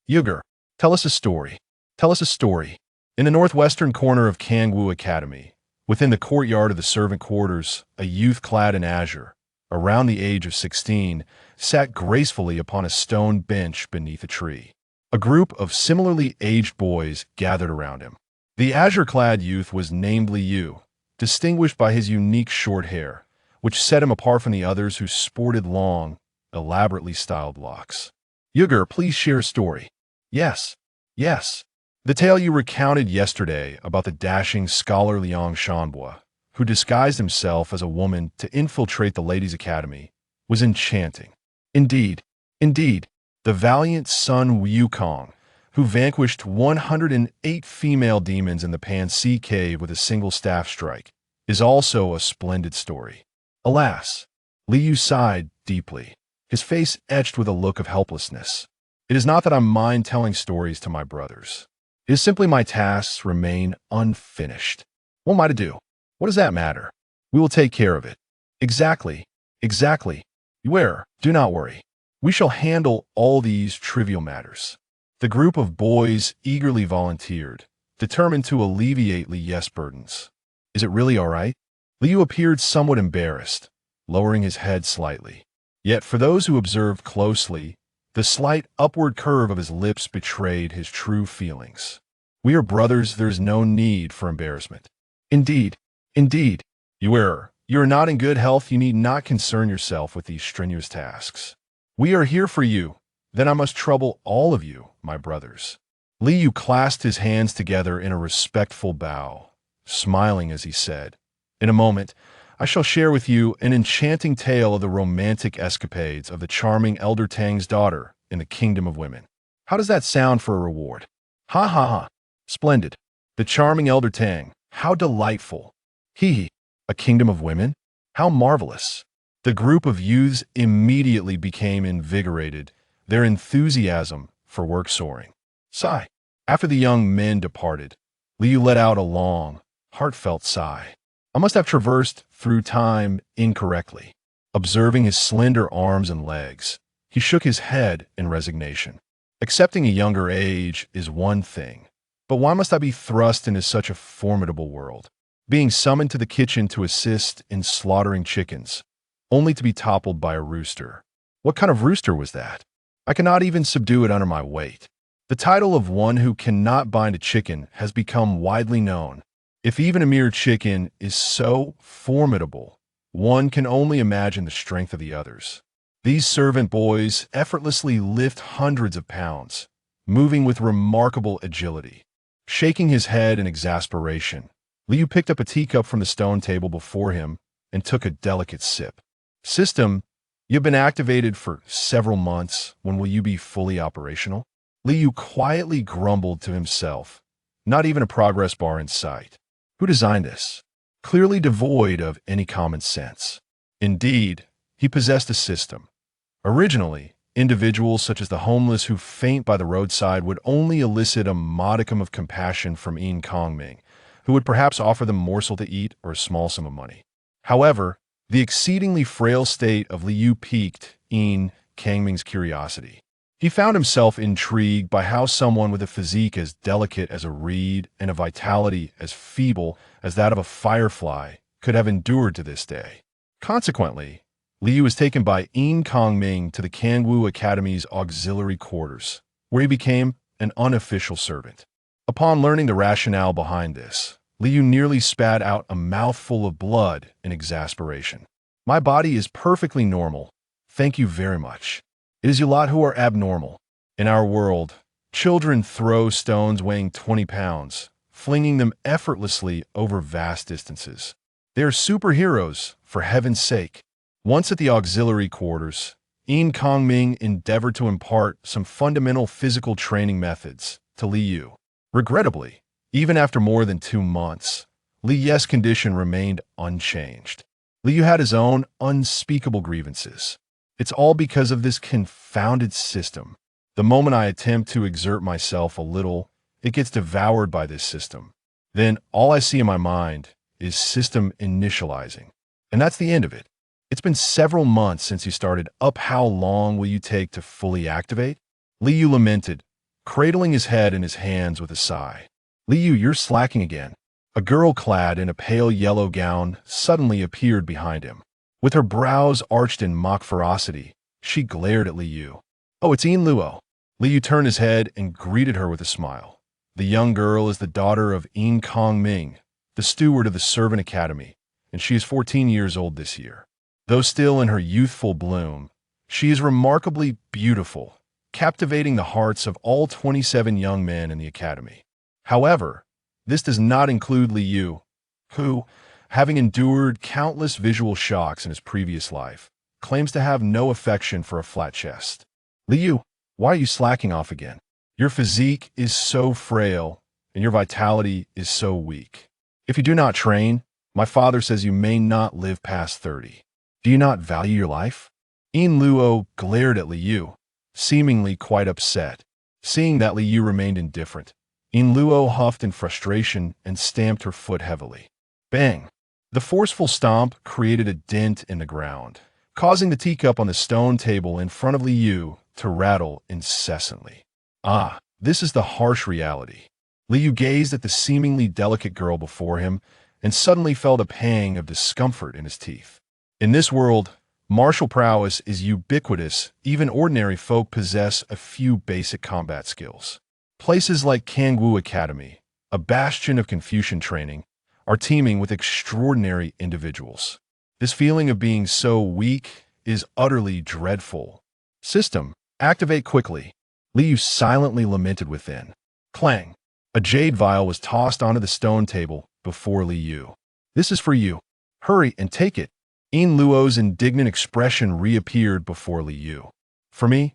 Yuger, tell us a story. Tell us a story. In the northwestern corner of Kangwoo Academy, within the courtyard of the servant quarters, a youth clad in azure, around the age of 16, sat gracefully upon a stone bench beneath a tree. A group of similarly aged boys gathered around him. The azure-clad youth was named Liu, distinguished by his unique short hair, which set him apart from the others who sported long, elaborately styled locks. Yuger, please share a story. Yes, yes. The tale you recounted yesterday about the dashing scholar Liang Shanbua, who disguised himself as a woman to infiltrate the ladies' academy, was enchanting. Indeed, indeed, the valiant Sun Wukong, who vanquished 108 female demons in the Pan-Sea cave with a single staff strike, is also a splendid story. Alas, Liu sighed deeply, his face etched with a look of helplessness. It is not that I mind telling stories to my brothers. It is simply my tasks remain unfinished. What am I to do? What does that matter? We will take care of it. Exactly, exactly. Where? Do not worry. We shall handle all these trivial matters. The group of boys eagerly volunteered, determined to alleviate Liu's burdens. Is it really all right? Liu appeared somewhat embarrassed, lowering his head slightly. Yet for those who observed closely, the slight upward curve of his lips betrayed his true feelings. We are brothers, there is no need for embarrassment. Indeed, indeed, you are not in good health, you need not concern yourself with these strenuous tasks. We are here for you, then I must trouble all of you, my brothers. Liu clasped his hands together in a respectful bow, smiling as he said, in a moment, I shall share with you an enchanting tale of the romantic escapades of the charming Elder Tang's daughter in the Kingdom of Women. How does that sound for a reward? Ha ha ha. Splendid. The charming Elder Tang. How delightful. Hee hee. A kingdom of women? How marvelous. The group of youths immediately became invigorated, their enthusiasm for work soaring. Sigh. After the young men departed, Liu let out a long, heartfelt sigh. I must have traversed through time incorrectly. Observing his slender arms and legs, he shook his head in resignation. Accepting a younger age is one thing, but why must I be thrust into such a formidable world? Being summoned to the kitchen to assist in slaughtering chickens, only to be toppled by a rooster. What kind of rooster was that? I cannot even subdue it under my weight. The title of one who cannot bind a chicken has become widely known. If even a mere chicken is so formidable, one can only imagine the strength of the others. These servant boys effortlessly lift hundreds of pounds, moving with remarkable agility. Shaking his head in exasperation, Liu picked up a teacup from the stone table before him and took a delicate sip. System, you've been activated for several months. When will you be fully operational? Liu quietly grumbled to himself. Not even a progress bar in sight. Who designed this? Clearly devoid of any common sense. Indeed, he possessed a system. Originally, individuals such as the homeless who faint by the roadside would only elicit a modicum of compassion from Yin Kongming, who would perhaps offer them a morsel to eat or a small sum of money. However, the exceedingly frail state of Liu piqued Yin Kongming's curiosity. He found himself intrigued by how someone with a physique as delicate as a reed and a vitality as feeble as that of a firefly could have endured to this day. Consequently, Liu was taken by Yin Kongming to the Kangwoo Academy's auxiliary quarters, where he became an unofficial servant. Upon learning the rationale behind this, Liu nearly spat out a mouthful of blood in exasperation. My body is perfectly normal. Thank you very much. It is you lot who are abnormal. In our world, children throw stones weighing 20 pounds, flinging them effortlessly over vast distances. They are superheroes, for heaven's sake. Once at the auxiliary quarters, Yin Kongming endeavored to impart some fundamental physical training methods to Liu. Regrettably, even after more than 2 months, Liu's condition remained unchanged. Liu had his own unspeakable grievances. It's all because of this confounded system. The moment I attempt to exert myself a little, it gets devoured by this system. Then all I see in my mind is system initializing. And that's the end of it. It's been several months since you started up. How long will you take to fully activate? Liu lamented, cradling his head in his hands with a sigh. Liu, you're slacking again. A girl clad in a pale yellow gown suddenly appeared behind him. With her brows arched in mock ferocity, she glared at Liu. Oh, it's Yin Luo. Liu turned his head and greeted her with a smile. The young girl is the daughter of Yin Kong Ming, the steward of the Servant Academy, and she is 14 years old this year. Though still in her youthful bloom, she is remarkably beautiful, captivating the hearts of all 27 young men in the academy. However, this does not include Liu, who, having endured countless visual shocks in his previous life, claims to have no affection for a flat chest. Liu, why are you slacking off again? Your physique is so frail, and your vitality is so weak. If you do not train, my father says you may not live past 30. Do you not value your life? Yin Luo glared at Liu, seemingly quite upset. Seeing that Liu remained indifferent, Yin Luo huffed in frustration and stamped her foot heavily. Bang! The forceful stomp created a dent in the ground, causing the teacup on the stone table in front of Liu to rattle incessantly. Ah, this is the harsh reality. Liu gazed at the seemingly delicate girl before him and suddenly felt a pang of discomfort in his teeth. In this world, martial prowess is ubiquitous. Even ordinary folk possess a few basic combat skills. Places like Kangwu Academy, a bastion of Confucian training, are teeming with extraordinary individuals. This feeling of being so weak is utterly dreadful. System, activate quickly. Liu silently lamented within. Clang! A jade vial was tossed onto the stone table before Liu. This is for you. Hurry and take it. Yin Luo's indignant expression reappeared before Liu. For me?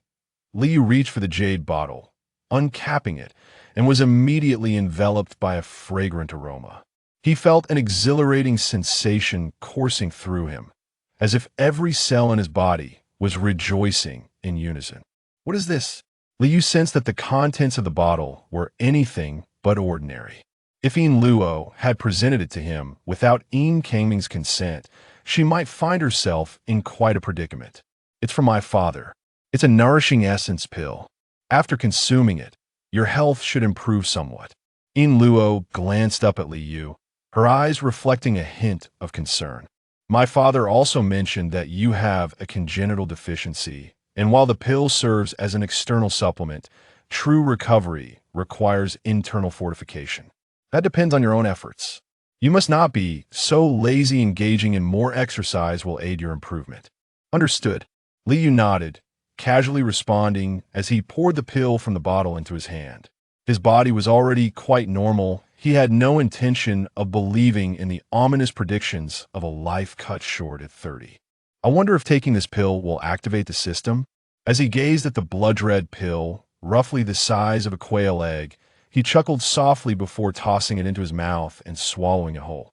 Liu reached for the jade bottle, uncapping it, and was immediately enveloped by a fragrant aroma. He felt an exhilarating sensation coursing through him, as if every cell in his body was rejoicing in unison. What is this? Liu sensed that the contents of the bottle were anything but ordinary. If Yin Luo had presented it to him without Yin Kangming's consent, she might find herself in quite a predicament. It's from my father. It's a nourishing essence pill. After consuming it, your health should improve somewhat. Yin Luo glanced up at Liu, her eyes reflecting a hint of concern. My father also mentioned that you have a congenital deficiency, and while the pill serves as an external supplement, true recovery requires internal fortification. That depends on your own efforts. You must not be so lazy. Engaging in more exercise will aid your improvement. Understood. Liu nodded, casually responding as he poured the pill from the bottle into his hand. His body was already quite normal. He had no intention of believing in the ominous predictions of a life cut short at 30. I wonder if taking this pill will activate the system? As he gazed at the blood-red pill, roughly the size of a quail egg, he chuckled softly before tossing it into his mouth and swallowing it whole.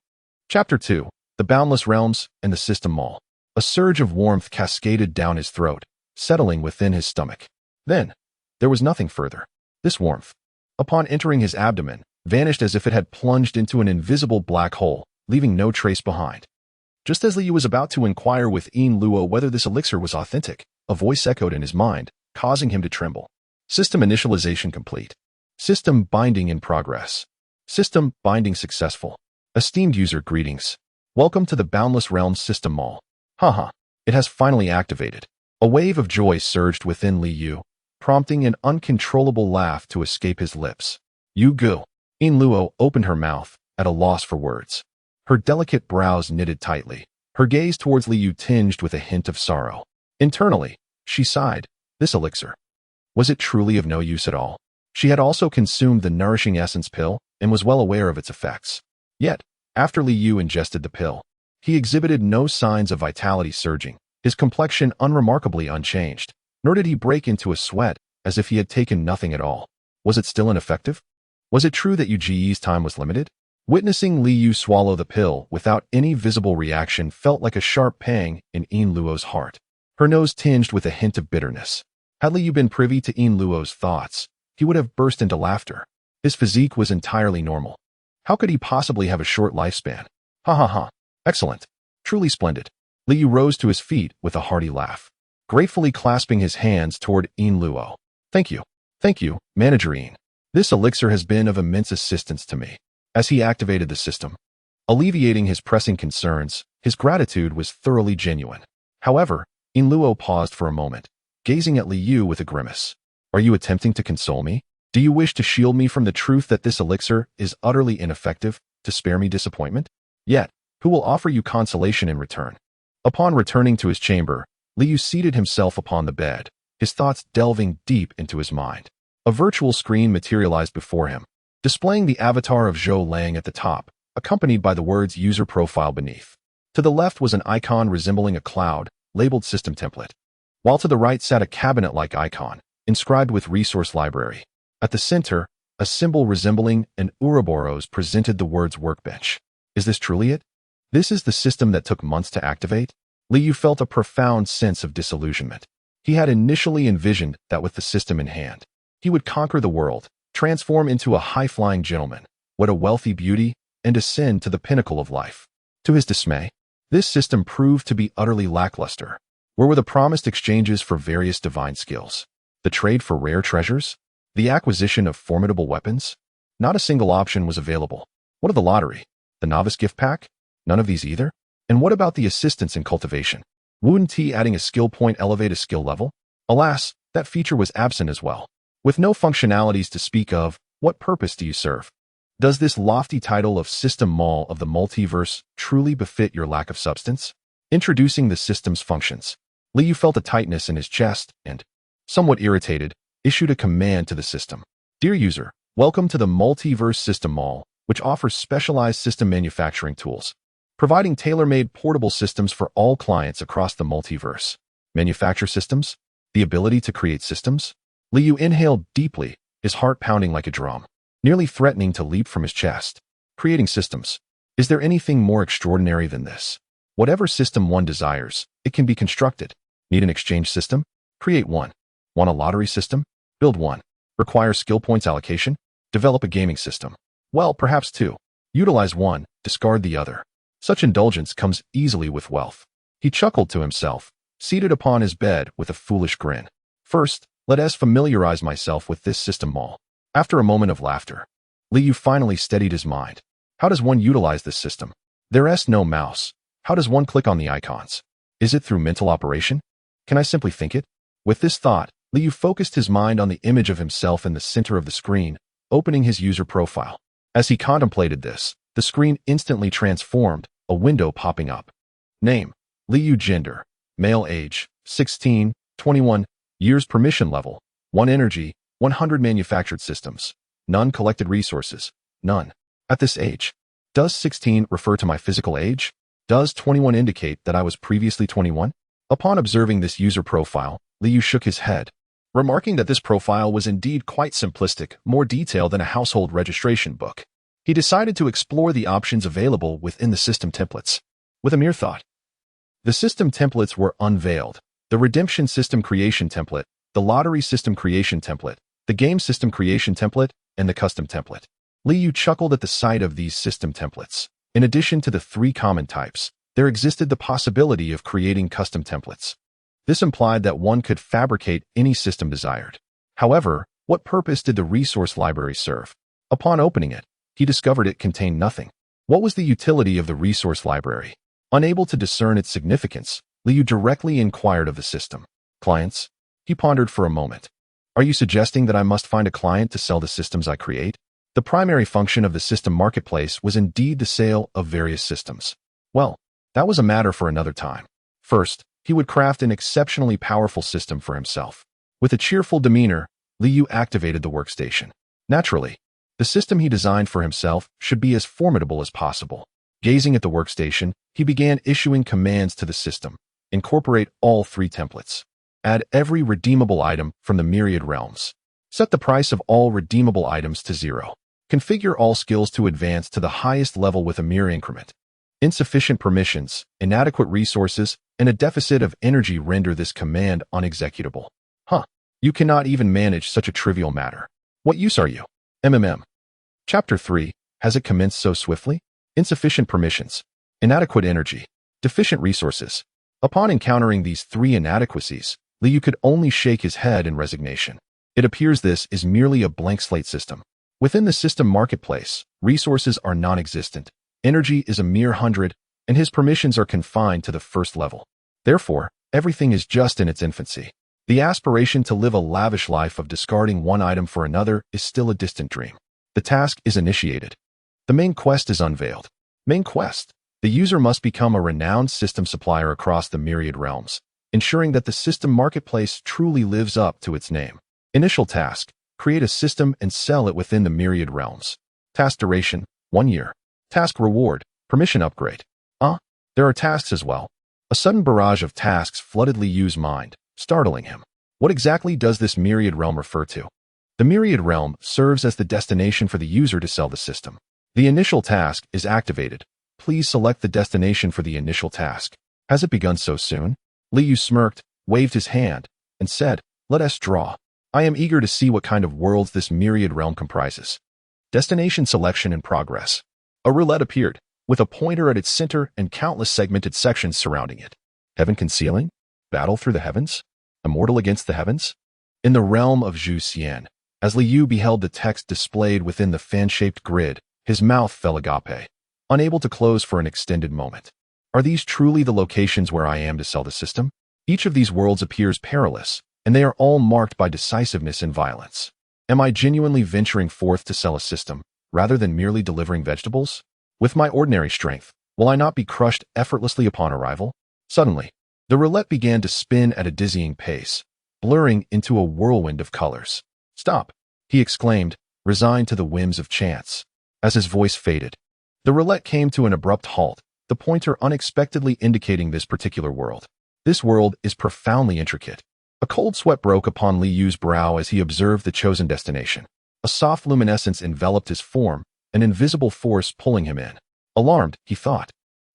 Chapter 2. The Boundless Realms and the System Mall. A surge of warmth cascaded down his throat, settling within his stomach. Then, there was nothing further. This warmth, upon entering his abdomen, vanished as if it had plunged into an invisible black hole, leaving no trace behind. Just as Liu was about to inquire with Yin Luo whether this elixir was authentic, a voice echoed in his mind, causing him to tremble. System initialization complete. System binding in progress. System binding successful. Esteemed user, greetings. Welcome to the Boundless Realms System Mall. Haha, it has finally activated. A wave of joy surged within Liu, prompting an uncontrollable laugh to escape his lips. You go. Yin Luo opened her mouth, at a loss for words. Her delicate brows knitted tightly, her gaze towards Liu tinged with a hint of sorrow. Internally, she sighed. This elixir. Was it truly of no use at all? She had also consumed the nourishing essence pill and was well aware of its effects. Yet, after Liu ingested the pill, he exhibited no signs of vitality surging, his complexion unremarkably unchanged, nor did he break into a sweat as if he had taken nothing at all. Was it still ineffective? Was it true that Yuji's time was limited? Witnessing Liu swallow the pill without any visible reaction felt like a sharp pang in Yin Luo's heart. Her nose tinged with a hint of bitterness. Had Liu been privy to Yin Luo's thoughts, he would have burst into laughter. His physique was entirely normal. How could he possibly have a short lifespan? Ha ha ha. Excellent. Truly splendid. Liu rose to his feet with a hearty laugh, gratefully clasping his hands toward Yin Luo. Thank you. Thank you, Managerine. This elixir has been of immense assistance to me. As he activated the system, alleviating his pressing concerns, his gratitude was thoroughly genuine. However, Inluo paused for a moment, gazing at Liu with a grimace. Are you attempting to console me? Do you wish to shield me from the truth that this elixir is utterly ineffective, to spare me disappointment? Yet, who will offer you consolation in return? Upon returning to his chamber, Liu seated himself upon the bed, his thoughts delving deep into his mind. A virtual screen materialized before him, displaying the avatar of Zhou Lang at the top, accompanied by the words user profile beneath. To the left was an icon resembling a cloud, labeled system template, while to the right sat a cabinet-like icon, inscribed with resource library. At the center, a symbol resembling an Ouroboros presented the words workbench. Is this truly it? This is the system that took months to activate? Liu felt a profound sense of disillusionment. He had initially envisioned that with the system in hand, he would conquer the world, transform into a high-flying gentleman, wed a wealthy beauty, and ascend to the pinnacle of life. To his dismay, this system proved to be utterly lackluster. Where were the promised exchanges for various divine skills? The trade for rare treasures? The acquisition of formidable weapons? Not a single option was available. What of the lottery? The novice gift pack? None of these either? And what about the assistance in cultivation? Wouldn't T adding a skill point elevate a skill level? Alas, that feature was absent as well. With no functionalities to speak of, what purpose do you serve? Does this lofty title of System Mall of the Multiverse truly befit your lack of substance? Introducing the system's functions, Liu felt a tightness in his chest and, somewhat irritated, issued a command to the system. Dear user, welcome to the Multiverse System Mall, which offers specialized system manufacturing tools, providing tailor-made portable systems for all clients across the multiverse. Manufacture systems? The ability to create systems? Liu inhaled deeply, his heart pounding like a drum, nearly threatening to leap from his chest. Creating systems. Is there anything more extraordinary than this? Whatever system one desires, it can be constructed. Need an exchange system? Create one. Want a lottery system? Build one. Require skill points allocation? Develop a gaming system. Well, perhaps two. Utilize one, discard the other. Such indulgence comes easily with wealth. He chuckled to himself, seated upon his bed with a foolish grin. First, let us familiarize myself with this system mall. After a moment of laughter, Liu finally steadied his mind. How does one utilize this system? There's no mouse. How does one click on the icons? Is it through mental operation? Can I simply think it? With this thought, Liu focused his mind on the image of himself in the center of the screen, opening his user profile. As he contemplated this, the screen instantly transformed, a window popping up. Name: Liu. Gender: male. Age: 16, 21 years. Permission level: 1 energy, 100 manufactured systems. None collected resources. None. At this age. Does 16 refer to my physical age? Does 21 indicate that I was previously 21? Upon observing this user profile, Liu shook his head, remarking that this profile was indeed quite simplistic, more detailed than a household registration book. He decided to explore the options available within the system templates. With a mere thought, the system templates were unveiled. The redemption system creation template, the lottery system creation template, the game system creation template, and the custom template. Liu chuckled at the sight of these system templates. In addition to the 3 common types, there existed the possibility of creating custom templates. This implied that one could fabricate any system desired. However, what purpose did the resource library serve? Upon opening it, he discovered it contained nothing. What was the utility of the resource library? Unable to discern its significance, Liu directly inquired of the system. Clients? He pondered for a moment. Are you suggesting that I must find a client to sell the systems I create? The primary function of the system marketplace was indeed the sale of various systems. Well, that was a matter for another time. First, he would craft an exceptionally powerful system for himself. With a cheerful demeanor, Liu activated the workstation. Naturally, the system he designed for himself should be as formidable as possible. Gazing at the workstation, he began issuing commands to the system. Incorporate all 3 templates. Add every redeemable item from the myriad realms. Set the price of all redeemable items to 0. Configure all skills to advance to the highest level with a mere increment. Insufficient permissions, inadequate resources, and a deficit of energy render this command unexecutable. You cannot even manage such a trivial matter. What use are you? Chapter 3. Has it commenced so swiftly? Insufficient permissions, inadequate energy, deficient resources. Upon encountering these 3 inadequacies, Liu could only shake his head in resignation. It appears this is merely a blank slate system. Within the system marketplace, resources are non-existent, energy is a mere 100, and his permissions are confined to the first level. Therefore, everything is just in its infancy. The aspiration to live a lavish life of discarding one item for another is still a distant dream. The task is initiated. The main quest is unveiled. Main quest. The user must become a renowned system supplier across the myriad realms, ensuring that the system marketplace truly lives up to its name. Initial task. Create a system and sell it within the myriad realms. Task duration, 1 year. Task reward, permission upgrade. There are tasks as well. A sudden barrage of tasks flooded Liu Yu's mind, startling him. What exactly does this myriad realm refer to? The myriad realm serves as the destination for the user to sell the system. The initial task is activated. Please select the destination for the initial task. Has it begun so soon? Liu Yu smirked, waved his hand, and said, "Let us draw. I am eager to see what kind of worlds this myriad realm comprises." Destination selection in progress. A roulette appeared, with a pointer at its center and countless segmented sections surrounding it. Heaven concealing? Battle through the heavens? Immortal against the heavens? In the realm of Zhu Xian, as Liu Yu beheld the text displayed within the fan-shaped grid, his mouth fell agape, unable to close for an extended moment. Are these truly the locations where I am to sell the system? Each of these worlds appears perilous, and they are all marked by decisiveness and violence. Am I genuinely venturing forth to sell a system, rather than merely delivering vegetables? With my ordinary strength, will I not be crushed effortlessly upon arrival? Suddenly, the roulette began to spin at a dizzying pace, blurring into a whirlwind of colors. "Stop!" he exclaimed, resigned to the whims of chance. As his voice faded, the roulette came to an abrupt halt, the pointer unexpectedly indicating this particular world. This world is profoundly intricate. A cold sweat broke upon Liu Yu's brow as he observed the chosen destination. A soft luminescence enveloped his form, an invisible force pulling him in. Alarmed, he thought,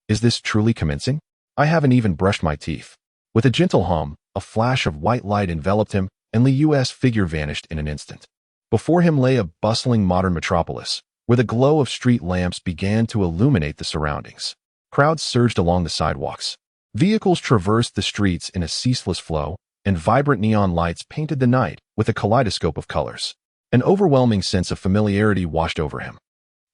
"Is this truly commencing? I haven't even brushed my teeth." With a gentle hum, a flash of white light enveloped him, and Liu Yu's figure vanished in an instant. Before him lay a bustling modern metropolis, where the glow of street lamps began to illuminate the surroundings. Crowds surged along the sidewalks. Vehicles traversed the streets in a ceaseless flow, and vibrant neon lights painted the night with a kaleidoscope of colors. An overwhelming sense of familiarity washed over him.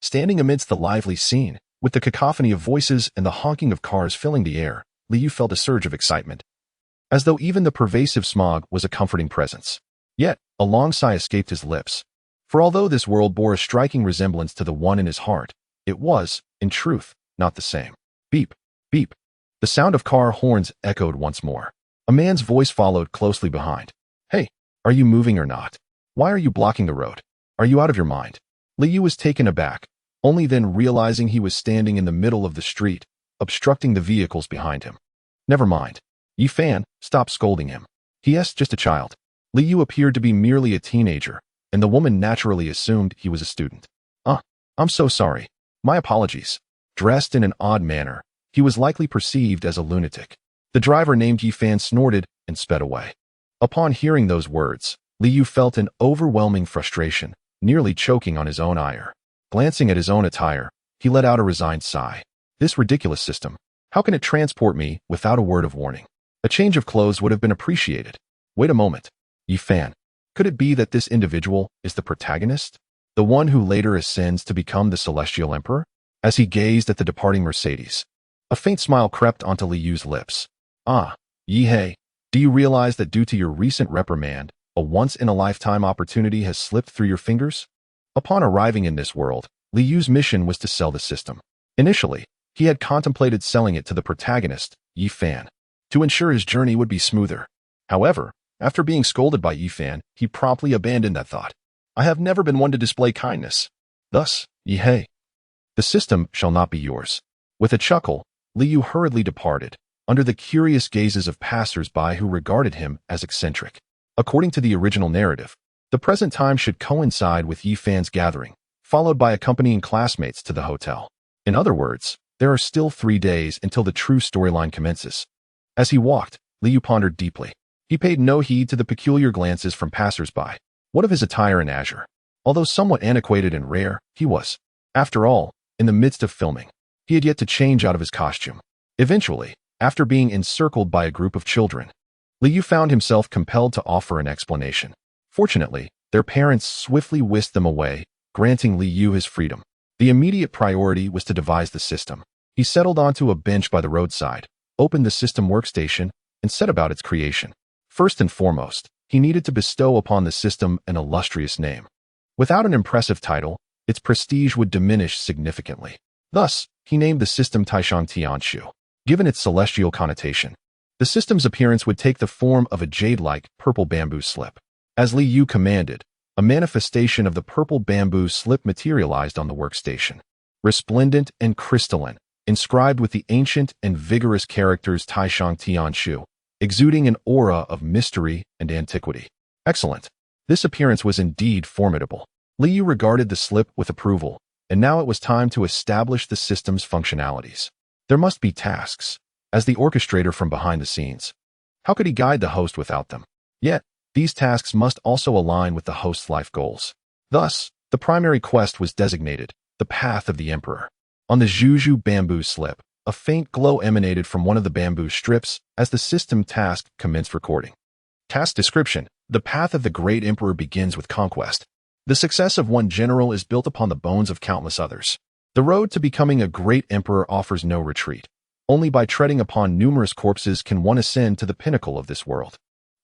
Standing amidst the lively scene, with the cacophony of voices and the honking of cars filling the air, Liu Yu felt a surge of excitement, as though even the pervasive smog was a comforting presence. Yet, a long sigh escaped his lips. For although this world bore a striking resemblance to the one in his heart, it was, in truth, not the same. Beep, beep. The sound of car horns echoed once more. A man's voice followed closely behind. "Hey, are you moving or not? Why are you blocking the road? Are you out of your mind?" Liu Yu was taken aback, only then realizing he was standing in the middle of the street, obstructing the vehicles behind him. "Never mind. Yi Fan, stop scolding him. He's just a child." Liu Yu appeared to be merely a teenager, and the woman naturally assumed he was a student. I'm so sorry. My apologies." Dressed in an odd manner, he was likely perceived as a lunatic. The driver named Yi Fan snorted and sped away. Upon hearing those words, Liu Yu felt an overwhelming frustration, nearly choking on his own ire. Glancing at his own attire, he let out a resigned sigh. This ridiculous system. How can it transport me without a word of warning? A change of clothes would have been appreciated. Wait a moment. Yi Fan. Could it be that this individual is the protagonist? The one who later ascends to become the Celestial Emperor? As he gazed at the departing Mercedes, a faint smile crept onto Liu Yu's lips. Yi Hei, do you realize that due to your recent reprimand, a once-in-a-lifetime opportunity has slipped through your fingers? Upon arriving in this world, Liu Yu's mission was to sell the system. Initially, he had contemplated selling it to the protagonist, Yi Fan, to ensure his journey would be smoother. However, after being scolded by Yi Fan, he promptly abandoned that thought. "I have never been one to display kindness. Thus, Yi Hei, the system shall not be yours." With a chuckle, Liu Yu hurriedly departed, under the curious gazes of passers-by who regarded him as eccentric. According to the original narrative, the present time should coincide with Yi Fan's gathering, followed by accompanying classmates to the hotel. In other words, there are still 3 days until the true storyline commences. As he walked, Liu Yu pondered deeply. He paid no heed to the peculiar glances from passers-by. What of his attire in azure? Although somewhat antiquated and rare, he was, after all, in the midst of filming. He had yet to change out of his costume. Eventually, after being encircled by a group of children, Liu Yu found himself compelled to offer an explanation. Fortunately, their parents swiftly whisked them away, granting Li Yu his freedom. The immediate priority was to devise the system. He settled onto a bench by the roadside, opened the system workstation, and set about its creation. First and foremost, he needed to bestow upon the system an illustrious name. Without an impressive title, its prestige would diminish significantly. Thus, he named the system Taishang Tianshu. Given its celestial connotation, the system's appearance would take the form of a jade-like purple bamboo slip. As Li Yu commanded, a manifestation of the purple bamboo slip materialized on the workstation. Resplendent and crystalline, inscribed with the ancient and vigorous characters Taishang Tianshu, exuding an aura of mystery and antiquity. Excellent. This appearance was indeed formidable. Li Yu regarded the slip with approval, and now it was time to establish the system's functionalities. There must be tasks. As the orchestrator from behind the scenes, how could he guide the host without them? Yet, these tasks must also align with the host's life goals. Thus, the primary quest was designated, the Path of the Emperor. On the Zhuzhu bamboo slip, a faint glow emanated from one of the bamboo strips as the system task commenced recording. Task description: the path of the great emperor begins with conquest. The success of one general is built upon the bones of countless others. The road to becoming a great emperor offers no retreat. Only by treading upon numerous corpses can one ascend to the pinnacle of this world.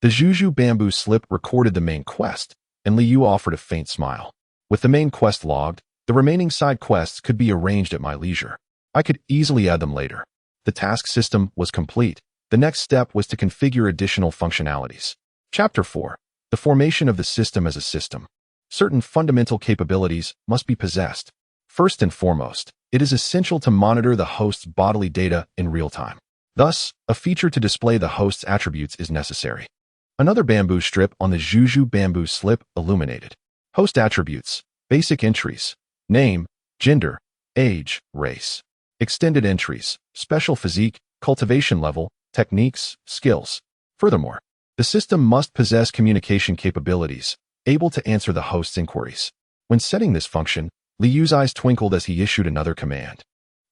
The Zhuzhu bamboo slip recorded the main quest, and Li Yu offered a faint smile. With the main quest logged, the remaining side quests could be arranged at my leisure. I could easily add them later. The task system was complete. The next step was to configure additional functionalities. Chapter 4. The formation of the system as a system. Certain fundamental capabilities must be possessed. First and foremost, it is essential to monitor the host's bodily data in real time. Thus, a feature to display the host's attributes is necessary. Another bamboo strip on the Zhuzhu bamboo slip illuminated. Host attributes: basic entries, name, gender, age, race. Extended entries: special physique, cultivation level, techniques, skills. Furthermore, the system must possess communication capabilities, able to answer the host's inquiries. When setting this function, Li Yu's eyes twinkled as he issued another command,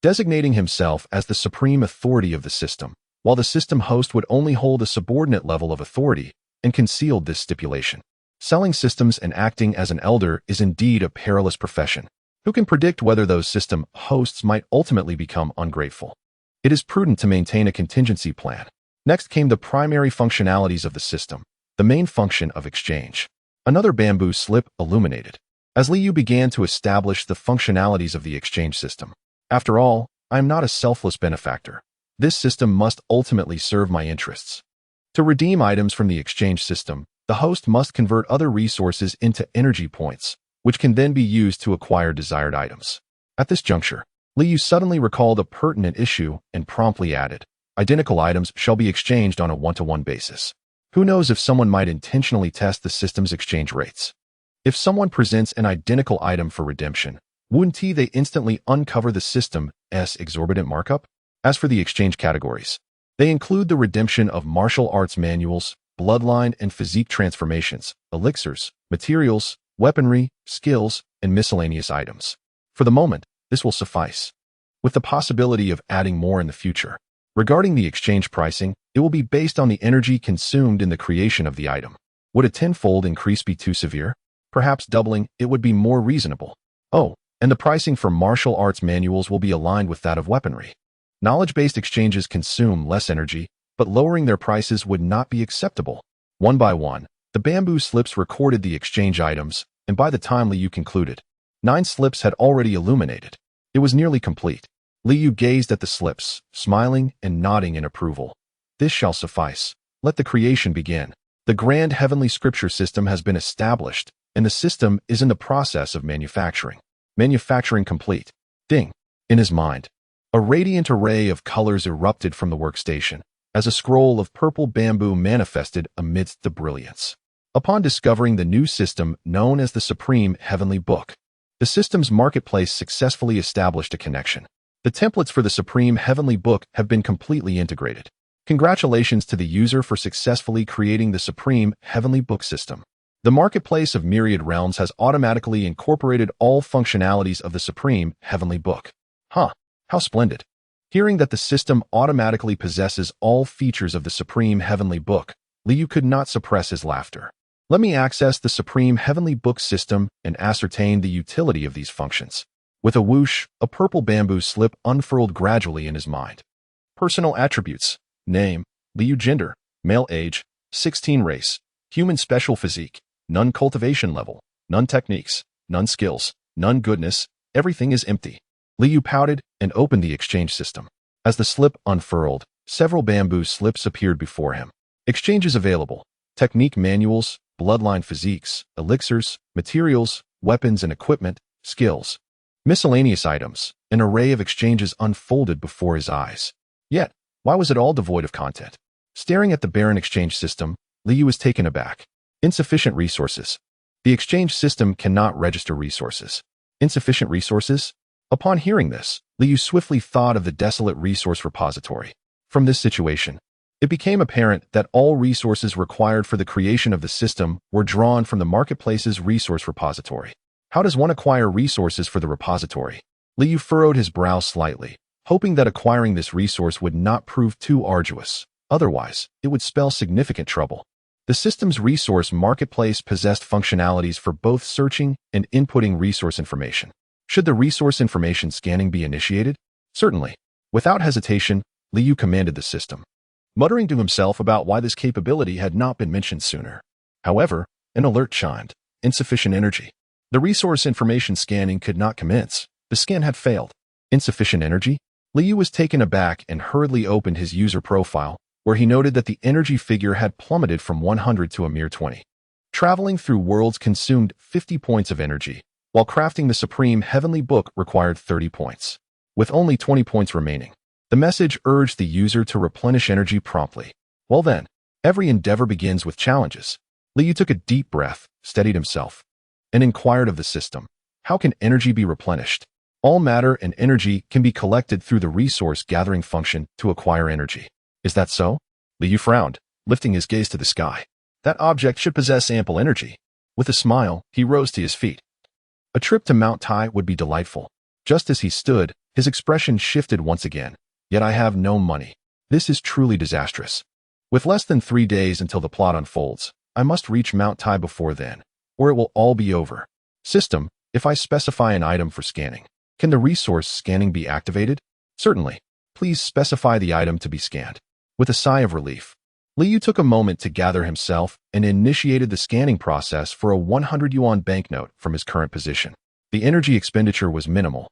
designating himself as the supreme authority of the system, while the system host would only hold a subordinate level of authority, and concealed this stipulation. Selling systems and acting as an elder is indeed a perilous profession. Who can predict whether those system hosts might ultimately become ungrateful? It is prudent to maintain a contingency plan. Next came the primary functionalities of the system, the main function of exchange. Another bamboo slip illuminated, as Li Yu began to establish the functionalities of the exchange system. After all, I am not a selfless benefactor. This system must ultimately serve my interests. To redeem items from the exchange system, the host must convert other resources into energy points, which can then be used to acquire desired items. At this juncture, Li Yu suddenly recalled a pertinent issue and promptly added, identical items shall be exchanged on a one-to-one basis. Who knows if someone might intentionally test the system's exchange rates? If someone presents an identical item for redemption, wouldn't they instantly uncover the system's exorbitant markup? As for the exchange categories, they include the redemption of martial arts manuals, bloodline and physique transformations, elixirs, materials, weaponry, skills, and miscellaneous items. For the moment, this will suffice, with the possibility of adding more in the future. Regarding the exchange pricing, it will be based on the energy consumed in the creation of the item. Would a tenfold increase be too severe? Perhaps doubling it would be more reasonable. Oh, and the pricing for martial arts manuals will be aligned with that of weaponry. Knowledge-based exchanges consume less energy, but lowering their prices would not be acceptable. One by one, the bamboo slips recorded the exchange items, and by the time Li Yu concluded, 9 slips had already illuminated. It was nearly complete. Li Yu gazed at the slips, smiling and nodding in approval. This shall suffice. Let the creation begin. The grand heavenly scripture system has been established, and the system is in the process of manufacturing. Manufacturing complete. Ding. In his mind, a radiant array of colors erupted from the workstation, as a scroll of purple bamboo manifested amidst the brilliance. Upon discovering the new system known as the Supreme Heavenly Book, the system's marketplace successfully established a connection. The templates for the Supreme Heavenly Book have been completely integrated. Congratulations to the user for successfully creating the Supreme Heavenly Book system. The marketplace of Myriad Realms has automatically incorporated all functionalities of the Supreme Heavenly Book. How splendid. Hearing that the system automatically possesses all features of the Supreme Heavenly Book, Li Yu could not suppress his laughter. Let me access the supreme heavenly book system and ascertain the utility of these functions. With a whoosh, a purple bamboo slip unfurled gradually in his mind. Personal attributes. Name, Liu. Gender, male. Age, 16. Race, human. Special physique, none. Cultivation level, none. Techniques, none. Skills, none. Goodness, everything is empty. Liu pouted and opened the exchange system. As the slip unfurled, several bamboo slips appeared before him. Exchanges available. Technique manuals, bloodline physiques, elixirs, materials, weapons and equipment, skills. Miscellaneous items, an array of exchanges unfolded before his eyes. Yet, why was it all devoid of content? Staring at the barren exchange system, Liu was taken aback. Insufficient resources. The exchange system cannot register resources. Insufficient resources? Upon hearing this, Liu swiftly thought of the desolate resource repository. From this situation, it became apparent that all resources required for the creation of the system were drawn from the marketplace's resource repository. How does one acquire resources for the repository? Liu furrowed his brow slightly, hoping that acquiring this resource would not prove too arduous. Otherwise, it would spell significant trouble. The system's resource marketplace possessed functionalities for both searching and inputting resource information. Should the resource information scanning be initiated? Certainly. Without hesitation, Liu commanded the system, muttering to himself about why this capability had not been mentioned sooner. However, an alert chimed. Insufficient energy. The resource information scanning could not commence. The scan had failed. Insufficient energy? Liu was taken aback and hurriedly opened his user profile, where he noted that the energy figure had plummeted from 100 to a mere 20. Traveling through worlds consumed 50 points of energy, while crafting the supreme heavenly book required 30 points. With only 20 points remaining, the message urged the user to replenish energy promptly. Well then, every endeavor begins with challenges. Liu took a deep breath, steadied himself, and inquired of the system, how can energy be replenished? All matter and energy can be collected through the resource gathering function to acquire energy. Is that so? Liu frowned, lifting his gaze to the sky. That object should possess ample energy. With a smile, he rose to his feet. A trip to Mount Tai would be delightful. Just as he stood, his expression shifted once again. Yet I have no money. This is truly disastrous. With less than 3 days until the plot unfolds, I must reach Mount Tai before then, or it will all be over. System, if I specify an item for scanning, can the resource scanning be activated? Certainly. Please specify the item to be scanned. With a sigh of relief, Liu took a moment to gather himself and initiated the scanning process for a 100 yuan banknote from his current position. The energy expenditure was minimal,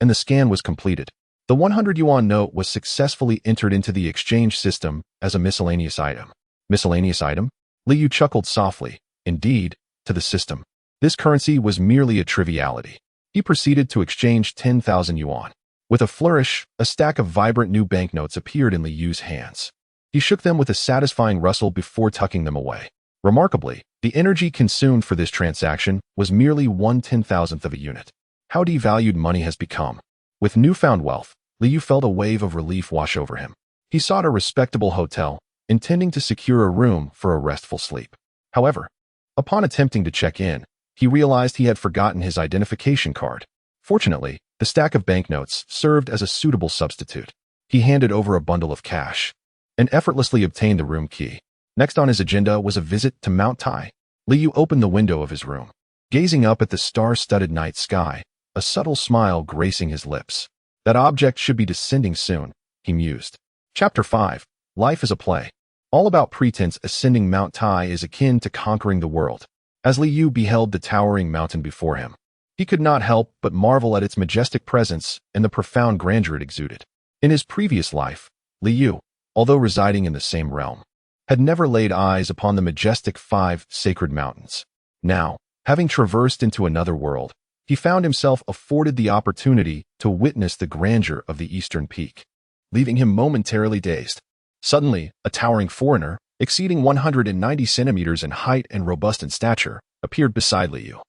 and the scan was completed. The 100 yuan note was successfully entered into the exchange system as a miscellaneous item. Miscellaneous item? Liu chuckled softly. Indeed, to the system, this currency was merely a triviality. He proceeded to exchange 10,000 yuan. With a flourish, a stack of vibrant new banknotes appeared in Liu's hands. He shook them with a satisfying rustle before tucking them away. Remarkably, the energy consumed for this transaction was merely 1/10,000th of a unit. How devalued money has become. With newfound wealth, Liu felt a wave of relief wash over him. He sought a respectable hotel, intending to secure a room for a restful sleep. However, upon attempting to check in, he realized he had forgotten his identification card. Fortunately, the stack of banknotes served as a suitable substitute. He handed over a bundle of cash and effortlessly obtained the room key. Next on his agenda was a visit to Mount Tai. Liu opened the window of his room. Gazing up at the star-studded night sky, a subtle smile gracing his lips. That object should be descending soon, he mused. Chapter 5. Life is a play. All about pretense. Ascending Mount Tai is akin to conquering the world. As Liu beheld the towering mountain before him, he could not help but marvel at its majestic presence and the profound grandeur it exuded. In his previous life, Liu, although residing in the same realm, had never laid eyes upon the majestic 5 sacred mountains. Now, having traversed into another world, he found himself afforded the opportunity to witness the grandeur of the eastern peak, leaving him momentarily dazed. Suddenly, a towering foreigner, exceeding 190 centimeters in height and robust in stature, appeared beside Liu.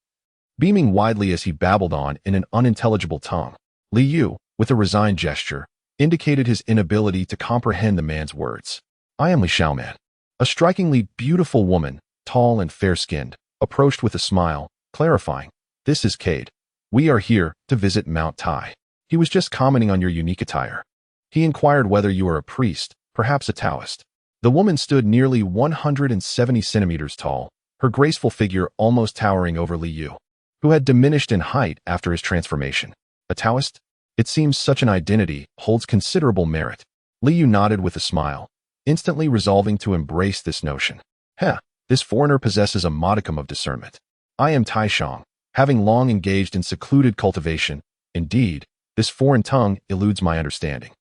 Beaming widely as he babbled on in an unintelligible tongue, Liu, with a resigned gesture, indicated his inability to comprehend the man's words. I am Li Xiaoman. A strikingly beautiful woman, tall and fair-skinned, approached with a smile, clarifying, This is Cade. We are here to visit Mount Tai. He was just commenting on your unique attire. He inquired whether you are a priest, perhaps a Taoist. The woman stood nearly 170 centimeters tall, her graceful figure almost towering over Li Yu, who had diminished in height after his transformation. A Taoist? It seems such an identity holds considerable merit. Li Yu nodded with a smile, instantly resolving to embrace this notion. Heh, this foreigner possesses a modicum of discernment. I am Tai Shang, having long engaged in secluded cultivation. Indeed, this foreign tongue eludes my understanding.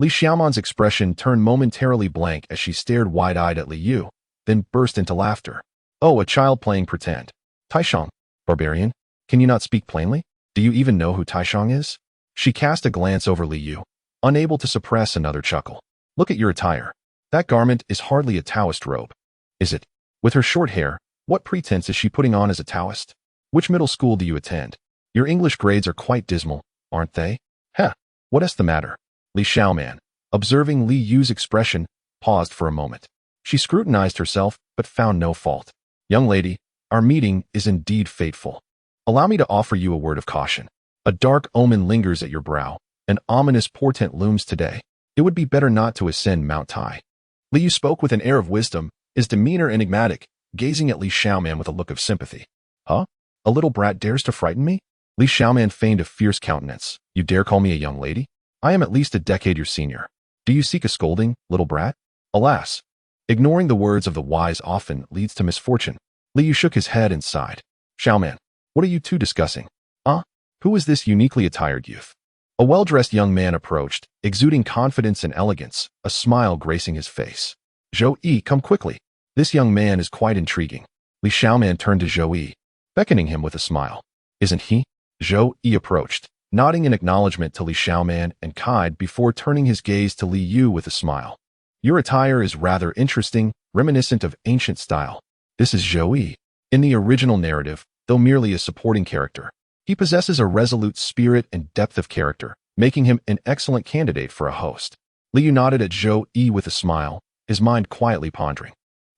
Li Xiaoman's expression turned momentarily blank as she stared wide-eyed at Li Yu, then burst into laughter. Oh, a child playing pretend. Tai Shang, barbarian, can you not speak plainly? Do you even know who Tai Shang is? She cast a glance over Li Yu, unable to suppress another chuckle. Look at your attire. That garment is hardly a Taoist robe. Is it? With her short hair, what pretense is she putting on as a Taoist? Which middle school do you attend? Your English grades are quite dismal, aren't they? Heh, what is the matter? Li Xiaoman, observing Li Yu's expression, paused for a moment. She scrutinized herself, but found no fault. Young lady, our meeting is indeed fateful. Allow me to offer you a word of caution. A dark omen lingers at your brow. An ominous portent looms today. It would be better not to ascend Mount Tai. Li Yu spoke with an air of wisdom, his demeanor enigmatic, gazing at Li Xiaoman with a look of sympathy. Huh? A little brat dares to frighten me? Li Xiaoman feigned a fierce countenance. You dare call me a young lady? I am at least a decade your senior. Do you seek a scolding, little brat? Alas, ignoring the words of the wise often leads to misfortune. Li Yu shook his head and sighed. Xiaoman, what are you two discussing? Who is this uniquely attired youth? A well-dressed young man approached, exuding confidence and elegance, a smile gracing his face. Zhou Yi, come quickly. This young man is quite intriguing. Li Xiaoman turned to Zhou Yi, beckoning him with a smile. Isn't he? Zhou Yi approached, nodding in acknowledgement to Li Xiaoman and Kai before turning his gaze to Li Yu with a smile. Your attire is rather interesting, reminiscent of ancient style. This is Zhou Yi. In the original narrative, though merely a supporting character, he possesses a resolute spirit and depth of character, making him an excellent candidate for a host. Li Yu nodded at Zhou Yi with a smile, his mind quietly pondering.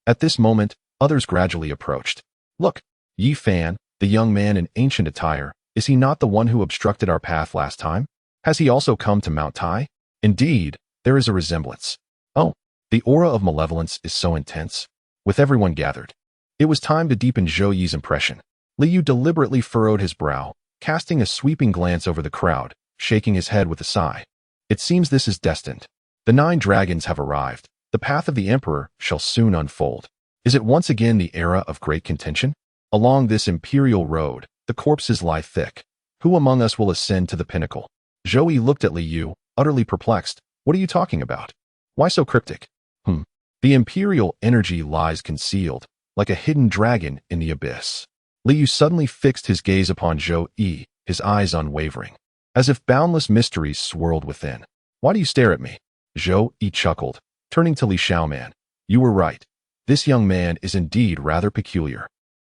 At this moment, others gradually approached. Look, Yi Fan, the young man in ancient attire, is he not the one who obstructed our path last time? Has he also come to Mount Tai? Indeed, there is a resemblance. Oh, the aura of malevolence is so intense. With everyone gathered, it was time to deepen Zhou Yi's impression. Li Yu deliberately furrowed his brow, casting a sweeping glance over the crowd, shaking his head with a sigh. It seems this is destined. The 9 dragons have arrived. The path of the emperor shall soon unfold. Is it once again the era of great contention? Along this imperial road, the corpses lie thick. Who among us will ascend to the pinnacle? Zhou Yi looked at Li Yu, utterly perplexed. What are you talking about? Why so cryptic? The imperial energy lies concealed, like a hidden dragon in the abyss. Li Yu suddenly fixed his gaze upon Zhou Yi, his eyes unwavering, as if boundless mysteries swirled within. Why do you stare at me? Zhou Yi chuckled, turning to Li Xiaoman. You were right. This young man is indeed rather peculiar.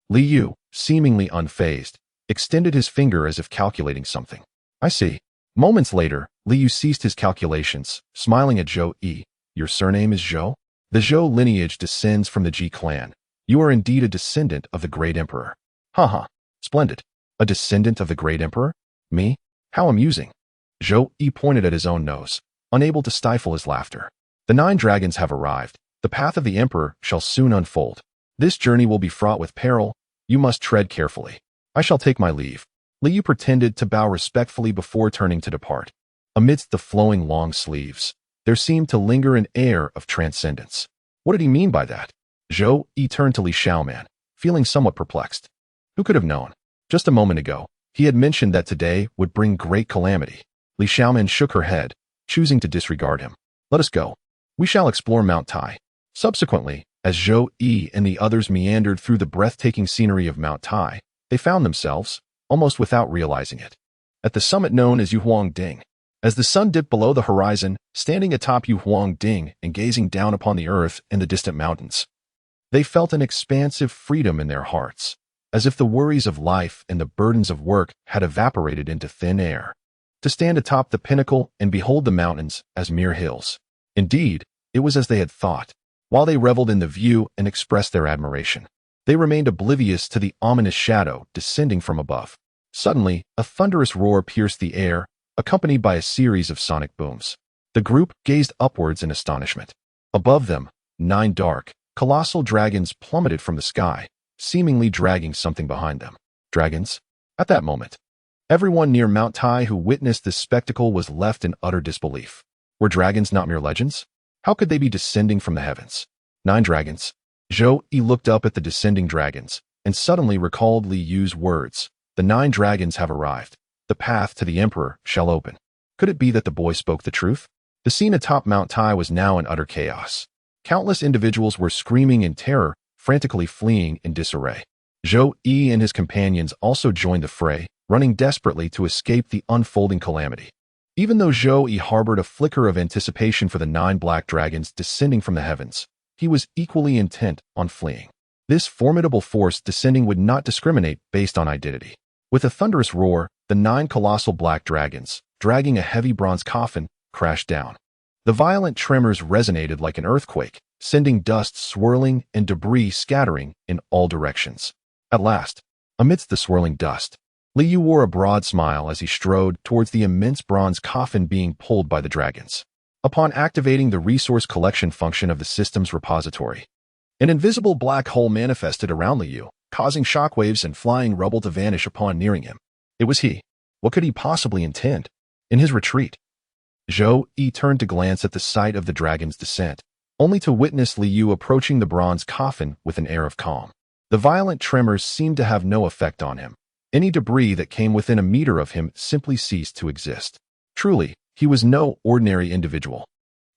Li Yu, seemingly unfazed, extended his finger as if calculating something. I see. Moments later, Li Yu ceased his calculations, smiling at Zhou Yi. Your surname is Zhou? The Zhou lineage descends from the Ji clan. You are indeed a descendant of the great emperor. Haha, splendid. A descendant of the great emperor? Me? How amusing. Zhou Yi pointed at his own nose, unable to stifle his laughter. The 9 dragons have arrived. The path of the emperor shall soon unfold. This journey will be fraught with peril. You must tread carefully. I shall take my leave. Li Yu pretended to bow respectfully before turning to depart. Amidst the flowing long sleeves, there seemed to linger an air of transcendence. What did he mean by that? Zhou Yi turned to Li Xiaoman, feeling somewhat perplexed. Who could have known? Just a moment ago, he had mentioned that today would bring great calamity. Li Xiaoman shook her head, choosing to disregard him. Let us go. We shall explore Mount Tai. Subsequently, as Zhou Yi and the others meandered through the breathtaking scenery of Mount Tai, they found themselves, almost without realizing it, at the summit known as Yuhuangding. As the sun dipped below the horizon, standing atop Yuhuangding and gazing down upon the earth and the distant mountains, they felt an expansive freedom in their hearts, as if the worries of life and the burdens of work had evaporated into thin air. To stand atop the pinnacle and behold the mountains as mere hills. Indeed, it was as they had thought. While they reveled in the view and expressed their admiration, they remained oblivious to the ominous shadow descending from above. Suddenly, a thunderous roar pierced the air, accompanied by a series of sonic booms. The group gazed upwards in astonishment. Above them, 9 dark, colossal dragons plummeted from the sky, seemingly dragging something behind them. Dragons? At that moment, everyone near Mount Tai who witnessed this spectacle was left in utter disbelief. Were dragons not mere legends? How could they be descending from the heavens? 9 dragons. Zhou Yi looked up at the descending dragons and suddenly recalled Li Yu's words. The 9 dragons have arrived. The path to the emperor shall open. Could it be that the boy spoke the truth? The scene atop Mount Tai was now in utter chaos. Countless individuals were screaming in terror, frantically fleeing in disarray. Zhou Yi and his companions also joined the fray, running desperately to escape the unfolding calamity. Even though Zhou Yi harbored a flicker of anticipation for the 9 black dragons descending from the heavens, he was equally intent on fleeing. This formidable force descending would not discriminate based on identity. With a thunderous roar, the 9 colossal black dragons, dragging a heavy bronze coffin, crashed down. The violent tremors resonated like an earthquake, sending dust swirling and debris scattering in all directions. At last, amidst the swirling dust, Li Yu wore a broad smile as he strode towards the immense bronze coffin being pulled by the dragons. Upon activating the resource collection function of the system's repository, an invisible black hole manifested around Li Yu, causing shockwaves and flying rubble to vanish upon nearing him. It was he. What could he possibly intend? In his retreat, Zhou Yi turned to glance at the site of the dragon's descent, only to witness Li Yu approaching the bronze coffin with an air of calm. The violent tremors seemed to have no effect on him. Any debris that came within a meter of him simply ceased to exist. Truly, he was no ordinary individual.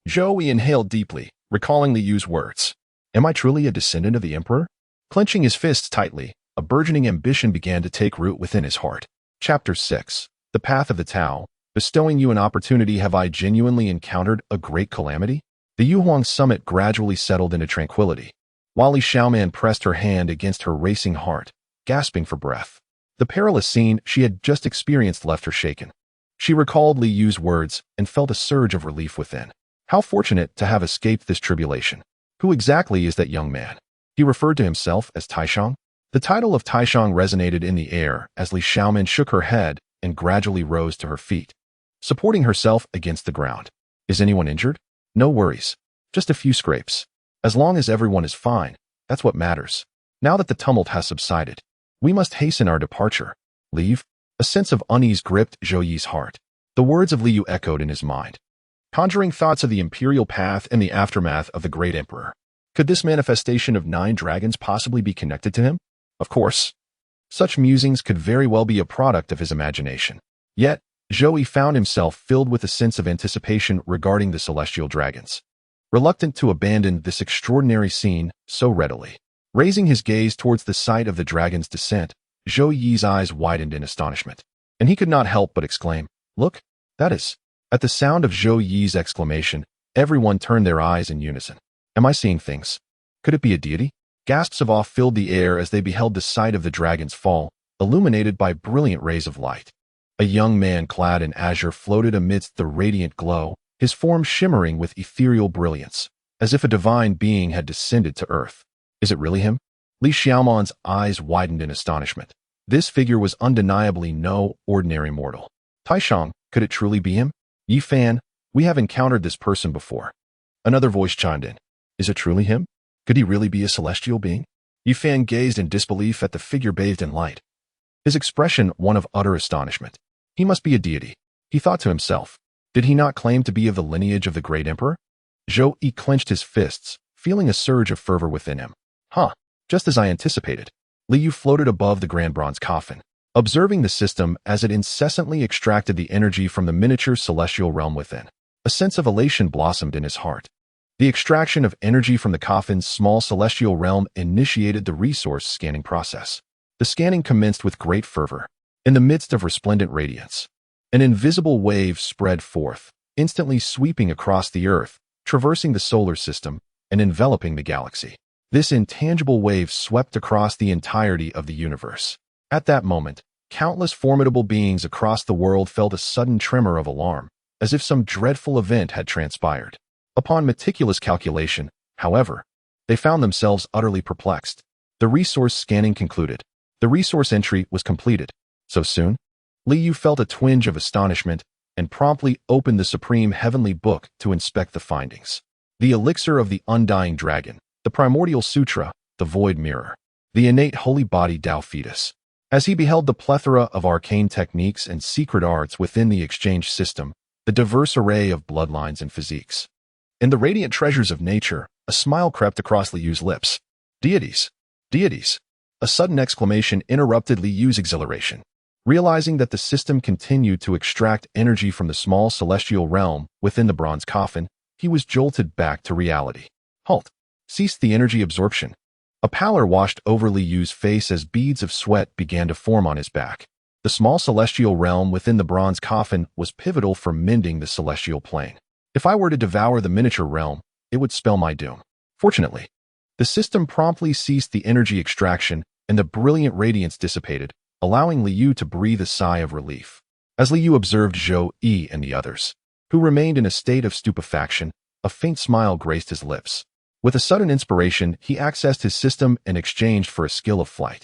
Zhou Yi inhaled deeply, recalling Li Yu's words. Am I truly a descendant of the emperor? Clenching his fists tightly, a burgeoning ambition began to take root within his heart. Chapter 6. The Path of the Tao. Bestowing you an opportunity, have I genuinely encountered a great calamity? The Yuhuang summit gradually settled into tranquility, while Li Xiaoman pressed her hand against her racing heart, gasping for breath. The perilous scene she had just experienced left her shaken. She recalled Li Yu's words and felt a surge of relief within. How fortunate to have escaped this tribulation. Who exactly is that young man? He referred to himself as Taishang. The title of Taishang resonated in the air as Li Xiaoman shook her head and gradually rose to her feet, supporting herself against the ground. Is anyone injured? No worries. Just a few scrapes. As long as everyone is fine, that's what matters. Now that the tumult has subsided, we must hasten our departure. Leave? A sense of unease gripped Zhou Yi's heart. The words of Li Yu echoed in his mind, conjuring thoughts of the imperial path and the aftermath of the great emperor. Could this manifestation of 9 dragons possibly be connected to him? Of course. Such musings could very well be a product of his imagination. Yet, Zhou Yi found himself filled with a sense of anticipation regarding the celestial dragons, reluctant to abandon this extraordinary scene so readily. Raising his gaze towards the site of the dragon's descent, Zhou Yi's eyes widened in astonishment, and he could not help but exclaim, "Look, that is." At the sound of Zhou Yi's exclamation, everyone turned their eyes in unison. Am I seeing things? Could it be a deity? Gasps of awe filled the air as they beheld the site of the dragon's fall, illuminated by brilliant rays of light. A young man clad in azure floated amidst the radiant glow, his form shimmering with ethereal brilliance, as if a divine being had descended to earth. Is it really him? Li Xiaoman's eyes widened in astonishment. This figure was undeniably no ordinary mortal. Taishang, could it truly be him? Yi Fan, we have encountered this person before. Another voice chimed in. Is it truly him? Could he really be a celestial being? Yi Fan gazed in disbelief at the figure bathed in light, his expression one of utter astonishment. He must be a deity, he thought to himself. Did he not claim to be of the lineage of the great emperor? Zhou Yi clenched his fists, feeling a surge of fervor within him. Just as I anticipated. Li Yu floated above the grand bronze coffin, observing the system as it incessantly extracted the energy from the miniature celestial realm within. A sense of elation blossomed in his heart. The extraction of energy from the coffin's small celestial realm initiated the resource scanning process. The scanning commenced with great fervor. In the midst of resplendent radiance, an invisible wave spread forth, instantly sweeping across the earth, traversing the solar system, and enveloping the galaxy. This intangible wave swept across the entirety of the universe. At that moment, countless formidable beings across the world felt a sudden tremor of alarm, as if some dreadful event had transpired. Upon meticulous calculation, however, they found themselves utterly perplexed. The resource scanning concluded. The resource entry was completed. So soon? Li Yu felt a twinge of astonishment and promptly opened the supreme heavenly book to inspect the findings. The elixir of the undying dragon, the primordial sutra, the void mirror. the innate holy body Tao fetus. As he beheld the plethora of arcane techniques and secret arts within the exchange system, the diverse array of bloodlines and physiques, and the radiant treasures of nature, a smile crept across Liu's lips. Deities! Deities! A sudden exclamation interrupted Liu's exhilaration. Realizing that the system continued to extract energy from the small celestial realm within the bronze coffin, he was jolted back to reality. Halt! Ceased the energy absorption. A pallor washed over Liu's face as beads of sweat began to form on his back. The small celestial realm within the bronze coffin was pivotal for mending the celestial plane. If I were to devour the miniature realm, it would spell my doom. Fortunately, the system promptly ceased the energy extraction and the brilliant radiance dissipated, allowing Liu to breathe a sigh of relief. As Liu observed Zhou Yi and the others, who remained in a state of stupefaction, a faint smile graced his lips. With a sudden inspiration, he accessed his system and exchanged for a skill of flight.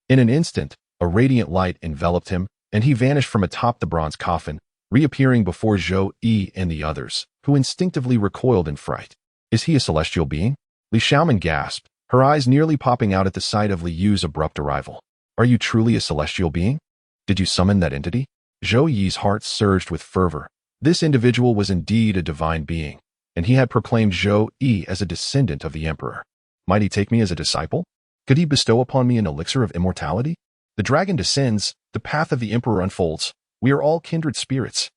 In an instant, a radiant light enveloped him, and he vanished from atop the bronze coffin, reappearing before Zhou Yi and the others, who instinctively recoiled in fright. Is he a celestial being? Li Xiaoman gasped, her eyes nearly popping out at the sight of Liu's abrupt arrival. Are you truly a celestial being? Did you summon that entity? Zhou Yi's heart surged with fervor. This individual was indeed a divine being, and he had proclaimed Zhou Yi as a descendant of the emperor. Might he take me as a disciple? Could he bestow upon me an elixir of immortality? The dragon descends, the path of the emperor unfolds. We are all kindred spirits.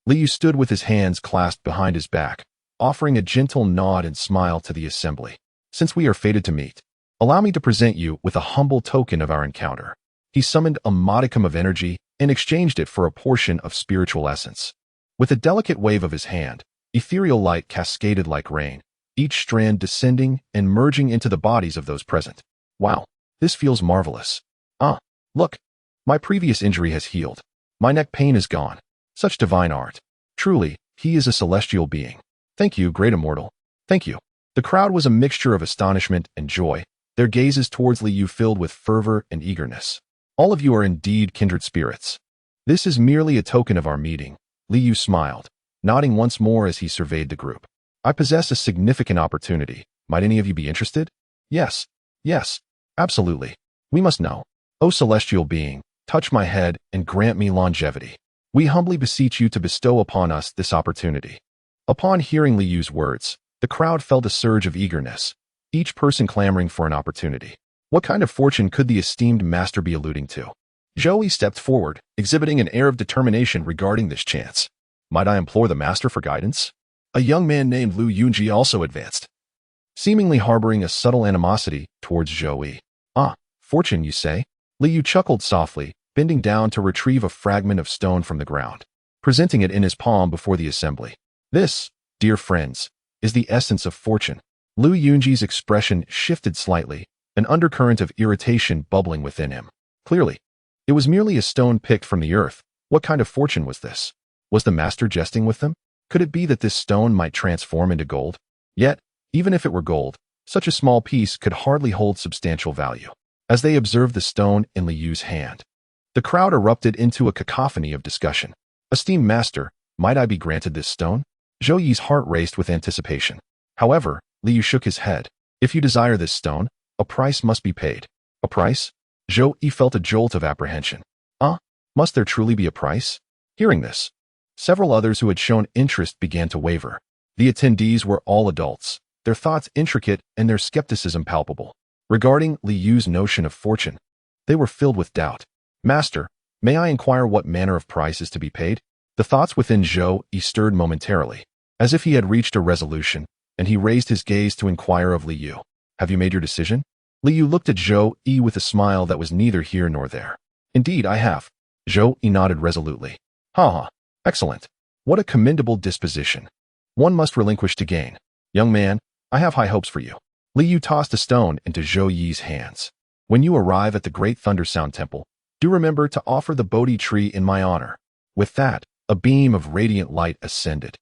Liu stood with his hands clasped behind his back, offering a gentle nod and smile to the assembly. Since we are fated to meet, allow me to present you with a humble token of our encounter. He summoned a modicum of energy and exchanged it for a portion of spiritual essence. With a delicate wave of his hand, ethereal light cascaded like rain, each strand descending and merging into the bodies of those present. Wow, this feels marvelous. Look, my previous injury has healed. My neck pain is gone. Such divine art. Truly, he is a celestial being. Thank you, great immortal. Thank you. The crowd was a mixture of astonishment and joy, their gazes towards Liu filled with fervor and eagerness. All of you are indeed kindred spirits. This is merely a token of our meeting. Liu smiled, nodding once more as he surveyed the group. I possess a significant opportunity. Might any of you be interested? Yes, absolutely. We must know. O celestial being, touch my head and grant me longevity. We humbly beseech you to bestow upon us this opportunity. Upon hearing Liu's words, the crowd felt a surge of eagerness, each person clamoring for an opportunity. What kind of fortune could the esteemed master be alluding to? Zhou Yi stepped forward, exhibiting an air of determination regarding this chance. Might I implore the master for guidance? A young man named Lu Yunji also advanced, seemingly harboring a subtle animosity towards Zhou Yi. Fortune, you say? Liu chuckled softly, bending down to retrieve a fragment of stone from the ground, presenting it in his palm before the assembly. This, dear friends, is the essence of fortune. Lu Yunji's expression shifted slightly, an undercurrent of irritation bubbling within him. Clearly, it was merely a stone picked from the earth. What kind of fortune was this? Was the master jesting with them? Could it be that this stone might transform into gold? Yet, even if it were gold, such a small piece could hardly hold substantial value. As they observed the stone in Liu's hand, the crowd erupted into a cacophony of discussion. Esteemed master, might I be granted this stone? Zhou Yi's heart raced with anticipation. However, Liu shook his head. If you desire this stone, a price must be paid. A price? Zhou Yi felt a jolt of apprehension. Must there truly be a price? Hearing this, several others who had shown interest began to waver. The attendees were all adults, their thoughts intricate and their skepticism palpable. Regarding Liu's notion of fortune, they were filled with doubt. Master, may I inquire what manner of price is to be paid? The thoughts within Zhou Yi stirred momentarily, as if he had reached a resolution, and he raised his gaze to inquire of Liu. Have you made your decision? Liu looked at Zhou Yi with a smile that was neither here nor there. Indeed, I have. Zhou Yi nodded resolutely. Excellent. What a commendable disposition. One must relinquish to gain. Young man, I have high hopes for you. Liu tossed a stone into Zhou Yi's hands. When you arrive at the Great Thunder Sound Temple, do remember to offer the Bodhi tree in my honor. With that, a beam of radiant light ascended,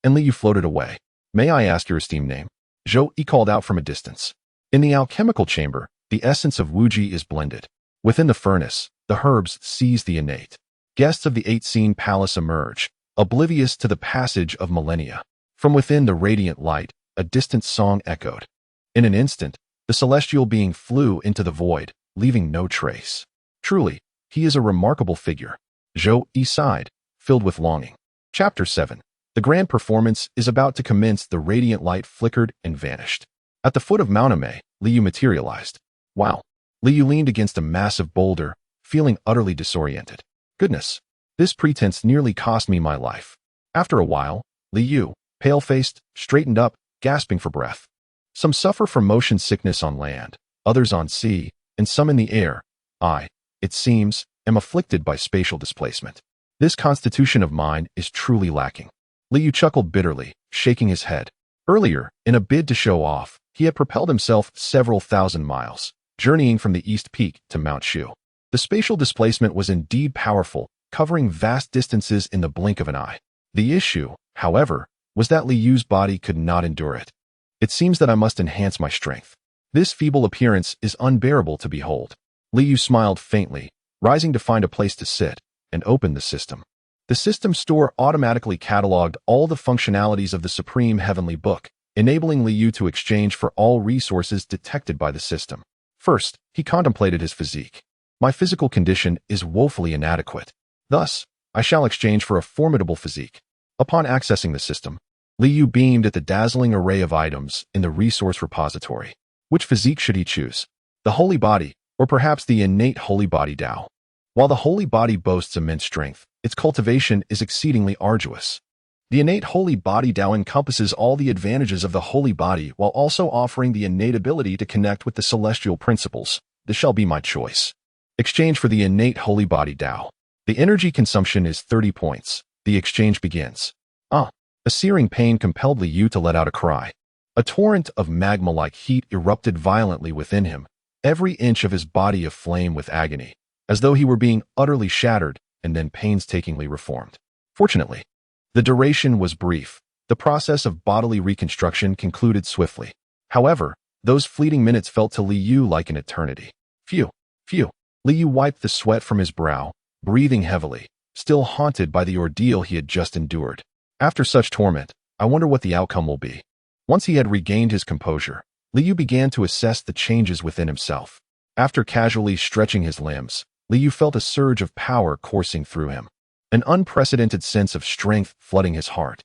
and Liu floated away. May I ask your esteemed name? Zhou Yi called out from a distance. In the alchemical chamber, the essence of Wuji is blended. Within the furnace, the herbs seize the innate. Guests of the eight-scene palace emerge, oblivious to the passage of millennia. From within the radiant light, a distant song echoed. In an instant, The celestial being flew into the void, leaving no trace. Truly, he is a remarkable figure. Zhou Yi sighed, filled with longing. Chapter 7. The grand performance is about to commence. The radiant light flickered and vanished. At the foot of Mount Ame, Liu materialized. Wow. Liu leaned against a massive boulder, feeling utterly disoriented. Goodness, this pretense nearly cost me my life. After a while, Liu, pale-faced, straightened up, gasping for breath. Some suffer from motion sickness on land, others on sea, and some in the air. I, it seems, am afflicted by spatial displacement. This constitution of mine is truly lacking. Liu chuckled bitterly, shaking his head. Earlier, in a bid to show off, he had propelled himself several thousand miles, journeying from the East Peak to Mount Shu. The spatial displacement was indeed powerful, covering vast distances in the blink of an eye. The issue, however, was that Liu's body could not endure it. It seems that I must enhance my strength. This feeble appearance is unbearable to behold. Liu smiled faintly, rising to find a place to sit, and opened the system. The system store automatically cataloged all the functionalities of the Supreme Heavenly Book, enabling Liu to exchange for all resources detected by the system. First, he contemplated his physique. My physical condition is woefully inadequate. Thus, I shall exchange for a formidable physique. Upon accessing the system, Liu beamed at the dazzling array of items in the resource repository. Which physique should he choose? The holy body, or perhaps the innate holy body Tao? While the holy body boasts immense strength, its cultivation is exceedingly arduous. The innate holy body Tao encompasses all the advantages of the holy body while also offering the innate ability to connect with the celestial principles. This shall be my choice. Exchange for the innate holy body Tao. The energy consumption is 30 points. The exchange begins. A searing pain compelled Liu to let out a cry. A torrent of magma-like heat erupted violently within him, every inch of his body aflame with agony, as though he were being utterly shattered and then painstakingly reformed. Fortunately, the duration was brief. The process of bodily reconstruction concluded swiftly. However, those fleeting minutes felt to Liu like an eternity. Phew. Liu wiped the sweat from his brow, breathing heavily, still haunted by the ordeal he had just endured. After such torment, I wonder what the outcome will be. Once he had regained his composure, Liu began to assess the changes within himself. After casually stretching his limbs, Liu felt a surge of power coursing through him. An unprecedented sense of strength flooding his heart.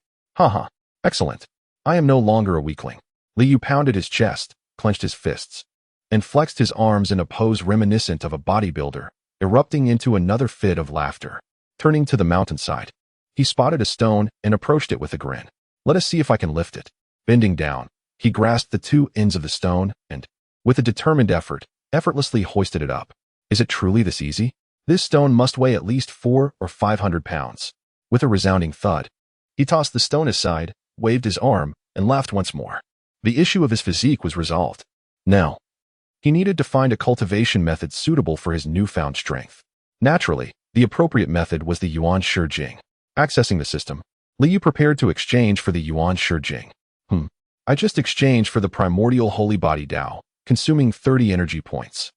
Excellent. I am no longer a weakling. Liu pounded his chest, clenched his fists, and flexed his arms in a pose reminiscent of a bodybuilder, erupting into another fit of laughter. Turning to the mountainside, he spotted a stone and approached it with a grin. Let us see if I can lift it. Bending down, he grasped the two ends of the stone and, with a determined effort, effortlessly hoisted it up. Is it truly this easy? This stone must weigh at least 400 or 500 pounds. With a resounding thud, he tossed the stone aside, waved his arm, and laughed once more. The issue of his physique was resolved. Now, he needed to find a cultivation method suitable for his newfound strength. Naturally, the appropriate method was the Yuan Shi Jing. Accessing the system, Liu prepared to exchange for the Yuan Shi Jing. I just exchanged for the primordial holy body Tao, consuming 30 energy points.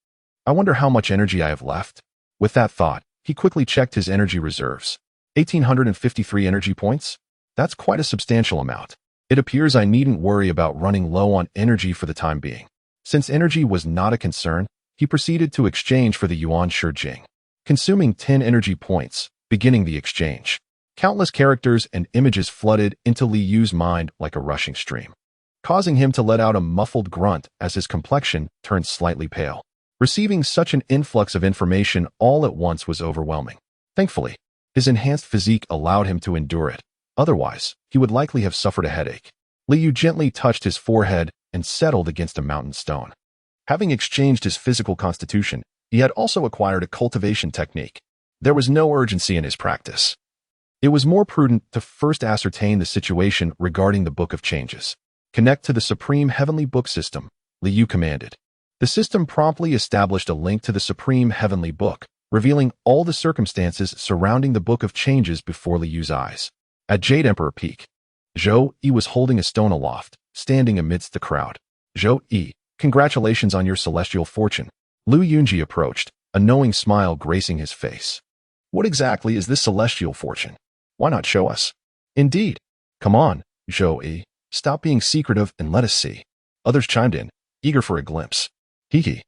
I wonder how much energy I have left. With that thought, he quickly checked his energy reserves. 1,853 energy points? That's quite a substantial amount. It appears I needn't worry about running low on energy for the time being. Since energy was not a concern, he proceeded to exchange for the Yuan Shi Jing, consuming 10 energy points, beginning the exchange. Countless characters and images flooded into Liu's mind like a rushing stream, causing him to let out a muffled grunt as his complexion turned slightly pale. Receiving such an influx of information all at once was overwhelming. Thankfully, his enhanced physique allowed him to endure it. Otherwise, he would likely have suffered a headache. Liu gently touched his forehead and settled against a mountain stone. Having exchanged his physical constitution, he had also acquired a cultivation technique. There was no urgency in his practice. It was more prudent to first ascertain the situation regarding the Book of Changes. Connect to the Supreme Heavenly Book system, Liu commanded. The system promptly established a link to the Supreme Heavenly Book, revealing all the circumstances surrounding the Book of Changes before Liu's eyes. At Jade Emperor Peak, Zhou Yi was holding a stone aloft, standing amidst the crowd. Zhou Yi, congratulations on your celestial fortune. Lu Yunji approached, a knowing smile gracing his face. What exactly is this celestial fortune? Why not show us? Indeed. Come on, Zhou Yi. Stop being secretive and let us see. Others chimed in, eager for a glimpse. Hee.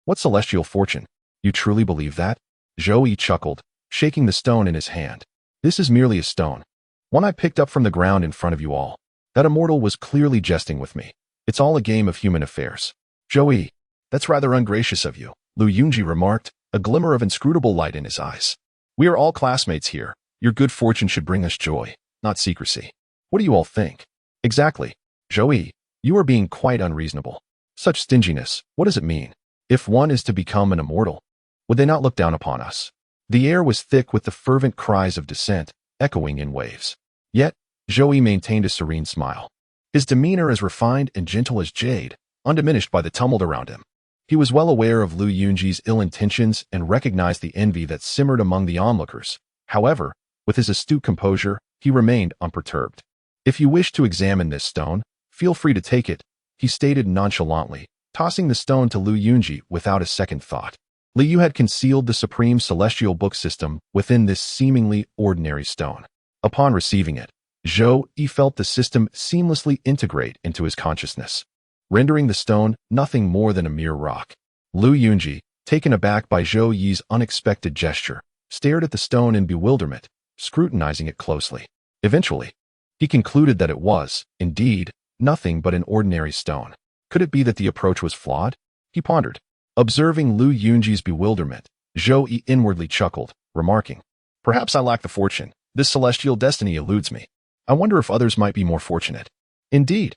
What celestial fortune? You truly believe that? Zhou Yi chuckled, shaking the stone in his hand. This is merely a stone. One I picked up from the ground in front of you all. That immortal was clearly jesting with me. It's all a game of human affairs. Zhou Yi, that's rather ungracious of you, Lu Yunji remarked, a glimmer of inscrutable light in his eyes. We are all classmates here. Your good fortune should bring us joy, not secrecy. What do you all think? Exactly. Zhou Yi, you are being quite unreasonable. Such stinginess, what does it mean? If one is to become an immortal, would they not look down upon us? The air was thick with the fervent cries of dissent, echoing in waves. Yet, Zhou Yi maintained a serene smile. His demeanor as refined and gentle as jade, undiminished by the tumult around him. He was well aware of Lu Yunji's ill intentions and recognized the envy that simmered among the onlookers. However, with his astute composure, he remained unperturbed. If you wish to examine this stone, feel free to take it, he stated nonchalantly, tossing the stone to Lu Yunji without a second thought. Li Yu had concealed the supreme celestial book system within this seemingly ordinary stone. Upon receiving it, Zhou Yi felt the system seamlessly integrate into his consciousness, rendering the stone nothing more than a mere rock. Lu Yunji, taken aback by Zhou Yi's unexpected gesture, stared at the stone in bewilderment, scrutinizing it closely. Eventually, he concluded that it was, indeed, nothing but an ordinary stone. Could it be that the approach was flawed? He pondered. Observing Lu Yunji's bewilderment, Zhou Yi inwardly chuckled, remarking, "Perhaps I lack the fortune. This celestial destiny eludes me. I wonder if others might be more fortunate." Indeed.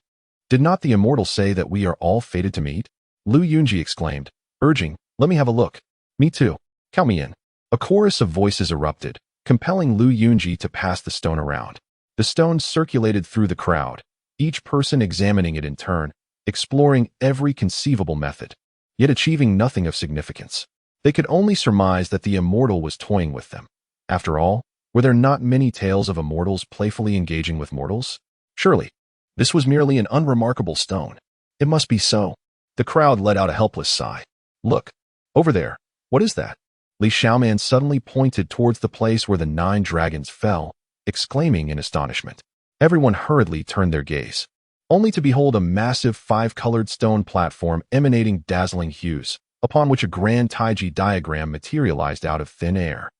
Did not the immortal say that we are all fated to meet? Lu Yunji exclaimed, urging, "Let me have a look." Me too. Count me in. A chorus of voices erupted, compelling Lu Yunji to pass the stone around. The stone circulated through the crowd, each person examining it in turn, exploring every conceivable method, yet achieving nothing of significance. They could only surmise that the immortal was toying with them. After all, were there not many tales of immortals playfully engaging with mortals? Surely, this was merely an unremarkable stone. It must be so. The crowd let out a helpless sigh. Look, over there. What is that? Li Xiaoman suddenly pointed towards the place where the 9 dragons fell, exclaiming in astonishment. Everyone hurriedly turned their gaze, only to behold a massive 5-colored stone platform emanating dazzling hues, upon which a grand Taiji diagram materialized out of thin air.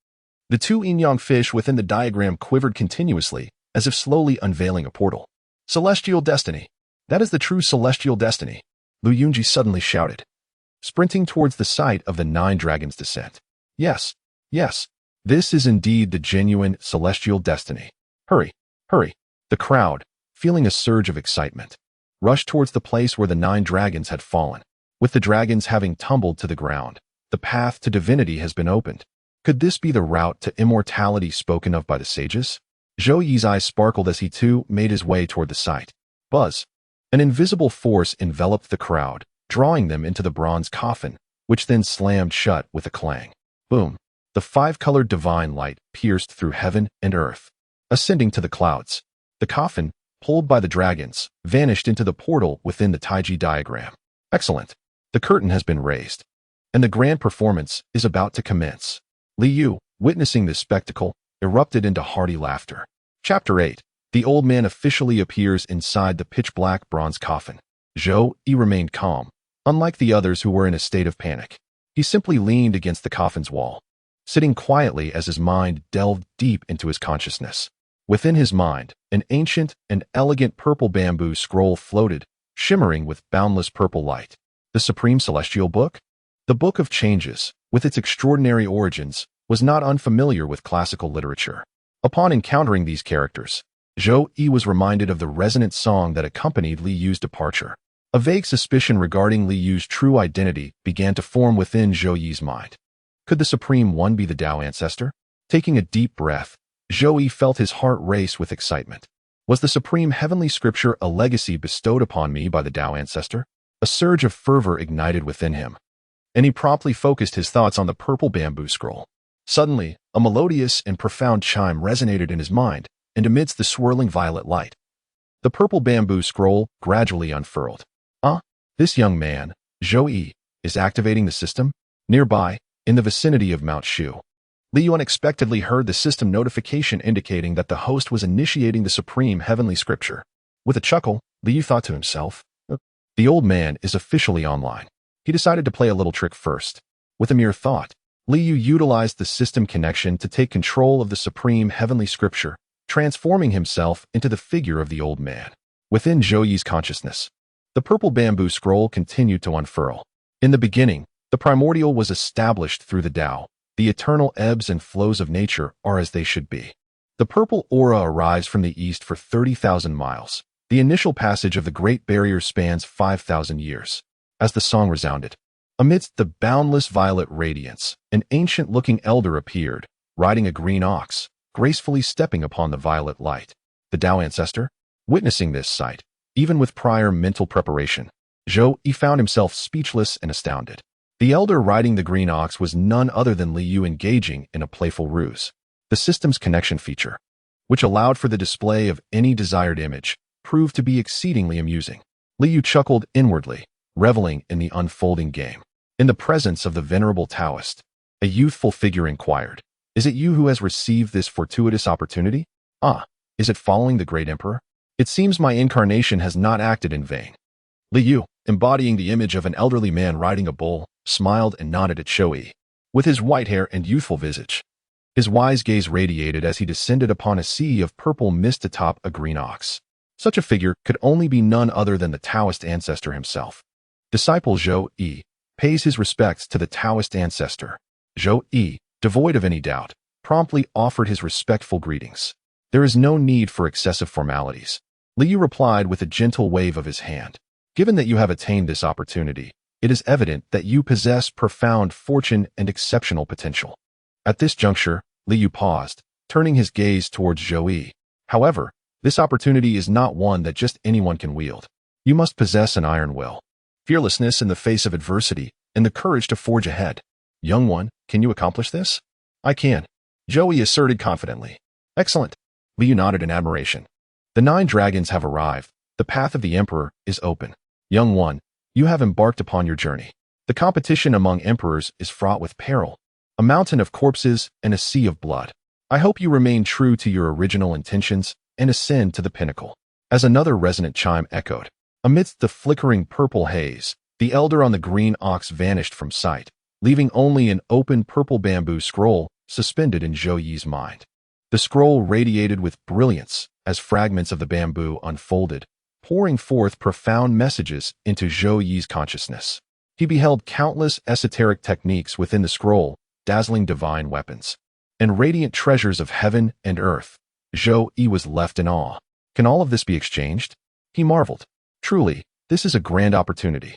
The 2 yin-yang fish within the diagram quivered continuously, as if slowly unveiling a portal. Celestial destiny. That is the true celestial destiny, Lu Yunji suddenly shouted, sprinting towards the site of the 9 dragons' descent. Yes, this is indeed the genuine celestial destiny. Hurry. The crowd, feeling a surge of excitement, rushed towards the place where the 9 dragons had fallen. With the dragons having tumbled to the ground, the path to divinity has been opened. Could this be the route to immortality spoken of by the sages? Zhou Yi's eyes sparkled as he too made his way toward the site. Buzz. An invisible force enveloped the crowd, drawing them into the bronze coffin, which then slammed shut with a clang. Boom. The 5-colored divine light pierced through heaven and earth. Ascending to the clouds, the coffin, pulled by the dragons, vanished into the portal within the Taiji diagram. Excellent. The curtain has been raised, and the grand performance is about to commence. Li Yu, witnessing this spectacle, erupted into hearty laughter. Chapter 8. The old man officially appears inside the pitch-black bronze coffin. Zhou Yi remained calm, unlike the others who were in a state of panic. He simply leaned against the coffin's wall, sitting quietly as his mind delved deep into his consciousness. Within his mind, an ancient and elegant purple bamboo scroll floated, shimmering with boundless purple light. The Supreme Celestial Book? The Book of Changes, with its extraordinary origins, was not unfamiliar with classical literature. Upon encountering these characters, Zhou Yi was reminded of the resonant song that accompanied Li Yu's departure. A vague suspicion regarding Li Yu's true identity began to form within Zhou Yi's mind. Could the Supreme One be the Tao ancestor? Taking a deep breath, Zhou Yi felt his heart race with excitement. Was the supreme heavenly scripture a legacy bestowed upon me by the Tao ancestor? A surge of fervor ignited within him, and he promptly focused his thoughts on the purple bamboo scroll. Suddenly, a melodious and profound chime resonated in his mind, and amidst the swirling violet light, the purple bamboo scroll gradually unfurled. This young man, Zhou Yi, is activating the system? Nearby, in the vicinity of Mount Shu, Li Yu unexpectedly heard the system notification indicating that the host was initiating the supreme heavenly scripture. With a chuckle, Li Yu thought to himself, The old man is officially online. He decided to play a little trick first. With a mere thought, Liu utilized the system connection to take control of the supreme heavenly scripture, transforming himself into the figure of the old man. Within Zhou Yi's consciousness, the purple bamboo scroll continued to unfurl. In the beginning, the primordial was established through the Tao. The eternal ebbs and flows of nature are as they should be. The purple aura arrives from the east for 30,000 miles. The initial passage of the Great Barrier spans 5,000 years. As the song resounded, amidst the boundless violet radiance, an ancient-looking elder appeared, riding a green ox, gracefully stepping upon the violet light. The Tao ancestor? Witnessing this sight, even with prior mental preparation, Zhou Yi found himself speechless and astounded. The elder riding the green ox was none other than Liu engaging in a playful ruse. The system's connection feature, which allowed for the display of any desired image, proved to be exceedingly amusing. Liu chuckled inwardly, reveling in the unfolding game. In the presence of the venerable Taoist, a youthful figure inquired, "Is it you who has received this fortuitous opportunity? Ah, is it following the great emperor? It seems my incarnation has not acted in vain." Liu, embodying the image of an elderly man riding a bull, smiled and nodded at Zhou Yi. With his white hair and youthful visage, his wise gaze radiated as he descended upon a sea of purple mist atop a green ox. Such a figure could only be none other than the Taoist ancestor himself. Disciple Zhou Yi pays his respects to the Taoist ancestor. Zhou Yi, devoid of any doubt, promptly offered his respectful greetings. "There is no need for excessive formalities," Liu replied with a gentle wave of his hand. "Given that you have attained this opportunity, it is evident that you possess profound fortune and exceptional potential." At this juncture, Liu paused, turning his gaze towards Zhou Yi. "However, this opportunity is not one that just anyone can wield. You must possess an iron will, fearlessness in the face of adversity, and the courage to forge ahead. Young one, can you accomplish this?" "I can," Zhou Yi asserted confidently. "Excellent." Liu nodded in admiration. "The 9 dragons have arrived. The path of the emperor is open. Young one, you have embarked upon your journey. The competition among emperors is fraught with peril, a mountain of corpses and a sea of blood. I hope you remain true to your original intentions and ascend to the pinnacle." As another resonant chime echoed, amidst the flickering purple haze, the elder on the green ox vanished from sight, leaving only an open purple bamboo scroll suspended in Zhou Yi's mind. The scroll radiated with brilliance as fragments of the bamboo unfolded, pouring forth profound messages into Zhou Yi's consciousness. He beheld countless esoteric techniques within the scroll, dazzling divine weapons, and radiant treasures of heaven and earth. Zhou Yi was left in awe. Can all of this be exchanged? He marveled. Truly, this is a grand opportunity.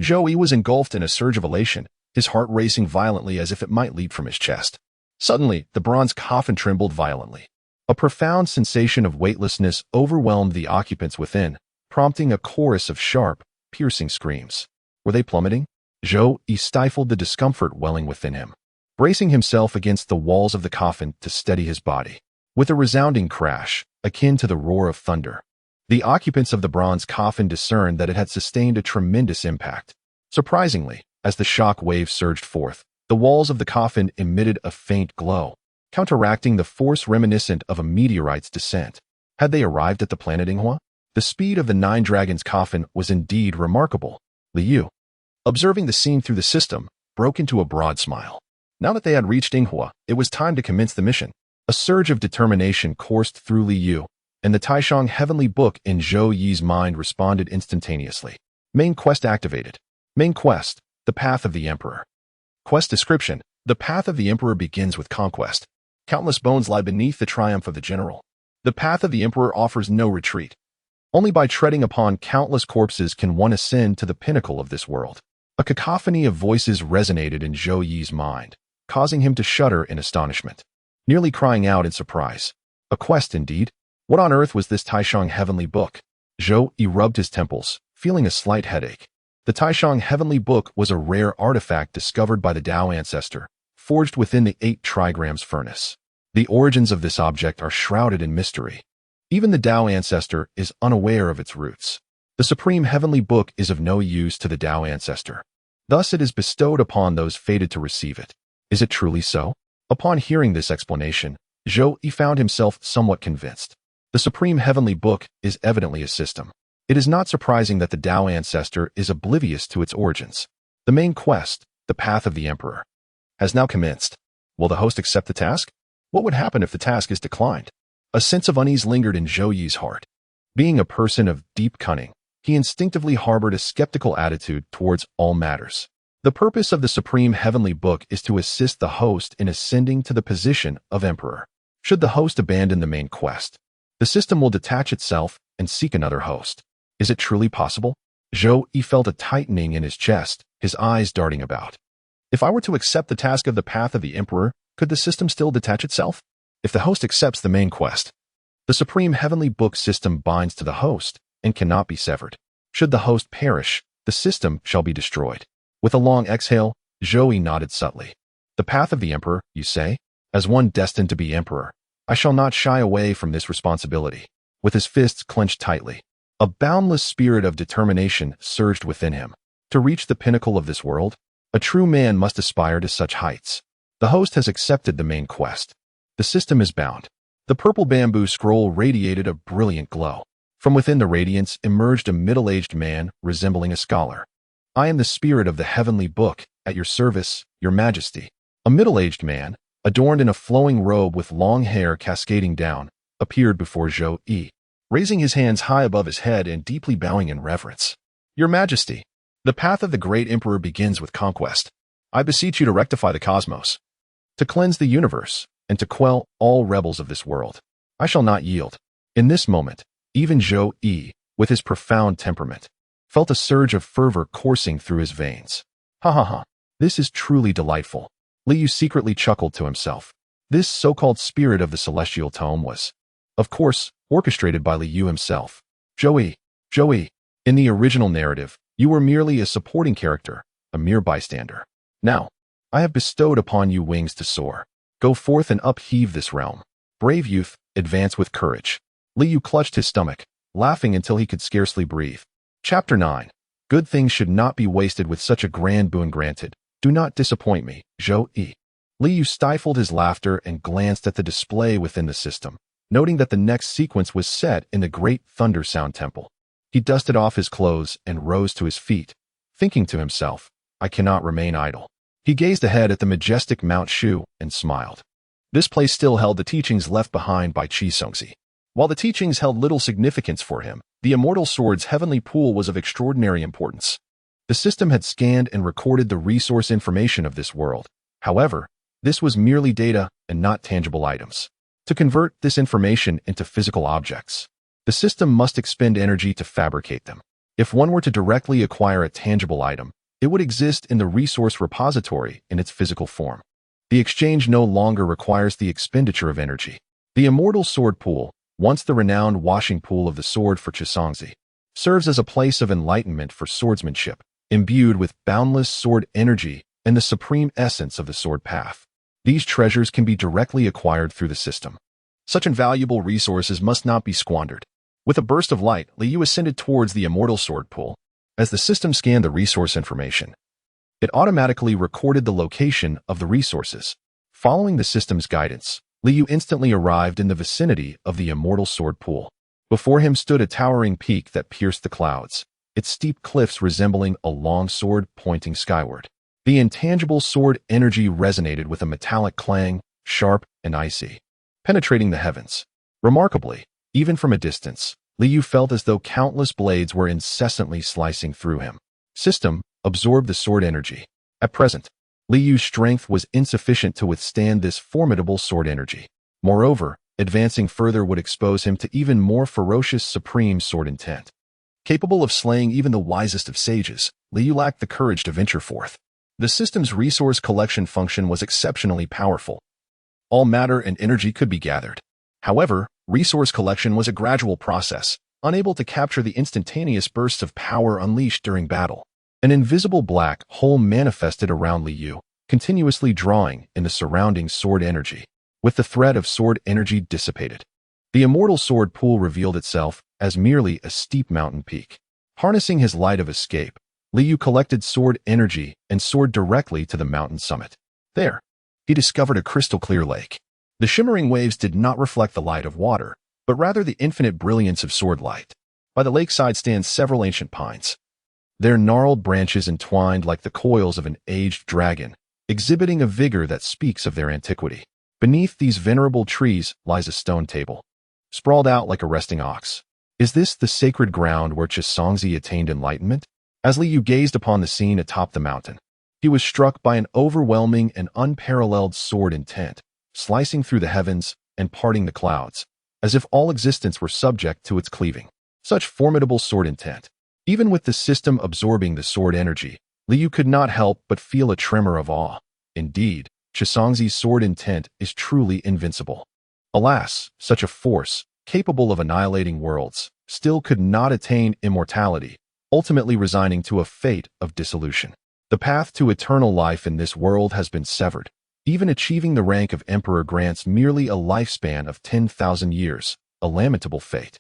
Zhou Yi was engulfed in a surge of elation, his heart racing violently as if it might leap from his chest. Suddenly, the bronze coffin trembled violently. A profound sensation of weightlessness overwhelmed the occupants within, prompting a chorus of sharp, piercing screams. Were they plummeting? Zhou Yi stifled the discomfort welling within him, bracing himself against the walls of the coffin to steady his body. With a resounding crash, akin to the roar of thunder, the occupants of the bronze coffin discerned that it had sustained a tremendous impact. Surprisingly, as the shock wave surged forth, the walls of the coffin emitted a faint glow, counteracting the force reminiscent of a meteorite's descent. Had they arrived at the planet Inghua? The speed of the 9 dragons' coffin was indeed remarkable. Liu, observing the scene through the system, broke into a broad smile. Now that they had reached Inghua, it was time to commence the mission. A surge of determination coursed through Liu, and the Taishang Heavenly Book in Zhou Yi's mind responded instantaneously. Main quest activated. Main quest, the Path of the Emperor. Quest description: the Path of the Emperor begins with conquest. Countless bones lie beneath the triumph of the general. The Path of the Emperor offers no retreat. Only by treading upon countless corpses can one ascend to the pinnacle of this world. A cacophony of voices resonated in Zhou Yi's mind, causing him to shudder in astonishment, nearly crying out in surprise. A quest indeed? What on earth was this Taishang Heavenly Book? Zhou Yi rubbed his temples, feeling a slight headache. The Taishang Heavenly Book was a rare artifact discovered by the Tao ancestor, forged within the 8 trigrams furnace. The origins of this object are shrouded in mystery. Even the Tao ancestor is unaware of its roots. The Supreme Heavenly Book is of no use to the Tao ancestor. Thus it is bestowed upon those fated to receive it. Is it truly so? Upon hearing this explanation, Zhou Yi found himself somewhat convinced. The Supreme Heavenly Book is evidently a system. It is not surprising that the Tao ancestor is oblivious to its origins. The main quest, the Path of the Emperor, has now commenced. Will the host accept the task? What would happen if the task is declined? A sense of unease lingered in Zhou Yi's heart. Being a person of deep cunning, he instinctively harbored a skeptical attitude towards all matters. The purpose of the Supreme Heavenly Book is to assist the host in ascending to the position of Emperor. Should the host abandon the main quest, the system will detach itself and seek another host. Is it truly possible? Zhou Yi felt a tightening in his chest, his eyes darting about. If I were to accept the task of the Path of the Emperor, could the system still detach itself? If the host accepts the main quest, the Supreme Heavenly Book system binds to the host and cannot be severed. Should the host perish, the system shall be destroyed. With a long exhale, Zhou Yi nodded subtly. The Path of the Emperor, you say? As one destined to be emperor, I shall not shy away from this responsibility. With his fists clenched tightly, a boundless spirit of determination surged within him. To reach the pinnacle of this world, a true man must aspire to such heights. The host has accepted the main quest. The system is bound. The purple bamboo scroll radiated a brilliant glow. From within the radiance emerged a middle-aged man resembling a scholar. I am the spirit of the heavenly book, at your service, your majesty. A middle-aged man, adorned in a flowing robe with long hair cascading down, appeared before Zhou Yi, raising his hands high above his head and deeply bowing in reverence. Your majesty, the path of the great emperor begins with conquest. I beseech you to rectify the cosmos, to cleanse the universe, and to quell all rebels of this world. I shall not yield. In this moment, even Zhou Yi, with his profound temperament, felt a surge of fervor coursing through his veins. Ha ha ha, this is truly delightful. Li Yu secretly chuckled to himself. This so-called spirit of the celestial tome was, of course, orchestrated by Li Yu himself. Zhou Yi, in the original narrative, you were merely a supporting character, a mere bystander. Now, I have bestowed upon you wings to soar. Go forth and upheave this realm. Brave youth, advance with courage. Li Yu clutched his stomach, laughing until he could scarcely breathe. Chapter 9. Good things should not be wasted with such a grand boon granted. Do not disappoint me, Zhou Yi. Li Yu stifled his laughter and glanced at the display within the system, noting that the next sequence was set in the great Thunder Sound Temple. He dusted off his clothes and rose to his feet, thinking to himself, I cannot remain idle. He gazed ahead at the majestic Mount Shu and smiled. This place still held the teachings left behind by Qi Songzi. While the teachings held little significance for him, the Immortal Sword's heavenly pool was of extraordinary importance. The system had scanned and recorded the resource information of this world. However, this was merely data and not tangible items. To convert this information into physical objects, the system must expend energy to fabricate them. If one were to directly acquire a tangible item, it would exist in the resource repository in its physical form. The exchange no longer requires the expenditure of energy. The Immortal Sword Pool, once the renowned washing pool of the sword for Qisongzi, serves as a place of enlightenment for swordsmanship, imbued with boundless sword energy and the supreme essence of the sword path. These treasures can be directly acquired through the system. Such invaluable resources must not be squandered. With a burst of light, Li Yu ascended towards the Immortal Sword Pool. As the system scanned the resource information, it automatically recorded the location of the resources. Following the system's guidance, Li Yu instantly arrived in the vicinity of the Immortal Sword Pool. Before him stood a towering peak that pierced the clouds, its steep cliffs resembling a long sword pointing skyward. The intangible sword energy resonated with a metallic clang, sharp and icy, penetrating the heavens. Remarkably, even from a distance, Li Yu felt as though countless blades were incessantly slicing through him. System, absorb the sword energy. At present, Li Yu's strength was insufficient to withstand this formidable sword energy. Moreover, advancing further would expose him to even more ferocious supreme sword intent. Capable of slaying even the wisest of sages, Li Yu lacked the courage to venture forth. The system's resource collection function was exceptionally powerful. All matter and energy could be gathered. However, resource collection was a gradual process, unable to capture the instantaneous bursts of power unleashed during battle. An invisible black hole manifested around Li Yu, continuously drawing in the surrounding sword energy. With the thread of sword energy dissipated, the Immortal Sword Pool revealed itself as merely a steep mountain peak. Harnessing his light of escape, Li Yu collected sword energy and soared directly to the mountain summit. There, he discovered a crystal-clear lake. The shimmering waves did not reflect the light of water, but rather the infinite brilliance of sword light. By the lakeside stand several ancient pines, their gnarled branches entwined like the coils of an aged dragon, exhibiting a vigor that speaks of their antiquity. Beneath these venerable trees lies a stone table, sprawled out like a resting ox. Is this the sacred ground where Chisangzi attained enlightenment? As Liu gazed upon the scene atop the mountain, he was struck by an overwhelming and unparalleled sword intent, slicing through the heavens and parting the clouds, as if all existence were subject to its cleaving. Such formidable sword intent. Even with the system absorbing the sword energy, Liu could not help but feel a tremor of awe. Indeed, Chisangzi's sword intent is truly invincible. Alas, such a force, capable of annihilating worlds, still could not attain immortality, ultimately resigning to a fate of dissolution. The path to eternal life in this world has been severed. Even achieving the rank of emperor grants merely a lifespan of 10,000 years, a lamentable fate.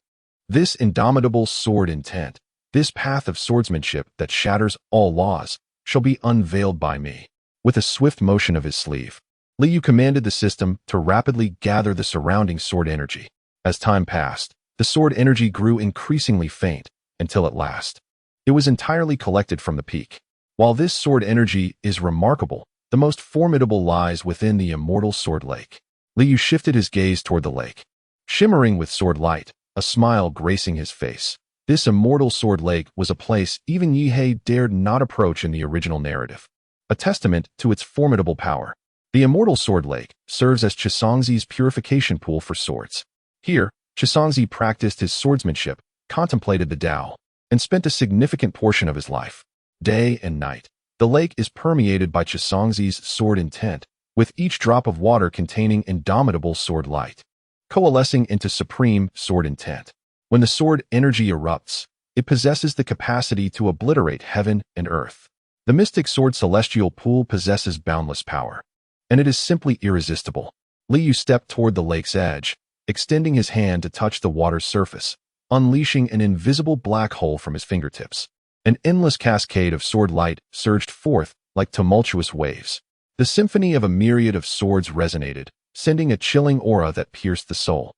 This indomitable sword intent, this path of swordsmanship that shatters all laws, shall be unveiled by me. With a swift motion of his sleeve, Liu commanded the system to rapidly gather the surrounding sword energy. As time passed, the sword energy grew increasingly faint, until at last, it was entirely collected from the peak. While this sword energy is remarkable, the most formidable lies within the immortal sword lake. Liu shifted his gaze toward the lake. Shimmering with sword light, a smile gracing his face. This immortal sword lake was a place even Yihei dared not approach in the original narrative, a testament to its formidable power. The immortal sword lake serves as Chisangzi's purification pool for swords. Here, Chisangzi practiced his swordsmanship, contemplated the Tao, and spent a significant portion of his life. Day and night, the lake is permeated by Chisangzi's sword intent, with each drop of water containing indomitable sword light, coalescing into supreme sword intent. When the sword energy erupts, it possesses the capacity to obliterate heaven and earth. The mystic sword celestial pool possesses boundless power, and it is simply irresistible. Liu stepped toward the lake's edge, extending his hand to touch the water's surface, unleashing an invisible black hole from his fingertips. An endless cascade of sword light surged forth like tumultuous waves. The symphony of a myriad of swords resonated, sending a chilling aura that pierced the soul.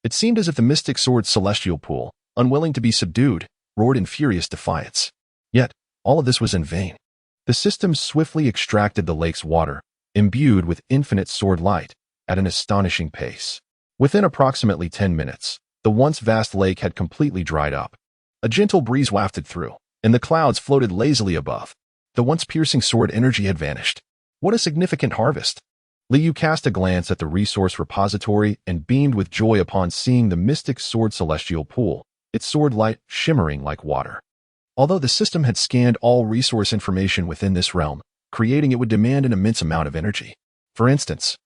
It seemed as if the mystic sword celestial pool, unwilling to be subdued, roared in furious defiance. Yet, all of this was in vain. The system swiftly extracted the lake's water, imbued with infinite sword light, at an astonishing pace. Within approximately 10 minutes, the once vast lake had completely dried up. A gentle breeze wafted through, and the clouds floated lazily above. The once piercing sword energy had vanished. What a significant harvest! Liu cast a glance at the resource repository and beamed with joy upon seeing the mystic sword celestial pool, its sword light shimmering like water. Although the system had scanned all resource information within this realm, creating it would demand an immense amount of energy. For instance,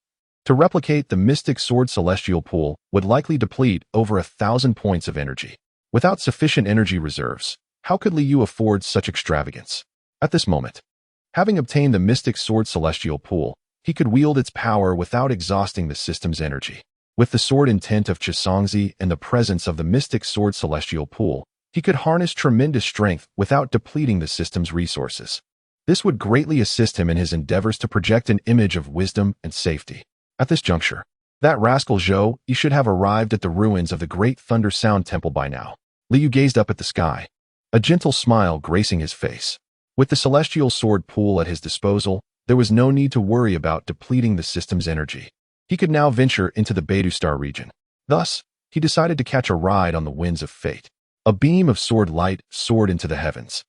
to replicate the mystic sword celestial pool would likely deplete over 1,000 points of energy. Without sufficient energy reserves, how could Liu afford such extravagance? At this moment, having obtained the mystic sword celestial pool, he could wield its power without exhausting the system's energy. With the sword intent of Chisangzi and the presence of the mystic sword celestial pool, he could harness tremendous strength without depleting the system's resources. This would greatly assist him in his endeavors to project an image of wisdom and safety. At this juncture, that rascal Zhou Yi should have arrived at the ruins of the Great Thunder Sound Temple by now. Liu gazed up at the sky, a gentle smile gracing his face. With the celestial sword pool at his disposal, there was no need to worry about depleting the system's energy. He could now venture into the Beidou Star region. Thus, he decided to catch a ride on the winds of fate. A beam of sword light soared into the heavens,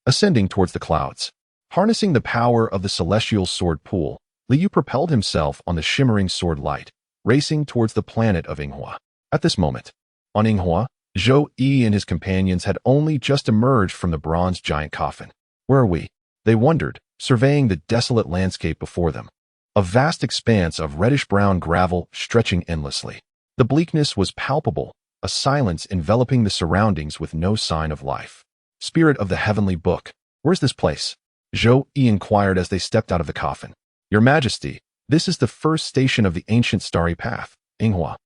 ascending towards the clouds. Harnessing the power of the celestial sword pool, Liu propelled himself on the shimmering sword light, racing towards the planet of Yinghua. At this moment, on Yinghua, Zhou Yi and his companions had only just emerged from the bronze giant coffin. Where are we? They wondered, surveying the desolate landscape before them. A vast expanse of reddish-brown gravel stretching endlessly. The bleakness was palpable, a silence enveloping the surroundings with no sign of life. Spirit of the Heavenly Book, where's this place? Zhou Yi inquired as they stepped out of the coffin. Your Majesty, this is the first station of the ancient starry path, Yinghua,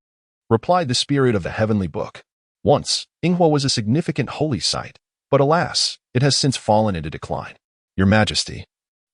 replied the Spirit of the Heavenly Book. Once, Yinghua was a significant holy site, but alas, it has since fallen into decline. Your Majesty,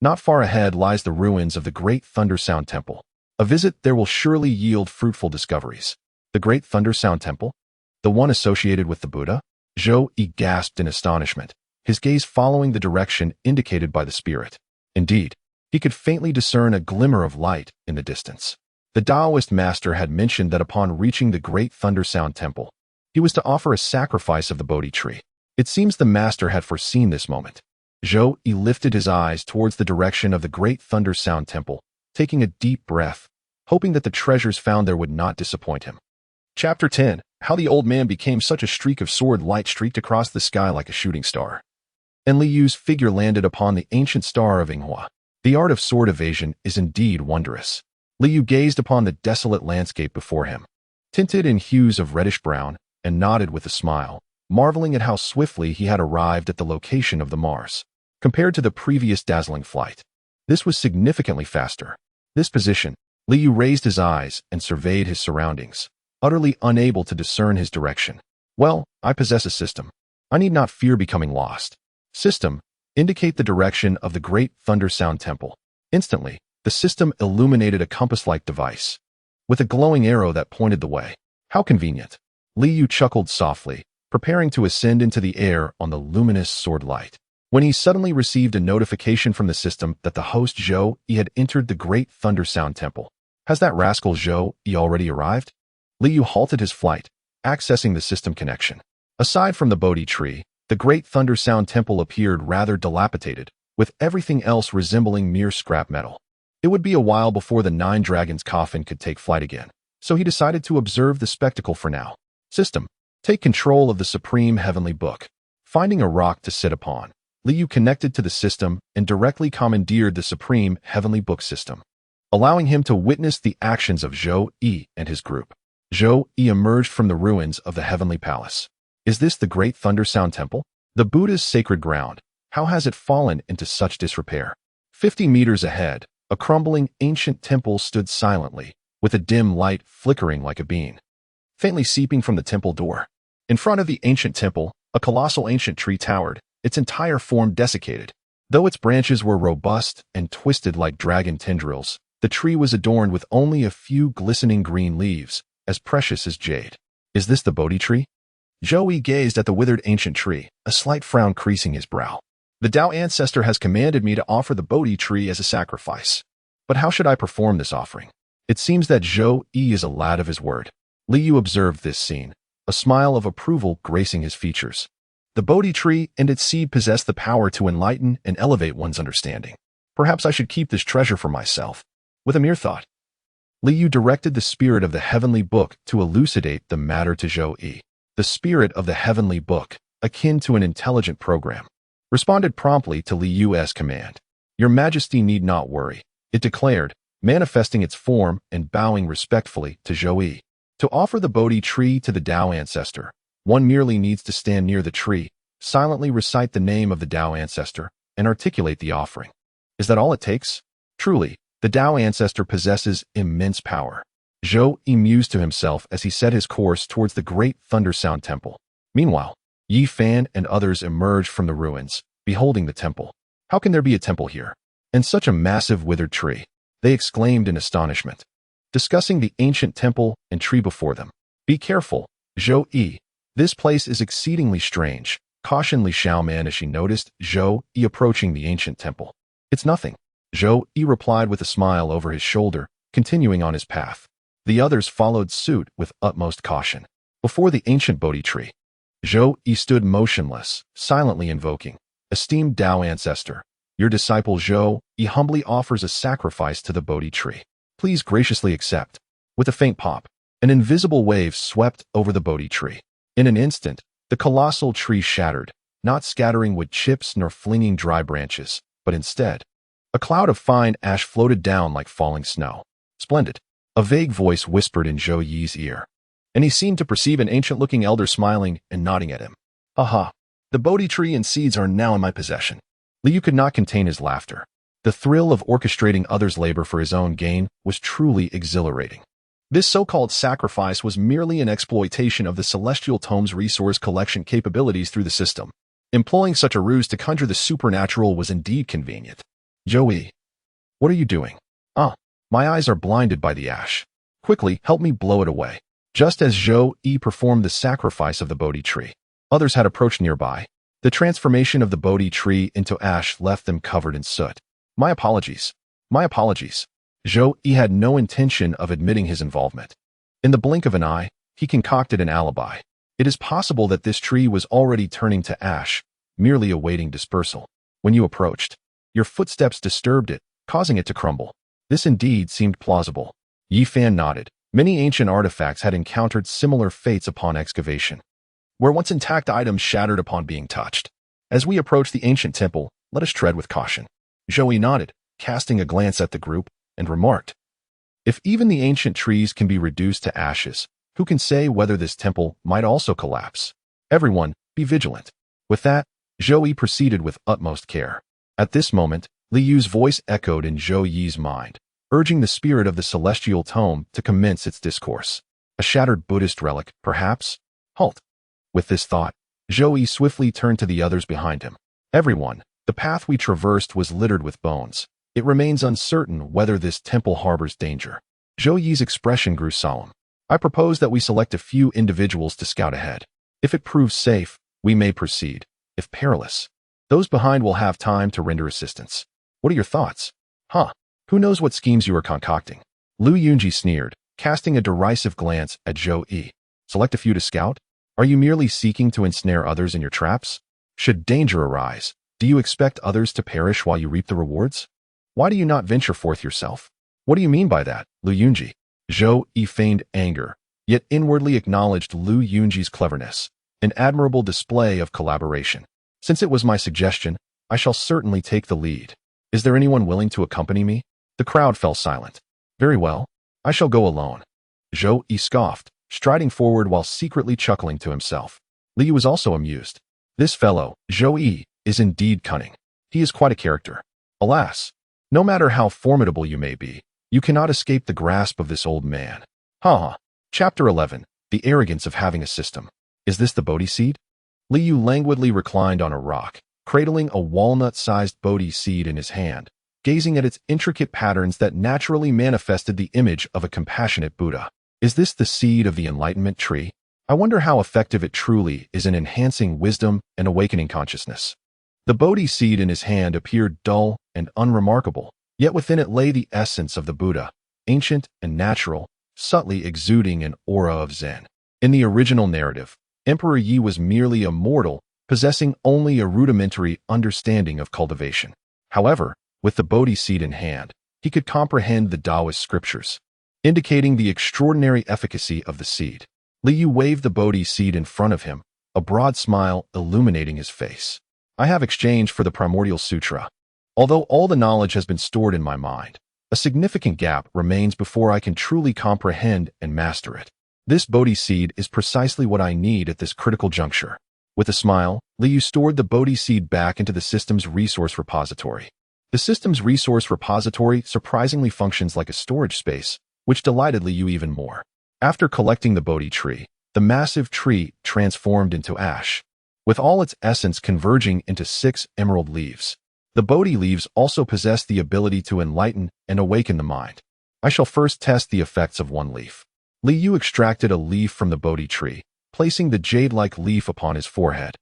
not far ahead lies the ruins of the Great Thunder Sound Temple. A visit there will surely yield fruitful discoveries. The Great Thunder Sound Temple? The one associated with the Buddha? Zhou Yi gasped in astonishment, his gaze following the direction indicated by the spirit. Indeed, he could faintly discern a glimmer of light in the distance. The Taoist master had mentioned that upon reaching the Great Thunder Sound Temple, he was to offer a sacrifice of the Bodhi tree. It seems the master had foreseen this moment. Zhou Yi lifted his eyes towards the direction of the Great Thunder Sound Temple, taking a deep breath, hoping that the treasures found there would not disappoint him. Chapter 10. How the old man became such a streak of sword light streaked across the sky like a shooting star. And Li Yu's figure landed upon the ancient star of Yinghua. The art of sword evasion is indeed wondrous. Li Yu gazed upon the desolate landscape before him, tinted in hues of reddish-brown, and nodded with a smile, marveling at how swiftly he had arrived at the location of the Mars. Compared to the previous dazzling flight, this was significantly faster. This position, Li Yu raised his eyes and surveyed his surroundings, utterly unable to discern his direction. Well, I possess a system. I need not fear becoming lost. System, indicate the direction of the Great Thunder Sound Temple. Instantly, the system illuminated a compass-like device, with a glowing arrow that pointed the way. How convenient. Li Yu chuckled softly, preparing to ascend into the air on the luminous sword light, when he suddenly received a notification from the system that the host Zhou Yi had entered the Great Thunder Sound Temple. Has that rascal Zhou Yi already arrived? Li Yu halted his flight, accessing the system connection. Aside from the Bodhi tree, the Great Thunder Sound Temple appeared rather dilapidated, with everything else resembling mere scrap metal. It would be a while before the Nine Dragons' coffin could take flight again, so he decided to observe the spectacle for now. System, take control of the Supreme Heavenly Book. Finding a rock to sit upon, Li Yu connected to the system and directly commandeered the Supreme Heavenly Book system, allowing him to witness the actions of Zhou Yi and his group. Zhou Yi emerged from the ruins of the Heavenly Palace. Is this the Great Thunder Sound Temple? The Buddha's sacred ground. How has it fallen into such disrepair? 50 meters ahead, a crumbling ancient temple stood silently, with a dim light flickering like a beam, faintly seeping from the temple door. In front of the ancient temple, a colossal ancient tree towered, its entire form desiccated. Though its branches were robust and twisted like dragon tendrils, the tree was adorned with only a few glistening green leaves, as precious as jade. Is this the Bodhi tree? Zhou Yi gazed at the withered ancient tree, a slight frown creasing his brow. The Tao ancestor has commanded me to offer the Bodhi tree as a sacrifice. But how should I perform this offering? It seems that Zhou Yi is a lad of his word. Li Yu observed this scene, a smile of approval gracing his features. The Bodhi tree and its seed possess the power to enlighten and elevate one's understanding. Perhaps I should keep this treasure for myself. With a mere thought, Li Yu directed the spirit of the Heavenly Book to elucidate the matter to Zhou Yi. The spirit of the Heavenly Book, akin to an intelligent program, responded promptly to Li Yu's command. Your Majesty need not worry, it declared, manifesting its form and bowing respectfully to Zhou Yi. To offer the Bodhi tree to the Tao ancestor, one merely needs to stand near the tree, silently recite the name of the Tao ancestor, and articulate the offering. Is that all it takes? Truly, the Tao ancestor possesses immense power. Zhou Yi mused to himself as he set his course towards the Great Thunder Sound Temple. Meanwhile, Yi Fan and others emerged from the ruins, beholding the temple. How can there be a temple here? And such a massive withered tree? They exclaimed in astonishment, discussing the ancient temple and tree before them. Be careful, Zhou Yi. This place is exceedingly strange, cautioned Li Xiaoman as she noticed Zhou Yi approaching the ancient temple. It's nothing, Zhou Yi replied with a smile over his shoulder, continuing on his path. The others followed suit with utmost caution. Before the ancient Bodhi tree, Zhou Yi stood motionless, silently invoking, Esteemed Tao ancestor, your disciple Zhou Yi humbly offers a sacrifice to the Bodhi tree. Please graciously accept. With a faint pop, an invisible wave swept over the Bodhi tree. In an instant, the colossal tree shattered, not scattering wood chips nor flinging dry branches, but instead, a cloud of fine ash floated down like falling snow. Splendid. A vague voice whispered in Zhou Yi's ear, and he seemed to perceive an ancient-looking elder smiling and nodding at him. Aha! The Bodhi tree and seeds are now in my possession. Li Yu could not contain his laughter. The thrill of orchestrating others' labor for his own gain was truly exhilarating. This so-called sacrifice was merely an exploitation of the Celestial Tome's resource collection capabilities through the system. Employing such a ruse to conjure the supernatural was indeed convenient. Zhou Yi, what are you doing? My eyes are blinded by the ash. Quickly, help me blow it away. Just as Zhou Yi performed the sacrifice of the Bodhi tree, Others had approached nearby. The transformation of the Bodhi tree into ash left them covered in soot. My apologies. My apologies. Zhou Yi had no intention of admitting his involvement. In the blink of an eye, he concocted an alibi. It is possible that this tree was already turning to ash, merely awaiting dispersal. When you approached, your footsteps disturbed it, causing it to crumble. This indeed seemed plausible. Yi Fan nodded. Many ancient artifacts had encountered similar fates upon excavation, where once intact items shattered upon being touched. As we approach the ancient temple, let us tread with caution. Zhou Yi nodded, casting a glance at the group, and remarked, if even the ancient trees can be reduced to ashes, who can say whether this temple might also collapse? Everyone, be vigilant. With that, Zhou Yi proceeded with utmost care. At this moment, Li Yu's voice echoed in Zhou Yi's mind, urging the spirit of the celestial tome to commence its discourse. A shattered Buddhist relic, perhaps? Halt. With this thought, Zhou Yi swiftly turned to the others behind him. Everyone, the path we traversed was littered with bones. It remains uncertain whether this temple harbors danger. Zhou Yi's expression grew solemn. I propose that we select a few individuals to scout ahead. If it proves safe, we may proceed. If perilous, those behind will have time to render assistance. What are your thoughts? Huh? Who knows what schemes you are concocting? Lu Yunji sneered, casting a derisive glance at Zhou Yi. Select a few to scout? Are you merely seeking to ensnare others in your traps? Should danger arise, do you expect others to perish while you reap the rewards? Why do you not venture forth yourself? What do you mean by that, Lu Yunji? Zhou Yi feigned anger, yet inwardly acknowledged Lu Yunji's cleverness, an admirable display of collaboration. Since it was my suggestion, I shall certainly take the lead. Is there anyone willing to accompany me? The crowd fell silent. Very well, I shall go alone. Zhou Yi scoffed, striding forward while secretly chuckling to himself. Li Yu was also amused. This fellow, Zhou Yi, is indeed cunning. He is quite a character. Alas, no matter how formidable you may be, you cannot escape the grasp of this old man. Ha! Chapter 11. The Arrogance of Having a System. Is this the Bodhi seed? Li Yu languidly reclined on a rock, cradling a walnut-sized Bodhi seed in his hand, gazing at its intricate patterns that naturally manifested the image of a compassionate Buddha. Is this the seed of the enlightenment tree? I wonder how effective it truly is in enhancing wisdom and awakening consciousness. The Bodhi seed in his hand appeared dull and unremarkable, yet within it lay the essence of the Buddha, ancient and natural, subtly exuding an aura of Zen. In the original narrative, Emperor Yi was merely a mortal, possessing only a rudimentary understanding of cultivation. However, with the Bodhi seed in hand, he could comprehend the Taoist scriptures, indicating the extraordinary efficacy of the seed. Li Yu waved the Bodhi seed in front of him, a broad smile illuminating his face. I have exchanged for the Primordial Sutra. Although all the knowledge has been stored in my mind, a significant gap remains before I can truly comprehend and master it. This Bodhi seed is precisely what I need at this critical juncture. With a smile, Li Yu stored the Bodhi seed back into the system's resource repository. The system's resource repository surprisingly functions like a storage space, which delighted Li Yu even more. After collecting the Bodhi tree, the massive tree transformed into ash, with all its essence converging into 6 emerald leaves. The Bodhi leaves also possess the ability to enlighten and awaken the mind. I shall first test the effects of one leaf. Li Yu extracted a leaf from the Bodhi tree, placing the jade-like leaf upon his forehead.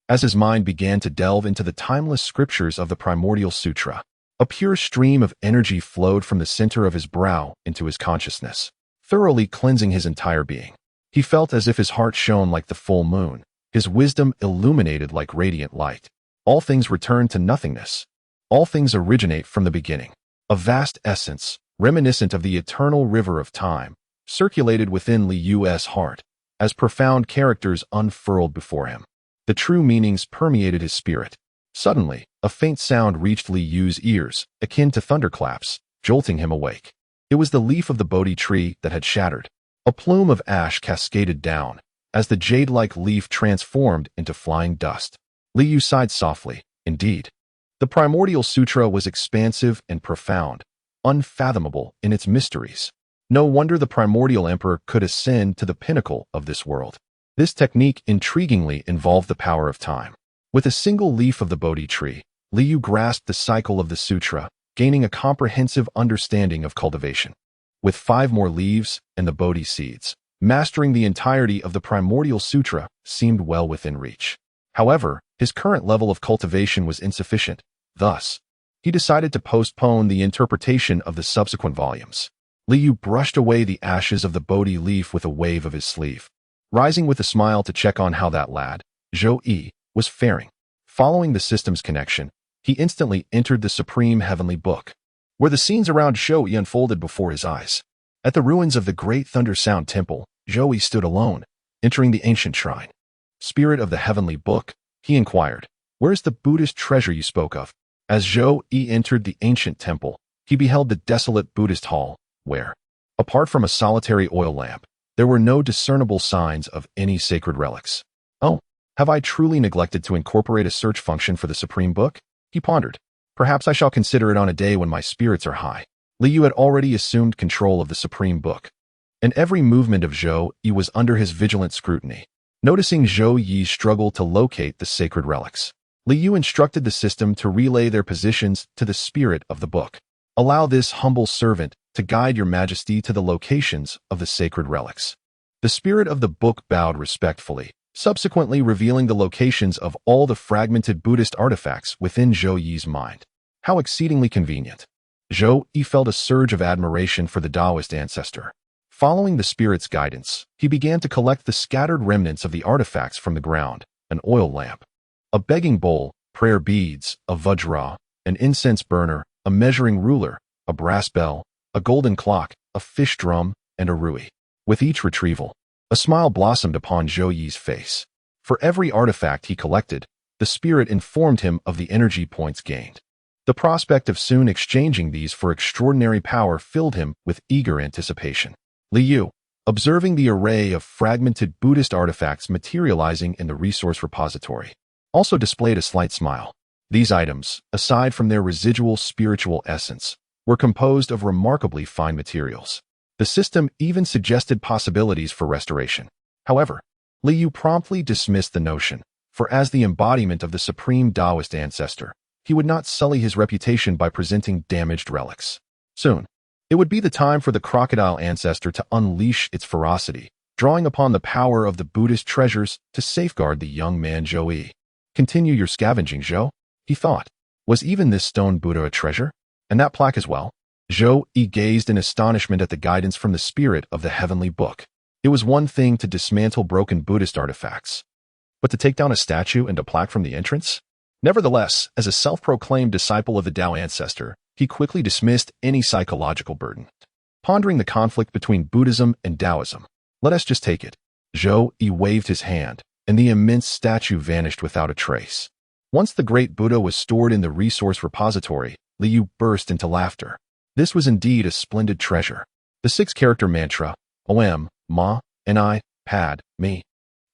As his mind began to delve into the timeless scriptures of the Primordial Sutra, a pure stream of energy flowed from the center of his brow into his consciousness, thoroughly cleansing his entire being. He felt as if his heart shone like the full moon, his wisdom illuminated like radiant light. All things return to nothingness. All things originate from the beginning. A vast essence, reminiscent of the eternal river of time, circulated within Li Yu's heart, as profound characters unfurled before him. The true meanings permeated his spirit. Suddenly, a faint sound reached Li Yu's ears, akin to thunderclaps, jolting him awake. It was the leaf of the Bodhi tree that had shattered. A plume of ash cascaded down, as the jade-like leaf transformed into flying dust. Li Yu sighed softly. Indeed, the Primordial Sutra was expansive and profound, unfathomable in its mysteries. No wonder the Primordial Emperor could ascend to the pinnacle of this world. This technique intriguingly involved the power of time. With a single leaf of the Bodhi tree, Li Yu grasped the cycle of the sutra, gaining a comprehensive understanding of cultivation. With 5 more leaves and the Bodhi seeds, Mastering the entirety of the Primordial Sutra seemed well within reach. However, his current level of cultivation was insufficient. Thus, he decided to postpone the interpretation of the subsequent volumes. Liu brushed away the ashes of the Bodhi leaf with a wave of his sleeve. Rising with a smile to check on how that lad, Zhou-Yi, was faring. Following the system's connection, he instantly entered the Supreme Heavenly Book, where the scenes around Zhou-Yi unfolded before his eyes. At the ruins of the Great Thunder Sound Temple, Zhou-Yi stood alone, entering the ancient shrine. Spirit of the Heavenly Book, he inquired, where is the Buddhist treasure you spoke of? As Zhou-Yi entered the ancient temple, he beheld the desolate Buddhist hall, where, apart from a solitary oil lamp, there were no discernible signs of any sacred relics. Oh, have I truly neglected to incorporate a search function for the Supreme Book? He pondered. Perhaps I shall consider it on a day when my spirits are high. Liu had already assumed control of the Supreme Book, and every movement of Zhou-Yi was under his vigilant scrutiny. Noticing Zhou-Yi's struggle to locate the sacred relics, Liu instructed the system to relay their positions to the spirit of the book. Allow this humble servant to guide your majesty to the locations of the sacred relics. The spirit of the book bowed respectfully, subsequently revealing the locations of all the fragmented Buddhist artifacts within Zhou-Yi's mind. How exceedingly convenient. Zhou-Yi felt a surge of admiration for the Taoist ancestor. Following the spirit's guidance, he began to collect the scattered remnants of the artifacts from the ground: an oil lamp, a begging bowl, prayer beads, a vajra, an incense burner, a measuring ruler, a brass bell, a golden clock, a fish drum, and a rui. With each retrieval, a smile blossomed upon Zhou-Yi's face. For every artifact he collected, the spirit informed him of the energy points gained. The prospect of soon exchanging these for extraordinary power filled him with eager anticipation. Liu, observing the array of fragmented Buddhist artifacts materializing in the resource repository, also displayed a slight smile. These items, aside from their residual spiritual essence, were composed of remarkably fine materials. The system even suggested possibilities for restoration. However, Liu promptly dismissed the notion, for as the embodiment of the supreme Taoist ancestor, he would not sully his reputation by presenting damaged relics. Soon, it would be the time for the crocodile ancestor to unleash its ferocity, drawing upon the power of the Buddhist treasures to safeguard the young man Zhou-Yi. Continue your scavenging, Zhou, he thought. Was even this stone Buddha a treasure? And that plaque as well? Zhou-Yi gazed in astonishment at the guidance from the spirit of the heavenly book. It was one thing to dismantle broken Buddhist artifacts, but to take down a statue and a plaque from the entrance? Nevertheless, as a self-proclaimed disciple of the Tao ancestor, he quickly dismissed any psychological burden. Pondering the conflict between Buddhism and Taoism, let us just take it. Zhou-Yi waved his hand, and the immense statue vanished without a trace. Once the great Buddha was stored in the resource repository, Liu burst into laughter. This was indeed a splendid treasure. The 6-character mantra, Om, Ma, Ni, Pad, Me,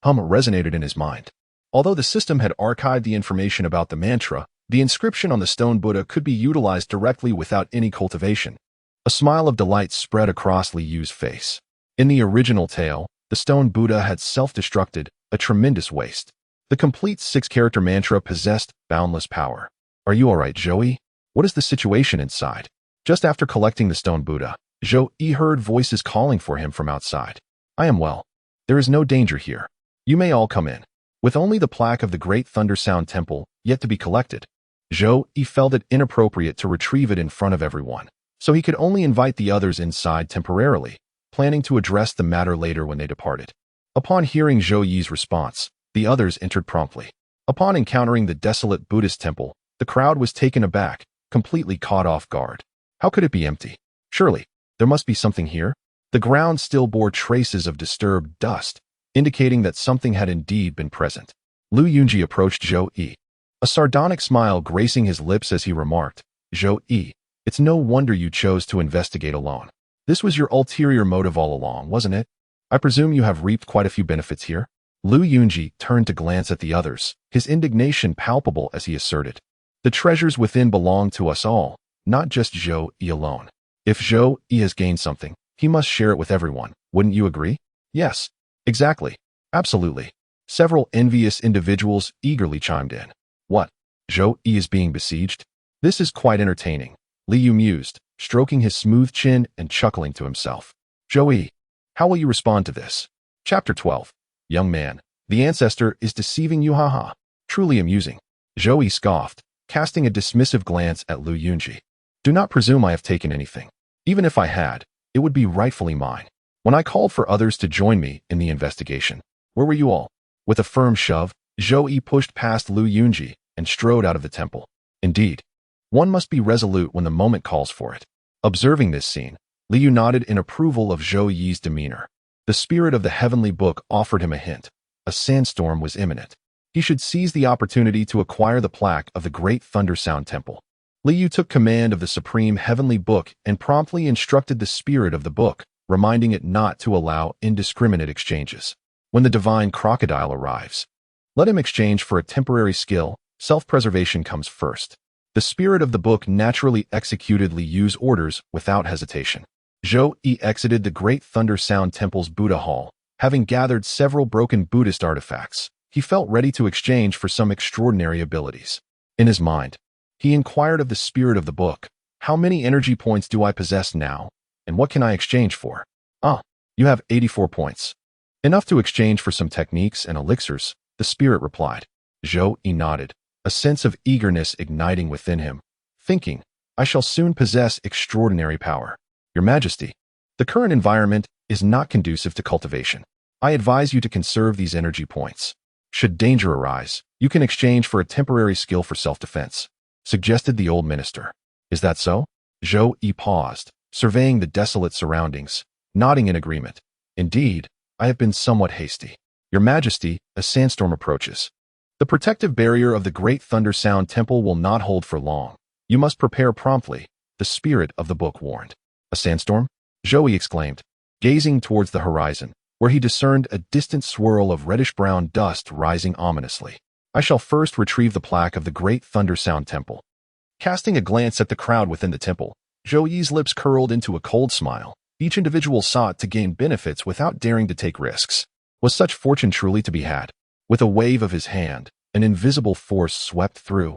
Hum resonated in his mind. Although the system had archived the information about the mantra, the inscription on the stone Buddha could be utilized directly without any cultivation. A smile of delight spread across Liu's face. In the original tale, the stone Buddha had self-destructed, a tremendous waste. The complete 6-character mantra possessed boundless power. Are you alright, Zhou-Yi? What is the situation inside? Just after collecting the stone Buddha, Zhou-Yi heard voices calling for him from outside. I am well. There is no danger here. You may all come in. With only the plaque of the Great Thunder Sound Temple yet to be collected, Zhou-Yi felt it inappropriate to retrieve it in front of everyone, so he could only invite the others inside temporarily, planning to address the matter later when they departed. Upon hearing Zhou-Yi's response, the others entered promptly. Upon encountering the desolate Buddhist temple, the crowd was taken aback, completely caught off guard. How could it be empty? Surely, there must be something here. The ground still bore traces of disturbed dust, indicating that something had indeed been present. Liu Yunji approached Zhou-Yi, a sardonic smile gracing his lips as he remarked, Zhou-Yi, it's no wonder you chose to investigate alone. This was your ulterior motive all along, wasn't it? I presume you have reaped quite a few benefits here? Liu Yunji turned to glance at the others, his indignation palpable as he asserted, the treasures within belong to us all, not just Zhou-Yi alone. If Zhou-Yi has gained something, he must share it with everyone, wouldn't you agree? Yes, exactly, absolutely. Several envious individuals eagerly chimed in. What? Zhou-Yi is being besieged? This is quite entertaining, Liu mused, stroking his smooth chin and chuckling to himself. Zhou-Yi, How will you respond to this? Chapter 12. Young man, the ancestor is deceiving you, haha. Truly amusing. Zhou Yi scoffed, casting a dismissive glance at Lu Yunji. Do not presume I have taken anything. Even if I had, it would be rightfully mine. When I called for others to join me in the investigation, where were you all? With a firm shove, Zhou Yi pushed past Lu Yunji and strode out of the temple. Indeed, one must be resolute when the moment calls for it. Observing this scene, Liu nodded in approval of Zhou Yi's demeanor. The spirit of the heavenly book offered him a hint. A sandstorm was imminent. He should seize the opportunity to acquire the plaque of the Great Thunder Sound Temple. Liu took command of the supreme heavenly book and promptly instructed the spirit of the book, reminding it not to allow indiscriminate exchanges. When the divine crocodile arrives, let him exchange for a temporary skill. Self-preservation comes first. The spirit of the book naturally executed Liu's orders without hesitation. Zhou Yi exited the Great Thunder Sound Temple's Buddha Hall. Having gathered several broken Buddhist artifacts, he felt ready to exchange for some extraordinary abilities. In his mind, he inquired of the spirit of the book, how many energy points do I possess now, and what can I exchange for? Ah, you have 84 points. Enough to exchange for some techniques and elixirs, the spirit replied. Zhou Yi nodded, a sense of eagerness igniting within him, thinking, I shall soon possess extraordinary power. Your Majesty, the current environment is not conducive to cultivation. I advise you to conserve these energy points. Should danger arise, you can exchange for a temporary skill for self-defense, suggested the old minister. Is that so? Zhou Yi paused, surveying the desolate surroundings, nodding in agreement. Indeed, I have been somewhat hasty. Your Majesty, a sandstorm approaches. The protective barrier of the Great Thunder Sound Temple will not hold for long. You must prepare promptly, the spirit of the book warned. A sandstorm? Zhou Yi exclaimed, gazing towards the horizon, where he discerned a distant swirl of reddish-brown dust rising ominously. I shall first retrieve the plaque of the Great Thunder Sound Temple. Casting a glance at the crowd within the temple, Zhou Yi's lips curled into a cold smile. Each individual sought to gain benefits without daring to take risks. Was such fortune truly to be had? With a wave of his hand, an invisible force swept through,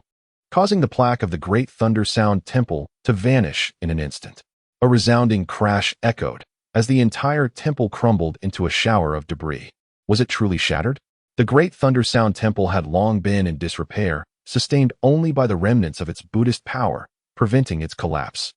causing the plaque of the Great Thunder Sound Temple to vanish in an instant. A resounding crash echoed as the entire temple crumbled into a shower of debris. Was it truly shattered? The Great Thunder Sound Temple had long been in disrepair, sustained only by the remnants of its Buddhist power, preventing its collapse.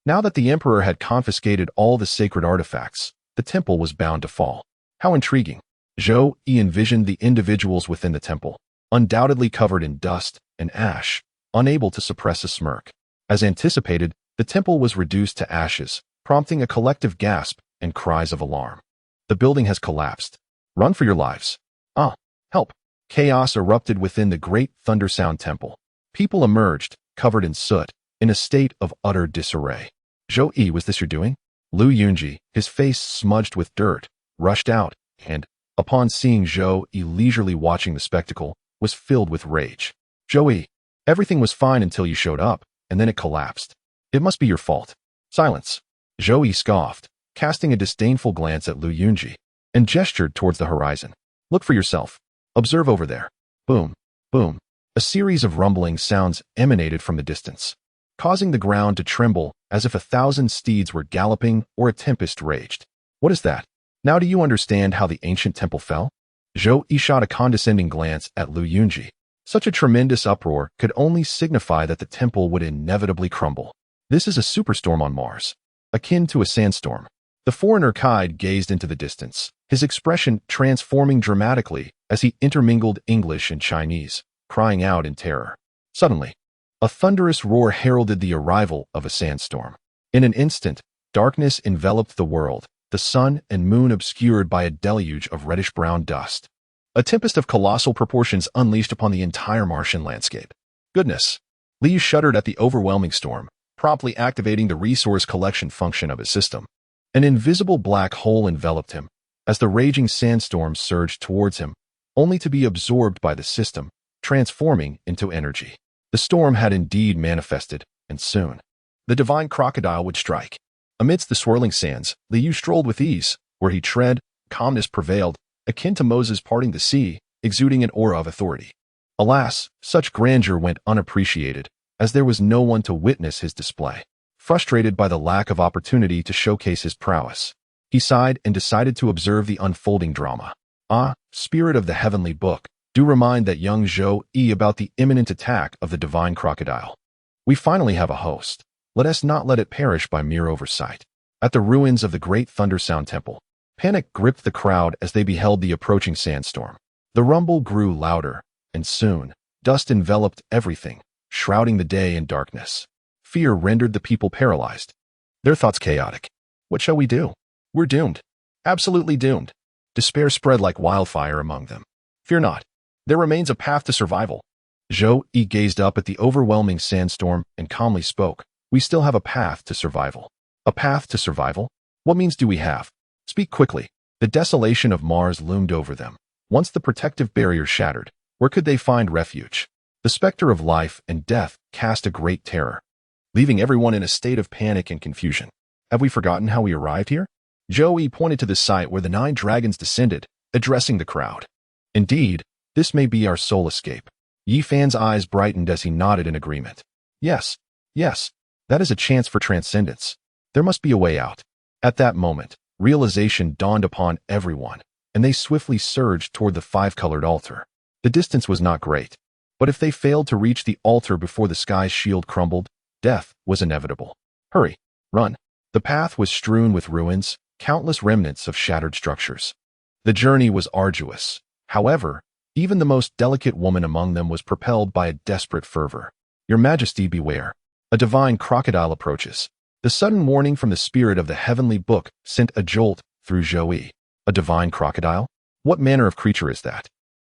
Now that the emperor had confiscated all the sacred artifacts, the temple was bound to fall. How intriguing. Zhou Yi envisioned the individuals within the temple, undoubtedly covered in dust and ash, unable to suppress a smirk. As anticipated, the temple was reduced to ashes, prompting a collective gasp and cries of alarm. The building has collapsed. Run for your lives. Ah, help. Chaos erupted within the Great Thunder Sound Temple. People emerged, covered in soot, in a state of utter disarray. Zhou Yi, was this your doing? Lu Yunji, his face smudged with dirt, rushed out, and, upon seeing Zhou Yi leisurely watching the spectacle, was filled with rage. Zhou Yi, everything was fine until you showed up, and then it collapsed. It must be your fault. Silence. Zhou Yi scoffed, casting a disdainful glance at Lu Yunji, and gestured towards the horizon. Look for yourself. Observe over there. Boom, boom. A series of rumbling sounds emanated from the distance, causing the ground to tremble as if 1,000 steeds were galloping or a tempest raged. What is that? Now do you understand how the ancient temple fell? Zhou Yi shot a condescending glance at Lu Yunji. Such a tremendous uproar could only signify that the temple would inevitably crumble. This is a superstorm on Mars, akin to a sandstorm. The foreigner Kaid gazed into the distance, his expression transforming dramatically as he intermingled English and Chinese, crying out in terror. Suddenly, a thunderous roar heralded the arrival of a sandstorm. In an instant, darkness enveloped the world, the sun and moon obscured by a deluge of reddish-brown dust. A tempest of colossal proportions unleashed upon the entire Martian landscape. Goodness! Li shuddered at the overwhelming storm, promptly activating the resource collection function of his system. An invisible black hole enveloped him as the raging sandstorm surged towards him, only to be absorbed by the system, transforming into energy. The storm had indeed manifested, and soon the divine crocodile would strike. Amidst the swirling sands, Liu strolled with ease. Where he tread, calmness prevailed, akin to Moses parting the sea, exuding an aura of authority. Alas, such grandeur went unappreciated, as there was no one to witness his display. Frustrated by the lack of opportunity to showcase his prowess, He sighed and decided to observe the unfolding drama. Ah, spirit of the heavenly book, do remind that young Zhou-Yi about the imminent attack of the divine crocodile. We finally have a host. Let us not let it perish by mere oversight. At the ruins of the great Thundersound Temple, panic gripped the crowd as they beheld the approaching sandstorm. The rumble grew louder, and soon, dust enveloped everything, shrouding the day in darkness. Fear rendered the people paralyzed, their thoughts chaotic. What shall we do? We're doomed. Absolutely doomed. Despair spread like wildfire among them. Fear not. There remains a path to survival. Zhou-Yi gazed up at the overwhelming sandstorm and calmly spoke. We still have a path to survival. A path to survival? What means do we have? Speak quickly. The desolation of Mars loomed over them. Once the protective barrier shattered, where could they find refuge? The specter of life and death cast a great terror, leaving everyone in a state of panic and confusion. Have we forgotten how we arrived here? Zhou-Yi pointed to the site where the 9 dragons descended, addressing the crowd. Indeed, this may be our sole escape. Yi Fan's eyes brightened as he nodded in agreement. Yes, yes, that is a chance for transcendence. There must be a way out. At that moment, realization dawned upon everyone, and they swiftly surged toward the 5-colored altar. The distance was not great, but if they failed to reach the altar before the sky's shield crumbled, death was inevitable. Hurry, run. The path was strewn with ruins, countless remnants of shattered structures. The journey was arduous. However, even the most delicate woman among them was propelled by a desperate fervor. Your Majesty, beware. A divine crocodile approaches. The sudden warning from the spirit of the heavenly book sent a jolt through Zhou-Yi. A divine crocodile? What manner of creature is that?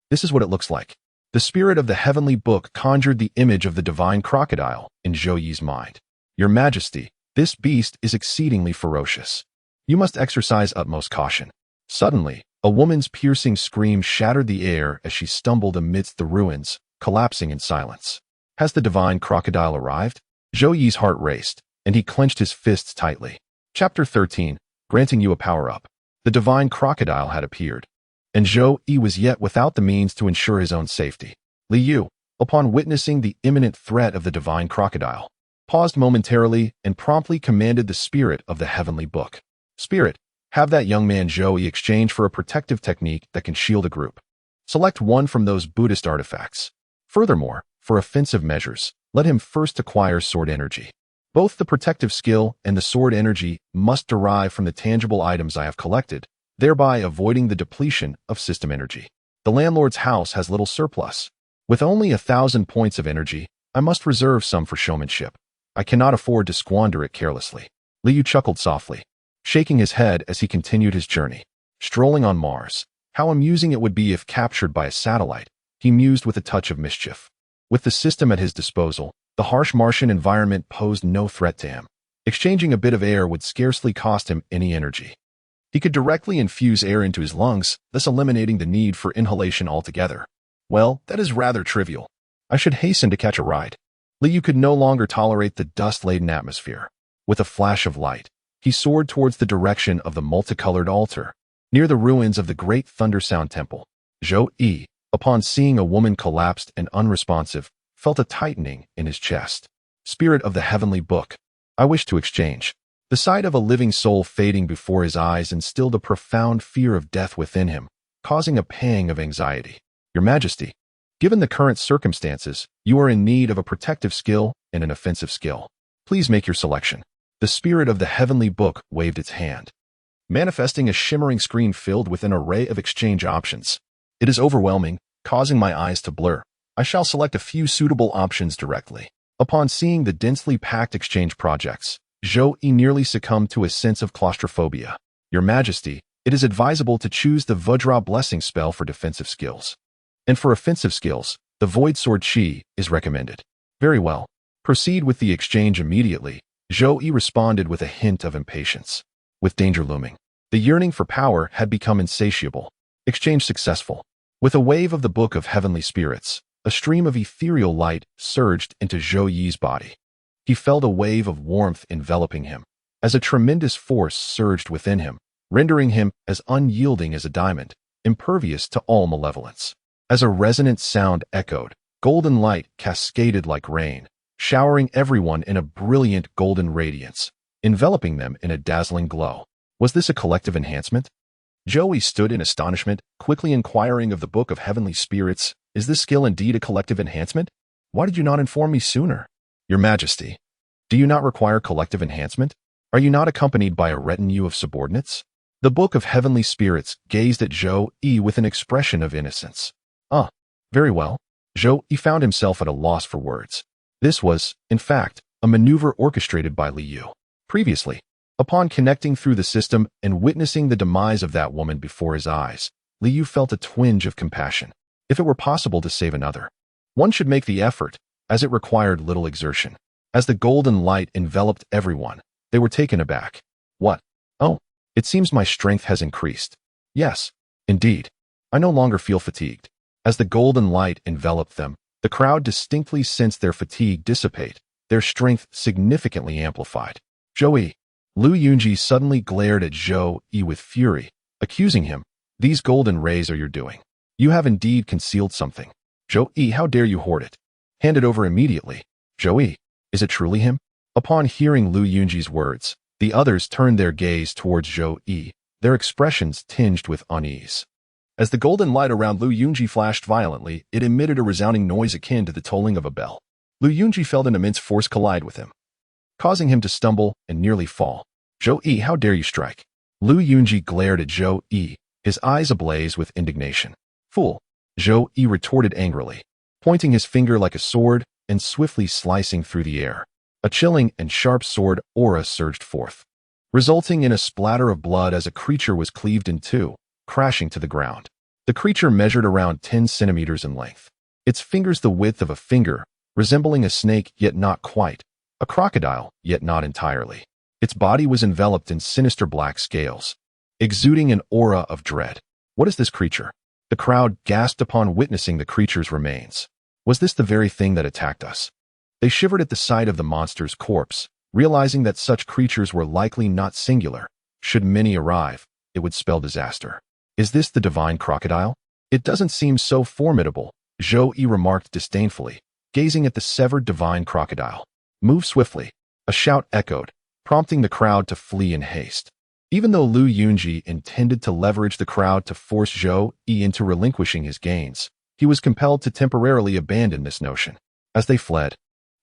This is what it looks like. The spirit of the heavenly book conjured the image of the divine crocodile in Zhou-Yi's mind. Your Majesty, this beast is exceedingly ferocious. You must exercise utmost caution. Suddenly, a woman's piercing scream shattered the air as she stumbled amidst the ruins, collapsing in silence. Has the divine crocodile arrived? Zhou-Yi's heart raced, and he clenched his fists tightly. Chapter 13, granting you a power-up. The divine crocodile had appeared, and Zhou-Yi was yet without the means to ensure his own safety. Li Yu, upon witnessing the imminent threat of the divine crocodile, paused momentarily and promptly commanded the spirit of the heavenly book. Spirit, have that young man Zhou-Yi exchange for a protective technique that can shield a group. Select one from those Buddhist artifacts. Furthermore, for offensive measures, let him first acquire sword energy. Both the protective skill and the sword energy must derive from the tangible items I have collected, thereby avoiding the depletion of system energy. The landlord's house has little surplus. With only 1,000 points of energy, I must reserve some for showmanship. I cannot afford to squander it carelessly. Li Yu chuckled softly, shaking his head as he continued his journey. Strolling on Mars, how amusing it would be if captured by a satellite, he mused with a touch of mischief. With the system at his disposal, the harsh Martian environment posed no threat to him. Exchanging a bit of air would scarcely cost him any energy. He could directly infuse air into his lungs, thus eliminating the need for inhalation altogether. Well, that is rather trivial. I should hasten to catch a ride. Li Yu could no longer tolerate the dust-laden atmosphere. With a flash of light, he soared towards the direction of the multicolored altar, near the ruins of the great Thundersound Temple. Zhou-Yi, upon seeing a woman collapsed and unresponsive, felt a tightening in his chest. Spirit of the heavenly book, I wish to exchange. The sight of a living soul fading before his eyes instilled a profound fear of death within him, causing a pang of anxiety. Your Majesty, given the current circumstances, you are in need of a protective skill and an offensive skill. Please make your selection. The spirit of the heavenly book waved its hand, manifesting a shimmering screen filled with an array of exchange options. It is overwhelming, causing my eyes to blur. I shall select a few suitable options directly. Upon seeing the densely packed exchange projects, Zhou-Yi nearly succumbed to a sense of claustrophobia. Your Majesty, it is advisable to choose the Vajra Blessing spell for defensive skills. And for offensive skills, the Void Sword Chi is recommended. Very well. Proceed with the exchange immediately. Zhou-Yi responded with a hint of impatience. With danger looming, the yearning for power had become insatiable. Exchange successful. With a wave of the Book of Heavenly Spirits, a stream of ethereal light surged into Zhou-Yi's body. He felt a wave of warmth enveloping him, as a tremendous force surged within him, rendering him as unyielding as a diamond, impervious to all malevolence. As a resonant sound echoed, golden light cascaded like rain, showering everyone in a brilliant golden radiance, enveloping them in a dazzling glow. Was this a collective enhancement? Joey stood in astonishment, quickly inquiring of the Book of Heavenly Spirits, "Is this skill indeed a collective enhancement? Why did you not inform me sooner? Your Majesty, do you not require collective enhancement? Are you not accompanied by a retinue of subordinates?" The Book of Heavenly Spirits gazed at Zhou-Yi with an expression of innocence. Very well. Zhou-Yi found himself at a loss for words. This was, in fact, a maneuver orchestrated by Li Yu. Previously, upon connecting through the system and witnessing the demise of that woman before his eyes, Li Yu felt a twinge of compassion. If it were possible to save another, one should make the effort, as it required little exertion. As the golden light enveloped everyone, they were taken aback. What? Oh, it seems my strength has increased. Yes, indeed. I no longer feel fatigued. As the golden light enveloped them, the crowd distinctly sensed their fatigue dissipate, their strength significantly amplified. Zhou-Yi. Lu Yunji suddenly glared at Zhou-Yi with fury, accusing him. "These golden rays are your doing. You have indeed concealed something. Zhou-Yi, how dare you hoard it? Hand it over immediately." "Zhou-Yi, is it truly him?" Upon hearing Lu Yunji's words, the others turned their gaze towards Zhou-Yi, their expressions tinged with unease. As the golden light around Lu Yunji flashed violently, it emitted a resounding noise akin to the tolling of a bell. Lu Yunji felt an immense force collide with him, causing him to stumble and nearly fall. "Zhou-Yi, how dare you strike?" Lu Yunji glared at Zhou-Yi, his eyes ablaze with indignation. "Fool!" Zhou-Yi retorted angrily, pointing his finger like a sword and swiftly slicing through the air. A chilling and sharp sword aura surged forth, resulting in a splatter of blood as a creature was cleaved in two, crashing to the ground. The creature measured around 10 centimeters in length, its fingers the width of a finger, resembling a snake yet not quite, a crocodile yet not entirely. Its body was enveloped in sinister black scales, exuding an aura of dread. "What is this creature?" The crowd gasped upon witnessing the creature's remains. Was this the very thing that attacked us? They shivered at the sight of the monster's corpse, realizing that such creatures were likely not singular. Should many arrive, it would spell disaster. "Is this the divine crocodile? It doesn't seem so formidable," Zhou-Yi remarked disdainfully, gazing at the severed divine crocodile. "Move swiftly." A shout echoed, prompting the crowd to flee in haste. Even though Lu Yunji intended to leverage the crowd to force Zhou-Yi into relinquishing his gains, he was compelled to temporarily abandon this notion. As they fled,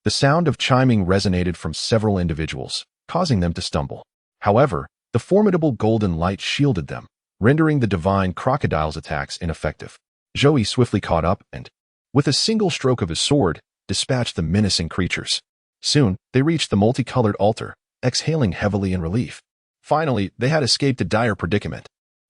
the sound of chiming resonated from several individuals, causing them to stumble. However, the formidable golden light shielded them, rendering the divine crocodile's attacks ineffective. Zhou-Yi swiftly caught up and, with a single stroke of his sword, dispatched the menacing creatures. Soon, they reached the multicolored altar, exhaling heavily in relief. Finally, they had escaped a dire predicament.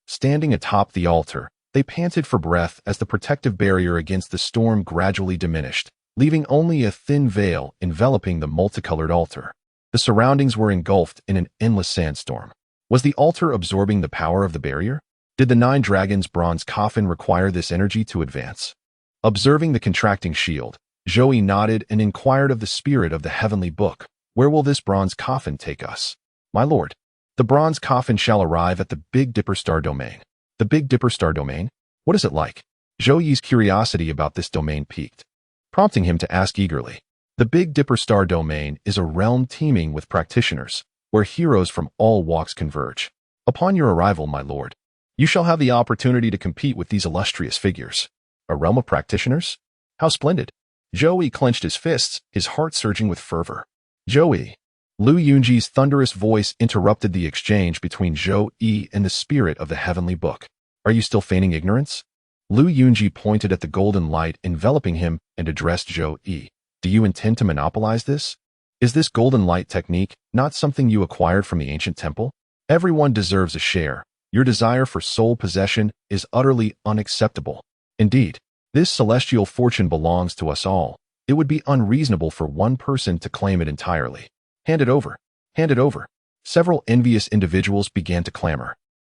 Standing atop the altar, they panted for breath as the protective barrier against the storm gradually diminished, leaving only a thin veil enveloping the multicolored altar. The surroundings were engulfed in an endless sandstorm. Was the altar absorbing the power of the barrier? Did the 9 dragons' bronze coffin require this energy to advance? Observing the contracting shield, Zhou-Yi nodded and inquired of the spirit of the heavenly book, "Where will this bronze coffin take us?" "My lord, the bronze coffin shall arrive at the Big Dipper Star Domain." "The Big Dipper Star Domain? What is it like?" Zhou-Yi's curiosity about this domain piqued, prompting him to ask eagerly. The Big Dipper Star Domain is a realm teeming with practitioners, where heroes from all walks converge. Upon your arrival, my lord, you shall have the opportunity to compete with these illustrious figures. A realm of practitioners? How splendid! Zhou-Yi clenched his fists, his heart surging with fervor. "Zhou-Yi." Lu Yunji's thunderous voice interrupted the exchange between Zhou-Yi and the spirit of the heavenly book. "Are you still feigning ignorance?" Lu Yunji pointed at the golden light enveloping him and addressed Zhou-Yi. "Do you intend to monopolize this? Is this golden light technique not something you acquired from the ancient temple? Everyone deserves a share. Your desire for sole possession is utterly unacceptable. Indeed, this celestial fortune belongs to us all. It would be unreasonable for one person to claim it entirely. Hand it over. Hand it over." Several envious individuals began to clamor.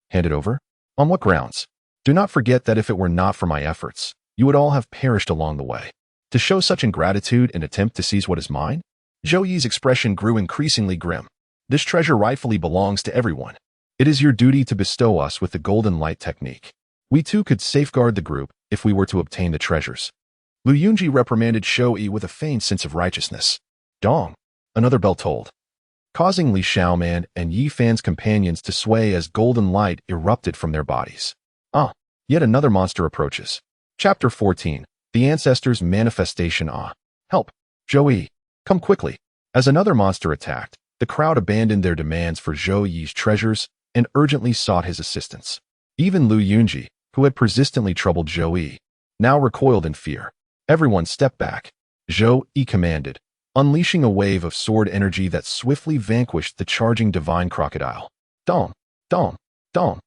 "Hand it over? On what grounds? Do not forget that if it were not for my efforts, you would all have perished along the way. To show such ingratitude and attempt to seize what is mine?" Zhou-Yi's expression grew increasingly grim. "This treasure rightfully belongs to everyone. It is your duty to bestow us with the golden light technique. We too could safeguard the group if we were to obtain the treasures." Lu Yunji reprimanded Zhou-Yi with a feigned sense of righteousness. Dong! Another bell tolled. causing Li Xiaoman and Yi Fan's companions to sway as golden light erupted from their bodies. Yet another monster approaches. Chapter 14. The Ancestors' Manifestation. Help! Zhou Yi, come quickly. As another monster attacked, the crowd abandoned their demands for Zhou Yi's treasures and urgently sought his assistance. Even Lu Yunji, who had persistently troubled Zhou Yi, now recoiled in fear. Everyone step back. Zhou Yi commanded, unleashing a wave of sword energy that swiftly vanquished the charging divine crocodile. Dong! Dong! Dong!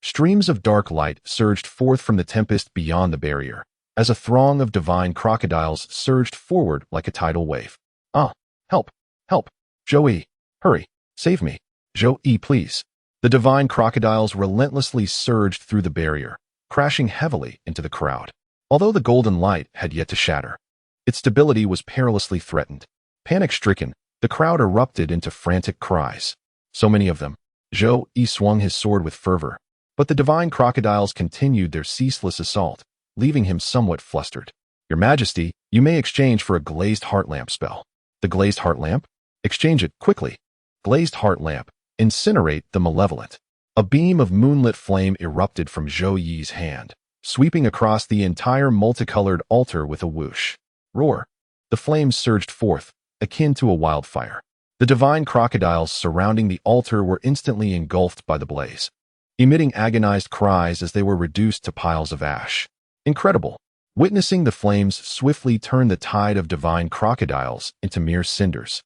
Streams of dark light surged forth from the tempest beyond the barrier, as a throng of divine crocodiles surged forward like a tidal wave. Help! Help! Zhou Yi, hurry! Save me! Zhou Yi, please! The divine crocodiles relentlessly surged through the barrier, crashing heavily into the crowd. Although the golden light had yet to shatter, its stability was perilously threatened. Panic-stricken, the crowd erupted into frantic cries. So many of them. Zhou Yi swung his sword with fervor, but the divine crocodiles continued their ceaseless assault, leaving him somewhat flustered. Your Majesty, you may exchange for a glazed heart lamp spell. The glazed heart lamp? Exchange it, quickly. Glazed heart lamp. Incinerate the malevolent. A beam of moonlit flame erupted from Zhou Yi's hand, sweeping across the entire multicolored altar with a whoosh. Roar. The flames surged forth, akin to a wildfire. The divine crocodiles surrounding the altar were instantly engulfed by the blaze, emitting agonized cries as they were reduced to piles of ash. Incredible. Witnessing the flames swiftly turn the tide of divine crocodiles into mere cinders.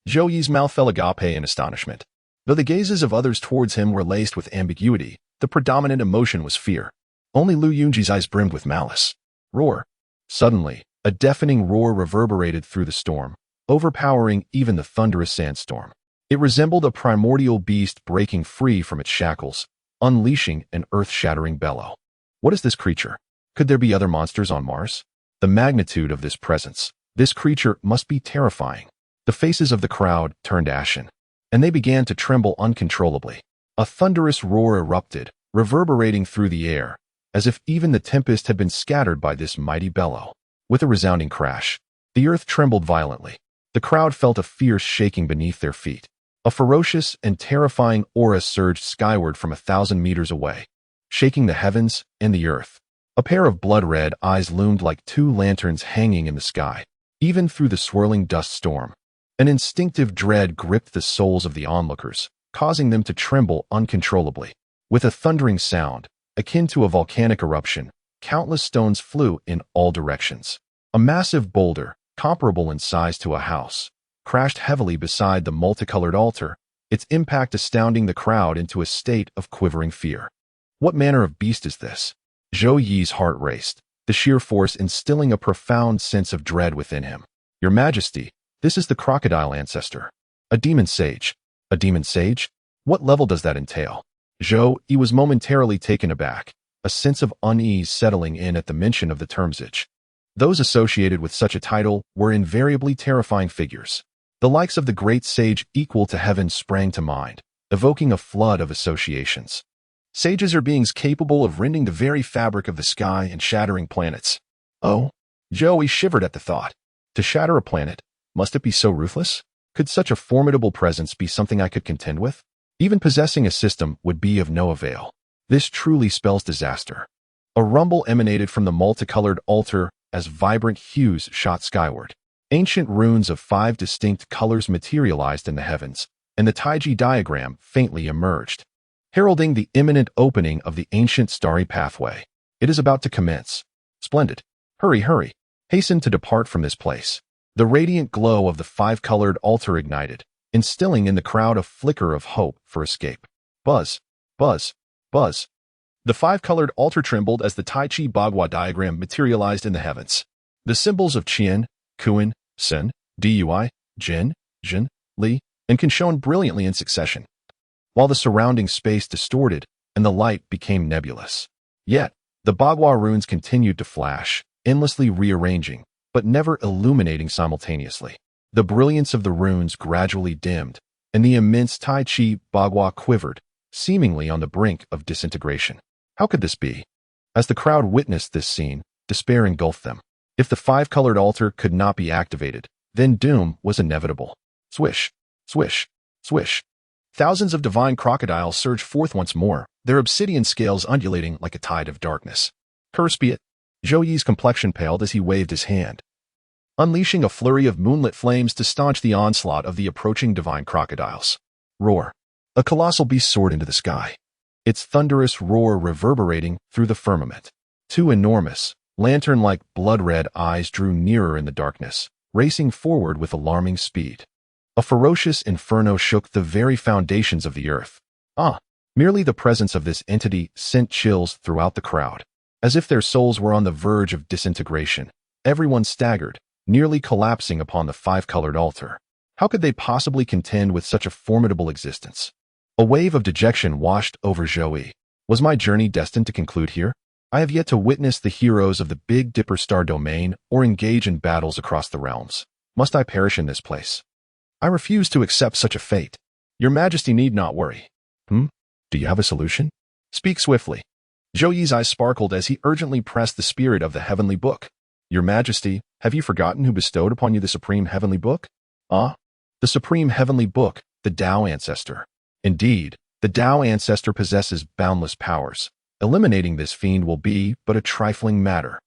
Zhou Yi's mouth fell agape in astonishment. Though the gazes of others towards him were laced with ambiguity, the predominant emotion was fear. Only Lu Yunji's eyes brimmed with malice. Roar. Suddenly, a deafening roar reverberated through the storm, overpowering even the thunderous sandstorm. It resembled a primordial beast breaking free from its shackles, unleashing an earth-shattering bellow. What is this creature? Could there be other monsters on Mars? The magnitude of this presence. This creature must be terrifying. The faces of the crowd turned ashen, and they began to tremble uncontrollably. A thunderous roar erupted, reverberating through the air, as if even the tempest had been scattered by this mighty bellow. With a resounding crash, the earth trembled violently. The crowd felt a fierce shaking beneath their feet. A ferocious and terrifying aura surged skyward from 1,000 meters away, shaking the heavens and the earth. A pair of blood-red eyes loomed like two lanterns hanging in the sky, even through the swirling dust storm. An instinctive dread gripped the souls of the onlookers, causing them to tremble uncontrollably. With a thundering sound, akin to a volcanic eruption, countless stones flew in all directions. A massive boulder, comparable in size to a house, crashed heavily beside the multicolored altar, its impact astounding the crowd into a state of quivering fear. What manner of beast is this? Zhou Yi's heart raced, the sheer force instilling a profound sense of dread within him. Your Majesty, this is the crocodile ancestor. A demon sage. A demon sage? What level does that entail? Zhou Yi was momentarily taken aback, a sense of unease settling in at the mention of the term sage. Those associated with such a title were invariably terrifying figures. The likes of the great sage equal to heaven sprang to mind, evoking a flood of associations. Sages are beings capable of rending the very fabric of the sky and shattering planets. Oh, Zhou Yi shivered at the thought. To shatter a planet, must it be so ruthless? Could such a formidable presence be something I could contend with? Even possessing a system would be of no avail. This truly spells disaster. A rumble emanated from the multicolored altar as vibrant hues shot skyward. Ancient runes of 5 distinct colors materialized in the heavens, and the Taiji diagram faintly emerged, heralding the imminent opening of the ancient starry pathway. It is about to commence. Splendid. Hurry, hurry. Hasten to depart from this place. The radiant glow of the 5-colored altar ignited, instilling in the crowd a flicker of hope for escape. Buzz, buzz, buzz. The 5-colored altar trembled as the Tai Chi Bagua diagram materialized in the heavens. The symbols of Qian, Kuan, Sen, Dui, Jin, Jin, Li, and Qin shone brilliantly in succession, while the surrounding space distorted and the light became nebulous. Yet, the Bagua runes continued to flash, endlessly rearranging, but never illuminating simultaneously. The brilliance of the runes gradually dimmed, and the immense Tai Chi Bagua quivered, seemingly on the brink of disintegration. How could this be? As the crowd witnessed this scene, despair engulfed them. If the 5-colored altar could not be activated, then doom was inevitable. Swish, swish. Swish. Thousands of divine crocodiles surge forth once more, their obsidian scales undulating like a tide of darkness. Curse be it. Zhou Yi's complexion paled as he waved his hand, unleashing a flurry of moonlit flames to staunch the onslaught of the approaching divine crocodiles. Roar. A colossal beast soared into the sky, its thunderous roar reverberating through the firmament. Two enormous, lantern-like blood-red eyes drew nearer in the darkness, racing forward with alarming speed. A ferocious inferno shook the very foundations of the earth. Merely the presence of this entity sent chills throughout the crowd. As if their souls were on the verge of disintegration, everyone staggered, nearly collapsing upon the five-colored altar. How could they possibly contend with such a formidable existence? A wave of dejection washed over Zhou Yi. Was my journey destined to conclude here? I have yet to witness the heroes of the Big Dipper Star domain or engage in battles across the realms. Must I perish in this place? I refuse to accept such a fate. Your Majesty need not worry. Do you have a solution? Speak swiftly. Zhou Yi's eyes sparkled as he urgently pressed the spirit of the heavenly book. Your Majesty, have you forgotten who bestowed upon you the supreme heavenly book? The supreme heavenly book, the Tao Ancestor. Indeed, the Tao Ancestor possesses boundless powers. Eliminating this fiend will be but a trifling matter.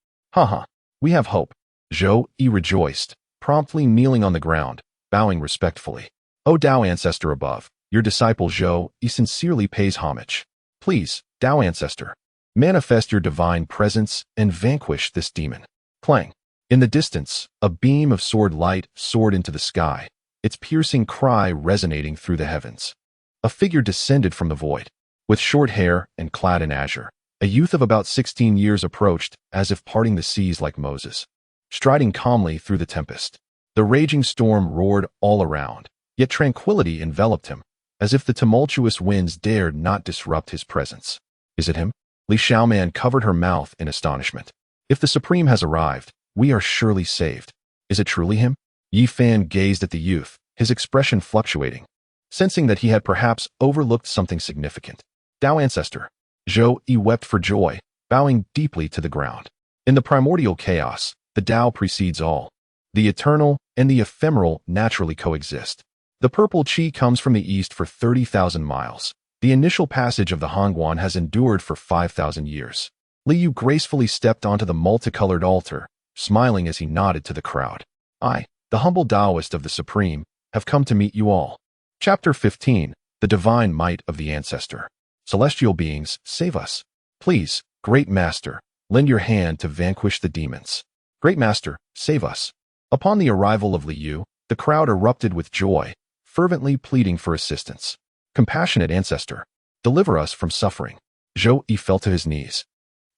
We have hope. Zhou Yi rejoiced, promptly kneeling on the ground, bowing respectfully. O Tao Ancestor above, your disciple Zhou Yi sincerely pays homage. Please, Tao Ancestor, manifest your divine presence and vanquish this demon. Clang. In the distance, a beam of sword light soared into the sky, its piercing cry resonating through the heavens. A figure descended from the void. With short hair and clad in azure, a youth of about 16 years approached, as if parting the seas like Moses. Striding calmly through the tempest, the raging storm roared all around, yet tranquility enveloped him, as if the tumultuous winds dared not disrupt his presence. Is it him? Li Xiaoman covered her mouth in astonishment. If the Supreme has arrived, we are surely saved. Is it truly him? Yi Fan gazed at the youth, his expression fluctuating, sensing that he had perhaps overlooked something significant. Tao Ancestor. Zhou Yi wept for joy, bowing deeply to the ground. In the primordial chaos, the Tao precedes all. The eternal and the ephemeral naturally coexist. The purple qi comes from the east for 30,000 miles. The initial passage of the Hongguan has endured for 5,000 years. Li Yu gracefully stepped onto the multicolored altar, smiling as he nodded to the crowd. I, the humble Taoist of the Supreme, have come to meet you all. Chapter 15. The Divine Might of the Ancestor. Celestial beings, save us. Please, Great Master, lend your hand to vanquish the demons. Great Master, save us. Upon the arrival of Li Yu, the crowd erupted with joy, fervently pleading for assistance. Compassionate Ancestor, deliver us from suffering. Zhou Yi fell to his knees,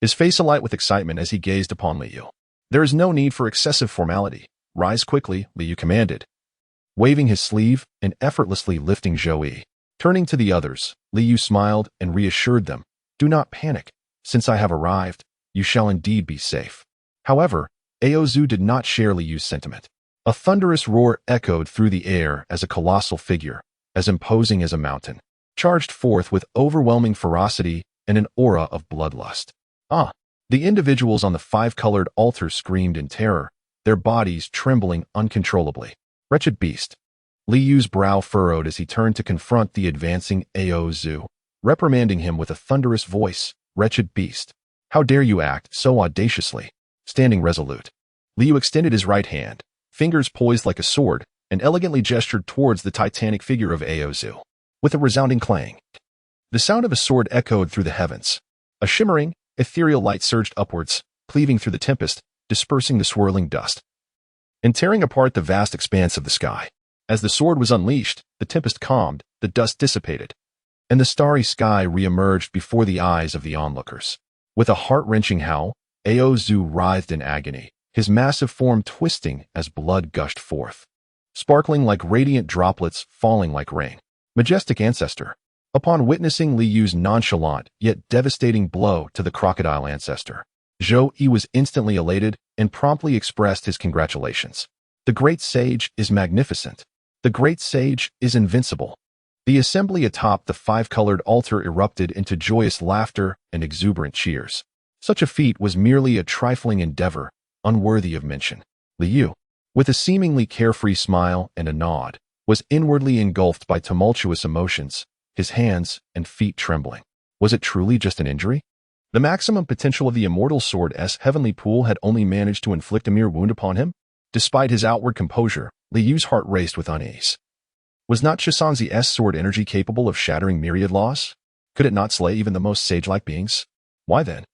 his face alight with excitement as he gazed upon Li Yu. There is no need for excessive formality. Rise quickly, Li Yu commanded, waving his sleeve and effortlessly lifting Zhou Yi. Turning to the others, Li Yu smiled and reassured them. Do not panic. Since I have arrived, you shall indeed be safe. However, Aozu did not share Li Yu's sentiment. A thunderous roar echoed through the air as a colossal figure, as imposing as a mountain, charged forth with overwhelming ferocity and an aura of bloodlust. The individuals on the five-colored altar screamed in terror, their bodies trembling uncontrollably. Wretched beast. Li Yu's brow furrowed as he turned to confront the advancing Aozu, reprimanding him with a thunderous voice. Wretched beast. How dare you act so audaciously? Standing resolute, Li Yu extended his right hand, fingers poised like a sword, and elegantly gestured towards the titanic figure of Aozu. With a resounding clang, the sound of a sword echoed through the heavens. A shimmering, ethereal light surged upwards, cleaving through the tempest, dispersing the swirling dust, and tearing apart the vast expanse of the sky. As the sword was unleashed, the tempest calmed, the dust dissipated, and the starry sky re-emerged before the eyes of the onlookers. With a heart-wrenching howl, Aozu writhed in agony, his massive form twisting as blood gushed forth, sparkling like radiant droplets falling like rain. Majestic Ancestor. Upon witnessing Li Yu's nonchalant yet devastating blow to the crocodile ancestor, Zhou Yi was instantly elated and promptly expressed his congratulations. The great sage is magnificent. The great sage is invincible. The assembly atop the five-colored altar erupted into joyous laughter and exuberant cheers. Such a feat was merely a trifling endeavor, unworthy of mention. Li Yu, with a seemingly carefree smile and a nod, was inwardly engulfed by tumultuous emotions, his hands and feet trembling. Was it truly just an injury? The maximum potential of the immortal sword's heavenly pool had only managed to inflict a mere wound upon him. Despite his outward composure, Li Yu's heart raced with unease. Was not Chisangzi's sword energy capable of shattering myriad laws? Could it not slay even the most sage-like beings? Why then?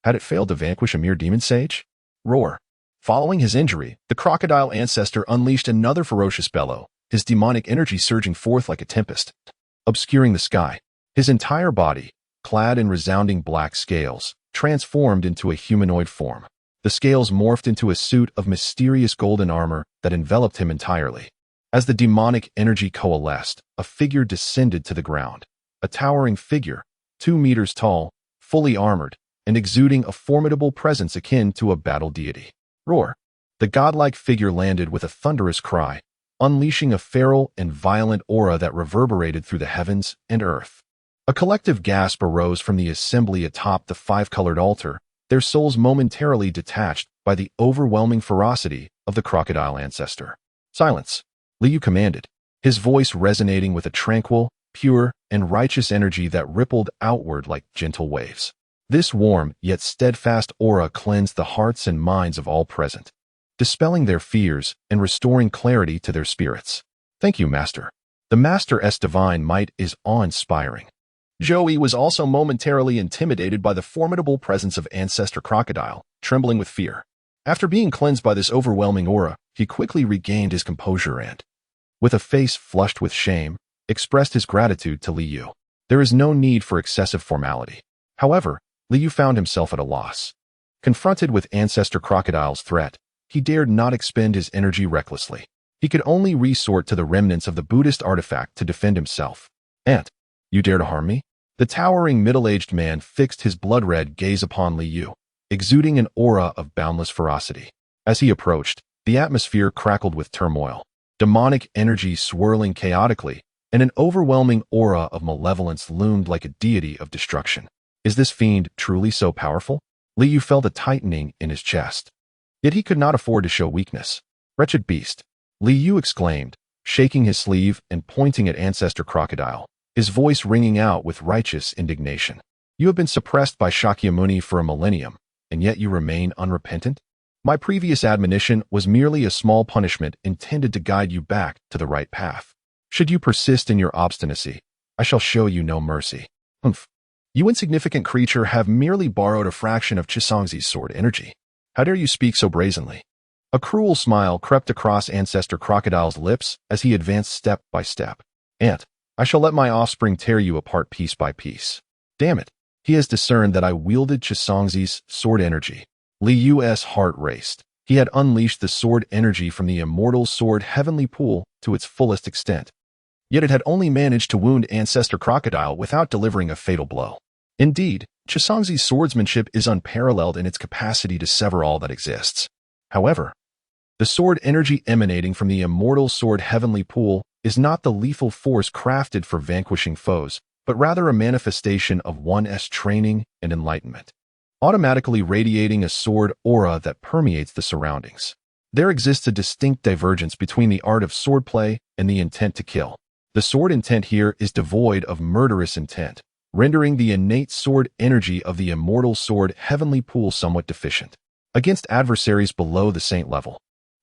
Had it failed to vanquish a mere demon sage? Roar. Following his injury, the crocodile ancestor unleashed another ferocious bellow, his demonic energy surging forth like a tempest, obscuring the sky. His entire body, clad in resounding black scales, transformed into a humanoid form. The scales morphed into a suit of mysterious golden armor that enveloped him entirely. As the demonic energy coalesced, a figure descended to the ground. A towering figure, 2 meters tall, fully armored, and exuding a formidable presence akin to a battle deity. Roar. The godlike figure landed with a thunderous cry, unleashing a feral and violent aura that reverberated through the heavens and earth. A collective gasp arose from the assembly atop the 5-colored altar, their souls momentarily detached by the overwhelming ferocity of the crocodile ancestor. Silence, Li Yu commanded, his voice resonating with a tranquil, pure, and righteous energy that rippled outward like gentle waves. This warm yet steadfast aura cleansed the hearts and minds of all present, dispelling their fears and restoring clarity to their spirits. Thank you, Master. The Master's divine might is awe-inspiring. Zhou Yi was also momentarily intimidated by the formidable presence of Ancestor Crocodile, trembling with fear. After being cleansed by this overwhelming aura, he quickly regained his composure and, with a face flushed with shame, expressed his gratitude to Li Yu. There is no need for excessive formality. However, Li Yu found himself at a loss. Confronted with Ancestor Crocodile's threat, he dared not expend his energy recklessly. He could only resort to the remnants of the Buddhist artifact to defend himself. "Ant, you dare to harm me?" The towering middle-aged man fixed his blood-red gaze upon Li Yu, exuding an aura of boundless ferocity. As he approached, the atmosphere crackled with turmoil, demonic energy swirling chaotically, and an overwhelming aura of malevolence loomed like a deity of destruction. Is this fiend truly so powerful? Li Yu felt a tightening in his chest. Yet he could not afford to show weakness. "Wretched beast," Li Yu exclaimed, shaking his sleeve and pointing at Ancestor Crocodile, his voice ringing out with righteous indignation. "You have been suppressed by Shakyamuni for a millennium, and yet you remain unrepentant? My previous admonition was merely a small punishment intended to guide you back to the right path. Should you persist in your obstinacy, I shall show you no mercy." "Humph. You insignificant creature have merely borrowed a fraction of Chisangzi's sword energy. How dare you speak so brazenly?" A cruel smile crept across Ancestor Crocodile's lips as he advanced step by step. "Ant, I shall let my offspring tear you apart piece by piece. Damn it, he has discerned that I wielded Chisangzi's sword energy." Li Yu's heart raced. He had unleashed the sword energy from the immortal sword heavenly pool to its fullest extent. Yet it had only managed to wound Ancestor Crocodile without delivering a fatal blow. Indeed, Chisangzi's swordsmanship is unparalleled in its capacity to sever all that exists. However, the sword energy emanating from the immortal sword heavenly pool is not the lethal force crafted for vanquishing foes, but rather a manifestation of one's training and enlightenment, automatically radiating a sword aura that permeates the surroundings. There exists a distinct divergence between the art of swordplay and the intent to kill. The sword intent here is devoid of murderous intent, rendering the innate sword energy of the immortal sword heavenly pool somewhat deficient. Against adversaries below the saint level,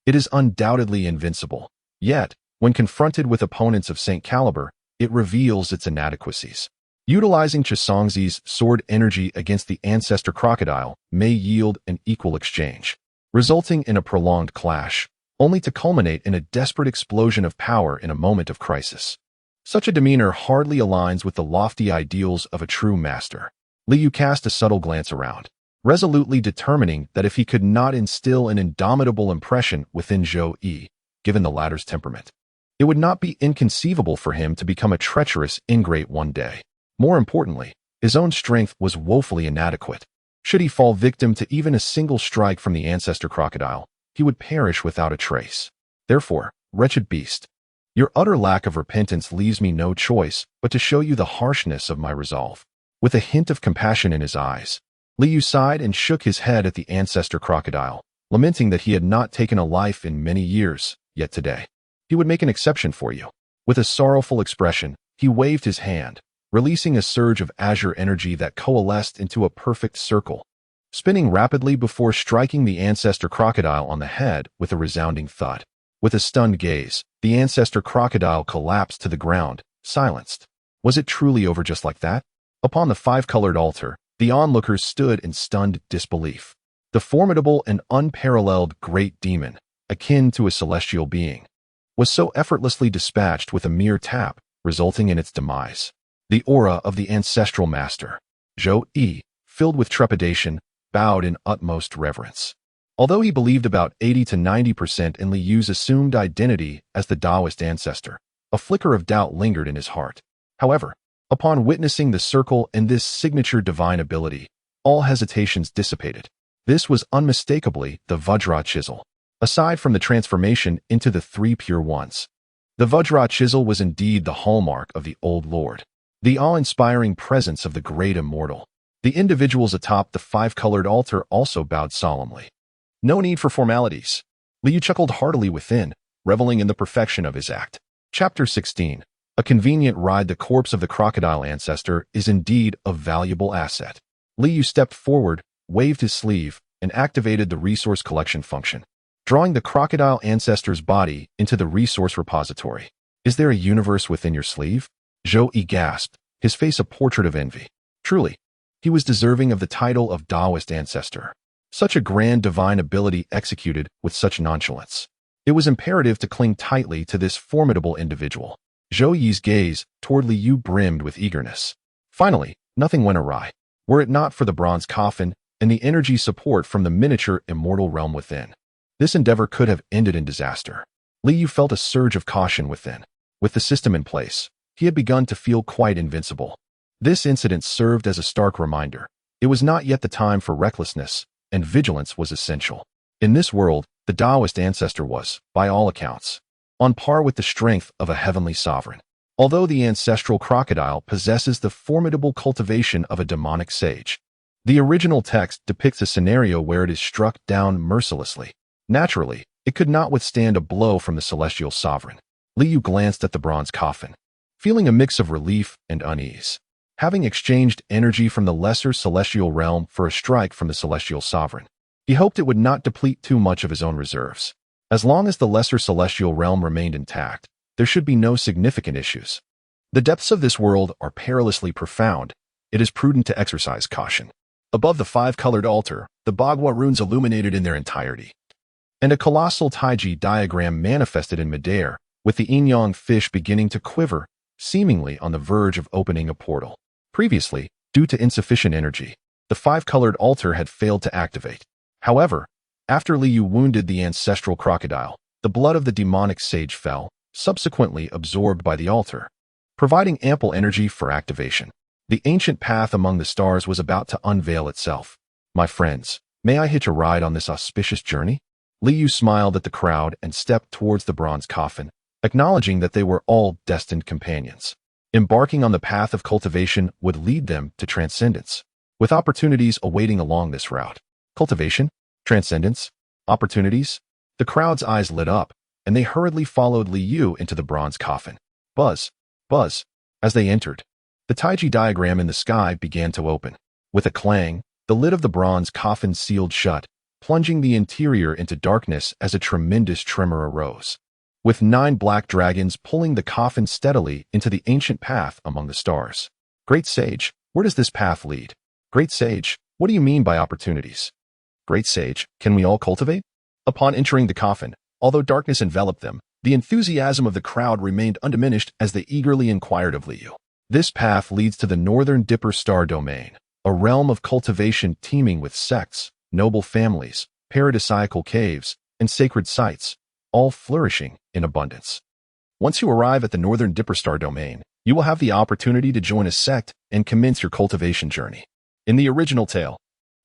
it is undoubtedly invincible. Yet, when confronted with opponents of saint caliber, it reveals its inadequacies. Utilizing Chisangzi's sword energy against the Ancestor Crocodile may yield an equal exchange, resulting in a prolonged clash, only to culminate in a desperate explosion of power in a moment of crisis. Such a demeanor hardly aligns with the lofty ideals of a true master. Li Yu cast a subtle glance around, resolutely determining that if he could not instill an indomitable impression within Zhou Yi, given the latter's temperament, it would not be inconceivable for him to become a treacherous ingrate one day. More importantly, his own strength was woefully inadequate. Should he fall victim to even a single strike from the Ancestor Crocodile, he would perish without a trace. Therefore, wretched beast, your utter lack of repentance leaves me no choice but to show you the harshness of my resolve. With a hint of compassion in his eyes, Li Yu sighed and shook his head at the Ancestor Crocodile, lamenting that he had not taken a life in many years, yet today, He would make an exception for you. With a sorrowful expression, he waved his hand, releasing a surge of azure energy that coalesced into a perfect circle, spinning rapidly before striking the ancestor crocodile on the head with a resounding thud. With a stunned gaze, the ancestor crocodile collapsed to the ground, silenced. Was it truly over just like that? Upon the five-colored altar, the onlookers stood in stunned disbelief. The formidable and unparalleled great demon, akin to a celestial being, was so effortlessly dispatched with a mere tap, resulting in its demise. The aura of the ancestral master, Zhou-Yi, filled with trepidation, bowed in utmost reverence. Although he believed about 80 to 90% in Li Yu's assumed identity as the Taoist ancestor, a flicker of doubt lingered in his heart. However, upon witnessing the circle and this signature divine ability, all hesitations dissipated. This was unmistakably the Vajra chisel. Aside from the transformation into the three pure ones, the Vajra chisel was indeed the hallmark of the old lord, the awe-inspiring presence of the great immortal. The individuals atop the five-colored altar also bowed solemnly. No need for formalities. Li Yu chuckled heartily within, reveling in the perfection of his act. Chapter 16. A convenient ride. The corpse of the crocodile ancestor is indeed a valuable asset. Li Yu stepped forward, waved his sleeve, and activated the resource collection function, drawing the crocodile ancestor's body into the resource repository. Is there a universe within your sleeve? Zhou-Yi gasped, his face a portrait of envy. Truly, he was deserving of the title of Taoist ancestor. Such a grand divine ability executed with such nonchalance. It was imperative to cling tightly to this formidable individual. Zhou-Yi's gaze toward Li Yu brimmed with eagerness. Finally, nothing went awry. Were it not for the bronze coffin and the energy support from the miniature immortal realm within, this endeavor could have ended in disaster. Li Yu felt a surge of caution within. With the system in place, he had begun to feel quite invincible. This incident served as a stark reminder. It was not yet the time for recklessness, and vigilance was essential. In this world, the Taoist ancestor was, by all accounts, on par with the strength of a heavenly sovereign. Although the ancestral crocodile possesses the formidable cultivation of a demonic sage, the original text depicts a scenario where it is struck down mercilessly. Naturally, it could not withstand a blow from the celestial sovereign. Li Yu glanced at the bronze coffin, feeling a mix of relief and unease. Having exchanged energy from the lesser celestial realm for a strike from the celestial sovereign, he hoped it would not deplete too much of his own reserves. As long as the lesser celestial realm remained intact, there should be no significant issues. The depths of this world are perilously profound. It is prudent to exercise caution. Above the five-colored altar, the Bagua runes illuminated in their entirety, and a colossal Taiji diagram manifested in midair, with the yin-yang fish beginning to quiver, seemingly on the verge of opening a portal. Previously, due to insufficient energy, the five-colored altar had failed to activate. However, after Li Yu wounded the ancestral crocodile, the blood of the demonic sage fell, subsequently absorbed by the altar, providing ample energy for activation. The ancient path among the stars was about to unveil itself. My friends, may I hitch a ride on this auspicious journey? Li Yu smiled at the crowd and stepped towards the bronze coffin, acknowledging that they were all destined companions. Embarking on the path of cultivation would lead them to transcendence, with opportunities awaiting along this route. Cultivation? Transcendence? Opportunities? The crowd's eyes lit up, and they hurriedly followed Li Yu into the bronze coffin. Buzz, buzz. As they entered, the Taiji diagram in the sky began to open. With a clang, the lid of the bronze coffin sealed shut, plunging the interior into darkness as a tremendous tremor arose, with 9 black dragons pulling the coffin steadily into the ancient path among the stars. Great Sage, where does this path lead? Great Sage, what do you mean by opportunities? Great Sage, can we all cultivate? Upon entering the coffin, although darkness enveloped them, the enthusiasm of the crowd remained undiminished as they eagerly inquired of Li Yu. This path leads to the Northern Dipper Star Domain, a realm of cultivation teeming with sects, noble families, paradisiacal caves, and sacred sites, all flourishing in abundance. Once you arrive at the Northern Dipper Star Domain, you will have the opportunity to join a sect and commence your cultivation journey. In the original tale,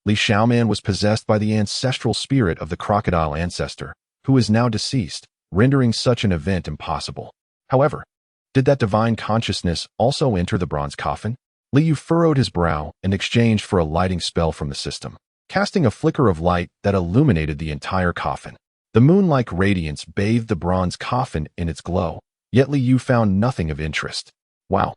Li Xiaoman was possessed by the ancestral spirit of the crocodile ancestor, who is now deceased, rendering such an event impossible. However, did that divine consciousness also enter the bronze coffin? Li Yu furrowed his brow and exchanged for a lighting spell from the system, casting a flicker of light that illuminated the entire coffin. The moon-like radiance bathed the bronze coffin in its glow, yet Li Yu found nothing of interest. Wow,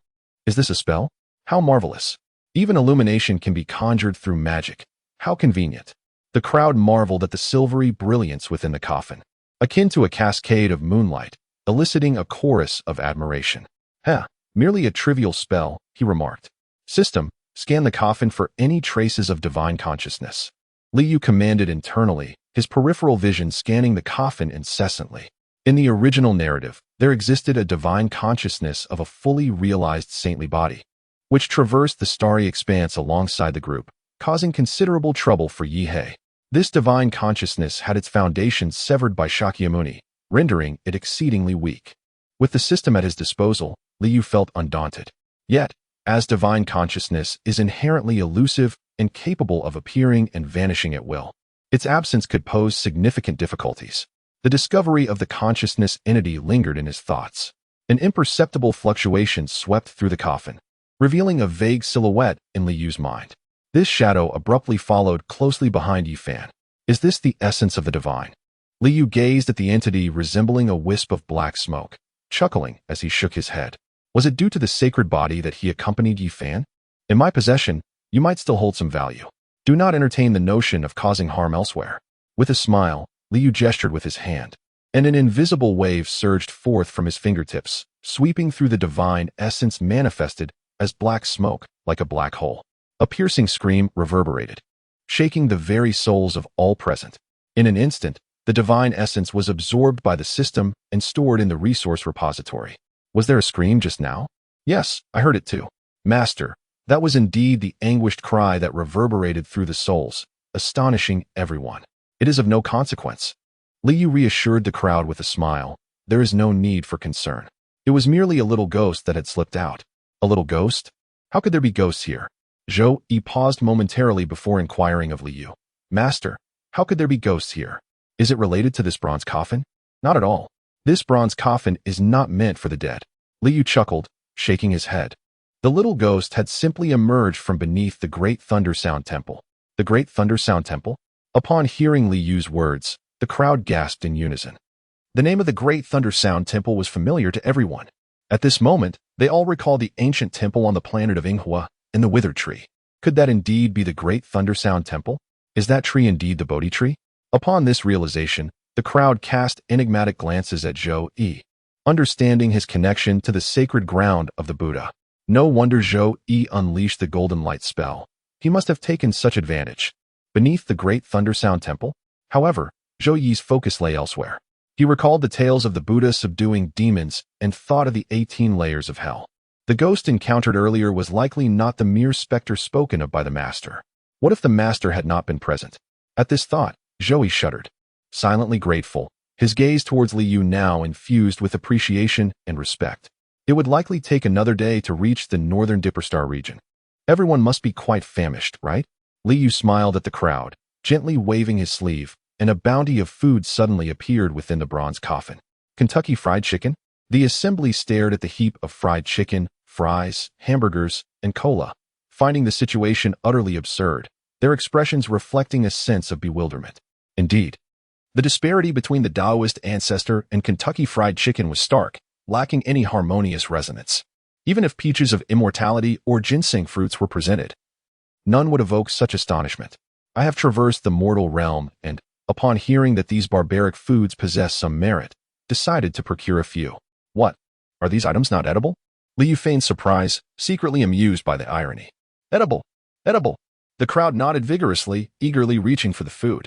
is this a spell? How marvelous. Even illumination can be conjured through magic. How convenient. The crowd marveled at the silvery brilliance within the coffin, akin to a cascade of moonlight, eliciting a chorus of admiration. Merely a trivial spell, he remarked. System, scan the coffin for any traces of divine consciousness. Li Yu commanded internally, his peripheral vision scanning the coffin incessantly. In the original narrative, there existed a divine consciousness of a fully realized saintly body, which traversed the starry expanse alongside the group, causing considerable trouble for Yi Hei. This divine consciousness had its foundations severed by Shakyamuni, rendering it exceedingly weak. With the system at his disposal, Li Yu felt undaunted. Yet, as divine consciousness is inherently elusive and capable of appearing and vanishing at will, its absence could pose significant difficulties. The discovery of the consciousness entity lingered in his thoughts. An imperceptible fluctuation swept through the coffin, revealing a vague silhouette in Li Yu's mind. This shadow abruptly followed closely behind Yi Fan. Is this the essence of the divine? Li Yu gazed at the entity resembling a wisp of black smoke, chuckling as he shook his head. Was it due to the sacred body that he accompanied Yi Fan? In my possession, you might still hold some value. Do not entertain the notion of causing harm elsewhere. With a smile, Li Yu gestured with his hand, and an invisible wave surged forth from his fingertips, sweeping through the divine essence manifested as black smoke, like a black hole. A piercing scream reverberated, shaking the very souls of all present. In an instant, the divine essence was absorbed by the system and stored in the resource repository. Was there a scream just now? Yes, I heard it too. Master, that was indeed the anguished cry that reverberated through the souls, astonishing everyone. It is of no consequence. Li Yu reassured the crowd with a smile. There is no need for concern. It was merely a little ghost that had slipped out. A little ghost? How could there be ghosts here? Zhou Yi paused momentarily before inquiring of Li Yu. Master, how could there be ghosts here? Is it related to this bronze coffin? Not at all. This bronze coffin is not meant for the dead. Li Yu chuckled, shaking his head. The little ghost had simply emerged from beneath the Great Thunder Sound Temple. The Great Thunder Sound Temple? Upon hearing Li Yu's words, the crowd gasped in unison. The name of the Great Thunder Sound Temple was familiar to everyone. At this moment, they all recalled the ancient temple on the planet of Inghua and the withered tree. Could that indeed be the Great Thunder Sound Temple? Is that tree indeed the Bodhi tree? Upon this realization, the crowd cast enigmatic glances at Zhou Yi, understanding his connection to the sacred ground of the Buddha. No wonder Zhou Yi unleashed the golden light spell. He must have taken such advantage. Beneath the Great Thunder Sound Temple, however, Zhou Yi's focus lay elsewhere. He recalled the tales of the Buddha subduing demons and thought of the 18 layers of hell. The ghost encountered earlier was likely not the mere specter spoken of by the master. What if the master had not been present? At this thought, Zhou Yi shuddered. Silently grateful, his gaze towards Li Yu now infused with appreciation and respect. It would likely take another day to reach the northern Dipperstar region. Everyone must be quite famished, right? Li Yu smiled at the crowd, gently waving his sleeve, and a bounty of food suddenly appeared within the bronze coffin. Kentucky Fried Chicken? The assembly stared at the heap of fried chicken, fries, hamburgers, and cola, finding the situation utterly absurd, their expressions reflecting a sense of bewilderment. Indeed, the disparity between the Taoist ancestor and Kentucky Fried Chicken was stark, lacking any harmonious resonance. Even if peaches of immortality or ginseng fruits were presented, none would evoke such astonishment. I have traversed the mortal realm and, upon hearing that these barbaric foods possess some merit, decided to procure a few. What? Are these items not edible? Li Yu feigned surprise, secretly amused by the irony. Edible! Edible! The crowd nodded vigorously, eagerly reaching for the food.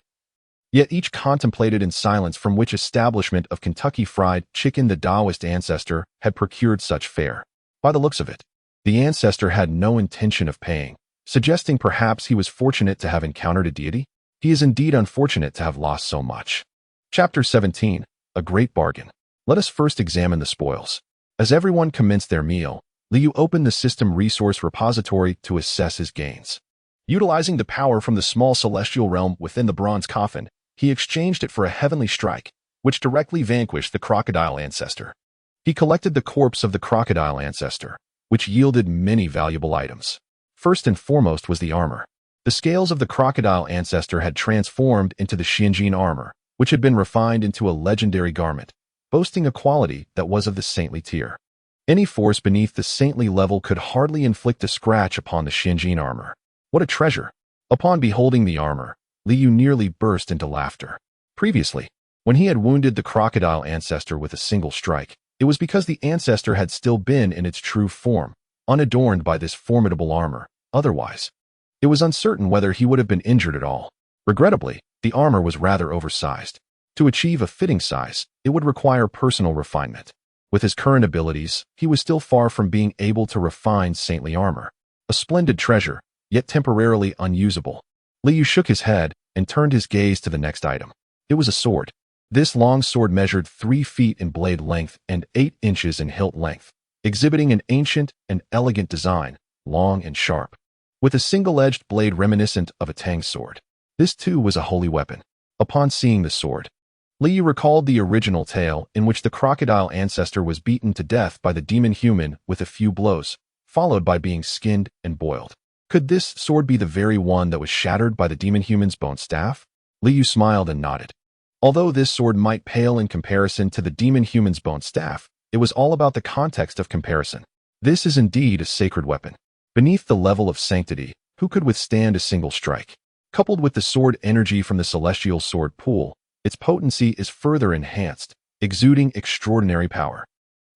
Yet each contemplated in silence from which establishment of Kentucky Fried Chicken the Taoist ancestor had procured such fare. By the looks of it, the ancestor had no intention of paying, suggesting perhaps he was fortunate to have encountered a deity. He is indeed unfortunate to have lost so much. Chapter 17, A Great Bargain. Let us first examine the spoils. As everyone commenced their meal, Li Yu opened the system resource repository to assess his gains. Utilizing the power from the small celestial realm within the bronze coffin, he exchanged it for a heavenly strike, which directly vanquished the crocodile ancestor. He collected the corpse of the crocodile ancestor, which yielded many valuable items. First and foremost was the armor. The scales of the crocodile ancestor had transformed into the Xianjin armor, which had been refined into a legendary garment, boasting a quality that was of the saintly tier. Any force beneath the saintly level could hardly inflict a scratch upon the Shinjin armor. What a treasure! Upon beholding the armor, Liu nearly burst into laughter. Previously, when he had wounded the crocodile ancestor with a single strike, it was because the ancestor had still been in its true form, unadorned by this formidable armor. Otherwise, it was uncertain whether he would have been injured at all. Regrettably, the armor was rather oversized. To achieve a fitting size, it would require personal refinement. With his current abilities, he was still far from being able to refine saintly armor. A splendid treasure, yet temporarily unusable. Liu shook his head and turned his gaze to the next item. It was a sword. This long sword measured 3 feet in blade length and 8 inches in hilt length, exhibiting an ancient and elegant design, long and sharp, with a single-edged blade reminiscent of a Tang sword. This too was a holy weapon. Upon seeing the sword, Liu recalled the original tale in which the crocodile ancestor was beaten to death by the demon human with a few blows, followed by being skinned and boiled. Could this sword be the very one that was shattered by the demon human's bone staff? Liu smiled and nodded. Although this sword might pale in comparison to the demon human's bone staff, it was all about the context of comparison. This is indeed a sacred weapon. Beneath the level of sanctity, who could withstand a single strike? Coupled with the sword energy from the celestial sword pool, its potency is further enhanced, exuding extraordinary power.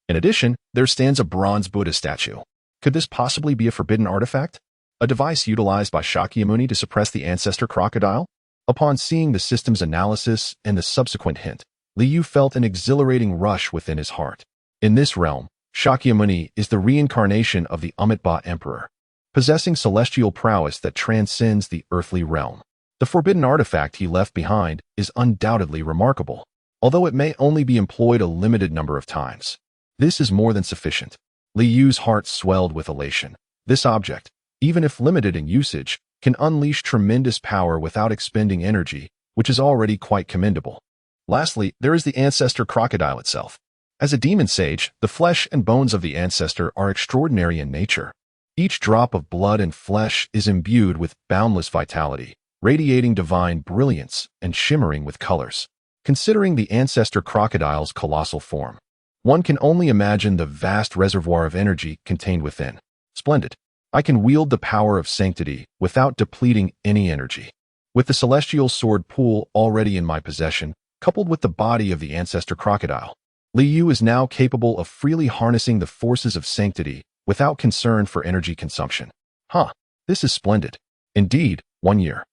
In addition, there stands a bronze Buddha statue. Could this possibly be a forbidden artifact? A device utilized by Shakyamuni to suppress the ancestor crocodile? Upon seeing the system's analysis and the subsequent hint, Liu felt an exhilarating rush within his heart. In this realm, Shakyamuni is the reincarnation of the Amitabha Emperor, possessing celestial prowess that transcends the earthly realm. The forbidden artifact he left behind is undoubtedly remarkable, although it may only be employed a limited number of times. This is more than sufficient. Liu's heart swelled with elation. This object, even if limited in usage, can unleash tremendous power without expending energy, which is already quite commendable. Lastly, there is the ancestor crocodile itself. As a demon sage, the flesh and bones of the ancestor are extraordinary in nature. Each drop of blood and flesh is imbued with boundless vitality, radiating divine brilliance and shimmering with colors. Considering the ancestor crocodile's colossal form, one can only imagine the vast reservoir of energy contained within. Splendid. I can wield the power of sanctity without depleting any energy. With the celestial sword pool already in my possession, coupled with the body of the ancestor crocodile, Liu is now capable of freely harnessing the forces of sanctity without concern for energy consumption. This is splendid. Indeed, 1 year.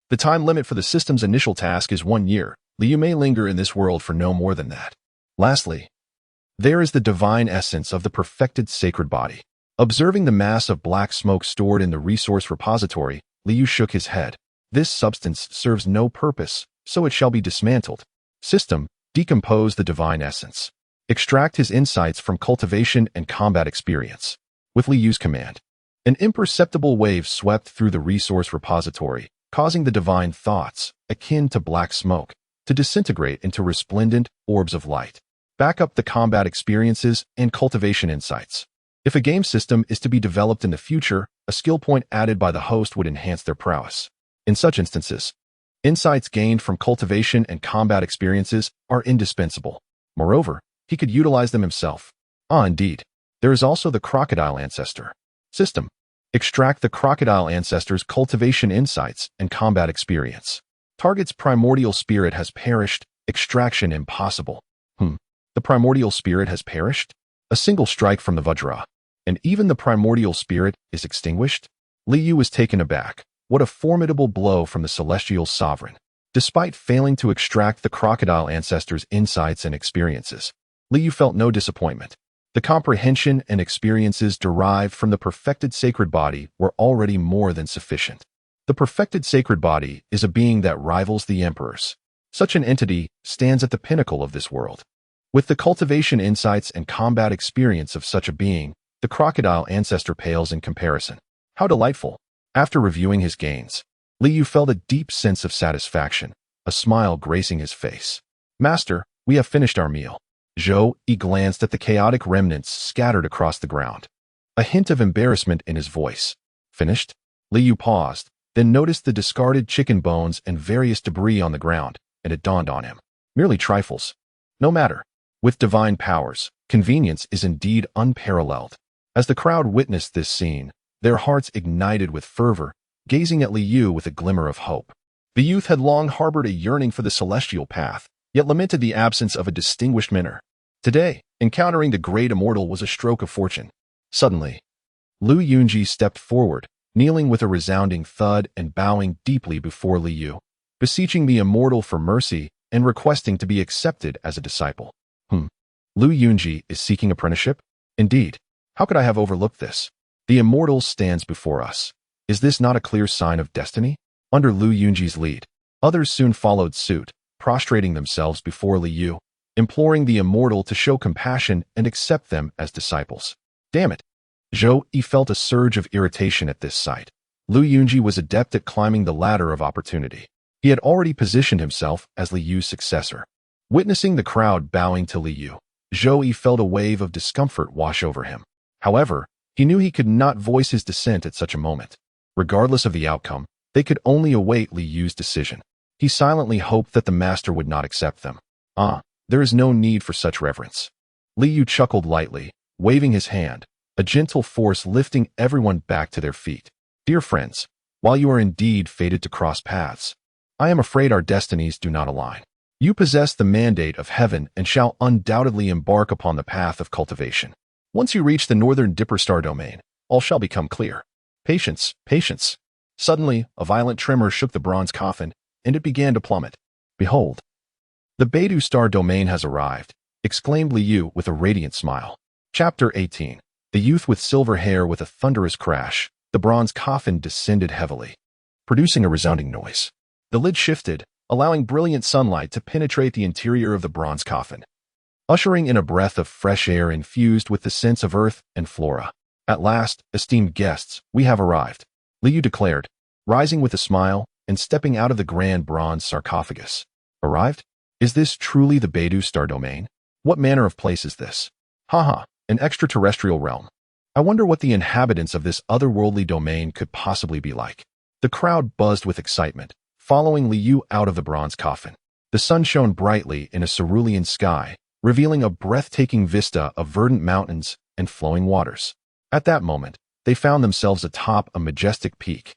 The time limit for the system's initial task is 1 year. Liu may linger in this world for no more than that. Lastly, there is the divine essence of the perfected sacred body. Observing the mass of black smoke stored in the resource repository, Liu shook his head. This substance serves no purpose, so it shall be dismantled. System, decompose the divine essence. Extract his insights from cultivation and combat experience. With Liu's command, an imperceptible wave swept through the resource repository, causing the divine thoughts, akin to black smoke, to disintegrate into resplendent orbs of light. Back up the combat experiences and cultivation insights. If a game system is to be developed in the future, a skill point added by the host would enhance their prowess. In such instances, insights gained from cultivation and combat experiences are indispensable. Moreover, he could utilize them himself. Indeed. There is also the crocodile ancestor. System. Extract the crocodile ancestor's cultivation insights and combat experience. Target's primordial spirit has perished. Extraction impossible. The primordial spirit has perished? A single strike from the Vajra, and even the primordial spirit is extinguished? Liu was taken aback. What a formidable blow from the celestial sovereign. Despite failing to extract the crocodile ancestor's insights and experiences, Liu felt no disappointment. The comprehension and experiences derived from the perfected sacred body were already more than sufficient. The perfected sacred body is a being that rivals the emperor's. Such an entity stands at the pinnacle of this world. With the cultivation insights and combat experience of such a being, the crocodile ancestor pales in comparison. How delightful! After reviewing his gains, Liu felt a deep sense of satisfaction, a smile gracing his face. Master, we have finished our meal. Zhou Yi glanced at the chaotic remnants scattered across the ground. A hint of embarrassment in his voice. Finished? Liu paused, then noticed the discarded chicken bones and various debris on the ground, and it dawned on him. Merely trifles. No matter. With divine powers, convenience is indeed unparalleled. As the crowd witnessed this scene, their hearts ignited with fervor, gazing at Liu with a glimmer of hope. The youth had long harbored a yearning for the celestial path, yet lamented the absence of a distinguished mentor. Today, encountering the great immortal was a stroke of fortune. Suddenly, Lu Yunji stepped forward, kneeling with a resounding thud and bowing deeply before Liu, beseeching the immortal for mercy and requesting to be accepted as a disciple. Lu Yunji is seeking apprenticeship? Indeed. How could I have overlooked this? The immortal stands before us. Is this not a clear sign of destiny? Under Lu Yunji's lead, others soon followed suit, prostrating themselves before Liu, imploring the immortal to show compassion and accept them as disciples. Damn it! Zhou Yi felt a surge of irritation at this sight. Lu Yunji was adept at climbing the ladder of opportunity. He had already positioned himself as Liu's successor. Witnessing the crowd bowing to Liu, Zhou Yi felt a wave of discomfort wash over him. However, he knew he could not voice his dissent at such a moment. Regardless of the outcome, they could only await Liu's decision. He silently hoped that the master would not accept them. There is no need for such reverence. Liu chuckled lightly, waving his hand, a gentle force lifting everyone back to their feet. Dear friends, while you are indeed fated to cross paths, I am afraid our destinies do not align. You possess the mandate of heaven and shall undoubtedly embark upon the path of cultivation. Once you reach the northern Dipper Star domain, all shall become clear. Patience, patience. Suddenly, a violent tremor shook the bronze coffin, and it began to plummet. Behold, the Beidou Star domain has arrived, exclaimed Liu with a radiant smile. Chapter 18. The youth with silver hair. With a thunderous crash, the bronze coffin descended heavily, producing a resounding noise. The lid shifted, allowing brilliant sunlight to penetrate the interior of the bronze coffin, ushering in a breath of fresh air infused with the scents of earth and flora. At last, esteemed guests, we have arrived, Liu declared, rising with a smile and stepping out of the grand bronze sarcophagus. Arrived? Is this truly the Beidou Star domain? What manner of place is this? An extraterrestrial realm. I wonder what the inhabitants of this otherworldly domain could possibly be like. The crowd buzzed with excitement, following Liu out of the bronze coffin. The sun shone brightly in a cerulean sky, revealing a breathtaking vista of verdant mountains and flowing waters. At that moment, they found themselves atop a majestic peak.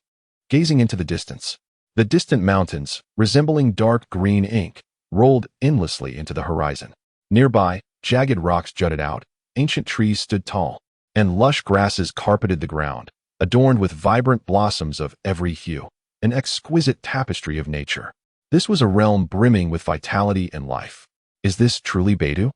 Gazing into the distance, the distant mountains, resembling dark green ink, rolled endlessly into the horizon. Nearby, jagged rocks jutted out, ancient trees stood tall, and lush grasses carpeted the ground, adorned with vibrant blossoms of every hue, an exquisite tapestry of nature. This was a realm brimming with vitality and life. Is this truly Beidou?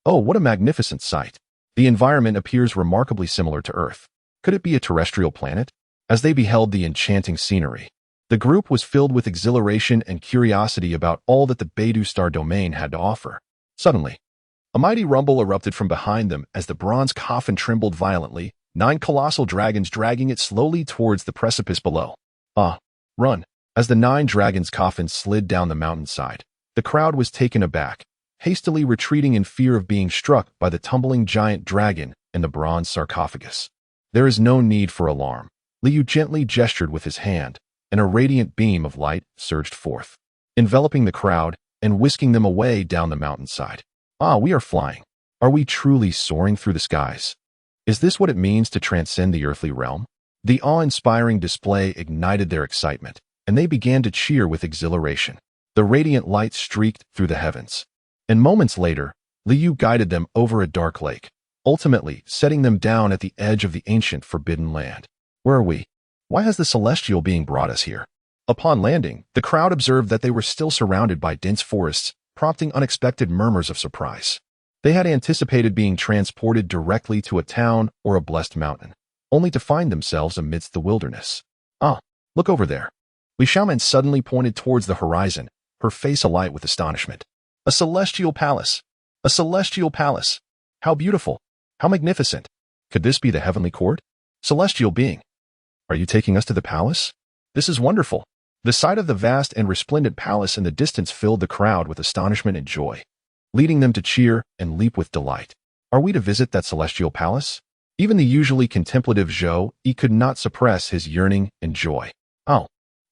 Oh, what a magnificent sight! The environment appears remarkably similar to Earth. Could it be a terrestrial planet? As they beheld the enchanting scenery, the group was filled with exhilaration and curiosity about all that the Beidou Star domain had to offer. Suddenly, a mighty rumble erupted from behind them as the bronze coffin trembled violently, 9 colossal dragons dragging it slowly towards the precipice below. Run! As the 9 dragons' coffin slid down the mountainside, the crowd was taken aback, hastily retreating in fear of being struck by the tumbling giant dragon in the bronze sarcophagus. There is no need for alarm. Liu gently gestured with his hand, and a radiant beam of light surged forth, enveloping the crowd and whisking them away down the mountainside. We are flying. Are we truly soaring through the skies? Is this what it means to transcend the earthly realm? The awe-inspiring display ignited their excitement, and they began to cheer with exhilaration. The radiant light streaked through the heavens, and moments later, Liu guided them over a dark lake, ultimately setting them down at the edge of the ancient forbidden land. Where are we? Why has the celestial being brought us here? Upon landing, the crowd observed that they were still surrounded by dense forests, prompting unexpected murmurs of surprise. They had anticipated being transported directly to a town or a blessed mountain, only to find themselves amidst the wilderness. Look over there. Li Xiaoman suddenly pointed towards the horizon, her face alight with astonishment. A celestial palace! A celestial palace! How beautiful! How magnificent! Could this be the heavenly court? Celestial being, are you taking us to the palace? This is wonderful. The sight of the vast and resplendent palace in the distance filled the crowd with astonishment and joy, leading them to cheer and leap with delight. Are we to visit that celestial palace? Even the usually contemplative Zhou Yi could not suppress his yearning and joy.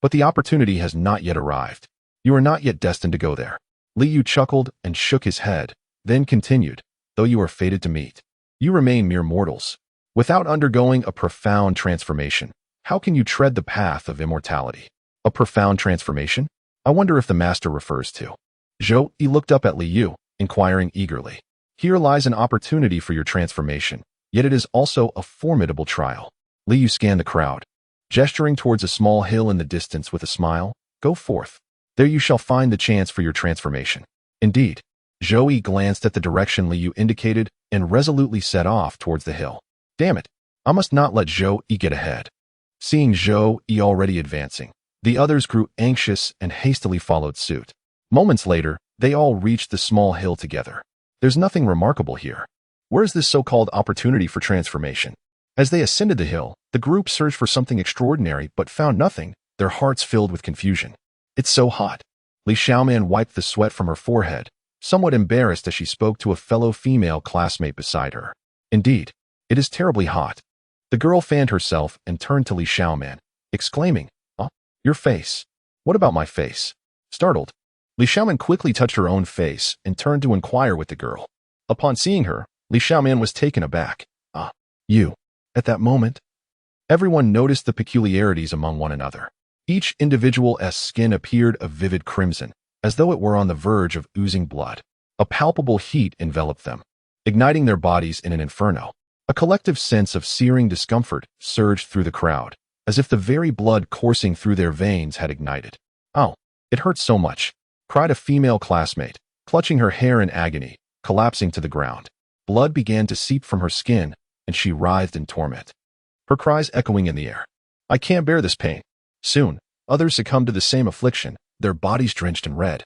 But the opportunity has not yet arrived. You are not yet destined to go there. Li Yu chuckled and shook his head, then continued, though you are fated to meet, you remain mere mortals. Without undergoing a profound transformation, how can you tread the path of immortality? A profound transformation? I wonder if the master refers to. Zhou Yi looked up at Li Yu, inquiring eagerly. Here lies an opportunity for your transformation, yet it is also a formidable trial. Li Yu scanned the crowd, gesturing towards a small hill in the distance with a smile. Go forth. There you shall find the chance for your transformation. Indeed. Zhou Yi glanced at the direction Li Yu indicated and resolutely set off towards the hill. Damn it, I must not let Zhou Yi get ahead. Seeing Zhou Yi already advancing, the others grew anxious and hastily followed suit. Moments later, they all reached the small hill together. There's nothing remarkable here. Where's this so-called opportunity for transformation? As they ascended the hill, the group searched for something extraordinary but found nothing, their hearts filled with confusion. It's so hot. Li Xiaoman wiped the sweat from her forehead, somewhat embarrassed as she spoke to a fellow female classmate beside her. Indeed, it is terribly hot. The girl fanned herself and turned to Li Xiaoman, exclaiming, "Oh, your face. What about my face?" Startled, Li Xiaoman quickly touched her own face and turned to inquire with the girl. Upon seeing her, Li Xiaoman was taken aback. "Ah, you." At that moment, everyone noticed the peculiarities among one another. Each individual's skin appeared a vivid crimson, as though it were on the verge of oozing blood. A palpable heat enveloped them, igniting their bodies in an inferno. A collective sense of searing discomfort surged through the crowd, as if the very blood coursing through their veins had ignited. "Oh, it hurts so much," cried a female classmate, clutching her hair in agony, collapsing to the ground. Blood began to seep from her skin, and she writhed in torment, her cries echoing in the air. "I can't bear this pain." Soon, others succumbed to the same affliction, their bodies drenched in red,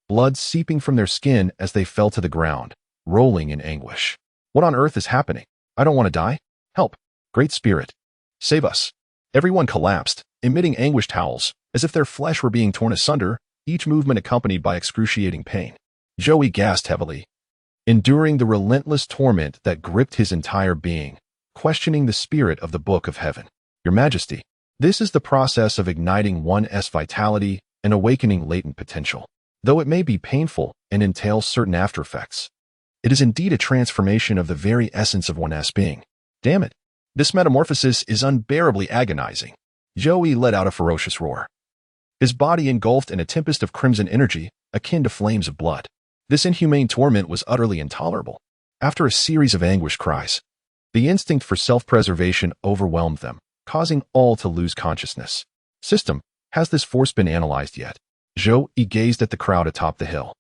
blood seeping from their skin as they fell to the ground, rolling in anguish. What on earth is happening? I don't want to die. Help. Great Spirit. Save us. Everyone collapsed, emitting anguished howls, as if their flesh were being torn asunder, each movement accompanied by excruciating pain. Zhou Yi gasped heavily, enduring the relentless torment that gripped his entire being, questioning the spirit of the Book of Heaven. Your Majesty, this is the process of igniting one's vitality and awakening latent potential. Though it may be painful and entail certain aftereffects, it is indeed a transformation of the very essence of one's being. Damn it. This metamorphosis is unbearably agonizing. Zhou Yi let out a ferocious roar, his body engulfed in a tempest of crimson energy, akin to flames of blood. This inhumane torment was utterly intolerable. After a series of anguished cries, the instinct for self-preservation overwhelmed them, causing all to lose consciousness. System, has this force been analyzed yet? Zhou Yi gazed at the crowd atop the hill,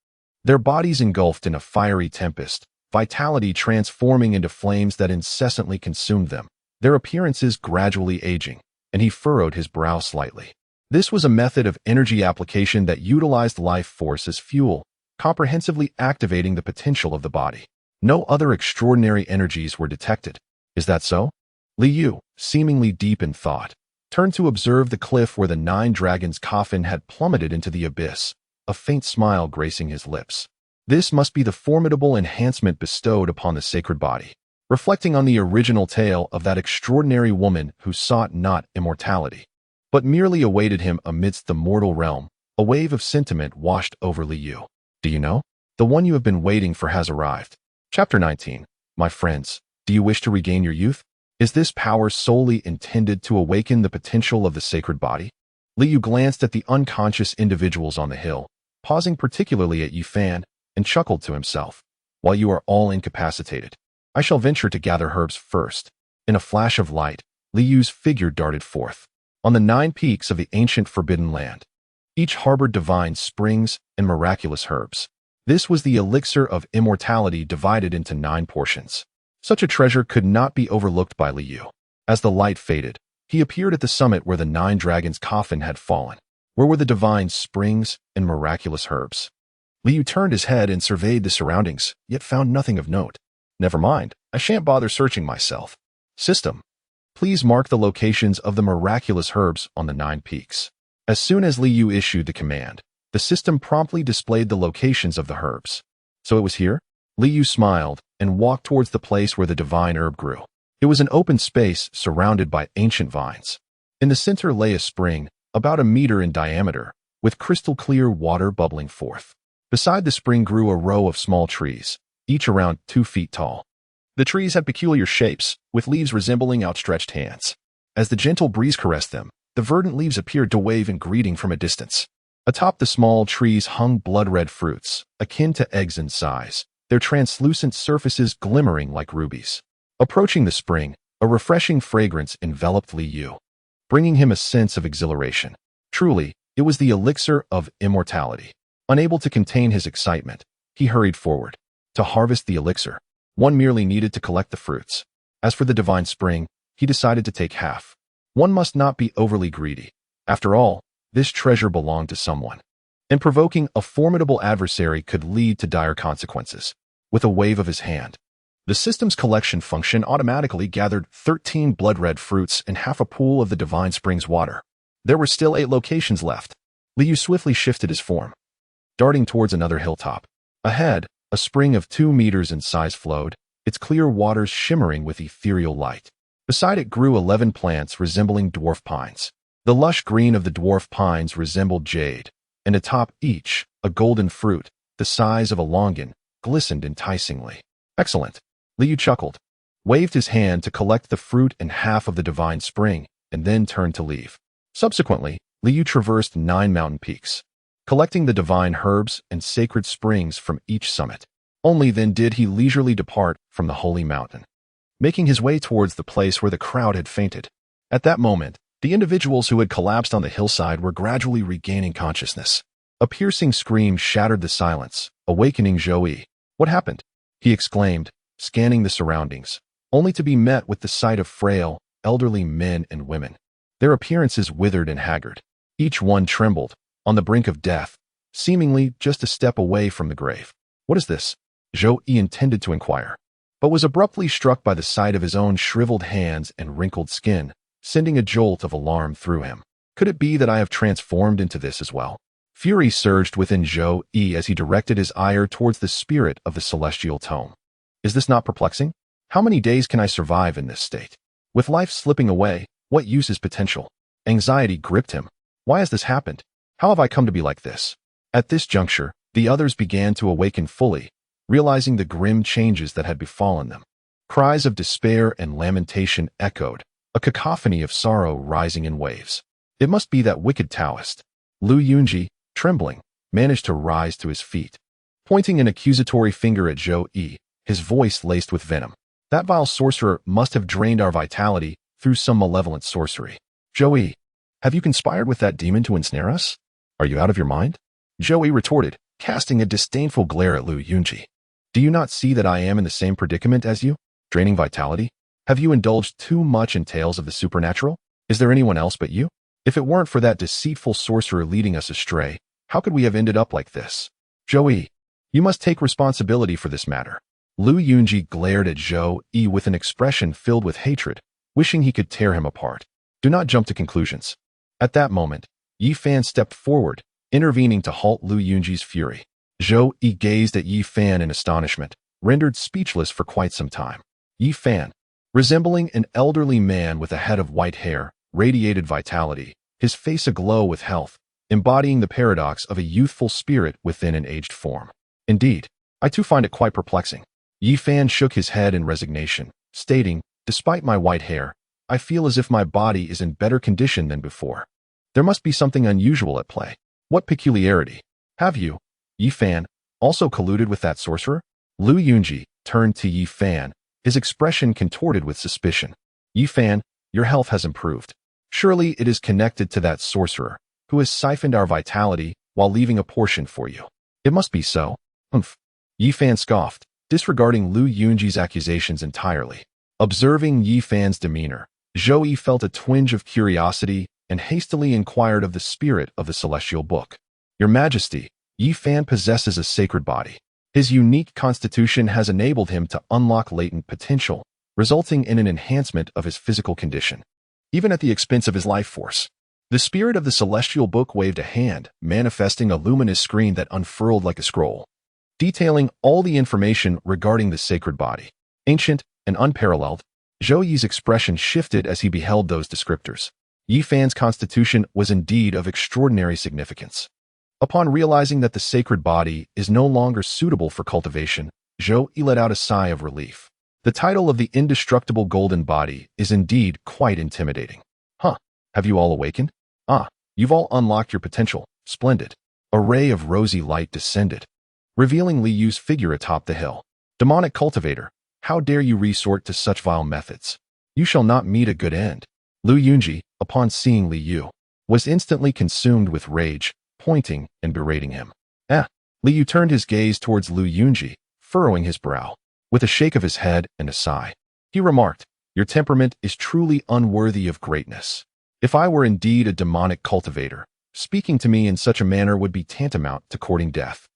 their bodies engulfed in a fiery tempest, vitality transforming into flames that incessantly consumed them, their appearances gradually aging, and he furrowed his brow slightly. This was a method of energy application that utilized life force as fuel, comprehensively activating the potential of the body. No other extraordinary energies were detected. Is that so? Li Yu, seemingly deep in thought, turned to observe the cliff where the 9 dragons' coffin had plummeted into the abyss, a faint smile gracing his lips. This must be the formidable enhancement bestowed upon the sacred body. Reflecting on the original tale of that extraordinary woman who sought not immortality, but merely awaited him amidst the mortal realm, a wave of sentiment washed over Li Yu. Do you know? The one you have been waiting for has arrived. Chapter 19. My friends, do you wish to regain your youth? Is this power solely intended to awaken the potential of the sacred body? Li Yu glanced at the unconscious individuals on the hill, pausing particularly at Yifan, and chuckled to himself. While you are all incapacitated, I shall venture to gather herbs first. In a flash of light, Li Yu's figure darted forth. On the 9 peaks of the ancient Forbidden Land, each harbored divine springs and miraculous herbs. This was the elixir of immortality divided into 9 portions. Such a treasure could not be overlooked by Li Yu. As the light faded, he appeared at the summit where the 9 dragons' coffin had fallen. Where were the divine springs and miraculous herbs? Li Yu turned his head and surveyed the surroundings, yet found nothing of note. Never mind, I shan't bother searching myself. System, please mark the locations of the miraculous herbs on the 9 peaks. As soon as Li Yu issued the command, the system promptly displayed the locations of the herbs. So it was here? Li Yu smiled and walked towards the place where the divine herb grew. It was an open space surrounded by ancient vines. In the center lay a spring, about a meter in diameter, with crystal clear water bubbling forth. Beside the spring grew a row of small trees, each around 2 feet tall. The trees had peculiar shapes, with leaves resembling outstretched hands. As the gentle breeze caressed them, the verdant leaves appeared to wave in greeting from a distance. Atop the small trees hung blood-red fruits, akin to eggs in size, their translucent surfaces glimmering like rubies. Approaching the spring, a refreshing fragrance enveloped Liu, bringing him a sense of exhilaration. Truly, it was the elixir of immortality. Unable to contain his excitement, he hurried forward. To harvest the elixir, one merely needed to collect the fruits. As for the divine spring, he decided to take half. One must not be overly greedy. After all, this treasure belonged to someone, and provoking a formidable adversary could lead to dire consequences. With a wave of his hand, the system's collection function automatically gathered 13 blood-red fruits and half a pool of the divine spring's water. There were still 8 locations left. Liu swiftly shifted his form, darting towards another hilltop. Ahead, a spring of 2 meters in size flowed, its clear waters shimmering with ethereal light. Beside it grew 11 plants resembling dwarf pines. The lush green of the dwarf pines resembled jade, and atop each, a golden fruit, the size of a longan, glistened enticingly. Excellent. Liu chuckled, waved his hand to collect the fruit and half of the divine spring, and then turned to leave. Subsequently, Liu traversed 9 mountain peaks, collecting the divine herbs and sacred springs from each summit. Only then did he leisurely depart from the holy mountain, making his way towards the place where the crowd had fainted. At that moment, the individuals who had collapsed on the hillside were gradually regaining consciousness. A piercing scream shattered the silence, awakening Zhou. "What happened?" he exclaimed, scanning the surroundings, only to be met with the sight of frail, elderly men and women. Their appearances withered and haggard. Each one trembled, on the brink of death, seemingly just a step away from the grave. "What is this?" Zhou intended to inquire, but was abruptly struck by the sight of his own shriveled hands and wrinkled skin, sending a jolt of alarm through him. Could it be that I have transformed into this as well? Fury surged within Zhou as he directed his ire towards the spirit of the celestial tome. Is this not perplexing? How many days can I survive in this state? With life slipping away, what use is potential? Anxiety gripped him. Why has this happened? How have I come to be like this? At this juncture, the others began to awaken fully, realizing the grim changes that had befallen them. Cries of despair and lamentation echoed, a cacophony of sorrow rising in waves. It must be that wicked Taoist. Lu Yunji, trembling, managed to rise to his feet. Pointing an accusatory finger at Zhou, his voice laced with venom. That vile sorcerer must have drained our vitality through some malevolent sorcery. Zhou, have you conspired with that demon to ensnare us? Are you out of your mind? Zhou retorted, casting a disdainful glare at Lu Yunji. Do you not see that I am in the same predicament as you? Draining vitality? Have you indulged too much in tales of the supernatural? Is there anyone else but you? If it weren't for that deceitful sorcerer leading us astray, how could we have ended up like this? Zhou, you must take responsibility for this matter. Lu Yunji glared at Zhou with an expression filled with hatred, wishing he could tear him apart. Do not jump to conclusions. At that moment, Yi Fan stepped forward, intervening to halt Lu Yunji's fury. Zhou gazed at Yi Fan in astonishment, rendered speechless for quite some time. Yi Fan, resembling an elderly man with a head of white hair, radiated vitality, his face aglow with health, embodying the paradox of a youthful spirit within an aged form. Indeed, I too find it quite perplexing. Yi Fan shook his head in resignation, stating, despite my white hair, I feel as if my body is in better condition than before. There must be something unusual at play. What peculiarity? Have you, Yi Fan, also colluded with that sorcerer? Lu Yunji turned to Yi Fan, his expression contorted with suspicion. Yi Fan, your health has improved. Surely it is connected to that sorcerer, who has siphoned our vitality while leaving a portion for you. It must be so. Humph. Yi Fan scoffed, disregarding Lu Yunji's accusations entirely. Observing Yi Fan's demeanor, Zhou felt a twinge of curiosity and hastily inquired of the spirit of the celestial book. Your Majesty, Yi Fan possesses a sacred body. His unique constitution has enabled him to unlock latent potential, resulting in an enhancement of his physical condition, even at the expense of his life force. The spirit of the celestial book waved a hand, manifesting a luminous screen that unfurled like a scroll, detailing all the information regarding the sacred body. Ancient and unparalleled, Zhou Yi's expression shifted as he beheld those descriptors. Yi Fan's constitution was indeed of extraordinary significance. Upon realizing that the sacred body is no longer suitable for cultivation, Zhou Yi let out a sigh of relief. The title of the indestructible golden body is indeed quite intimidating. Huh, have you all awakened? Ah, you've all unlocked your potential. Splendid. A ray of rosy light descended, revealing Li Yu's figure atop the hill. Demonic cultivator, how dare you resort to such vile methods? You shall not meet a good end. Lu Yunji, upon seeing Li Yu, was instantly consumed with rage, pointing and berating him. Li Yu turned his gaze towards Lu Yunji, furrowing his brow. With a shake of his head and a sigh, he remarked, your temperament is truly unworthy of greatness. If I were indeed a demonic cultivator, speaking to me in such a manner would be tantamount to courting death.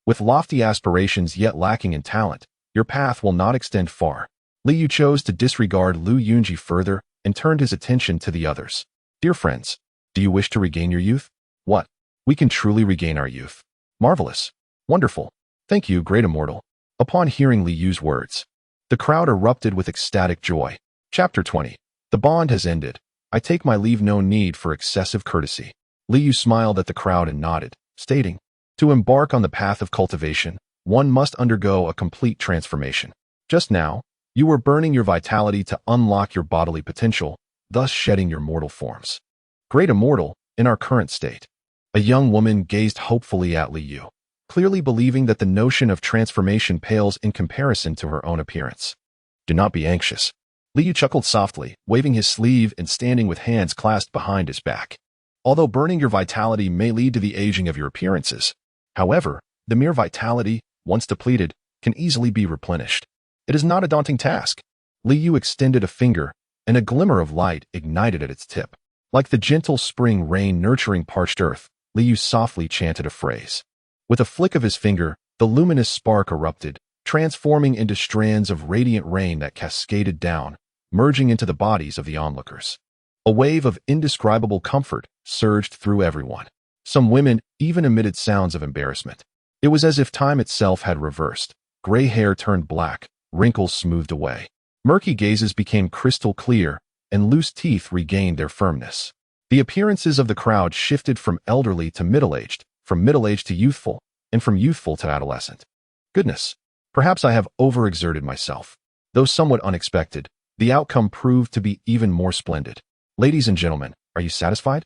With lofty aspirations yet lacking in talent, your path will not extend far. Li Yu chose to disregard Lu Yunji further and turned his attention to the others. Dear friends, do you wish to regain your youth? What? We can truly regain our youth. Marvelous. Wonderful. Thank you, great immortal. Upon hearing Li Yu's words, the crowd erupted with ecstatic joy. Chapter 20. The bond has ended. I take my leave, no need for excessive courtesy. Li Yu smiled at the crowd and nodded, stating, to embark on the path of cultivation, one must undergo a complete transformation. Just now, you were burning your vitality to unlock your bodily potential, thus shedding your mortal forms. Great immortal, in our current state. A young woman gazed hopefully at Li Yu, clearly believing that the notion of transformation pales in comparison to her own appearance. Do not be anxious. Li Yu chuckled softly, waving his sleeve and standing with hands clasped behind his back. Although burning your vitality may lead to the aging of your appearances, however, the mere vitality, once depleted, can easily be replenished. It is not a daunting task. Li Yu extended a finger, and a glimmer of light ignited at its tip. Like the gentle spring rain nurturing parched earth, Li Yu softly chanted a phrase. With a flick of his finger, the luminous spark erupted, transforming into strands of radiant rain that cascaded down, merging into the bodies of the onlookers. A wave of indescribable comfort surged through everyone. Some women even emitted sounds of embarrassment. It was as if time itself had reversed. Gray hair turned black, wrinkles smoothed away. Murky gazes became crystal clear, and loose teeth regained their firmness. The appearances of the crowd shifted from elderly to middle-aged, from middle-aged to youthful, and from youthful to adolescent. Goodness, perhaps I have overexerted myself. Though somewhat unexpected, the outcome proved to be even more splendid. Ladies and gentlemen, are you satisfied?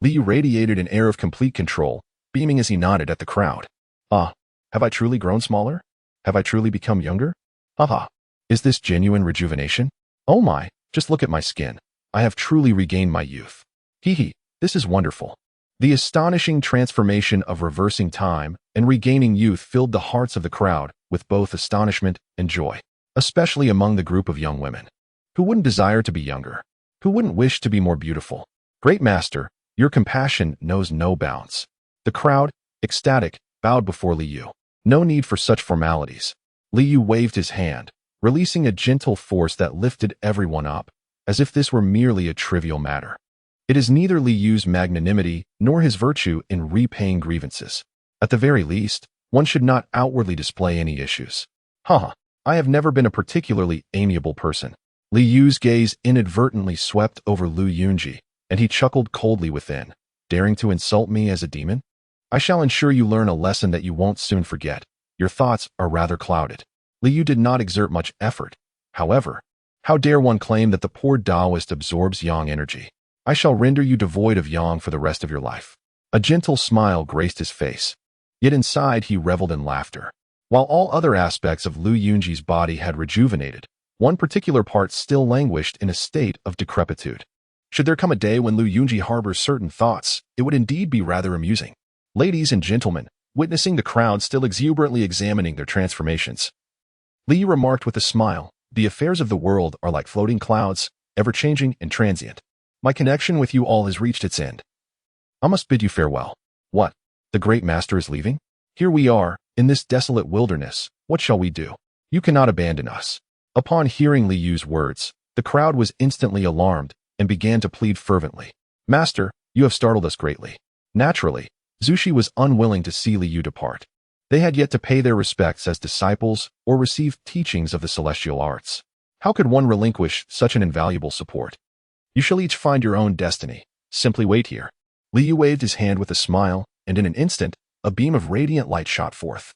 Li Yu radiated an air of complete control, beaming as he nodded at the crowd. Ah, have I truly grown smaller? Have I truly become younger? Haha, is this genuine rejuvenation? Oh my, just look at my skin. I have truly regained my youth. Hee, this is wonderful. The astonishing transformation of reversing time and regaining youth filled the hearts of the crowd with both astonishment and joy, especially among the group of young women. Who wouldn't desire to be younger? Who wouldn't wish to be more beautiful? Great master, your compassion knows no bounds. The crowd, ecstatic, bowed before Li Yu. No need for such formalities. Li Yu waved his hand, releasing a gentle force that lifted everyone up, as if this were merely a trivial matter. It is neither Li Yu's magnanimity nor his virtue in repaying grievances. At the very least, one should not outwardly display any issues. Haha, I have never been a particularly amiable person. Li Yu's gaze inadvertently swept over Lu Yunji, and he chuckled coldly within. Daring to insult me as a demon? I shall ensure you learn a lesson that you won't soon forget. Your thoughts are rather clouded. Li Yu did not exert much effort. However, how dare one claim that the poor Taoist absorbs yang energy? I shall render you devoid of yang for the rest of your life. A gentle smile graced his face. Yet inside he reveled in laughter. While all other aspects of Lu Yunji's body had rejuvenated, one particular part still languished in a state of decrepitude. Should there come a day when Lu Yunji harbors certain thoughts, it would indeed be rather amusing. Ladies and gentlemen, witnessing the crowd still exuberantly examining their transformations, Li Yu remarked with a smile, the affairs of the world are like floating clouds, ever-changing and transient. My connection with you all has reached its end. I must bid you farewell. What? The great master is leaving? Here we are, in this desolate wilderness. What shall we do? You cannot abandon us. Upon hearing Li Yu's words, the crowd was instantly alarmed and began to plead fervently. Master, you have startled us greatly. Naturally, Zushi was unwilling to see Li Yu depart. They had yet to pay their respects as disciples or receive teachings of the celestial arts. How could one relinquish such an invaluable support? You shall each find your own destiny. Simply wait here. Li Yu waved his hand with a smile, and in an instant, a beam of radiant light shot forth,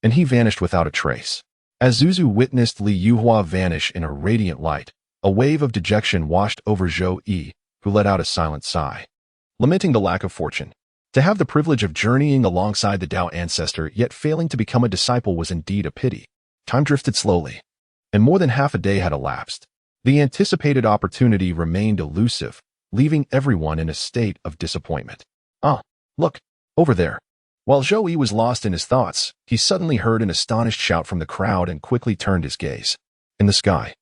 and he vanished without a trace. As Zuzu witnessed Li Yuhua vanish in a radiant light, a wave of dejection washed over Zhou Yi, who let out a silent sigh, lamenting the lack of fortune. To have the privilege of journeying alongside the Tao ancestor yet failing to become a disciple was indeed a pity. Time drifted slowly, and more than half a day had elapsed. The anticipated opportunity remained elusive, leaving everyone in a state of disappointment. Ah, look, over there. While Zhou Yi was lost in his thoughts, he suddenly heard an astonished shout from the crowd and quickly turned his gaze. In the sky,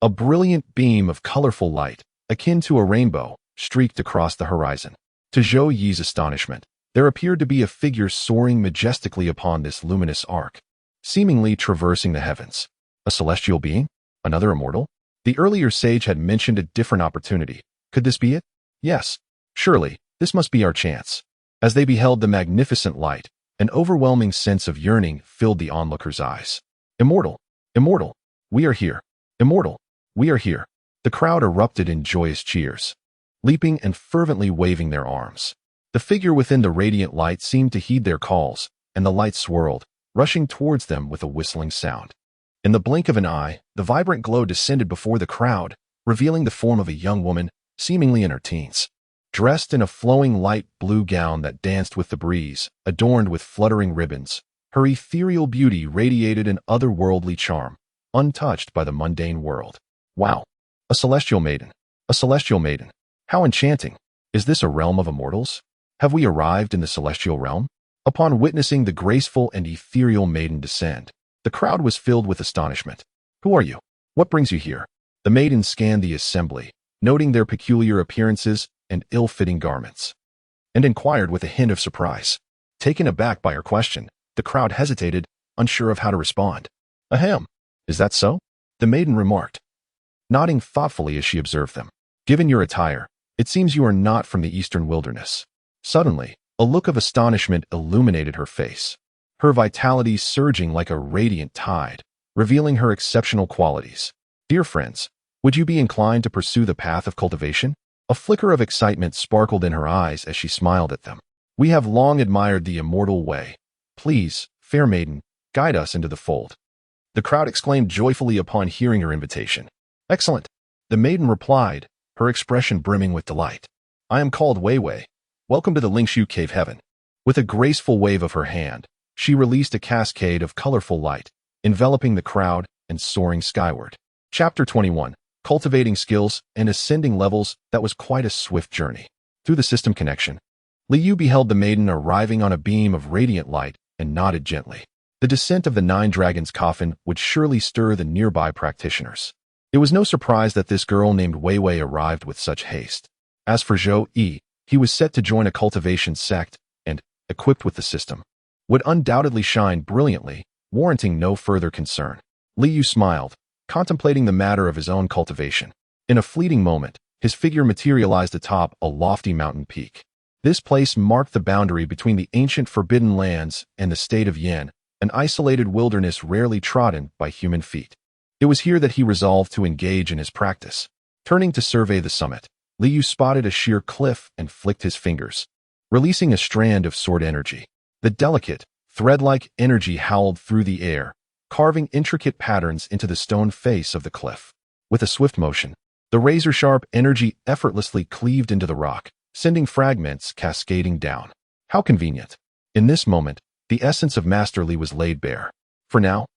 a brilliant beam of colorful light, akin to a rainbow, streaked across the horizon. To Zhou Yi's astonishment, there appeared to be a figure soaring majestically upon this luminous arc, seemingly traversing the heavens. A celestial being? Another immortal? The earlier sage had mentioned a different opportunity. Could this be it? Yes, surely, this must be our chance. As they beheld the magnificent light, an overwhelming sense of yearning filled the onlookers' eyes. Immortal! Immortal! We are here! Immortal! We are here! The crowd erupted in joyous cheers, leaping and fervently waving their arms. The figure within the radiant light seemed to heed their calls, and the light swirled, rushing towards them with a whistling sound. In the blink of an eye, the vibrant glow descended before the crowd, revealing the form of a young woman, seemingly in her teens. Dressed in a flowing light blue gown that danced with the breeze, adorned with fluttering ribbons, her ethereal beauty radiated an otherworldly charm, untouched by the mundane world. Wow! A celestial maiden! A celestial maiden! How enchanting! Is this a realm of immortals? Have we arrived in the celestial realm? Upon witnessing the graceful and ethereal maiden descend, the crowd was filled with astonishment. Who are you? What brings you here? The maiden scanned the assembly, noting their peculiar appearances and ill-fitting garments, and inquired with a hint of surprise. Taken aback by her question, the crowd hesitated, unsure of how to respond. Ahem, is that so? The maiden remarked, nodding thoughtfully as she observed them. Given your attire, it seems you are not from the eastern wilderness. Suddenly, a look of astonishment illuminated her face, her vitality surging like a radiant tide, revealing her exceptional qualities. Dear friends, would you be inclined to pursue the path of cultivation? A flicker of excitement sparkled in her eyes as she smiled at them. We have long admired the immortal way. Please, fair maiden, guide us into the fold. The crowd exclaimed joyfully upon hearing her invitation. Excellent, the maiden replied, her expression brimming with delight. I am called Wei Wei. Welcome to the Lingshu Cave Heaven. With a graceful wave of her hand, she released a cascade of colorful light, enveloping the crowd and soaring skyward. Chapter 21. Cultivating skills and ascending levels. That was quite a swift journey. Through the system connection, Li Yu beheld the maiden arriving on a beam of radiant light and nodded gently. The descent of the 9 dragons' coffin would surely stir the nearby practitioners. It was no surprise that this girl named Wei Wei arrived with such haste. As for Zhou Yi, he was set to join a cultivation sect and, equipped with the system, would undoubtedly shine brilliantly, warranting no further concern. Li Yu smiled, contemplating the matter of his own cultivation. In a fleeting moment, his figure materialized atop a lofty mountain peak. This place marked the boundary between the ancient Forbidden Lands and the state of Yin, an isolated wilderness rarely trodden by human feet. It was here that he resolved to engage in his practice. Turning to survey the summit, Li Yu spotted a sheer cliff and flicked his fingers, releasing a strand of sword energy. The delicate, thread-like energy howled through the air, carving intricate patterns into the stone face of the cliff. With a swift motion, the razor-sharp energy effortlessly cleaved into the rock, sending fragments cascading down. How convenient. In this moment, the essence of Master Li was laid bare. For now,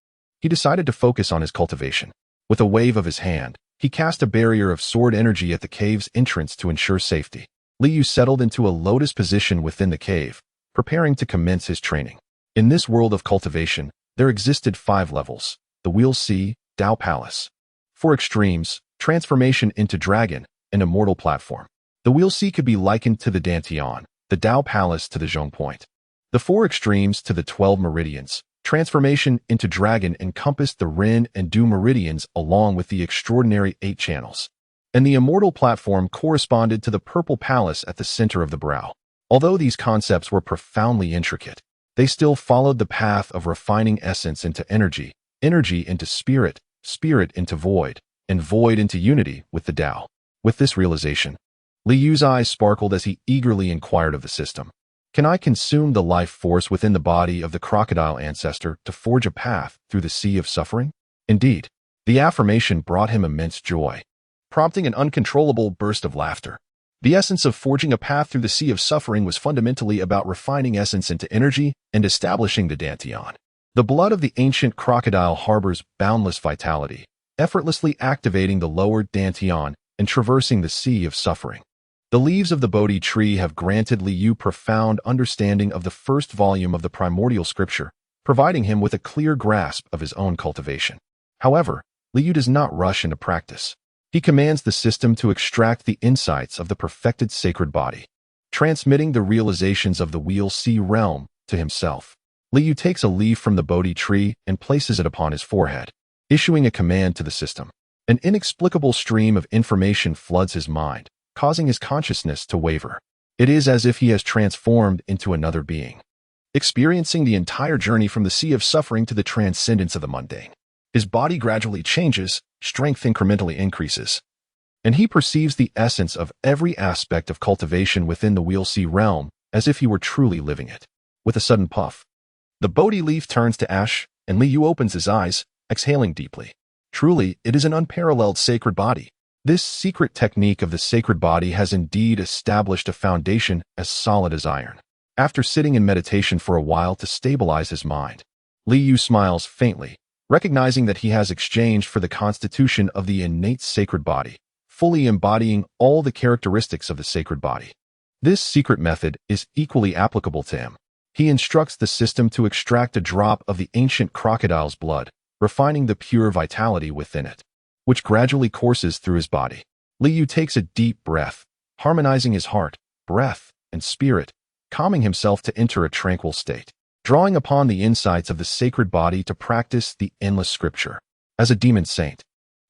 he decided to focus on his cultivation. With a wave of his hand, he cast a barrier of sword energy at the cave's entrance to ensure safety. Li Yu settled into a lotus position within the cave, preparing to commence his training. In this world of cultivation, there existed 5 levels: the Wheel C, Tao Palace. 4 extremes: transformation into dragon, and immortal platform. The Wheel C could be likened to the Dantian, the Tao Palace to the Zhong Point. The 4 extremes to the 12 meridians. Transformation into dragon encompassed the Ren and Du meridians along with the extraordinary 8 channels. And the immortal platform corresponded to the purple palace at the center of the brow. Although these concepts were profoundly intricate, they still followed the path of refining essence into energy, energy into spirit, spirit into void, and void into unity with the Tao. With this realization, Li Yu's eyes sparkled as he eagerly inquired of the system. Can I consume the life force within the body of the crocodile ancestor to forge a path through the sea of suffering? Indeed, the affirmation brought him immense joy, prompting an uncontrollable burst of laughter. The essence of forging a path through the sea of suffering was fundamentally about refining essence into energy and establishing the dantian. The blood of the ancient crocodile harbors boundless vitality, effortlessly activating the lower dantian and traversing the sea of suffering. The leaves of the Bodhi tree have granted Liu profound understanding of the first volume of the primordial scripture, providing him with a clear grasp of his own cultivation. However, Liu does not rush into practice. He commands the system to extract the insights of the perfected sacred body, transmitting the realizations of the Wheel Sea realm to himself. Liu takes a leaf from the Bodhi tree and places it upon his forehead, issuing a command to the system. An inexplicable stream of information floods his mind, causing his consciousness to waver. It is as if he has transformed into another being, experiencing the entire journey from the sea of suffering to the transcendence of the mundane. His body gradually changes, strength incrementally increases, and he perceives the essence of every aspect of cultivation within the Wheel Sea realm as if he were truly living it. With a sudden puff, the Bodhi leaf turns to ash, and Liu opens his eyes, exhaling deeply. Truly, it is an unparalleled sacred body. This secret technique of the sacred body has indeed established a foundation as solid as iron. After sitting in meditation for a while to stabilize his mind, Liu smiles faintly, recognizing that he has exchanged for the constitution of the innate sacred body, fully embodying all the characteristics of the sacred body. This secret method is equally applicable to him. He instructs the system to extract a drop of the ancient crocodile's blood, refining the pure vitality within it, which gradually courses through his body. Liu takes a deep breath, harmonizing his heart, breath, and spirit, calming himself to enter a tranquil state, drawing upon the insights of the sacred body to practice the endless scripture. As a demon saint,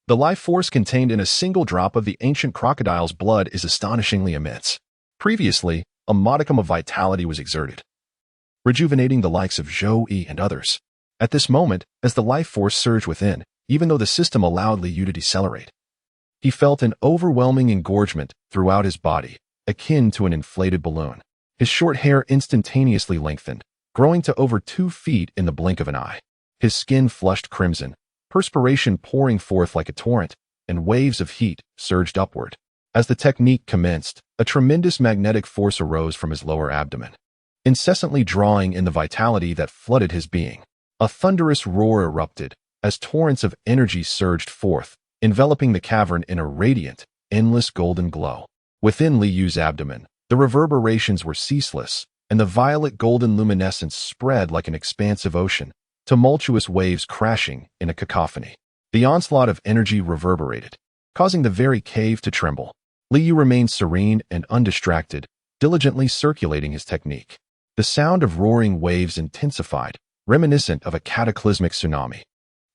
the life force contained in a single drop of the ancient crocodile's blood is astonishingly immense. Previously, a modicum of vitality was exerted, rejuvenating the likes of Zhou Yi and others. At this moment, as the life force surged within, even though the system allowed Liu to decelerate, he felt an overwhelming engorgement throughout his body, akin to an inflated balloon. His short hair instantaneously lengthened, growing to over 2 feet in the blink of an eye. His skin flushed crimson, perspiration pouring forth like a torrent, and waves of heat surged upward. As the technique commenced, a tremendous magnetic force arose from his lower abdomen, incessantly drawing in the vitality that flooded his being. A thunderous roar erupted, as torrents of energy surged forth, enveloping the cavern in a radiant, endless golden glow. Within Liu's abdomen, the reverberations were ceaseless, and the violet golden luminescence spread like an expansive ocean, tumultuous waves crashing in a cacophony. The onslaught of energy reverberated, causing the very cave to tremble. Liu remained serene and undistracted, diligently circulating his technique. The sound of roaring waves intensified, reminiscent of a cataclysmic tsunami.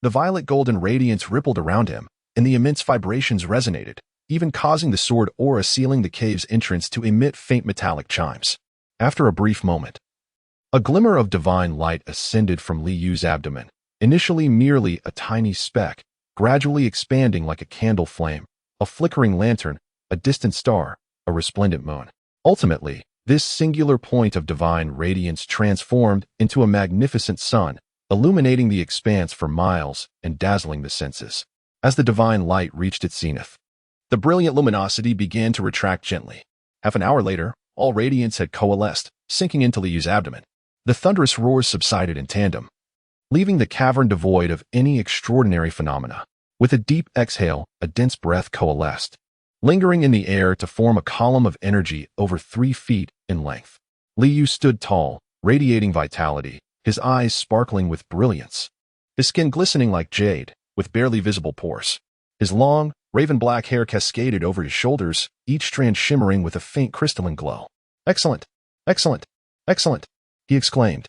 The violet golden radiance rippled around him, and the immense vibrations resonated, even causing the sword aura sealing the cave's entrance to emit faint metallic chimes. After a brief moment, a glimmer of divine light ascended from Liu's abdomen, initially merely a tiny speck, gradually expanding like a candle flame, a flickering lantern, a distant star, a resplendent moon. Ultimately, this singular point of divine radiance transformed into a magnificent sun, illuminating the expanse for miles and dazzling the senses. As the divine light reached its zenith, the brilliant luminosity began to retract gently. Half an hour later, all radiance had coalesced, sinking into Liu's abdomen. The thunderous roars subsided in tandem, leaving the cavern devoid of any extraordinary phenomena. With a deep exhale, a dense breath coalesced, lingering in the air to form a column of energy over 3 feet in length. Liu stood tall, radiating vitality, his eyes sparkling with brilliance, his skin glistening like jade, with barely visible pores. His long, raven-black hair cascaded over his shoulders, each strand shimmering with a faint crystalline glow. "Excellent! Excellent! Excellent!" he exclaimed,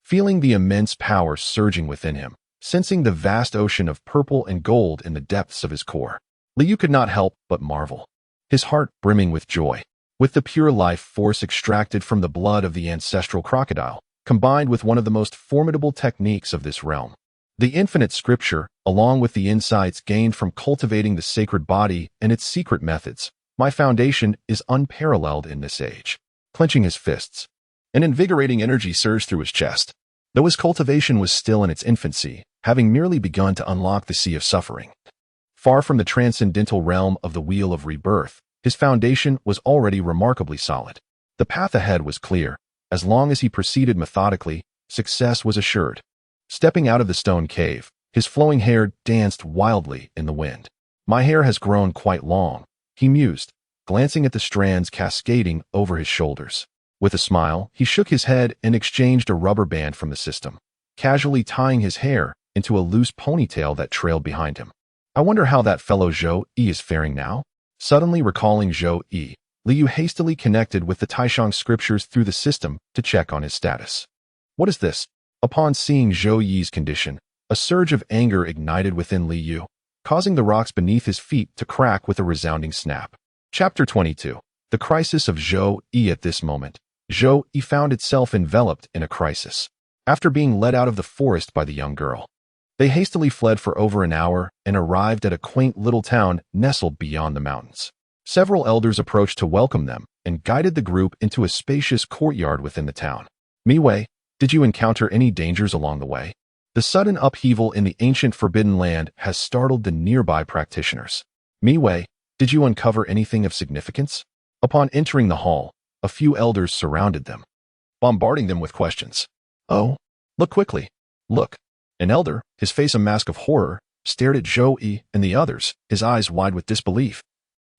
feeling the immense power surging within him, sensing the vast ocean of purple and gold in the depths of his core. Liu could not help but marvel, his heart brimming with joy. With the pure life force extracted from the blood of the ancestral crocodile, combined with one of the most formidable techniques of this realm, the infinite scripture, along with the insights gained from cultivating the sacred body and its secret methods, my foundation is unparalleled in this age. Clenching his fists, An invigorating energy surged through his chest. Though his cultivation was still in its infancy, having merely begun to unlock the sea of suffering. Far from the transcendental realm of the Wheel of Rebirth, his foundation was already remarkably solid. The path ahead was clear. As long as he proceeded methodically, success was assured. Stepping out of the stone cave, his flowing hair danced wildly in the wind. My hair has grown quite long, he mused, glancing at the strands cascading over his shoulders. With a smile, he shook his head and exchanged a rubber band from the system, casually tying his hair into a loose ponytail that trailed behind him. I wonder how that fellow Zhou Yi is faring now? Suddenly recalling Zhou Yi, Liu hastily connected with the Taishang scriptures through the system to check on his status. What is this? Upon seeing Zhou Yi's condition, a surge of anger ignited within Liu, causing the rocks beneath his feet to crack with a resounding snap. Chapter 22. The crisis of Zhou Yi. At this moment, Zhou Yi found itself enveloped in a crisis. After being led out of the forest by the young girl, they hastily fled for over an hour and arrived at a quaint little town nestled beyond the mountains. Several elders approached to welcome them and guided the group into a spacious courtyard within the town. Miwei, did you encounter any dangers along the way? The sudden upheaval in the ancient Forbidden Land has startled the nearby practitioners. Miwei, did you uncover anything of significance? Upon entering the hall, a few elders surrounded them, bombarding them with questions. Oh, look quickly. Look. An elder, his face a mask of horror, stared at Zhou Yi and the others, his eyes wide with disbelief,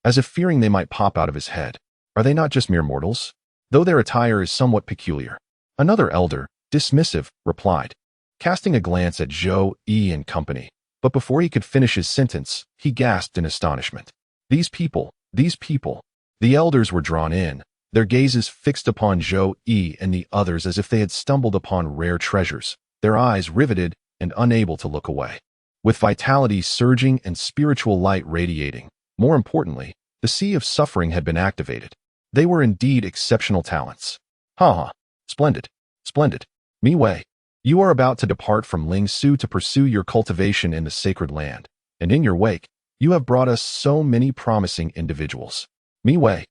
as if fearing they might pop out of his head. Are they not just mere mortals? Though their attire is somewhat peculiar. Another elder, dismissive, replied, casting a glance at Zhou Yi and company. But before he could finish his sentence, he gasped in astonishment. These people. The elders were drawn in, their gazes fixed upon Zhou Yi and the others as if they had stumbled upon rare treasures, their eyes riveted and unable to look away. With vitality surging and spiritual light radiating, more importantly, the sea of suffering had been activated. They were indeed exceptional talents. Splendid. Miwei, you are about to depart from Ling Su to pursue your cultivation in the sacred land, and in your wake, you have brought us so many promising individuals. Miwei,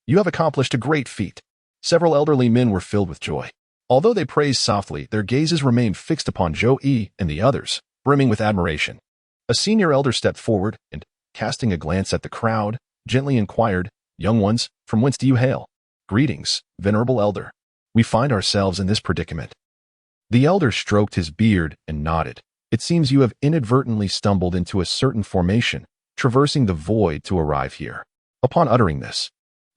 you have accomplished a great feat. Several elderly men were filled with joy. Although they praised softly, their gazes remained fixed upon Zhou Yi and the others, brimming with admiration. A senior elder stepped forward and, casting a glance at the crowd, gently inquired, Young ones, from whence do you hail? Greetings, venerable elder. We find ourselves in this predicament. The elder stroked his beard and nodded. It seems you have inadvertently stumbled into a certain formation, traversing the void to arrive here. Upon uttering this,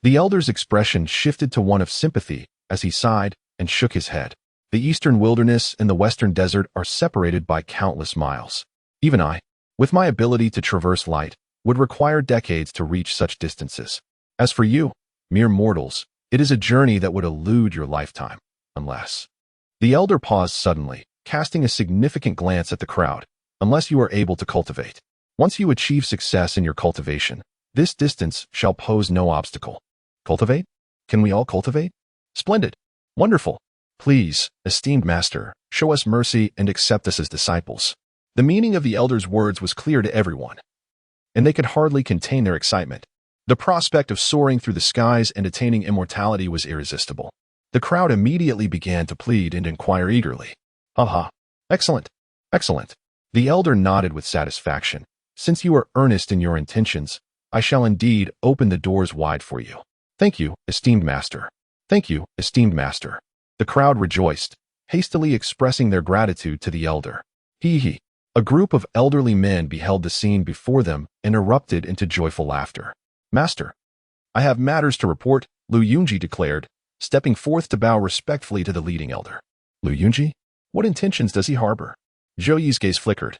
the elder's expression shifted to one of sympathy as he sighed and shook his head. The eastern wilderness and the western desert are separated by countless miles. Even I, with my ability to traverse light, would require decades to reach such distances. As for you, mere mortals, it is a journey that would elude your lifetime, unless... The elder paused suddenly, casting a significant glance at the crowd. Unless you are able to cultivate. Once you achieve success in your cultivation, this distance shall pose no obstacle. Cultivate? Can we all cultivate? Splendid. Wonderful. Please, esteemed master, show us mercy and accept us as disciples. The meaning of the elder's words was clear to everyone, and they could hardly contain their excitement. The prospect of soaring through the skies and attaining immortality was irresistible. The crowd immediately began to plead and inquire eagerly. Excellent. The elder nodded with satisfaction. Since you are earnest in your intentions, I shall indeed open the doors wide for you. Thank you, esteemed master. The crowd rejoiced, hastily expressing their gratitude to the elder. A group of elderly men beheld the scene before them and erupted into joyful laughter. Master, I have matters to report, Lu Yunji declared, stepping forth to bow respectfully to the leading elder. Lu Yunji? What intentions does he harbor? Zhou Yi's gaze flickered,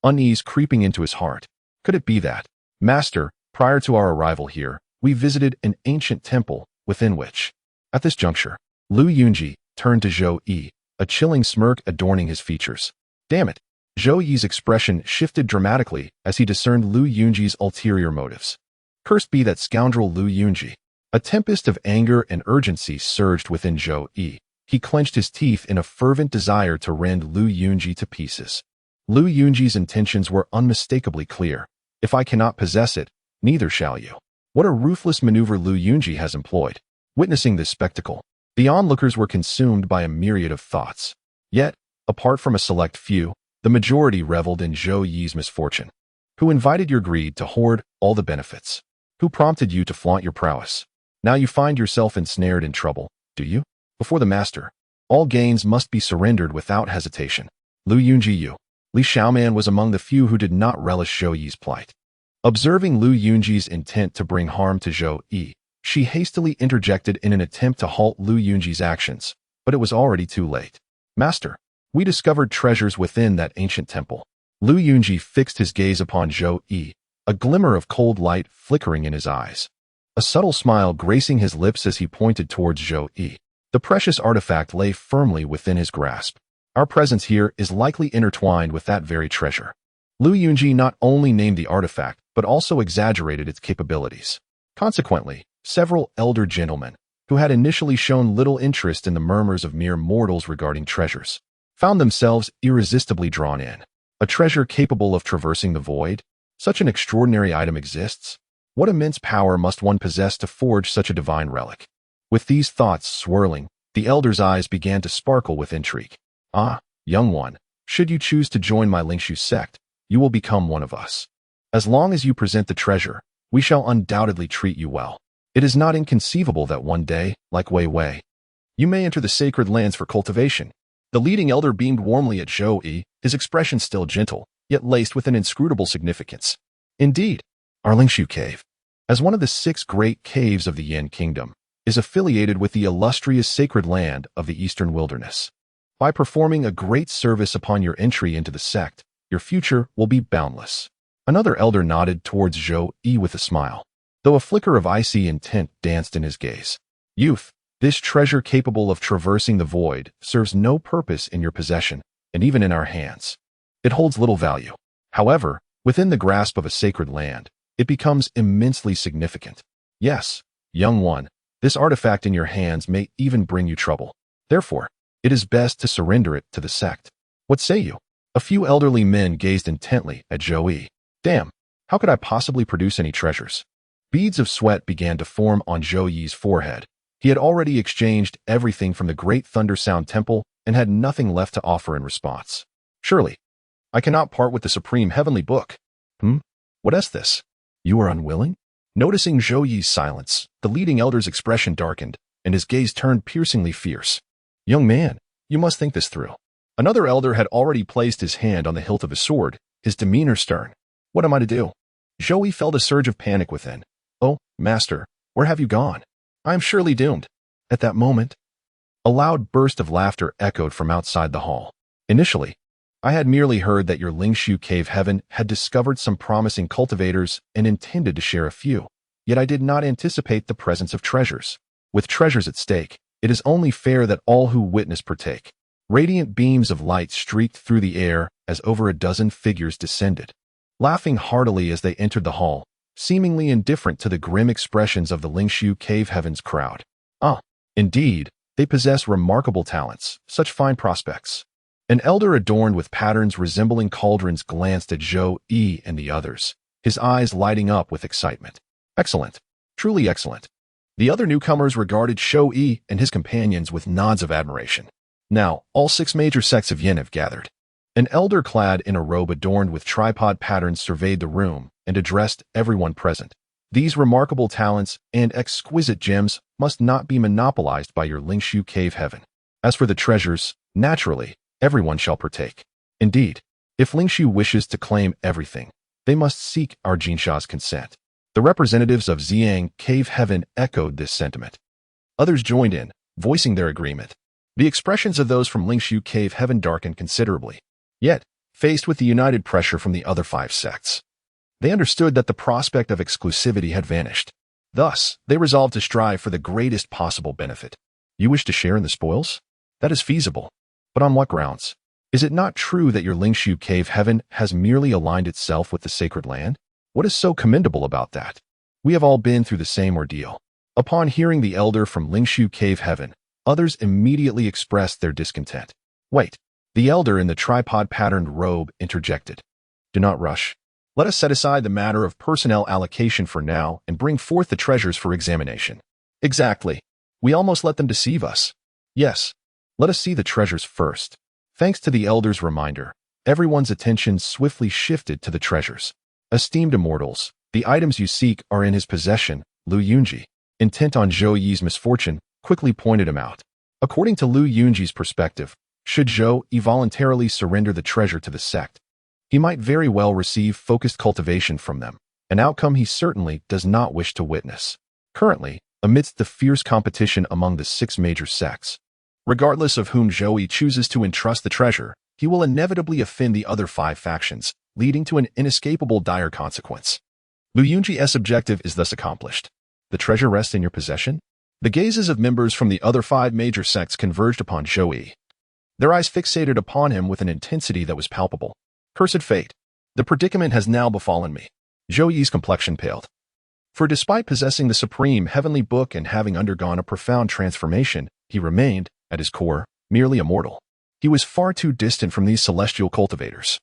unease creeping into his heart. Could it be that, Master, prior to our arrival here, we visited an ancient temple within which... At this juncture, Lu Yunji turned to Zhou Yi, a chilling smirk adorning his features. Damn it! Zhou Yi's expression shifted dramatically as he discerned Lu Yunji's ulterior motives. Cursed be that scoundrel Lu Yunji. A tempest of anger and urgency surged within Zhou Yi. He clenched his teeth in a fervent desire to rend Lu Yunji to pieces. Lu Yunji's intentions were unmistakably clear. If I cannot possess it, neither shall you. What a ruthless maneuver Lu Yunji has employed. Witnessing this spectacle, The onlookers were consumed by a myriad of thoughts. Yet, apart from a select few, the majority reveled in Zhou Yi's misfortune. Who invited your greed to hoard all the benefits? Who prompted you to flaunt your prowess? Now you find yourself ensnared in trouble, do you? Before the master, all gains must be surrendered without hesitation. Lu Yunji. Li Xiaoman was among the few who did not relish Zhou Yi's plight. Observing Lu Yunji's intent to bring harm to Zhou Yi, she hastily interjected in an attempt to halt Lu Yunji's actions, but it was already too late. Master, we discovered treasures within that ancient temple. Lu Yunji fixed his gaze upon Zhou Yi, a glimmer of cold light flickering in his eyes. A subtle smile gracing his lips as he pointed towards Zhou Yi. The precious artifact lay firmly within his grasp. Our presence here is likely intertwined with that very treasure. Lu Yunji not only named the artifact, but also exaggerated its capabilities. Consequently, several elder gentlemen, who had initially shown little interest in the murmurs of mere mortals regarding treasures, found themselves irresistibly drawn in. A treasure capable of traversing the void? Such an extraordinary item exists? What immense power must one possess to forge such a divine relic? With these thoughts swirling, the elder's eyes began to sparkle with intrigue. Ah, young one, should you choose to join my Lingshu sect, you will become one of us. As long as you present the treasure, we shall undoubtedly treat you well. It is not inconceivable that one day, like Wei Wei, you may enter the sacred lands for cultivation. The leading elder beamed warmly at Zhou Yi, his expression still gentle, yet laced with an inscrutable significance. Indeed, our Lingshu cave, as one of the 6 great caves of the Yin Kingdom, is affiliated with the illustrious sacred land of the Eastern Wilderness. By performing a great service upon your entry into the sect, your future will be boundless. Another elder nodded towards Zhou Yi with a smile, though a flicker of icy intent danced in his gaze. Youth, this treasure capable of traversing the void serves no purpose in your possession, and even in our hands. It holds little value. However, within the grasp of a sacred land, it becomes immensely significant. Yes, young one, this artifact in your hands may even bring you trouble. Therefore, it is best to surrender it to the sect. What say you? A few elderly men gazed intently at Zhou Yi. Damn, how could I possibly produce any treasures? Beads of sweat began to form on Zhou Yi's forehead. He had already exchanged everything from the Great Thunder Sound Temple and had nothing left to offer in response. Surely, I cannot part with the supreme heavenly book. What is this? You are unwilling? Noticing Zhou Yi's silence, the leading elder's expression darkened, and his gaze turned piercingly fierce. Young man, you must think this through. Another elder had already placed his hand on the hilt of his sword, his demeanor stern. What am I to do? Zhou Yi felt a surge of panic within. Oh, master, where have you gone? I am surely doomed. At that moment, a loud burst of laughter echoed from outside the hall. Initially, I had merely heard that your Lingshu cave heaven had discovered some promising cultivators and intended to share a few, yet I did not anticipate the presence of treasures. With treasures at stake, it is only fair that all who witness partake. Radiant beams of light streaked through the air as over a dozen figures descended, laughing heartily as they entered the hall, seemingly indifferent to the grim expressions of the Lingshu cave heaven's crowd. Indeed, they possess remarkable talents, such fine prospects. An elder adorned with patterns resembling cauldrons glanced at Zhou Yi and the others, his eyes lighting up with excitement. Excellent. Truly excellent. The other newcomers regarded Zhou Yi and his companions with nods of admiration. Now, all 6 major sects of Yin have gathered. An elder clad in a robe adorned with tripod patterns surveyed the room and addressed everyone present. These remarkable talents and exquisite gems must not be monopolized by your Lingshu cave heaven. As for the treasures, naturally, everyone shall partake. Indeed, if Lingshu wishes to claim everything, they must seek our Jinsha's consent. The representatives of Xiang Cave Heaven echoed this sentiment. Others joined in, voicing their agreement. The expressions of those from Lingshu Cave Heaven darkened considerably. Yet, faced with the united pressure from the other 5 sects, they understood that the prospect of exclusivity had vanished. Thus, they resolved to strive for the greatest possible benefit. You wish to share in the spoils? That is feasible. But on what grounds? Is it not true that your Lingshu Cave Heaven has merely aligned itself with the sacred land? What is so commendable about that? We have all been through the same ordeal. Upon hearing the elder from Lingshu Cave Heaven, others immediately expressed their discontent. Wait, the elder in the tripod-patterned robe interjected. Do not rush. Let us set aside the matter of personnel allocation for now and bring forth the treasures for examination. Exactly. We almost let them deceive us. Yes, let us see the treasures first. Thanks to the elder's reminder, everyone's attention swiftly shifted to the treasures. Esteemed immortals, the items you seek are in his possession, Lu Yunji, intent on Zhou Yi's misfortune, quickly pointed him out. According to Lu Yunji's perspective, should Zhou Yi voluntarily surrender the treasure to the sect, he might very well receive focused cultivation from them, an outcome he certainly does not wish to witness. Currently, amidst the fierce competition among the 6 major sects, regardless of whom Zhou Yi chooses to entrust the treasure, he will inevitably offend the other 5 factions, leading to an inescapable dire consequence. Lu Yunji's objective is thus accomplished. The treasure rests in your possession? The gazes of members from the other 5 major sects converged upon Zhou Yi. Their eyes fixated upon him with an intensity that was palpable. Cursed fate. The predicament has now befallen me. Zhou Yi's complexion paled. For despite possessing the supreme heavenly book and having undergone a profound transformation, he remained, at his core, merely a mortal. He was far too distant from these celestial cultivators,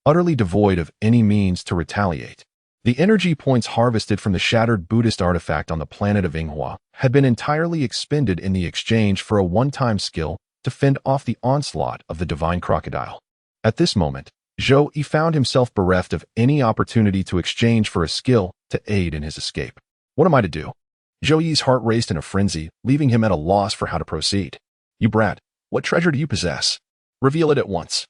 utterly devoid of any means to retaliate. The energy points harvested from the shattered Buddhist artifact on the planet of Yinghua had been entirely expended in the exchange for a one-time skill to fend off the onslaught of the divine crocodile. At this moment, Zhou Yi found himself bereft of any opportunity to exchange for a skill to aid in his escape. What am I to do? Zhou Yi's heart raced in a frenzy, leaving him at a loss for how to proceed. You brat, what treasure do you possess? Reveal it at once.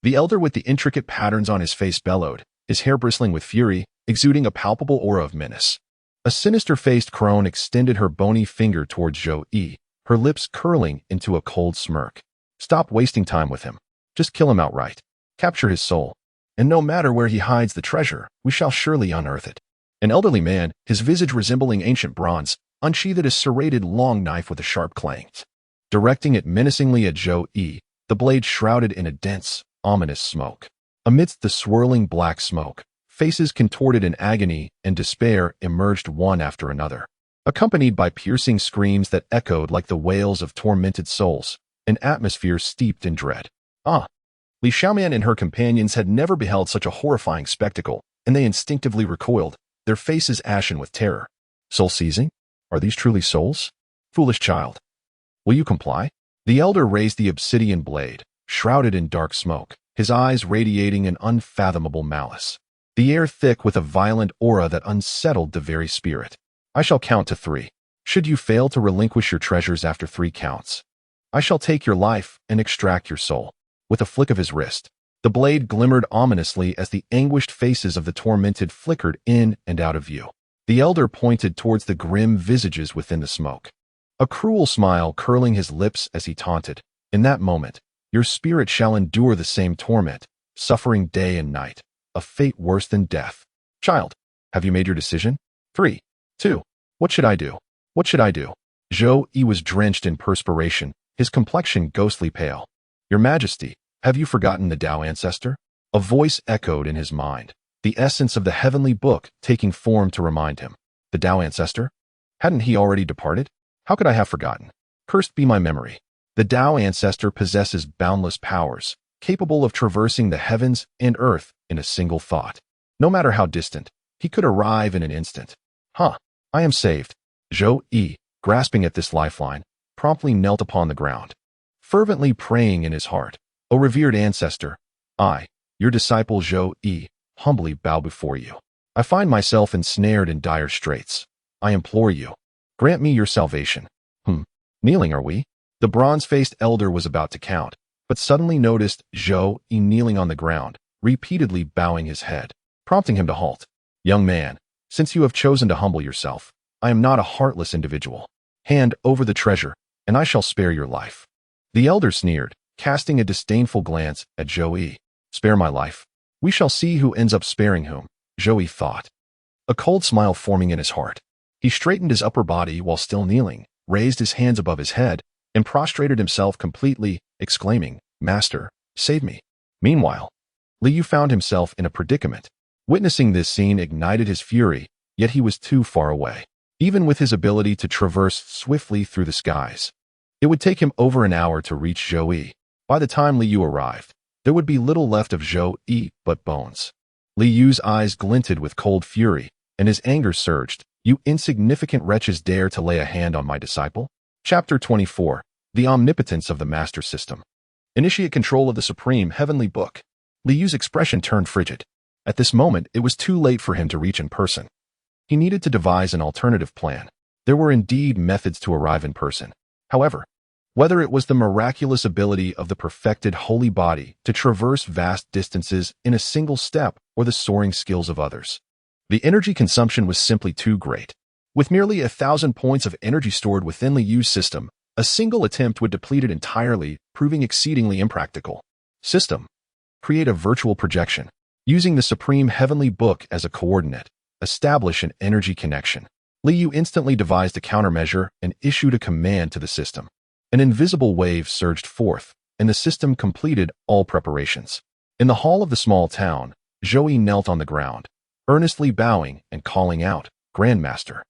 The elder with the intricate patterns on his face bellowed, his hair bristling with fury, exuding a palpable aura of menace. A sinister-faced crone extended her bony finger towards Zhou Yi, her lips curling into a cold smirk. Stop wasting time with him. Just kill him outright. Capture his soul. And no matter where he hides the treasure, we shall surely unearth it. An elderly man, his visage resembling ancient bronze, unsheathed a serrated long knife with a sharp clang. Directing it menacingly at Zhou Yi, the blade shrouded in a dense, ominous smoke. Amidst the swirling black smoke, faces contorted in agony and despair emerged one after another, accompanied by piercing screams that echoed like the wails of tormented souls, an atmosphere steeped in dread. Li Xiaoman and her companions had never beheld such a horrifying spectacle, and they instinctively recoiled, their faces ashen with terror. Soul-seizing? Are these truly souls? Foolish child. Will you comply? The elder raised the obsidian blade, shrouded in dark smoke, his eyes radiating an unfathomable malice. The air thick with a violent aura that unsettled the very spirit. I shall count to 3. Should you fail to relinquish your treasures after 3 counts, I shall take your life and extract your soul. With a flick of his wrist, the blade glimmered ominously as the anguished faces of the tormented flickered in and out of view. The elder pointed towards the grim visages within the smoke, a cruel smile curling his lips as he taunted. In that moment, your spirit shall endure the same torment, suffering day and night, a fate worse than death. Child, have you made your decision? 3, 2. What should I do? What should I do? Zhou Yi was drenched in perspiration, his complexion ghostly pale. Your Majesty, have you forgotten the Tao ancestor? A voice echoed in his mind, the essence of the heavenly book taking form to remind him. The Tao ancestor? Hadn't he already departed? How could I have forgotten? Cursed be my memory. The Tao ancestor possesses boundless powers, capable of traversing the heavens and earth in a single thought. No matter how distant, he could arrive in an instant. I am saved. Zhou Yi, grasping at this lifeline, promptly knelt upon the ground, fervently praying in his heart. O revered ancestor, I, your disciple Zhou Yi, humbly bow before you. I find myself ensnared in dire straits. I implore you, grant me your salvation. Kneeling are we? The bronze-faced elder was about to count, but suddenly noticed Zhou Yi kneeling on the ground, repeatedly bowing his head, prompting him to halt. Young man, since you have chosen to humble yourself, I am not a heartless individual. Hand over the treasure, and I shall spare your life. The elder sneered, casting a disdainful glance at Zhou Yi. Spare my life. We shall see who ends up sparing whom, Zhou Yi thought, a cold smile forming in his heart. He straightened his upper body while still kneeling, raised his hands above his head, and prostrated himself completely, exclaiming, Master, save me. Meanwhile, Li Yu found himself in a predicament. Witnessing this scene ignited his fury, yet he was too far away. Even with his ability to traverse swiftly through the skies, it would take him over an hour to reach Zhou Yi. By the time Li Yu arrived, there would be little left of Zhou Yi but bones. Li Yu's eyes glinted with cold fury, and his anger surged. You insignificant wretches dare to lay a hand on my disciple? Chapter 24. The Omnipotence of the Master System. Initiate control of the Supreme Heavenly Book. Liyu's expression turned frigid. At this moment, it was too late for him to reach in person. He needed to devise an alternative plan. There were indeed methods to arrive in person. However, whether it was the miraculous ability of the perfected holy body to traverse vast distances in a single step or the soaring skills of others, the energy consumption was simply too great. With merely 1,000 points of energy stored within Liyu's system, a single attempt would deplete it entirely, proving exceedingly impractical. System. Create a virtual projection. Using the Supreme Heavenly Book as a coordinate, establish an energy connection. Liyu instantly devised a countermeasure and issued a command to the system. An invisible wave surged forth, and the system completed all preparations. In the hall of the small town, Zhou knelt on the ground, earnestly bowing and calling out, "Grandmaster,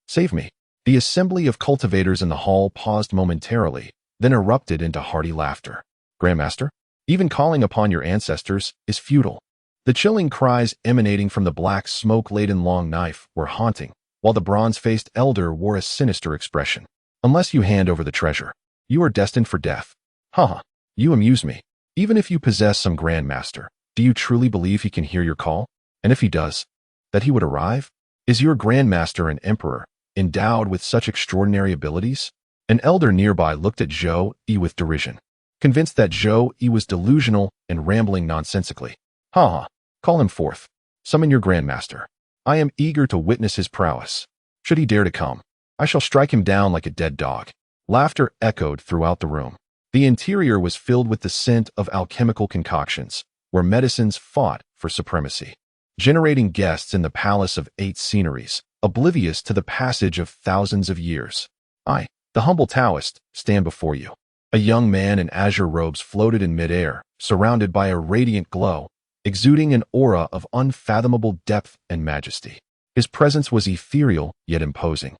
save me." The assembly of cultivators in the hall paused momentarily, then erupted into hearty laughter. "Grandmaster, even calling upon your ancestors is futile." The chilling cries emanating from the black smoke-laden long knife were haunting, while the bronze-faced elder wore a sinister expression. "Unless you hand over the treasure, you are destined for death." "Haha, you amuse me. Even if you possess some grandmaster, do you truly believe he can hear your call? And if he does, that he would arrive? Is your grandmaster an emperor, endowed with such extraordinary abilities?" An elder nearby looked at Zhou with derision, convinced that Zhou was delusional and rambling nonsensically. "Haha, call him forth. Summon your grandmaster. I am eager to witness his prowess. Should he dare to come, I shall strike him down like a dead dog." Laughter echoed throughout the room. The interior was filled with the scent of alchemical concoctions, where medicines fought for supremacy, generating guests in the palace of 8 sceneries, oblivious to the passage of thousands of years. "I, the humble Taoist, stand before you." A young man in azure robes floated in midair, surrounded by a radiant glow, exuding an aura of unfathomable depth and majesty. His presence was ethereal yet imposing,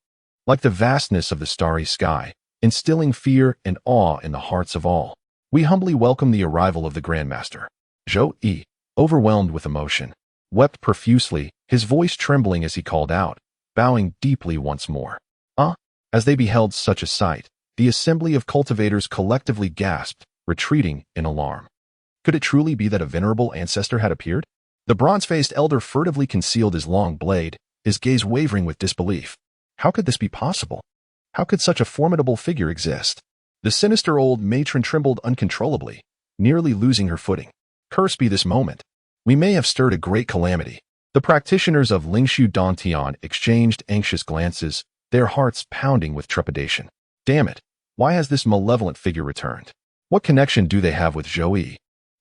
like the vastness of the starry sky, instilling fear and awe in the hearts of all. "We humbly welcome the arrival of the Grandmaster." Zhou, overwhelmed with emotion, wept profusely, his voice trembling as he called out, bowing deeply once more. As they beheld such a sight, the assembly of cultivators collectively gasped, retreating in alarm. Could it truly be that a venerable ancestor had appeared? The bronze-faced elder furtively concealed his long blade, his gaze wavering with disbelief. How could this be possible? How could such a formidable figure exist? The sinister old matron trembled uncontrollably, nearly losing her footing. Cursed be this moment. We may have stirred a great calamity. The practitioners of Lingshu Dantian exchanged anxious glances, their hearts pounding with trepidation. Damn it, why has this malevolent figure returned? What connection do they have with Zhou?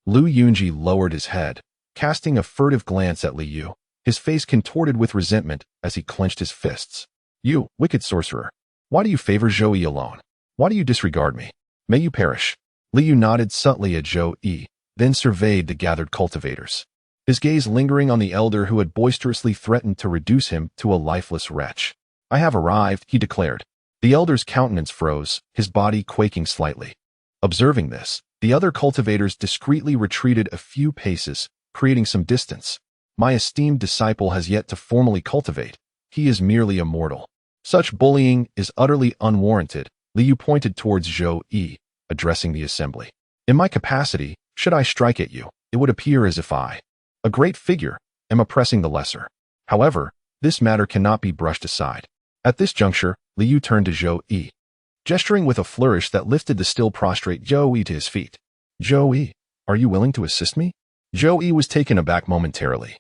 Lu Yunji lowered his head, casting a furtive glance at Liyu, his face contorted with resentment as he clenched his fists. "You, wicked sorcerer, why do you favor Zhou alone? Why do you disregard me? May you perish." Liyu nodded subtly at Zhou, then surveyed the gathered cultivators, his gaze lingering on the elder who had boisterously threatened to reduce him to a lifeless wretch. "I have arrived," he declared. The elder's countenance froze, his body quaking slightly. Observing this, the other cultivators discreetly retreated a few paces, creating some distance. "My esteemed disciple has yet to formally cultivate. He is merely a mortal. Such bullying is utterly unwarranted." Liu pointed towards Zhou, addressing the assembly. "In my capacity, should I strike at you, it would appear as if I, a great figure, am oppressing the lesser. However, this matter cannot be brushed aside." At this juncture, Liu turned to Zhou, gesturing with a flourish that lifted the still prostrate Zhou to his feet. "Zhou, are you willing to assist me?" Zhou was taken aback momentarily,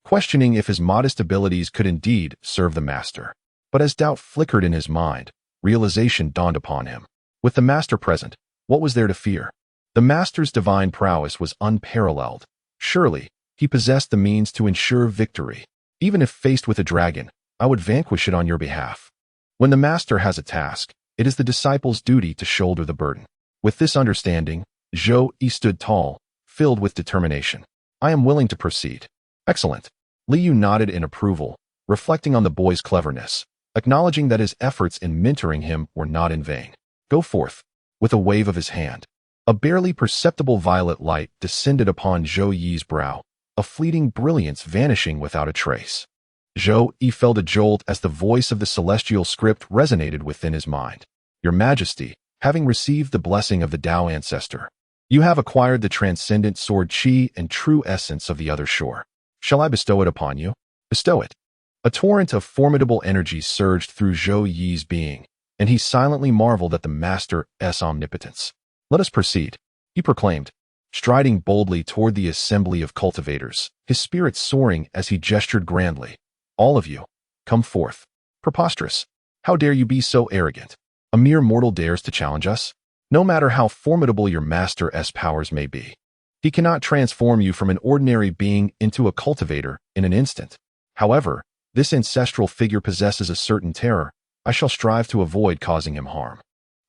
questioning if his modest abilities could indeed serve the master. But as doubt flickered in his mind, realization dawned upon him. With the master present, what was there to fear? The master's divine prowess was unparalleled. Surely, he possessed the means to ensure victory. Even if faced with a dragon, I would vanquish it on your behalf. When the master has a task, it is the disciple's duty to shoulder the burden. With this understanding, Zhou stood tall, filled with determination. "I am willing to proceed." "Excellent." Liu nodded in approval, reflecting on the boy's cleverness, acknowledging that his efforts in mentoring him were not in vain. "Go forth." With a wave of his hand, a barely perceptible violet light descended upon Zhou brow, a fleeting brilliance vanishing without a trace. Zhou felt a jolt as the voice of the celestial script resonated within his mind. Your Majesty, having received the blessing of the Tao ancestor, you have acquired the transcendent sword chi and true essence of the other shore. Shall I bestow it upon you? Bestow it. A torrent of formidable energy surged through Zhou Yi's being, and he silently marveled at the master's omnipotence. Let us proceed, he proclaimed, striding boldly toward the assembly of cultivators, his spirit soaring as he gestured grandly. All of you, come forth. Preposterous. How dare you be so arrogant? A mere mortal dares to challenge us? No matter how formidable your master's powers may be, he cannot transform you from an ordinary being into a cultivator in an instant. However, this ancestral figure possesses a certain terror. I shall strive to avoid causing him harm.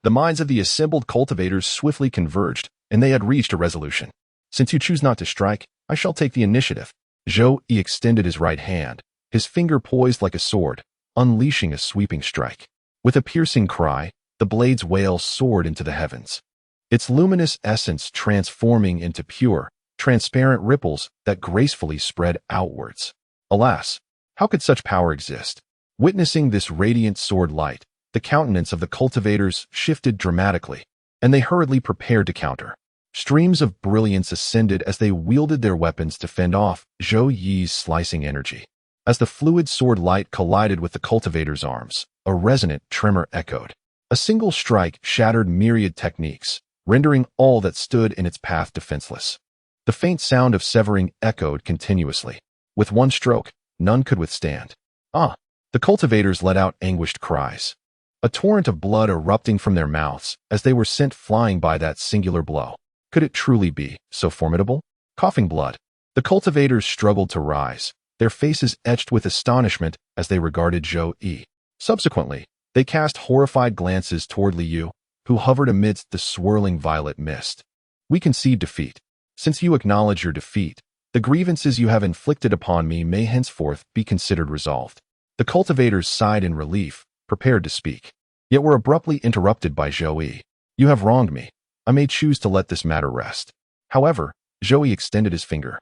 The minds of the assembled cultivators swiftly converged, and they had reached a resolution. Since you choose not to strike, I shall take the initiative. Zhou Yi extended his right hand, his finger poised like a sword, unleashing a sweeping strike. With a piercing cry, the blade's wail soared into the heavens, its luminous essence transforming into pure, transparent ripples that gracefully spread outwards. Alas, how could such power exist? Witnessing this radiant sword light, the countenance of the cultivators shifted dramatically, and they hurriedly prepared to counter. Streams of brilliance ascended as they wielded their weapons to fend off Zhou Yi's slicing energy. As the fluid sword light collided with the cultivator's arms, a resonant tremor echoed. A single strike shattered myriad techniques, rendering all that stood in its path defenseless. The faint sound of severing echoed continuously. With one stroke, none could withstand. The cultivators let out anguished cries, a torrent of blood erupting from their mouths as they were sent flying by that singular blow. Could it truly be so formidable? Coughing blood, the cultivators struggled to rise, their faces etched with astonishment as they regarded Zhou Yi. Subsequently, they cast horrified glances toward Liu, who hovered amidst the swirling violet mist. We concede defeat. Since you acknowledge your defeat, the grievances you have inflicted upon me may henceforth be considered resolved. The cultivators sighed in relief, prepared to speak, yet were abruptly interrupted by Zhou Yi. You have wronged me. I may choose to let this matter rest. However, Zhou Yi extended his finger,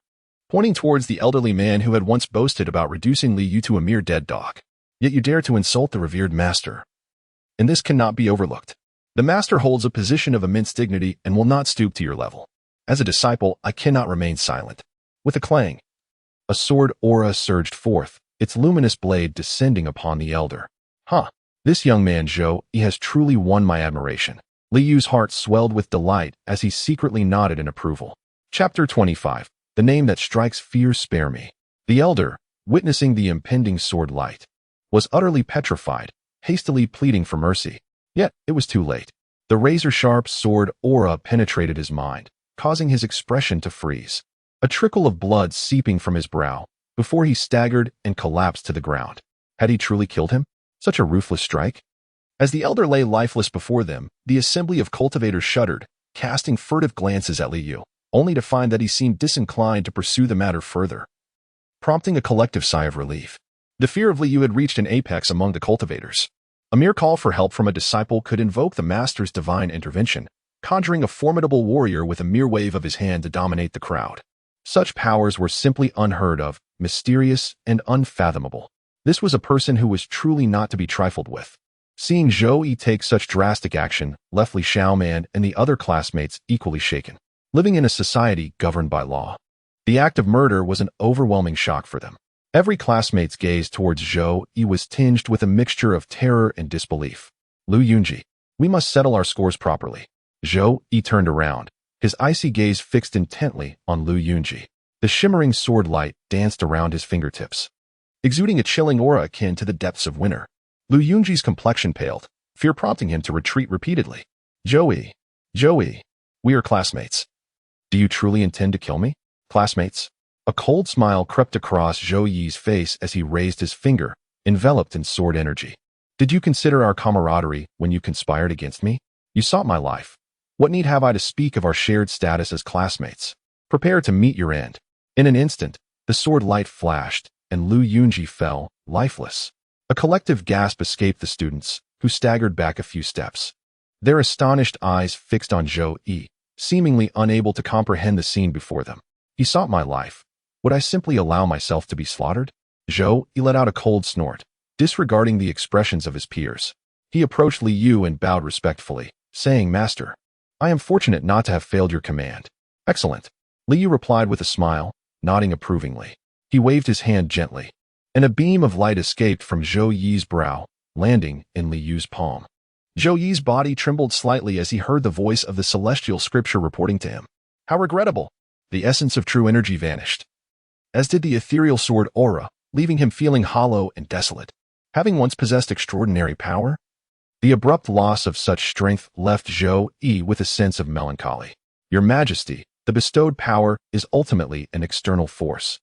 pointing towards the elderly man who had once boasted about reducing Liu to a mere dead dog. Yet you dare to insult the revered master. And this cannot be overlooked. The master holds a position of immense dignity and will not stoop to your level. As a disciple, I cannot remain silent. With a clang, a sword aura surged forth, its luminous blade descending upon the elder. This young man Zhou Yi has truly won my admiration. Liu's heart swelled with delight as he secretly nodded in approval. Chapter 25. The name that strikes fear, spare me. The elder, witnessing the impending sword light, was utterly petrified, hastily pleading for mercy. Yet it was too late. The razor-sharp sword aura penetrated his mind, causing his expression to freeze, a trickle of blood seeping from his brow, before he staggered and collapsed to the ground. Had he truly killed him? Such a ruthless strike? As the elder lay lifeless before them, the assembly of cultivators shuddered, casting furtive glances at Liu, only to find that he seemed disinclined to pursue the matter further, prompting a collective sigh of relief. The fear of Liu had reached an apex among the cultivators. A mere call for help from a disciple could invoke the master's divine intervention, conjuring a formidable warrior with a mere wave of his hand to dominate the crowd. Such powers were simply unheard of, mysterious, and unfathomable. This was a person who was truly not to be trifled with. Seeing Zhou Yi take such drastic action left Li Xiaoman and the other classmates equally shaken. Living in a society governed by law, the act of murder was an overwhelming shock for them. Every classmate's gaze towards Zhou Yi was tinged with a mixture of terror and disbelief. Lu Yunji, we must settle our scores properly. Zhou Yi turned around, his icy gaze fixed intently on Lu Yunji. The shimmering sword light danced around his fingertips, exuding a chilling aura akin to the depths of winter. Lu Yunji's complexion paled, fear prompting him to retreat repeatedly. Zhou Yi, we are classmates. Do you truly intend to kill me? Classmates? A cold smile crept across Zhou Yi's face as he raised his finger, enveloped in sword energy. Did you consider our camaraderie when you conspired against me? You sought my life. What need have I to speak of our shared status as classmates? Prepare to meet your end. In an instant, the sword light flashed, and Lu Yunji fell, lifeless. A collective gasp escaped the students, who staggered back a few steps, their astonished eyes fixed on Zhou Yi, seemingly unable to comprehend the scene before them. He sought my life. Would I simply allow myself to be slaughtered? Zhou Yi let out a cold snort, disregarding the expressions of his peers. He approached Li Yu and bowed respectfully, saying, "Master, I am fortunate not to have failed your command." "Excellent," Li Yu replied with a smile, nodding approvingly. He waved his hand gently, and a beam of light escaped from Zhou Yi's brow, landing in Li Yu's palm. Zhou Yi's body trembled slightly as he heard the voice of the celestial scripture reporting to him. How regrettable! The essence of true energy vanished, as did the ethereal sword aura, leaving him feeling hollow and desolate. Having once possessed extraordinary power, the abrupt loss of such strength left Zhou Yi with a sense of melancholy. Your Majesty, the bestowed power is ultimately an external force,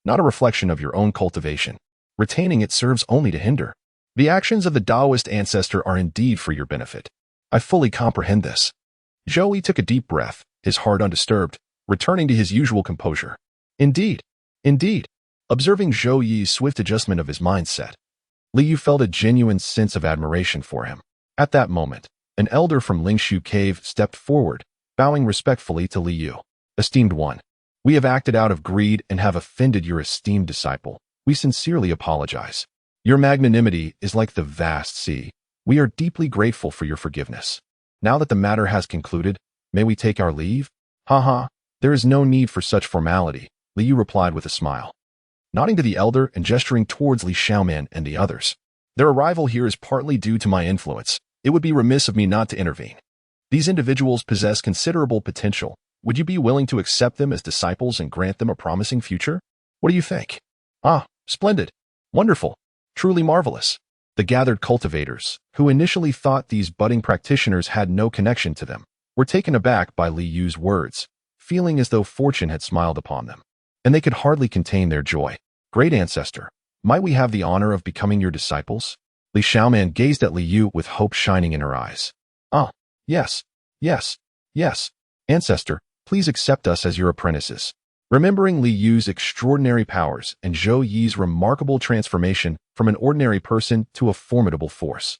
not a reflection of your own cultivation. Retaining it serves only to hinder. The actions of the Taoist ancestor are indeed for your benefit. I fully comprehend this. Zhou Yi took a deep breath, his heart undisturbed, returning to his usual composure. Indeed. Observing Zhou Yi's swift adjustment of his mindset, Li Yu felt a genuine sense of admiration for him. At that moment, an elder from Lingshu Cave stepped forward, bowing respectfully to Li Yu. Esteemed one, we have acted out of greed and have offended your esteemed disciple. We sincerely apologize. Your magnanimity is like the vast sea. We are deeply grateful for your forgiveness. Now that the matter has concluded, may we take our leave? There is no need for such formality, Li Yu replied with a smile, nodding to the elder and gesturing towards Li Xiaoman and the others. Their arrival here is partly due to my influence. It would be remiss of me not to intervene. These individuals possess considerable potential. Would you be willing to accept them as disciples and grant them a promising future? What do you think? Splendid. Wonderful. Truly marvelous. The gathered cultivators, who initially thought these budding practitioners had no connection to them, were taken aback by Li Yu's words, feeling as though fortune had smiled upon them, and they could hardly contain their joy. Great ancestor, might we have the honor of becoming your disciples? Li Xiaoman gazed at Li Yu with hope shining in her eyes. Yes. Ancestor, please accept us as your apprentices. Remembering Li Yu's extraordinary powers and Zhou Yi's remarkable transformation from an ordinary person to a formidable force,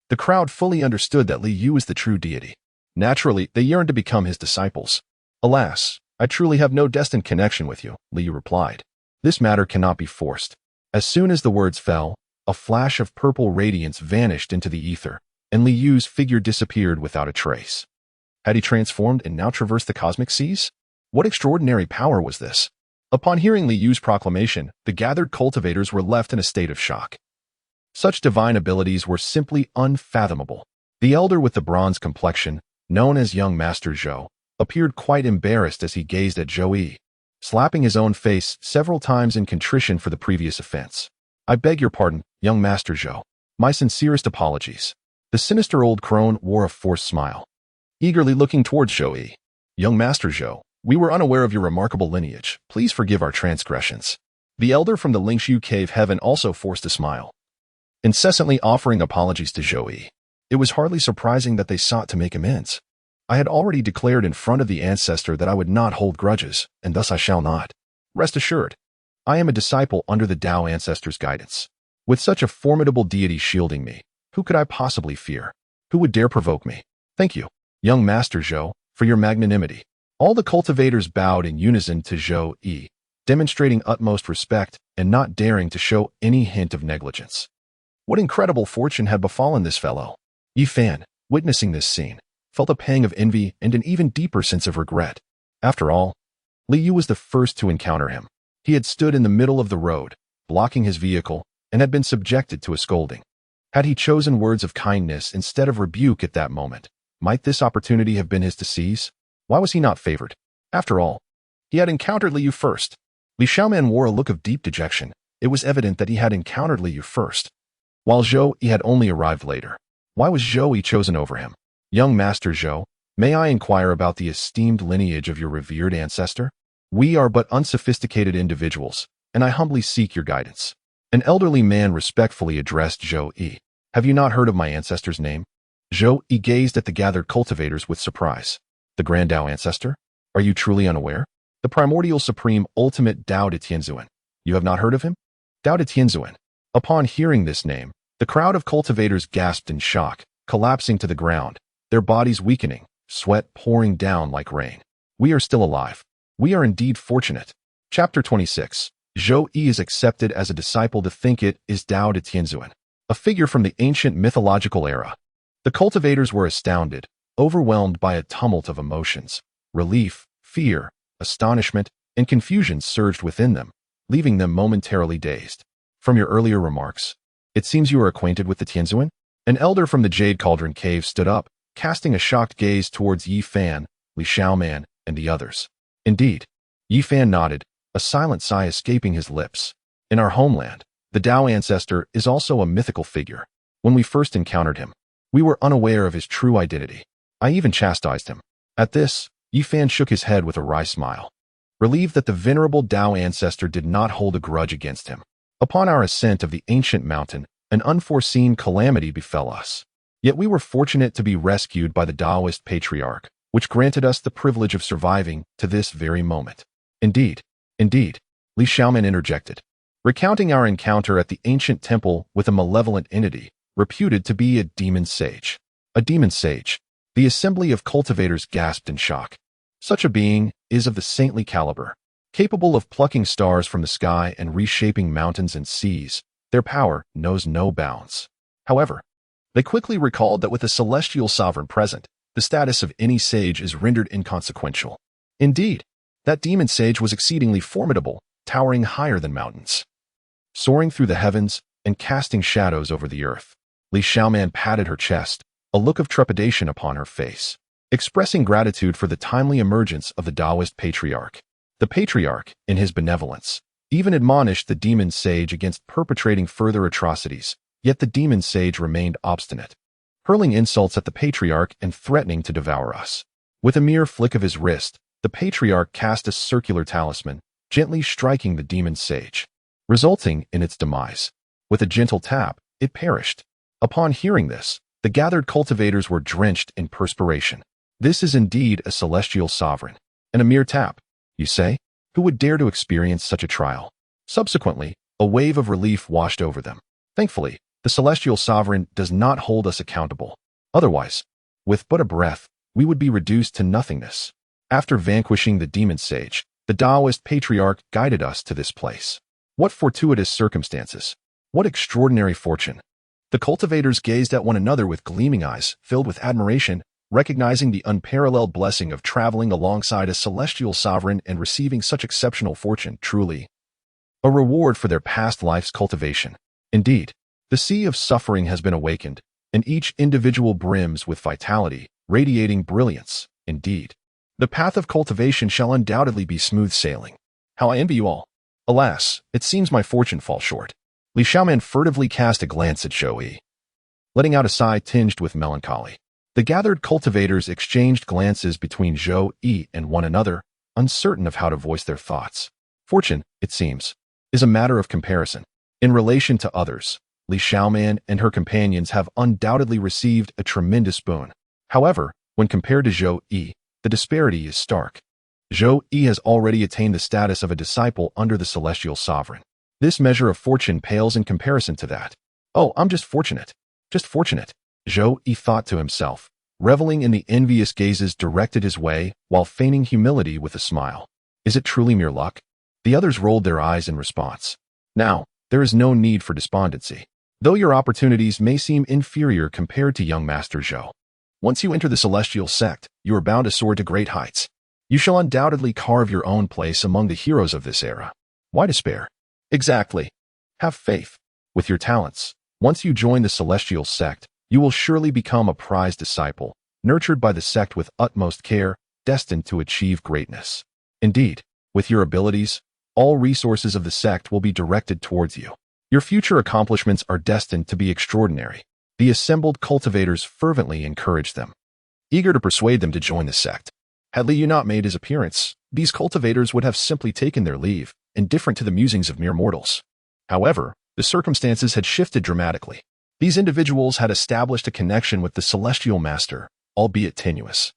the crowd fully understood that Li Yu is the true deity. Naturally, they yearned to become his disciples. Alas, I truly have no destined connection with you, Li Yu replied. This matter cannot be forced. As soon as the words fell, a flash of purple radiance vanished into the ether, and Li Yu's figure disappeared without a trace. Had he transformed and now traversed the cosmic seas? What extraordinary power was this? Upon hearing Li Yu's proclamation, the gathered cultivators were left in a state of shock. Such divine abilities were simply unfathomable. The elder with the bronze complexion, known as young Master Zhou, appeared quite embarrassed as he gazed at Zhou Yi, slapping his own face several times in contrition for the previous offense. I beg your pardon, young Master Zhou. My sincerest apologies. The sinister old crone wore a forced smile, eagerly looking towards Zhou Yi. Young Master Zhou, we were unaware of your remarkable lineage. Please forgive our transgressions. The elder from the Lingshu Cave Heaven also forced a smile, incessantly offering apologies to Zhou Yi. It was hardly surprising that they sought to make amends. I had already declared in front of the ancestor that I would not hold grudges, and thus I shall not. Rest assured, I am a disciple under the Tao ancestor's guidance. With such a formidable deity shielding me, who could I possibly fear? Who would dare provoke me? Thank you, young Master Zhou, for your magnanimity. All the cultivators bowed in unison to Zhou Yi, demonstrating utmost respect and not daring to show any hint of negligence. What incredible fortune had befallen this fellow? Yi Fan, witnessing this scene, felt a pang of envy and an even deeper sense of regret. After all, Li Yu was the first to encounter him. He had stood in the middle of the road, blocking his vehicle, and had been subjected to a scolding. Had he chosen words of kindness instead of rebuke at that moment, might this opportunity have been his to seize? Why was he not favored? After all, he had encountered Li Yu first. Li Xiaoman wore a look of deep dejection. It was evident that he had encountered Li Yu first, while Zhou Yi had only arrived later. Why was Zhou Yi chosen over him? Young Master Zhou, may I inquire about the esteemed lineage of your revered ancestor? We are but unsophisticated individuals, and I humbly seek your guidance. An elderly man respectfully addressed Zhou Yi. Have you not heard of my ancestor's name? Zhou Yi gazed at the gathered cultivators with surprise. The Grand Tao ancestor? Are you truly unaware? The primordial supreme ultimate Tao de Tianzuan. You have not heard of him? Tao de Tianzuan. Upon hearing this name, the crowd of cultivators gasped in shock, collapsing to the ground, their bodies weakening, sweat pouring down like rain. We are still alive. We are indeed fortunate. Chapter 26. Zhou Yi is accepted as a disciple to think it is Tao de Tianzuan. a figure from the ancient mythological era. The cultivators were astounded, overwhelmed by a tumult of emotions. Relief, fear, astonishment, and confusion surged within them, leaving them momentarily dazed. From your earlier remarks, it seems you are acquainted with the Tianzuan? An elder from the Jade Cauldron Cave stood up, casting a shocked gaze towards Yi Fan, Li Xiaoman, and the others. Indeed. Yi Fan nodded, a silent sigh escaping his lips. In our homeland, the Tao ancestor is also a mythical figure. When we first encountered him, we were unaware of his true identity. I even chastised him. At this, Yi Fan shook his head with a wry smile, relieved that the venerable Tao ancestor did not hold a grudge against him. Upon our ascent of the ancient mountain, an unforeseen calamity befell us. Yet we were fortunate to be rescued by the Taoist patriarch, which granted us the privilege of surviving to this very moment. Indeed, Li Xiaoman interjected, recounting our encounter at the ancient temple with a malevolent entity, reputed to be a demon sage. A demon sage. The assembly of cultivators gasped in shock. Such a being is of the saintly caliber, capable of plucking stars from the sky and reshaping mountains and seas. Their power knows no bounds. However, they quickly recalled that with a celestial sovereign present, the status of any sage is rendered inconsequential. Indeed, that demon sage was exceedingly formidable, towering higher than mountains, soaring through the heavens and casting shadows over the earth. Li Xiaoman patted her chest, a look of trepidation upon her face, expressing gratitude for the timely emergence of the Taoist patriarch. The patriarch, in his benevolence, even admonished the demon sage against perpetrating further atrocities, yet the demon sage remained obstinate, hurling insults at the patriarch and threatening to devour us. With a mere flick of his wrist, the patriarch cast a circular talisman, gently striking the demon sage, resulting in its demise. With a gentle tap, it perished. Upon hearing this, the gathered cultivators were drenched in perspiration. This is indeed a celestial sovereign, and a mere tap, you say? Who would dare to experience such a trial? Subsequently, a wave of relief washed over them. Thankfully, the celestial sovereign does not hold us accountable. Otherwise, with but a breath, we would be reduced to nothingness. After vanquishing the demon sage, the Taoist patriarch guided us to this place. What fortuitous circumstances! What extraordinary fortune! The cultivators gazed at one another with gleaming eyes, filled with admiration, recognizing the unparalleled blessing of traveling alongside a celestial sovereign and receiving such exceptional fortune. Truly a reward for their past life's cultivation. Indeed, the sea of suffering has been awakened, and each individual brims with vitality, radiating brilliance. Indeed, the path of cultivation shall undoubtedly be smooth sailing. How I envy you all. Alas, it seems my fortune falls short. Li Xiaoman furtively cast a glance at Zhou Yi, letting out a sigh tinged with melancholy. The gathered cultivators exchanged glances between Zhou Yi and one another, uncertain of how to voice their thoughts. Fortune, it seems, is a matter of comparison. In relation to others, Li Xiaoman and her companions have undoubtedly received a tremendous boon. However, when compared to Zhou Yi, the disparity is stark. Zhou Yi has already attained the status of a disciple under the celestial sovereign. This measure of fortune pales in comparison to that. Oh, I'm just fortunate. Just fortunate. Zhou Yi thought to himself, reveling in the envious gazes directed his way while feigning humility with a smile. Is it truly mere luck? The others rolled their eyes in response. Now, there is no need for despondency, though your opportunities may seem inferior compared to young Master Zhou. Once you enter the celestial sect, you are bound to soar to great heights. You shall undoubtedly carve your own place among the heroes of this era. Why despair? Exactly. Have faith. With your talents, once you join the celestial sect, you will surely become a prized disciple, nurtured by the sect with utmost care, destined to achieve greatness. Indeed, with your abilities, all resources of the sect will be directed towards you. Your future accomplishments are destined to be extraordinary. The assembled cultivators fervently encouraged them, eager to persuade them to join the sect. Had Li Yu not made his appearance, these cultivators would have simply taken their leave, indifferent to the musings of mere mortals. However, the circumstances had shifted dramatically. These individuals had established a connection with the Celestial Master, albeit tenuous.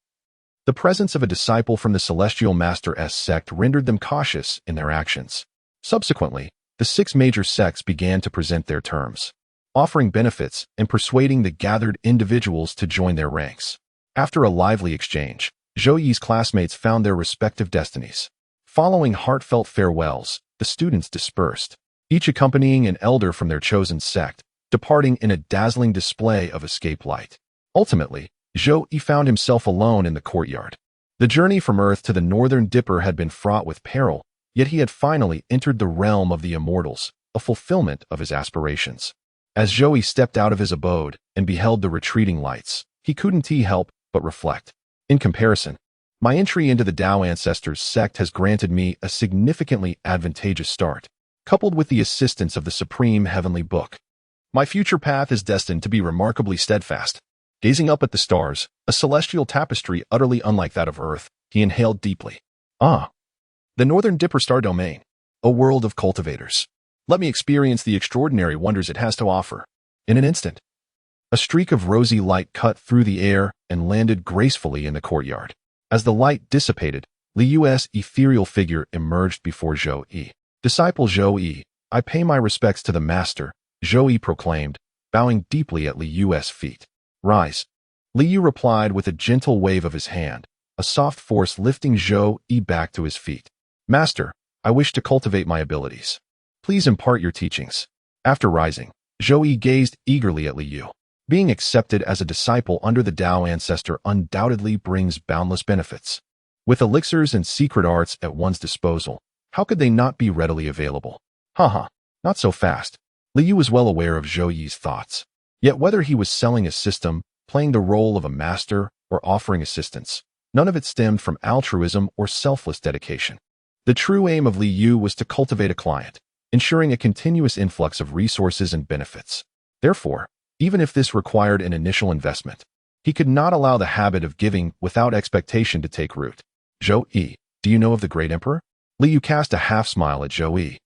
The presence of a disciple from the Celestial Master's sect rendered them cautious in their actions. Subsequently, the 6 major sects began to present their terms, offering benefits and persuading the gathered individuals to join their ranks. After a lively exchange, Zhou Yi's classmates found their respective destinies. Following heartfelt farewells, the students dispersed, each accompanying an elder from their chosen sect, departing in a dazzling display of escape light. Ultimately, Zhou Yi found himself alone in the courtyard. The journey from Earth to the Northern Dipper had been fraught with peril, yet he had finally entered the realm of the immortals, a fulfillment of his aspirations. As Zhou Yi stepped out of his abode and beheld the retreating lights, he couldn't help but reflect. In comparison, my entry into the Tao Ancestors sect has granted me a significantly advantageous start, coupled with the assistance of the Supreme Heavenly Book. My future path is destined to be remarkably steadfast. Gazing up at the stars, a celestial tapestry utterly unlike that of Earth, he inhaled deeply. Ah, the Northern Dipper Star Domain, a world of cultivators. Let me experience the extraordinary wonders it has to offer. In an instant, a streak of rosy light cut through the air and landed gracefully in the courtyard. As the light dissipated, Liu's ethereal figure emerged before Zhou Yi. Disciple Zhou Yi, I pay my respects to the master, Zhou Yi proclaimed, bowing deeply at Liu's feet. Rise. Liu replied with a gentle wave of his hand, a soft force lifting Zhou Yi back to his feet. Master, I wish to cultivate my abilities. Please impart your teachings. After rising, Zhou Yi gazed eagerly at Liu. Being accepted as a disciple under the Tao Ancestor undoubtedly brings boundless benefits. With elixirs and secret arts at one's disposal, how could they not be readily available? Haha, not so fast. Liu was well aware of Zhou Yi's thoughts. Yet whether he was selling a system, playing the role of a master, or offering assistance, none of it stemmed from altruism or selfless dedication. The true aim of Liu was to cultivate a client, ensuring a continuous influx of resources and benefits. Therefore, even if this required an initial investment, he could not allow the habit of giving without expectation to take root. Zhou Yi, do you know of the Great Emperor? Liu cast a half-smile at Zhou Yi,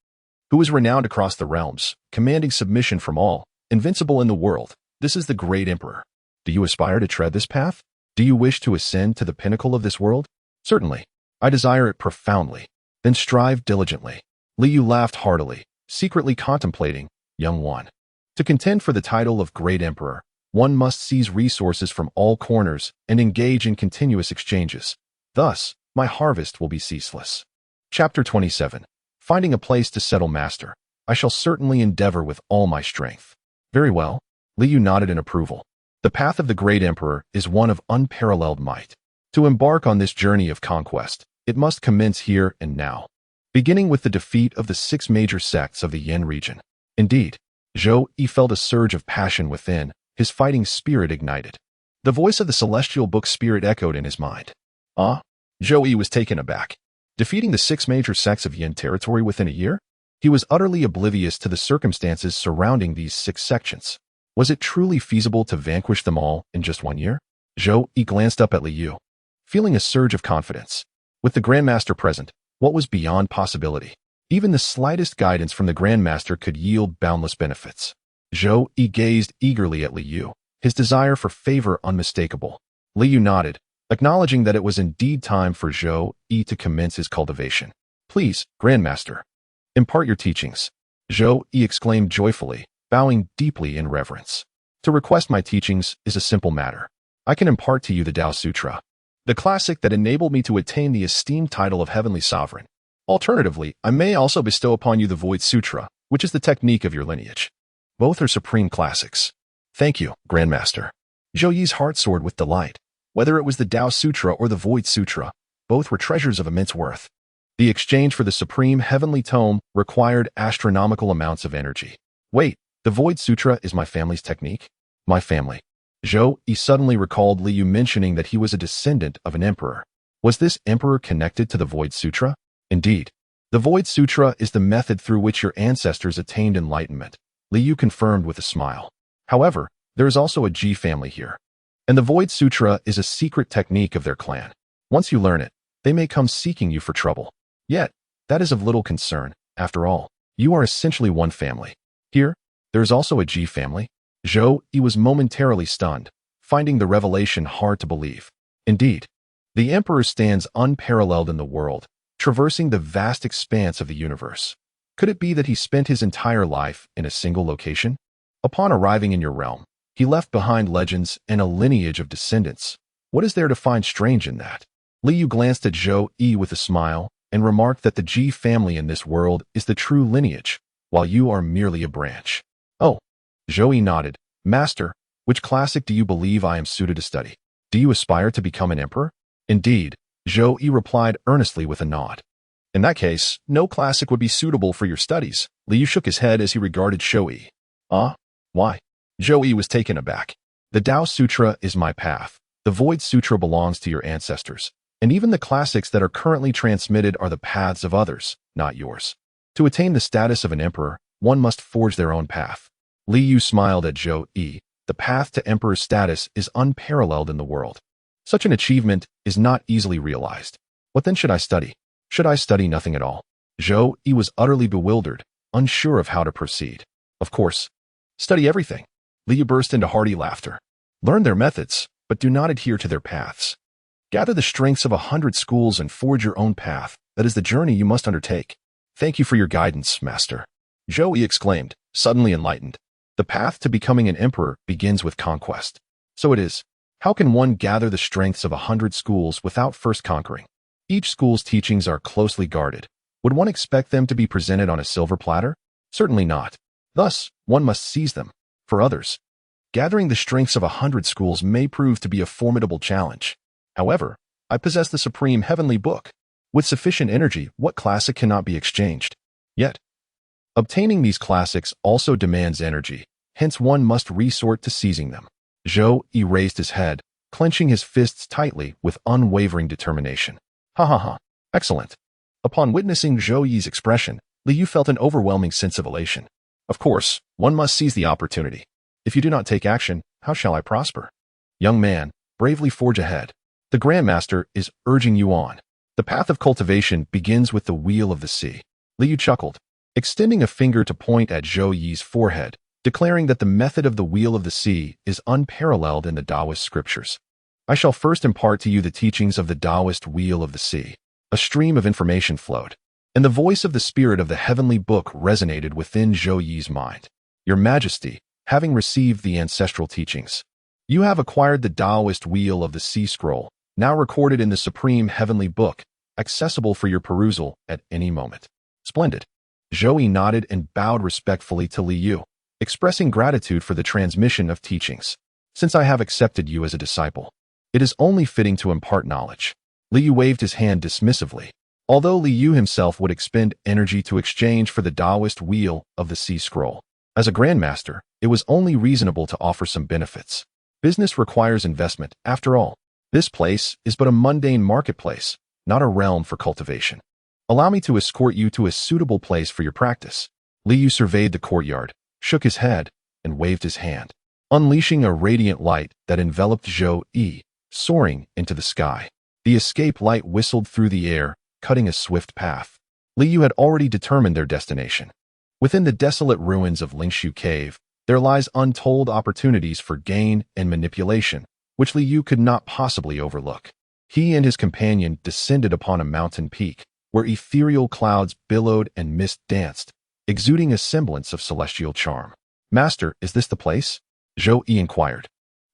who was renowned across the realms, commanding submission from all, invincible in the world. This is the Great Emperor. Do you aspire to tread this path? Do you wish to ascend to the pinnacle of this world? Certainly. I desire it profoundly. Then strive diligently. Liu laughed heartily, secretly contemplating, young one. To contend for the title of Great Emperor, one must seize resources from all corners and engage in continuous exchanges. Thus, my harvest will be ceaseless. Chapter 27. Finding a place to settle master. I shall certainly endeavor with all my strength. Very well. Liu nodded in approval. The path of the Great Emperor is one of unparalleled might. To embark on this journey of conquest, it must commence here and now, beginning with the defeat of the 6 major sects of the Yin region. Indeed, Zhou Yi felt a surge of passion within, his fighting spirit ignited. The voice of the celestial book spirit echoed in his mind. Ah? Zhou Yi was taken aback. Defeating the 6 major sects of Yin territory within a year? He was utterly oblivious to the circumstances surrounding these 6 sections. Was it truly feasible to vanquish them all in just 1 year? Zhou Yi glanced up at Liu, feeling a surge of confidence. With the Grandmaster present, what was beyond possibility? Even the slightest guidance from the Grandmaster could yield boundless benefits. Zhou Yi gazed eagerly at Liu, his desire for favor unmistakable. Liu nodded, acknowledging that it was indeed time for Zhou Yi to commence his cultivation. Please, Grandmaster, impart your teachings. Zhou Yi exclaimed joyfully, bowing deeply in reverence. To request my teachings is a simple matter. I can impart to you the Tao Sutra, the classic that enabled me to attain the esteemed title of Heavenly Sovereign. Alternatively, I may also bestow upon you the Void Sutra, which is the technique of your lineage. Both are supreme classics. Thank you, Grandmaster. Zhou Yi's heart soared with delight. Whether it was the Tao Sutra or the Void Sutra, both were treasures of immense worth. The exchange for the supreme heavenly tome required astronomical amounts of energy. Wait, the Void Sutra is my family's technique? My family. Zhou Yi suddenly recalled Liu mentioning that he was a descendant of an emperor. Was this emperor connected to the Void Sutra? Indeed. The Void Sutra is the method through which your ancestors attained enlightenment, Liu confirmed with a smile. However, there is also a Ji family here, and the Void Sutra is a secret technique of their clan. Once you learn it, they may come seeking you for trouble. Yet, that is of little concern. After all, you are essentially one family. Here, there is also a Ji family. Zhou Yi was momentarily stunned, finding the revelation hard to believe. Indeed, the emperor stands unparalleled in the world, traversing the vast expanse of the universe. Could it be that he spent his entire life in a single location? Upon arriving in your realm, he left behind legends and a lineage of descendants. What is there to find strange in that? Liu glanced at Zhou Yi with a smile and remarked that the Ji family in this world is the true lineage, while you are merely a branch. Oh, Zhou Yi nodded. Master, which classic do you believe I am suited to study? Do you aspire to become an emperor? Indeed, Zhou Yi replied earnestly with a nod. In that case, no classic would be suitable for your studies. Liu shook his head as he regarded Zhou Yi. Why? Zhou Yi was taken aback. The Tao Sutra is my path. The Void Sutra belongs to your ancestors. And even the classics that are currently transmitted are the paths of others, not yours. To attain the status of an emperor, one must forge their own path. Liu smiled at Zhou Yi. The path to emperor status is unparalleled in the world. Such an achievement is not easily realized. What then should I study? Should I study nothing at all? Zhou Yi was utterly bewildered, unsure of how to proceed. Of course. Study everything. Liu burst into hearty laughter. Learn their methods, but do not adhere to their paths. Gather the strengths of 100 schools and forge your own path. That is the journey you must undertake. Thank you for your guidance, Master. Zhou Yi exclaimed, suddenly enlightened. The path to becoming an emperor begins with conquest. So it is. How can one gather the strengths of 100 schools without first conquering? Each school's teachings are closely guarded. Would one expect them to be presented on a silver platter? Certainly not. Thus, one must seize them. For others, gathering the strengths of 100 schools may prove to be a formidable challenge. However, I possess the supreme heavenly book. With sufficient energy, what classic cannot be exchanged? Yet, obtaining these classics also demands energy, hence one must resort to seizing them. Zhou Yi raised his head, clenching his fists tightly with unwavering determination. Ha. Excellent. Upon witnessing Zhou Yi's expression, Liu felt an overwhelming sense of elation. Of course, one must seize the opportunity. If you do not take action, how shall I prosper? Young man, bravely forge ahead. The Grandmaster is urging you on. The path of cultivation begins with the Wheel of the Sea. Liu chuckled, extending a finger to point at Zhou Yi's forehead, declaring that the method of the Wheel of the Sea is unparalleled in the Taoist scriptures. I shall first impart to you the teachings of the Taoist Wheel of the Sea. A stream of information flowed, and the voice of the spirit of the heavenly book resonated within Zhou Yi's mind. Your Majesty, having received the ancestral teachings, you have acquired the Taoist Wheel of the Sea scroll, now recorded in the supreme heavenly book, accessible for your perusal at any moment. Splendid. Zhou Yi nodded and bowed respectfully to Liu, expressing gratitude for the transmission of teachings. Since I have accepted you as a disciple, it is only fitting to impart knowledge. Liu waved his hand dismissively, although Liu himself would expend energy to exchange for the Taoist Wheel of the Sea scroll. As a Grandmaster, it was only reasonable to offer some benefits. Business requires investment, after all. This place is but a mundane marketplace, not a realm for cultivation. Allow me to escort you to a suitable place for your practice. Liu surveyed the courtyard, shook his head, and waved his hand, unleashing a radiant light that enveloped Zhou Yi, soaring into the sky. The escape light whistled through the air, cutting a swift path. Liu had already determined their destination. Within the desolate ruins of Lingshu Cave, there lies untold opportunities for gain and manipulation, which Liu could not possibly overlook. He and his companion descended upon a mountain peak, where ethereal clouds billowed and mist danced, exuding a semblance of celestial charm. Master, is this the place? Zhou Yi inquired,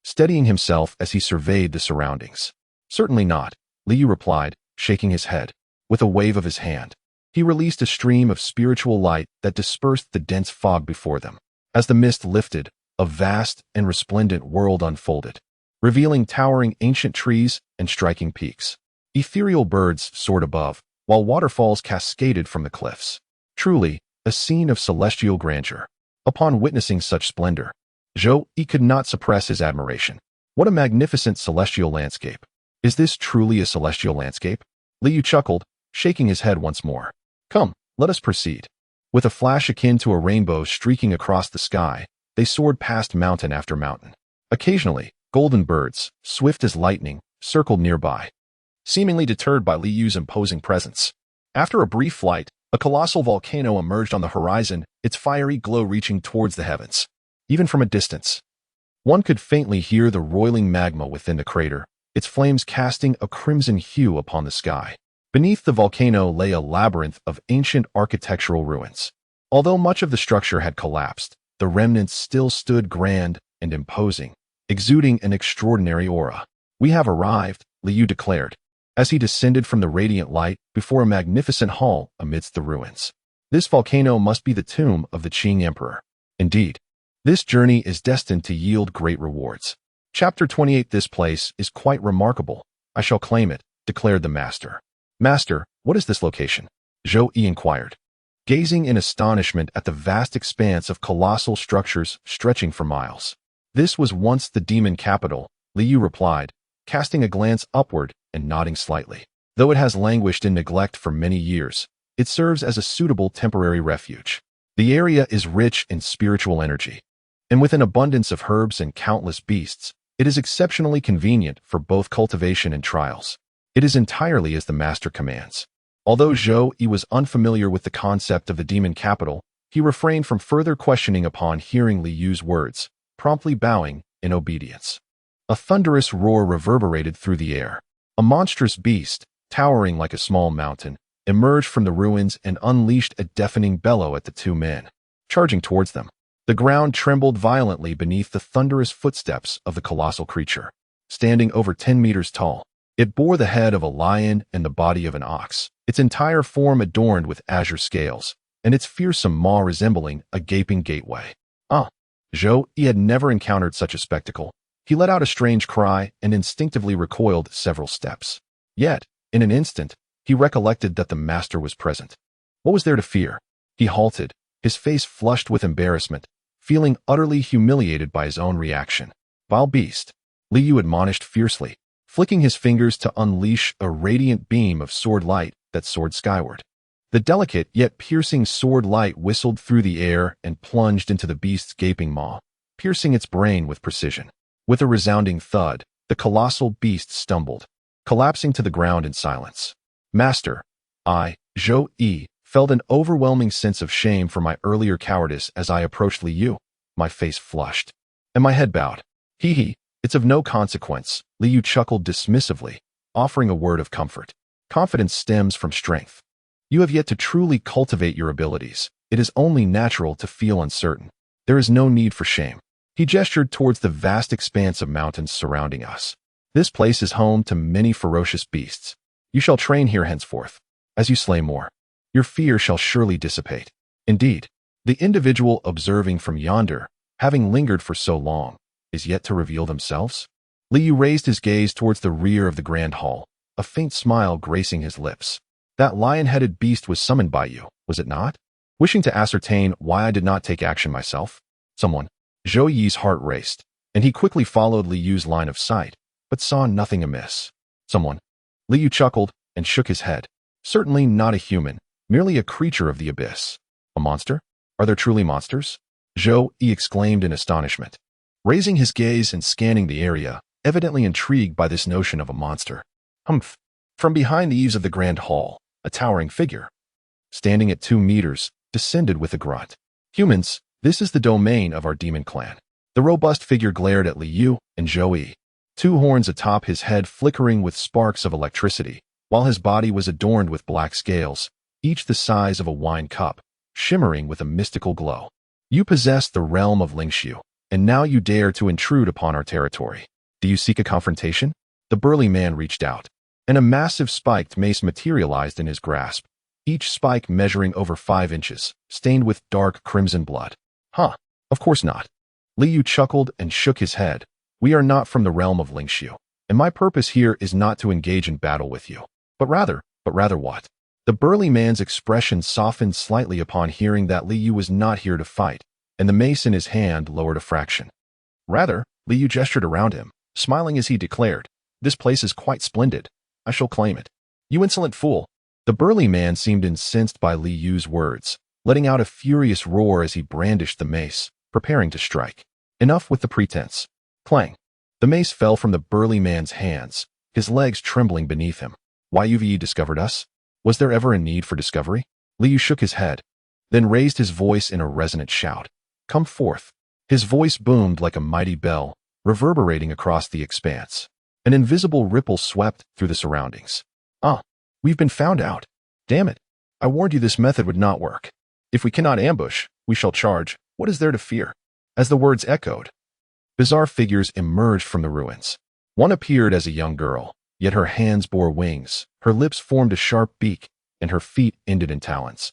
steadying himself as he surveyed the surroundings. Certainly not, Liu replied, shaking his head. With a wave of his hand, he released a stream of spiritual light that dispersed the dense fog before them. As the mist lifted, a vast and resplendent world unfolded, revealing towering ancient trees and striking peaks. Ethereal birds soared above, while waterfalls cascaded from the cliffs. Truly, a scene of celestial grandeur. Upon witnessing such splendor, Zhou Yi could not suppress his admiration. What a magnificent celestial landscape. Is this truly a celestial landscape? Liu chuckled, shaking his head once more. Come, let us proceed. With a flash akin to a rainbow streaking across the sky, they soared past mountain after mountain. Occasionally, golden birds, swift as lightning, circled nearby, seemingly deterred by Liu's imposing presence. After a brief flight, a colossal volcano emerged on the horizon, its fiery glow reaching towards the heavens. Even from a distance, one could faintly hear the roiling magma within the crater, its flames casting a crimson hue upon the sky. Beneath the volcano lay a labyrinth of ancient architectural ruins. Although much of the structure had collapsed, the remnants still stood grand and imposing, exuding an extraordinary aura. We have arrived, Liu declared, as he descended from the radiant light before a magnificent hall amidst the ruins. This volcano must be the tomb of the Qing Emperor. Indeed, This journey is destined to yield great rewards. Chapter 28. This place is quite remarkable. I shall claim it, declared the master. Master, what is this location? Zhou Yi inquired, gazing in astonishment at the vast expanse of colossal structures stretching for miles. This was once the demon capital, Liu replied, casting a glance upward and nodding slightly. Though it has languished in neglect for many years, it serves as a suitable temporary refuge. The area is rich in spiritual energy, and with an abundance of herbs and countless beasts, it is exceptionally convenient for both cultivation and trials. It is entirely as the master commands. Although Zhou Yi was unfamiliar with the concept of the demon capital, he refrained from further questioning upon hearing Liu's words, promptly bowing in obedience. A thunderous roar reverberated through the air. A monstrous beast, towering like a small mountain, emerged from the ruins and unleashed a deafening bellow at the two men, charging towards them. The ground trembled violently beneath the thunderous footsteps of the colossal creature. Standing over 10 meters tall, it bore the head of a lion and the body of an ox, its entire form adorned with azure scales, and its fearsome maw resembling a gaping gateway. Zhou Yi had never encountered such a spectacle. He let out a strange cry and instinctively recoiled several steps. Yet, in an instant, he recollected that the master was present. What was there to fear? He halted, his face flushed with embarrassment, feeling utterly humiliated by his own reaction. Vile beast, Liu admonished fiercely, flicking his fingers to unleash a radiant beam of sword light that soared skyward. The delicate yet piercing sword light whistled through the air and plunged into the beast's gaping maw, piercing its brain with precision. With a resounding thud, the colossal beast stumbled, collapsing to the ground in silence. Master, I, Zhou Yi, felt an overwhelming sense of shame for my earlier cowardice as I approached Liu. My face flushed, and my head bowed. Hee, it's of no consequence, Liu chuckled dismissively, offering a word of comfort. Confidence stems from strength. You have yet to truly cultivate your abilities. It is only natural to feel uncertain. There is no need for shame. He gestured towards the vast expanse of mountains surrounding us. This place is home to many ferocious beasts. You shall train here henceforth. As you slay more, your fear shall surely dissipate. Indeed, the individual observing from yonder, having lingered for so long, is yet to reveal themselves. Liu raised his gaze towards the rear of the grand hall, a faint smile gracing his lips. That lion-headed beast was summoned by you, was it not? Wishing to ascertain why I did not take action myself? Someone. Zhou Yi's heart raced, and he quickly followed Liu's line of sight, but saw nothing amiss. Someone. Liu chuckled and shook his head. Certainly not a human, merely a creature of the abyss. A monster? Are there truly monsters? Zhou Yi exclaimed in astonishment, raising his gaze and scanning the area, evidently intrigued by this notion of a monster. Humph. From behind the eaves of the grand hall, a towering figure, standing at 2 meters, descended with a grunt. Humans, this is the domain of our demon clan. The robust figure glared at Liu and Zhou Yi, 2 horns atop his head flickering with sparks of electricity, while his body was adorned with black scales, each the size of a wine cup, shimmering with a mystical glow. You possess the realm of Lingshu, and now you dare to intrude upon our territory. Do you seek a confrontation? The burly man reached out, and a massive spiked mace materialized in his grasp, each spike measuring over 5 inches, stained with dark crimson blood. Of course not. Liu chuckled and shook his head. We are not from the realm of Lingshu, and my purpose here is not to engage in battle with you. But rather what? The burly man's expression softened slightly upon hearing that Liu was not here to fight, and the mace in his hand lowered a fraction. Rather, Liu gestured around him, smiling as he declared, this place is quite splendid. I shall claim it. You insolent fool. The burly man seemed incensed by Liu's words, letting out a furious roar as he brandished the mace, preparing to strike. Enough with the pretense. Clang. The mace fell from the burly man's hands, his legs trembling beneath him. Why you've discovered us? Was there ever a need for discovery? Liu shook his head, then raised his voice in a resonant shout. Come forth. His voice boomed like a mighty bell, reverberating across the expanse. An invisible ripple swept through the surroundings. We've been found out. Damn it. I warned you this method would not work. If we cannot ambush, we shall charge. What is there to fear? As the words echoed, bizarre figures emerged from the ruins. One appeared as a young girl, yet her hands bore wings, her lips formed a sharp beak, and her feet ended in talons.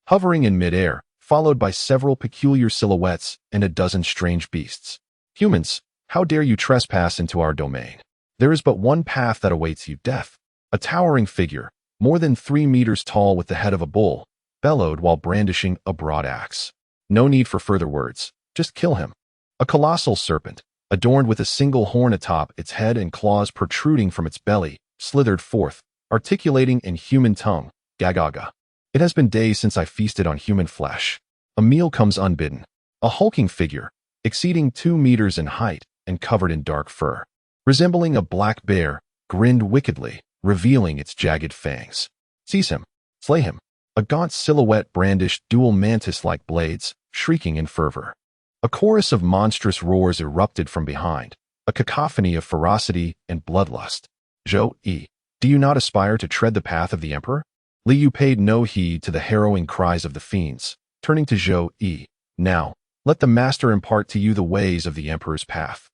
Hovering in midair, followed by several peculiar silhouettes and a dozen strange beasts. Humans, how dare you trespass into our domain? There is but one path that awaits you, death. A towering figure, more than 3 meters tall with the head of a bull, bellowed while brandishing a broad axe. No need for further words, just kill him. A colossal serpent, adorned with a single horn atop its head and claws protruding from its belly, slithered forth, articulating in human tongue, Gagaga. It has been days since I feasted on human flesh. A meal comes unbidden. A hulking figure, exceeding 2 meters in height and covered in dark fur, resembling a black bear, grinned wickedly, revealing its jagged fangs. Seize him. Slay him. A gaunt silhouette brandished dual mantis-like blades, shrieking in fervor. A chorus of monstrous roars erupted from behind, a cacophony of ferocity and bloodlust. Zhou-Yi, do you not aspire to tread the path of the emperor? Li Yu paid no heed to the harrowing cries of the fiends, turning to Zhou-Yi. Now, let the master impart to you the ways of the emperor's path.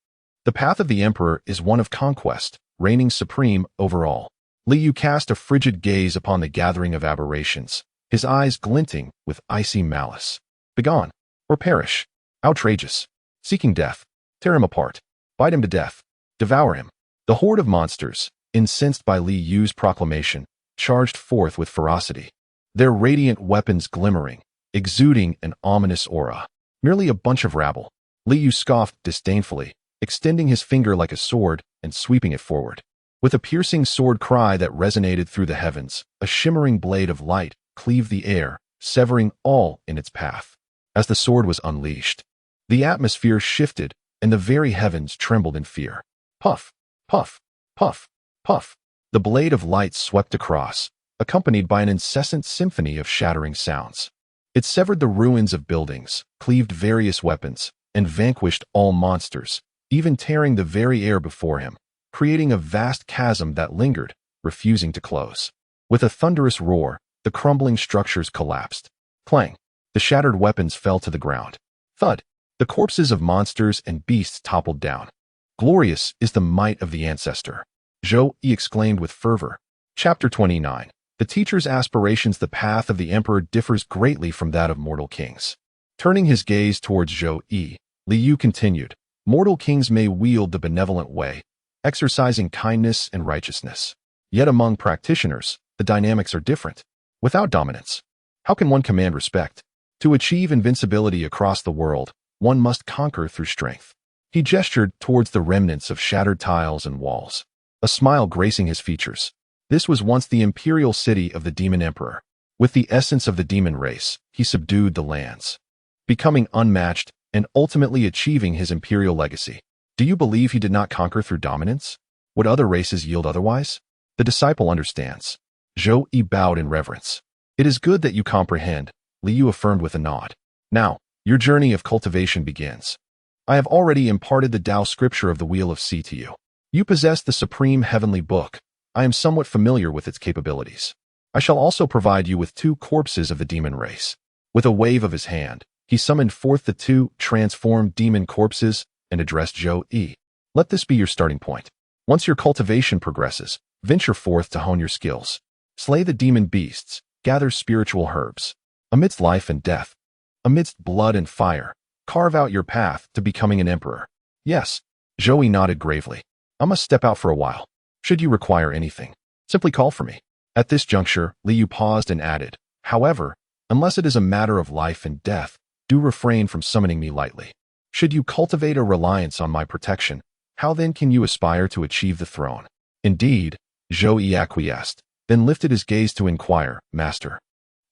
The path of the emperor is one of conquest, reigning supreme over all. Li Yu cast a frigid gaze upon the gathering of aberrations, his eyes glinting with icy malice. Begone, or perish. Outrageous. Seeking death. Tear him apart. Bite him to death. Devour him. The horde of monsters, incensed by Li Yu's proclamation, charged forth with ferocity, their radiant weapons glimmering, exuding an ominous aura. Merely a bunch of rabble. Li Yu scoffed disdainfully, extending his finger like a sword and sweeping it forward. With a piercing sword cry that resonated through the heavens, a shimmering blade of light cleaved the air, severing all in its path. As the sword was unleashed, the atmosphere shifted and the very heavens trembled in fear. Puff, puff, puff, puff. The blade of light swept across, accompanied by an incessant symphony of shattering sounds. It severed the ruins of buildings, cleaved various weapons, and vanquished all monsters, even tearing the very air before him, creating a vast chasm that lingered, refusing to close. With a thunderous roar, the crumbling structures collapsed. Clang! The shattered weapons fell to the ground. Thud! The corpses of monsters and beasts toppled down. Glorious is the might of the ancestor. Zhou-Yi exclaimed with fervor. Chapter 29. The teacher's aspirations. The path of the emperor differs greatly from that of mortal kings. Turning his gaze towards Zhou-Yi, Li Yu continued, mortal kings may wield the benevolent way, exercising kindness and righteousness. Yet among practitioners, the dynamics are different. Without dominance, how can one command respect? To achieve invincibility across the world, one must conquer through strength. He gestured towards the remnants of shattered tiles and walls, a smile gracing his features. This was once the imperial city of the demon emperor. With the essence of the demon race, he subdued the lands, becoming unmatched and ultimately achieving his imperial legacy. Do you believe he did not conquer through dominance? Would other races yield otherwise? The disciple understands. Zhou-Yi bowed in reverence. It is good that you comprehend, Li Yu affirmed with a nod. Now, your journey of cultivation begins. I have already imparted the Tao scripture of the Wheel of Sea to you. You possess the supreme heavenly book. I am somewhat familiar with its capabilities. I shall also provide you with 2 corpses of the demon race. With a wave of his hand, he summoned forth the 2 transformed demon corpses and addressed Zhou-Yi. Let this be your starting point. Once your cultivation progresses, venture forth to hone your skills. Slay the demon beasts, gather spiritual herbs. Amidst life and death, amidst blood and fire, carve out your path to becoming an emperor. Yes, Zhou-Yi nodded gravely. I must step out for a while. Should you require anything, simply call for me. At this juncture, Li Yu paused and added, however, unless it is a matter of life and death, do refrain from summoning me lightly. Should you cultivate a reliance on my protection, how then can you aspire to achieve the throne? Indeed, Zhou-Yi acquiesced, then lifted his gaze to inquire, Master,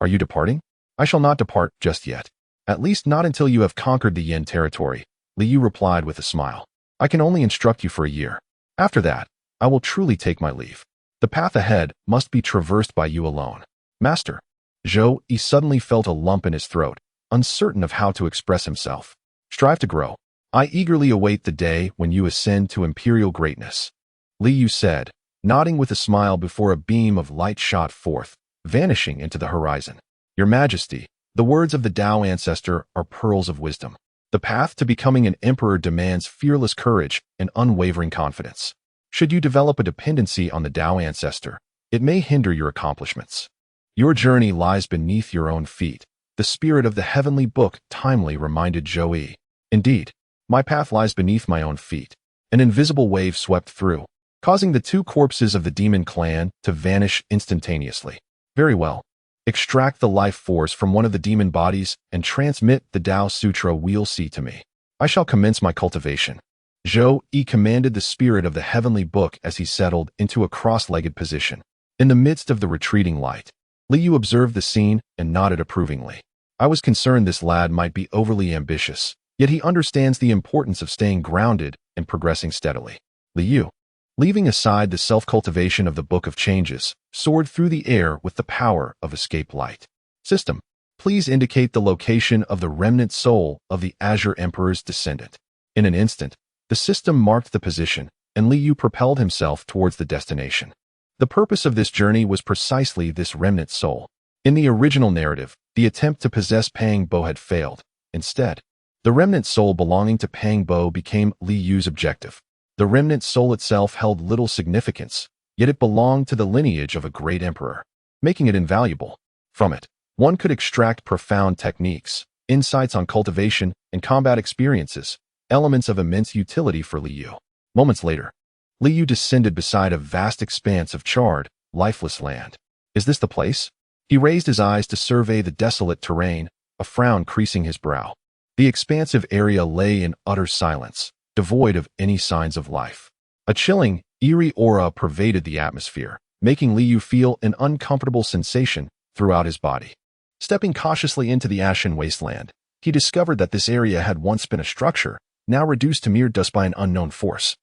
are you departing? I shall not depart just yet. At least not until you have conquered the Yin territory, Li Yu replied with a smile. I can only instruct you for a year. After that, I will truly take my leave. The path ahead must be traversed by you alone. Master. Zhou-Yi suddenly felt a lump in his throat, uncertain of how to express himself. Strive to grow. I eagerly await the day when you ascend to imperial greatness. Li Yu said, nodding with a smile before a beam of light shot forth, vanishing into the horizon. Your Majesty, the words of the Tao ancestor are pearls of wisdom. The path to becoming an emperor demands fearless courage and unwavering confidence. Should you develop a dependency on the Tao ancestor, it may hinder your accomplishments. Your journey lies beneath your own feet. the spirit of the heavenly book timely reminded Zhou Yi. Indeed, my path lies beneath my own feet. An invisible wave swept through, causing the two corpses of the demon clan to vanish instantaneously. Very well. Extract the life force from one of the demon bodies and transmit the Tao Sutra Wheel C to me. I shall commence my cultivation. Zhou Yi commanded the spirit of the heavenly book as he settled into a cross-legged position. In the midst of the retreating light, Liu observed the scene and nodded approvingly. I was concerned this lad might be overly ambitious, yet he understands the importance of staying grounded and progressing steadily. Liu, leaving aside the self-cultivation of the Book of Changes, soared through the air with the power of escape light. System, please indicate the location of the remnant soul of the Azure Emperor's descendant. In an instant, the system marked the position, and Liu propelled himself towards the destination. The purpose of this journey was precisely this remnant soul. In the original narrative, the attempt to possess Pang Bo had failed. Instead, the remnant soul belonging to Pang Bo became Liu's objective. The remnant soul itself held little significance, yet it belonged to the lineage of a great emperor, making it invaluable. From it, one could extract profound techniques, insights on cultivation, and combat experiences, elements of immense utility for Liu. Moments later, Liu descended beside a vast expanse of charred, lifeless land. Is this the place? He raised his eyes to survey the desolate terrain, a frown creasing his brow. The expansive area lay in utter silence, devoid of any signs of life. A chilling, eerie aura pervaded the atmosphere, making Liu feel an uncomfortable sensation throughout his body. Stepping cautiously into the ashen wasteland, he discovered that this area had once been a structure, now reduced to mere dust by an unknown force,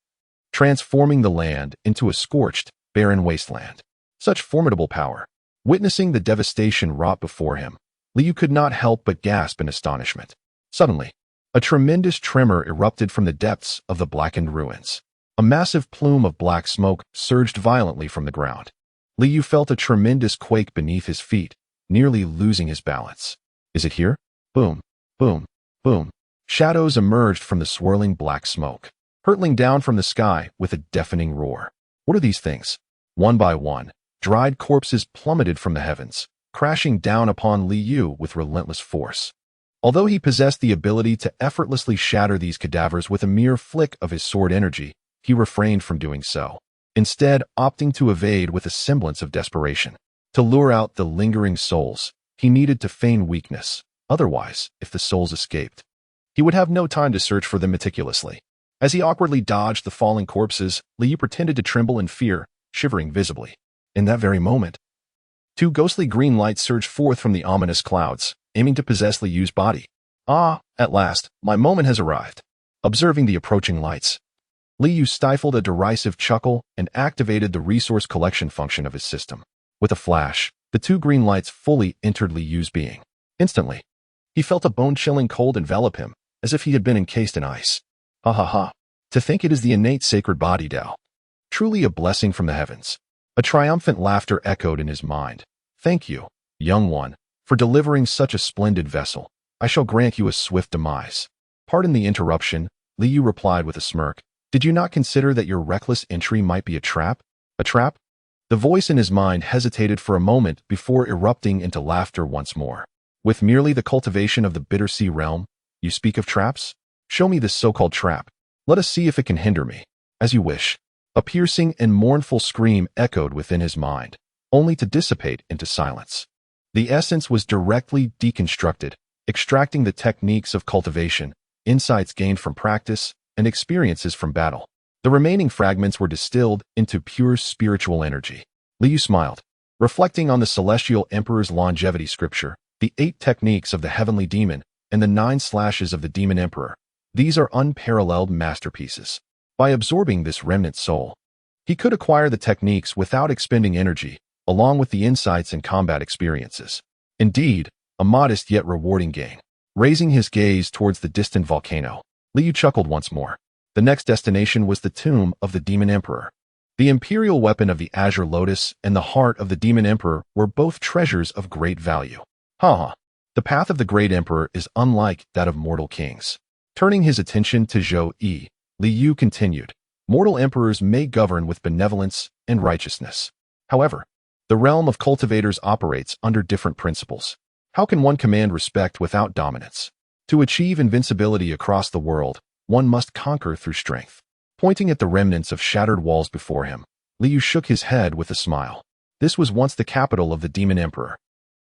transforming the land into a scorched, barren wasteland. Such formidable power. Witnessing the devastation wrought before him, Liu could not help but gasp in astonishment. Suddenly, a tremendous tremor erupted from the depths of the blackened ruins. A massive plume of black smoke surged violently from the ground. Liu felt a tremendous quake beneath his feet, nearly losing his balance. Is it here? Boom, boom, boom. Shadows emerged from the swirling black smoke, hurtling down from the sky with a deafening roar. What are these things? One by one, dried corpses plummeted from the heavens, crashing down upon Liu with relentless force. Although he possessed the ability to effortlessly shatter these cadavers with a mere flick of his sword energy, he refrained from doing so, instead opting to evade with a semblance of desperation. To lure out the lingering souls, he needed to feign weakness. Otherwise, if the souls escaped, he would have no time to search for them meticulously. As he awkwardly dodged the falling corpses, Liu pretended to tremble in fear, shivering visibly. In that very moment, two ghostly green lights surged forth from the ominous clouds, aiming to possess Liu's body. Ah, at last, my moment has arrived. Observing the approaching lights, Liu stifled a derisive chuckle and activated the resource collection function of his system. With a flash, the two green lights fully entered Liu's being. Instantly, he felt a bone-chilling cold envelop him, as if he had been encased in ice. Ha ha ha. To think it is the innate sacred body Tao. Truly a blessing from the heavens. A triumphant laughter echoed in his mind. Thank you, young one, for delivering such a splendid vessel. I shall grant you a swift demise. Pardon the interruption, Liu replied with a smirk. Did you not consider that your reckless entry might be a trap? A trap? The voice in his mind hesitated for a moment before erupting into laughter once more. With merely the cultivation of the bitter sea realm, you speak of traps? Show me this so-called trap. Let us see if it can hinder me. As you wish. A piercing and mournful scream echoed within his mind, only to dissipate into silence. The essence was directly deconstructed, extracting the techniques of cultivation, insights gained from practice, and experiences from battle. The remaining fragments were distilled into pure spiritual energy. Liu smiled, reflecting on the Celestial Emperor's longevity scripture, the 8 techniques of the heavenly demon, and the 9 slashes of the demon emperor. These are unparalleled masterpieces. By absorbing this remnant soul, he could acquire the techniques without expending energy, along with the insights and combat experiences. Indeed, a modest yet rewarding gain. Raising his gaze towards the distant volcano, Liu chuckled once more. The next destination was the tomb of the demon emperor. The imperial weapon of the Azure Lotus and the heart of the demon emperor were both treasures of great value. Ha! The path of the great emperor is unlike that of mortal kings. Turning his attention to Zhou Yi, Liu continued, mortal emperors may govern with benevolence and righteousness. However, the realm of cultivators operates under different principles. How can one command respect without dominance? To achieve invincibility across the world, one must conquer through strength. Pointing at the remnants of shattered walls before him, Liu shook his head with a smile. This was once the capital of the Demon Emperor.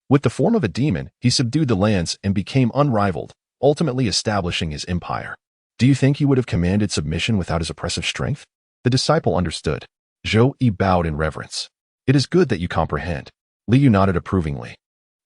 With the form of a demon, he subdued the lands and became unrivaled, ultimately establishing his empire. Do you think he would have commanded submission without his oppressive strength? The disciple understood. Zhou Yi bowed in reverence. It is good that you comprehend. Liu nodded approvingly,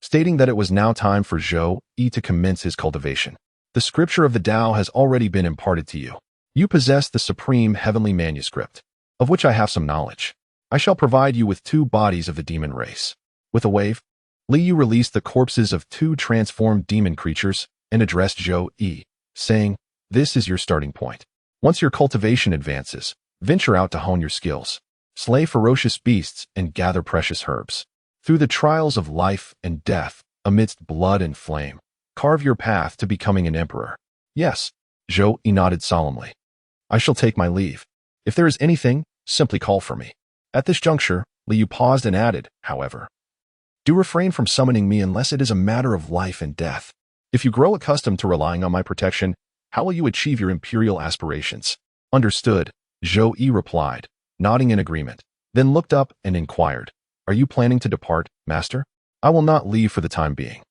stating that it was now time for Zhou Yi to commence his cultivation. The scripture of the Tao has already been imparted to you. You possess the supreme heavenly manuscript, of which I have some knowledge. I shall provide you with 2 bodies of the demon race. With a wave, Liu released the corpses of 2 transformed demon creatures and addressed Zhou Yi, saying, "This is your starting point. Once your cultivation advances, venture out to hone your skills. Slay ferocious beasts and gather precious herbs. Through the trials of life and death, amidst blood and flame, carve your path to becoming an emperor." "Yes," Zhou Yi nodded solemnly. "I shall take my leave. If there is anything, simply call for me." At this juncture, Liu paused and added, however, "Do refrain from summoning me unless it is a matter of life and death. If you grow accustomed to relying on my protection, how will you achieve your imperial aspirations?" "Understood," Zhou Yi replied, nodding in agreement, then looked up and inquired, "Are you planning to depart, master?" "I will not leave for the time being.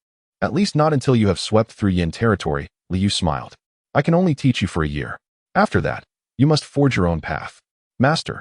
At least not until you have swept through Yin territory," Liu smiled. "I can only teach you for a year. After that, you must forge your own path." "Master."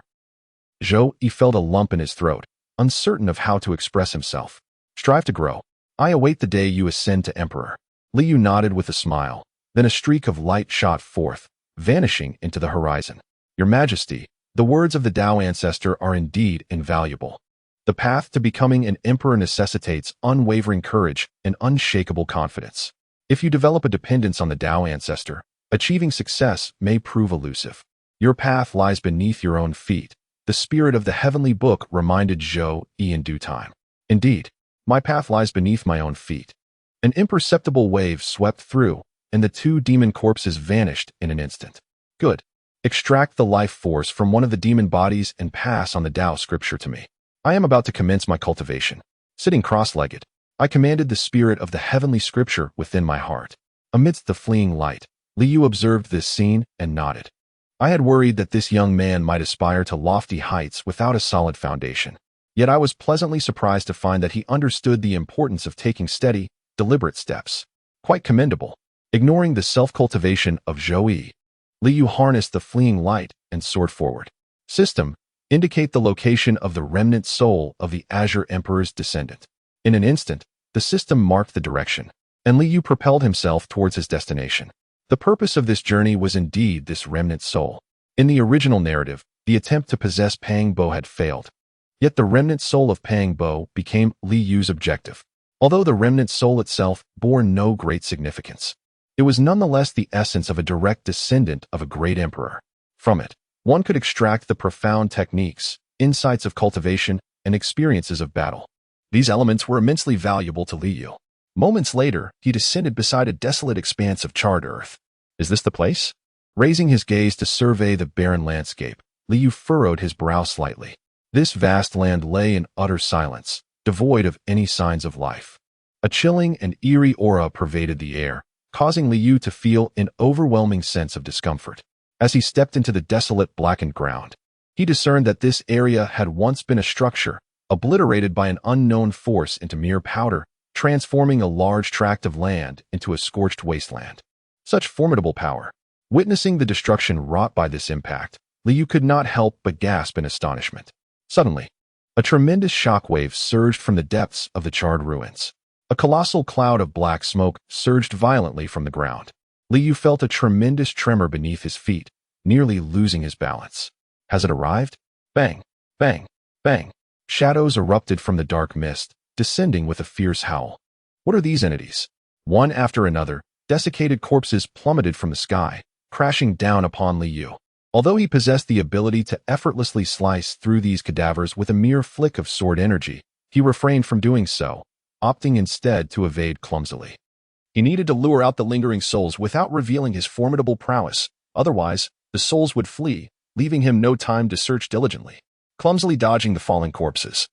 Zhou Yi felt a lump in his throat, uncertain of how to express himself. "Strive to grow. I await the day you ascend to emperor." Liu nodded with a smile, then a streak of light shot forth, vanishing into the horizon. "Your Majesty, the words of the Tao ancestor are indeed invaluable. The path to becoming an emperor necessitates unwavering courage and unshakable confidence. If you develop a dependence on the Tao ancestor, achieving success may prove elusive. Your path lies beneath your own feet," the spirit of the heavenly book reminded Zhou Yi in due time. "Indeed, my path lies beneath my own feet." An imperceptible wave swept through, and the 2 demon corpses vanished in an instant. "Good. Extract the life force from one of the demon bodies and pass on the Tao scripture to me. I am about to commence my cultivation." Sitting cross-legged, I commanded the spirit of the heavenly scripture within my heart. Amidst the fleeing light, Liu observed this scene and nodded. I had worried that this young man might aspire to lofty heights without a solid foundation. Yet I was pleasantly surprised to find that he understood the importance of taking steady, deliberate steps. Quite commendable. Ignoring the self-cultivation of Zhou Yi, Liu harnessed the fleeing light and soared forward. System: indicate the location of the remnant soul of the Azure Emperor's descendant. In an instant, the system marked the direction, and Liu propelled himself towards his destination. The purpose of this journey was indeed this remnant soul. In the original narrative, the attempt to possess Pang Bo had failed. Yet the remnant soul of Pang Bo became Liu's objective. Although the remnant soul itself bore no great significance, it was nonetheless the essence of a direct descendant of a great emperor. From it, one could extract the profound techniques, insights of cultivation, and experiences of battle. These elements were immensely valuable to Liu. Moments later, he descended beside a desolate expanse of charred earth. Is this the place? Raising his gaze to survey the barren landscape, Liu furrowed his brow slightly. This vast land lay in utter silence, devoid of any signs of life. A chilling and eerie aura pervaded the air, causing Liu to feel an overwhelming sense of discomfort. As he stepped into the desolate, blackened ground, he discerned that this area had once been a structure, obliterated by an unknown force into mere powder, transforming a large tract of land into a scorched wasteland. Such formidable power. Witnessing the destruction wrought by this impact, Liu could not help but gasp in astonishment. Suddenly, a tremendous shockwave surged from the depths of the charred ruins. A colossal cloud of black smoke surged violently from the ground. Liu felt a tremendous tremor beneath his feet, nearly losing his balance. Has it arrived? Bang! Bang! Bang! Shadows erupted from the dark mist, descending with a fierce howl. What are these entities? One after another, desiccated corpses plummeted from the sky, crashing down upon Liu. Although he possessed the ability to effortlessly slice through these cadavers with a mere flick of sword energy, he refrained from doing so, opting instead to evade clumsily. He needed to lure out the lingering souls without revealing his formidable prowess, otherwise, the souls would flee, leaving him no time to search diligently. Clumsily dodging the falling corpses,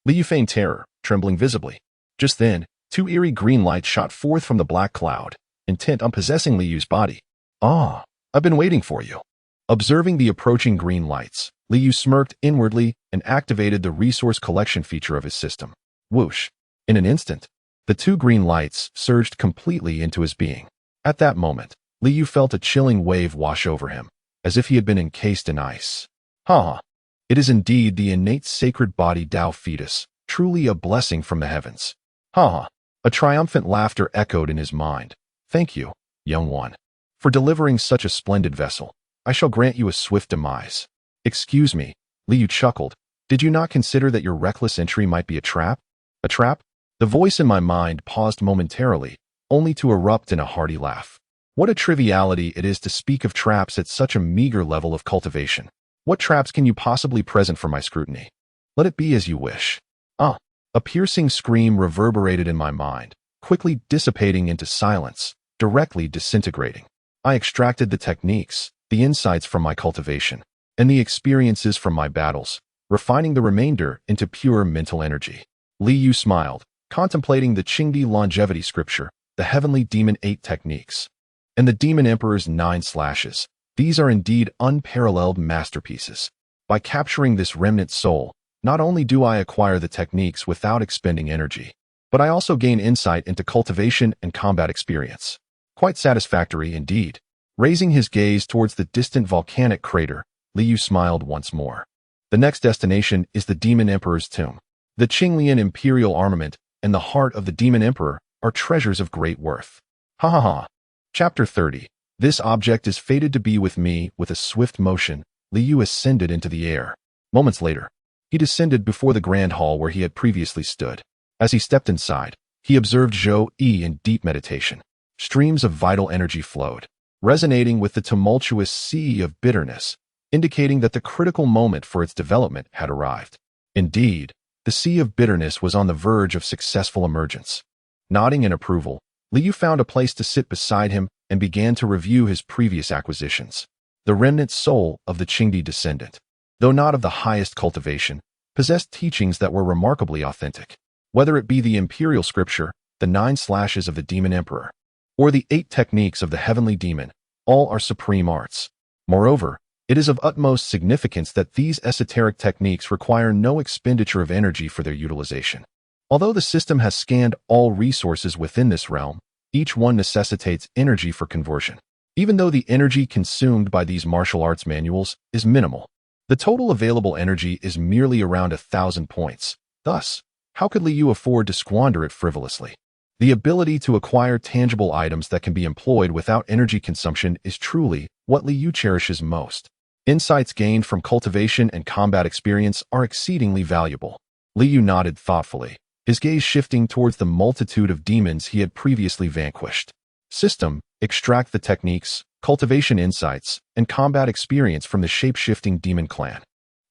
Liu feigned terror, trembling visibly. Just then, Two eerie green lights shot forth from the black cloud, intent on possessing Liyu's body. Ah, I've been waiting for you. Observing the approaching green lights, Liyu smirked inwardly and activated the resource collection feature of his system. Whoosh! In an instant, the two green lights surged completely into his being. At that moment, Liyu felt a chilling wave wash over him, as if he had been encased in ice. Ha! It is indeed the innate sacred body Tao fetus, truly a blessing from the heavens. Ha! A triumphant laughter echoed in his mind. Thank you, young one, for delivering such a splendid vessel. I shall grant you a swift demise. Excuse me, Liu chuckled. Did you not consider that your reckless entry might be a trap? A trap? The voice in my mind paused momentarily, only to erupt in a hearty laugh. What a triviality it is to speak of traps at such a meager level of cultivation. What traps can you possibly present for my scrutiny? Let it be as you wish. Ah! A piercing scream reverberated in my mind, quickly dissipating into silence, directly disintegrating. I extracted the techniques, the insights from my cultivation, and the experiences from my battles, refining the remainder into pure mental energy. Liu smiled, contemplating the Qingdi longevity scripture, the heavenly demon 8 techniques, and the demon emperor's 9 slashes. These are indeed unparalleled masterpieces. By capturing this remnant soul, not only do I acquire the techniques without expending energy, but I also gain insight into cultivation and combat experience. Quite satisfactory indeed. Raising his gaze towards the distant volcanic crater, Liu smiled once more. The next destination is the Demon Emperor's tomb. The Qinglian imperial armament and the heart of the Demon Emperor are treasures of great worth. Ha ha ha. Chapter 30. This object is fated to be with me. With a swift motion, Liu ascended into the air. Moments later, he descended before the grand hall where he had previously stood. As he stepped inside, he observed Zhou Yi in deep meditation. Streams of vital energy flowed, resonating with the tumultuous sea of bitterness, indicating that the critical moment for its development had arrived. Indeed, the sea of bitterness was on the verge of successful emergence. Nodding in approval, Liu found a place to sit beside him and began to review his previous acquisitions. The remnant soul of the Qingdi descendant, though not of the highest cultivation, possessed teachings that were remarkably authentic. Whether it be the imperial scripture, the 9 slashes of the demon emperor, or the 8 techniques of the heavenly demon, all are supreme arts. Moreover, it is of utmost significance that these esoteric techniques require no expenditure of energy for their utilization. Although the system has scanned all resources within this realm, each one necessitates energy for conversion. Even though the energy consumed by these martial arts manuals is minimal, the total available energy is merely around 1,000 points. Thus, how could Liu afford to squander it frivolously? The ability to acquire tangible items that can be employed without energy consumption is truly what Liu cherishes most. Insights gained from cultivation and combat experience are exceedingly valuable. Liu nodded thoughtfully, his gaze shifting towards the multitude of demons he had previously vanquished. System: extract the techniques, cultivation insights, and combat experience from the shape-shifting demon clan.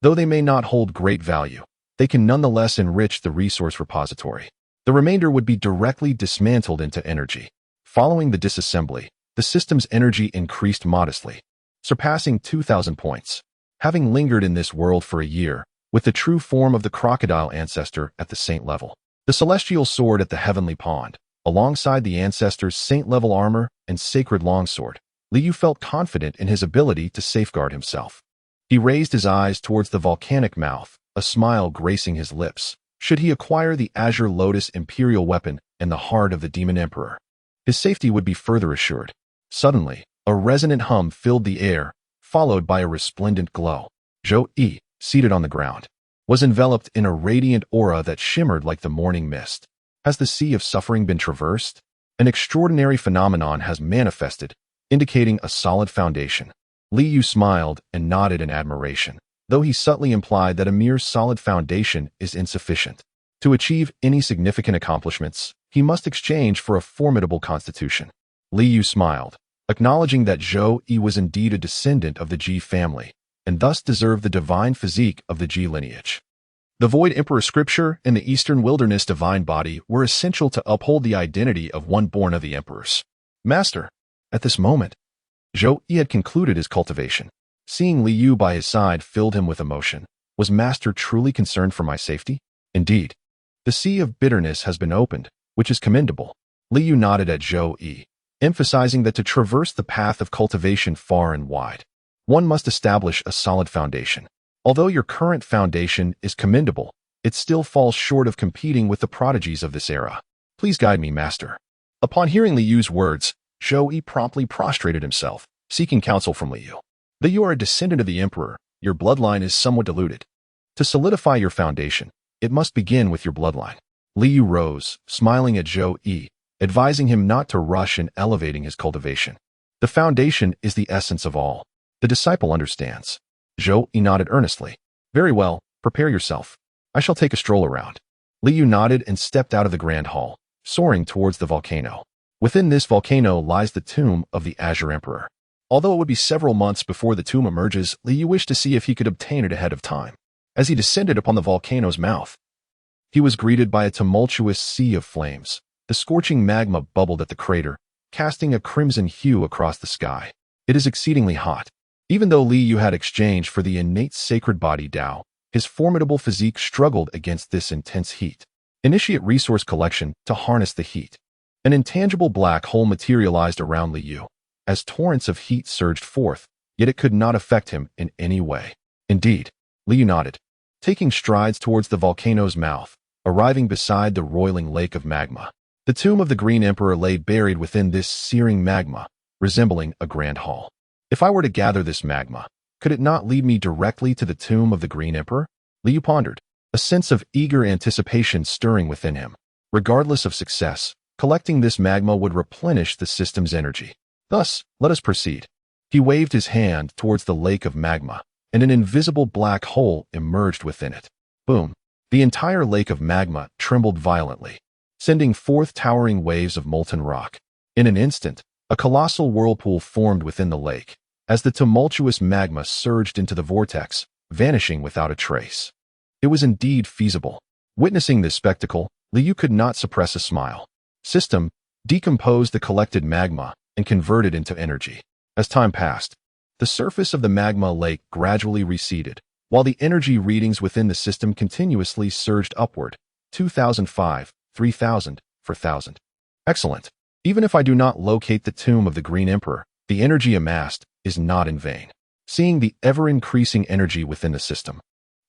Though they may not hold great value, they can nonetheless enrich the resource repository. The remainder would be directly dismantled into energy. Following the disassembly, the system's energy increased modestly, surpassing 2,000 points. Having lingered in this world for a year, with the true form of the crocodile ancestor at the saint level, the celestial sword at the heavenly pond, alongside the ancestor's saint-level armor and sacred longsword, Liu felt confident in his ability to safeguard himself. He raised his eyes towards the volcanic mouth, a smile gracing his lips. Should he acquire the Azure Lotus Imperial weapon and the heart of the Demon Emperor, his safety would be further assured. Suddenly, a resonant hum filled the air, followed by a resplendent glow. Zhou Yi, seated on the ground, was enveloped in a radiant aura that shimmered like the morning mist. Has the sea of suffering been traversed? An extraordinary phenomenon has manifested, indicating a solid foundation. Liu smiled and nodded in admiration, though he subtly implied that a mere solid foundation is insufficient. To achieve any significant accomplishments, he must exchange for a formidable constitution. Liu smiled, acknowledging that Zhou Yi was indeed a descendant of the Ji family, and thus deserved the divine physique of the Ji lineage. The Void Emperor scripture and the Eastern Wilderness divine body were essential to uphold the identity of one born of the emperors. Master, at this moment, Zhou Yi had concluded his cultivation. Seeing Liu by his side filled him with emotion. Was Master truly concerned for my safety? Indeed, the sea of bitterness has been opened, which is commendable. Liu nodded at Zhou Yi, emphasizing that to traverse the path of cultivation far and wide, one must establish a solid foundation. Although your current foundation is commendable, it still falls short of competing with the prodigies of this era. Please guide me, master. Upon hearing Liu's words, Zhou Yi promptly prostrated himself, seeking counsel from Liu. Though you are a descendant of the emperor, your bloodline is somewhat diluted. To solidify your foundation, it must begin with your bloodline. Liu rose, smiling at Zhou Yi, advising him not to rush in elevating his cultivation. The foundation is the essence of all. The disciple understands. Zhou Yi nodded earnestly. Very well, prepare yourself. I shall take a stroll around. Liu nodded and stepped out of the grand hall, soaring towards the volcano. Within this volcano lies the tomb of the Azure Emperor. Although it would be several months before the tomb emerges, Liu wished to see if he could obtain it ahead of time. As he descended upon the volcano's mouth, he was greeted by a tumultuous sea of flames. The scorching magma bubbled at the crater, casting a crimson hue across the sky. It is exceedingly hot. Even though Liu had exchanged for the innate sacred body Dao, his formidable physique struggled against this intense heat. Initiate resource collection to harness the heat. An intangible black hole materialized around Liu, as torrents of heat surged forth, yet it could not affect him in any way. Indeed, Liu nodded, taking strides towards the volcano's mouth, arriving beside the roiling lake of magma. The tomb of the Green Emperor lay buried within this searing magma, resembling a grand hall. If I were to gather this magma, could it not lead me directly to the tomb of the Green Emperor? Liu pondered, a sense of eager anticipation stirring within him. Regardless of success, collecting this magma would replenish the system's energy. Thus, let us proceed. He waved his hand towards the lake of magma, and an invisible black hole emerged within it. Boom! The entire lake of magma trembled violently, sending forth towering waves of molten rock. In an instant, a colossal whirlpool formed within the lake, as the tumultuous magma surged into the vortex, vanishing without a trace. It was indeed feasible. Witnessing this spectacle, Liu could not suppress a smile. System decomposed the collected magma and converted into energy. As time passed, the surface of the magma lake gradually receded, while the energy readings within the system continuously surged upward. 2005, 3000, 4000. Excellent. Even if I do not locate the tomb of the Green Emperor, the energy amassed is not in vain. Seeing the ever-increasing energy within the system,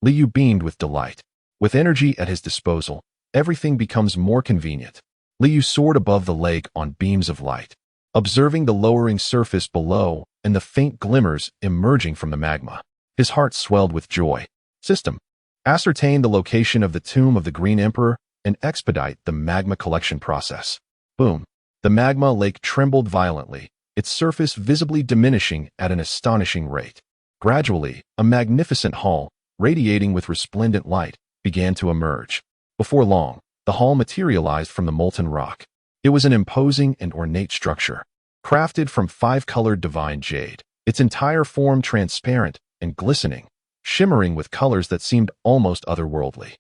Liu beamed with delight. With energy at his disposal, everything becomes more convenient. Liu soared above the lake on beams of light, observing the lowering surface below and the faint glimmers emerging from the magma. His heart swelled with joy. System, ascertain the location of the tomb of the Green Emperor and expedite the magma collection process. Boom! The magma lake trembled violently, its surface visibly diminishing at an astonishing rate. Gradually, a magnificent hall, radiating with resplendent light, began to emerge. Before long, the hall materialized from the molten rock. It was an imposing and ornate structure, crafted from 5-colored divine jade, its entire form transparent and glistening, shimmering with colors that seemed almost otherworldly.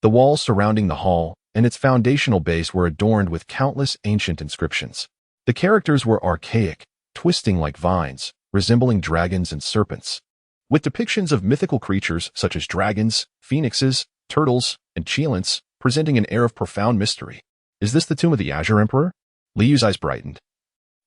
The walls surrounding the hall and its foundational base were adorned with countless ancient inscriptions. The characters were archaic, twisting like vines, resembling dragons and serpents, with depictions of mythical creatures such as dragons, phoenixes, turtles, and cheilants, presenting an air of profound mystery. Is this the tomb of the Azure Emperor? Liu's eyes brightened,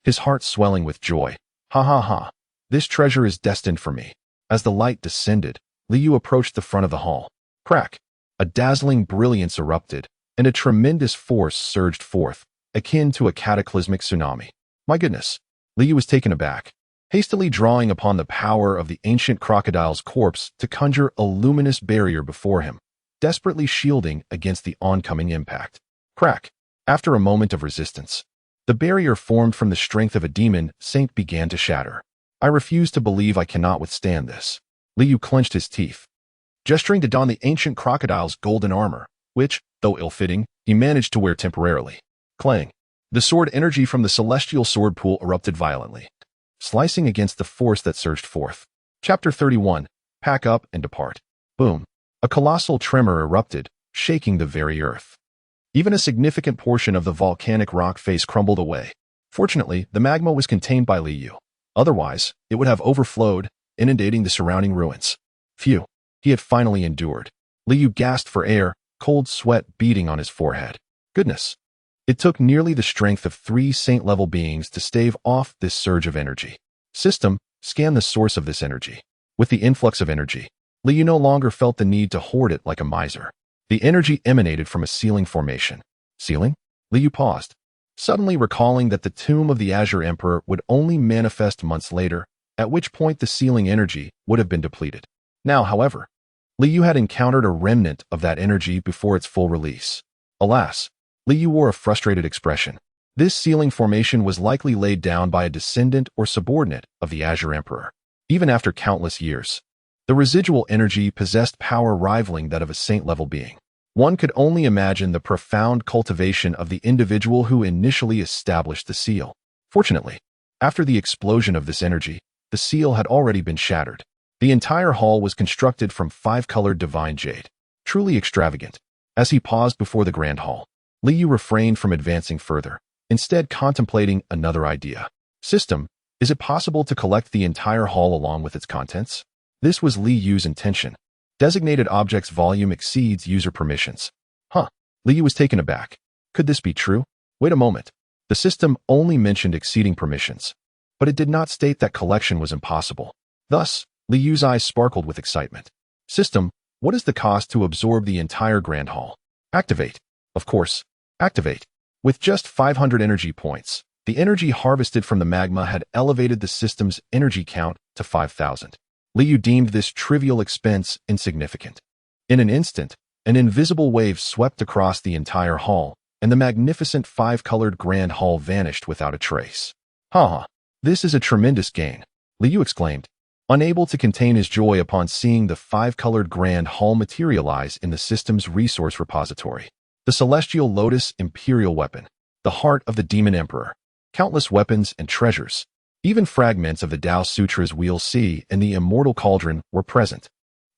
his heart swelling with joy. Ha ha ha! This treasure is destined for me. As the light descended, Liu approached the front of the hall. Crack! A dazzling brilliance erupted, and a tremendous force surged forth, akin to a cataclysmic tsunami. My goodness! Liu was taken aback, hastily drawing upon the power of the ancient crocodile's corpse to conjure a luminous barrier before him, desperately shielding against the oncoming impact. Crack! After a moment of resistance, the barrier formed from the strength of a demon saint began to shatter. I refuse to believe I cannot withstand this. Liu clenched his teeth, gesturing to don the ancient crocodile's golden armor, which, though ill-fitting, he managed to wear temporarily. Clang! The sword energy from the celestial sword pool erupted violently, slicing against the force that surged forth. Chapter 31. Pack up and depart. Boom! A colossal tremor erupted, shaking the very earth. Even a significant portion of the volcanic rock face crumbled away. Fortunately, the magma was contained by Liu. Otherwise, it would have overflowed, inundating the surrounding ruins. Phew! He had finally endured. Liu gasped for air, cold sweat beading on his forehead. Goodness! It took nearly the strength of 3 saint-level beings to stave off this surge of energy. System, scan the source of this energy. With the influx of energy, Liu no longer felt the need to hoard it like a miser. The energy emanated from a ceiling formation. Ceiling? Liu paused, suddenly recalling that the tomb of the Azure Emperor would only manifest months later, at which point the ceiling energy would have been depleted. Now, however, Liu had encountered a remnant of that energy before its full release. Alas, Liu wore a frustrated expression. This ceiling formation was likely laid down by a descendant or subordinate of the Azure Emperor. Even after countless years, the residual energy possessed power rivaling that of a saint-level being. One could only imagine the profound cultivation of the individual who initially established the seal. Fortunately, after the explosion of this energy, the seal had already been shattered. The entire hall was constructed from 5-colored divine jade. Truly extravagant. As he paused before the grand hall, Liu refrained from advancing further, instead contemplating another idea. System, is it possible to collect the entire hall along with its contents? This was Liu's intention. Designated objects volume exceeds user permissions. Liu was taken aback. Could this be true? Wait a moment. The system only mentioned exceeding permissions, but it did not state that collection was impossible. Thus, Liu's eyes sparkled with excitement. System, what is the cost to absorb the entire grand hall? Activate. Of course, activate. With just 500 energy points, the energy harvested from the magma had elevated the system's energy count to 5,000. Liu deemed this trivial expense insignificant. In an instant, an invisible wave swept across the entire hall, and the magnificent 5-colored grand hall vanished without a trace. This is a tremendous gain, Liu exclaimed, unable to contain his joy upon seeing the 5-colored grand hall materialize in the system's resource repository. The Celestial Lotus Imperial Weapon, the heart of the Demon Emperor, countless weapons and treasures. Even fragments of the Tao Sutra's Wheel C and the Immortal Cauldron were present.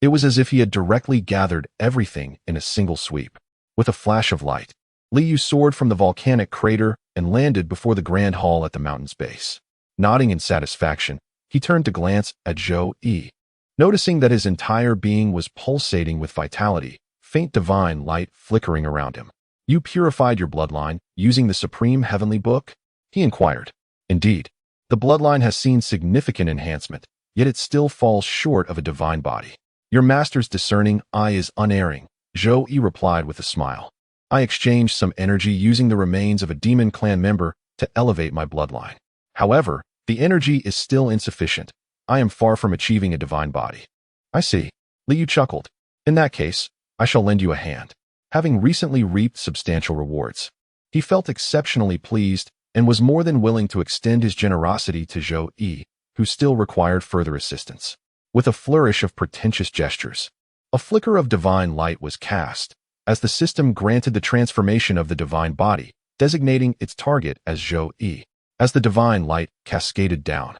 It was as if he had directly gathered everything in a single sweep. With a flash of light, Liu soared from the volcanic crater and landed before the grand hall at the mountain's base. Nodding in satisfaction, he turned to glance at Zhou Yi. Noticing that his entire being was pulsating with vitality, faint divine light flickering around him. You purified your bloodline using the Supreme Heavenly Book? He inquired. Indeed. The bloodline has seen significant enhancement, yet it still falls short of a divine body. Your master's discerning eye is unerring, Zhou Yi replied with a smile. I exchanged some energy using the remains of a demon clan member to elevate my bloodline. However, the energy is still insufficient. I am far from achieving a divine body. I see. Liu chuckled. In that case, I shall lend you a hand. Having recently reaped substantial rewards, he felt exceptionally pleased and was more than willing to extend his generosity to Zhou Yi, who still required further assistance. With a flourish of pretentious gestures, a flicker of divine light was cast, as the system granted the transformation of the divine body, designating its target as Zhou Yi. As the divine light cascaded down,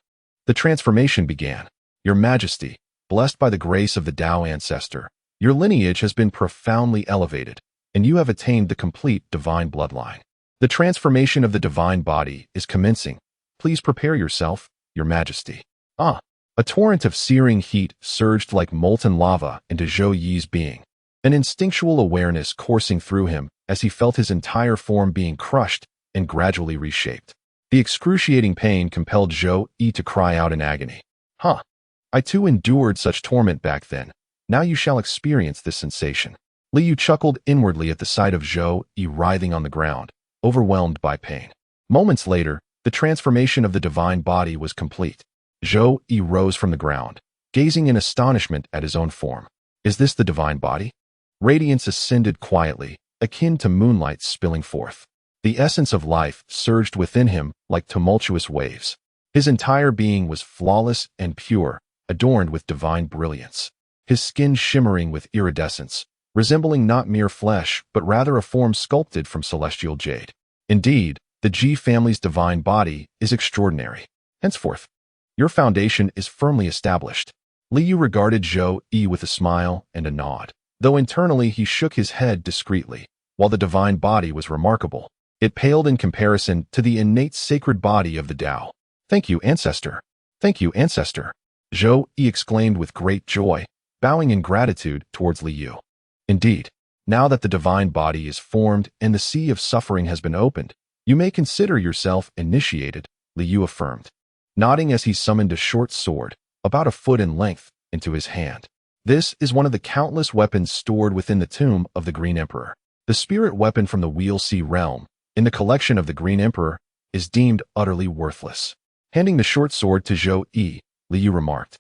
the transformation began. Your Majesty, blessed by the grace of the Tao ancestor, your lineage has been profoundly elevated, and you have attained the complete divine bloodline. The transformation of the divine body is commencing. Please prepare yourself, Your Majesty. A torrent of searing heat surged like molten lava into Zhou Yi's being, an instinctual awareness coursing through him as he felt his entire form being crushed and gradually reshaped. The excruciating pain compelled Zhou Yi to cry out in agony. I too endured such torment back then. Now you shall experience this sensation. Liu chuckled inwardly at the sight of Zhou Yi writhing on the ground, overwhelmed by pain. Moments later, the transformation of the divine body was complete. Zhou Yi rose from the ground, gazing in astonishment at his own form. Is this the divine body? Radiance ascended quietly, akin to moonlight spilling forth. The essence of life surged within him like tumultuous waves. His entire being was flawless and pure, adorned with divine brilliance. His skin shimmering with iridescence, resembling not mere flesh, but rather a form sculpted from celestial jade. Indeed, the Ji family's divine body is extraordinary. Henceforth, your foundation is firmly established. Liu regarded Zhou Yi with a smile and a nod, though internally he shook his head discreetly. While the divine body was remarkable, it paled in comparison to the innate sacred body of the Tao. Thank you, Ancestor. Thank you, Ancestor. Zhou Yi exclaimed with great joy, bowing in gratitude towards Liu. Indeed, Now that the divine body is formed and the sea of suffering has been opened, you may consider yourself initiated, Liu affirmed, nodding as he summoned a short sword, about a foot in length, into his hand. This is one of the countless weapons stored within the tomb of the Green Emperor. The spirit weapon from the Wheel Sea realm, in the collection of the Green Emperor, is deemed utterly worthless. Handing the short sword to Zhou Yi, Liu remarked,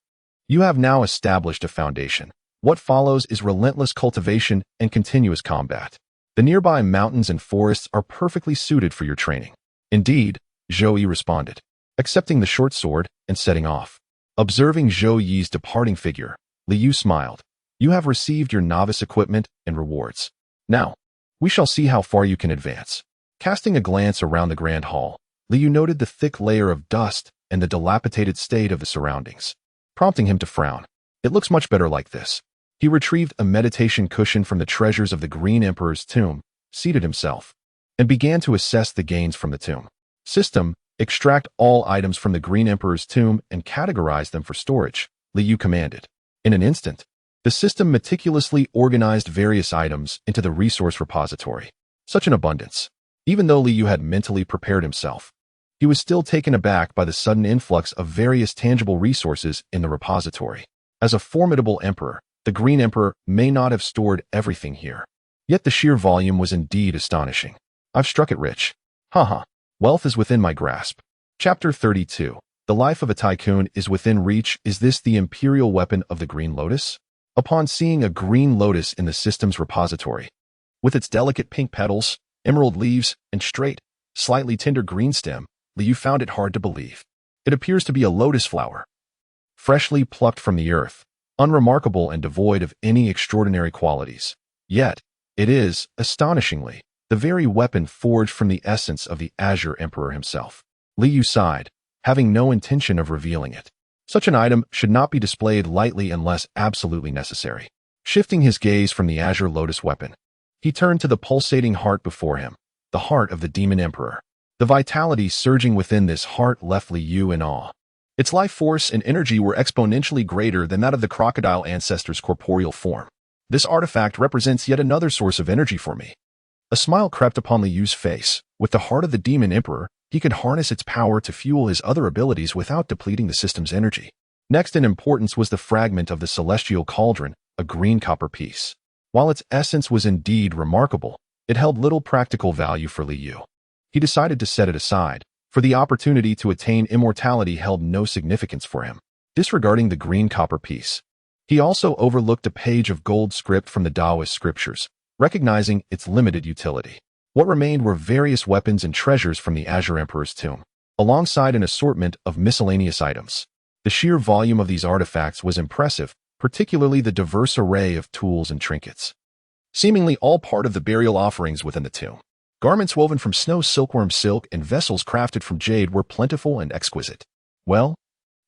"You have now established a foundation. What follows is relentless cultivation and continuous combat. The nearby mountains and forests are perfectly suited for your training." "Indeed," Zhou Yi responded, accepting the short sword and setting off. Observing Zhou Yi's departing figure, Liu smiled. "You have received your novice equipment and rewards. Now, we shall see how far you can advance." Casting a glance around the grand hall, Liu noted the thick layer of dust and the dilapidated state of the surroundings, prompting him to frown. "It looks much better like this." He retrieved a meditation cushion from the treasures of the Green Emperor's tomb, seated himself, and began to assess the gains from the tomb. "System, extract all items from the Green Emperor's tomb and categorize them for storage," Liu commanded. In an instant, the system meticulously organized various items into the resource repository. Such an abundance. Even though Liu had mentally prepared himself, he was still taken aback by the sudden influx of various tangible resources in the repository. As a formidable emperor, the Green Emperor may not have stored everything here. Yet the sheer volume was indeed astonishing. "I've struck it rich. Haha. Wealth is within my grasp." Chapter 32. The life of a tycoon is within reach. Is this the imperial weapon of the Green Lotus? Upon seeing a green lotus in the system's repository, with its delicate pink petals, emerald leaves, and straight, slightly tender green stem, Liu found it hard to believe. It appears to be a lotus flower, freshly plucked from the earth, unremarkable and devoid of any extraordinary qualities. Yet, it is, astonishingly, the very weapon forged from the essence of the Azure Emperor himself. Liu sighed, having no intention of revealing it. Such an item should not be displayed lightly unless absolutely necessary. Shifting his gaze from the Azure Lotus weapon, he turned to the pulsating heart before him, the heart of the Demon Emperor. The vitality surging within this heart left Liu in awe. Its life force and energy were exponentially greater than that of the crocodile ancestor's corporeal form. "This artifact represents yet another source of energy for me." A smile crept upon Liu's face. With the heart of the Demon Emperor, he could harness its power to fuel his other abilities without depleting the system's energy. Next in importance was the fragment of the Celestial Cauldron, a green copper piece. While its essence was indeed remarkable, it held little practical value for Liu. He decided to set it aside, for the opportunity to attain immortality held no significance for him. Disregarding the green copper piece, he also overlooked a page of gold script from the Taoist scriptures, recognizing its limited utility. What remained were various weapons and treasures from the Azure Emperor's tomb, alongside an assortment of miscellaneous items. The sheer volume of these artifacts was impressive, particularly the diverse array of tools and trinkets, seemingly all part of the burial offerings within the tomb. Garments woven from snow silkworm silk and vessels crafted from jade were plentiful and exquisite. Well,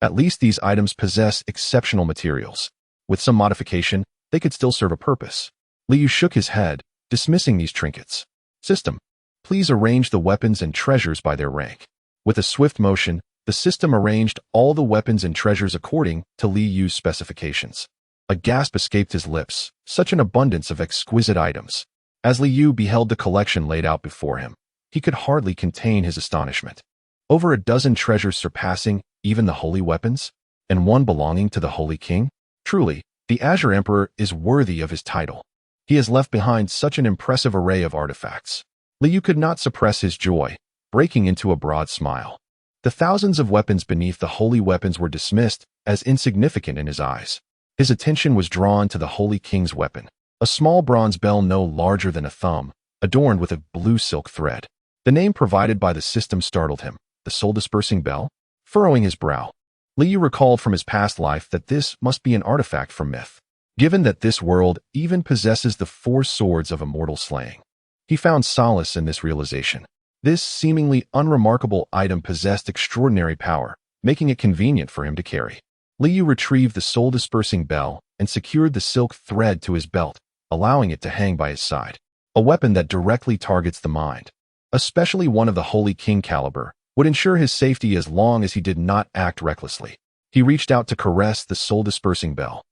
at least these items possess exceptional materials. With some modification, they could still serve a purpose. Liu shook his head, dismissing these trinkets. "System, please arrange the weapons and treasures by their rank." With a swift motion, the system arranged all the weapons and treasures according to Liu's specifications. A gasp escaped his lips, such an abundance of exquisite items. As Liu beheld the collection laid out before him, he could hardly contain his astonishment. Over a dozen treasures surpassing even the holy weapons, and one belonging to the Holy King. Truly, the Azure Emperor is worthy of his title. He has left behind such an impressive array of artifacts. Liu could not suppress his joy, breaking into a broad smile. The thousands of weapons beneath the holy weapons were dismissed as insignificant in his eyes. His attention was drawn to the Holy King's weapon, a small bronze bell no larger than a thumb, adorned with a blue silk thread. The name provided by the system startled him, the soul-dispersing bell. Furrowing his brow, Liu recalled from his past life that this must be an artifact from myth, given that this world even possesses the 4 swords of immortal slaying. He found solace in this realization. This seemingly unremarkable item possessed extraordinary power, making it convenient for him to carry. Liu retrieved the soul-dispersing bell and secured the silk thread to his belt, allowing it to hang by his side. A weapon that directly targets the mind, especially one of the Holy King caliber, would ensure his safety as long as he did not act recklessly. He reached out to caress the soul-dispersing bell,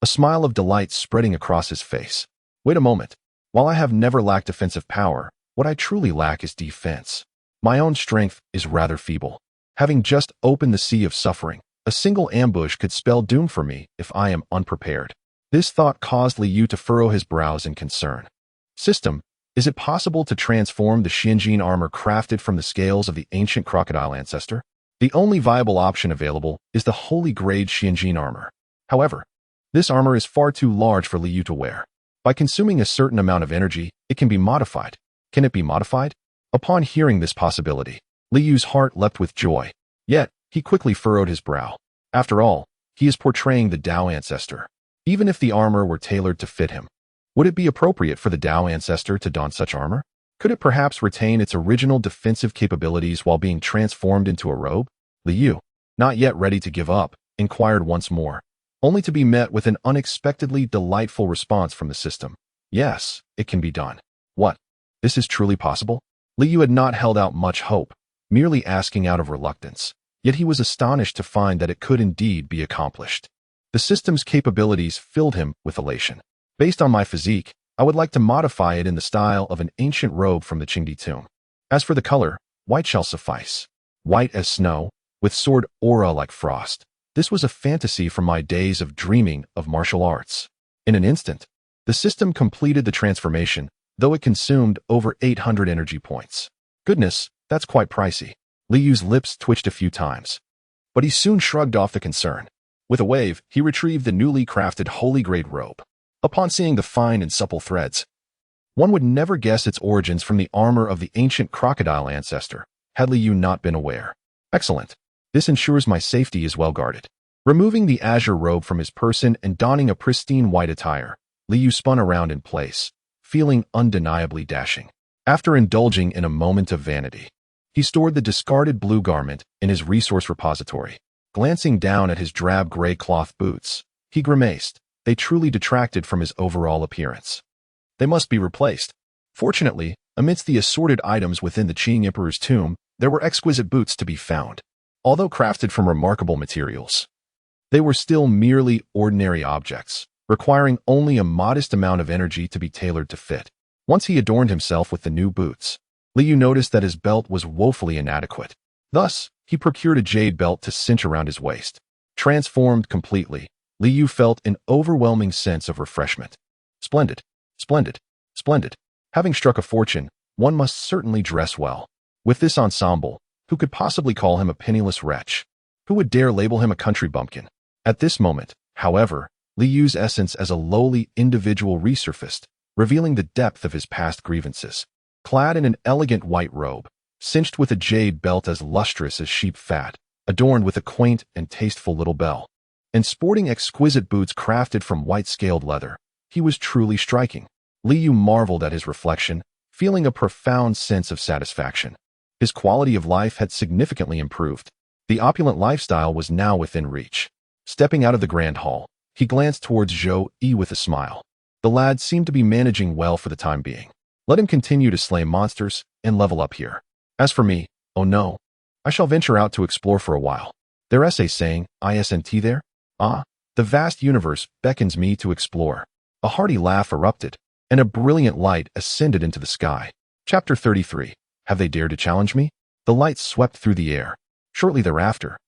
a smile of delight spreading across his face. "Wait a moment. While I have never lacked defensive power, what I truly lack is defense. My own strength is rather feeble. Having just opened the sea of suffering, a single ambush could spell doom for me if I am unprepared. This thought caused Liu to furrow his brows in concern. System, is it possible to transform the Xianjin armor crafted from the scales of the ancient crocodile ancestor? The only viable option available is the holy grade Xianjin armor. However, this armor is far too large for Liu to wear. By consuming a certain amount of energy, it can be modified. Can it be modified? Upon hearing this possibility, Liu's heart leapt with joy. Yet, he quickly furrowed his brow. After all, he is portraying the Dao ancestor. Even if the armor were tailored to fit him, would it be appropriate for the Dao ancestor to don such armor? Could it perhaps retain its original defensive capabilities while being transformed into a robe? Liu, not yet ready to give up, inquired once more, only to be met with an unexpectedly delightful response from the system. Yes, it can be done. What? This is truly possible? Liu had not held out much hope, merely asking out of reluctance. Yet he was astonished to find that it could indeed be accomplished. The system's capabilities filled him with elation. Based on my physique, I would like to modify it in the style of an ancient robe from the Qingdi tomb. As for the color, white shall suffice. White as snow, with sword aura like frost. This was a fantasy from my days of dreaming of martial arts. In an instant, the system completed the transformation, though it consumed over 800 energy points. Goodness, that's quite pricey. Liu's lips twitched a few times. But he soon shrugged off the concern. With a wave, he retrieved the newly crafted holy-grade robe. Upon seeing the fine and supple threads, one would never guess its origins from the armor of the ancient crocodile ancestor, had Liu not been aware. Excellent. This ensures my safety is well guarded. Removing the azure robe from his person and donning a pristine white attire, Liu spun around in place, feeling undeniably dashing. After indulging in a moment of vanity, he stored the discarded blue garment in his resource repository. Glancing down at his drab gray cloth boots, he grimaced. They truly detracted from his overall appearance. They must be replaced. Fortunately, amidst the assorted items within the Qing Emperor's tomb, there were exquisite boots to be found. Although crafted from remarkable materials, they were still merely ordinary objects, requiring only a modest amount of energy to be tailored to fit. Once he adorned himself with the new boots, Liu noticed that his belt was woefully inadequate. Thus, he procured a jade belt to cinch around his waist. Transformed completely, Liu felt an overwhelming sense of refreshment. Splendid, splendid, splendid. Having struck a fortune, one must certainly dress well. With this ensemble, who could possibly call him a penniless wretch? Who would dare label him a country bumpkin? At this moment, however, Liu's essence as a lowly individual resurfaced, revealing the depth of his past grievances. Clad in an elegant white robe, cinched with a jade belt as lustrous as sheep fat, adorned with a quaint and tasteful little bell, and sporting exquisite boots crafted from white-scaled leather, he was truly striking. Liu marveled at his reflection, feeling a profound sense of satisfaction. His quality of life had significantly improved. The opulent lifestyle was now within reach. Stepping out of the grand hall, he glanced towards Zhou Yi with a smile. The lad seemed to be managing well for the time being. Let him continue to slay monsters and level up here. As for me, oh no, I shall venture out to explore for a while. Their essay saying, ISNT there? Ah, the vast universe beckons me to explore. A hearty laugh erupted, and a brilliant light ascended into the sky. Chapter 33. Have they dared to challenge me? The light swept through the air. Shortly thereafter,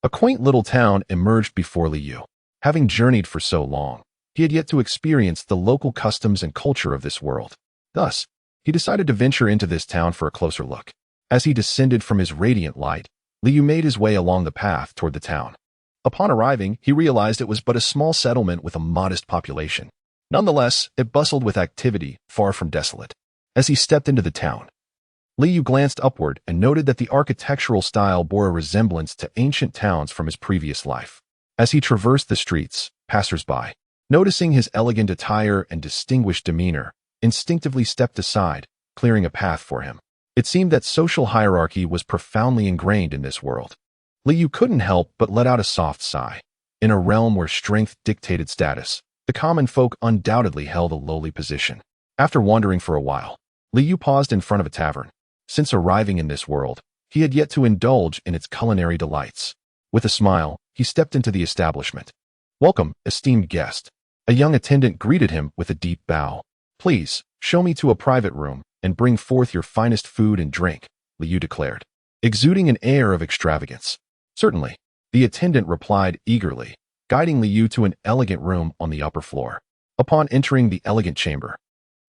a quaint little town emerged before Liu. Having journeyed for so long, he had yet to experience the local customs and culture of this world. Thus, he decided to venture into this town for a closer look. As he descended from his radiant light, Liu made his way along the path toward the town. Upon arriving, he realized it was but a small settlement with a modest population. Nonetheless, it bustled with activity, far from desolate. As he stepped into the town, Liu glanced upward and noted that the architectural style bore a resemblance to ancient towns from his previous life. As he traversed the streets, passers-by, noticing his elegant attire and distinguished demeanor, instinctively stepped aside, clearing a path for him. It seemed that social hierarchy was profoundly ingrained in this world. Liu couldn't help but let out a soft sigh. In a realm where strength dictated status, the common folk undoubtedly held a lowly position. After wandering for a while, Liu paused in front of a tavern. Since arriving in this world, he had yet to indulge in its culinary delights. With a smile, he stepped into the establishment. Welcome, esteemed guest. A young attendant greeted him with a deep bow. Please, "Show me to a private room and bring forth your finest food and drink," Liu declared, exuding an air of extravagance. "Certainly," the attendant replied eagerly, guiding Liu to an elegant room on the upper floor. Upon entering the elegant chamber,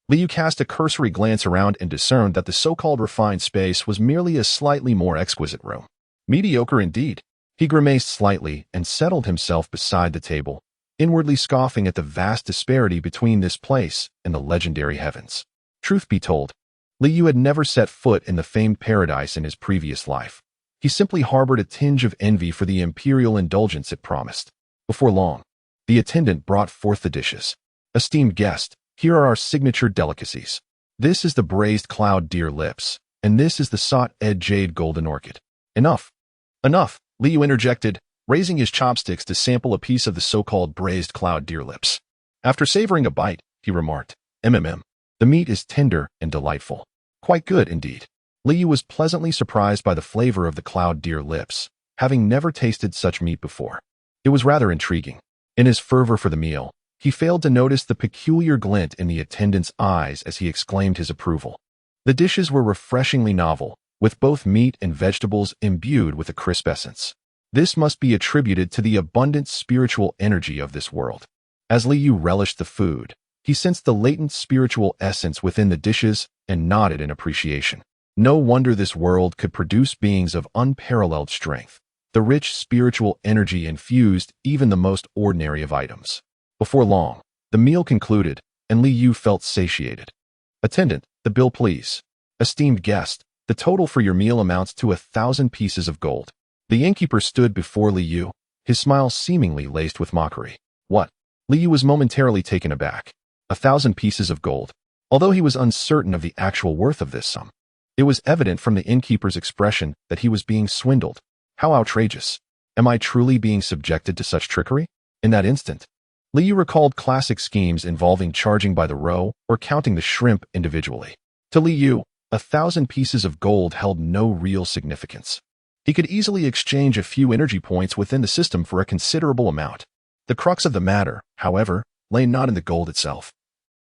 Liu cast a cursory glance around and discerned that the so-called refined space was merely a slightly more exquisite room. Mediocre indeed. He grimaced slightly and settled himself beside the table, inwardly scoffing at the vast disparity between this place and the legendary heavens. Truth be told, Liu had never set foot in the famed paradise in his previous life. He simply harbored a tinge of envy for the imperial indulgence it promised. Before long, the attendant brought forth the dishes. "Esteemed guest, here are our signature delicacies. This is the braised cloud deer lips, and this is the sought-ed jade golden orchid." "Enough. Enough," Liu interjected, raising his chopsticks to sample a piece of the so-called braised cloud deer lips. After savoring a bite, he remarked, The meat is tender and delightful. Quite good, indeed." Liu was pleasantly surprised by the flavor of the cloud deer lips, having never tasted such meat before. It was rather intriguing. In his fervor for the meal, he failed to notice the peculiar glint in the attendant's eyes as he exclaimed his approval. The dishes were refreshingly novel, with both meat and vegetables imbued with a crisp essence. This must be attributed to the abundant spiritual energy of this world. As Liu relished the food, he sensed the latent spiritual essence within the dishes and nodded in appreciation. No wonder this world could produce beings of unparalleled strength. The rich spiritual energy infused even the most ordinary of items. Before long, the meal concluded, and Liu felt satiated. "Attendant, the bill please." "Esteemed guest, the total for your meal amounts to 1,000 pieces of gold." The innkeeper stood before Liu, his smile seemingly laced with mockery. "What?" Liu was momentarily taken aback. 1,000 pieces of gold. Although he was uncertain of the actual worth of this sum, it was evident from the innkeeper's expression that he was being swindled. How outrageous. Am I truly being subjected to such trickery? In that instant, Liu recalled classic schemes involving charging by the row or counting the shrimp individually. To Liu, 1,000 pieces of gold held no real significance. He could easily exchange a few energy points within the system for a considerable amount. The crux of the matter, however, lay not in the gold itself,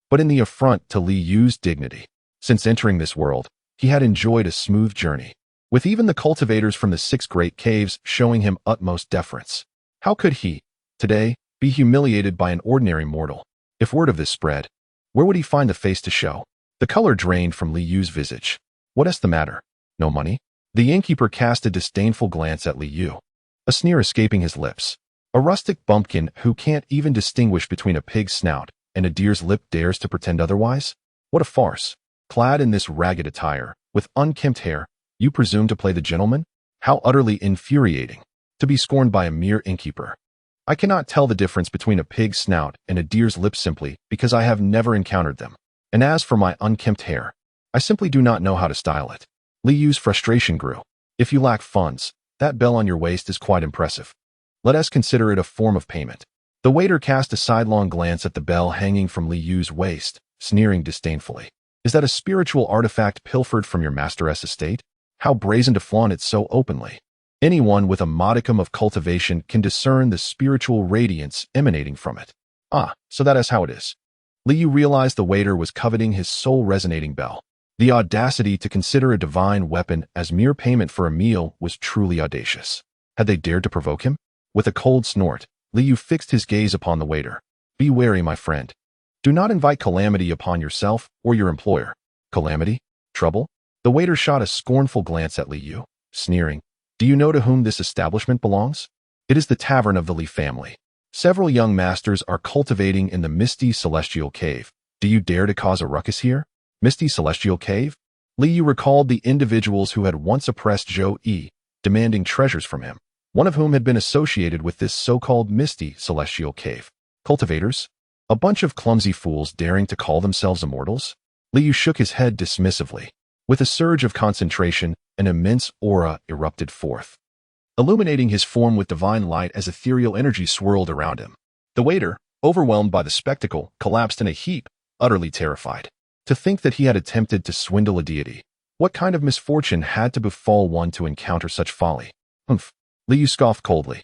but in the affront to Liu's dignity. Since entering this world, he had enjoyed a smooth journey, with even the cultivators from the 6 great caves showing him utmost deference. How could he, today, be humiliated by an ordinary mortal? If word of this spread, where would he find the face to show? The color drained from Liu's visage. "What is the matter? No money?" The innkeeper cast a disdainful glance at Liu, a sneer escaping his lips. A rustic bumpkin who can't even distinguish between a pig's snout and a deer's lip dares to pretend otherwise? What a farce. Clad in this ragged attire, with unkempt hair, you presume to play the gentleman? How utterly infuriating, to be scorned by a mere innkeeper. I cannot tell the difference between a pig's snout and a deer's lip simply because I have never encountered them. And as for my unkempt hair, I simply do not know how to style it. Liu's frustration grew. If you lack funds, that bell on your waist is quite impressive. Let us consider it a form of payment. The waiter cast a sidelong glance at the bell hanging from Liu's waist, sneering disdainfully. Is that a spiritual artifact pilfered from your master's estate? How brazen to flaunt it so openly. Anyone with a modicum of cultivation can discern the spiritual radiance emanating from it. Ah, so that is how it is. Liu realized the waiter was coveting his soul-resonating bell. The audacity to consider a divine weapon as mere payment for a meal was truly audacious. Had they dared to provoke him? With a cold snort, Liu fixed his gaze upon the waiter. Be wary, my friend. Do not invite calamity upon yourself or your employer. Calamity? Trouble? The waiter shot a scornful glance at Liu, sneering. Do you know to whom this establishment belongs? It is the tavern of the Li family. Several young masters are cultivating in the misty celestial cave. Do you dare to cause a ruckus here? Misty celestial cave? Liu recalled the individuals who had once oppressed Zhou Yi, demanding treasures from him, one of whom had been associated with this so-called misty celestial cave. Cultivators? A bunch of clumsy fools daring to call themselves immortals? Liu shook his head dismissively. With a surge of concentration, an immense aura erupted forth, illuminating his form with divine light as ethereal energy swirled around him. The waiter, overwhelmed by the spectacle, collapsed in a heap, utterly terrified. To think that he had attempted to swindle a deity. What kind of misfortune had to befall one to encounter such folly? Humph. Liu scoffed coldly,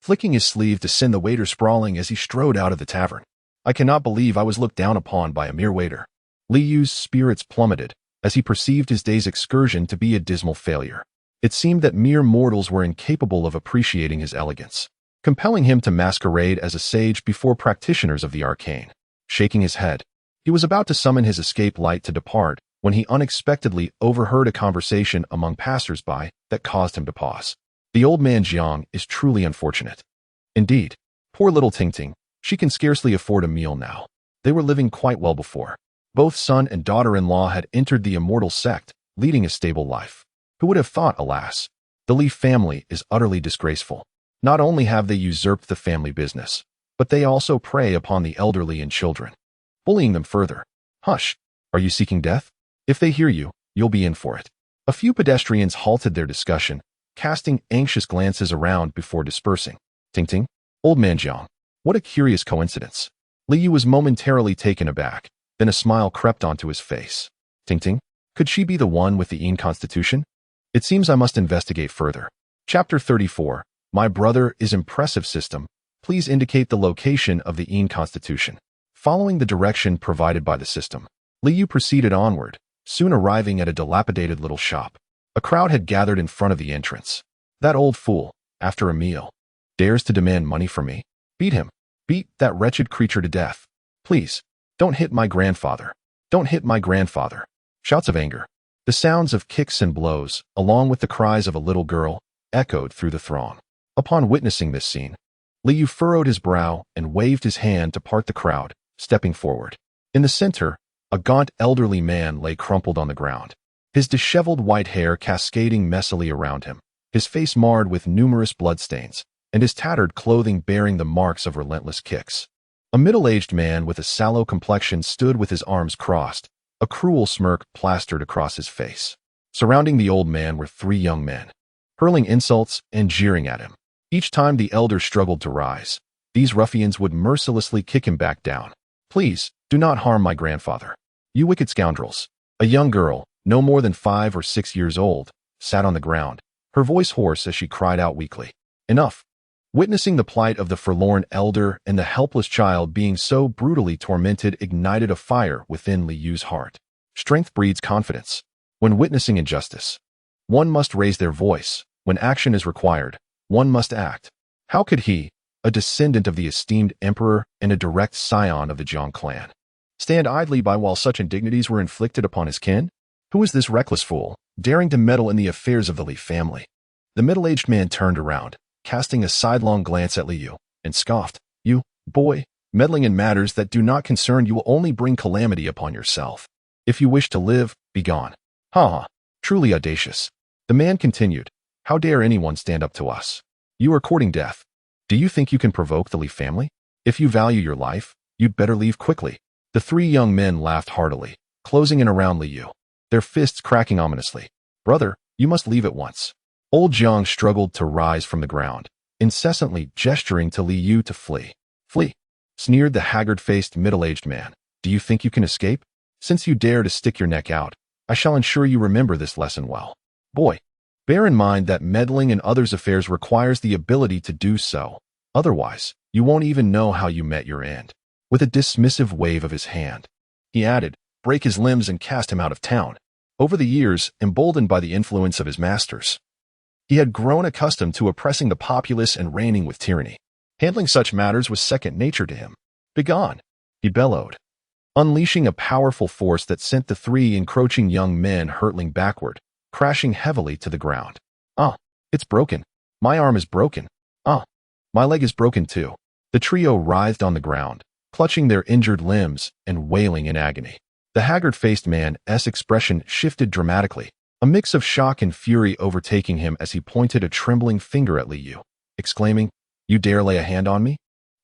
flicking his sleeve to send the waiter sprawling as he strode out of the tavern. I cannot believe I was looked down upon by a mere waiter. Li Yu's spirits plummeted as he perceived his day's excursion to be a dismal failure. It seemed that mere mortals were incapable of appreciating his elegance, compelling him to masquerade as a sage before practitioners of the arcane. Shaking his head, he was about to summon his escape light to depart when he unexpectedly overheard a conversation among passers-by that caused him to pause. The old man Jiang is truly unfortunate. Indeed, poor little Tingting, she can scarcely afford a meal now. They were living quite well before. Both son and daughter-in-law had entered the immortal sect, leading a stable life. Who would have thought, alas? The Li family is utterly disgraceful. Not only have they usurped the family business, but they also prey upon the elderly and children, bullying them further. Hush! Are you seeking death? If they hear you, you'll be in for it. A few pedestrians halted their discussion, casting anxious glances around before dispersing. Tingting? Old man Jiang. What a curious coincidence. Li Yu was momentarily taken aback, then a smile crept onto his face. Tingting? Could she be the one with the Yin constitution? It seems I must investigate further. Chapter 34. My brother is impressive system. Please indicate the location of the Yin constitution. Following the direction provided by the system, Li Yu proceeded onward, soon arriving at a dilapidated little shop. A crowd had gathered in front of the entrance. That old fool, after a meal, dares to demand money from me. Beat him. Beat that wretched creature to death. Please, don't hit my grandfather. Don't hit my grandfather. Shouts of anger. The sounds of kicks and blows, along with the cries of a little girl, echoed through the throng. Upon witnessing this scene, Li Yu furrowed his brow and waved his hand to part the crowd, stepping forward. In the center, a gaunt elderly man lay crumpled on the ground, his disheveled white hair cascading messily around him, his face marred with numerous bloodstains, and his tattered clothing bearing the marks of relentless kicks. A middle-aged man with a sallow complexion stood with his arms crossed, a cruel smirk plastered across his face. Surrounding the old man were three young men, hurling insults and jeering at him. Each time the elder struggled to rise, these ruffians would mercilessly kick him back down. Please, do not harm my grandfather. You wicked scoundrels. A young girl, no more than 5 or 6 years old, sat on the ground, her voice hoarse as she cried out weakly. Enough. Witnessing the plight of the forlorn elder and the helpless child being so brutally tormented ignited a fire within Li Yu's heart. Strength breeds confidence. When witnessing injustice, one must raise their voice. When action is required, one must act. How could he, a descendant of the esteemed emperor and a direct scion of the Jiang clan, stand idly by while such indignities were inflicted upon his kin? Who is this reckless fool, daring to meddle in the affairs of the Li family? The middle-aged man turned around, casting a sidelong glance at Li Yu, and scoffed. You, boy, meddling in matters that do not concern you will only bring calamity upon yourself. If you wish to live, be gone. Ha ha, truly audacious. The man continued. How dare anyone stand up to us? You are courting death. Do you think you can provoke the Li family? If you value your life, you'd better leave quickly. The three young men laughed heartily, closing in around Li Yu, their fists cracking ominously. Brother, you must leave at once. Old Jiang struggled to rise from the ground, incessantly gesturing to Li Yu to flee. Flee, sneered the haggard-faced middle-aged man. Do you think you can escape? Since you dare to stick your neck out, I shall ensure you remember this lesson well. Boy, bear in mind that meddling in others' affairs requires the ability to do so. Otherwise, you won't even know how you met your end. With a dismissive wave of his hand, he added, break his limbs and cast him out of town. Over the years, emboldened by the influence of his masters, he had grown accustomed to oppressing the populace and reigning with tyranny. Handling such matters was second nature to him. Begone, he bellowed, unleashing a powerful force that sent the three encroaching young men hurtling backward, crashing heavily to the ground. Ah, it's broken. My arm is broken. Ah, my leg is broken too. The trio writhed on the ground, clutching their injured limbs and wailing in agony. The haggard-faced man's expression shifted dramatically, a mix of shock and fury overtaking him as he pointed a trembling finger at Li Yu, exclaiming, You dare lay a hand on me?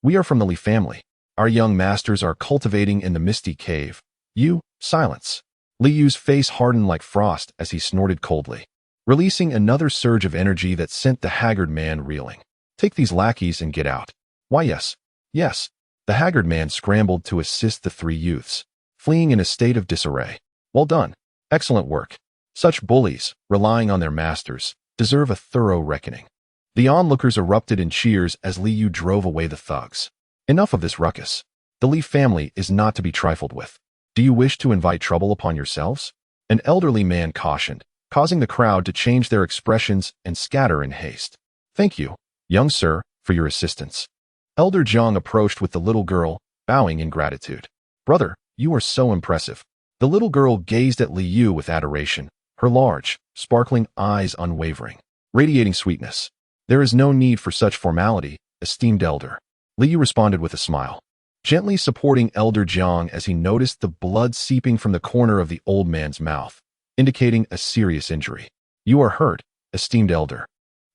We are from the Li family. Our young masters are cultivating in the misty cave. You, silence. Li Yu's face hardened like frost as he snorted coldly, releasing another surge of energy that sent the haggard man reeling. Take these lackeys and get out. Why yes, yes. The haggard man scrambled to assist the three youths, fleeing in a state of disarray. Well done. Excellent work. Such bullies, relying on their masters, deserve a thorough reckoning. The onlookers erupted in cheers as Li Yu drove away the thugs. Enough of this ruckus. The Li family is not to be trifled with. Do you wish to invite trouble upon yourselves? An elderly man cautioned, causing the crowd to change their expressions and scatter in haste. Thank you, young sir, for your assistance. Elder Jiang approached with the little girl, bowing in gratitude. Brother, you are so impressive. The little girl gazed at Li Yu with adoration, her large, sparkling eyes unwavering, radiating sweetness. There is no need for such formality, esteemed elder. Li Yu responded with a smile, gently supporting Elder Jiang as he noticed the blood seeping from the corner of the old man's mouth, indicating a serious injury. You are hurt, esteemed elder.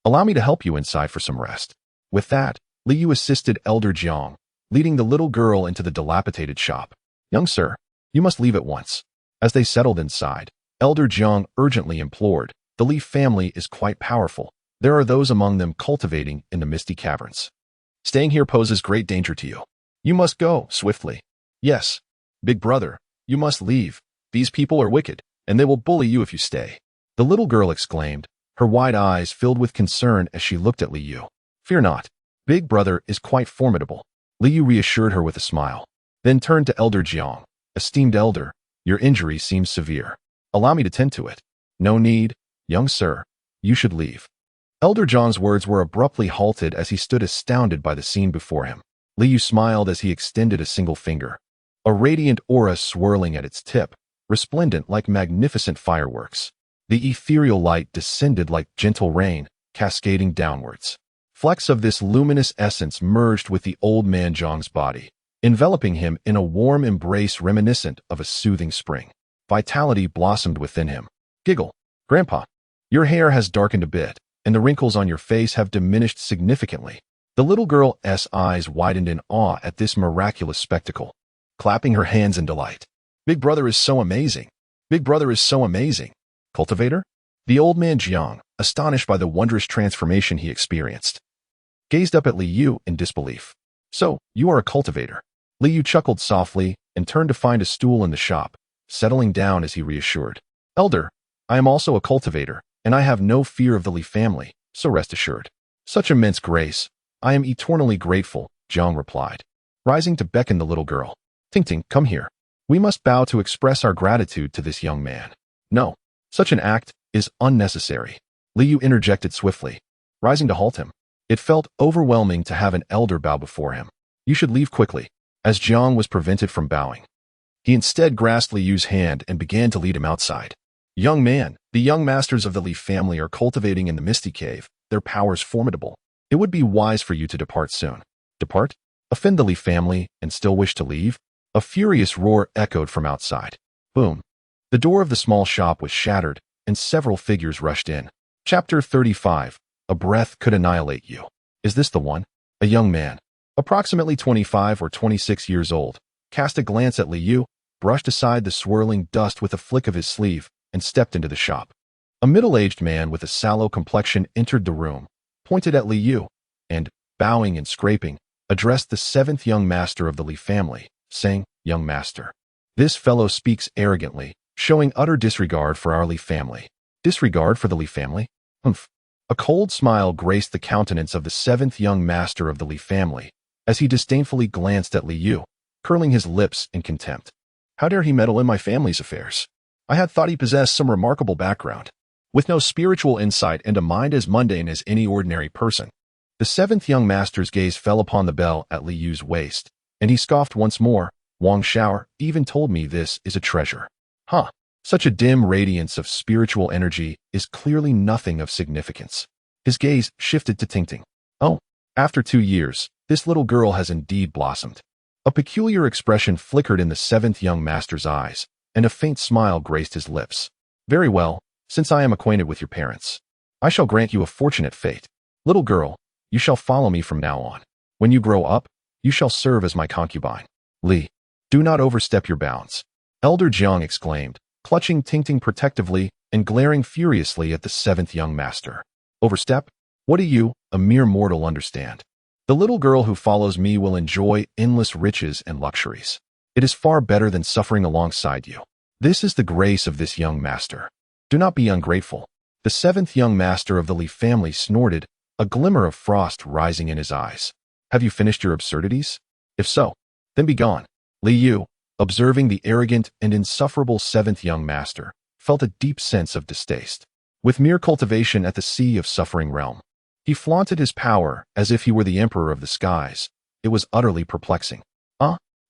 Allow me to help you inside for some rest. With that, Li Yu assisted Elder Jiang, leading the little girl into the dilapidated shop. Young sir, you must leave at once. As they settled inside, Elder Jiang urgently implored, the Li family is quite powerful. There are those among them cultivating in the misty caverns. Staying here poses great danger to you. You must go, swiftly. Yes, big brother, you must leave. These people are wicked, and they will bully you if you stay. The little girl exclaimed, her wide eyes filled with concern as she looked at Li Yu. Fear not. Big brother is quite formidable. Li Yu reassured her with a smile, then turned to Elder Jiang. Esteemed elder, your injury seems severe. Allow me to tend to it. No need, young sir. You should leave. Elder Jiang's words were abruptly halted as he stood astounded by the scene before him. Li Yu smiled as he extended a single finger, a radiant aura swirling at its tip, resplendent like magnificent fireworks. The ethereal light descended like gentle rain, cascading downwards. Flecks of this luminous essence merged with the old man Jiang's body, enveloping him in a warm embrace reminiscent of a soothing spring. Vitality blossomed within him. Giggle, Grandpa. Your hair has darkened a bit, and the wrinkles on your face have diminished significantly. The little girl's eyes widened in awe at this miraculous spectacle, clapping her hands in delight. Big brother is so amazing. Big brother is so amazing. Cultivator? The old man Jiang, astonished by the wondrous transformation he experienced, gazed up at Li Yu in disbelief. So, you are a cultivator. Li Yu chuckled softly and turned to find a stool in the shop, settling down as he reassured. Elder, I am also a cultivator, and I have no fear of the Li family, so rest assured. Such immense grace. I am eternally grateful, Jiang replied, rising to beckon the little girl. Ting, come here. We must bow to express our gratitude to this young man. No, such an act is unnecessary. Li Yu interjected swiftly, rising to halt him. It felt overwhelming to have an elder bow before him. You should leave quickly, as Jiang was prevented from bowing. He instead grasped Li Yu's hand and began to lead him outside. Young man, the young masters of the Li family are cultivating in the Misty Cave, their powers formidable. It would be wise for you to depart soon. Depart? Offend the Li family and still wish to leave? A furious roar echoed from outside. Boom. The door of the small shop was shattered, and several figures rushed in. Chapter 35. A breath could annihilate you. Is this the one? A young man, approximately 25 or 26 years old, cast a glance at Li Yu, brushed aside the swirling dust with a flick of his sleeve, and stepped into the shop. A middle-aged man with a sallow complexion entered the room, pointed at Li Yu, and, bowing and scraping, addressed the seventh young master of the Li family, saying, Young master. This fellow speaks arrogantly, showing utter disregard for our Li family. Disregard for the Li family? Humph. A cold smile graced the countenance of the seventh young master of the Li family, as he disdainfully glanced at Li Yu, curling his lips in contempt. How dare he meddle in my family's affairs? I had thought he possessed some remarkable background, with no spiritual insight and a mind as mundane as any ordinary person. The seventh young master's gaze fell upon the bell at Li Yu's waist, and he scoffed once more. Wang Shao even told me this is a treasure. Huh. Such a dim radiance of spiritual energy is clearly nothing of significance. His gaze shifted to Tingting. Oh, after 2 years, this little girl has indeed blossomed. A peculiar expression flickered in the seventh young master's eyes, and a faint smile graced his lips. Very well, since I am acquainted with your parents, I shall grant you a fortunate fate. Little girl, you shall follow me from now on. When you grow up, you shall serve as my concubine. Li, do not overstep your bounds. Elder Jiang exclaimed, clutching Tingting protectively and glaring furiously at the seventh young master. Overstep? What do you, a mere mortal, understand? The little girl who follows me will enjoy endless riches and luxuries. It is far better than suffering alongside you. This is the grace of this young master. Do not be ungrateful. The seventh young master of the Li family snorted, a glimmer of frost rising in his eyes. Have you finished your absurdities? If so, then be gone. Li Yu, observing the arrogant and insufferable seventh young master, felt a deep sense of distaste. With mere cultivation at the sea of suffering realm, he flaunted his power as if he were the emperor of the skies. It was utterly perplexing.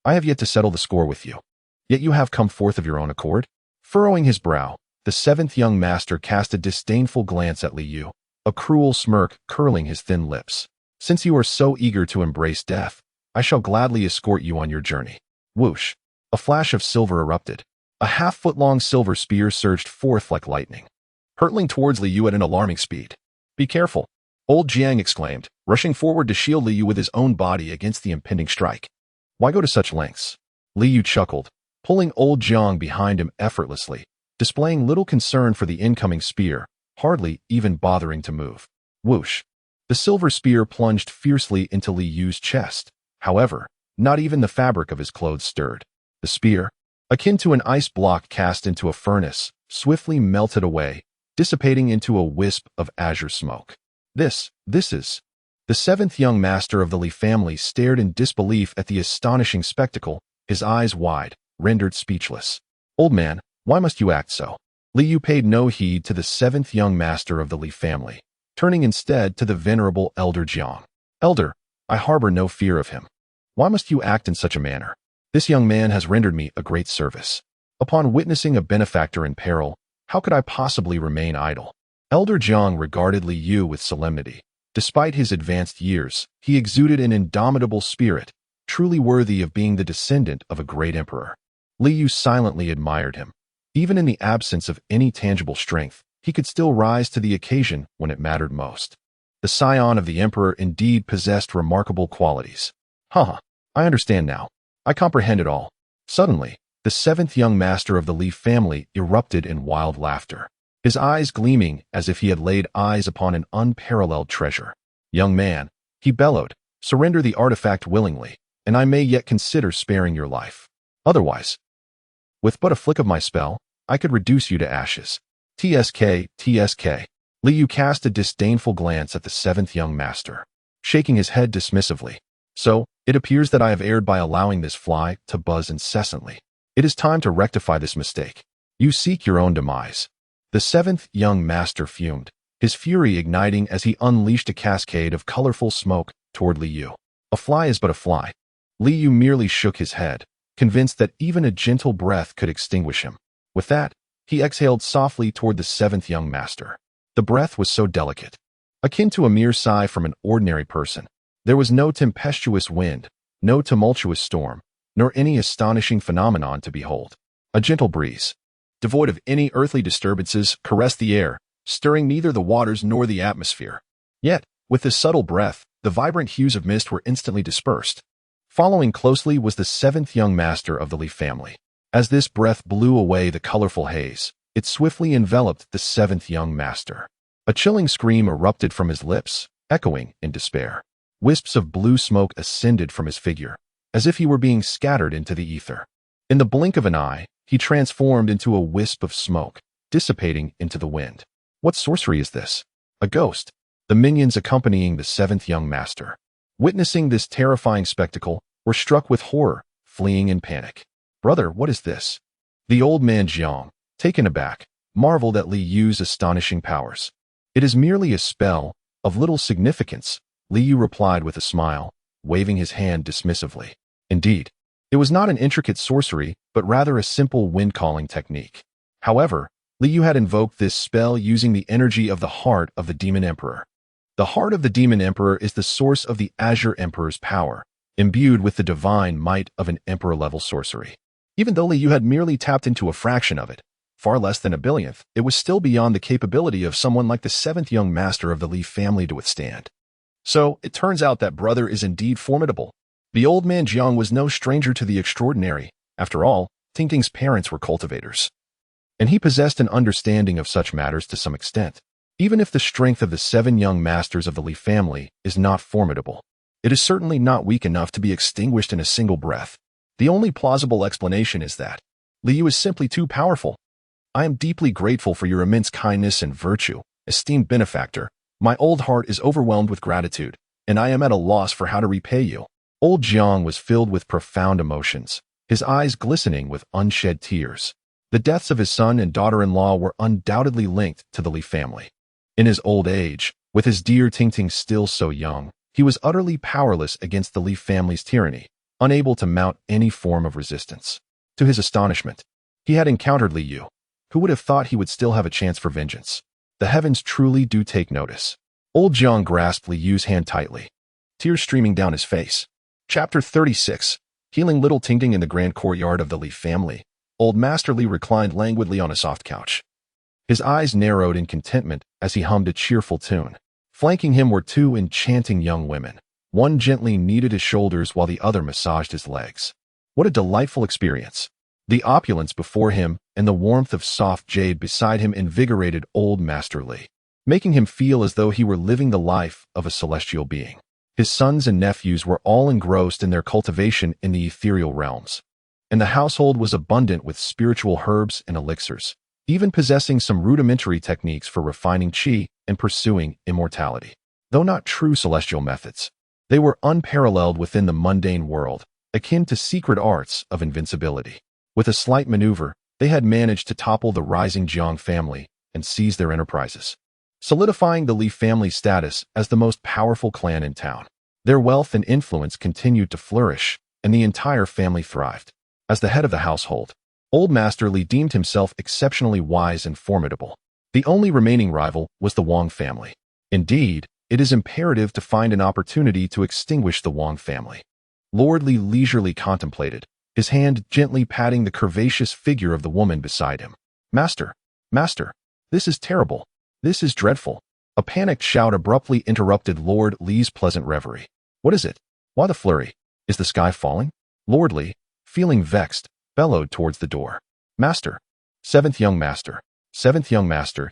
I have yet to settle the score with you. Yet you have come forth of your own accord? Furrowing his brow, the seventh young master cast a disdainful glance at Li Yu, a cruel smirk curling his thin lips. Since you are so eager to embrace death, I shall gladly escort you on your journey. Whoosh! A flash of silver erupted. A half-foot-long silver spear surged forth like lightning, hurtling towards Li Yu at an alarming speed. Be careful! Old Jiang exclaimed, rushing forward to shield Li Yu with his own body against the impending strike. Why go to such lengths? Li Yu chuckled, pulling old Jiang behind him effortlessly, displaying little concern for the incoming spear, hardly even bothering to move. Whoosh! The silver spear plunged fiercely into Li Yu's chest. However, not even the fabric of his clothes stirred. The spear, akin to an ice block cast into a furnace, swiftly melted away, dissipating into a wisp of azure smoke. This is... The seventh young master of the Li family stared in disbelief at the astonishing spectacle, his eyes wide, rendered speechless. Old man, why must you act so? Li Yu paid no heed to the seventh young master of the Li family, turning instead to the venerable elder Jiang. Elder, I harbor no fear of him. Why must you act in such a manner? This young man has rendered me a great service. Upon witnessing a benefactor in peril, how could I possibly remain idle? Elder Jiang regarded Li Yu with solemnity. Despite his advanced years, he exuded an indomitable spirit, truly worthy of being the descendant of a great emperor. Li Yu silently admired him. Even in the absence of any tangible strength, he could still rise to the occasion when it mattered most. The scion of the emperor indeed possessed remarkable qualities. I understand now. I comprehend it all. Suddenly, the seventh young master of the Li family erupted in wild laughter, his eyes gleaming as if he had laid eyes upon an unparalleled treasure. Young man, he bellowed, surrender the artifact willingly, and I may yet consider sparing your life. Otherwise, with but a flick of my spell, I could reduce you to ashes. TSK. Li Yu cast a disdainful glance at the seventh young master, shaking his head dismissively. So, it appears that I have erred by allowing this fly to buzz incessantly. It is time to rectify this mistake. You seek your own demise. The seventh young master fumed, his fury igniting as he unleashed a cascade of colorful smoke toward Li Yu. A fly is but a fly. Li Yu merely shook his head, convinced that even a gentle breath could extinguish him. With that, he exhaled softly toward the seventh young master. The breath was so delicate, akin to a mere sigh from an ordinary person. There was no tempestuous wind, no tumultuous storm, nor any astonishing phenomenon to behold. A gentle breeze, devoid of any earthly disturbances, caressed the air, stirring neither the waters nor the atmosphere. Yet, with this subtle breath, the vibrant hues of mist were instantly dispersed. Following closely was the seventh young master of the Li family. As this breath blew away the colorful haze, it swiftly enveloped the seventh young master. A chilling scream erupted from his lips, echoing in despair. Wisps of blue smoke ascended from his figure, as if he were being scattered into the ether. In the blink of an eye, he transformed into a wisp of smoke, dissipating into the wind. What sorcery is this? A ghost. The minions accompanying the seventh young master, witnessing this terrifying spectacle, were struck with horror, fleeing in panic. Brother, what is this? The old man Jiang, taken aback, marveled at Li Yu's astonishing powers. It is merely a spell, of little significance, Li Yu replied with a smile, waving his hand dismissively. Indeed, it was not an intricate sorcery, but rather a simple wind-calling technique. However, Li Yu had invoked this spell using the energy of the heart of the Demon Emperor. The heart of the Demon Emperor is the source of the Azure Emperor's power, imbued with the divine might of an emperor-level sorcery. Even though Li Yu had merely tapped into a fraction of it, far less than a billionth, it was still beyond the capability of someone like the seventh young master of the Li family to withstand. So, it turns out that brother is indeed formidable. The old man Jiang was no stranger to the extraordinary. After all, Tingting's parents were cultivators, and he possessed an understanding of such matters to some extent. Even if the strength of the seven young masters of the Li family is not formidable, it is certainly not weak enough to be extinguished in a single breath. The only plausible explanation is that Li Yu is simply too powerful. I am deeply grateful for your immense kindness and virtue, esteemed benefactor. My old heart is overwhelmed with gratitude, and I am at a loss for how to repay you. Old Jiang was filled with profound emotions, his eyes glistening with unshed tears. The deaths of his son and daughter-in-law were undoubtedly linked to the Li family. In his old age, with his dear Ting still so young, he was utterly powerless against the Li family's tyranny, unable to mount any form of resistance. To his astonishment, he had encountered Li Yu. Who would have thought he would still have a chance for vengeance? The heavens truly do take notice. Old Jiang grasped Li Yu's hand tightly, tears streaming down his face. Chapter 36. Healing little Ting in the grand courtyard of the Li family. Old Master Li reclined languidly on a soft couch. His eyes narrowed in contentment as he hummed a cheerful tune. Flanking him were two enchanting young women. One gently kneaded his shoulders while the other massaged his legs. What a delightful experience. The opulence before him and the warmth of soft jade beside him invigorated old Master Li, making him feel as though he were living the life of a celestial being. His sons and nephews were all engrossed in their cultivation in the ethereal realms, and the household was abundant with spiritual herbs and elixirs, even possessing some rudimentary techniques for refining qi and pursuing immortality. Though not true celestial methods, they were unparalleled within the mundane world, akin to secret arts of invincibility. With a slight maneuver, they had managed to topple the rising Jiang family and seize their enterprises, solidifying the Li family's status as the most powerful clan in town. Their wealth and influence continued to flourish, and the entire family thrived. As the head of the household, old Master Li deemed himself exceptionally wise and formidable. The only remaining rival was the Wang family. Indeed, it is imperative to find an opportunity to extinguish the Wang family. Lord Li leisurely contemplated, his hand gently patting the curvaceous figure of the woman beside him. Master, this is terrible. This is dreadful. A panicked shout abruptly interrupted Lord Li's pleasant reverie. What is it? Why the flurry? Is the sky falling? Lord Li, feeling vexed, bellowed towards the door. Master, seventh young master,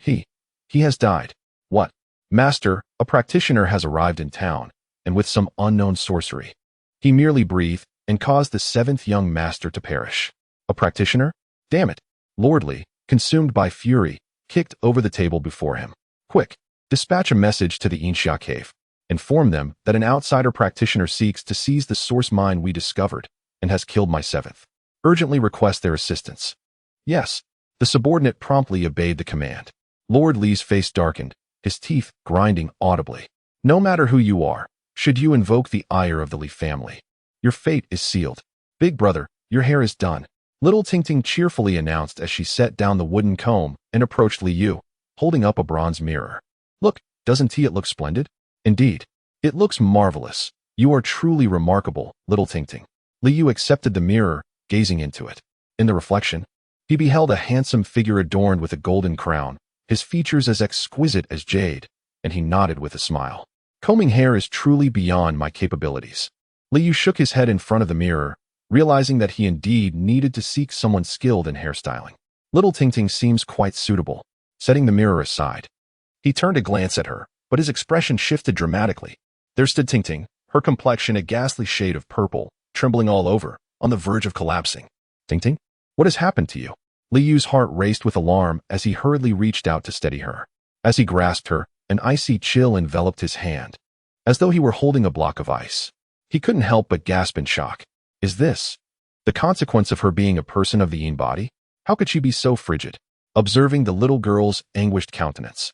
he has died. What? Master, a practitioner has arrived in town, and with some unknown sorcery. He merely breathed and caused the seventh young master to perish. A practitioner? Damn it! Lord Li, consumed by fury, kicked over the table before him. Quick, dispatch a message to the Inxia cave. Inform them that an outsider practitioner seeks to seize the source mine we discovered and has killed my seventh. Urgently request their assistance. Yes. The subordinate promptly obeyed the command. Lord Li's face darkened, his teeth grinding audibly. No matter who you are, should you invoke the ire of the Li family, your fate is sealed. Big brother, your hair is done. Little Ting cheerfully announced as she set down the wooden comb and approached Li Yu, holding up a bronze mirror. Look, doesn't it look splendid? Indeed, it looks marvelous. You are truly remarkable, little Ting. Li Yu accepted the mirror, gazing into it. In the reflection, he beheld a handsome figure adorned with a golden crown, his features as exquisite as jade, and he nodded with a smile. Combing hair is truly beyond my capabilities. Li Yu shook his head in front of the mirror, realizing that he indeed needed to seek someone skilled in hairstyling. Little Ting seems quite suitable. Setting the mirror aside, he turned to glance at her, but his expression shifted dramatically. There stood Ting, her complexion a ghastly shade of purple, trembling all over, on the verge of collapsing. Ting, what has happened to you? Li Yu's heart raced with alarm as he hurriedly reached out to steady her. As he grasped her, an icy chill enveloped his hand, as though he were holding a block of ice. He couldn't help but gasp in shock. Is this the consequence of her being a person of the Yin body? How could she be so frigid? Observing the little girl's anguished countenance,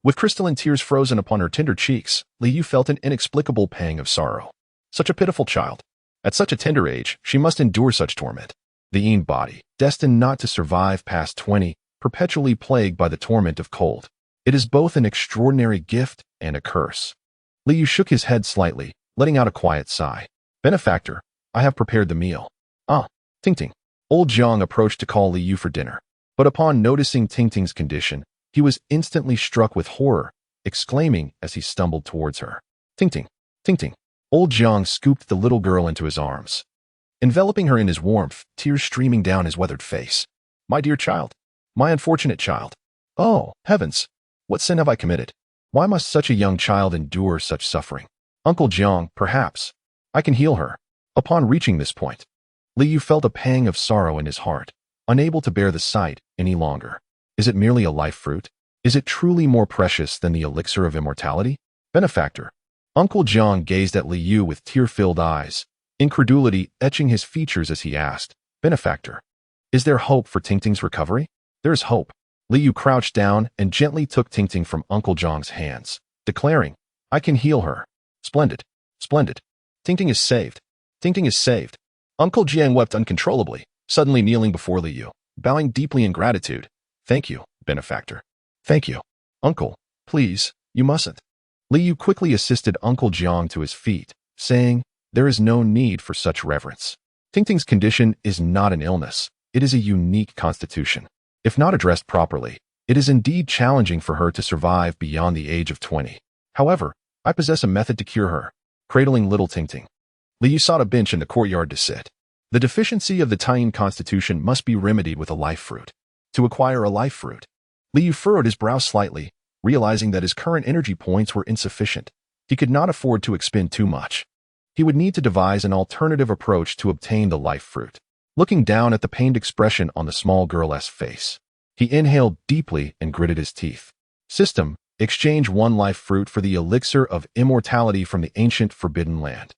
with crystalline tears frozen upon her tender cheeks, Li Yu felt an inexplicable pang of sorrow. Such a pitiful child. At such a tender age, she must endure such torment. The Yin body, destined not to survive past 20, perpetually plagued by the torment of cold. It is both an extraordinary gift and a curse. Li Yu shook his head slightly, letting out a quiet sigh. Benefactor, I have prepared the meal. Ah, Ting. Old Jiang approached to call Li Yu for dinner, but upon noticing Ting's condition, he was instantly struck with horror, exclaiming as he stumbled towards her. Ting. Old Jiang scooped the little girl into his arms, enveloping her in his warmth, tears streaming down his weathered face. My dear child, my unfortunate child. Oh, heavens! What sin have I committed? Why must such a young child endure such suffering? Uncle Jiang, perhaps. I can heal her. Upon reaching this point, Li Yu felt a pang of sorrow in his heart, unable to bear the sight any longer. Is it merely a life fruit? Is it truly more precious than the elixir of immortality? Benefactor. Uncle Jiang gazed at Li Yu with tear-filled eyes, incredulity etching his features as he asked, Benefactor. Is there hope for Tingting's recovery? There is hope. Liu crouched down and gently took Tingting from Uncle Zhang's hands, declaring, I can heal her. Splendid. Splendid. Tingting is saved. Tingting is saved. Uncle Jiang wept uncontrollably, suddenly kneeling before Liu, bowing deeply in gratitude. Thank you, benefactor. Thank you. Uncle, please, you mustn't. Liu quickly assisted Uncle Jiang to his feet, saying, there is no need for such reverence. Tingting's condition is not an illness. It is a unique constitution. If not addressed properly, it is indeed challenging for her to survive beyond the age of 20. However, I possess a method to cure her. Cradling little Tingting. Liu sought a bench in the courtyard to sit. The deficiency of the Taiyin constitution must be remedied with a life fruit. To acquire a life fruit, Liu furrowed his brow slightly, realizing that his current energy points were insufficient. He could not afford to expend too much. He would need to devise an alternative approach to obtain the life fruit. Looking down at the pained expression on the small girl's face, he inhaled deeply and gritted his teeth. System, exchange one life fruit for the elixir of immortality from the ancient forbidden land.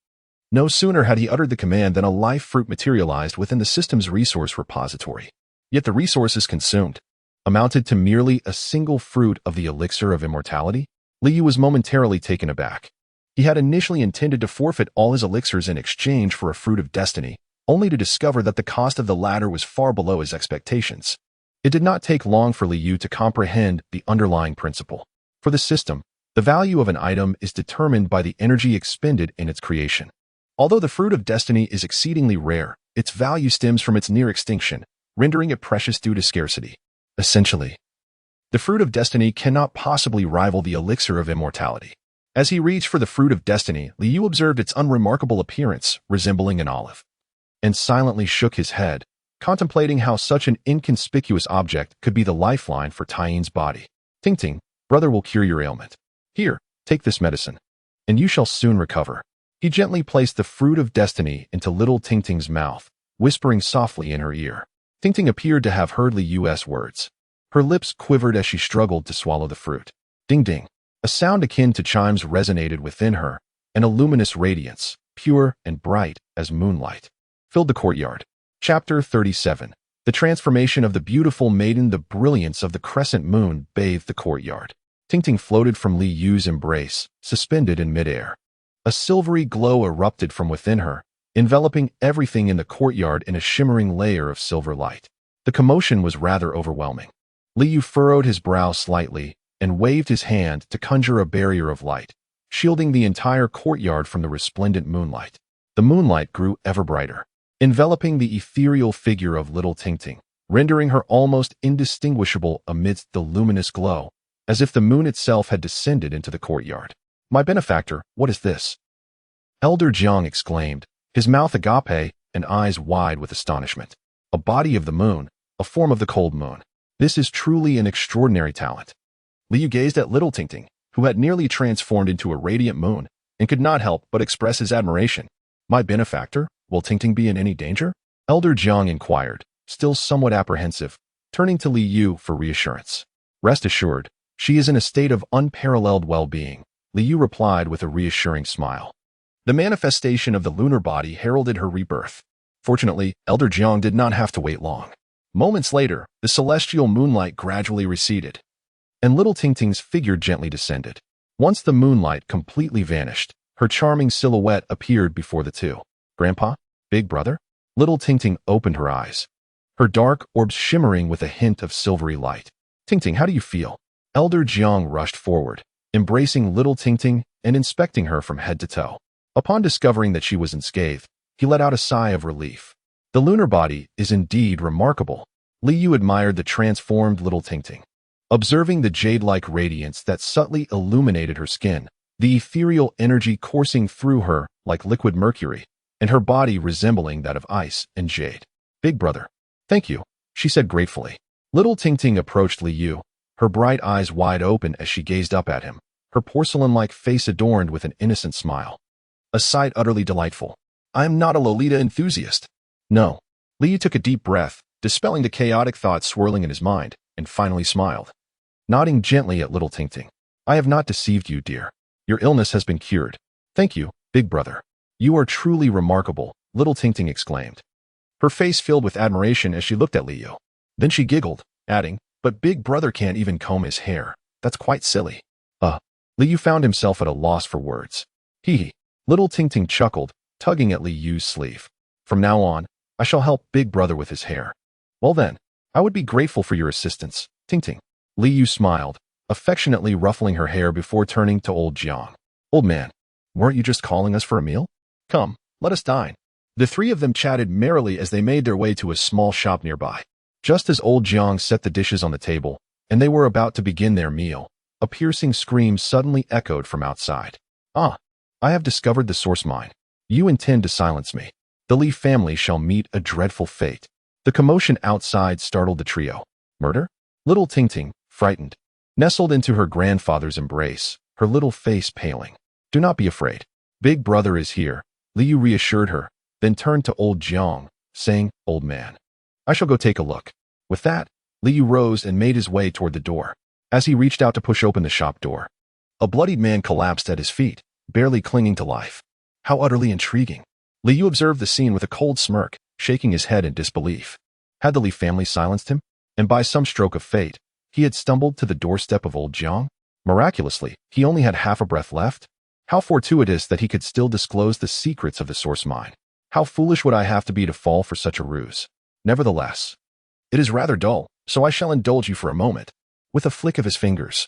No sooner had he uttered the command than a life fruit materialized within the system's resource repository. Yet the resources consumed amounted to merely a single fruit of the elixir of immortality. Liu was momentarily taken aback. He had initially intended to forfeit all his elixirs in exchange for a fruit of destiny, only to discover that the cost of the latter was far below his expectations. It did not take long for Liu to comprehend the underlying principle. For the system, the value of an item is determined by the energy expended in its creation. Although the fruit of destiny is exceedingly rare, its value stems from its near extinction, rendering it precious due to scarcity. Essentially, the fruit of destiny cannot possibly rival the elixir of immortality. As he reached for the fruit of destiny, Liu observed its unremarkable appearance, resembling an olive, and silently shook his head, contemplating how such an inconspicuous object could be the lifeline for Taiyin's body. Tingting, brother will cure your ailment. Here, take this medicine, and you shall soon recover. He gently placed the fruit of destiny into little Tingting's mouth, whispering softly in her ear. Tingting appeared to have heard Liu's words. Her lips quivered as she struggled to swallow the fruit. Ding ding. A sound akin to chimes resonated within her, and a luminous radiance, pure and bright as moonlight, filled the courtyard. Chapter 37. The transformation of the beautiful maiden. The brilliance of the crescent moon bathed the courtyard. Tingting floated from Liu's embrace, suspended in midair. A silvery glow erupted from within her, enveloping everything in the courtyard in a shimmering layer of silver light. The commotion was rather overwhelming. Liu furrowed his brow slightly and waved his hand to conjure a barrier of light, shielding the entire courtyard from the resplendent moonlight. The moonlight grew ever brighter, enveloping the ethereal figure of little Tingting, rendering her almost indistinguishable amidst the luminous glow, as if the moon itself had descended into the courtyard. My benefactor, what is this? Elder Jiang exclaimed, his mouth agape and eyes wide with astonishment. A body of the moon, a form of the cold moon. This is truly an extraordinary talent. Liu gazed at little Tingting, who had nearly transformed into a radiant moon, and could not help but express his admiration. My benefactor, will Tingting be in any danger? Elder Jiang inquired, still somewhat apprehensive, turning to Liu for reassurance. Rest assured, she is in a state of unparalleled well-being, Liu replied with a reassuring smile. The manifestation of the lunar body heralded her rebirth. Fortunately, Elder Jiang did not have to wait long. Moments later, the celestial moonlight gradually receded, and little Tingting's figure gently descended. Once the moonlight completely vanished, her charming silhouette appeared before the two. Grandpa? Big brother? Little Tingting opened her eyes, her dark orbs shimmering with a hint of silvery light. Tingting, how do you feel? Elder Jiang rushed forward, embracing little Tingting and inspecting her from head to toe. Upon discovering that she was unscathed, he let out a sigh of relief. The lunar body is indeed remarkable. Liu admired the transformed little Tingting. Observing the jade-like radiance that subtly illuminated her skin, the ethereal energy coursing through her like liquid mercury, and her body resembling that of ice and jade. Big brother. Thank you, she said gratefully. Little Tingting approached Liu, her bright eyes wide open as she gazed up at him, her porcelain-like face adorned with an innocent smile. A sight utterly delightful. I am not a Lolita enthusiast. No. Liu took a deep breath, dispelling the chaotic thoughts swirling in his mind, and finally smiled, nodding gently at little Tingting. I have not deceived you, dear. Your illness has been cured. Thank you, big brother. You are truly remarkable, little Tingting exclaimed. her face filled with admiration as she looked at Liu. Then she giggled, adding, "But Big Brother can't even comb his hair. That's quite silly." Liu found himself at a loss for words. Hee. Little Ting Ting chuckled, tugging at Liu's sleeve. "From now on, I shall help Big Brother with his hair." "Well then, I would be grateful for your assistance, Ting Ting." Liu smiled, affectionately ruffling her hair before turning to old Jiang. "Old man, weren't you just calling us for a meal? Come, let us dine." The three of them chatted merrily as they made their way to a small shop nearby. Just as old Jiang set the dishes on the table, and they were about to begin their meal, a piercing scream suddenly echoed from outside. "Ah, I have discovered the source mine. You intend to silence me. The Li family shall meet a dreadful fate." The commotion outside startled the trio. Murder? Little Ting Ting, frightened, nestled into her grandfather's embrace, her little face paling. "Do not be afraid. Big Brother is here," Liu reassured her, then turned to old Jiang, saying, "Old man, I shall go take a look." With that, Liu rose and made his way toward the door. As he reached out to push open the shop door, a bloodied man collapsed at his feet, barely clinging to life. How utterly intriguing. Liu observed the scene with a cold smirk, shaking his head in disbelief. Had the Li family silenced him? And by some stroke of fate, he had stumbled to the doorstep of old Jiang? Miraculously, he only had half a breath left? How fortuitous that he could still disclose the secrets of the source mine. How foolish would I have to be to fall for such a ruse? Nevertheless, it is rather dull, so I shall indulge you for a moment. With a flick of his fingers,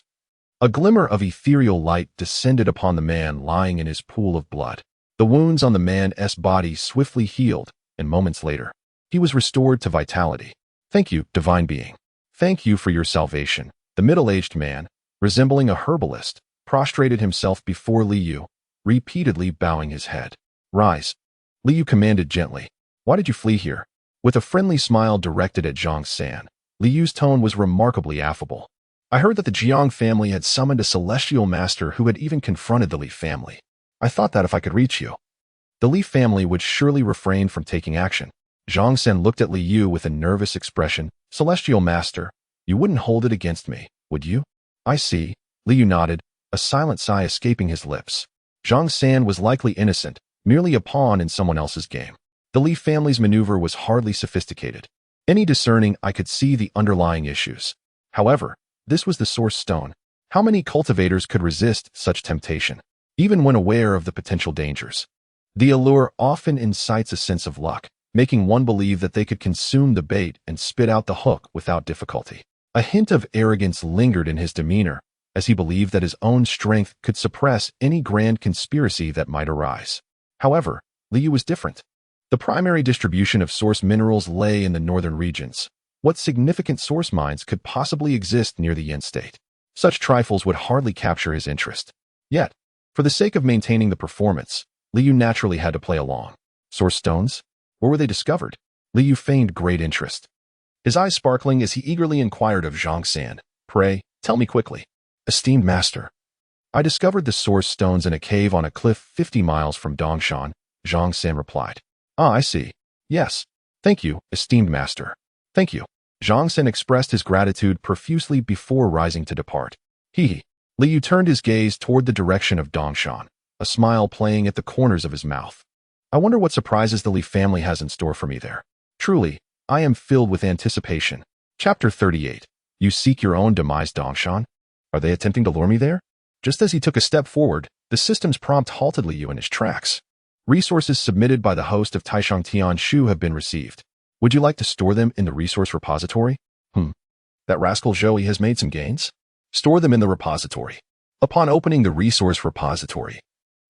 a glimmer of ethereal light descended upon the man lying in his pool of blood. The wounds on the man's body swiftly healed, and moments later, he was restored to vitality. "Thank you, divine being. Thank you for your salvation." The middle-aged man, resembling a herbalist, prostrated himself before Liu, repeatedly bowing his head. "Rise," Liu commanded gently. "Why did you flee here?" With a friendly smile directed at Zhang San, Liu's tone was remarkably affable. "I heard that the Jiang family had summoned a celestial master who had even confronted the Li family. I thought that if I could reach you, the Li family would surely refrain from taking action." Zhang San looked at Liu with a nervous expression. "Celestial master, you wouldn't hold it against me, would you?" "I see," Liu nodded, a silent sigh escaping his lips. Zhang San was likely innocent, merely a pawn in someone else's game. The Li family's maneuver was hardly sophisticated. Any discerning eye could see the underlying issues. However, this was the source stone. How many cultivators could resist such temptation, even when aware of the potential dangers? The allure often incites a sense of luck, making one believe that they could consume the bait and spit out the hook without difficulty. A hint of arrogance lingered in his demeanor, as he believed that his own strength could suppress any grand conspiracy that might arise. However, Liu was different. The primary distribution of source minerals lay in the northern regions. What significant source mines could possibly exist near the Yin state? Such trifles would hardly capture his interest. Yet, for the sake of maintaining the performance, Liu naturally had to play along. Source stones? Where were they discovered? Liu feigned great interest, his eyes sparkling as he eagerly inquired of Zhang San. "Pray, tell me quickly." "Esteemed master, I discovered the source stones in a cave on a cliff 50 miles from Dongshan," Zhang San replied. "Ah, I see. Yes. Thank you, esteemed master. Thank you." Zhang San expressed his gratitude profusely before rising to depart. Hee. Liu turned his gaze toward the direction of Dongshan, a smile playing at the corners of his mouth. "I wonder what surprises the Li family has in store for me there. Truly, I am filled with anticipation." Chapter 38. You seek your own demise, Dongshan? Are they attempting to lure me there? Just as he took a step forward, the system's prompt halted Liu in his tracks. Resources submitted by the host of Taishang Tianshu have been received. Would you like to store them in the resource repository? That rascal Zhou has made some gains? Store them in the repository. Upon opening the resource repository,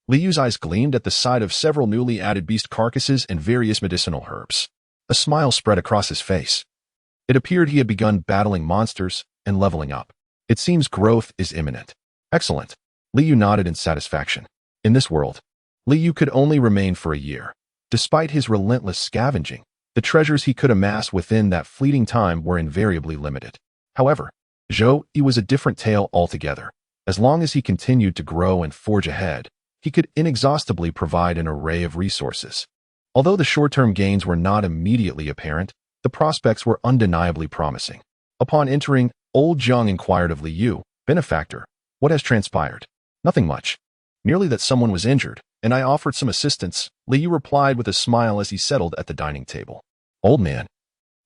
Liu's eyes gleamed at the sight of several newly added beast carcasses and various medicinal herbs. A smile spread across his face. It appeared he had begun battling monsters and leveling up. It seems growth is imminent. Excellent. Liu nodded in satisfaction. In this world, Liu could only remain for a year. Despite his relentless scavenging, the treasures he could amass within that fleeting time were invariably limited. However, Zhou was a different tale altogether. As long as he continued to grow and forge ahead, he could inexhaustibly provide an array of resources. Although the short-term gains were not immediately apparent, the prospects were undeniably promising. Upon entering, old Zhang inquired of Liu, "Benefactor, what has transpired?" "Nothing much. Merely that someone was injured, and I offered some assistance," Liu replied with a smile as he settled at the dining table. Old man,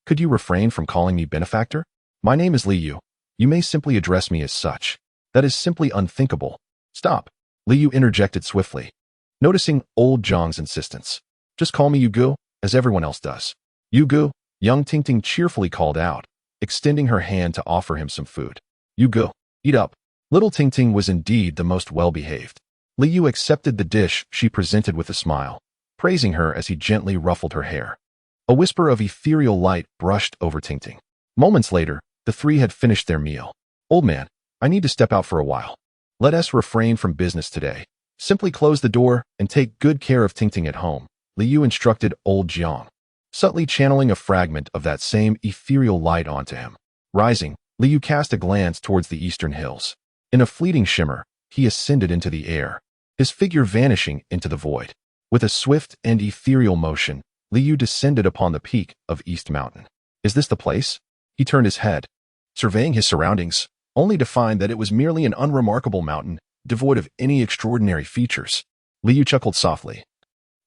could you refrain from calling me benefactor? My name is Liu. You may simply address me as such. That is simply unthinkable. Stop. Liu interjected swiftly, noticing old Zhang's insistence. Just call me Yugu, as everyone else does. Yugu, young Tingting cheerfully called out, extending her hand to offer him some food. Yugu, eat up. Little Tingting was indeed the most well-behaved. Liu accepted the dish she presented with a smile, praising her as he gently ruffled her hair. A whisper of ethereal light brushed over Tingting. Moments later, the three had finished their meal. Old man, I need to step out for a while. Let us refrain from business today. Simply close the door and take good care of Tingting at home, Liu instructed old Jiang, subtly channeling a fragment of that same ethereal light onto him. Rising, Liu cast a glance towards the eastern hills. In a fleeting shimmer, he ascended into the air, his figure vanishing into the void. With a swift and ethereal motion, Liu descended upon the peak of East Mountain. Is this the place? He turned his head, surveying his surroundings, only to find that it was merely an unremarkable mountain, devoid of any extraordinary features. Liu chuckled softly,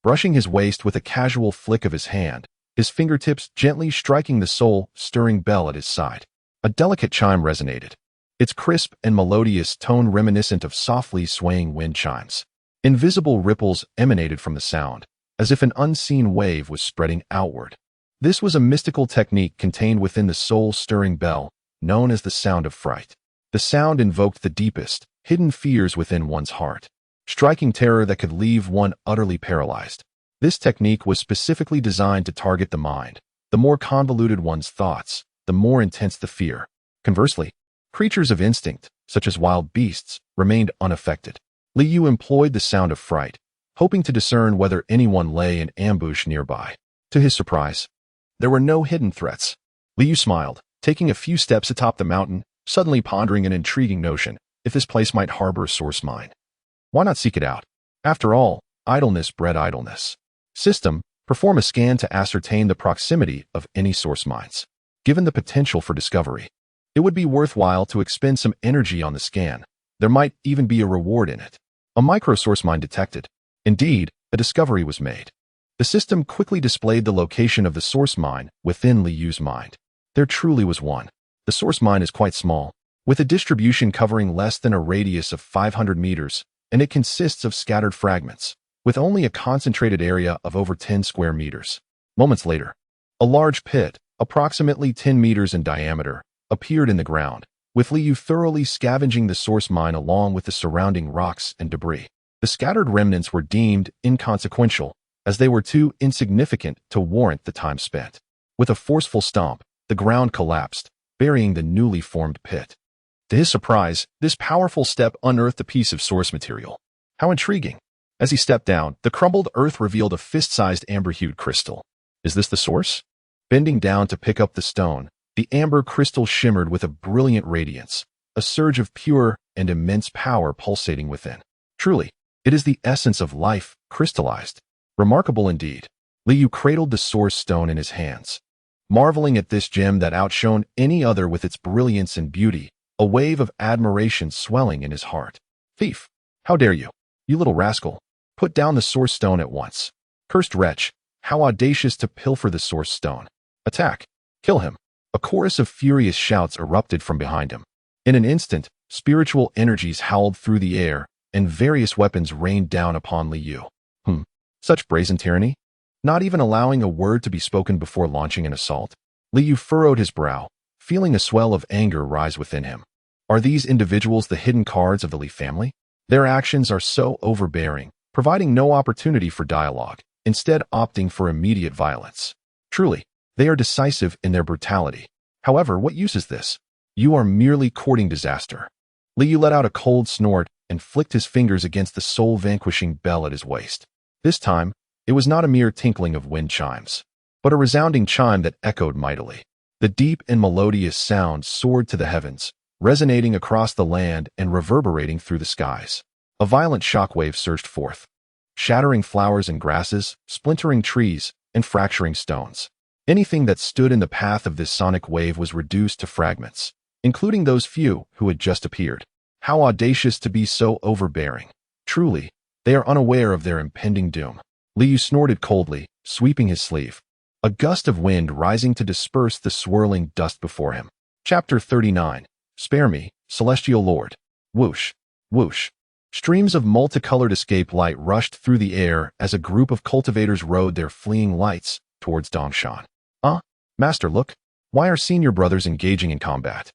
brushing his waist with a casual flick of his hand, his fingertips gently striking the soul-stirring bell at his side. A delicate chime resonated, its crisp and melodious tone reminiscent of softly swaying wind chimes. Invisible ripples emanated from the sound, as if an unseen wave was spreading outward. This was a mystical technique contained within the soul-stirring bell, known as the sound of fright. The sound invoked the deepest, hidden fears within one's heart, striking terror that could leave one utterly paralyzed. This technique was specifically designed to target the mind. The more convoluted one's thoughts, the more intense the fear. Conversely, creatures of instinct, such as wild beasts, remained unaffected. Liu employed the sound of fright, hoping to discern whether anyone lay in ambush nearby. To his surprise, there were no hidden threats. Liu smiled, taking a few steps atop the mountain, suddenly pondering an intriguing notion: if this place might harbor a source mine. Why not seek it out? After all, idleness bred idleness. System, perform a scan to ascertain the proximity of any source mines. Given the potential for discovery, it would be worthwhile to expend some energy on the scan. There might even be a reward in it. A micro-source mine detected. Indeed, a discovery was made. The system quickly displayed the location of the source mine within Liu's mind. There truly was one. The source mine is quite small, with a distribution covering less than a radius of 500 meters, and it consists of scattered fragments, with only a concentrated area of over 10 square meters. Moments later, a large pit, approximately 10 meters in diameter, appeared in the ground, with Liu thoroughly scavenging the source mine along with the surrounding rocks and debris. The scattered remnants were deemed inconsequential, as they were too insignificant to warrant the time spent. With a forceful stomp, the ground collapsed, burying the newly formed pit. To his surprise, this powerful step unearthed a piece of source material. How intriguing! As he stepped down, the crumbled earth revealed a fist-sized amber-hued crystal. Is this the source? Bending down to pick up the stone, the amber crystal shimmered with a brilliant radiance, a surge of pure and immense power pulsating within. Truly, it is the essence of life, crystallized. Remarkable indeed. Liu cradled the source stone in his hands, marveling at this gem that outshone any other with its brilliance and beauty, a wave of admiration swelling in his heart. Thief! How dare you? You little rascal! Put down the source stone at once. Cursed wretch! How audacious to pilfer the source stone! Attack! Kill him! A chorus of furious shouts erupted from behind him. In an instant, spiritual energies howled through the air, and various weapons rained down upon Liu. Such brazen tyranny? Not even allowing a word to be spoken before launching an assault? Liu furrowed his brow, feeling a swell of anger rise within him. Are these individuals the hidden cards of the Li family? Their actions are so overbearing, providing no opportunity for dialogue, instead opting for immediate violence. Truly, they are decisive in their brutality. However, what use is this? You are merely courting disaster. Liu let out a cold snort and flicked his fingers against the soul-vanquishing bell at his waist. This time, it was not a mere tinkling of wind chimes, but a resounding chime that echoed mightily. The deep and melodious sound soared to the heavens, resonating across the land and reverberating through the skies. A violent shockwave surged forth, shattering flowers and grasses, splintering trees, and fracturing stones. Anything that stood in the path of this sonic wave was reduced to fragments, including those few who had just appeared. How audacious to be so overbearing! Truly, they are unaware of their impending doom. Liu snorted coldly, sweeping his sleeve. a gust of wind rising to disperse the swirling dust before him. Chapter 39. Spare me, Celestial Lord. Whoosh, whoosh. Streams of multicolored escape light rushed through the air as a group of cultivators rode their fleeing lights towards Dongshan. Master, look. Why are senior brothers engaging in combat?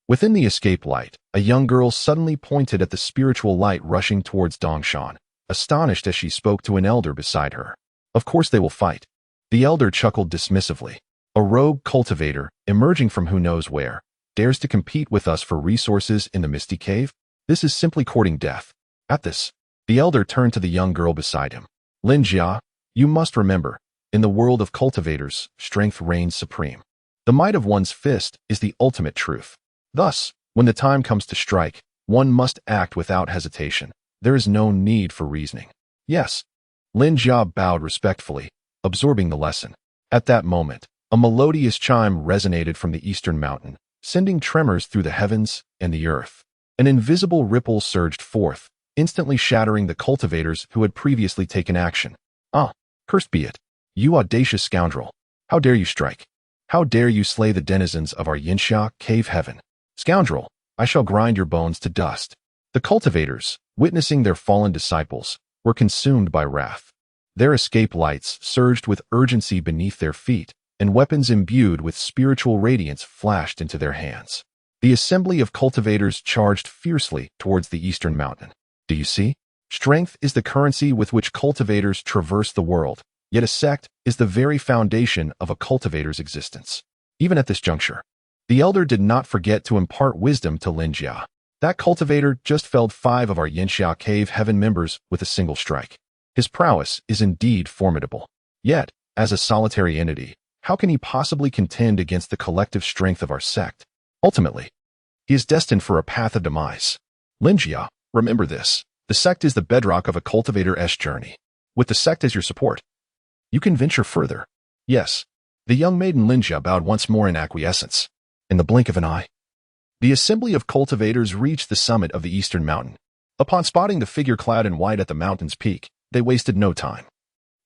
Within the escape light, a young girl suddenly pointed at the spiritual light rushing towards Dongshan, astonished as she spoke to an elder beside her. Of course they will fight. The elder chuckled dismissively. A rogue cultivator, emerging from who knows where, dares to compete with us for resources in the Misty Cave? This is simply courting death. At this, the elder turned to the young girl beside him. Lin Jia, you must remember, in the world of cultivators, strength reigns supreme. The might of one's fist is the ultimate truth. Thus, when the time comes to strike, one must act without hesitation. There is no need for reasoning. Yes. Lin Jia bowed respectfully, absorbing the lesson. At that moment, a melodious chime resonated from the eastern mountain, sending tremors through the heavens and the earth. An invisible ripple surged forth, instantly shattering the cultivators who had previously taken action. Cursed be it. You audacious scoundrel. How dare you strike? How dare you slay the denizens of our Yinxia cave heaven? Scoundrel, I shall grind your bones to dust. The cultivators, witnessing their fallen disciples, were consumed by wrath. Their escape lights surged with urgency beneath their feet, and weapons imbued with spiritual radiance flashed into their hands. The assembly of cultivators charged fiercely towards the eastern mountain. Do you see? Strength is the currency with which cultivators traverse the world, yet a sect is the very foundation of a cultivator's existence. Even at this juncture, the elder did not forget to impart wisdom to Lin Jia. That cultivator just felled 5 of our Yinxia cave heaven members with a single strike. His prowess is indeed formidable. Yet, as a solitary entity, how can he possibly contend against the collective strength of our sect? Ultimately, he is destined for a path of demise. Lin Jia, remember this. The sect is the bedrock of a cultivator's journey. With the sect as your support, you can venture further. Yes. The young maiden Lin Jia bowed once more in acquiescence. In the blink of an eye, the assembly of cultivators reached the summit of the eastern mountain. Upon spotting the figure clad in white at the mountain's peak, they wasted no time,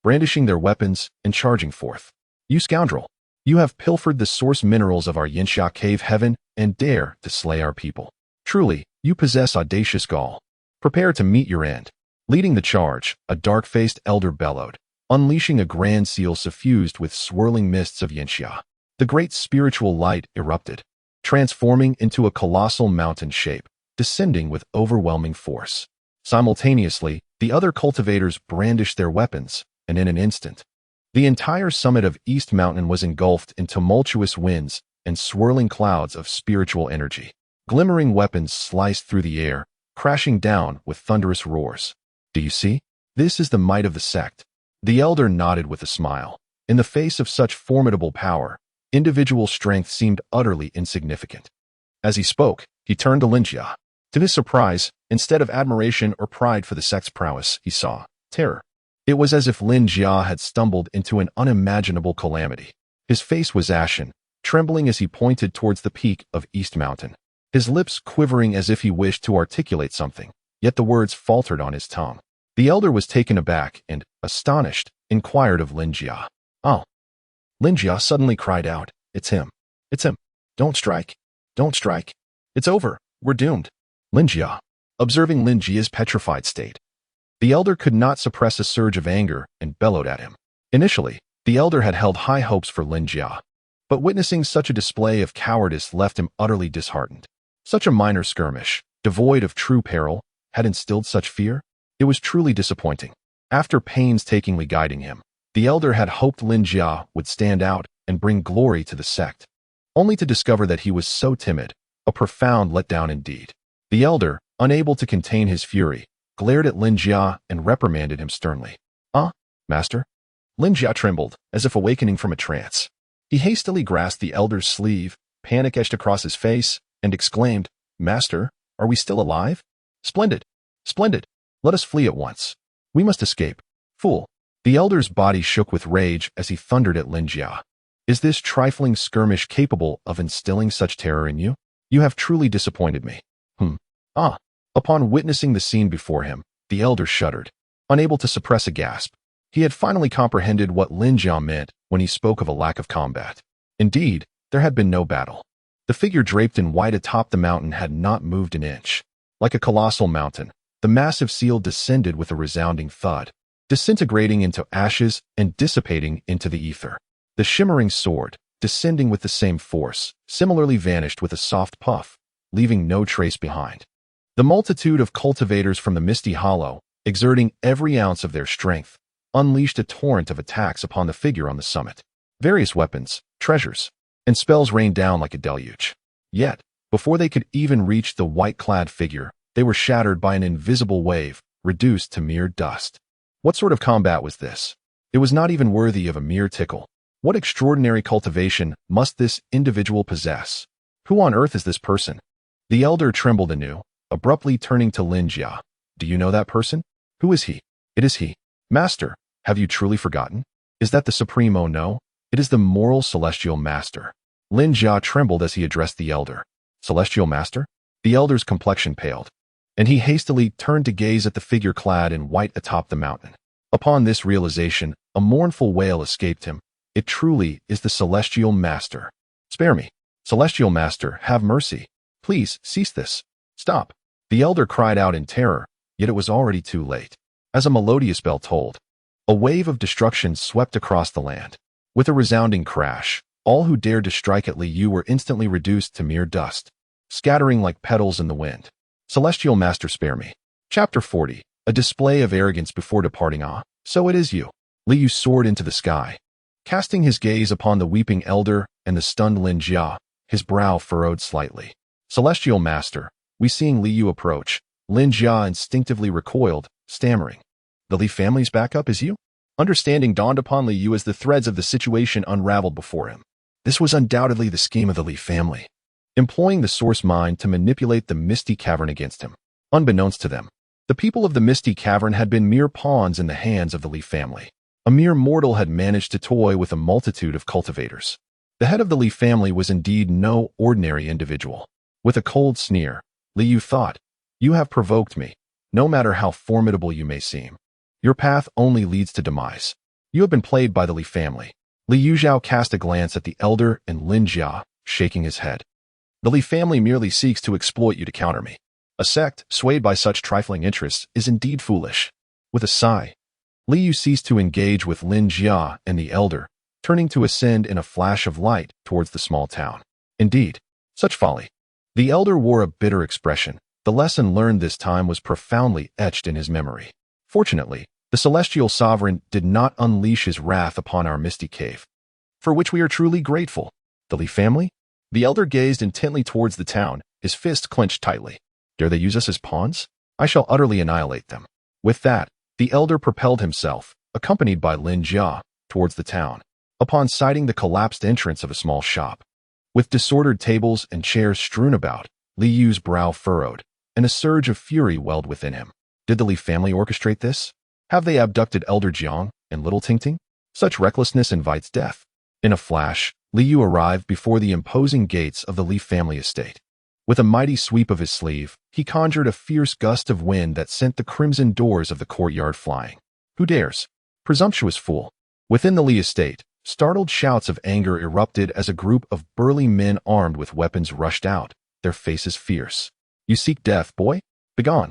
brandishing their weapons and charging forth. You scoundrel, you have pilfered the source minerals of our Yinxia cave heaven and dare to slay our people. Truly, you possess audacious gall. Prepare to meet your end. Leading the charge, a dark-faced elder bellowed, unleashing a grand seal suffused with swirling mists of Yinxia. The great spiritual light erupted, transforming into a colossal mountain shape, descending with overwhelming force. Simultaneously, the other cultivators brandished their weapons, and in an instant, the entire summit of East Mountain was engulfed in tumultuous winds and swirling clouds of spiritual energy. Glimmering weapons sliced through the air, crashing down with thunderous roars. Do you see? This is the might of the sect. The elder nodded with a smile. In the face of such formidable power, individual strength seemed utterly insignificant. As he spoke, he turned to Lin Jia. To his surprise, instead of admiration or pride for the sect's prowess, he saw terror. It was as if Lin Jia had stumbled into an unimaginable calamity. His face was ashen, trembling as he pointed towards the peak of East Mountain, his lips quivering as if he wished to articulate something, yet the words faltered on his tongue. The elder was taken aback and, astonished, inquired of Lin Jia. Oh. Lin Jia suddenly cried out, It's him. It's him. Don't strike. Don't strike. It's over. We're doomed. Lin Jia, observing Lin Jia's petrified state, the elder could not suppress a surge of anger and bellowed at him. Initially, the elder had held high hopes for Lin Jia, but witnessing such a display of cowardice left him utterly disheartened. Such a minor skirmish, devoid of true peril, had instilled such fear? It was truly disappointing. After painstakingly guiding him, the elder had hoped Lin Jia would stand out and bring glory to the sect, only to discover that he was so timid, a profound letdown indeed. The elder, unable to contain his fury, glared at Lin Jia and reprimanded him sternly. Master? Lin Jia trembled, as if awakening from a trance. He hastily grasped the elder's sleeve, panic etched across his face, and exclaimed, Master, are we still alive? Splendid! Splendid! Let us flee at once. We must escape. Fool! The elder's body shook with rage as he thundered at Lin Jia. Is this trifling skirmish capable of instilling such terror in you? You have truly disappointed me. Upon witnessing the scene before him, the elder shuddered, unable to suppress a gasp. He had finally comprehended what Lin Jia meant when he spoke of a lack of combat. Indeed, there had been no battle. The figure draped in white atop the mountain had not moved an inch. Like a colossal mountain, the massive seal descended with a resounding thud, disintegrating into ashes and dissipating into the ether. The shimmering sword, descending with the same force, similarly vanished with a soft puff, leaving no trace behind. The multitude of cultivators from the Misty Hollow, exerting every ounce of their strength, unleashed a torrent of attacks upon the figure on the summit. Various weapons, treasures, and spells rained down like a deluge. Yet, before they could even reach the white-clad figure, they were shattered by an invisible wave, reduced to mere dust. What sort of combat was this? It was not even worthy of a mere tickle. What extraordinary cultivation must this individual possess? Who on earth is this person? The elder trembled anew, abruptly turning to Lin Jia. Do you know that person? Who is he? It is he. Master, have you truly forgotten? Is that the Supremo? No, it is the moral celestial master. Lin Jia trembled as he addressed the elder. Celestial master? The elder's complexion paled, and he hastily turned to gaze at the figure clad in white atop the mountain. Upon this realization, a mournful wail escaped him. It truly is the celestial master. Spare me. Celestial master, have mercy. Please, cease this. Stop. The elder cried out in terror, yet it was already too late. As a melodious bell tolled, a wave of destruction swept across the land. With a resounding crash, all who dared to strike at Li Yu were instantly reduced to mere dust, scattering like petals in the wind. Celestial master, spare me. Chapter 40. A display of arrogance before departing. Ah, so it is you. Li Yu soared into the sky, casting his gaze upon the weeping elder and the stunned Lin Jia, his brow furrowed slightly. Celestial master, we seeing Li Yu approach, Lin Jia instinctively recoiled, stammering. The Li family's backup is you? Understanding dawned upon Li Yu as the threads of the situation unraveled before him. This was undoubtedly the scheme of the Li family, employing the source mind to manipulate the Misty Cavern against him. Unbeknownst to them, the people of the Misty Cavern had been mere pawns in the hands of the Li family. A mere mortal had managed to toy with a multitude of cultivators. The head of the Li family was indeed no ordinary individual. With a cold sneer, Li Yu thought, you have provoked me, no matter how formidable you may seem. Your path only leads to demise. You have been played by the Li family. Li Yuzhao cast a glance at the elder and Lin Jia, shaking his head. The Li family merely seeks to exploit you to counter me. A sect swayed by such trifling interests is indeed foolish. With a sigh, Li Yu ceased to engage with Lin Jia and the elder, turning to ascend in a flash of light towards the small town. Indeed, such folly. The elder wore a bitter expression. The lesson learned this time was profoundly etched in his memory. Fortunately, the celestial sovereign did not unleash his wrath upon our misty cave, for which we are truly grateful. The Li family? The elder gazed intently towards the town, his fist clenched tightly. Dare they use us as pawns? I shall utterly annihilate them. With that, the elder propelled himself, accompanied by Lin Jia, towards the town. Upon sighting the collapsed entrance of a small shop, with disordered tables and chairs strewn about, Li Yu's brow furrowed, and a surge of fury welled within him. Did the Li family orchestrate this? Have they abducted Elder Jiang and Little Tingting? Such recklessness invites death. In a flash, Li Yu arrived before the imposing gates of the Li family estate. With a mighty sweep of his sleeve, he conjured a fierce gust of wind that sent the crimson doors of the courtyard flying. Who dares? Presumptuous fool. Within the Li estate, startled shouts of anger erupted as a group of burly men armed with weapons rushed out, their faces fierce. You seek death, boy? Begone.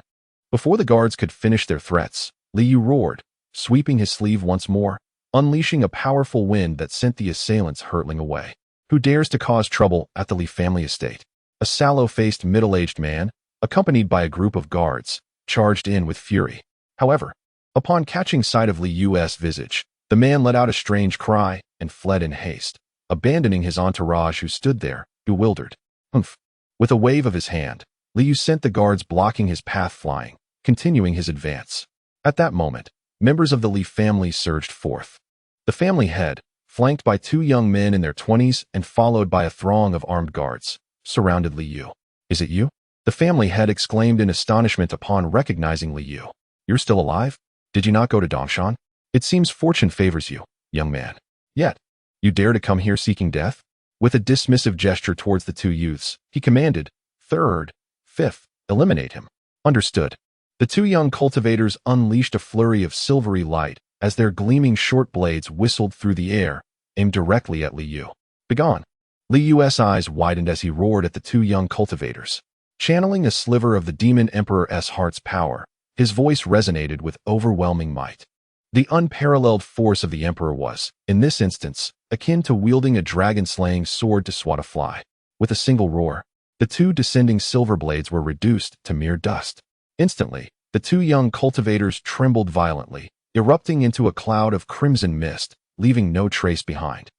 Before the guards could finish their threats, Li Yu roared, sweeping his sleeve once more, unleashing a powerful wind that sent the assailants hurtling away. Who dares to cause trouble at the Li family estate? A sallow-faced middle-aged man, accompanied by a group of guards, charged in with fury. However, upon catching sight of Li Yu's visage, the man let out a strange cry and fled in haste, abandoning his entourage who stood there, bewildered. Humph. With a wave of his hand, Li Yu sent the guards blocking his path flying, continuing his advance. At that moment, members of the Li family surged forth. The family head, flanked by two young men in their 20s and followed by a throng of armed guards, surrounded Li Yu. Is it you? The family head exclaimed in astonishment upon recognizing Li Yu. You're still alive? Did you not go to Dongshan? It seems fortune favors you, young man. Yet, you dare to come here seeking death? With a dismissive gesture towards the two youths, he commanded, Third, fifth, eliminate him. Understood. The two young cultivators unleashed a flurry of silvery light as their gleaming short blades whistled through the air, aimed directly at Li Yu. Begone! Li Yu's eyes widened as he roared at the two young cultivators. Channeling a sliver of the demon emperor's heart's power, his voice resonated with overwhelming might. The unparalleled force of the emperor was, in this instance, akin to wielding a dragon-slaying sword to swat a fly. With a single roar, the two descending silver blades were reduced to mere dust. Instantly, the two young cultivators trembled violently, erupting into a cloud of crimson mist, leaving no trace behind.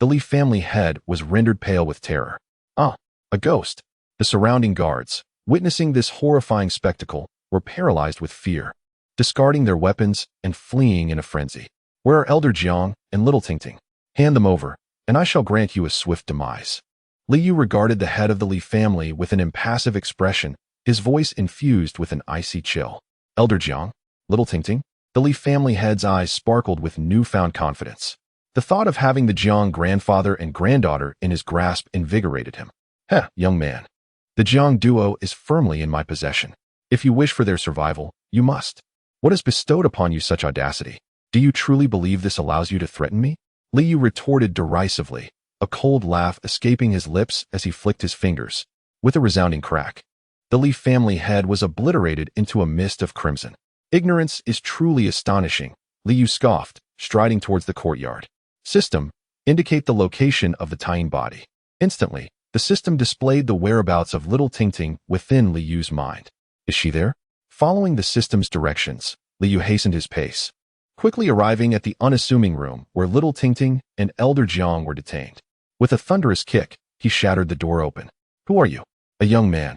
The Li family head was rendered pale with terror. A ghost! The surrounding guards, witnessing this horrifying spectacle, were paralyzed with fear, discarding their weapons and fleeing in a frenzy. Where are Elder Jiang and Little Tingting? Hand them over, and I shall grant you a swift demise. Li Yu regarded the head of the Li family with an impassive expression, his voice infused with an icy chill. Elder Jiang? Little Tingting? The Li family head's eyes sparkled with newfound confidence. The thought of having the Jiang grandfather and granddaughter in his grasp invigorated him. Young man. The Jiang duo is firmly in my possession. If you wish for their survival, you must. What has bestowed upon you such audacity? Do you truly believe this allows you to threaten me? Li Yu retorted derisively, a cold laugh escaping his lips as he flicked his fingers. With a resounding crack, the Li family head was obliterated into a mist of crimson. Ignorance is truly astonishing, Li Yu scoffed, striding towards the courtyard. System, indicate the location of the Tying body. Instantly, the system displayed the whereabouts of Little Tingting within Li Yu's mind. Is she there? Following the system's directions, Li Yu hastened his pace, quickly arriving at the unassuming room where Little Tingting and Elder Jiang were detained. With a thunderous kick, he shattered the door open. Who are you? A young man,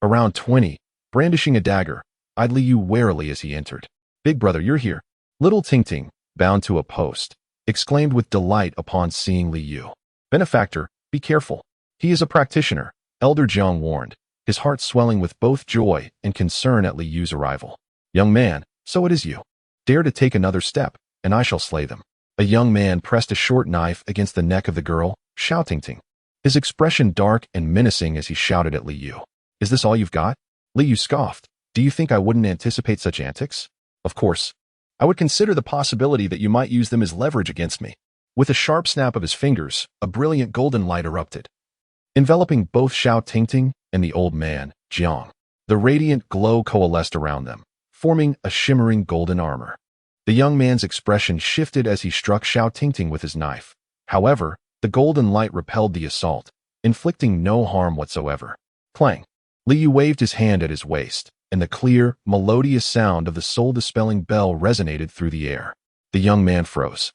around 20, brandishing a dagger, eyed Li Yu warily as he entered. Big brother, you're here. Little Tingting, bound to a post, exclaimed with delight upon seeing Li Yu. Benefactor, be careful. He is a practitioner, Elder Jiang warned, his heart swelling with both joy and concern at Li Yu's arrival. Young man, so it is you. Dare to take another step, and I shall slay them. A young man pressed a short knife against the neck of the girl, shouting, his expression dark and menacing as he shouted at Li Yu. Is this all you've got? Li Yu scoffed. Do you think I wouldn't anticipate such antics? Of course. I would consider the possibility that you might use them as leverage against me. With a sharp snap of his fingers, a brilliant golden light erupted, enveloping both Xiao Tingting and the old man, Jiang. The radiant glow coalesced around them, forming a shimmering golden armor. The young man's expression shifted as he struck Xiao Tingting with his knife. However, the golden light repelled the assault, inflicting no harm whatsoever. Clang! Li Yu waved his hand at his waist, and the clear, melodious sound of the soul-dispelling bell resonated through the air. The young man froze,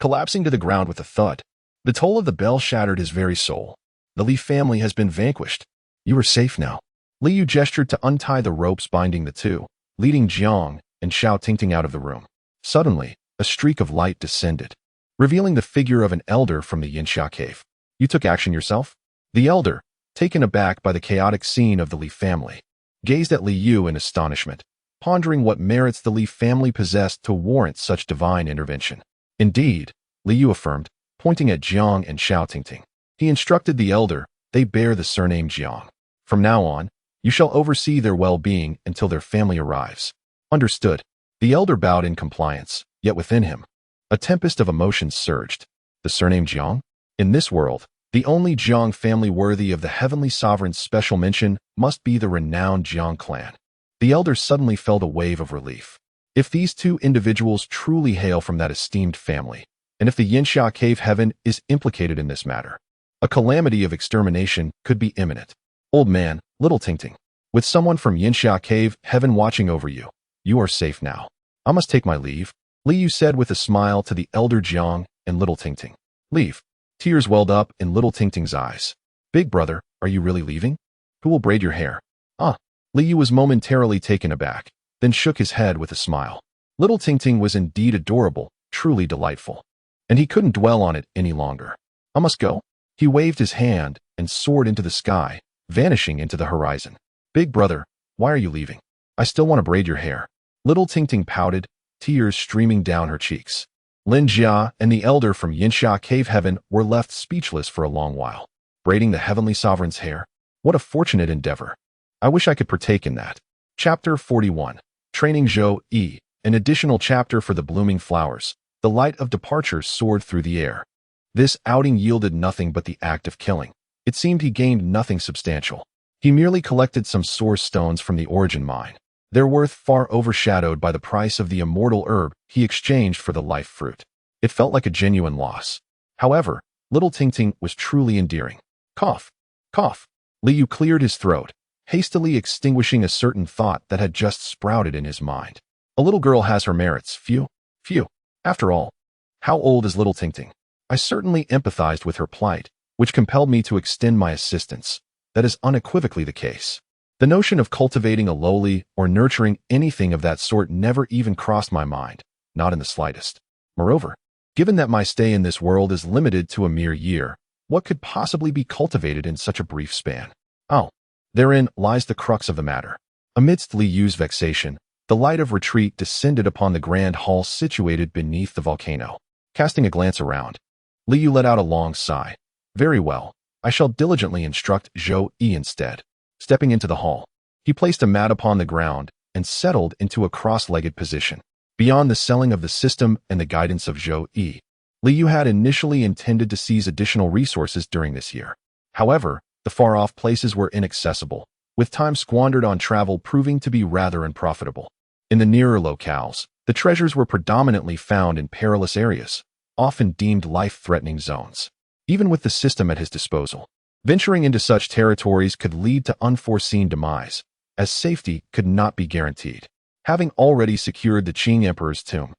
collapsing to the ground with a thud. The toll of the bell shattered his very soul. The Li family has been vanquished. You are safe now. Li Yu gestured to untie the ropes binding the two, leading Jiang and Xiao Tingting out of the room. Suddenly, a streak of light descended, revealing the figure of an elder from the Yinxia cave. You took action yourself? The elder, taken aback by the chaotic scene of the Li family, gazed at Li Yu in astonishment, pondering what merits the Li family possessed to warrant such divine intervention. Indeed, Li Yu affirmed, pointing at Jiang and Xiao Tingting. He instructed the elder, they bear the surname Jiang. From now on, you shall oversee their well-being until their family arrives. Understood. The elder bowed in compliance, yet within him, a tempest of emotions surged. The surname Jiang? In this world, the only Jiang family worthy of the heavenly sovereign's special mention must be the renowned Jiang clan. The elder suddenly felt a wave of relief. If these two individuals truly hail from that esteemed family, and if the Yinxia cave heaven is implicated in this matter, a calamity of extermination could be imminent. Old man, Little Tingting, with someone from Yinxia cave heaven watching over you, you are safe now. I must take my leave, Li Yu said with a smile to the elder Jiang and Little Tingting. Leave. Tears welled up in Little Tingting's eyes. Big brother, are you really leaving? Who will braid your hair? Li Yu was momentarily taken aback, then shook his head with a smile. Little Tingting was indeed adorable, truly delightful, and he couldn't dwell on it any longer. I must go. He waved his hand and soared into the sky, vanishing into the horizon. Big brother, why are you leaving? I still want to braid your hair. Little Tingting pouted, tears streaming down her cheeks. Lin Jia and the elder from Yinxia Cave Heaven were left speechless for a long while. Braiding the heavenly sovereign's hair? What a fortunate endeavor. I wish I could partake in that. Chapter 41. Training Zhou Yi An additional chapter for the blooming flowers. The light of departure soared through the air. This outing yielded nothing but the act of killing. It seemed he gained nothing substantial. He merely collected some source stones from the origin mine, their worth far overshadowed by the price of the immortal herb he exchanged for the life fruit. It felt like a genuine loss. However, little Ting Ting was truly endearing. Cough. Cough. Liu cleared his throat, hastily extinguishing a certain thought that had just sprouted in his mind. A little girl has her merits, phew. After all, how old is little Ting Ting? I certainly empathized with her plight, which compelled me to extend my assistance. That is unequivocally the case. The notion of cultivating a lowly or nurturing anything of that sort never even crossed my mind, not in the slightest. Moreover, given that my stay in this world is limited to a mere year, what could possibly be cultivated in such a brief span? Oh, therein lies the crux of the matter. Amidst Liu's vexation, the light of retreat descended upon the grand hall situated beneath the volcano. Casting a glance around, Liu let out a long sigh. Very well, I shall diligently instruct Zhou Yi instead. Stepping into the hall, he placed a mat upon the ground and settled into a cross-legged position. Beyond the selling of the system and the guidance of Zhou Yi, Liu had initially intended to seize additional resources during this year. However, the far-off places were inaccessible, with time squandered on travel proving to be rather unprofitable. In the nearer locales, the treasures were predominantly found in perilous areas, often deemed life-threatening zones. Even with the system at his disposal, venturing into such territories could lead to unforeseen demise, as safety could not be guaranteed. Having already secured the Qing Emperor's tomb,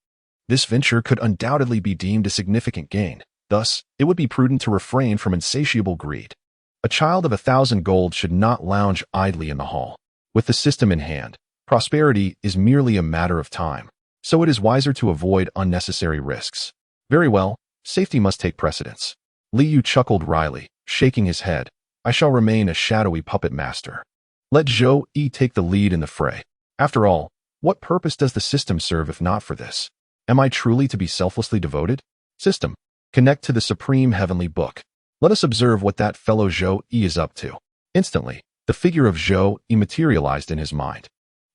this venture could undoubtedly be deemed a significant gain. Thus, it would be prudent to refrain from insatiable greed. A child of 1,000 gold should not lounge idly in the hall. With the system in hand, prosperity is merely a matter of time, so it is wiser to avoid unnecessary risks. Very well, safety must take precedence. Liu chuckled wryly, shaking his head. I shall remain a shadowy puppet master. Let Zhou Yi take the lead in the fray. After all, what purpose does the system serve if not for this? Am I truly to be selflessly devoted? System, connect to the supreme heavenly book. Let us observe what that fellow Zhou Yi is up to. Instantly, the figure of Zhou Yi materialized in his mind.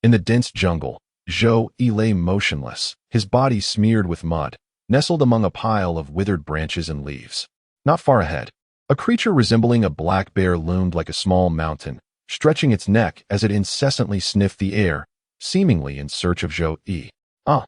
In the dense jungle, Zhou Yi lay motionless, his body smeared with mud, nestled among a pile of withered branches and leaves. Not far ahead, a creature resembling a black bear loomed like a small mountain, stretching its neck as it incessantly sniffed the air, seemingly in search of Zhou Yi. Ah,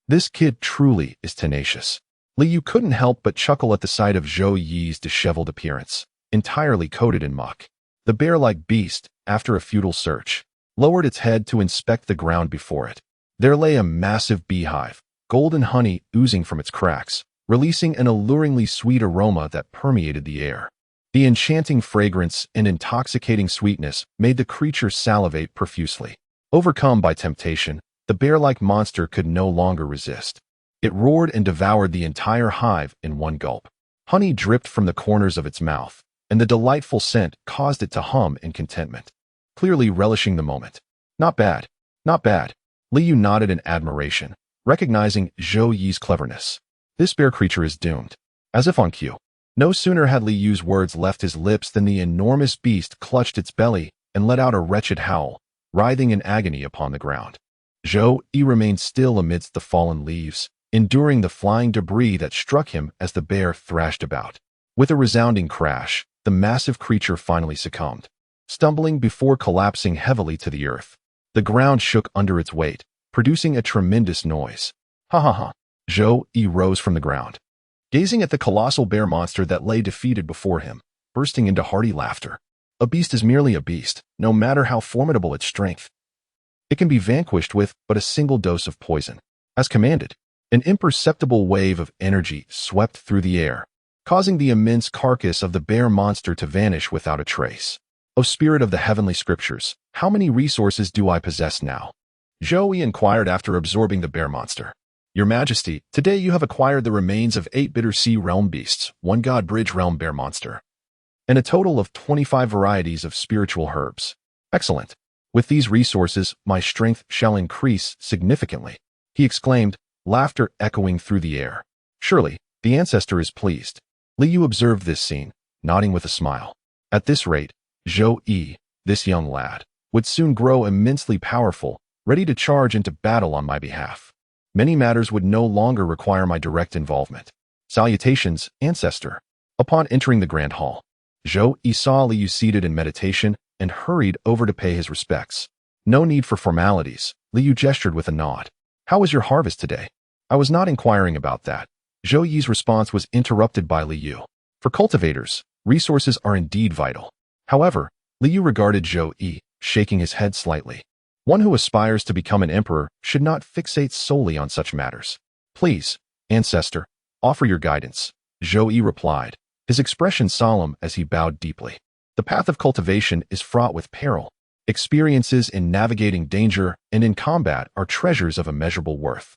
this kid truly is tenacious. Liu couldn't help but chuckle at the sight of Zhou Yi's disheveled appearance, entirely coated in muck. The bear-like beast, after a futile search, lowered its head to inspect the ground before it. There lay a massive beehive, golden honey oozing from its cracks, releasing an alluringly sweet aroma that permeated the air. The enchanting fragrance and intoxicating sweetness made the creature salivate profusely. Overcome by temptation, the bear-like monster could no longer resist. It roared and devoured the entire hive in one gulp. Honey dripped from the corners of its mouth, and the delightful scent caused it to hum in contentment, clearly relishing the moment. Not bad, not bad. Liu nodded in admiration, recognizing Zhou Yi's cleverness. This bear creature is doomed. As if on cue, no sooner had Liu's words left his lips than the enormous beast clutched its belly and let out a wretched howl, writhing in agony upon the ground. Zhou Yi remained still amidst the fallen leaves, enduring the flying debris that struck him as the bear thrashed about. With a resounding crash, the massive creature finally succumbed, stumbling before collapsing heavily to the earth. The ground shook under its weight, producing a tremendous noise. Ha ha ha. Zhou Yi rose from the ground, gazing at the colossal bear monster that lay defeated before him, bursting into hearty laughter. A beast is merely a beast, no matter how formidable its strength. It can be vanquished with but a single dose of poison. As commanded, an imperceptible wave of energy swept through the air, causing the immense carcass of the bear monster to vanish without a trace. O spirit of the heavenly scriptures, how many resources do I possess now? Zhou Yi inquired after absorbing the bear monster. Your Majesty, today you have acquired the remains of 8 bitter sea realm beasts, 1 god bridge realm bear monster, and a total of 25 varieties of spiritual herbs. Excellent. With these resources, my strength shall increase significantly, he exclaimed, laughter echoing through the air. Surely, the ancestor is pleased. Liu observed this scene, nodding with a smile. At this rate, Zhou Yi, this young lad, would soon grow immensely powerful, ready to charge into battle on my behalf. Many matters would no longer require my direct involvement. Salutations, ancestor. Upon entering the grand hall, Zhou Yi saw Liu seated in meditation and hurried over to pay his respects. No need for formalities, Liu gestured with a nod. How was your harvest today? I was not inquiring about that. Zhou Yi's response was interrupted by Liu. For cultivators, resources are indeed vital. However, Liu regarded Zhou Yi, shaking his head slightly. One who aspires to become an emperor should not fixate solely on such matters. Please, ancestor, offer your guidance, Zhou Yi replied, his expression solemn as he bowed deeply. The path of cultivation is fraught with peril. Experiences in navigating danger and in combat are treasures of immeasurable worth.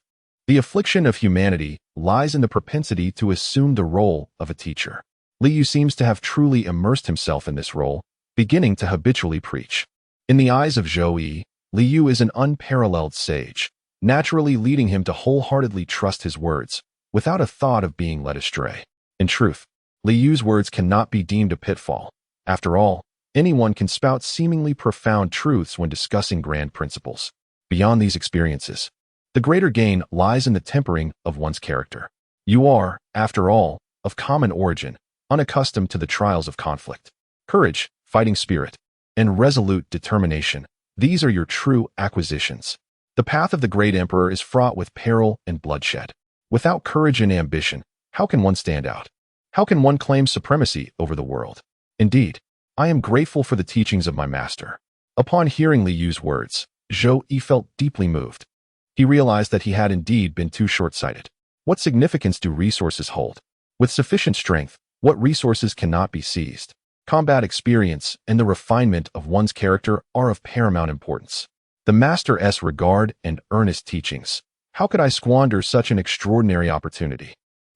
The affliction of humanity lies in the propensity to assume the role of a teacher. Liu seems to have truly immersed himself in this role, beginning to habitually preach. In the eyes of Zhou Yi, Liu is an unparalleled sage, naturally leading him to wholeheartedly trust his words, without a thought of being led astray. In truth, Liu's words cannot be deemed a pitfall. After all, anyone can spout seemingly profound truths when discussing grand principles. Beyond these experiences, the greater gain lies in the tempering of one's character. You are, after all, of common origin, unaccustomed to the trials of conflict. Courage, fighting spirit, and resolute determination, these are your true acquisitions. The path of the great emperor is fraught with peril and bloodshed. Without courage and ambition, how can one stand out? How can one claim supremacy over the world? Indeed, I am grateful for the teachings of my master. Upon hearing Liu's words, Zhou Yi felt deeply moved. He realized that he had indeed been too short-sighted. What significance do resources hold? With sufficient strength, what resources cannot be seized? Combat experience and the refinement of one's character are of paramount importance. The master's regard and earnest teachings. How could I squander such an extraordinary opportunity?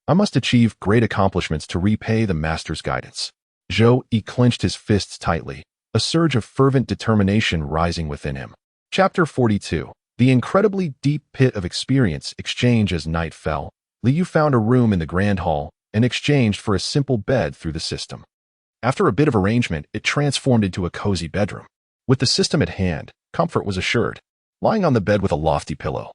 I must achieve great accomplishments to repay the master's guidance. Zhou Yi clenched his fists tightly, a surge of fervent determination rising within him. Chapter 42. The incredibly deep pit of experience exchange. As night fell, Liu found a room in the grand hall and exchanged for a simple bed through the system. After a bit of arrangement, it transformed into a cozy bedroom. With the system at hand, comfort was assured. Lying on the bed with a lofty pillow,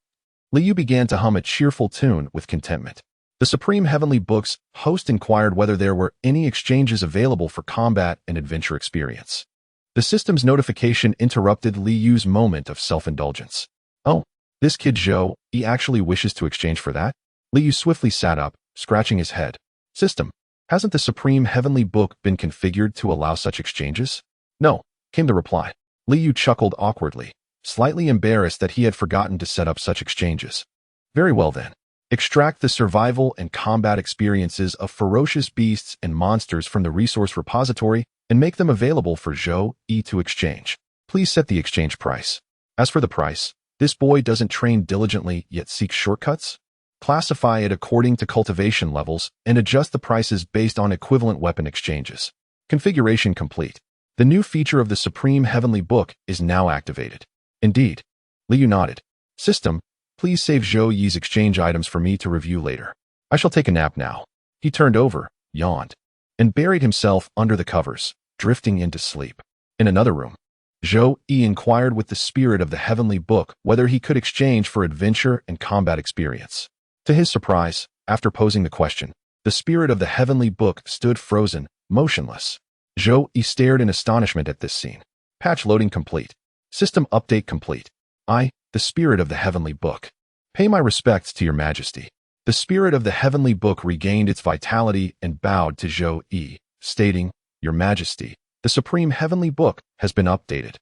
Liu began to hum a cheerful tune with contentment. The Supreme Heavenly Book's host inquired whether there were any exchanges available for combat and adventure experience. The system's notification interrupted Liu's moment of self-indulgence. Oh, this kid Zhou, he actually wishes to exchange for that? Liu swiftly sat up, scratching his head. System, hasn't the Supreme Heavenly Book been configured to allow such exchanges? No, came the reply. Liu chuckled awkwardly, slightly embarrassed that he had forgotten to set up such exchanges. Very well then. Extract the survival and combat experiences of ferocious beasts and monsters from the resource repository and make them available for Zhou Yi to exchange. Please set the exchange price. As for the price, this boy doesn't train diligently yet seeks shortcuts? Classify it according to cultivation levels and adjust the prices based on equivalent weapon exchanges. Configuration complete. The new feature of the Supreme Heavenly Book is now activated. Indeed. Liu nodded. System, please save Zhou Yi's exchange items for me to review later. I shall take a nap now. He turned over, yawned, and buried himself under the covers, drifting into sleep. In another room, Zhou Yi inquired with the spirit of the Heavenly Book whether he could exchange for adventure and combat experience. To his surprise, after posing the question, the spirit of the Heavenly Book stood frozen, motionless. Zhou Yi stared in astonishment at this scene. Patch loading complete. System update complete. The spirit of the Heavenly Book. Pay my respects to your majesty. The spirit of the Heavenly Book regained its vitality and bowed to Zhou Yi, stating, Your Majesty, the Supreme Heavenly Book has been updated,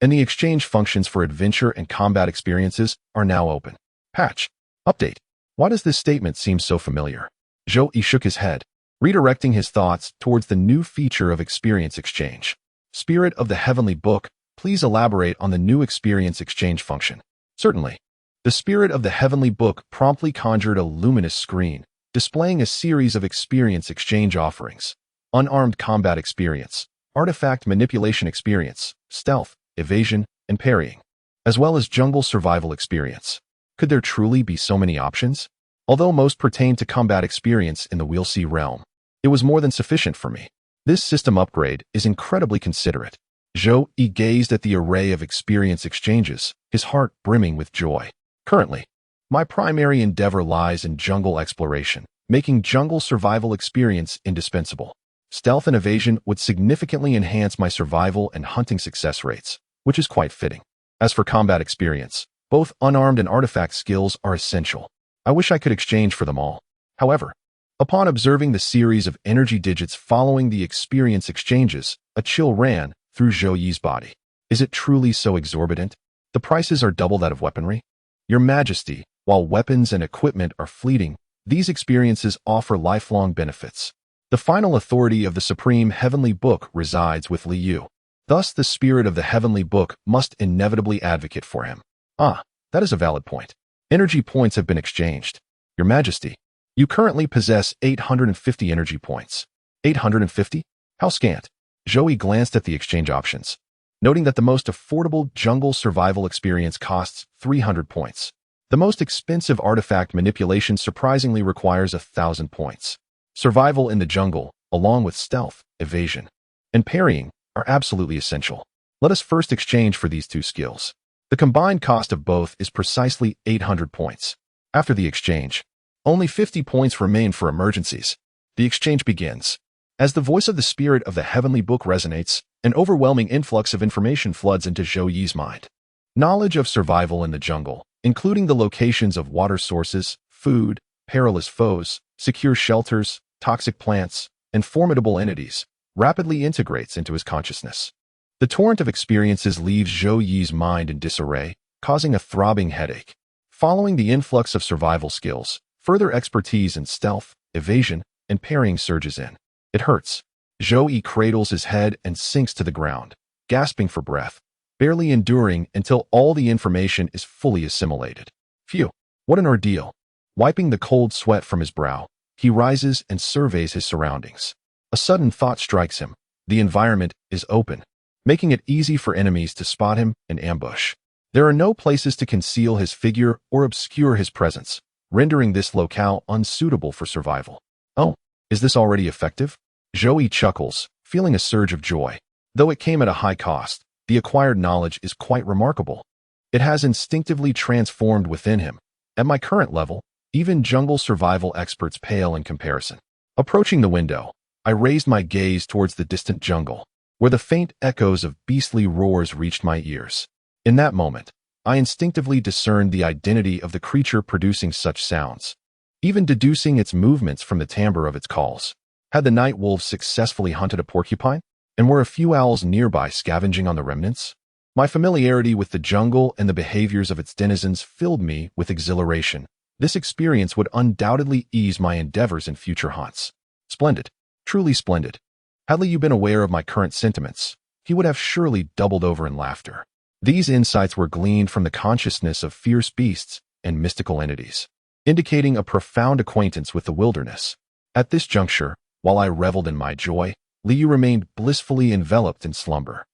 and the exchange functions for adventure and combat experiences are now open. Patch. Update. Why does this statement seem so familiar? Zhou Yi shook his head, redirecting his thoughts towards the new feature of experience exchange. Spirit of the Heavenly Book, please elaborate on the new experience exchange function. Certainly. The spirit of the Heavenly Book promptly conjured a luminous screen, displaying a series of experience exchange offerings. Unarmed combat experience, artifact manipulation experience, stealth, evasion, and parrying, as well as jungle survival experience. Could there truly be so many options? Although most pertain to combat experience in the We'll See realm, it was more than sufficient for me. This system upgrade is incredibly considerate. Zhou Yi gazed at the array of experience exchanges, his heart brimming with joy. Currently, My primary endeavor lies in jungle exploration, making jungle survival experience indispensable. Stealth and evasion would significantly enhance my survival and hunting success rates, which is quite fitting. As for combat experience, both unarmed and artifact skills are essential. I wish I could exchange for them all. However, upon observing the series of energy digits following the experience exchanges, a chill ran through Zhou Yi's body. Is it truly so exorbitant? The prices are double that of weaponry? Your Majesty, while weapons and equipment are fleeting, these experiences offer lifelong benefits. The final authority of the Supreme Heavenly Book resides with Li Yu. Thus, the spirit of the Heavenly Book must inevitably advocate for him. Ah, that is a valid point. Energy points have been exchanged. Your Majesty, you currently possess 850 energy points. 850? How scant. Zhou Yi glanced at the exchange options, noting that the most affordable jungle survival experience costs 300 points. The most expensive artifact manipulation surprisingly requires 1,000 points. Survival in the jungle, along with stealth, evasion, and parrying, are absolutely essential. Let us first exchange for these two skills. The combined cost of both is precisely 800 points. After the exchange, only 50 points remain for emergencies. The exchange begins. As the voice of the spirit of the Heavenly Book resonates, an overwhelming influx of information floods into Zhou Yi's mind. Knowledge of survival in the jungle, including the locations of water sources, food, perilous foes, secure shelters, toxic plants, and formidable entities, rapidly integrates into his consciousness. The torrent of experiences leaves Zhou Yi's mind in disarray, causing a throbbing headache. Following the influx of survival skills, further expertise in stealth, evasion, and parrying surges in. It hurts. Zhou Yi cradles his head and sinks to the ground, gasping for breath, barely enduring until all the information is fully assimilated. Phew, what an ordeal. Wiping the cold sweat from his brow, he rises and surveys his surroundings. A sudden thought strikes him. The environment is open, making it easy for enemies to spot him and ambush. There are no places to conceal his figure or obscure his presence, rendering this locale unsuitable for survival. Oh, is this already effective? Zhou Yi chuckles, feeling a surge of joy. Though it came at a high cost, the acquired knowledge is quite remarkable. It has instinctively transformed within him. At my current level, even jungle survival experts pale in comparison. Approaching the window, I raised my gaze towards the distant jungle, where the faint echoes of beastly roars reached my ears. In that moment, I instinctively discerned the identity of the creature producing such sounds, even deducing its movements from the timbre of its calls. Had the night wolves successfully hunted a porcupine? And were a few owls nearby scavenging on the remnants? My familiarity with the jungle and the behaviors of its denizens filled me with exhilaration. This experience would undoubtedly ease my endeavors in future hunts. Splendid. Truly splendid. Had Li Yu been aware of my current sentiments, he would have surely doubled over in laughter. These insights were gleaned from the consciousness of fierce beasts and mystical entities, indicating a profound acquaintance with the wilderness. At this juncture, while I reveled in my joy, Li Yu remained blissfully enveloped in slumber.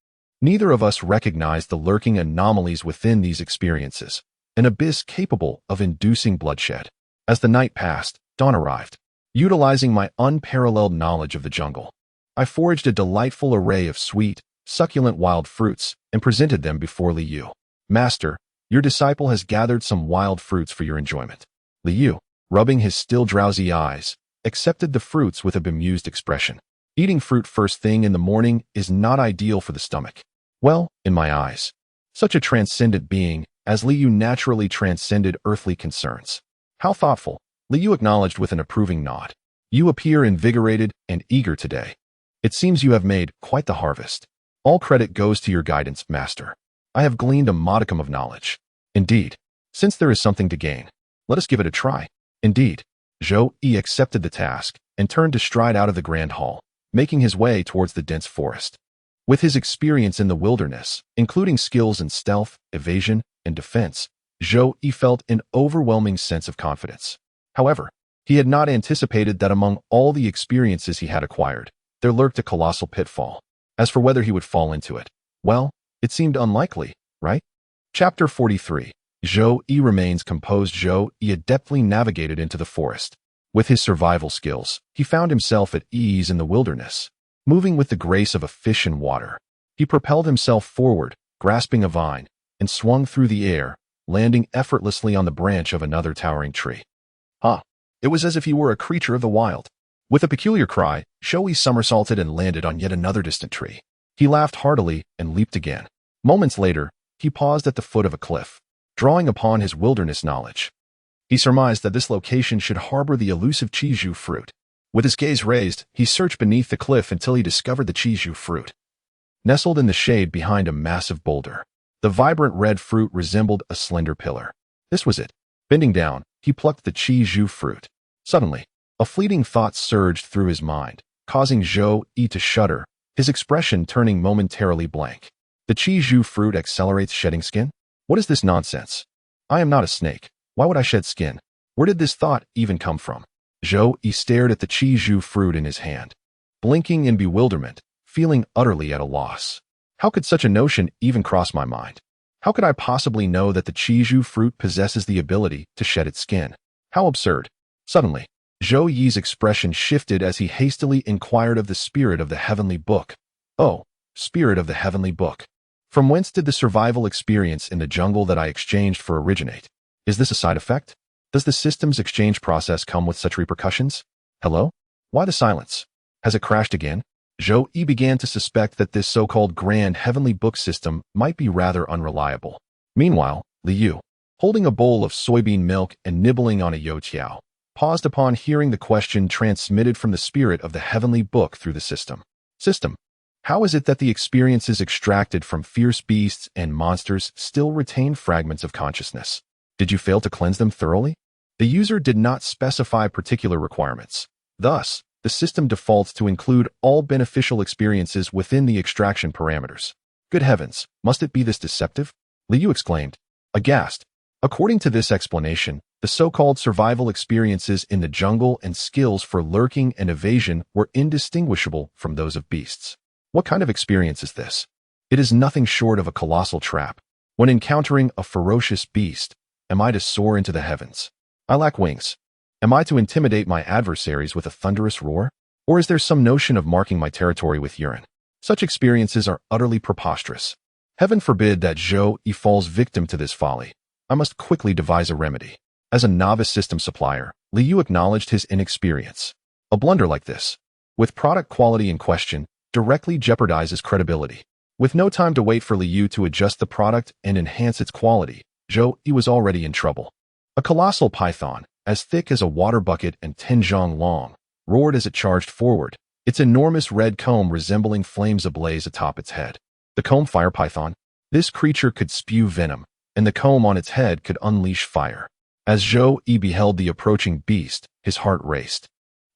Neither of us recognized the lurking anomalies within these experiences, an abyss capable of inducing bloodshed. As the night passed, dawn arrived. Utilizing my unparalleled knowledge of the jungle, I foraged a delightful array of sweet, succulent wild fruits and presented them before Li Yu. Master, your disciple has gathered some wild fruits for your enjoyment. Li Yu, rubbing his still drowsy eyes, accepted the fruits with a bemused expression. Eating fruit first thing in the morning is not ideal for the stomach. Well, in my eyes, such a transcendent being as Li Yu naturally transcended earthly concerns. How thoughtful, Li Yu acknowledged with an approving nod. You appear invigorated and eager today. It seems you have made quite the harvest. All credit goes to your guidance, Master. I have gleaned a modicum of knowledge. Indeed, since there is something to gain, let us give it a try. Indeed, Zhou Yi accepted the task and turned to stride out of the grand hall, making his way towards the dense forest. With his experience in the wilderness, including skills in stealth, evasion, and defense, Zhou Yi felt an overwhelming sense of confidence. However, he had not anticipated that among all the experiences he had acquired, there lurked a colossal pitfall. As for whether he would fall into it, well, it seemed unlikely, right? Chapter 43. Zhou Yi remains composed. Zhou Yi adeptly navigated into the forest. With his survival skills, he found himself at ease in the wilderness. Moving with the grace of a fish in water, he propelled himself forward, grasping a vine, and swung through the air, landing effortlessly on the branch of another towering tree. It was as if he were a creature of the wild. With a peculiar cry, Zhou somersaulted and landed on yet another distant tree. He laughed heartily and leaped again. Moments later, he paused at the foot of a cliff, drawing upon his wilderness knowledge. He surmised that this location should harbor the elusive Qizhu fruit. With his gaze raised, he searched beneath the cliff until he discovered the Qizhu fruit. Nestled in the shade behind a massive boulder, the vibrant red fruit resembled a slender pillar. This was it. Bending down, he plucked the Qizhu fruit. Suddenly, a fleeting thought surged through his mind, causing Zhou to shudder, his expression turning momentarily blank. The Qizhu fruit accelerates shedding skin? What is this nonsense? I am not a snake. Why would I shed skin? Where did this thought even come from? Zhou stared at the Qizhu fruit in his hand, blinking in bewilderment, feeling utterly at a loss. How could such a notion even cross my mind? How could I possibly know that the Qizhu fruit possesses the ability to shed its skin? How absurd. Suddenly, Zhou Yi's expression shifted as he hastily inquired of the spirit of the heavenly book. Oh, spirit of the heavenly book. From whence did the survival experience in the jungle that I exchanged for originate? Is this a side effect? Does the system's exchange process come with such repercussions? Hello? Why the silence? Has it crashed again? Zhou Yi began to suspect that this so-called grand heavenly book system might be rather unreliable. Meanwhile, Liu, holding a bowl of soybean milk and nibbling on a youtiao, paused upon hearing the question transmitted from the spirit of the heavenly book through the system. System. How is it that the experiences extracted from fierce beasts and monsters still retain fragments of consciousness? Did you fail to cleanse them thoroughly? The user did not specify particular requirements. Thus, the system defaults to include all beneficial experiences within the extraction parameters. Good heavens, must it be this deceptive? Liu exclaimed, aghast. According to this explanation, the so-called survival experiences in the jungle and skills for lurking and evasion were indistinguishable from those of beasts. What kind of experience is this? It is nothing short of a colossal trap. When encountering a ferocious beast, am I to soar into the heavens? I lack wings. Am I to intimidate my adversaries with a thunderous roar? Or is there some notion of marking my territory with urine? Such experiences are utterly preposterous. Heaven forbid that Zhou Yi falls victim to this folly. I must quickly devise a remedy. As a novice system supplier, Liu acknowledged his inexperience. A blunder like this, with product quality in question, directly jeopardizes credibility. With no time to wait for Liu to adjust the product and enhance its quality, Zhou Yi was already in trouble. A colossal python, as thick as a water bucket and 10 zhang long, roared as it charged forward, its enormous red comb resembling flames ablaze atop its head. The comb fire python? This creature could spew venom, and the comb on its head could unleash fire. As Zhou Yi beheld the approaching beast, his heart raced,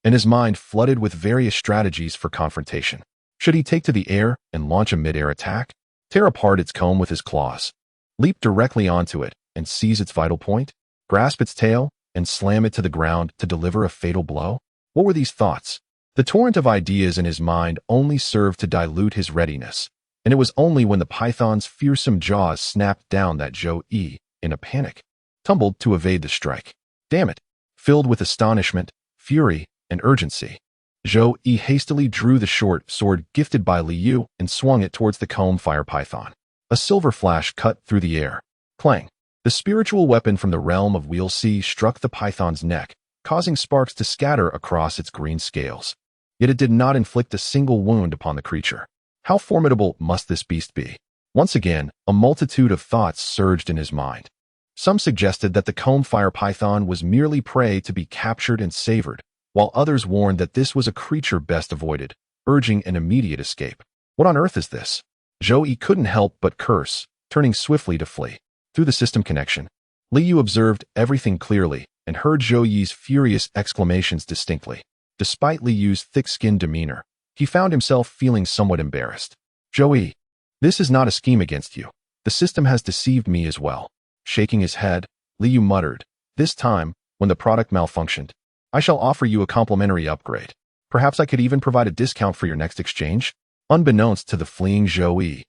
and his mind flooded with various strategies for confrontation. Should he take to the air and launch a mid-air attack? Tear apart its comb with his claws? Leap directly onto it and seize its vital point? Grasp its tail and slam it to the ground to deliver a fatal blow? What were these thoughts? The torrent of ideas in his mind only served to dilute his readiness, and it was only when the python's fearsome jaws snapped down that Zhou Yi, in a panic, tumbled to evade the strike. Damn it! Filled with astonishment, fury, and urgency, Zhou Yi hastily drew the short sword gifted by Liu and swung it towards the comb fire python. A silver flash cut through the air. Clang! The spiritual weapon from the realm of Wheel C struck the python's neck, causing sparks to scatter across its green scales. Yet it did not inflict a single wound upon the creature. How formidable must this beast be? Once again, a multitude of thoughts surged in his mind. Some suggested that the comb fire python was merely prey to be captured and savored, while others warned that this was a creature best avoided, urging an immediate escape. What on earth is this? Zhou Yi couldn't help but curse, turning swiftly to flee. Through the system connection, Liu observed everything clearly and heard Zhou Yi's furious exclamations distinctly. Despite Liu's thick-skinned demeanor, he found himself feeling somewhat embarrassed. Zhou Yi, this is not a scheme against you. The system has deceived me as well. Shaking his head, Liu muttered, this time, when the product malfunctioned, I shall offer you a complimentary upgrade. Perhaps I could even provide a discount for your next exchange? Unbeknownst to the fleeing Zhou Yi,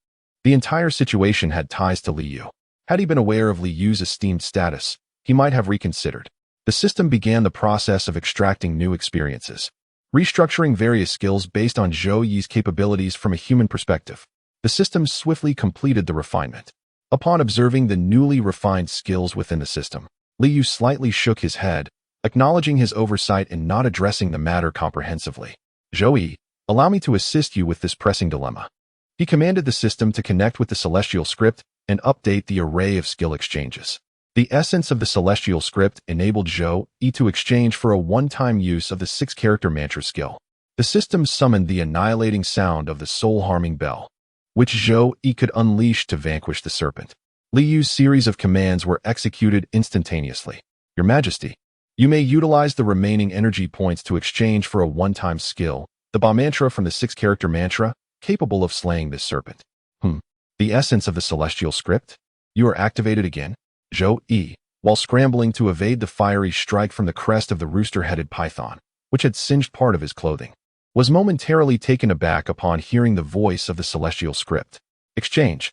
the entire situation had ties to Liu. Had he been aware of Liu's esteemed status, he might have reconsidered. The system began the process of extracting new experiences, restructuring various skills based on Zhou Yi's capabilities from a human perspective. The system swiftly completed the refinement. Upon observing the newly refined skills within the system, Liu slightly shook his head, acknowledging his oversight and not addressing the matter comprehensively. Zhou, allow me to assist you with this pressing dilemma. He commanded the system to connect with the celestial script and update the array of skill exchanges. The essence of the celestial script enabled Zhou to exchange for a one-time use of the 6-character mantra skill. The system summoned the annihilating sound of the soul-harming bell, which Zhou could unleash to vanquish the serpent. Liu's series of commands were executed instantaneously. Your Majesty, you may utilize the remaining energy points to exchange for a one-time skill, the Ba mantra from the 6-character mantra, capable of slaying this serpent. The essence of the celestial script? You are activated again? Zhou, while scrambling to evade the fiery strike from the crest of the rooster-headed python, which had singed part of his clothing, was momentarily taken aback upon hearing the voice of the celestial script. Exchange.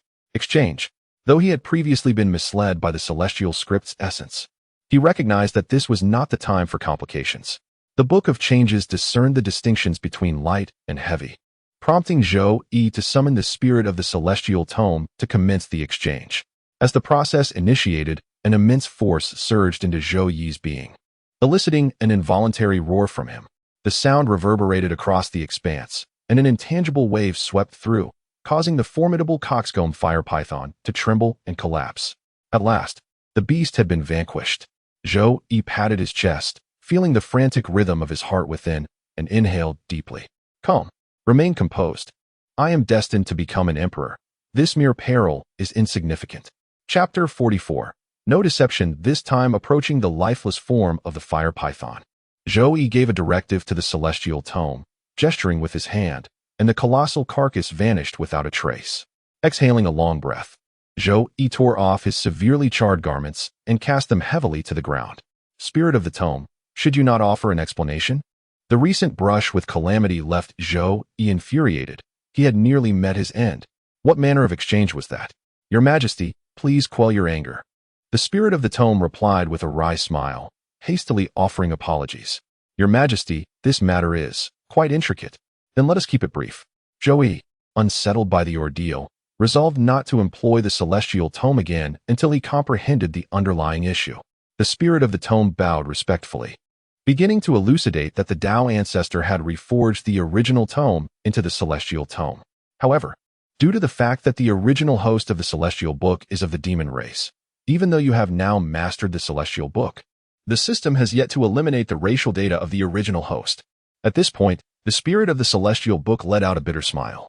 Though he had previously been misled by the celestial script's essence, he recognized that this was not the time for complications. The Book of Changes discerned the distinctions between light and heavy, prompting Zhou to summon the spirit of the celestial tome to commence the exchange. As the process initiated, an immense force surged into Zhou Yi's being, eliciting an involuntary roar from him. The sound reverberated across the expanse, and an intangible wave swept through, causing the formidable coxcomb fire python to tremble and collapse. At last, the beast had been vanquished. Zhou patted his chest, feeling the frantic rhythm of his heart within, and inhaled deeply. Calm. Remain composed. I am destined to become an emperor. This mere peril is insignificant. Chapter 44. No deception, this time approaching the lifeless form of the fire python. Zhou gave a directive to the celestial tome, gesturing with his hand, and the colossal carcass vanished without a trace. Exhaling a long breath, Zhou tore off his severely charred garments and cast them heavily to the ground. Spirit of the tome, should you not offer an explanation? The recent brush with calamity left Zhou infuriated. He had nearly met his end. What manner of exchange was that? Your Majesty, please quell your anger. The spirit of the tome replied with a wry smile, hastily offering apologies. Your Majesty, this matter is quite intricate. Then let us keep it brief. Zhou, unsettled by the ordeal, resolved not to employ the celestial tome again until he comprehended the underlying issue. The spirit of the tome bowed respectfully, beginning to elucidate that the Tao ancestor had reforged the original tome into the celestial tome. However, due to the fact that the original host of the celestial book is of the demon race, even though you have now mastered the celestial book, the system has yet to eliminate the racial data of the original host. At this point, the spirit of the celestial book let out a bitter smile,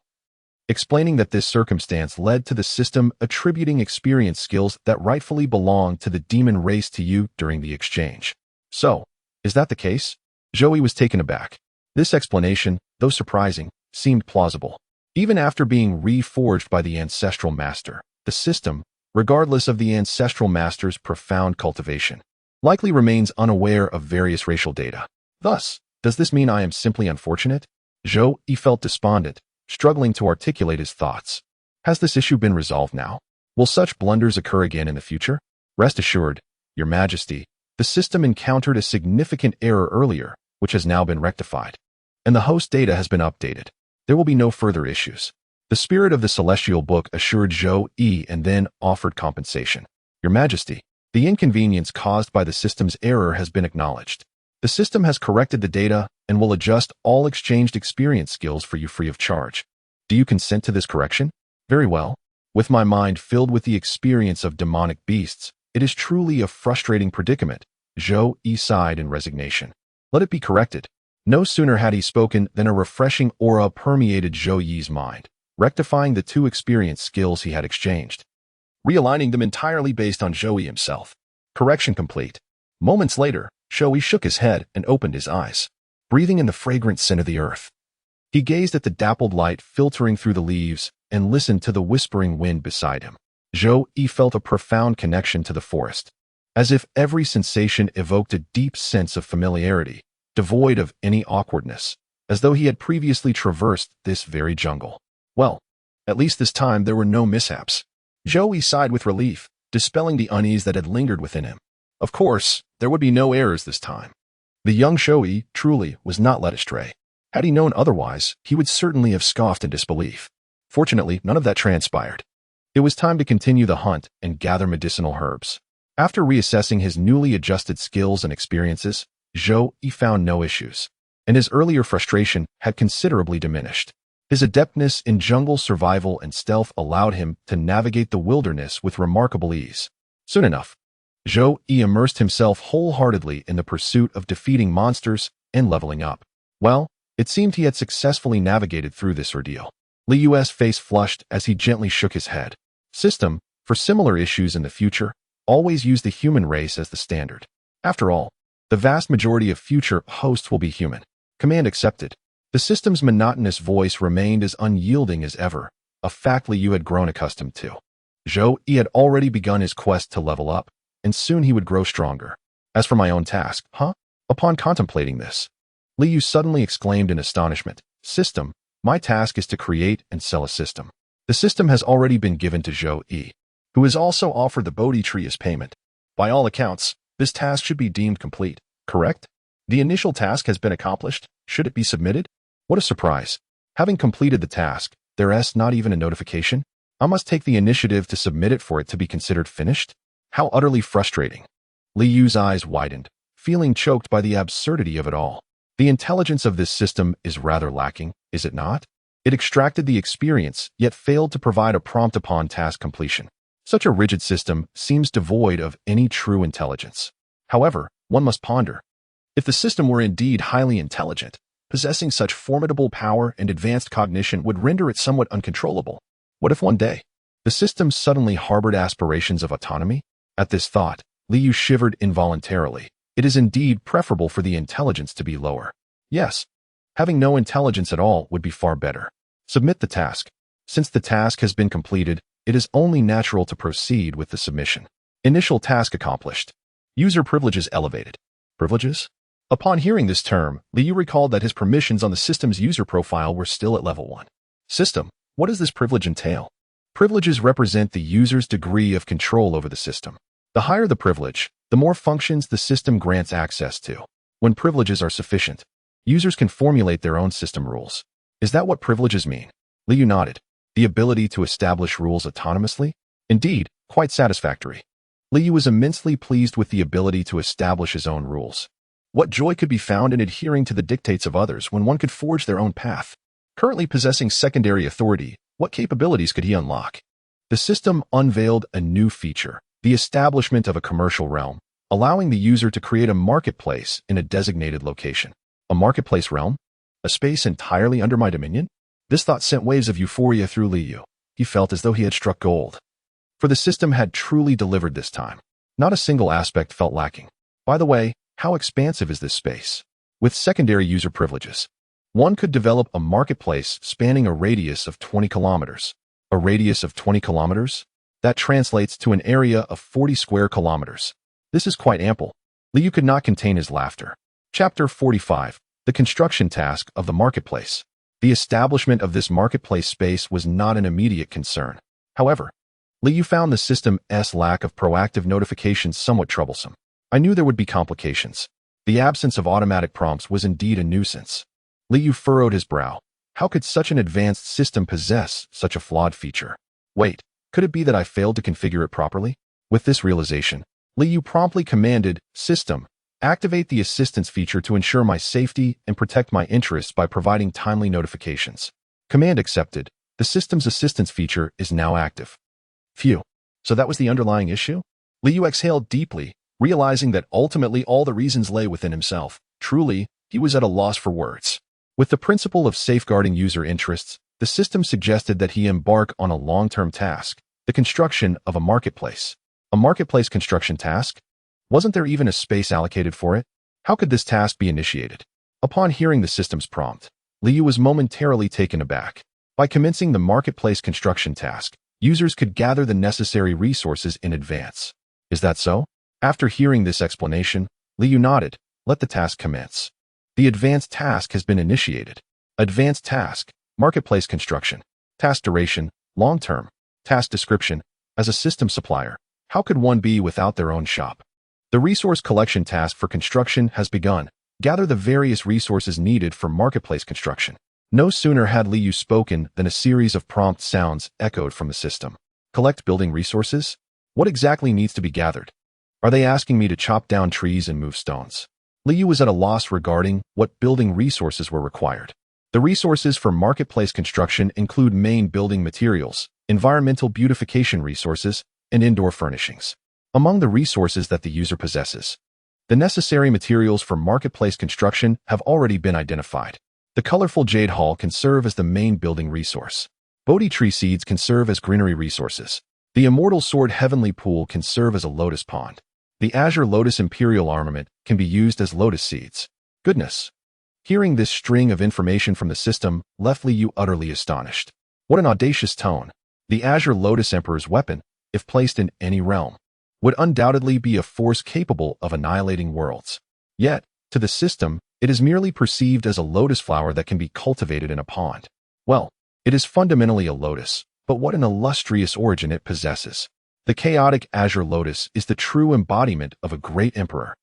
explaining that this circumstance led to the system attributing experience skills that rightfully belonged to the demon race to you during the exchange. So, is that the case? Zhou was taken aback. This explanation, though surprising, seemed plausible. Even after being reforged by the ancestral master, the system, regardless of the ancestral master's profound cultivation, likely remains unaware of various racial data. Thus, does this mean I am simply unfortunate? Zhou felt despondent, struggling to articulate his thoughts. Has this issue been resolved now? Will such blunders occur again in the future? Rest assured, Your Majesty, the system encountered a significant error earlier, which has now been rectified, and the host data has been updated. There will be no further issues. The spirit of the celestial book assured Zhou and then offered compensation. Your Majesty, the inconvenience caused by the system's error has been acknowledged. The system has corrected the data and will adjust all exchanged experience skills for you free of charge. Do you consent to this correction? Very well. With my mind filled with the experience of demonic beasts, it is truly a frustrating predicament. Zhou sighed in resignation. Let it be corrected. No sooner had he spoken than a refreshing aura permeated Zhou Yi's mind, rectifying the 2 experience skills he had exchanged, realigning them entirely based on Zhou Yi himself. Correction complete. Moments later, Zhou Yi shook his head and opened his eyes, breathing in the fragrant scent of the earth. He gazed at the dappled light filtering through the leaves and listened to the whispering wind beside him. Zhou Yi felt a profound connection to the forest, as if every sensation evoked a deep sense of familiarity, devoid of any awkwardness, as though he had previously traversed this very jungle. Well, at least this time there were no mishaps. Zhou Yi sighed with relief, dispelling the unease that had lingered within him. Of course, there would be no errors this time. The young Zhou Yi truly was not led astray. Had he known otherwise, he would certainly have scoffed in disbelief. Fortunately, none of that transpired. It was time to continue the hunt and gather medicinal herbs. After reassessing his newly adjusted skills and experiences, Zhou Yi found no issues, and his earlier frustration had considerably diminished. His adeptness in jungle survival and stealth allowed him to navigate the wilderness with remarkable ease. Soon enough, Zhou Yi immersed himself wholeheartedly in the pursuit of defeating monsters and leveling up. Well, it seemed he had successfully navigated through this ordeal. Li Yu's face flushed as he gently shook his head. System, for similar issues in the future, always use the human race as the standard. After all, the vast majority of future hosts will be human. Command accepted. The system's monotonous voice remained as unyielding as ever, a fact Li Yu had grown accustomed to. Zhou Yi had already begun his quest to level up, and soon he would grow stronger. As for my own task, Upon contemplating this, Li Yu suddenly exclaimed in astonishment, System, my task is to create and sell a system. The system has already been given to Zhou Yi, who has also offered the Bodhi tree as payment. By all accounts, this task should be deemed complete, correct? The initial task has been accomplished. Should it be submitted? What a surprise. Having completed the task, there's not even a notification? I must take the initiative to submit it for it to be considered finished? How utterly frustrating. Li Yu's eyes widened, feeling choked by the absurdity of it all. The intelligence of this system is rather lacking, is it not? It extracted the experience, yet failed to provide a prompt upon task completion. Such a rigid system seems devoid of any true intelligence. However, one must ponder. If the system were indeed highly intelligent, possessing such formidable power and advanced cognition would render it somewhat uncontrollable. What if one day, the system suddenly harbored aspirations of autonomy? At this thought, Li Yu shivered involuntarily. It is indeed preferable for the intelligence to be lower. Yes, having no intelligence at all would be far better. Submit the task. Since the task has been completed, it is only natural to proceed with the submission. Initial task accomplished. User privileges elevated. Privileges? Upon hearing this term, Li Yu recalled that his permissions on the system's user profile were still at level 1. System, what does this privilege entail? Privileges represent the user's degree of control over the system. The higher the privilege, the more functions the system grants access to. When privileges are sufficient, users can formulate their own system rules. Is that what privileges mean? Li Yu nodded. The ability to establish rules autonomously? Indeed, quite satisfactory. Li Yu was immensely pleased with the ability to establish his own rules. What joy could be found in adhering to the dictates of others when one could forge their own path? Currently possessing secondary authority, what capabilities could he unlock? The system unveiled a new feature, the establishment of a commercial realm, allowing the user to create a marketplace in a designated location. A marketplace realm? A space entirely under my dominion? This thought sent waves of euphoria through Li Yu. He felt as though he had struck gold. For the system had truly delivered this time. Not a single aspect felt lacking. By the way, how expansive is this space? With secondary user privileges, one could develop a marketplace spanning a radius of 20 kilometers. A radius of 20 kilometers? That translates to an area of 40 square kilometers. This is quite ample. Li Yu could not contain his laughter. Chapter 45. The construction task of the marketplace. The establishment of this marketplace space was not an immediate concern. However, Li Yu found the system's lack of proactive notifications somewhat troublesome. I knew there would be complications. The absence of automatic prompts was indeed a nuisance. Li Yu furrowed his brow. How could such an advanced system possess such a flawed feature? Wait, could it be that I failed to configure it properly? With this realization, Li Yu promptly commanded, System, activate the assistance feature to ensure my safety and protect my interests by providing timely notifications. Command accepted. The system's assistance feature is now active. Phew. So that was the underlying issue? Li Yu exhaled deeply, realizing that ultimately all the reasons lay within himself. Truly, he was at a loss for words. With the principle of safeguarding user interests, the system suggested that he embark on a long-term task, the construction of a marketplace. A marketplace construction task? Wasn't there even a space allocated for it? How could this task be initiated? Upon hearing the system's prompt, Li Yu was momentarily taken aback. By commencing the marketplace construction task, users could gather the necessary resources in advance. Is that so? After hearing this explanation, Li Yu nodded. Let the task commence. The advanced task has been initiated. Advanced task, marketplace construction. Task duration, long-term. Task description, as a system supplier, how could one be without their own shop? The resource collection task for construction has begun. Gather the various resources needed for marketplace construction. No sooner had Li Yu spoken than a series of prompt sounds echoed from the system. Collect building resources? What exactly needs to be gathered? Are they asking me to chop down trees and move stones? Liu was at a loss regarding what building resources were required. The resources for marketplace construction include main building materials, environmental beautification resources, and indoor furnishings. Among the resources that the user possesses, the necessary materials for marketplace construction have already been identified. The colorful jade hall can serve as the main building resource. Bodhi tree seeds can serve as greenery resources. The immortal sword heavenly pool can serve as a lotus pond. The azure lotus imperial armament can be used as lotus seeds. Goodness! Hearing this string of information from the system left Liu utterly astonished. What an audacious tone! The azure lotus emperor's weapon, if placed in any realm, would undoubtedly be a force capable of annihilating worlds. Yet, to the system, it is merely perceived as a lotus flower that can be cultivated in a pond. Well, it is fundamentally a lotus, but what an illustrious origin it possesses. The chaotic azure lotus is the true embodiment of a great emperor.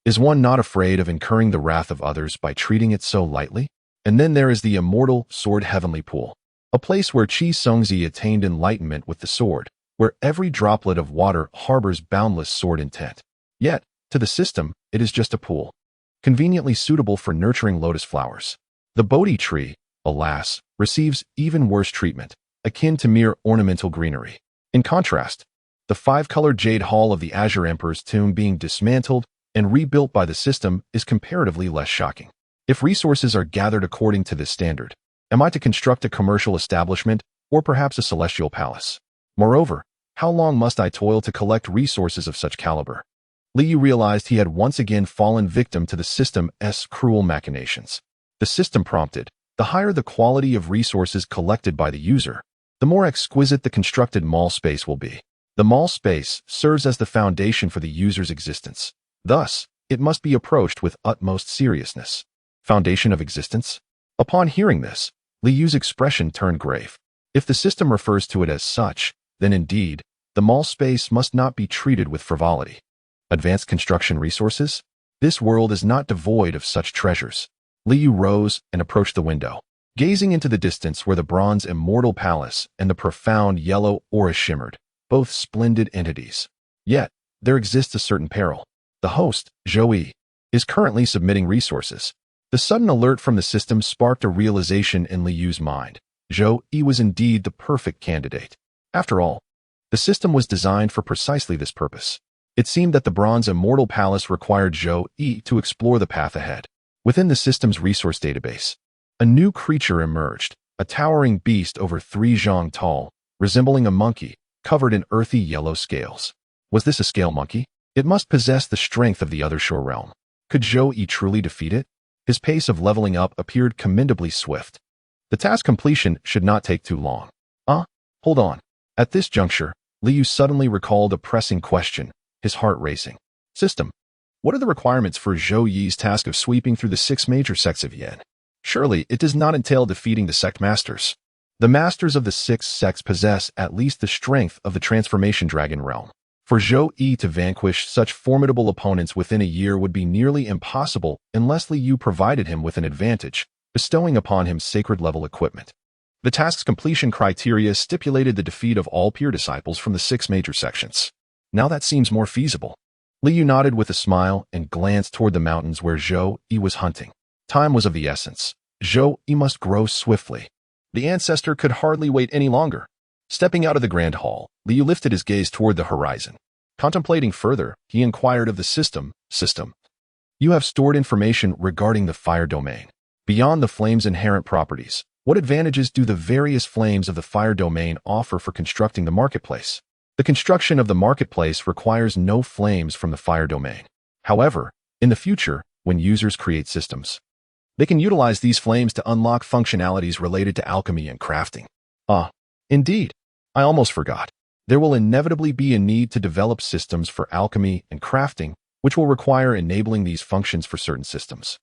Is one not afraid of incurring the wrath of others by treating it so lightly? And then there is the immortal sword heavenly pool, a place where Qi Songzi attained enlightenment with the sword, where every droplet of water harbors boundless sword intent. Yet, to the system, it is just a pool, conveniently suitable for nurturing lotus flowers. The Bodhi tree, alas, receives even worse treatment, akin to mere ornamental greenery. In contrast, the five-colored jade hall of the Azure Emperor's tomb being dismantled and rebuilt by the system is comparatively less shocking. If resources are gathered according to this standard, am I to construct a commercial establishment or perhaps a celestial palace? Moreover, how long must I toil to collect resources of such caliber? Liu realized he had once again fallen victim to the system's cruel machinations. The system prompted, the higher the quality of resources collected by the user, the more exquisite the constructed mall space will be. The mall space serves as the foundation for the user's existence. Thus, it must be approached with utmost seriousness. Foundation of existence? Upon hearing this, Liu's expression turned grave. If the system refers to it as such, then indeed, the mall space must not be treated with frivolity. Advanced construction resources? This world is not devoid of such treasures. Liu rose and approached the window, gazing into the distance where the bronze immortal palace and the profound yellow aura shimmered, both splendid entities. Yet, there exists a certain peril. The host, Zhou, is currently submitting resources. The sudden alert from the system sparked a realization in Liu's mind. Zhou was indeed the perfect candidate. After all, the system was designed for precisely this purpose. It seemed that the bronze immortal palace required Zhou to explore the path ahead. Within the system's resource database, a new creature emerged, a towering beast over 3 zhang tall, resembling a monkey, covered in earthy yellow scales. Was this a scale monkey? It must possess the strength of the other shore realm. Could Zhou truly defeat it? His pace of leveling up appeared commendably swift. The task completion should not take too long. Hold on. At this juncture, Liu suddenly recalled a pressing question, his heart racing. System, what are the requirements for Zhou Yi's task of sweeping through the 6 major sects of Yin? Surely it does not entail defeating the sect masters. The masters of the 6 sects possess at least the strength of the transformation dragon realm. For Zhou to vanquish such formidable opponents within a year would be nearly impossible unless Liu provided him with an advantage, bestowing upon him sacred-level equipment. The task's completion criteria stipulated the defeat of all peer disciples from the 6 major sections. Now that seems more feasible. Liu nodded with a smile and glanced toward the mountains where Zhou was hunting. Time was of the essence. Zhou must grow swiftly. The ancestor could hardly wait any longer. Stepping out of the grand hall, Liu lifted his gaze toward the horizon. Contemplating further, he inquired of the system, you have stored information regarding the fire domain. Beyond the flame's inherent properties, what advantages do the various flames of the fire domain offer for constructing the marketplace? The construction of the marketplace requires no flames from the fire domain. However, in the future, when users create systems, they can utilize these flames to unlock functionalities related to alchemy and crafting. Indeed. I almost forgot. There will inevitably be a need to develop systems for alchemy and crafting, which will require enabling these functions for certain systems.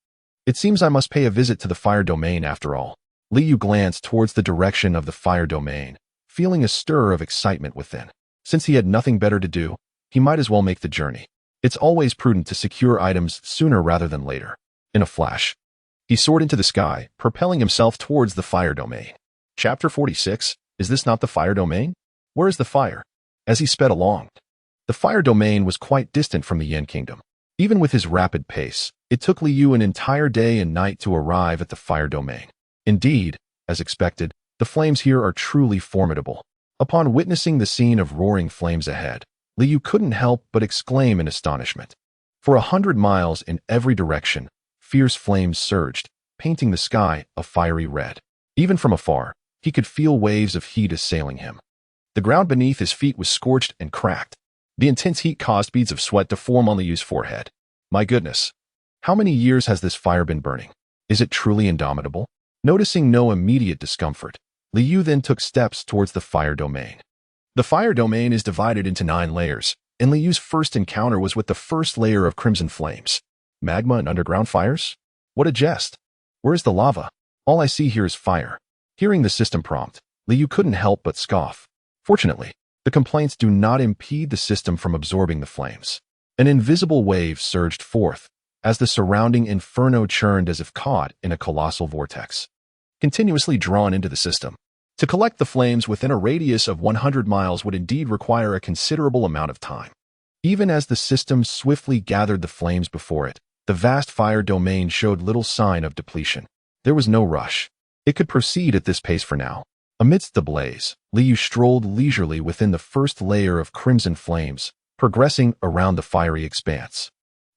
It seems I must pay a visit to the fire domain after all. Liu glanced towards the direction of the fire domain, feeling a stir of excitement within. Since he had nothing better to do, he might as well make the journey. It's always prudent to secure items sooner rather than later. In a flash, he soared into the sky, propelling himself towards the fire domain. Chapter 46. Is this not the fire domain? Where is the fire? As he sped along, the fire domain was quite distant from the Yin Kingdom. Even with his rapid pace, it took Li Yu an entire day and night to arrive at the fire domain. Indeed, as expected, the flames here are truly formidable. Upon witnessing the scene of roaring flames ahead, Li Yu couldn't help but exclaim in astonishment. For 100 miles in every direction, fierce flames surged, painting the sky a fiery red. Even from afar, he could feel waves of heat assailing him. The ground beneath his feet was scorched and cracked. The intense heat caused beads of sweat to form on Li Yu's forehead. My goodness! How many years has this fire been burning? Is it truly indomitable? Noticing no immediate discomfort, Li Yu then took steps towards the fire domain. The fire domain is divided into 9 layers, and Li Yu's first encounter was with the first layer of crimson flames. Magma and underground fires? What a jest! Where is the lava? All I see here is fire. Hearing the system prompt, Li Yu couldn't help but scoff. Fortunately, the complaints do not impede the system from absorbing the flames. An invisible wave surged forth, as the surrounding inferno churned as if caught in a colossal vortex, continuously drawn into the system. To collect the flames within a radius of 100 miles would indeed require a considerable amount of time. Even as the system swiftly gathered the flames before it, the vast fire domain showed little sign of depletion. There was no rush. It could proceed at this pace for now. Amidst the blaze, Li Yu strolled leisurely within the first layer of crimson flames, progressing around the fiery expanse.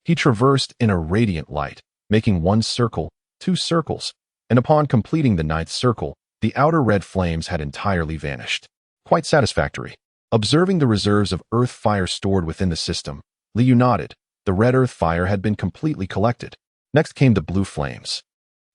He traversed in a radiant light, making 1 circle, 2 circles, and upon completing the 9th circle, the outer red flames had entirely vanished. Quite satisfactory. Observing the reserves of earth fire stored within the system, Li Yu nodded. The red earth fire had been completely collected. Next came the blue flames.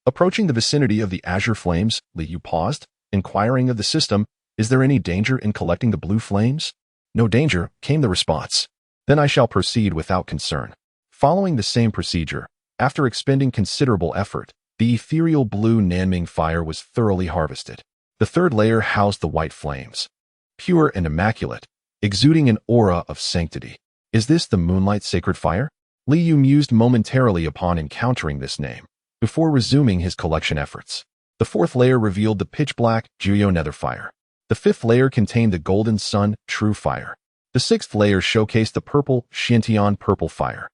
Approaching the vicinity of the azure flames, Li Yu paused, inquiring of the system, "Is there any danger in collecting the blue flames?" "No danger," came the response. "Then I shall proceed without concern." Following the same procedure, after expending considerable effort, the ethereal blue Nanming fire was thoroughly harvested. The 3rd layer housed the white flames, pure and immaculate, exuding an aura of sanctity. Is this the moonlight sacred fire? Li Yu mused momentarily upon encountering this name, before resuming his collection efforts. The 4th layer revealed the pitch-black Juyo nether fire. The 5th layer contained the golden sun true fire. The 6th layer showcased the purple Xiantian purple fire.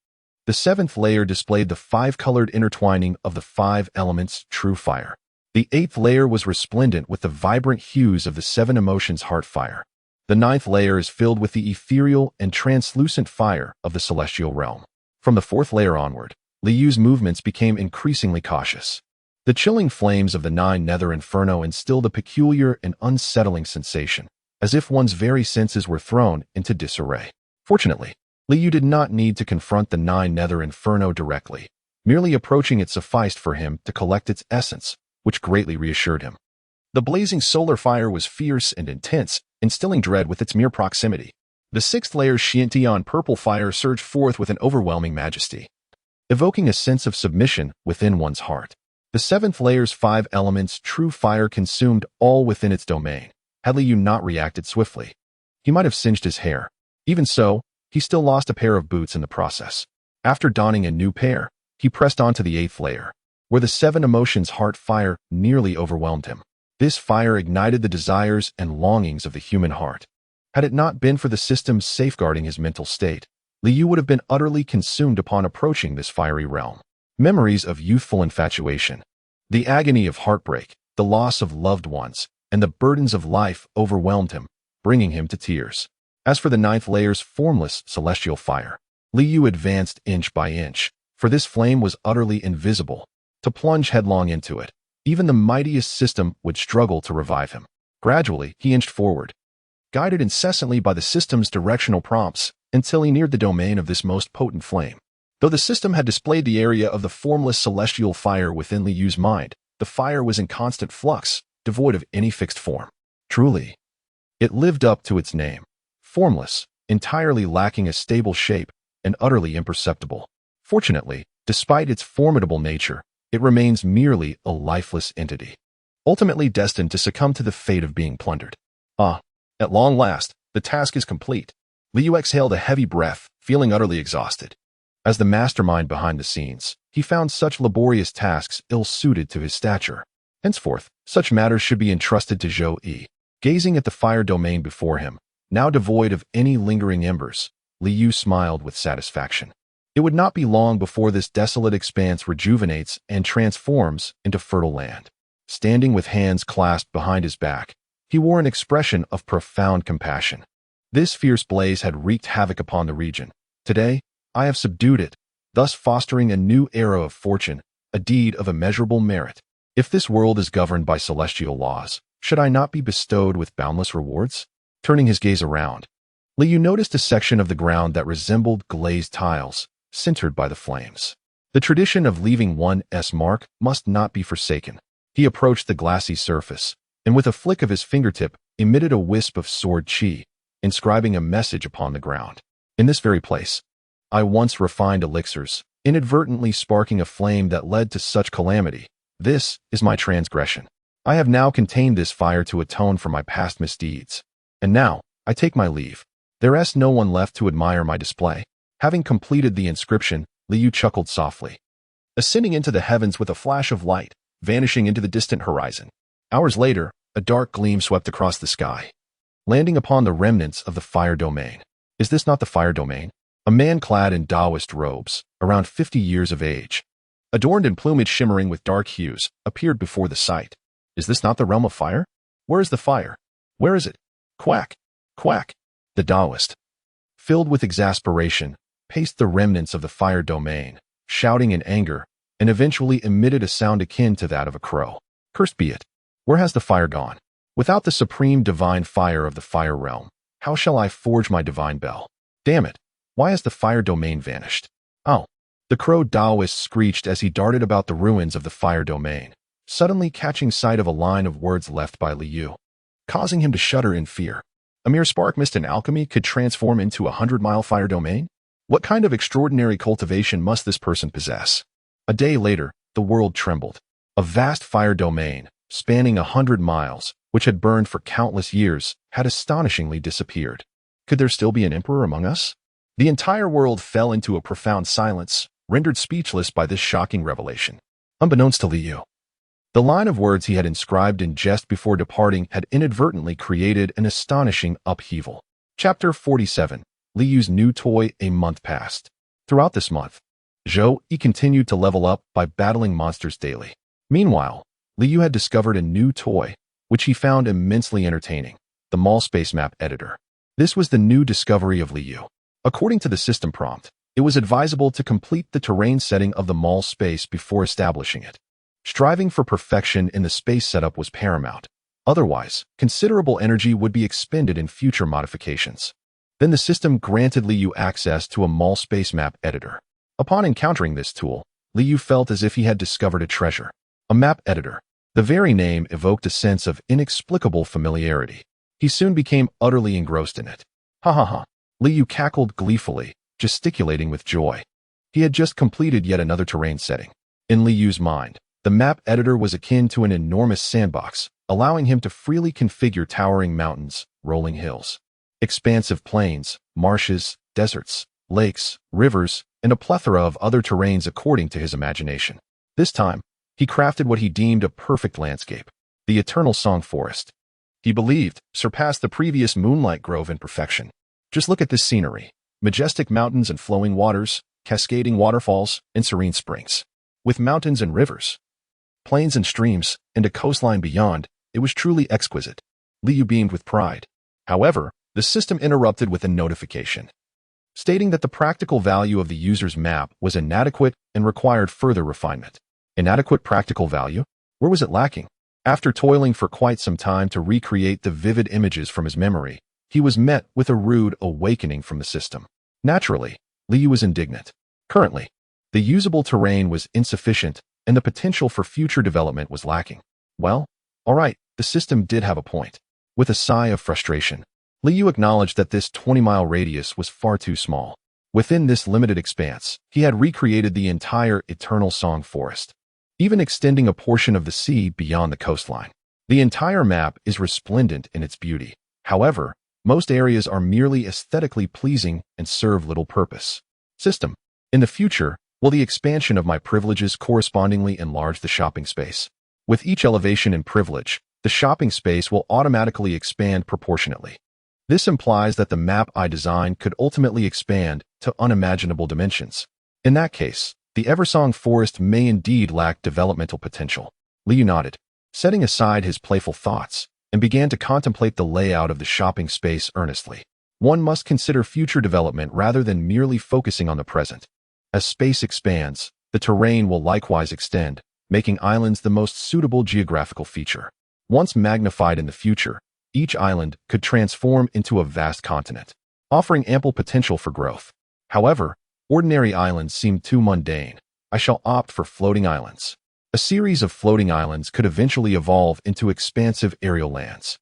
The 7th layer displayed the 5-colored intertwining of the 5 elements true fire. The 8th layer was resplendent with the vibrant hues of the 7 emotions heart fire. The 9th layer is filled with the ethereal and translucent fire of the celestial realm. From the 4th layer onward, Li Yu's movements became increasingly cautious. The chilling flames of the 9 nether inferno instilled a peculiar and unsettling sensation, as if one's very senses were thrown into disarray. Fortunately, Li Yu did not need to confront the 9 nether inferno directly. Merely approaching it sufficed for him to collect its essence, which greatly reassured him. The blazing solar fire was fierce and intense, instilling dread with its mere proximity. The 6th layer's Xiantian purple fire surged forth with an overwhelming majesty, evoking a sense of submission within one's heart. The 7th layer's 5 elements true fire consumed all within its domain. Had Li Yu not reacted swiftly, he might have singed his hair. Even so, he still lost a pair of boots in the process. After donning a new pair, he pressed on to the 8th layer, where the 7 emotions heart fire nearly overwhelmed him. This fire ignited the desires and longings of the human heart. Had it not been for the system safeguarding his mental state, Li Yu would have been utterly consumed upon approaching this fiery realm. Memories of youthful infatuation, the agony of heartbreak, the loss of loved ones, and the burdens of life overwhelmed him, bringing him to tears. As for the 9th layer's formless celestial fire, Li Yu advanced inch by inch, for this flame was utterly invisible. To plunge headlong into it, even the mightiest system would struggle to revive him. Gradually, he inched forward, guided incessantly by the system's directional prompts, until he neared the domain of this most potent flame. Though the system had displayed the area of the formless celestial fire within Li Yu's mind, the fire was in constant flux, devoid of any fixed form. Truly, it lived up to its name. Formless, entirely lacking a stable shape, and utterly imperceptible. Fortunately, despite its formidable nature, it remains merely a lifeless entity, ultimately destined to succumb to the fate of being plundered. At long last, the task is complete. Li Yu exhaled a heavy breath, feeling utterly exhausted. As the mastermind behind the scenes, he found such laborious tasks ill-suited to his stature. Henceforth, such matters should be entrusted to Zhou Yi. Gazing at the fire domain before him, now devoid of any lingering embers, Liu smiled with satisfaction. It would not be long before this desolate expanse rejuvenates and transforms into fertile land. Standing with hands clasped behind his back, he wore an expression of profound compassion. This fierce blaze had wreaked havoc upon the region. Today, I have subdued it, thus fostering a new era of fortune, a deed of immeasurable merit. If this world is governed by celestial laws, should I not be bestowed with boundless rewards? Turning his gaze around, Liu noticed a section of the ground that resembled glazed tiles, sintered by the flames. The tradition of leaving one's mark must not be forsaken. He approached the glassy surface, and with a flick of his fingertip, emitted a wisp of sword chi, inscribing a message upon the ground. In this very place, I once refined elixirs, inadvertently sparking a flame that led to such calamity. This is my transgression. I have now contained this fire to atone for my past misdeeds. And now, I take my leave. There is no one left to admire my display. Having completed the inscription, Liu chuckled softly, ascending into the heavens with a flash of light, vanishing into the distant horizon. Hours later, a dark gleam swept across the sky, landing upon the remnants of the fire domain. Is this not the fire domain? A man clad in Taoist robes, around 50 years of age, adorned in plumage shimmering with dark hues, appeared before the sight. Is this not the realm of fire? Where is the fire? Where is it? Quack! Quack! The Taoist, filled with exasperation, paced the remnants of the fire domain, shouting in anger, and eventually emitted a sound akin to that of a crow. Cursed be it! Where has the fire gone? Without the supreme divine fire of the fire realm, how shall I forge my divine bell? Damn it! Why has the fire domain vanished? Oh! The crow Taoist screeched as he darted about the ruins of the fire domain, suddenly catching sight of a line of words left by Liu, causing him to shudder in fear. A mere spark mist in alchemy could transform into a 100-mile fire domain? What kind of extraordinary cultivation must this person possess? A day later, the world trembled. A vast fire domain, spanning 100 miles, which had burned for countless years, had astonishingly disappeared. Could there still be an emperor among us? The entire world fell into a profound silence, rendered speechless by this shocking revelation. Unbeknownst to Liu, the line of words he had inscribed in jest before departing had inadvertently created an astonishing upheaval. Chapter 47. Liu's new toy. A month passed. Throughout this month, Zhou Yi continued to level up by battling monsters daily. Meanwhile, Liu had discovered a new toy, which he found immensely entertaining, the Mall Space Map Editor. This was the new discovery of Liu. According to the system prompt, it was advisable to complete the terrain setting of the mall space before establishing it. Striving for perfection in the space setup was paramount. Otherwise, considerable energy would be expended in future modifications. Then the system granted Liu access to a Mall Space Map Editor. Upon encountering this tool, Liu felt as if he had discovered a treasure. A map editor. The very name evoked a sense of inexplicable familiarity. He soon became utterly engrossed in it. Ha ha ha. Liu cackled gleefully, gesticulating with joy. He had just completed yet another terrain setting. In Liu's mind, the map editor was akin to an enormous sandbox, allowing him to freely configure towering mountains, rolling hills, expansive plains, marshes, deserts, lakes, rivers, and a plethora of other terrains according to his imagination. This time, he crafted what he deemed a perfect landscape, the eternal song forest. He believed surpassed the previous moonlight grove in perfection. Just look at this scenery: majestic mountains and flowing waters, cascading waterfalls, and serene springs. With mountains and rivers, plains and streams, and a coastline beyond, it was truly exquisite. Liu beamed with pride. However, the system interrupted with a notification, stating that the practical value of the user's map was inadequate and required further refinement. Inadequate practical value? Where was it lacking? After toiling for quite some time to recreate the vivid images from his memory, he was met with a rude awakening from the system. Naturally, Liu was indignant. Currently, the usable terrain was insufficient and the potential for future development was lacking. Well, alright, the system did have a point. With a sigh of frustration, Liu acknowledged that this 20-mile radius was far too small. Within this limited expanse, he had recreated the entire Eternal Song Forest, even extending a portion of the sea beyond the coastline. The entire map is resplendent in its beauty. However, most areas are merely aesthetically pleasing and serve little purpose. System. In the future, will the expansion of my privileges correspondingly enlarge the shopping space? With each elevation in privilege, the shopping space will automatically expand proportionately. This implies that the map I designed could ultimately expand to unimaginable dimensions. In that case, the Eversong forest may indeed lack developmental potential. Liu nodded, setting aside his playful thoughts, and began to contemplate the layout of the shopping space earnestly. One must consider future development rather than merely focusing on the present. As space expands, the terrain will likewise extend, making islands the most suitable geographical feature. Once magnified in the future, each island could transform into a vast continent, offering ample potential for growth. However, ordinary islands seem too mundane. I shall opt for floating islands. A series of floating islands could eventually evolve into expansive aerial lands.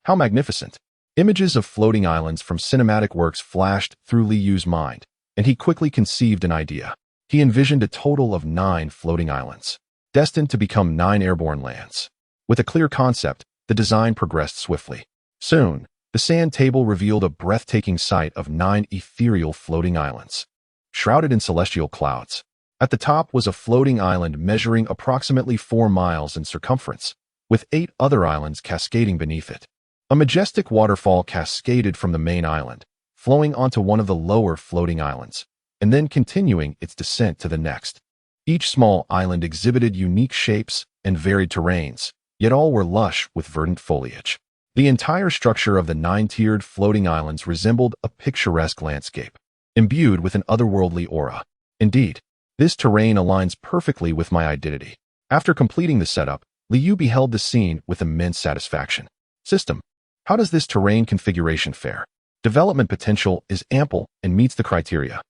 How magnificent! Images of floating islands from cinematic works flashed through Liyu's mind, and he quickly conceived an idea. He envisioned a total of 9 floating islands, destined to become 9 airborne lands. With a clear concept, the design progressed swiftly. Soon, the sand table revealed a breathtaking sight of 9 ethereal floating islands, shrouded in celestial clouds. At the top was a floating island measuring approximately 4 miles in circumference, with 8 other islands cascading beneath it. A majestic waterfall cascaded from the main island, flowing onto one of the lower floating islands, and then continuing its descent to the next. Each small island exhibited unique shapes and varied terrains, yet all were lush with verdant foliage. The entire structure of the 9-tiered floating islands resembled a picturesque landscape, imbued with an otherworldly aura. Indeed, this terrain aligns perfectly with my identity. After completing the setup, Liu beheld the scene with immense satisfaction. System: how does this terrain configuration fare? Development potential is ample and meets the criteria.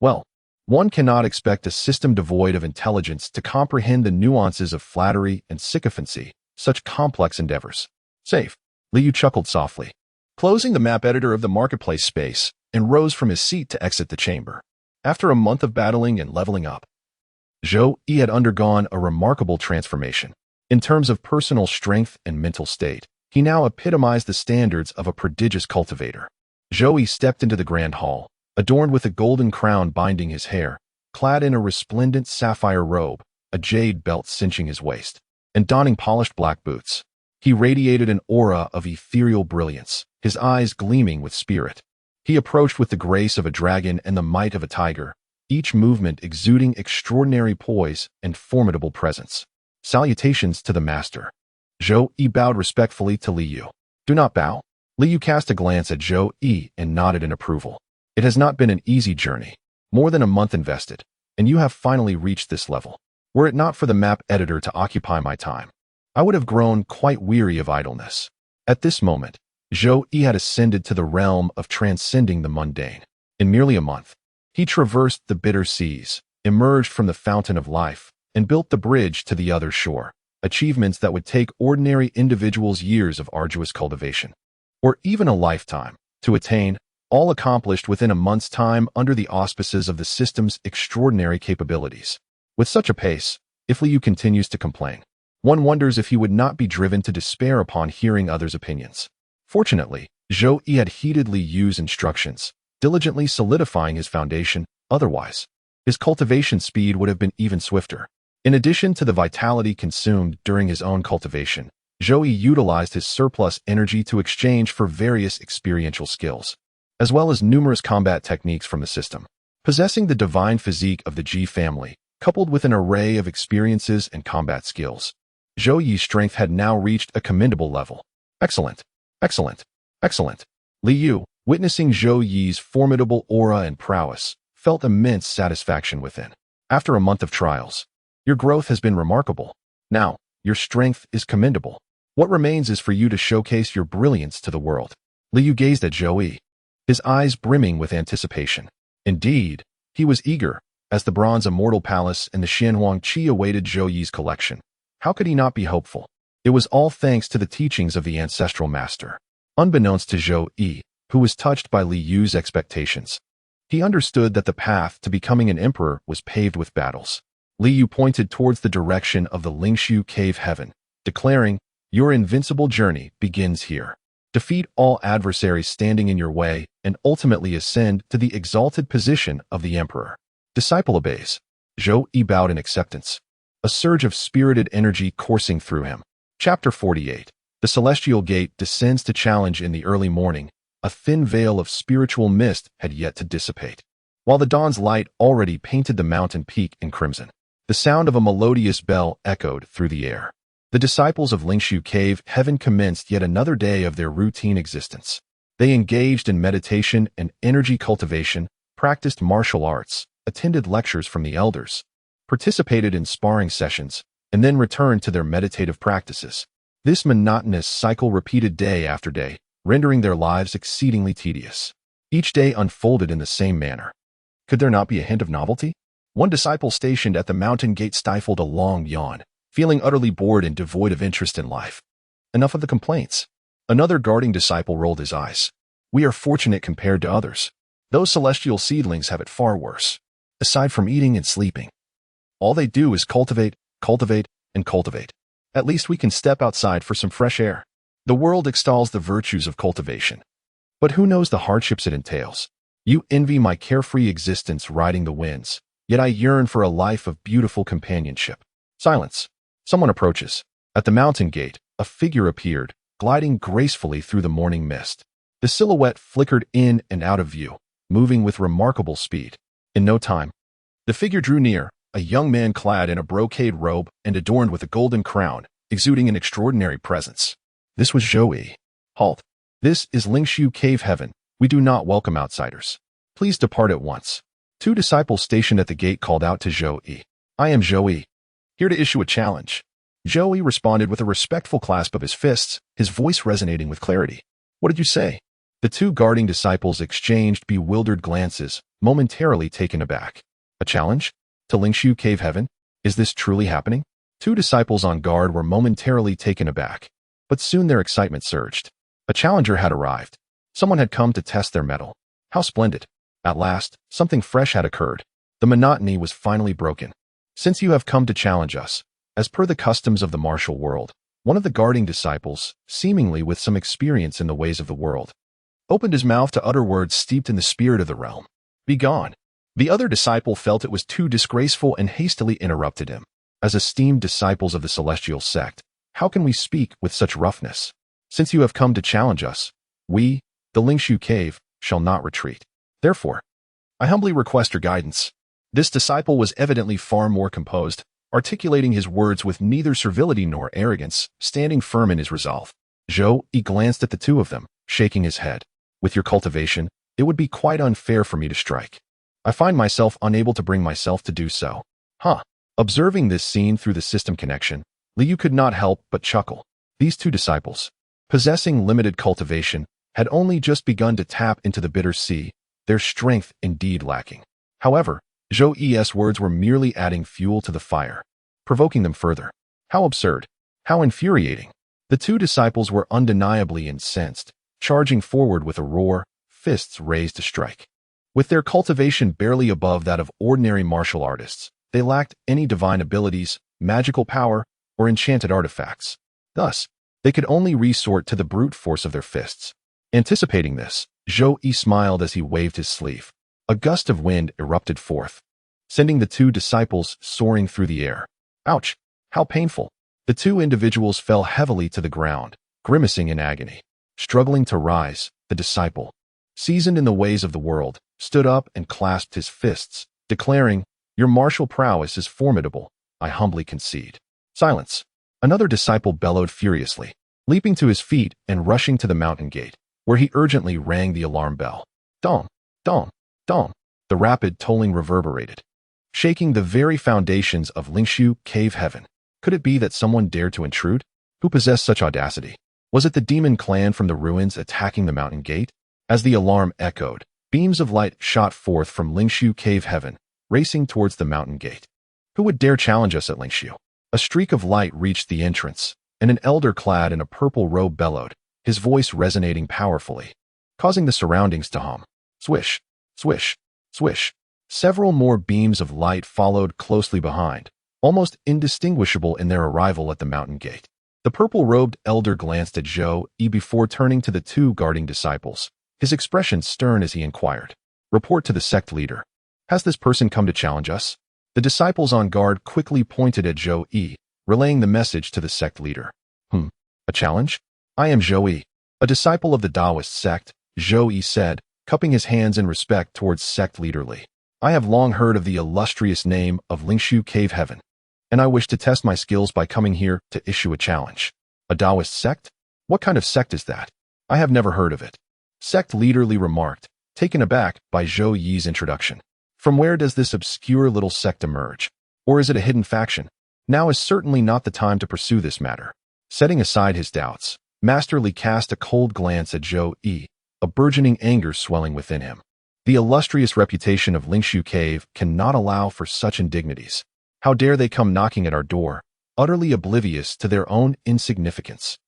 Well, one cannot expect a system devoid of intelligence to comprehend the nuances of flattery and sycophancy, such complex endeavors. Safe. Liu chuckled softly, closing the map editor of the marketplace space, and rose from his seat to exit the chamber. After a month of battling and leveling up, Zhou Yi had undergone a remarkable transformation. In terms of personal strength and mental state, he now epitomized the standards of a prodigious cultivator. Zhou Yi stepped into the grand hall, adorned with a golden crown binding his hair, clad in a resplendent sapphire robe, a jade belt cinching his waist, and donning polished black boots. He radiated an aura of ethereal brilliance, his eyes gleaming with spirit. He approached with the grace of a dragon and the might of a tiger, each movement exuding extraordinary poise and formidable presence. Salutations to the master. Zhou Yi bowed respectfully to Liu. Do not bow. Liu cast a glance at Zhou Yi and nodded in approval. It has not been an easy journey. More than a month invested, and you have finally reached this level. Were it not for the map editor to occupy my time, I would have grown quite weary of idleness. At this moment, Zhou Yi had ascended to the realm of transcending the mundane. In merely a month, he traversed the bitter seas, emerged from the fountain of life, and built the bridge to the other shore, achievements that would take ordinary individuals years of arduous cultivation, or even a lifetime, to attain, all accomplished within a month's time under the auspices of the system's extraordinary capabilities. With such a pace, if Liu continues to complain, one wonders if he would not be driven to despair upon hearing others' opinions. Fortunately, Zhou Yi had heeded Liu's instructions, diligently solidifying his foundation. Otherwise, his cultivation speed would have been even swifter. In addition to the vitality consumed during his own cultivation, Zhou Yi utilized his surplus energy to exchange for various experiential skills, as well as numerous combat techniques from the system. Possessing the divine physique of the Ji family, coupled with an array of experiences and combat skills, Zhou Yi's strength had now reached a commendable level. Excellent. Excellent. Excellent. Liu, witnessing Zhou Yi's formidable aura and prowess, felt immense satisfaction within. After a month of trials, your growth has been remarkable. Now, your strength is commendable. What remains is for you to showcase your brilliance to the world. Liu gazed at Zhou Yi, his eyes brimming with anticipation. Indeed, he was eager, as the bronze immortal palace and the Xianhuang Qi awaited Zhou Yi's collection. How could he not be hopeful? It was all thanks to the teachings of the ancestral master. Unbeknownst to Zhou Yi, who was touched by Liu's expectations, he understood that the path to becoming an emperor was paved with battles. Liu pointed towards the direction of the Lingshu cave heaven, declaring, "Your invincible journey begins here. Defeat all adversaries standing in your way and ultimately ascend to the exalted position of the emperor." Disciple obeys. Zhou Yi bowed in acceptance, a surge of spirited energy coursing through him. Chapter 48. The celestial gate descends to challenge in the early morning. A thin veil of spiritual mist had yet to dissipate, while the dawn's light already painted the mountain peak in crimson. The sound of a melodious bell echoed through the air. The disciples of Lingshu Cave Heaven commenced yet another day of their routine existence. They engaged in meditation and energy cultivation, practiced martial arts, attended lectures from the elders, participated in sparring sessions, and then returned to their meditative practices. This monotonous cycle repeated day after day, rendering their lives exceedingly tedious. Each day unfolded in the same manner. Could there not be a hint of novelty? One disciple stationed at the mountain gate stifled a long yawn, feeling utterly bored and devoid of interest in life. Enough of the complaints. Another guarding disciple rolled his eyes. We are fortunate compared to others. Those celestial seedlings have it far worse. Aside from eating and sleeping, all they do is cultivate, and cultivate. At least we can step outside for some fresh air. The world extols the virtues of cultivation, but who knows the hardships it entails? You envy my carefree existence riding the winds, yet I yearn for a life of beautiful companionship. Silence. Someone approaches. At the mountain gate, a figure appeared, gliding gracefully through the morning mist. The silhouette flickered in and out of view, moving with remarkable speed. In no time, the figure drew near, a young man clad in a brocade robe and adorned with a golden crown, exuding an extraordinary presence. This was Zhou. Halt. This is Lingshu Cave Heaven. We do not welcome outsiders. Please depart at once. Two disciples stationed at the gate called out to Zhou. I am Zhou, here to issue a challenge. Zhou responded with a respectful clasp of his fists, his voice resonating with clarity. What did you say? The two guarding disciples exchanged bewildered glances, momentarily taken aback. A challenge? To Lingshu Cave Heaven? Is this truly happening? Two disciples on guard were momentarily taken aback, but soon their excitement surged. A challenger had arrived. Someone had come to test their mettle. How splendid. At last, something fresh had occurred. The monotony was finally broken. Since you have come to challenge us, as per the customs of the martial world, one of the guarding disciples, seemingly with some experience in the ways of the world, opened his mouth to utter words steeped in the spirit of the realm. Be gone. The other disciple felt it was too disgraceful and hastily interrupted him. As esteemed disciples of the celestial sect, how can we speak with such roughness? Since you have come to challenge us, we, the Lingshu Cave, shall not retreat. Therefore, I humbly request your guidance. This disciple was evidently far more composed, articulating his words with neither servility nor arrogance, standing firm in his resolve. Zhou glanced at the two of them, shaking his head. With your cultivation, it would be quite unfair for me to strike. I find myself unable to bring myself to do so. Observing this scene through the system connection, Liu could not help but chuckle. These two disciples, possessing limited cultivation, had only just begun to tap into the bitter sea, their strength indeed lacking. However, Zhou's words were merely adding fuel to the fire, provoking them further. How absurd! How infuriating! The two disciples were undeniably incensed, charging forward with a roar, fists raised to strike. With their cultivation barely above that of ordinary martial artists, they lacked any divine abilities, magical power, or enchanted artifacts. Thus, they could only resort to the brute force of their fists. Anticipating this, Zhou smiled as he waved his sleeve. A gust of wind erupted forth, sending the two disciples soaring through the air. Ouch! How painful! The two individuals fell heavily to the ground, grimacing in agony. Struggling to rise, the disciple, seasoned in the ways of the world, stood up and clasped his fists, declaring, Your martial prowess is formidable, I humbly concede. Silence. Another disciple bellowed furiously, leaping to his feet and rushing to the mountain gate, where he urgently rang the alarm bell. Dong, dong, dong. The rapid tolling reverberated, shaking the very foundations of Lingshu Cave Heaven. Could it be that someone dared to intrude? Who possessed such audacity? Was it the demon clan from the ruins attacking the mountain gate? As the alarm echoed, beams of light shot forth from Lingshu Cave Heaven, racing towards the mountain gate. Who would dare challenge us at Lingshu? A streak of light reached the entrance, and an elder clad in a purple robe bellowed, his voice resonating powerfully, causing the surroundings to hum. Swish, swish, swish. Several more beams of light followed closely behind, almost indistinguishable in their arrival at the mountain gate. The purple-robed elder glanced at Zhou before turning to the two guarding disciples, his expression stern as he inquired. Report to the sect leader. Has this person come to challenge us? The disciples on guard quickly pointed at Zhou, relaying the message to the sect leader. A challenge? I am Zhou Yi, a disciple of the Taoist sect, Zhou Yi said, cupping his hands in respect towards sect leader Li. I have long heard of the illustrious name of Lingshu Cave Heaven, and I wish to test my skills by coming here to issue a challenge. A Taoist sect? What kind of sect is that? I have never heard of it. Sect leader Li remarked, taken aback by Zhou Yi's introduction. From where does this obscure little sect emerge? Or is it a hidden faction? Now is certainly not the time to pursue this matter. Setting aside his doubts, Master Li cast a cold glance at Zhou Yi, a burgeoning anger swelling within him. The illustrious reputation of Lingshu Cave cannot allow for such indignities. How dare they come knocking at our door, utterly oblivious to their own insignificance?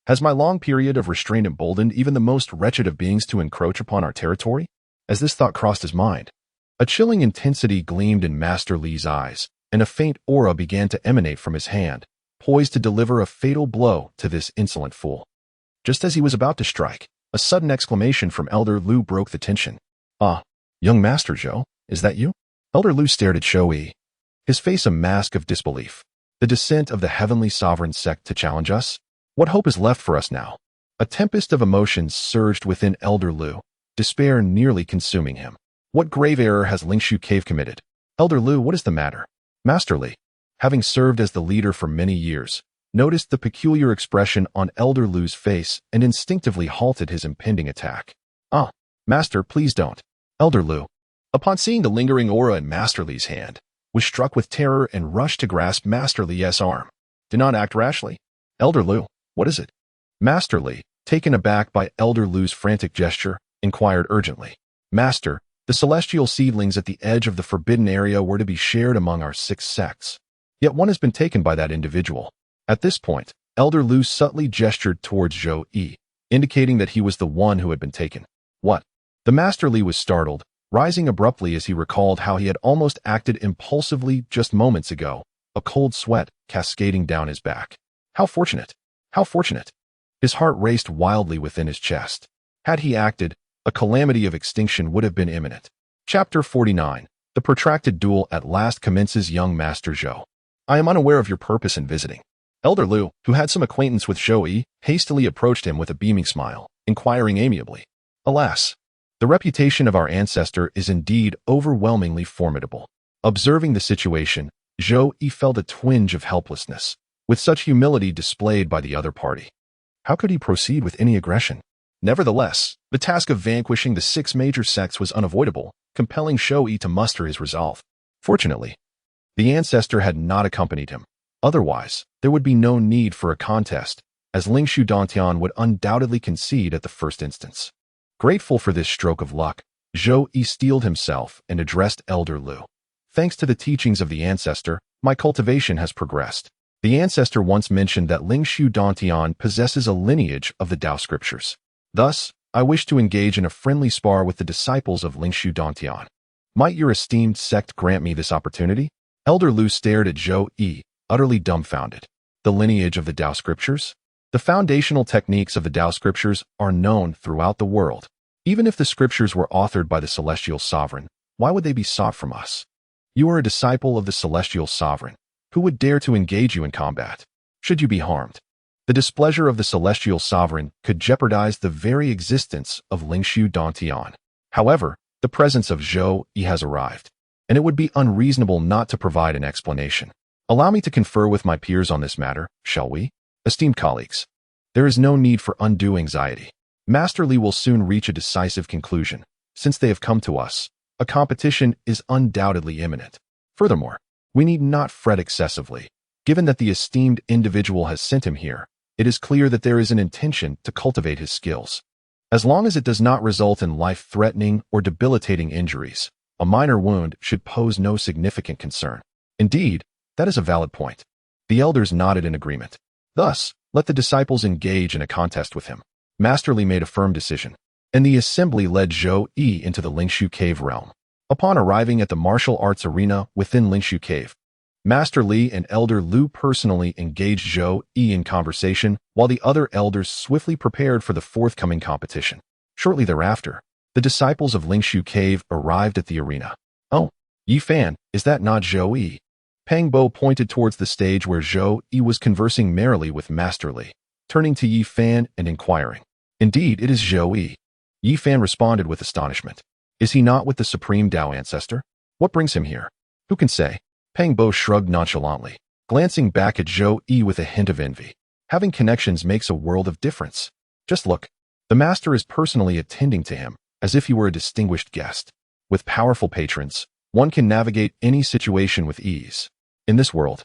Has my long period of restraint emboldened even the most wretched of beings to encroach upon our territory? As this thought crossed his mind, a chilling intensity gleamed in Master Li's eyes, and a faint aura began to emanate from his hand, poised to deliver a fatal blow to this insolent fool. Just as he was about to strike, a sudden exclamation from Elder Lu broke the tension. Ah, young Master Zhou, is that you? Elder Lu stared at Zhou Yi, his face a mask of disbelief. The descent of the heavenly sovereign sect to challenge us? What hope is left for us now? A tempest of emotions surged within Elder Lu, despair nearly consuming him. What grave error has Lingshu Cave committed? Elder Lu, what is the matter? Master Li, having served as the leader for many years, noticed the peculiar expression on Elder Lu's face and instinctively halted his impending attack. Ah, Master, please don't. Elder Lu, upon seeing the lingering aura in Master Li's hand, was struck with terror and rushed to grasp Master Li's arm. Do not act rashly. Elder Lu, what is it? Master Li, taken aback by Elder Lu's frantic gesture, inquired urgently. Master, the celestial seedlings at the edge of the forbidden area were to be shared among our 6 sects. Yet one has been taken by that individual. At this point, Elder Lu subtly gestured towards Zhou Yi, indicating that he was the one who had been taken. What? The Master Li was startled, rising abruptly as he recalled how he had almost acted impulsively just moments ago, a cold sweat cascading down his back. How fortunate! How fortunate! His heart raced wildly within his chest. Had he acted, a calamity of extinction would have been imminent. Chapter 49. The protracted duel at last commences. Young Master Zhou, I am unaware of your purpose in visiting. Elder Lu, who had some acquaintance with Zhou Yi, hastily approached him with a beaming smile, inquiring amiably. Alas! The reputation of our ancestor is indeed overwhelmingly formidable. Observing the situation, Zhou Yi felt a twinge of helplessness, with such humility displayed by the other party. How could he proceed with any aggression? Nevertheless, the task of vanquishing the 6 major sects was unavoidable, compelling Zhou Yi to muster his resolve. Fortunately, the ancestor had not accompanied him. Otherwise, there would be no need for a contest, as Lingshu Dantian would undoubtedly concede at the first instance. Grateful for this stroke of luck, Zhou Yi steeled himself and addressed Elder Lu. Thanks to the teachings of the ancestor, my cultivation has progressed. The ancestor once mentioned that Lingshu Dantian possesses a lineage of the Tao scriptures. Thus, I wish to engage in a friendly spar with the disciples of Lingshu Dantian. Might your esteemed sect grant me this opportunity? Elder Lu stared at Zhou Yi, utterly dumbfounded. The lineage of the Tao scriptures? The foundational techniques of the Tao scriptures are known throughout the world. Even if the scriptures were authored by the celestial sovereign, why would they be sought from us? You are a disciple of the celestial sovereign. Who would dare to engage you in combat? Should you be harmed, the displeasure of the celestial sovereign could jeopardize the very existence of Lingshu Dantian. However, the presence of Zhou Yi has arrived, and it would be unreasonable not to provide an explanation. Allow me to confer with my peers on this matter, shall we? Esteemed colleagues, there is no need for undue anxiety. Master Li will soon reach a decisive conclusion. Since they have come to us, a competition is undoubtedly imminent. Furthermore, we need not fret excessively. Given that the esteemed individual has sent him here, it is clear that there is an intention to cultivate his skills. As long as it does not result in life-threatening or debilitating injuries, a minor wound should pose no significant concern. Indeed, that is a valid point. The elders nodded in agreement. Thus, let the disciples engage in a contest with him. Master Li made a firm decision, and the assembly led Zhou Yi into the Lingshu Cave realm. Upon arriving at the martial arts arena within Lingshu Cave, Master Li and Elder Lu personally engaged Zhou Yi in conversation, while the other elders swiftly prepared for the forthcoming competition. Shortly thereafter, the disciples of Lingshu Cave arrived at the arena. Oh, Yi Fan, is that not Zhou Yi? Pang Bo pointed towards the stage where Zhou Yi was conversing merrily with Master Li, turning to Yi Fan and inquiring. Indeed, it is Zhou Yi. Yi Fan responded with astonishment. Is he not with the Supreme Tao Ancestor? What brings him here? Who can say? Pang Bo shrugged nonchalantly, glancing back at Zhou Yi with a hint of envy. Having connections makes a world of difference. Just look. The master is personally attending to him, as if he were a distinguished guest. With powerful patrons, one can navigate any situation with ease. In this world,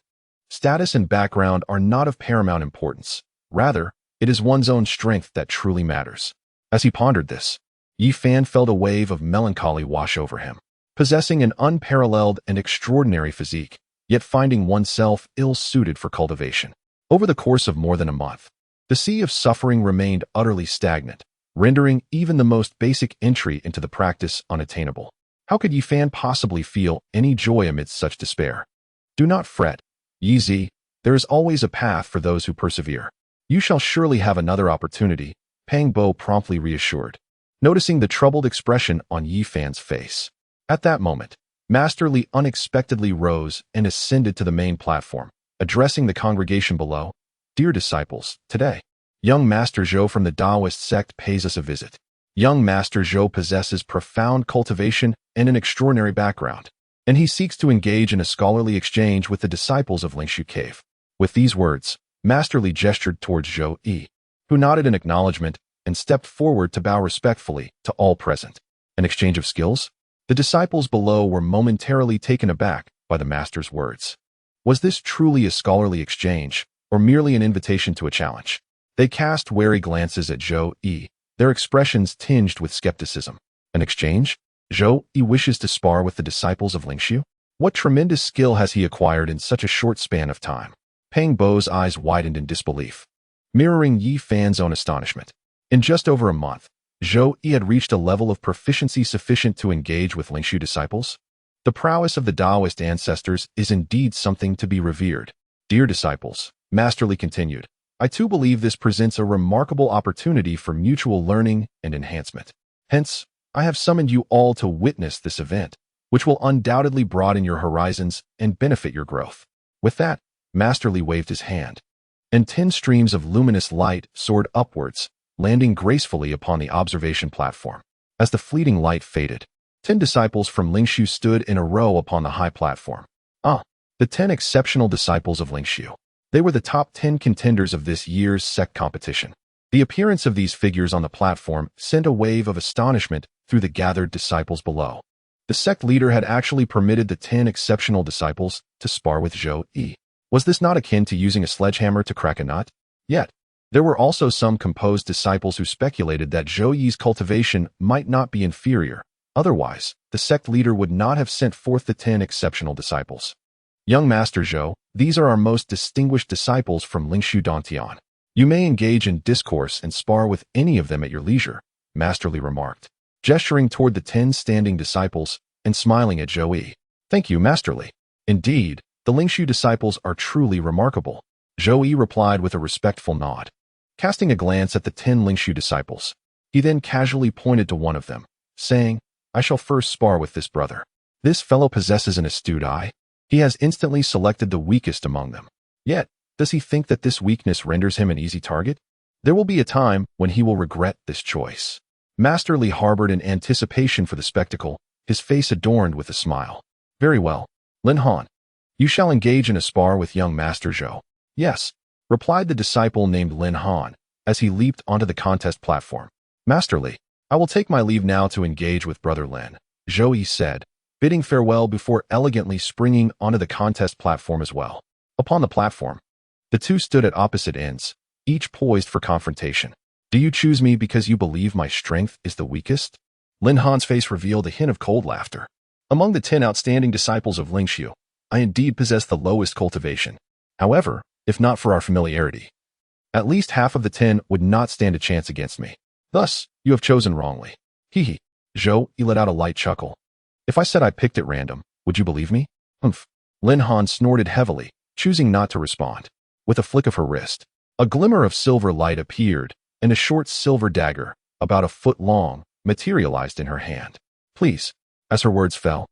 status and background are not of paramount importance. Rather, it is one's own strength that truly matters. As he pondered this, Yi Fan felt a wave of melancholy wash over him. Possessing an unparalleled and extraordinary physique, yet finding oneself ill-suited for cultivation. Over the course of more than a month, the sea of suffering remained utterly stagnant, rendering even the most basic entry into the practice unattainable. How could Yi Fan possibly feel any joy amidst such despair? Do not fret, Yi Zi, there is always a path for those who persevere. You shall surely have another opportunity, Pang Bo promptly reassured, noticing the troubled expression on Yi Fan's face. At that moment, Master Li unexpectedly rose and ascended to the main platform, addressing the congregation below. Dear disciples, today, young Master Zhou from the Taoist sect pays us a visit. Young Master Zhou possesses profound cultivation and an extraordinary background, and he seeks to engage in a scholarly exchange with the disciples of Lingshu Cave. With these words, Master Li gestured towards Zhou Yi, who nodded in acknowledgement and stepped forward to bow respectfully to all present. An exchange of skills? The disciples below were momentarily taken aback by the master's words. Was this truly a scholarly exchange, or merely an invitation to a challenge? They cast wary glances at Zhou Yi, their expressions tinged with skepticism. An exchange? Zhou Yi wishes to spar with the disciples of Lingshu? What tremendous skill has he acquired in such a short span of time? Pang Bo's eyes widened in disbelief, mirroring Yi Fan's own astonishment. In just over a month, Zhou Yi had reached a level of proficiency sufficient to engage with Lingshu disciples. The prowess of the Taoist ancestors is indeed something to be revered. Dear disciples, Master Li continued, I too believe this presents a remarkable opportunity for mutual learning and enhancement. Hence, I have summoned you all to witness this event, which will undoubtedly broaden your horizons and benefit your growth. With that, Master Li waved his hand, and 10 streams of luminous light soared upwards, landing gracefully upon the observation platform. As the fleeting light faded, 10 disciples from Lingshu stood in a row upon the high platform. The 10 exceptional disciples of Lingshu. They were the top 10 contenders of this year's sect competition. The appearance of these figures on the platform sent a wave of astonishment through the gathered disciples below. The sect leader had actually permitted the 10 exceptional disciples to spar with Zhou Yi. Was this not akin to using a sledgehammer to crack a nut? Yet, there were also some composed disciples who speculated that Zhou Yi's cultivation might not be inferior. Otherwise, the sect leader would not have sent forth the 10 exceptional disciples. Young Master Zhou, these are our most distinguished disciples from Lingshu Dantian. You may engage in discourse and spar with any of them at your leisure, Master Li remarked, gesturing toward the 10 standing disciples and smiling at Zhou Yi. Thank you, Master Li. Indeed, the Lingshu disciples are truly remarkable. Zhou Yi replied with a respectful nod. Casting a glance at the 10 Lingshu disciples, he then casually pointed to one of them, saying, I shall first spar with this brother. This fellow possesses an astute eye. He has instantly selected the weakest among them. Yet, does he think that this weakness renders him an easy target? There will be a time when he will regret this choice. Master Li harbored an anticipation for the spectacle, his face adorned with a smile. Very well, Lin Han. You shall engage in a spar with young Master Zhou. Yes, replied the disciple named Lin Han, as he leaped onto the contest platform. Master Li, I will take my leave now to engage with Brother Lin, Zhou Yi said, bidding farewell before elegantly springing onto the contest platform as well. Upon the platform, the two stood at opposite ends, each poised for confrontation. Do you choose me because you believe my strength is the weakest? Lin Han's face revealed a hint of cold laughter. Among the 10 outstanding disciples of Lingshu, I indeed possess the lowest cultivation. However, if not for our familiarity, at least half of the 10 would not stand a chance against me. Thus, you have chosen wrongly. Hee. Zhou Yi let out a light chuckle. If I said I picked at random, would you believe me? Humph. Lin Han snorted heavily, choosing not to respond. With a flick of her wrist, a glimmer of silver light appeared, and a short silver dagger, about a foot long, materialized in her hand. Please. As her words fell,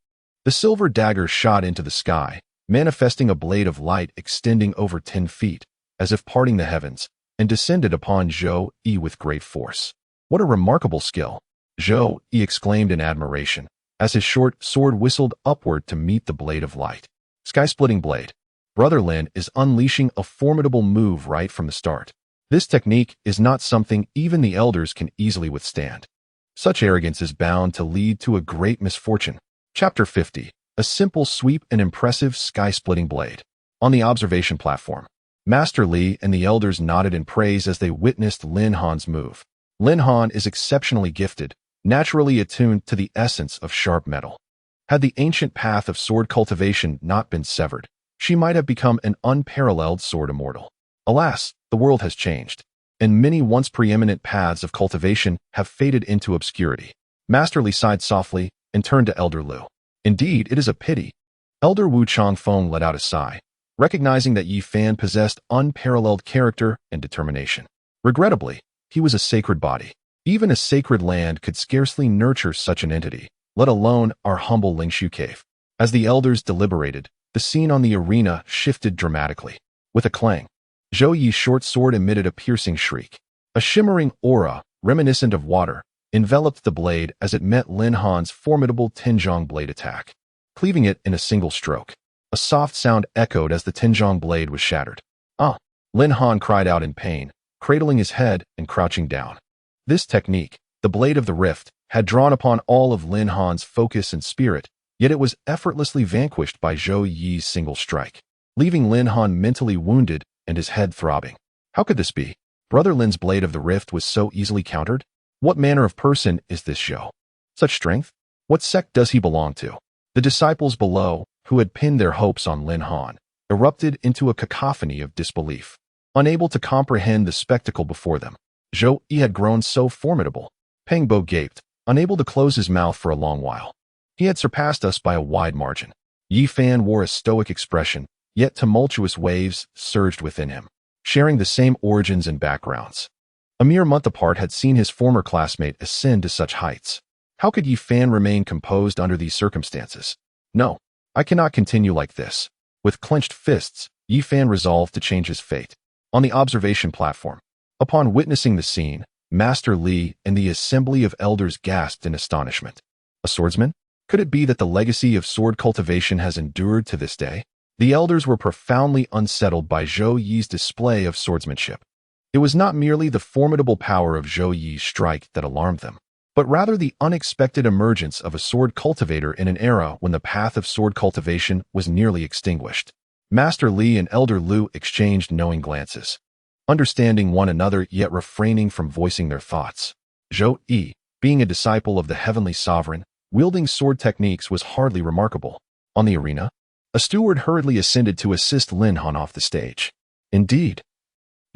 the silver dagger shot into the sky, manifesting a blade of light extending over 10 feet, as if parting the heavens, and descended upon Zhou Yi with great force. What a remarkable skill! Zhou Yi exclaimed in admiration, as his short sword whistled upward to meet the blade of light. Sky-splitting blade. Brother Lin is unleashing a formidable move right from the start. This technique is not something even the elders can easily withstand. Such arrogance is bound to lead to a great misfortune. Chapter 50. A simple sweep and impressive sky-splitting blade. On the observation platform, Master Li and the elders nodded in praise as they witnessed Lin Han's move. Lin Han is exceptionally gifted, naturally attuned to the essence of sharp metal. Had the ancient path of sword cultivation not been severed, she might have become an unparalleled sword immortal. Alas, the world has changed, and many once preeminent paths of cultivation have faded into obscurity. Master Li sighed softly and turned to Elder Lu. Indeed, it is a pity. Elder Wu Changfeng let out a sigh, recognizing that Yi Fan possessed unparalleled character and determination. Regrettably, he was a sacred body. Even a sacred land could scarcely nurture such an entity, let alone our humble Lingshu cave. As the elders deliberated, the scene on the arena shifted dramatically. With a clang, Zhou Yi's short sword emitted a piercing shriek. A shimmering aura, reminiscent of water, enveloped the blade as it met Lin Han's formidable Tianzhong blade attack, cleaving it in a single stroke. A soft sound echoed as the Tianzhong blade was shattered. Ah! Lin Han cried out in pain, cradling his head and crouching down. This technique, the Blade of the Rift, had drawn upon all of Lin Han's focus and spirit, yet it was effortlessly vanquished by Zhou Yi's single strike, leaving Lin Han mentally wounded and his head throbbing. How could this be? Brother Lin's Blade of the Rift was so easily countered? What manner of person is this Zhou? Such strength? What sect does he belong to? The disciples below, who had pinned their hopes on Lin Han, erupted into a cacophony of disbelief. Unable to comprehend the spectacle before them, Zhou Yi had grown so formidable. Peng Bo gaped, unable to close his mouth for a long while. He had surpassed us by a wide margin. Yi Fan wore a stoic expression, yet tumultuous waves surged within him, sharing the same origins and backgrounds. A mere month apart had seen his former classmate ascend to such heights. How could Yi Fan remain composed under these circumstances? No, I cannot continue like this. With clenched fists, Yi Fan resolved to change his fate. On the observation platform, upon witnessing the scene, Master Li and the assembly of elders gasped in astonishment. A swordsman? Could it be that the legacy of sword cultivation has endured to this day? The elders were profoundly unsettled by Zhou Yi's display of swordsmanship. It was not merely the formidable power of Zhou Yi's strike that alarmed them, but rather the unexpected emergence of a sword cultivator in an era when the path of sword cultivation was nearly extinguished. Master Li and Elder Lu exchanged knowing glances, understanding one another yet refraining from voicing their thoughts. Zhou Yi, being a disciple of the heavenly sovereign, wielding sword techniques was hardly remarkable. On the arena, a steward hurriedly ascended to assist Lin Han off the stage. Indeed,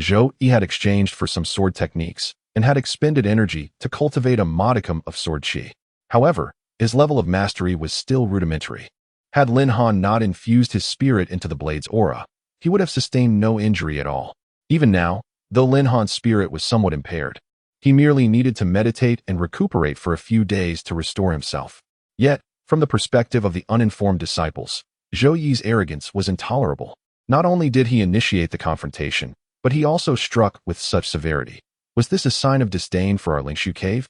Zhou Yi had exchanged for some sword techniques and had expended energy to cultivate a modicum of sword qi. However, his level of mastery was still rudimentary. Had Lin Han not infused his spirit into the blade's aura, he would have sustained no injury at all. Even now, though Lin Han's spirit was somewhat impaired, he merely needed to meditate and recuperate for a few days to restore himself. Yet, from the perspective of the uninformed disciples, Zhou Yi's arrogance was intolerable. Not only did he initiate the confrontation, but he also struck with such severity. Was this a sign of disdain for our Lingshu cave?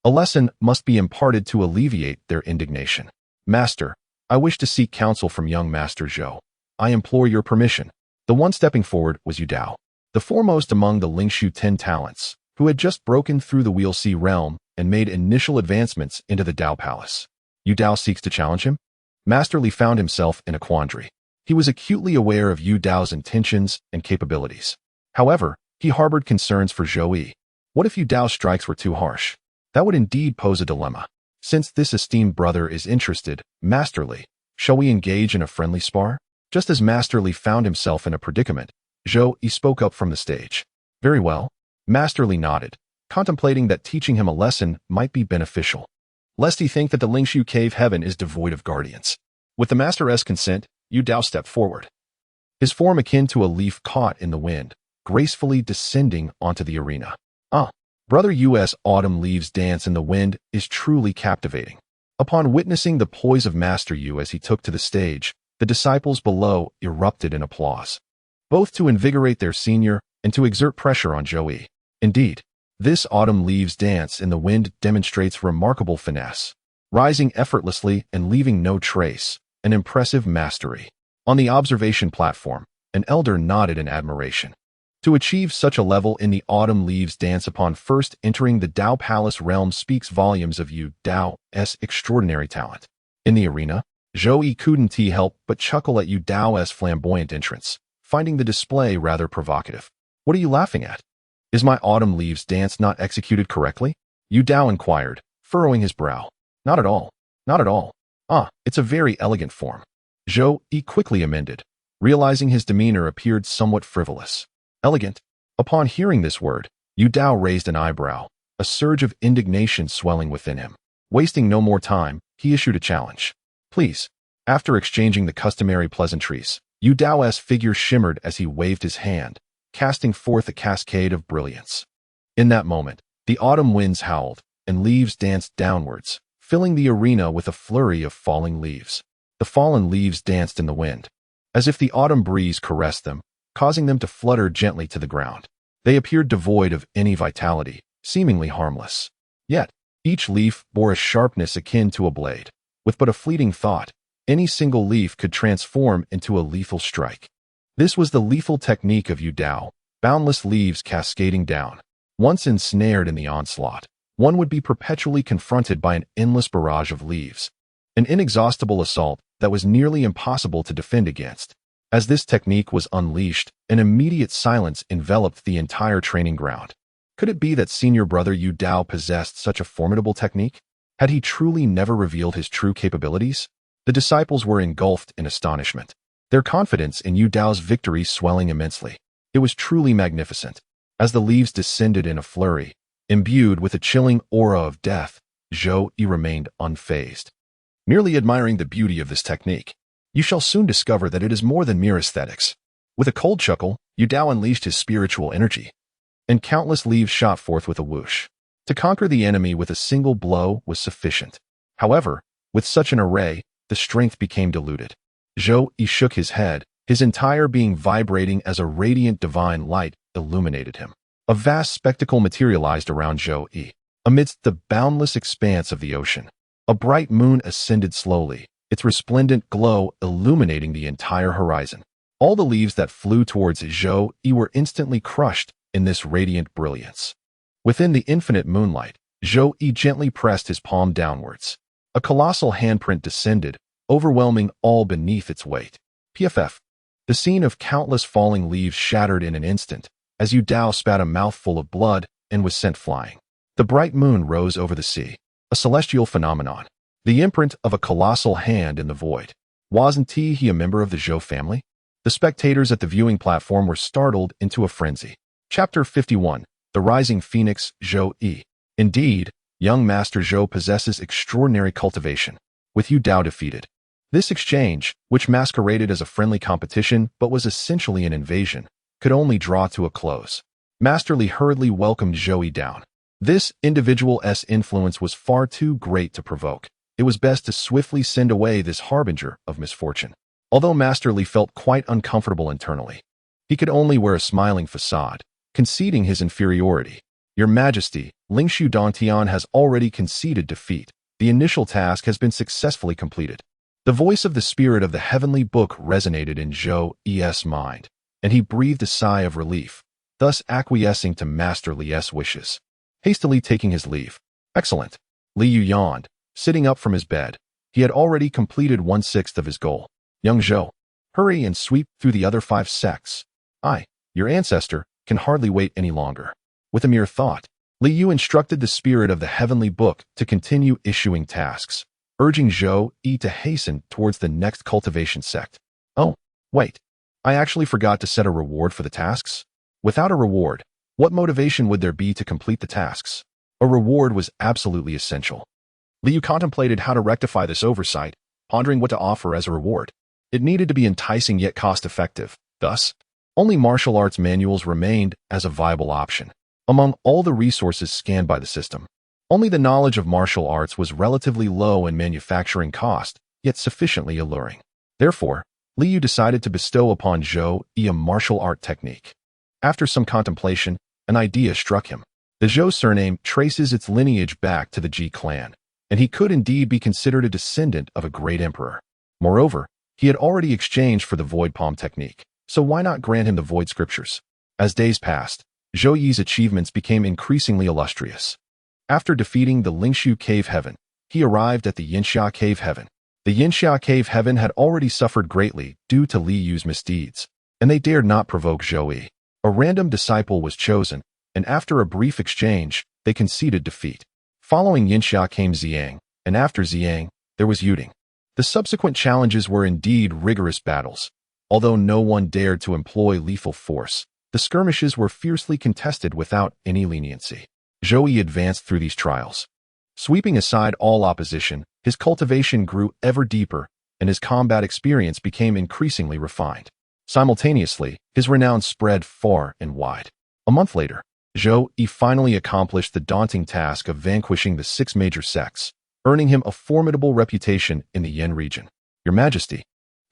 A lesson must be imparted to alleviate their indignation. Master, I wish to seek counsel from young Master Zhou. I implore your permission. The one stepping forward was Yu Dao, the foremost among the Lingshu 10 talents, who had just broken through the Wheel Sea realm and made initial advancements into the Dao Palace. Yu Dao seeks to challenge him? Master Li found himself in a quandary. He was acutely aware of Yu Dao's intentions and capabilities. However, he harbored concerns for Zhou Yi. What if Yu Dao's strikes were too harsh? That would indeed pose a dilemma. Since this esteemed brother is interested, Master Li, shall we engage in a friendly spar? Just as Master Li found himself in a predicament, Zhou Yi spoke up from the stage. Very well. Master Li nodded, contemplating that teaching him a lesson might be beneficial, lest he think that the Lingshu cave heaven is devoid of guardians. With the Master's consent, Yu Dao stepped forward. His form akin to a leaf caught in the wind, gracefully descending onto the arena. Brother Yu's autumn leaves dance in the wind is truly captivating. Upon witnessing the poise of Master Yu as he took to the stage, The disciples below erupted in applause, both to invigorate their senior and to exert pressure on Zhou. Indeed, this autumn leaves dance in the wind demonstrates remarkable finesse, rising effortlessly and leaving no trace, an impressive mastery. On the observation platform, an elder nodded in admiration. To achieve such a level in the autumn leaves dance upon first entering the Dao Palace realm speaks volumes of Yu Dao's extraordinary talent. In the arena, Zhou couldn't help but chuckle at Yu Dao's flamboyant entrance, finding the display rather provocative. What are you laughing at? Is my autumn leaves dance not executed correctly? Yu Dao inquired, furrowing his brow. Not at all. Not at all. It's a very elegant form. Zhou quickly amended, realizing his demeanor appeared somewhat frivolous. Elegant? Upon hearing this word, Yu Dao raised an eyebrow, a surge of indignation swelling within him. Wasting no more time, he issued a challenge. Please. After exchanging the customary pleasantries, Yu Dao's figure shimmered as he waved his hand, casting forth a cascade of brilliance. In that moment, the autumn winds howled, and leaves danced downwards, filling the arena with a flurry of falling leaves. The fallen leaves danced in the wind, as if the autumn breeze caressed them, causing them to flutter gently to the ground. They appeared devoid of any vitality, seemingly harmless. Yet, each leaf bore a sharpness akin to a blade. With but a fleeting thought, any single leaf could transform into a lethal strike. This was the lethal technique of Yu Dao, boundless leaves cascading down. Once ensnared in the onslaught, one would be perpetually confronted by an endless barrage of leaves. An inexhaustible assault that was nearly impossible to defend against. As this technique was unleashed, an immediate silence enveloped the entire training ground. Could it be that senior brother Yu Dao possessed such a formidable technique? Had he truly never revealed his true capabilities? The disciples were engulfed in astonishment, their confidence in Yu Dao's victory swelling immensely. It was truly magnificent. As the leaves descended in a flurry, imbued with a chilling aura of death, Zhou remained unfazed, merely admiring the beauty of this technique. You shall soon discover that it is more than mere aesthetics. With a cold chuckle, Yu Dao unleashed his spiritual energy, and countless leaves shot forth with a whoosh. To conquer the enemy with a single blow was sufficient. However, with such an array, the strength became diluted. Zhou shook his head, his entire being vibrating as a radiant divine light illuminated him. A vast spectacle materialized around Zhou. Amidst the boundless expanse of the ocean, a bright moon ascended slowly, its resplendent glow illuminating the entire horizon. All the leaves that flew towards Zhou were instantly crushed in this radiant brilliance. Within the infinite moonlight, Zhou gently pressed his palm downwards. A colossal handprint descended, overwhelming all beneath its weight. PFF. The scene of countless falling leaves shattered in an instant, as Yu Dao spat a mouthful of blood and was sent flying. The bright moon rose over the sea, a celestial phenomenon, the imprint of a colossal hand in the void. Wasn't he a member of the Zhou family? The spectators at the viewing platform were startled into a frenzy. Chapter 51. The Rising Phoenix, Zhou. Indeed, young Master Zhou possesses extraordinary cultivation, with Yu Dao defeated. This exchange, which masqueraded as a friendly competition but was essentially an invasion, could only draw to a close. Master Li hurriedly welcomed Zhou down. This individual's influence was far too great to provoke. It was best to swiftly send away this harbinger of misfortune. Although Master Li felt quite uncomfortable internally, he could only wear a smiling facade, conceding his inferiority. Your Majesty, Lingshu Dantian has already conceded defeat. The initial task has been successfully completed. The voice of the spirit of the heavenly book resonated in Zhou's mind, and he breathed a sigh of relief, thus acquiescing to Master Li's wishes. Hastily taking his leave. Excellent. Li Yu yawned, sitting up from his bed. He had already completed 1/6 of his goal. Young Zhou, hurry and sweep through the other 5 sects. Your ancestor, can hardly wait any longer. With a mere thought, Li Yu instructed the spirit of the heavenly book to continue issuing tasks, urging Zhou to hasten towards the next cultivation sect. Oh, wait. I actually forgot to set a reward for the tasks. Without a reward, what motivation would there be to complete the tasks? A reward was absolutely essential. Li Yu contemplated how to rectify this oversight, pondering what to offer as a reward. It needed to be enticing yet cost-effective. Thus, only martial arts manuals remained as a viable option. Among all the resources scanned by the system, only the knowledge of martial arts was relatively low in manufacturing cost, yet sufficiently alluring. Therefore, Liu decided to bestow upon Zhou Yi a martial art technique. After some contemplation, an idea struck him. The Zhou surname traces its lineage back to the Ji clan, and he could indeed be considered a descendant of a great emperor. Moreover, he had already exchanged for the void palm technique, so why not grant him the void scriptures? As days passed, Zhou Yi's achievements became increasingly illustrious. After defeating the Lingshu Cave Heaven, he arrived at the Yinxia Cave Heaven. The Yinxia Cave Heaven had already suffered greatly due to Li Yu's misdeeds, and they dared not provoke Zhou Yi. A random disciple was chosen, and after a brief exchange, they conceded defeat. Following Yinxia came Xiang, and after Xiang, there was Yuding. The subsequent challenges were indeed rigorous battles. Although no one dared to employ lethal force, the skirmishes were fiercely contested without any leniency. Zhou Yi advanced through these trials. Sweeping aside all opposition, his cultivation grew ever deeper, and his combat experience became increasingly refined. Simultaneously, his renown spread far and wide. A month later, Zhou Yi finally accomplished the daunting task of vanquishing the 6 major sects, earning him a formidable reputation in the Yan region. Your Majesty,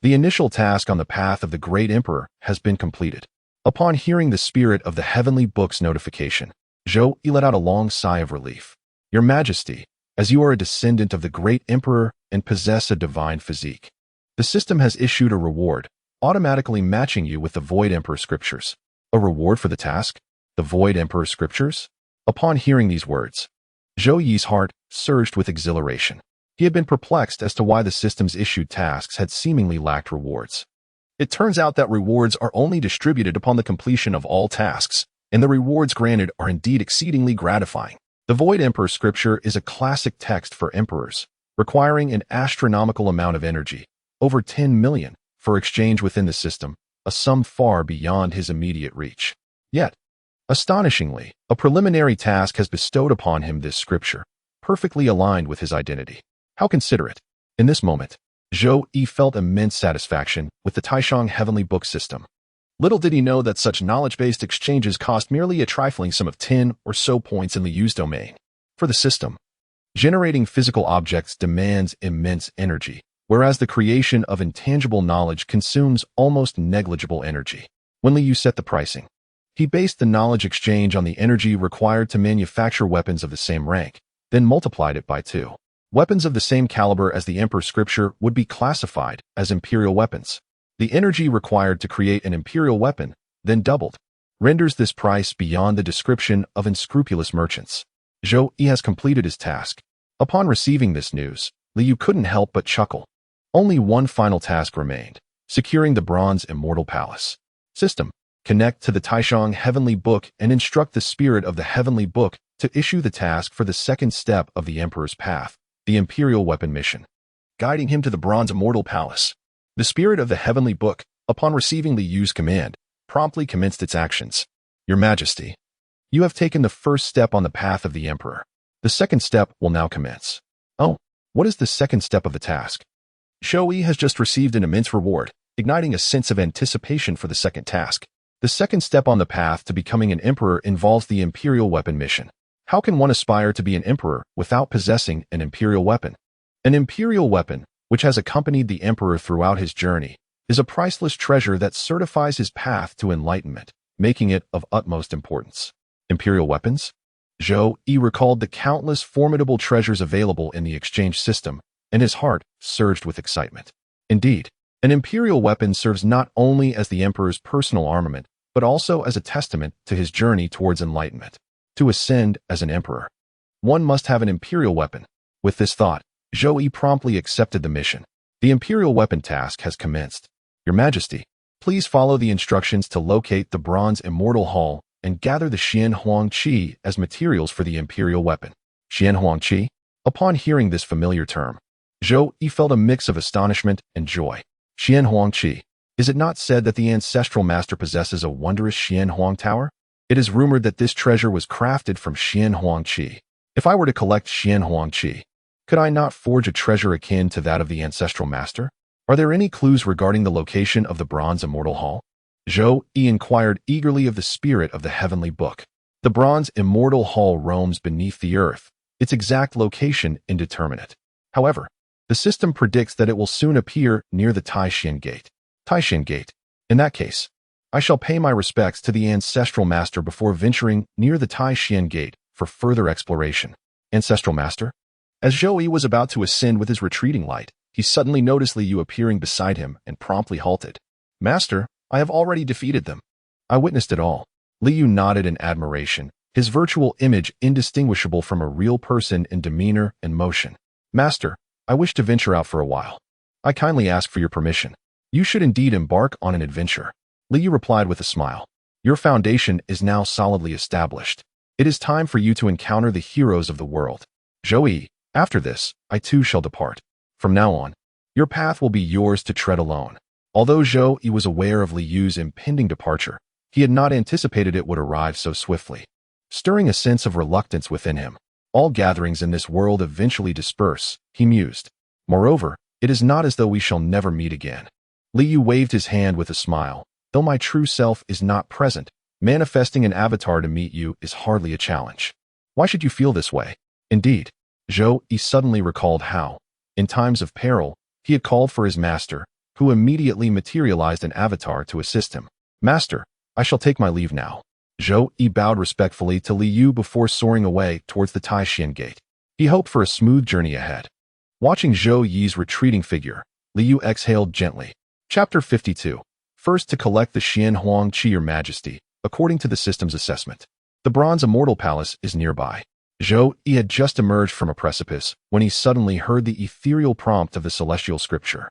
the initial task on the path of the great emperor has been completed. Upon hearing the spirit of the heavenly book's notification, Zhou Yi let out a long sigh of relief. Your Majesty, as you are a descendant of the great emperor and possess a divine physique, the system has issued a reward, automatically matching you with the Void Emperor scriptures. A reward for the task? The Void Emperor scriptures? Upon hearing these words, Zhou Yi's heart surged with exhilaration. He had been perplexed as to why the system's issued tasks had seemingly lacked rewards. It turns out that rewards are only distributed upon the completion of all tasks, and the rewards granted are indeed exceedingly gratifying. The Void Emperor scripture is a classic text for emperors, requiring an astronomical amount of energy, over 10 million, for exchange within the system, a sum far beyond his immediate reach. Yet, astonishingly, a preliminary task has bestowed upon him this scripture, perfectly aligned with his identity. How considerate. In this moment, Zhou Yi felt immense satisfaction with the Taishang Heavenly Book system. Little did he know that such knowledge-based exchanges cost merely a trifling sum of 10 or so points in the Liu's domain. For the system, generating physical objects demands immense energy, whereas the creation of intangible knowledge consumes almost negligible energy. When Liu set the pricing, he based the knowledge exchange on the energy required to manufacture weapons of the same rank, then multiplied it by 2. Weapons of the same caliber as the Emperor's scripture would be classified as imperial weapons. The energy required to create an imperial weapon, then doubled, renders this price beyond the description of unscrupulous merchants. Zhou Yi has completed his task. Upon receiving this news, Liu couldn't help but chuckle. Only one final task remained, securing the Bronze Immortal Palace. System, connect to the Taishang Heavenly Book and instruct the spirit of the Heavenly Book to issue the task for the second step of the Emperor's path, the Imperial Weapon Mission, guiding him to the Bronze Immortal Palace. The spirit of the Heavenly Book, upon receiving Liu's command, promptly commenced its actions. Your Majesty, you have taken the first step on the path of the Emperor. The second step will now commence. Oh, what is the second step of the task? Zhou Yi has just received an immense reward, igniting a sense of anticipation for the second task. The second step on the path to becoming an emperor involves the Imperial Weapon Mission. How can one aspire to be an emperor without possessing an imperial weapon? An imperial weapon, which has accompanied the emperor throughout his journey, is a priceless treasure that certifies his path to enlightenment, making it of utmost importance. Imperial weapons? Zhou Yi recalled the countless formidable treasures available in the exchange system, and his heart surged with excitement. Indeed, an imperial weapon serves not only as the emperor's personal armament, but also as a testament to his journey towards enlightenment. To ascend as an emperor, one must have an imperial weapon. With this thought, Zhou Yi promptly accepted the mission. The imperial weapon task has commenced. Your Majesty, please follow the instructions to locate the Bronze Immortal Hall and gather the Xian Huang Qi as materials for the imperial weapon. Xian Huang Qi? Upon hearing this familiar term, Zhou Yi felt a mix of astonishment and joy. Xian Huang Qi. Is it not said that the ancestral master possesses a wondrous Xian Huang Tower? It is rumored that this treasure was crafted from Xian Huang Qi. If I were to collect Xian Huang Qi, could I not forge a treasure akin to that of the ancestral master? Are there any clues regarding the location of the Bronze Immortal Hall? Zhou Yi inquired eagerly of the spirit of the Heavenly Book. The Bronze Immortal Hall roams beneath the earth, its exact location indeterminate. However, The system predicts that it will soon appear near the Taishan Gate. Taishan Gate. In that case, I shall pay my respects to the ancestral master before venturing near the Taishan Gate for further exploration. Ancestral master? As Zhou Yi was about to ascend with his retreating light, he suddenly noticed Li Yu appearing beside him and promptly halted. Master, I have already defeated them. I witnessed it all. Li Yu nodded in admiration, his virtual image indistinguishable from a real person in demeanor and motion. Master, I wish to venture out for a while. I kindly ask for your permission. You should indeed embark on an adventure. Li Yu replied with a smile. Your foundation is now solidly established. It is time for you to encounter the heroes of the world. Zhou Yi, after this, I too shall depart. From now on, your path will be yours to tread alone. Although Zhou Yi was aware of Li Yu's impending departure, he had not anticipated it would arrive so swiftly. Stirring a sense of reluctance within him, all gatherings in this world eventually disperse, he mused. Moreover, it is not as though we shall never meet again. Li Yu waved his hand with a smile. Though my true self is not present, manifesting an avatar to meet you is hardly a challenge. Why should you feel this way? Indeed, Zhou Yi suddenly recalled how, in times of peril, he had called for his master, who immediately materialized an avatar to assist him. Master, I shall take my leave now. Zhou Yi bowed respectfully to Li Yu before soaring away towards the Taishan Gate. He hoped for a smooth journey ahead. Watching Zhou Yi's retreating figure, Li Yu exhaled gently. Chapter 52. First to collect the Xian Huang Qi, Your Majesty, according to the system's assessment. The Bronze Immortal Palace is nearby. Zhou Yi had just emerged from a precipice when he suddenly heard the ethereal prompt of the celestial scripture.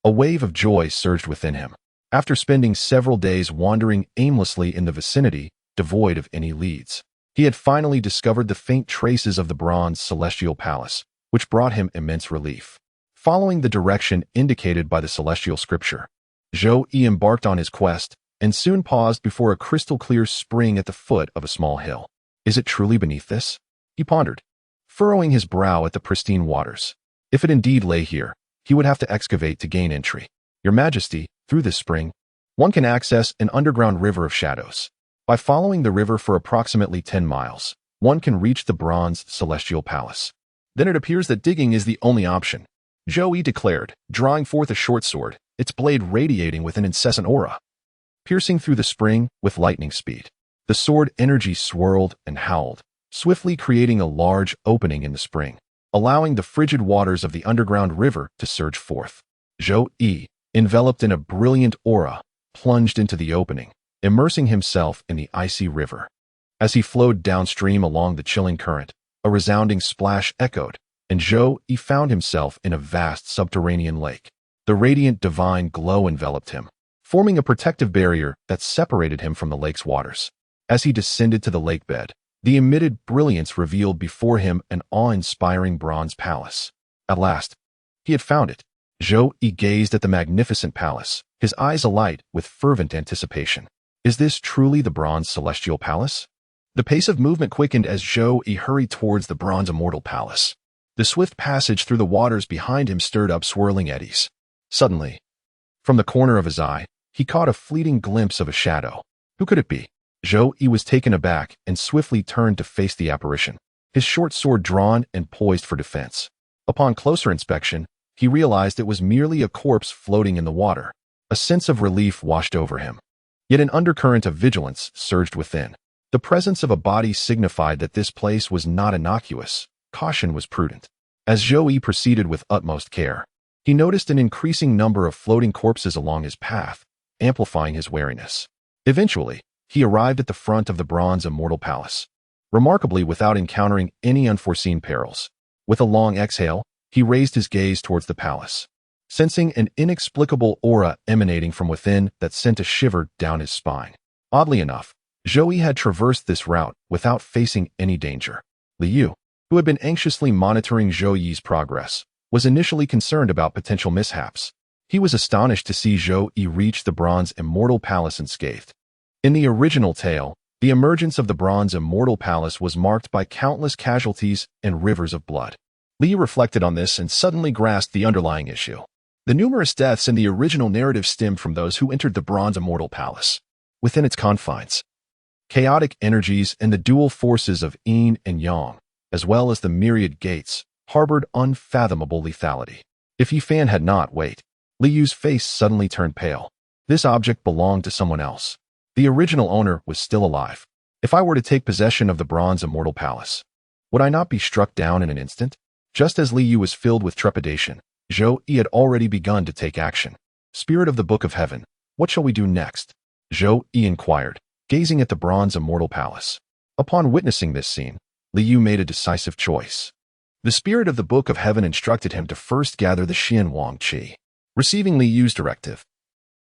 A wave of joy surged within him. After spending several days wandering aimlessly in the vicinity, devoid of any leads, he had finally discovered the faint traces of the bronze celestial palace, which brought him immense relief. Following the direction indicated by the celestial scripture, Zhou Yi embarked on his quest and soon paused before a crystal-clear spring at the foot of a small hill. Is it truly beneath this? He pondered, furrowing his brow at the pristine waters. If it indeed lay here, he would have to excavate to gain entry. Your Majesty, through this spring, one can access an underground river of shadows. By following the river for approximately 10 miles, one can reach the bronze celestial palace. Then it appears that digging is the only option, Zhou Yi declared, drawing forth a short sword, its blade radiating with an incessant aura. Piercing through the spring with lightning speed, the sword energy swirled and howled, swiftly creating a large opening in the spring, allowing the frigid waters of the underground river to surge forth. Zhou Yi, enveloped in a brilliant aura, plunged into the opening, immersing himself in the icy river. As he flowed downstream along the chilling current, a resounding splash echoed, and Zhou Yi found himself in a vast subterranean lake. The radiant divine glow enveloped him, forming a protective barrier that separated him from the lake's waters. As he descended to the lake bed, the emitted brilliance revealed before him an awe-inspiring bronze palace. At last, he had found it. Zhou Yi gazed at the magnificent palace, his eyes alight with fervent anticipation. Is this truly the bronze celestial palace? The pace of movement quickened as Zhou Yi hurried towards the bronze immortal palace. The swift passage through the waters behind him stirred up swirling eddies. Suddenly, from the corner of his eye, he caught a fleeting glimpse of a shadow. Who could it be? Zhou Yi was taken aback and swiftly turned to face the apparition, his short sword drawn and poised for defense. Upon closer inspection, he realized it was merely a corpse floating in the water. A sense of relief washed over him. Yet an undercurrent of vigilance surged within. The presence of a body signified that this place was not innocuous. Caution was prudent. As Zhou Yi proceeded with utmost care, he noticed an increasing number of floating corpses along his path, amplifying his wariness. Eventually, he arrived at the front of the bronze immortal palace, remarkably without encountering any unforeseen perils. With a long exhale, he raised his gaze towards the palace, sensing an inexplicable aura emanating from within that sent a shiver down his spine. Oddly enough, Zhou Yi had traversed this route without facing any danger. Li Yu, who had been anxiously monitoring Zhou Yi's progress, was initially concerned about potential mishaps. He was astonished to see Zhou Yi reach the bronze immortal palace unscathed. In the original tale, the emergence of the bronze immortal palace was marked by countless casualties and rivers of blood. Li Yu reflected on this and suddenly grasped the underlying issue. The numerous deaths in the original narrative stemmed from those who entered the bronze immortal palace. Within its confines, chaotic energies and the dual forces of yin and yang, as well as the myriad gates, harbored unfathomable lethality. If Yifan had not, wait. Li Yu's face suddenly turned pale. This object belonged to someone else. The original owner was still alive. If I were to take possession of the bronze immortal palace, would I not be struck down in an instant? Just as Li Yu was filled with trepidation, Zhou Yi had already begun to take action. Spirit of the Book of Heaven, what shall we do next? Zhou Yi inquired, gazing at the bronze immortal palace. Upon witnessing this scene, Li Yu made a decisive choice. The Spirit of the Book of Heaven instructed him to first gather the Xian Wang Qi. Receiving Li Yu's directive,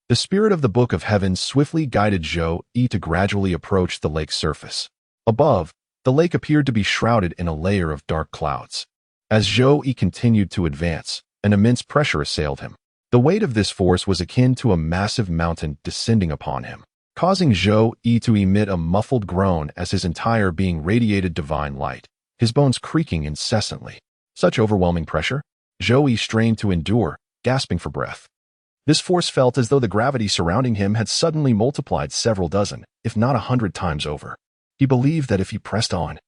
the Spirit of the Book of Heaven swiftly guided Zhou Yi to gradually approach the lake's surface. Above, the lake appeared to be shrouded in a layer of dark clouds. As Zhou Yi continued to advance, an immense pressure assailed him. The weight of this force was akin to a massive mountain descending upon him, causing Zhou Yi to emit a muffled groan as his entire being radiated divine light, his bones creaking incessantly. Such overwhelming pressure, Zhou Yi strained to endure, gasping for breath. This force felt as though the gravity surrounding him had suddenly multiplied several dozen, if not 100 times over. He believed that if he pressed on,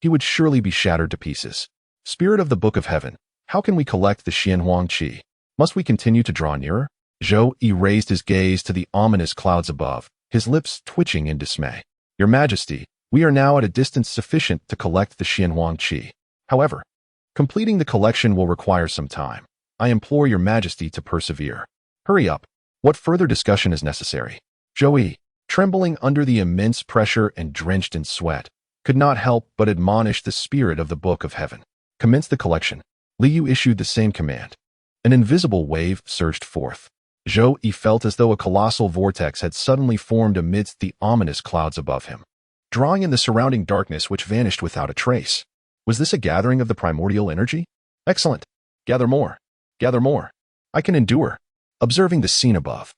he would surely be shattered to pieces. Spirit of the Book of Heaven, how can we collect the Xian Huang Qi? Must we continue to draw nearer? Zhou Yi raised his gaze to the ominous clouds above, his lips twitching in dismay. Your Majesty, we are now at a distance sufficient to collect the Xian Huang Qi. However, completing the collection will require some time. I implore your Majesty to persevere. Hurry up. What further discussion is necessary? Zhou Yi, trembling under the immense pressure and drenched in sweat, could not help but admonish the Spirit of the Book of Heaven. Commence the collection. Li Yu issued the same command. An invisible wave surged forth. Zhou Yi felt as though a colossal vortex had suddenly formed amidst the ominous clouds above him, drawing in the surrounding darkness which vanished without a trace. Was this a gathering of the primordial energy? Excellent. Gather more. Gather more. I can endure. Observing the scene above,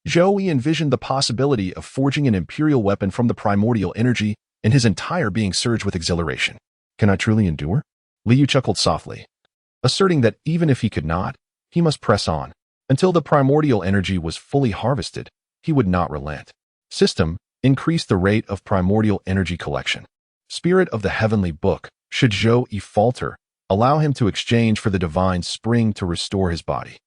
Zhou Yi envisioned the possibility of forging an imperial weapon from the primordial energy, and his entire being surged with exhilaration. Can I truly endure? Li Yu chuckled softly, asserting that even if he could not, he must press on. Until the primordial energy was fully harvested, he would not relent. System, increase the rate of primordial energy collection. Spirit of the Heavenly Book, should Zhou Yi falter, allow him to exchange for the divine spring to restore his body.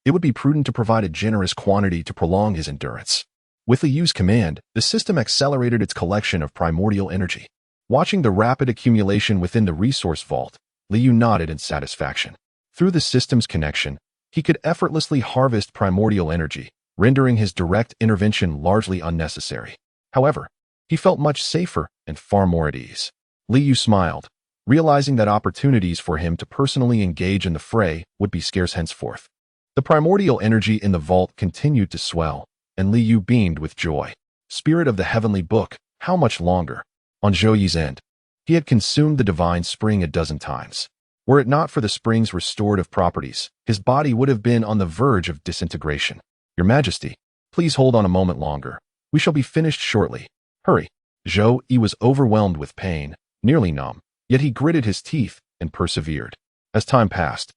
It would be prudent to provide a generous quantity to prolong his endurance. With Li Yu's command, the system accelerated its collection of primordial energy. Watching the rapid accumulation within the resource vault, Li Yu nodded in satisfaction. Through the system's connection, he could effortlessly harvest primordial energy, rendering his direct intervention largely unnecessary. However, he felt much safer and far more at ease. Li Yu smiled, realizing that opportunities for him to personally engage in the fray would be scarce henceforth. The primordial energy in the vault continued to swell, and Li Yu beamed with joy. Spirit of the Heavenly Book, how much longer? On Zhou Yi's end, he had consumed the divine spring a dozen times. Were it not for the spring's restorative properties, his body would have been on the verge of disintegration. Your Majesty, please hold on a moment longer. We shall be finished shortly. Hurry. Zhou Yi was overwhelmed with pain, nearly numb, yet he gritted his teeth and persevered. As time passed,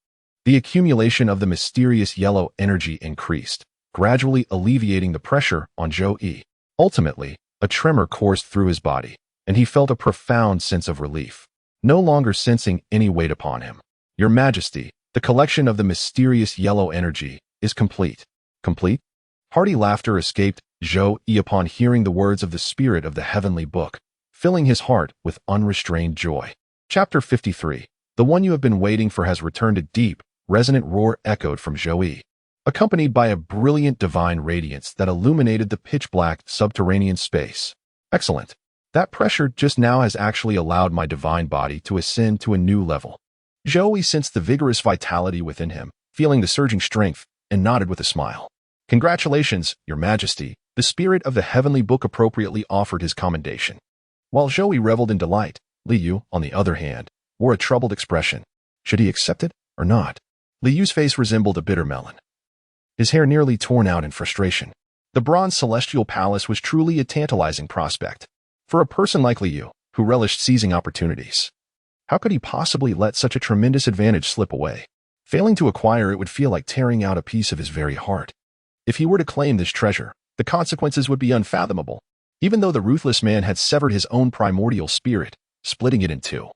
the accumulation of the mysterious yellow energy increased, gradually alleviating the pressure on Zhou Yi. Ultimately, a tremor coursed through his body, and he felt a profound sense of relief, no longer sensing any weight upon him. Your Majesty, the collection of the mysterious yellow energy is complete. Complete? Hearty laughter escaped Zhou Yi upon hearing the words of the Spirit of the Heavenly Book, filling his heart with unrestrained joy. Chapter 53. The one you have been waiting for has returned. A deep, resonant roar echoed from Zhou Yi, accompanied by a brilliant divine radiance that illuminated the pitch-black subterranean space. Excellent. That pressure just now has actually allowed my divine body to ascend to a new level. Zhou Yi sensed the vigorous vitality within him, feeling the surging strength, and nodded with a smile. Congratulations, Your Majesty. The Spirit of the Heavenly Book appropriately offered his commendation. While Zhou Yi reveled in delight, Li Yu, on the other hand, wore a troubled expression. Should he accept it or not? Li Yu's face resembled a bitter melon, his hair nearly torn out in frustration. The bronze celestial palace was truly a tantalizing prospect for a person like Li Yu, who relished seizing opportunities. How could he possibly let such a tremendous advantage slip away? Failing to acquire it would feel like tearing out a piece of his very heart. If he were to claim this treasure, the consequences would be unfathomable, even though the ruthless man had severed his own primordial spirit, splitting it in two.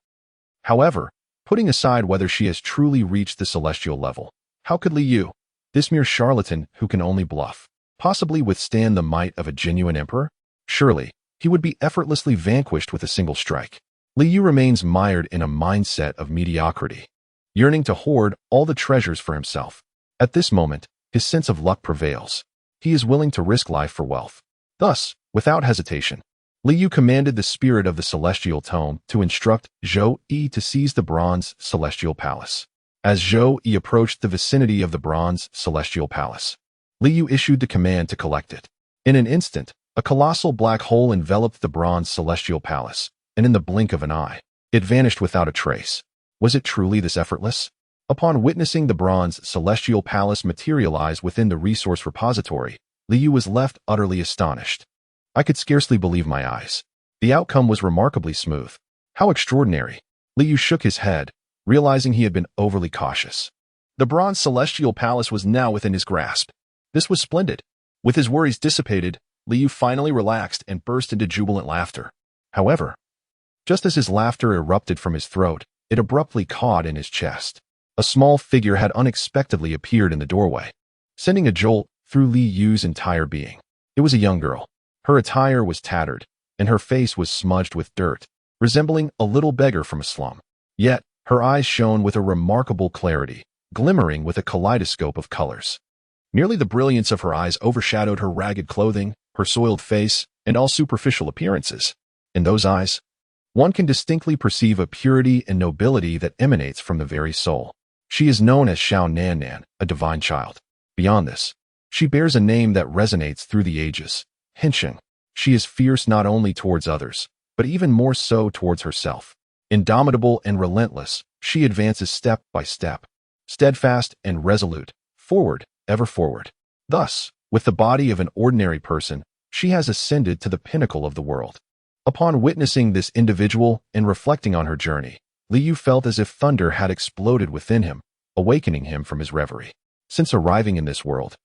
However, putting aside whether she has truly reached the celestial level, How could Li Yu, this mere charlatan who can only bluff, possibly withstand the might of a genuine emperor? Surely, he would be effortlessly vanquished with a single strike. Li Yu remains mired in a mindset of mediocrity, yearning to hoard all the treasures for himself. At this moment, his sense of luck prevails. He is willing to risk life for wealth. Thus, without hesitation, Li Yu commanded the spirit of the celestial tome to instruct Zhou Yi to seize the bronze celestial palace. As Zhou Yi approached the vicinity of the bronze celestial palace, Li Yu issued the command to collect it. In an instant, a colossal black hole enveloped the bronze celestial palace, and in the blink of an eye, it vanished without a trace. Was it truly this effortless? Upon witnessing the bronze celestial palace materialize within the resource repository, Li Yu was left utterly astonished. I could scarcely believe my eyes. The outcome was remarkably smooth. How extraordinary! Li Yu shook his head, realizing he had been overly cautious. The bronze celestial palace was now within his grasp. This was splendid. With his worries dissipated, Li Yu finally relaxed and burst into jubilant laughter. However, just as his laughter erupted from his throat, it abruptly caught in his chest. A small figure had unexpectedly appeared in the doorway, sending a jolt through Li Yu's entire being. It was a young girl. Her attire was tattered, and her face was smudged with dirt, resembling a little beggar from a slum. Yet, her eyes shone with a remarkable clarity, glimmering with a kaleidoscope of colors. Merely the brilliance of her eyes overshadowed her ragged clothing, her soiled face, and all superficial appearances. In those eyes, one can distinctly perceive a purity and nobility that emanates from the very soul. She is known as Xiao Nan, a divine child. Beyond this, she bears a name that resonates through the ages, Henshin. She is fierce not only towards others, but even more so towards herself. Indomitable and relentless, she advances step by step, steadfast and resolute, forward, ever forward. Thus, with the body of an ordinary person, she has ascended to the pinnacle of the world. Upon witnessing this individual and reflecting on her journey, Li Yu felt as if thunder had exploded within him, awakening him from his reverie. Since arriving in this world,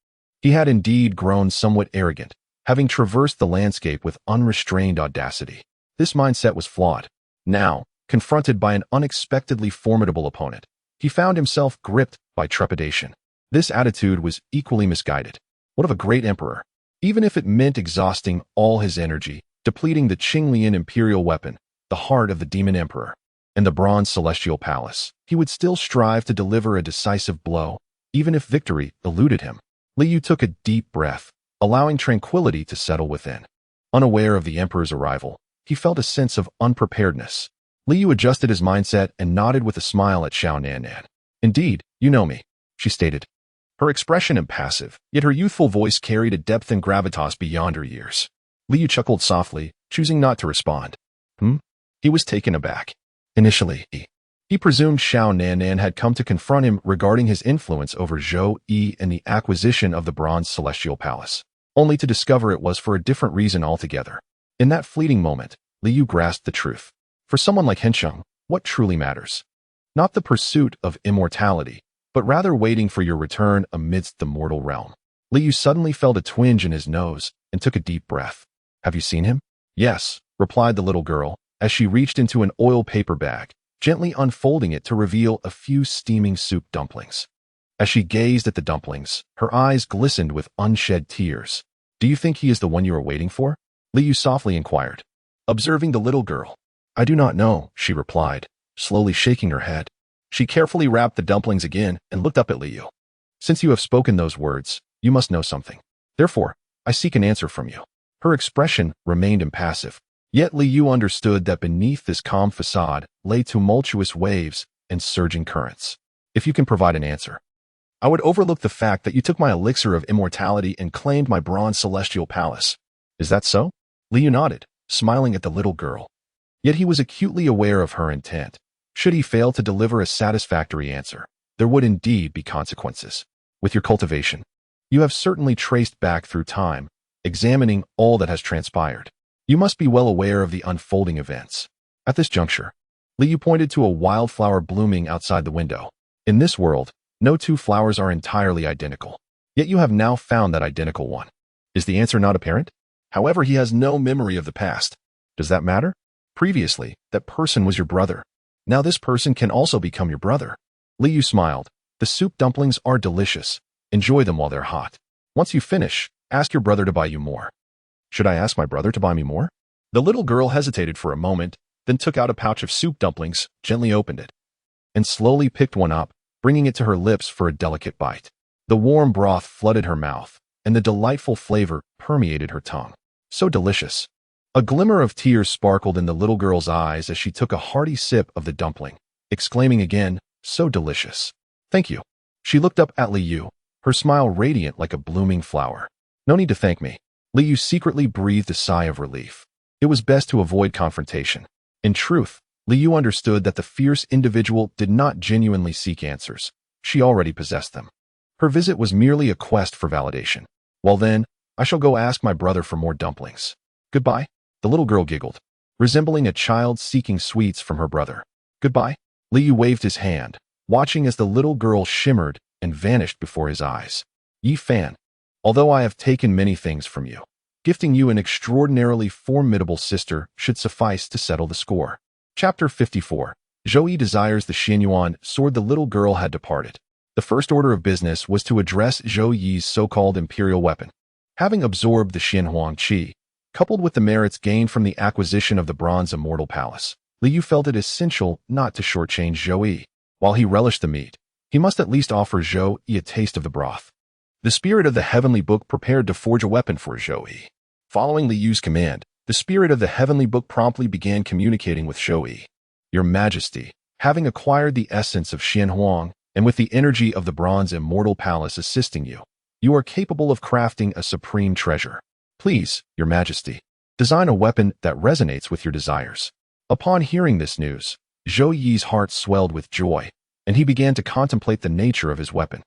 he had indeed grown somewhat arrogant, having traversed the landscape with unrestrained audacity. This mindset was flawed. Now, confronted by an unexpectedly formidable opponent, he found himself gripped by trepidation. This attitude was equally misguided. What of a great emperor? Even if it meant exhausting all his energy, depleting the Qinglian imperial weapon, the heart of the demon emperor, and the bronze celestial palace, he would still strive to deliver a decisive blow, even if victory eluded him. Li Yu took a deep breath, allowing tranquility to settle within. Unaware of the emperor's arrival, he felt a sense of unpreparedness. Li Yu adjusted his mindset and nodded with a smile at Xiao Nan. Indeed, you know me, she stated. Her expression impassive, yet her youthful voice carried a depth and gravitas beyond her years. Li Yu chuckled softly, choosing not to respond. He was taken aback. Initially, he presumed Xiao Nan had come to confront him regarding his influence over Zhou Yi and the acquisition of the bronze celestial palace, only to discover it was for a different reason altogether. In that fleeting moment, Li Yu grasped the truth. For someone like Henshin, what truly matters? Not the pursuit of immortality, but rather waiting for your return amidst the mortal realm. Li Yu suddenly felt a twinge in his nose and took a deep breath. Have you seen him? Yes, replied the little girl, as she reached into an oil paper bag, gently unfolding it to reveal a few steaming soup dumplings. As she gazed at the dumplings, her eyes glistened with unshed tears. Do you think he is the one you are waiting for? Li Yu softly inquired, observing the little girl. I do not know, she replied, slowly shaking her head. She carefully wrapped the dumplings again and looked up at Li Yu. Since you have spoken those words, you must know something. Therefore, I seek an answer from you. Her expression remained impassive. Yet Li Yu understood that beneath this calm facade lay tumultuous waves and surging currents. If you can provide an answer, I would overlook the fact that you took my elixir of immortality and claimed my bronze celestial palace. Is that so? Li Yu nodded, smiling at the little girl. Yet he was acutely aware of her intent. Should he fail to deliver a satisfactory answer, there would indeed be consequences. With your cultivation, you have certainly traced back through time, examining all that has transpired. You must be well aware of the unfolding events. At this juncture, Li Yu pointed to a wildflower blooming outside the window. In this world, no two flowers are entirely identical. Yet you have now found that identical one. Is the answer not apparent? However, he has no memory of the past. Does that matter? Previously, that person was your brother. Now this person can also become your brother. Li Yu smiled, The soup dumplings are delicious. Enjoy them while they're hot. Once you finish, ask your brother to buy you more. Should I ask my brother to buy me more? The little girl hesitated for a moment, then took out a pouch of soup dumplings, gently opened it, and slowly picked one up, bringing it to her lips for a delicate bite. The warm broth flooded her mouth, and the delightful flavor permeated her tongue. So delicious. A glimmer of tears sparkled in the little girl's eyes as she took a hearty sip of the dumpling, exclaiming again, so delicious. Thank you. She looked up at Liu, her smile radiant like a blooming flower. No need to thank me. Liu secretly breathed a sigh of relief. It was best to avoid confrontation. In truth, Liu understood that the fierce individual did not genuinely seek answers. She already possessed them. Her visit was merely a quest for validation. Well then, I shall go ask my brother for more dumplings. Goodbye. The little girl giggled, resembling a child seeking sweets from her brother. Goodbye. Liu waved his hand, watching as the little girl shimmered and vanished before his eyes. Yi Fan, although I have taken many things from you, gifting you an extraordinarily formidable sister should suffice to settle the score. Chapter 54. Zhou Yi desires the Xianyuan sword. The little girl had departed. The first order of business was to address Zhou Yi's so-called imperial weapon. Having absorbed the Xianhuang Qi, coupled with the merits gained from the acquisition of the Bronze Immortal Palace, Liu felt it essential not to shortchange Zhou Yi. While he relished the meat, he must at least offer Zhou Yi a taste of the broth. The spirit of the Heavenly Book prepared to forge a weapon for Zhou Yi. Following Liu's command, the spirit of the Heavenly Book promptly began communicating with Zhou Yi. Your Majesty, having acquired the essence of Xianhuang, and with the energy of the Bronze Immortal Palace assisting you, you are capable of crafting a supreme treasure. Please, Your Majesty, design a weapon that resonates with your desires. Upon hearing this news, Zhou Yi's heart swelled with joy, and he began to contemplate the nature of his weapon.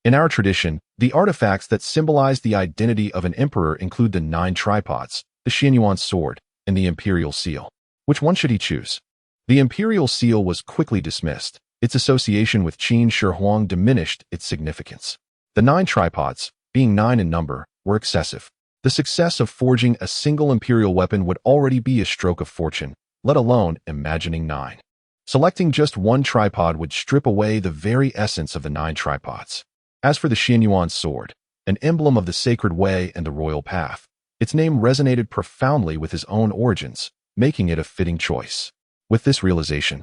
In our tradition, the artifacts that symbolize the identity of an emperor include the 9 tripods, the Xianyuan sword, and the imperial seal. Which one should he choose? The imperial seal was quickly dismissed. Its association with Qin Shi Huang diminished its significance. The 9 tripods, being 9 in number, were excessive. The success of forging a single imperial weapon would already be a stroke of fortune, let alone imagining 9. Selecting just one tripod would strip away the very essence of the 9 tripods. As for the Xianyuan sword, an emblem of the sacred way and the royal path, its name resonated profoundly with his own origins, making it a fitting choice. With this realization,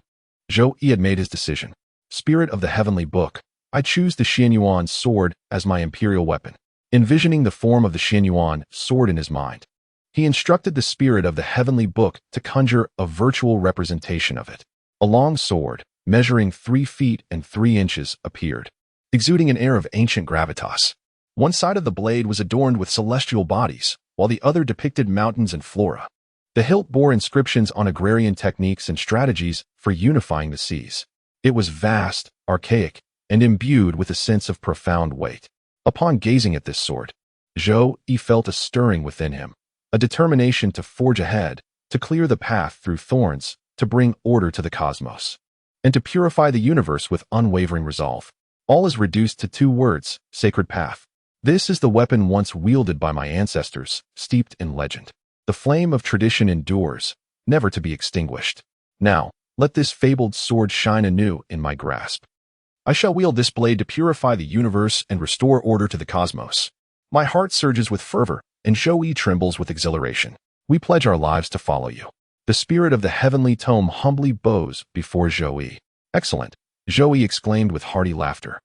Zhou Yi had made his decision. Spirit of the Heavenly Book, I choose the Xianyuan sword as my imperial weapon. Envisioning the form of the Xianyuan sword in his mind, he instructed the spirit of the Heavenly Book to conjure a virtual representation of it. A long sword, measuring 3 feet and 3 inches, appeared, exuding an air of ancient gravitas. One side of the blade was adorned with celestial bodies, while the other depicted mountains and flora. The hilt bore inscriptions on agrarian techniques and strategies for unifying the seas. It was vast, archaic, and imbued with a sense of profound weight. Upon gazing at this sword, Zhou Yi felt a stirring within him, a determination to forge ahead, to clear the path through thorns, to bring order to the cosmos, and to purify the universe with unwavering resolve. All is reduced to 2 words, sacred path. This is the weapon once wielded by my ancestors, steeped in legend. The flame of tradition endures, never to be extinguished. Now, let this fabled sword shine anew in my grasp. I shall wield this blade to purify the universe and restore order to the cosmos. My heart surges with fervor, and Zhou Yi trembles with exhilaration. We pledge our lives to follow you. The spirit of the heavenly tome humbly bows before Zhou Yi. Excellent, Zhou Yi exclaimed with hearty laughter.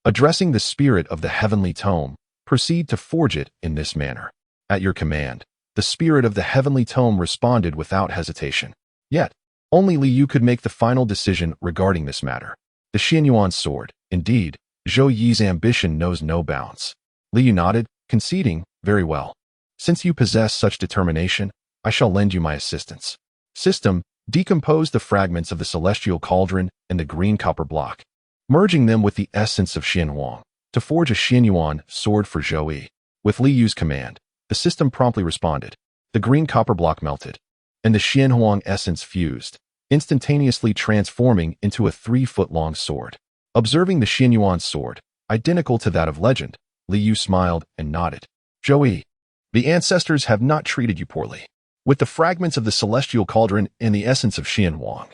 Addressing the spirit of the heavenly tome, proceed to forge it in this manner. At your command, the spirit of the heavenly tome responded without hesitation. Yet, only Liu could make the final decision regarding this matter. The Xianyuan sword, indeed, Zhou Yi's ambition knows no bounds. Liu nodded, conceding, very well. Since you possess such determination, I shall lend you my assistance. System, decompose the fragments of the celestial cauldron and the green copper block, merging them with the essence of Xianhuang, to forge a Xianyuan sword for Zhou Yi. With Liu's command, the system promptly responded. The green copper block melted, and the Xianhuang essence fused, instantaneously transforming into a 3-foot-long sword. Observing the Xianyuan sword, identical to that of legend, Liu smiled and nodded. Zhou Yi, the ancestors have not treated you poorly. With the fragments of the celestial cauldron and the essence of Xianhuang,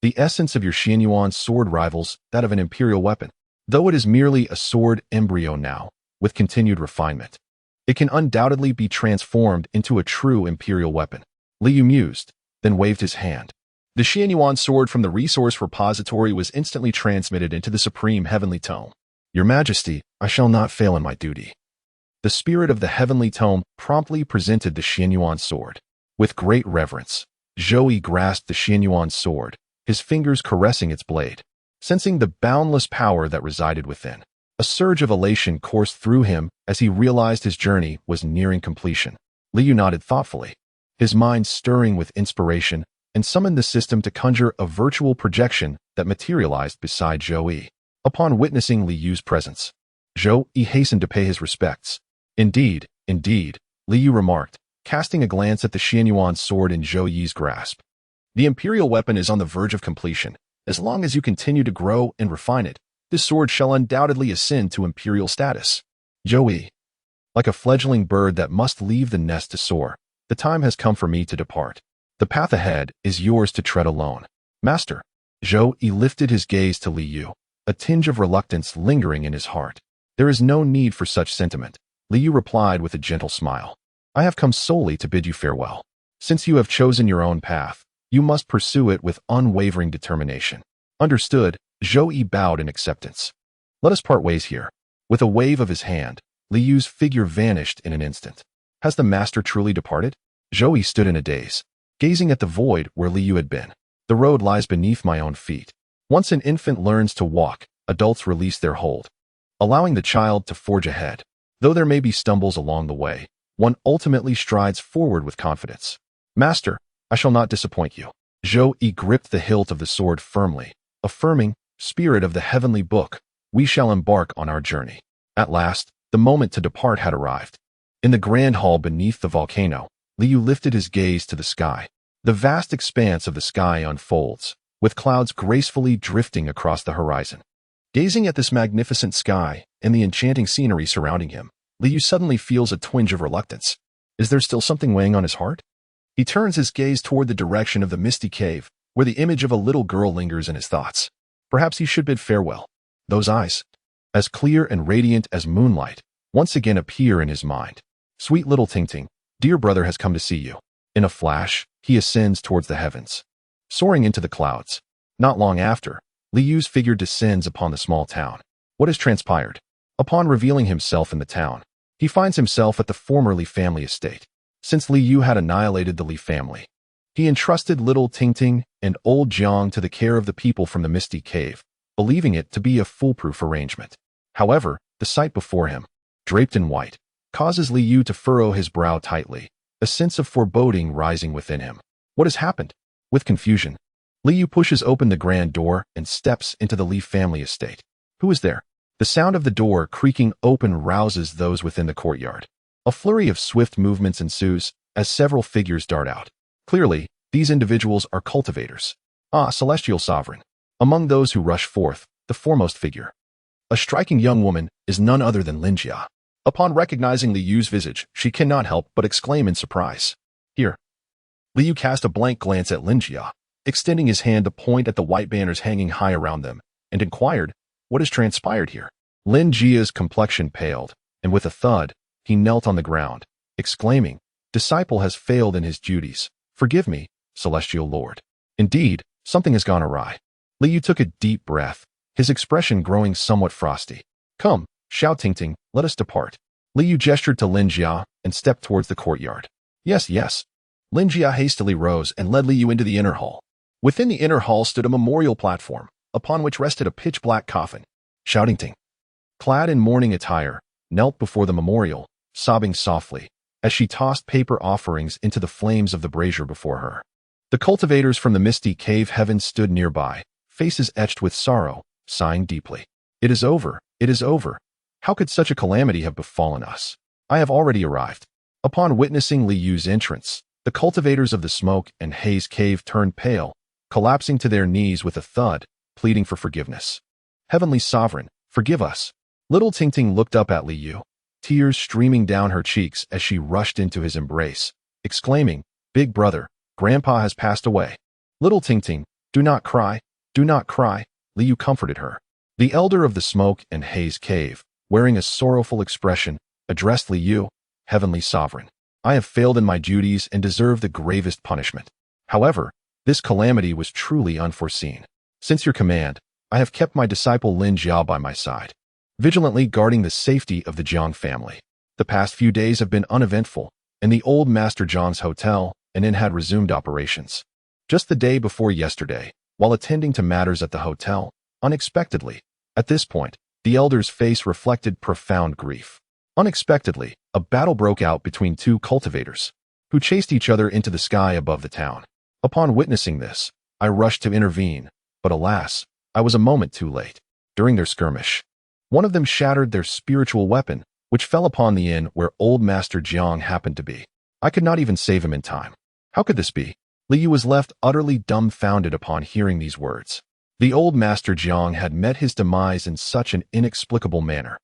the essence of your Xianyuan sword rivals that of an imperial weapon. Though it is merely a sword embryo now, with continued refinement, it can undoubtedly be transformed into a true imperial weapon. Liu mused, then waved his hand. The Xianyuan sword from the resource repository was instantly transmitted into the supreme heavenly tome. Your Majesty, I shall not fail in my duty. The spirit of the heavenly tome promptly presented the Xianyuan sword. With great reverence, Zhou Yi grasped the Xianyuan sword, his fingers caressing its blade. Sensing the boundless power that resided within, a surge of elation coursed through him as he realized his journey was nearing completion. Liu nodded thoughtfully, his mind stirring with inspiration, and summoned the system to conjure a virtual projection that materialized beside Zhou Yi. Upon witnessing Liu's presence, Zhou Yi hastened to pay his respects. Indeed, Liu remarked, casting a glance at the Xianyuan sword in Zhou Yi's grasp. The imperial weapon is on the verge of completion. As long as you continue to grow and refine it, this sword shall undoubtedly ascend to imperial status. Zhou Yi, like a fledgling bird that must leave the nest to soar, the time has come for me to depart. The path ahead is yours to tread alone. Master. Zhou Yi lifted his gaze to Liu, a tinge of reluctance lingering in his heart. There is no need for such sentiment, Liu replied with a gentle smile. I have come solely to bid you farewell. Since you have chosen your own path, you must pursue it with unwavering determination. Understood, Zhou Yi bowed in acceptance. Let us part ways here. With a wave of his hand, Liu's figure vanished in an instant. Has the master truly departed? Zhou Yi stood in a daze, gazing at the void where Liu had been. The road lies beneath my own feet. Once an infant learns to walk, adults release their hold, allowing the child to forge ahead. Though there may be stumbles along the way, one ultimately strides forward with confidence. Master, I shall not disappoint you. Zhou Yi gripped the hilt of the sword firmly, affirming, Spirit of the heavenly book, we shall embark on our journey. At last, the moment to depart had arrived. In the grand hall beneath the volcano, Liu lifted his gaze to the sky. The vast expanse of the sky unfolds, with clouds gracefully drifting across the horizon. Gazing at this magnificent sky and the enchanting scenery surrounding him, Liu suddenly feels a twinge of reluctance. Is there still something weighing on his heart? He turns his gaze toward the direction of the misty cave, where the image of a little girl lingers in his thoughts. Perhaps he should bid farewell. Those eyes, as clear and radiant as moonlight, once again appear in his mind. Sweet little Ting, dear brother has come to see you. In a flash, he ascends towards the heavens, soaring into the clouds. Not long after, Liu's figure descends upon the small town. What has transpired? Upon revealing himself in the town, he finds himself at the former Li family estate. Since Liu had annihilated the Li family, he entrusted little Ting and old Jiang to the care of the people from the Misty Cave, believing it to be a foolproof arrangement. However, the sight before him, draped in white, causes Liu to furrow his brow tightly, a sense of foreboding rising within him. What has happened? With confusion, Liu pushes open the grand door and steps into the Li family estate. Who is there? The sound of the door creaking open rouses those within the courtyard. A flurry of swift movements ensues as several figures dart out. Clearly, these individuals are cultivators. Celestial Sovereign. Among those who rush forth, the foremost figure, a striking young woman, is none other than Lin Jia. Upon recognizing Liu's visage, she cannot help but exclaim in surprise. Here. Liu cast a blank glance at Lin Jia, extending his hand to point at the white banners hanging high around them, and inquired, what has transpired here? Lin Jia's complexion paled, and with a thud, he knelt on the ground, exclaiming, Disciple has failed in his duties. Forgive me, Celestial Lord. Indeed, something has gone awry. Liu took a deep breath, his expression growing somewhat frosty. Come, Xiao Ting, let us depart. Liu gestured to Lin Jia and stepped towards the courtyard. Yes. Lin Jia hastily rose and led Liu into the inner hall. Within the inner hall stood a memorial platform, upon which rested a pitch-black coffin. Xiao Ting, clad in mourning attire, knelt before the memorial, sobbing softly, as she tossed paper offerings into the flames of the brazier before her. The cultivators from the misty cave heaven stood nearby, faces etched with sorrow, sighing deeply. It is over. How could such a calamity have befallen us? I have already arrived. Upon witnessing Liu's entrance, the cultivators of the smoke and haze cave turned pale, collapsing to their knees with a thud, pleading for forgiveness. Heavenly Sovereign, forgive us. Little Ting looked up at Liu, tears streaming down her cheeks as she rushed into his embrace, exclaiming, Big brother, Grandpa has passed away. Little Ting, do not cry. Liu comforted her. The elder of the Smoke and Haze Cave, wearing a sorrowful expression, addressed Li Yu, Heavenly Sovereign. I have failed in my duties and deserve the gravest punishment. However, this calamity was truly unforeseen. Since your command, I have kept my disciple Lin Jiao by my side, vigilantly guarding the safety of the Jiang family. The past few days have been uneventful, and the old Master Jiang's hotel and inn had resumed operations. Just the day before yesterday, while attending to matters at the hotel, unexpectedly, at this point, the elder's face reflected profound grief. Unexpectedly, a battle broke out between two cultivators, who chased each other into the sky above the town. Upon witnessing this, I rushed to intervene, but alas, I was a moment too late. During their skirmish, one of them shattered their spiritual weapon, which fell upon the inn where old Master Jiang happened to be. I could not even save him in time. How could this be? Li Yu was left utterly dumbfounded upon hearing these words. The old Master Jiang had met his demise in such an inexplicable manner.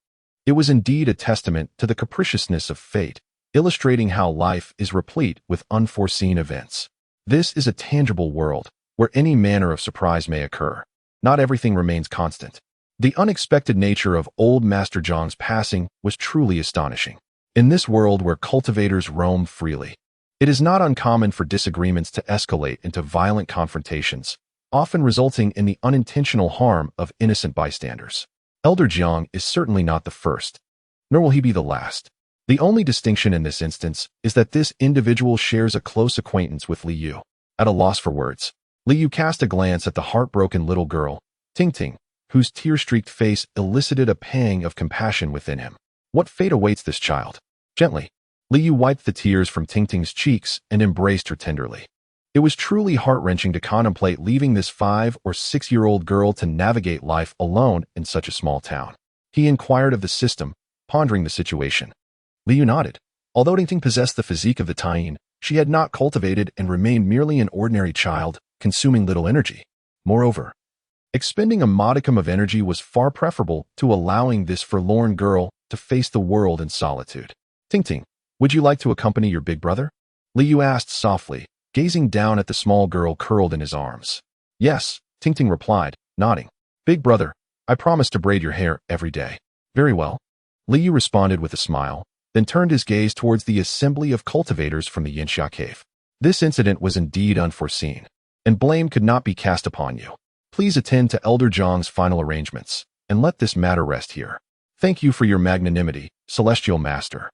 It was indeed a testament to the capriciousness of fate, illustrating how life is replete with unforeseen events. This is a tangible world, where any manner of surprise may occur. Not everything remains constant. The unexpected nature of old Master Jiang's passing was truly astonishing. In this world where cultivators roam freely, it is not uncommon for disagreements to escalate into violent confrontations, often resulting in the unintentional harm of innocent bystanders. Elder Jiang is certainly not the first, nor will he be the last. The only distinction in this instance is that this individual shares a close acquaintance with Li Yu. At a loss for words, Li Yu cast a glance at the heartbroken little girl, Ting Ting, whose tear-streaked face elicited a pang of compassion within him. What fate awaits this child? Gently, Li Yu wiped the tears from Ting Ting's cheeks and embraced her tenderly. It was truly heart-wrenching to contemplate leaving this 5- or 6-year-old girl to navigate life alone in such a small town. He inquired of the system, pondering the situation. Li Yu nodded. Although Ting Ting possessed the physique of the Taiyin, she had not cultivated and remained merely an ordinary child, consuming little energy. Moreover, expending a modicum of energy was far preferable to allowing this forlorn girl to face the world in solitude. Ting Ting, would you like to accompany your big brother? Li Yu asked softly, gazing down at the small girl curled in his arms. Yes, Ting Ting replied, nodding. Big brother, I promise to braid your hair every day. Very well. Li Yu responded with a smile, then turned his gaze towards the assembly of cultivators from the Yinxia cave. This incident was indeed unforeseen, and blame could not be cast upon you. Please attend to Elder Jiang's final arrangements, and let this matter rest here. Thank you for your magnanimity, Celestial Master.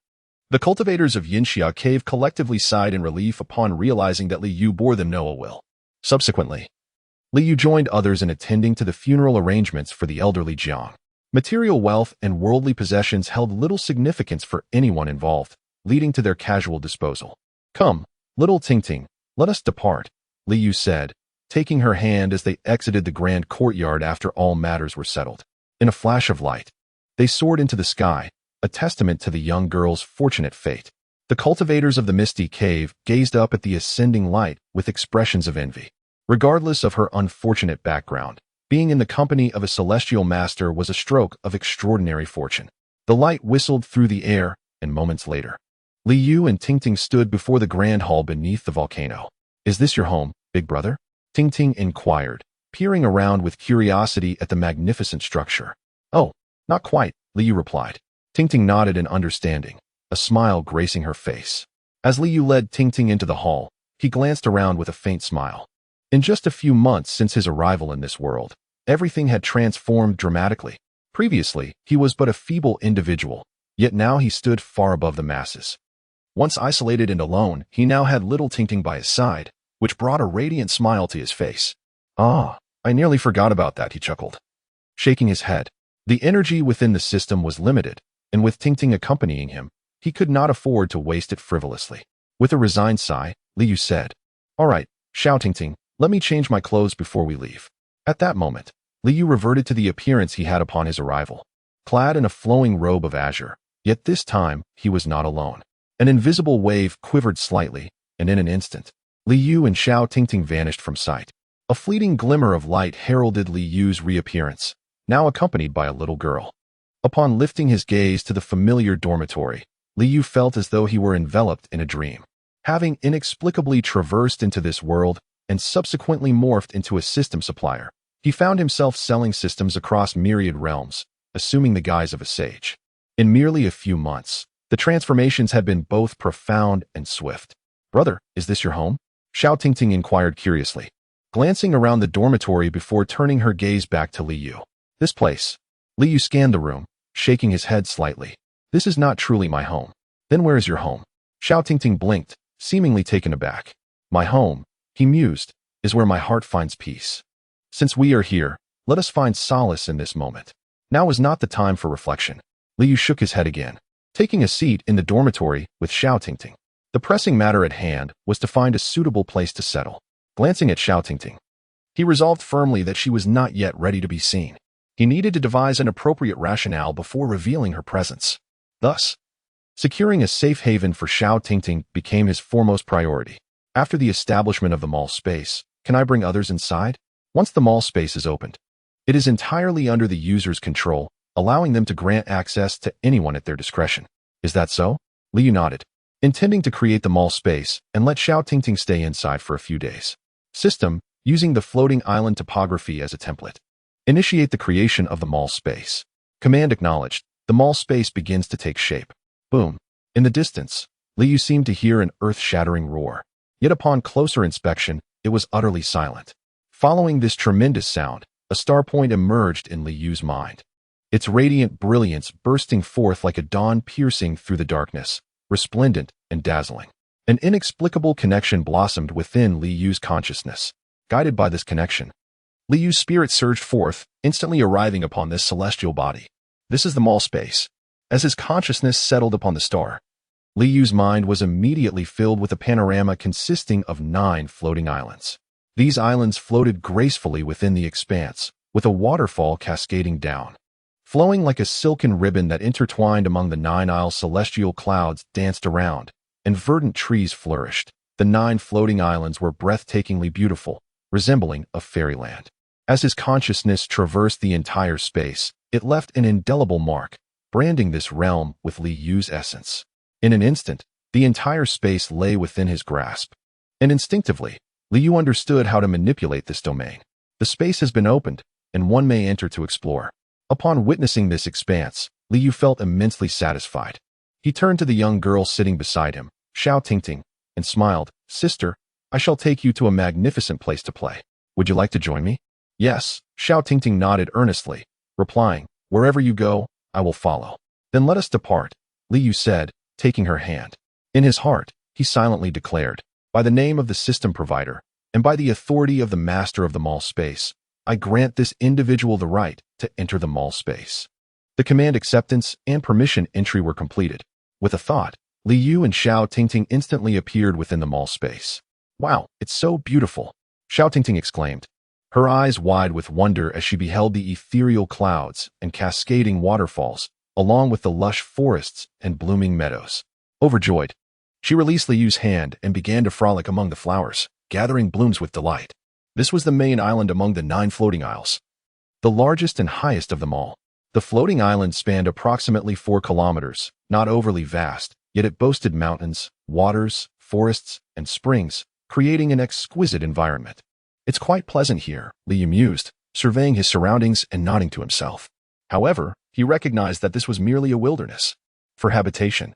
The cultivators of Yinxia Cave collectively sighed in relief upon realizing that Li Yu bore them no ill will. Subsequently, Li Yu joined others in attending to the funeral arrangements for the elderly Jiang. Material wealth and worldly possessions held little significance for anyone involved, leading to their casual disposal. Come, little Ting Ting, let us depart, Li Yu said, taking her hand as they exited the grand courtyard after all matters were settled. In a flash of light, they soared into the sky, a testament to the young girl's fortunate fate. The cultivators of the Misty Cave gazed up at the ascending light with expressions of envy. Regardless of her unfortunate background, being in the company of a celestial master was a stroke of extraordinary fortune. The light whistled through the air, and moments later, Li Yu and Ting Ting stood before the grand hall beneath the volcano. Is this your home, big brother? Ting Ting inquired, peering around with curiosity at the magnificent structure. Oh, not quite, Li Yu replied. Ting Ting nodded in understanding, a smile gracing her face. As Li Yu led Ting Ting into the hall, he glanced around with a faint smile. In just a few months since his arrival in this world, everything had transformed dramatically. Previously, he was but a feeble individual, yet now he stood far above the masses. Once isolated and alone, he now had little Ting Ting by his side, which brought a radiant smile to his face. Ah, I nearly forgot about that, he chuckled, shaking his head. The energy within the system was limited, and with Ting Ting accompanying him, he could not afford to waste it frivolously. With a resigned sigh, Li Yu said, All right, Xiao Ting Ting, let me change my clothes before we leave. At that moment, Li Yu reverted to the appearance he had upon his arrival, clad in a flowing robe of azure, yet this time he was not alone. An invisible wave quivered slightly, and in an instant, Li Yu and Xiao Ting Ting vanished from sight. A fleeting glimmer of light heralded Li Yu's reappearance, now accompanied by a little girl. Upon lifting his gaze to the familiar dormitory, Li Yu felt as though he were enveloped in a dream. Having inexplicably traversed into this world and subsequently morphed into a system supplier, He found himself selling systems across myriad realms, assuming the guise of a sage. In merely a few months, the transformations had been both profound and swift. "Brother, is this your home?" Xiao Tingting inquired curiously, glancing around the dormitory before turning her gaze back to Li Yu. "This place." Li Yu scanned the room, shaking his head slightly. "This is not truly my home." "Then where is your home?" Xiao Tingting blinked, seemingly taken aback. "My home," he mused, "is where my heart finds peace. Since we are here, let us find solace in this moment." Now is not the time for reflection. Li Yu shook his head again, taking a seat in the dormitory with Xiao Tingting. The pressing matter at hand was to find a suitable place to settle. Glancing at Xiao Tingting, he resolved firmly that she was not yet ready to be seen. He needed to devise an appropriate rationale before revealing her presence. Thus, securing a safe haven for Xiao Tingting became his foremost priority. After the establishment of the mall space, can I bring others inside? Once the mall space is opened, it is entirely under the user's control, allowing them to grant access to anyone at their discretion. Is that so? Li Yu nodded, intending to create the mall space and let Xiao Tingting stay inside for a few days. System, using the floating island topography as a template. Initiate the creation of the mall space. Command acknowledged. The mall space begins to take shape. Boom. In the distance, Li Yu seemed to hear an earth-shattering roar. Yet upon closer inspection, it was utterly silent. Following this tremendous sound, a star point emerged in Li Yu's mind. Its radiant brilliance bursting forth like a dawn piercing through the darkness, resplendent and dazzling. An inexplicable connection blossomed within Li Yu's consciousness. Guided by this connection, Li Yu's spirit surged forth, instantly arriving upon this celestial body. This is the mall space. As his consciousness settled upon the star, Li Yu's mind was immediately filled with a panorama consisting of 9 floating islands. These islands floated gracefully within the expanse, with a waterfall cascading down. Flowing like a silken ribbon that intertwined among the 9 celestial clouds danced around, and verdant trees flourished. The 9 floating islands were breathtakingly beautiful, resembling a fairyland. As his consciousness traversed the entire space, it left an indelible mark, branding this realm with Li Yu's essence. In an instant, the entire space lay within his grasp. And instinctively, Li Yu understood how to manipulate this domain. The space has been opened, and one may enter to explore. Upon witnessing this expanse, Li Yu felt immensely satisfied. He turned to the young girl sitting beside him, Xiao Tingting, and smiled. "Sister, I shall take you to a magnificent place to play. Would you like to join me?" "Yes," Xiao Tingting nodded earnestly, replying, "Wherever you go, I will follow." "Then let us depart," Li Yu said, taking her hand. In his heart, he silently declared, "By the name of the system provider, and by the authority of the master of the mall space, I grant this individual the right to enter the mall space." The command acceptance and permission entry were completed. With a thought, Li Yu and Xiao Tingting instantly appeared within the mall space. "Wow, it's so beautiful," Xiao Tingting exclaimed, her eyes wide with wonder as she beheld the ethereal clouds and cascading waterfalls, along with the lush forests and blooming meadows. Overjoyed, she released Li Yu's hand and began to frolic among the flowers, gathering blooms with delight. This was the main island among the 9 floating isles, the largest and highest of them all. The floating island spanned approximately 4 kilometers, not overly vast, yet it boasted mountains, waters, forests, and springs, creating an exquisite environment. "It's quite pleasant here," Li Yu mused, surveying his surroundings and nodding to himself. However, he recognized that this was merely a wilderness. For habitation,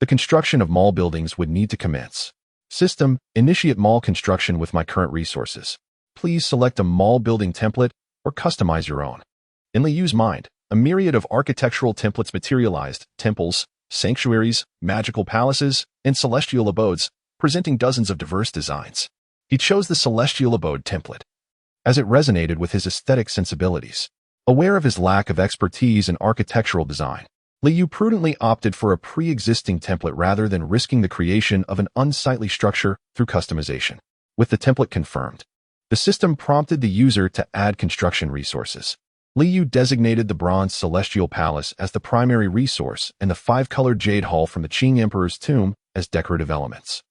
the construction of mall buildings would need to commence. System, initiate mall construction with my current resources. Please select a mall building template or customize your own. In Li Yu's mind, a myriad of architectural templates materialized: temples, sanctuaries, magical palaces, and celestial abodes, presenting dozens of diverse designs. He chose the celestial abode template, as it resonated with his aesthetic sensibilities. Aware of his lack of expertise in architectural design, Li Yu prudently opted for a pre-existing template rather than risking the creation of an unsightly structure through customization. With the template confirmed, the system prompted the user to add construction resources. Li Yu designated the Bronze Celestial Palace as the primary resource and the 5-colored Jade Hall from the Qing Emperor's tomb as decorative elements,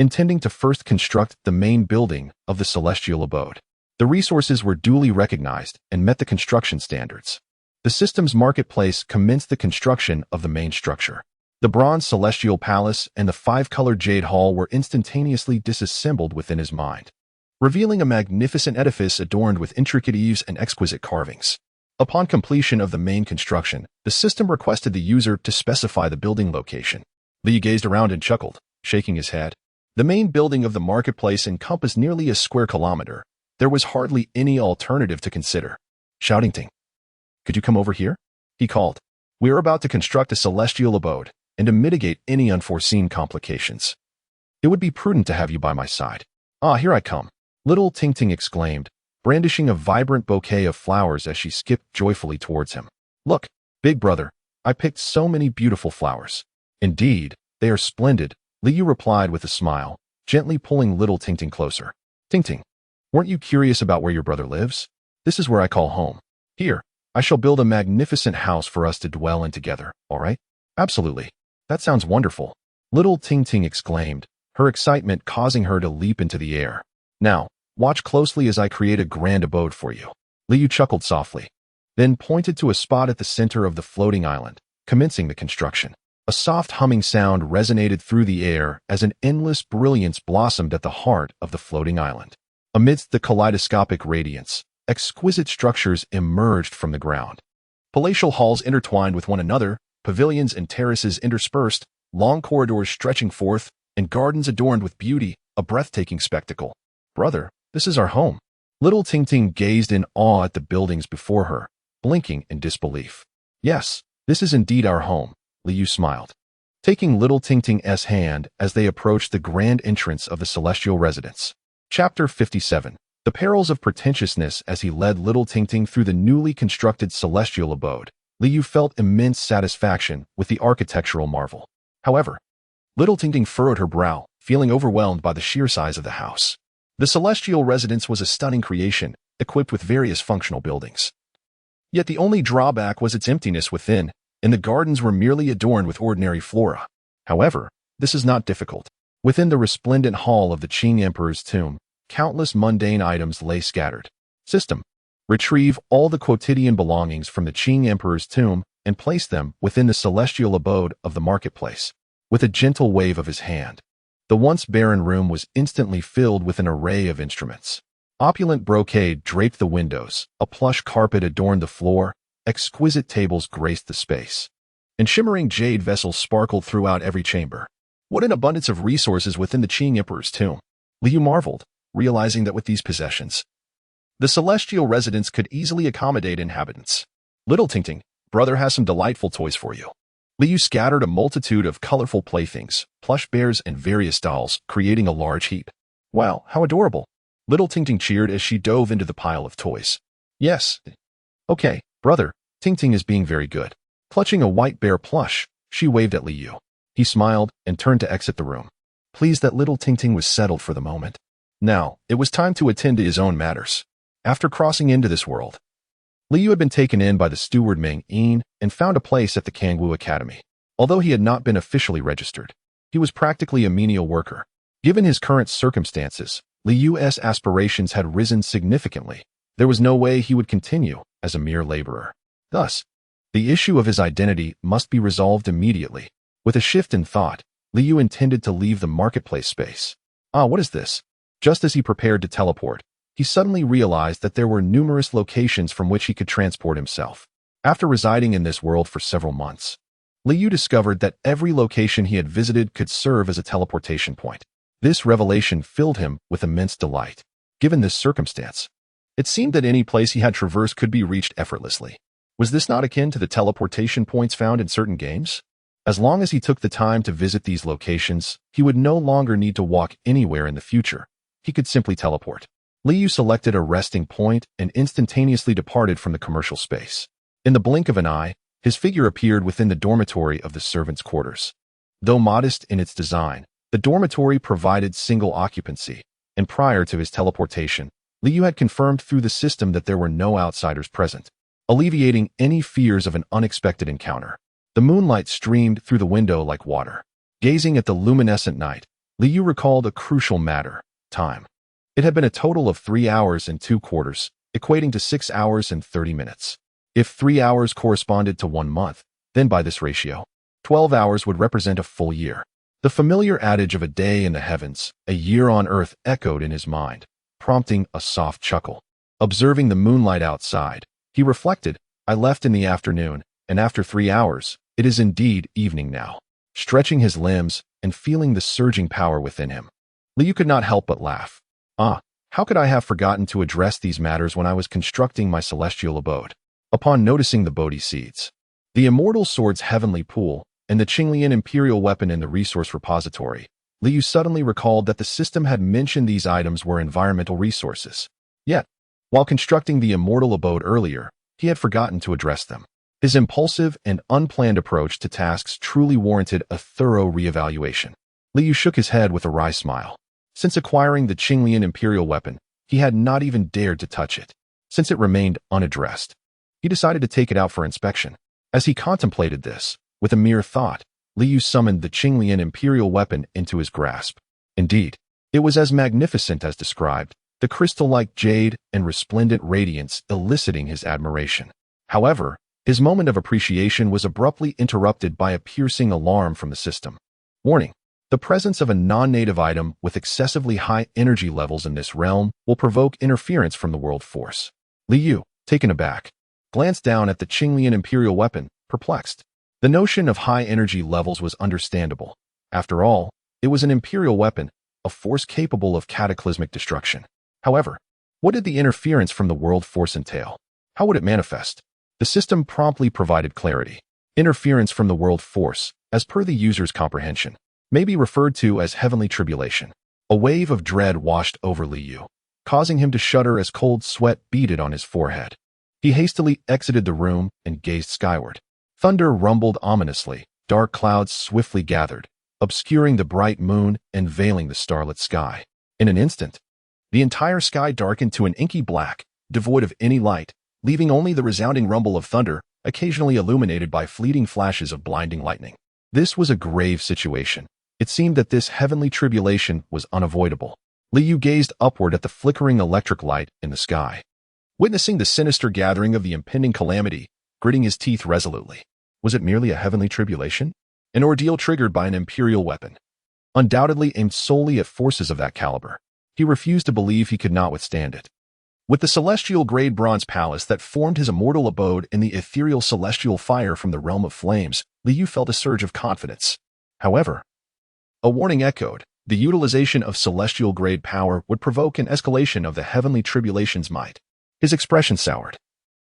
intending to first construct the main building of the celestial abode. The resources were duly recognized and met the construction standards. The system's marketplace commenced the construction of the main structure. The Bronze Celestial Palace and the 5-colored Jade Hall were instantaneously disassembled within his mind. revealing a magnificent edifice adorned with intricate eaves and exquisite carvings. Upon completion of the main construction, the system requested the user to specify the building location. Liu gazed around and chuckled, shaking his head. The main building of the marketplace encompassed nearly a square kilometer. There was hardly any alternative to consider. Shouting Ting, "Could you come over here?" he called. "We are about to construct a celestial abode, and to mitigate any unforeseen complications, it would be prudent to have you by my side." "Ah, here I come," little Ting Ting exclaimed, brandishing a vibrant bouquet of flowers as she skipped joyfully towards him. "Look, big brother, I picked so many beautiful flowers." "Indeed, they are splendid," Liu replied with a smile, gently pulling little Ting Ting closer. "Ting Ting, weren't you curious about where your brother lives? This is where I call home. Here, I shall build a magnificent house for us to dwell in together, all right?" "Absolutely. That sounds wonderful," little Ting Ting exclaimed, her excitement causing her to leap into the air. "Now, watch closely as I create a grand abode for you." Liu chuckled softly, then pointed to a spot at the center of the floating island, commencing the construction. A soft humming sound resonated through the air as an endless brilliance blossomed at the heart of the floating island. Amidst the kaleidoscopic radiance, exquisite structures emerged from the ground. Palatial halls intertwined with one another, pavilions and terraces interspersed, long corridors stretching forth, and gardens adorned with beauty, a breathtaking spectacle. "Brother, this is our home." Little Ting Ting gazed in awe at the buildings before her, blinking in disbelief. "Yes, this is indeed our home," Liu smiled, taking little Ting Ting's hand as they approached the grand entrance of the celestial residence. Chapter 57. The perils of pretentiousness. As he led little Ting Ting through the newly constructed celestial abode, Liu felt immense satisfaction with the architectural marvel. However, little Ting Ting furrowed her brow, feeling overwhelmed by the sheer size of the house. The celestial residence was a stunning creation, equipped with various functional buildings. Yet the only drawback was its emptiness within, and the gardens were merely adorned with ordinary flora. However, this is not difficult. Within the resplendent hall of the Qing Emperor's tomb, countless mundane items lay scattered. System: retrieve all the quotidian belongings from the Qing Emperor's tomb and place them within the celestial abode of the marketplace. With a gentle wave of his hand, the once barren room was instantly filled with an array of instruments. Opulent brocade draped the windows, a plush carpet adorned the floor, exquisite tables graced the space, and shimmering jade vessels sparkled throughout every chamber. What an abundance of resources within the Qing Emperor's tomb! Liu marveled, realizing that with these possessions, the celestial residence could easily accommodate inhabitants. "Little Ting Ting, brother has some delightful toys for you." Liu scattered a multitude of colorful playthings, plush bears, and various dolls, creating a large heap. "Wow, how adorable!" Little Ting Ting cheered as she dove into the pile of toys. "Yes. Okay, brother, Ting Ting is being very good." Clutching a white bear plush, she waved at Liu. He smiled and turned to exit the room, pleased that little Ting Ting was settled for the moment. Now, it was time to attend to his own matters. After crossing into this world, Liu had been taken in by the steward Meng Yin and found a place at the Kangwu Academy. Although he had not been officially registered, he was practically a menial worker. Given his current circumstances, Liu's aspirations had risen significantly. There was no way he would continue as a mere laborer. Thus, the issue of his identity must be resolved immediately. With a shift in thought, Liu intended to leave the marketplace space. "Ah, what is this?" Just as he prepared to teleport, he suddenly realized that there were numerous locations from which he could transport himself. After residing in this world for several months, Liu discovered that every location he had visited could serve as a teleportation point. This revelation filled him with immense delight. Given this circumstance, it seemed that any place he had traversed could be reached effortlessly. Was this not akin to the teleportation points found in certain games? As long as he took the time to visit these locations, he would no longer need to walk anywhere in the future. He could simply teleport. Liu selected a resting point and instantaneously departed from the commercial space. In the blink of an eye, his figure appeared within the dormitory of the servants' quarters. Though modest in its design, the dormitory provided single occupancy, and prior to his teleportation, Liu had confirmed through the system that there were no outsiders present, alleviating any fears of an unexpected encounter. The moonlight streamed through the window like water. Gazing at the luminescent night, Liu recalled a crucial matter: time. It had been a total of 3 hours and 2 quarters, equating to 6 hours and 30 minutes. If 3 hours corresponded to 1 month, then by this ratio, 12 hours would represent a full year. The familiar adage of a day in the heavens, a year on earth echoed in his mind, prompting a soft chuckle. Observing the moonlight outside, he reflected, I left in the afternoon, and after 3 hours, it is indeed evening now. Stretching his limbs and feeling the surging power within him, Liu could not help but laugh. How could I have forgotten to address these matters when I was constructing my celestial abode? Upon noticing the Bodhi seeds, the immortal sword's heavenly pool, and the Qinglian imperial weapon in the resource repository, Liu suddenly recalled that the system had mentioned these items were environmental resources. Yet, while constructing the immortal abode earlier, he had forgotten to address them. His impulsive and unplanned approach to tasks truly warranted a thorough reevaluation. Liu shook his head with a wry smile. Since acquiring the Qinglian imperial weapon, he had not even dared to touch it, since it remained unaddressed. He decided to take it out for inspection. As he contemplated this, with a mere thought, Liu summoned the Qinglian imperial weapon into his grasp. Indeed, it was as magnificent as described, the crystal-like jade and resplendent radiance eliciting his admiration. However, his moment of appreciation was abruptly interrupted by a piercing alarm from the system. Warning: the presence of a non-native item with excessively high energy levels in this realm will provoke interference from the world force. Liu, taken aback, glanced down at the Qinglian imperial weapon, perplexed. The notion of high energy levels was understandable. After all, it was an imperial weapon, a force capable of cataclysmic destruction. However, what did the interference from the world force entail? How would it manifest? The system promptly provided clarity. Interference from the world force, as per the user's comprehension, may be referred to as heavenly tribulation. A wave of dread washed over Liu, causing him to shudder as cold sweat beaded on his forehead. He hastily exited the room and gazed skyward. Thunder rumbled ominously, dark clouds swiftly gathered, obscuring the bright moon and veiling the starlit sky. In an instant, the entire sky darkened to an inky black, devoid of any light, leaving only the resounding rumble of thunder, occasionally illuminated by fleeting flashes of blinding lightning. This was a grave situation. It seemed that this heavenly tribulation was unavoidable. Liu gazed upward at the flickering electric light in the sky, witnessing the sinister gathering of the impending calamity, gritting his teeth resolutely. Was it merely a heavenly tribulation? An ordeal triggered by an imperial weapon, undoubtedly aimed solely at forces of that caliber. He refused to believe he could not withstand it. With the celestial-grade bronze palace that formed his immortal abode in the ethereal celestial fire from the realm of flames, Liu felt a surge of confidence. However, a warning echoed. The utilization of celestial-grade power would provoke an escalation of the heavenly tribulation's might. His expression soured.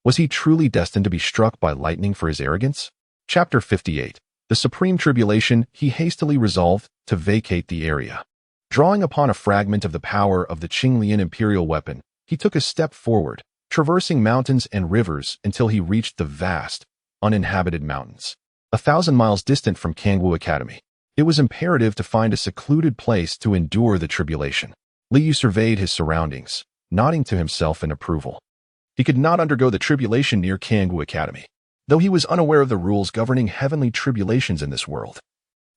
Was he truly destined to be struck by lightning for his arrogance? Chapter 58. The Supreme Tribulation. He hastily resolved to vacate the area. Drawing upon a fragment of the power of the Qinglian imperial weapon, he took a step forward, traversing mountains and rivers until he reached the vast, uninhabited mountains, 1,000 miles distant from Kangwu Academy. It was imperative to find a secluded place to endure the tribulation. Liu surveyed his surroundings, nodding to himself in approval. He could not undergo the tribulation near Kangwu Academy, though he was unaware of the rules governing heavenly tribulations in this world.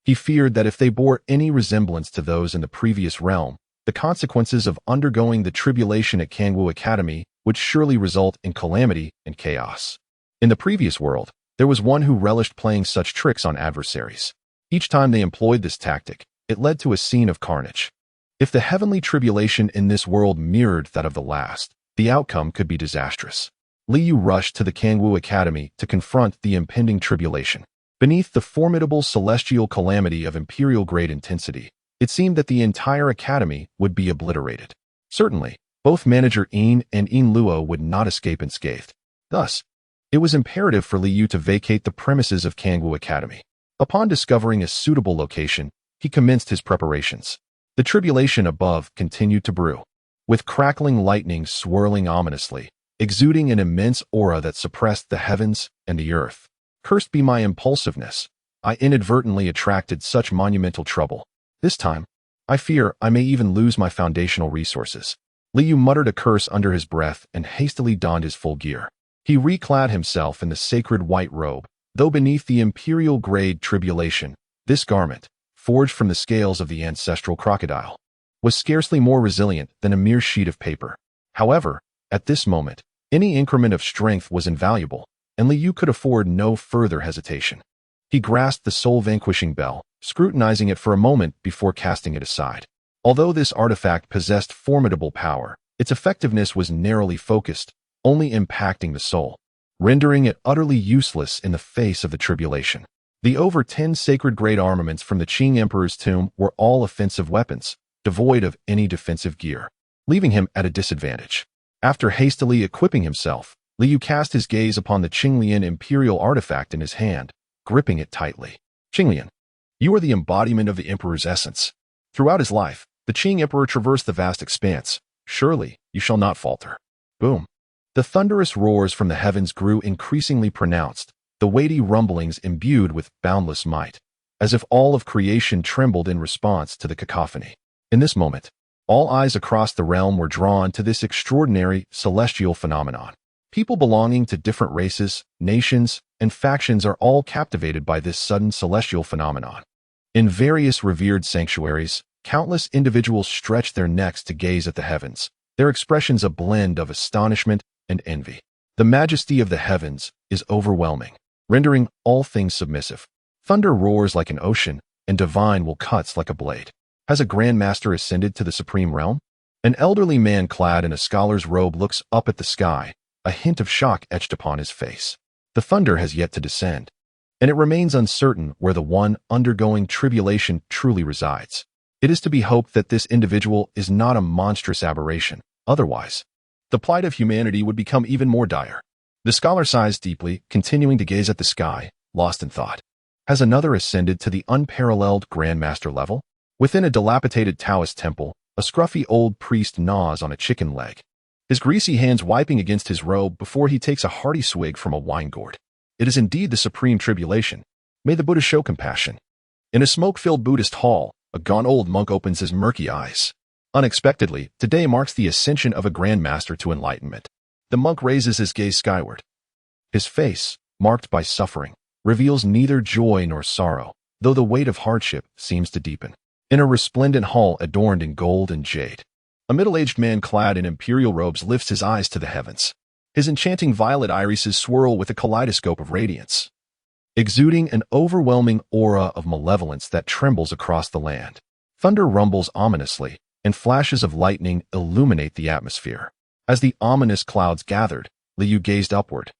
He feared that if they bore any resemblance to those in the previous realm, the consequences of undergoing the tribulation at Kangwu Academy would surely result in calamity and chaos. In the previous world, there was one who relished playing such tricks on adversaries. Each time they employed this tactic, it led to a scene of carnage. If the heavenly tribulation in this world mirrored that of the last, the outcome could be disastrous. Liu rushed to the Kangwu Academy to confront the impending tribulation. Beneath the formidable celestial calamity of imperial-grade intensity, it seemed that the entire academy would be obliterated. Certainly, both Manager Yin and Yin Luo would not escape unscathed. Thus, it was imperative for Liu to vacate the premises of Kangwu Academy. Upon discovering a suitable location, he commenced his preparations. The tribulation above continued to brew, with crackling lightning swirling ominously, exuding an immense aura that suppressed the heavens and the earth. Cursed be my impulsiveness. I inadvertently attracted such monumental trouble. This time, I fear I may even lose my foundational resources. Liu muttered a curse under his breath and hastily donned his full gear. He reclad himself in the sacred white robe, though beneath the imperial-grade tribulation, this garment, forged from the scales of the ancestral crocodile, was scarcely more resilient than a mere sheet of paper. However, at this moment, any increment of strength was invaluable, and Liu could afford no further hesitation. He grasped the soul-vanquishing bell, scrutinizing it for a moment before casting it aside. Although this artifact possessed formidable power, Its effectiveness was narrowly focused, only impacting the soul, rendering it utterly useless in the face of the tribulation. The over 10 sacred great armaments from the Qing Emperor's tomb were all offensive weapons, devoid of any defensive gear, leaving him at a disadvantage. After hastily equipping himself, Liu cast his gaze upon the Qinglian imperial artifact in his hand, gripping it tightly. Qinglian, you are the embodiment of the Emperor's essence. Throughout his life, the Qing Emperor traversed the vast expanse. Surely, you shall not falter. Boom. The thunderous roars from the heavens grew increasingly pronounced, the weighty rumblings imbued with boundless might, as if all of creation trembled in response to the cacophony. In this moment, all eyes across the realm were drawn to this extraordinary celestial phenomenon. People belonging to different races, nations, and factions are all captivated by this sudden celestial phenomenon. In various revered sanctuaries, countless individuals stretched their necks to gaze at the heavens, their expressions a blend of astonishment and envy. The majesty of the heavens is overwhelming, rendering all things submissive. Thunder roars like an ocean, and divine will cuts like a blade. Has a grandmaster ascended to the supreme realm? An elderly man clad in a scholar's robe looks up at the sky, a hint of shock etched upon his face. The thunder has yet to descend, and it remains uncertain where the one undergoing tribulation truly resides. It is to be hoped that this individual is not a monstrous aberration. Otherwise, the plight of humanity would become even more dire. The scholar sighs deeply, continuing to gaze at the sky, lost in thought. Has another ascended to the unparalleled grandmaster level? Within a dilapidated Taoist temple, a scruffy old priest gnaws on a chicken leg, his greasy hands wiping against his robe before he takes a hearty swig from a wine gourd. It is indeed the supreme tribulation. May the Buddha show compassion. In a smoke-filled Buddhist hall, a gaunt old monk opens his murky eyes. Unexpectedly, today marks the ascension of a grandmaster to enlightenment. The monk raises his gaze skyward. His face, marked by suffering, reveals neither joy nor sorrow, though the weight of hardship seems to deepen. In a resplendent hall adorned in gold and jade, a middle-aged man clad in imperial robes lifts his eyes to the heavens. His enchanting violet irises swirl with a kaleidoscope of radiance, exuding an overwhelming aura of malevolence that trembles across the land. Thunder rumbles ominously, and flashes of lightning illuminate the atmosphere. As the ominous clouds gathered, Liu gazed upward,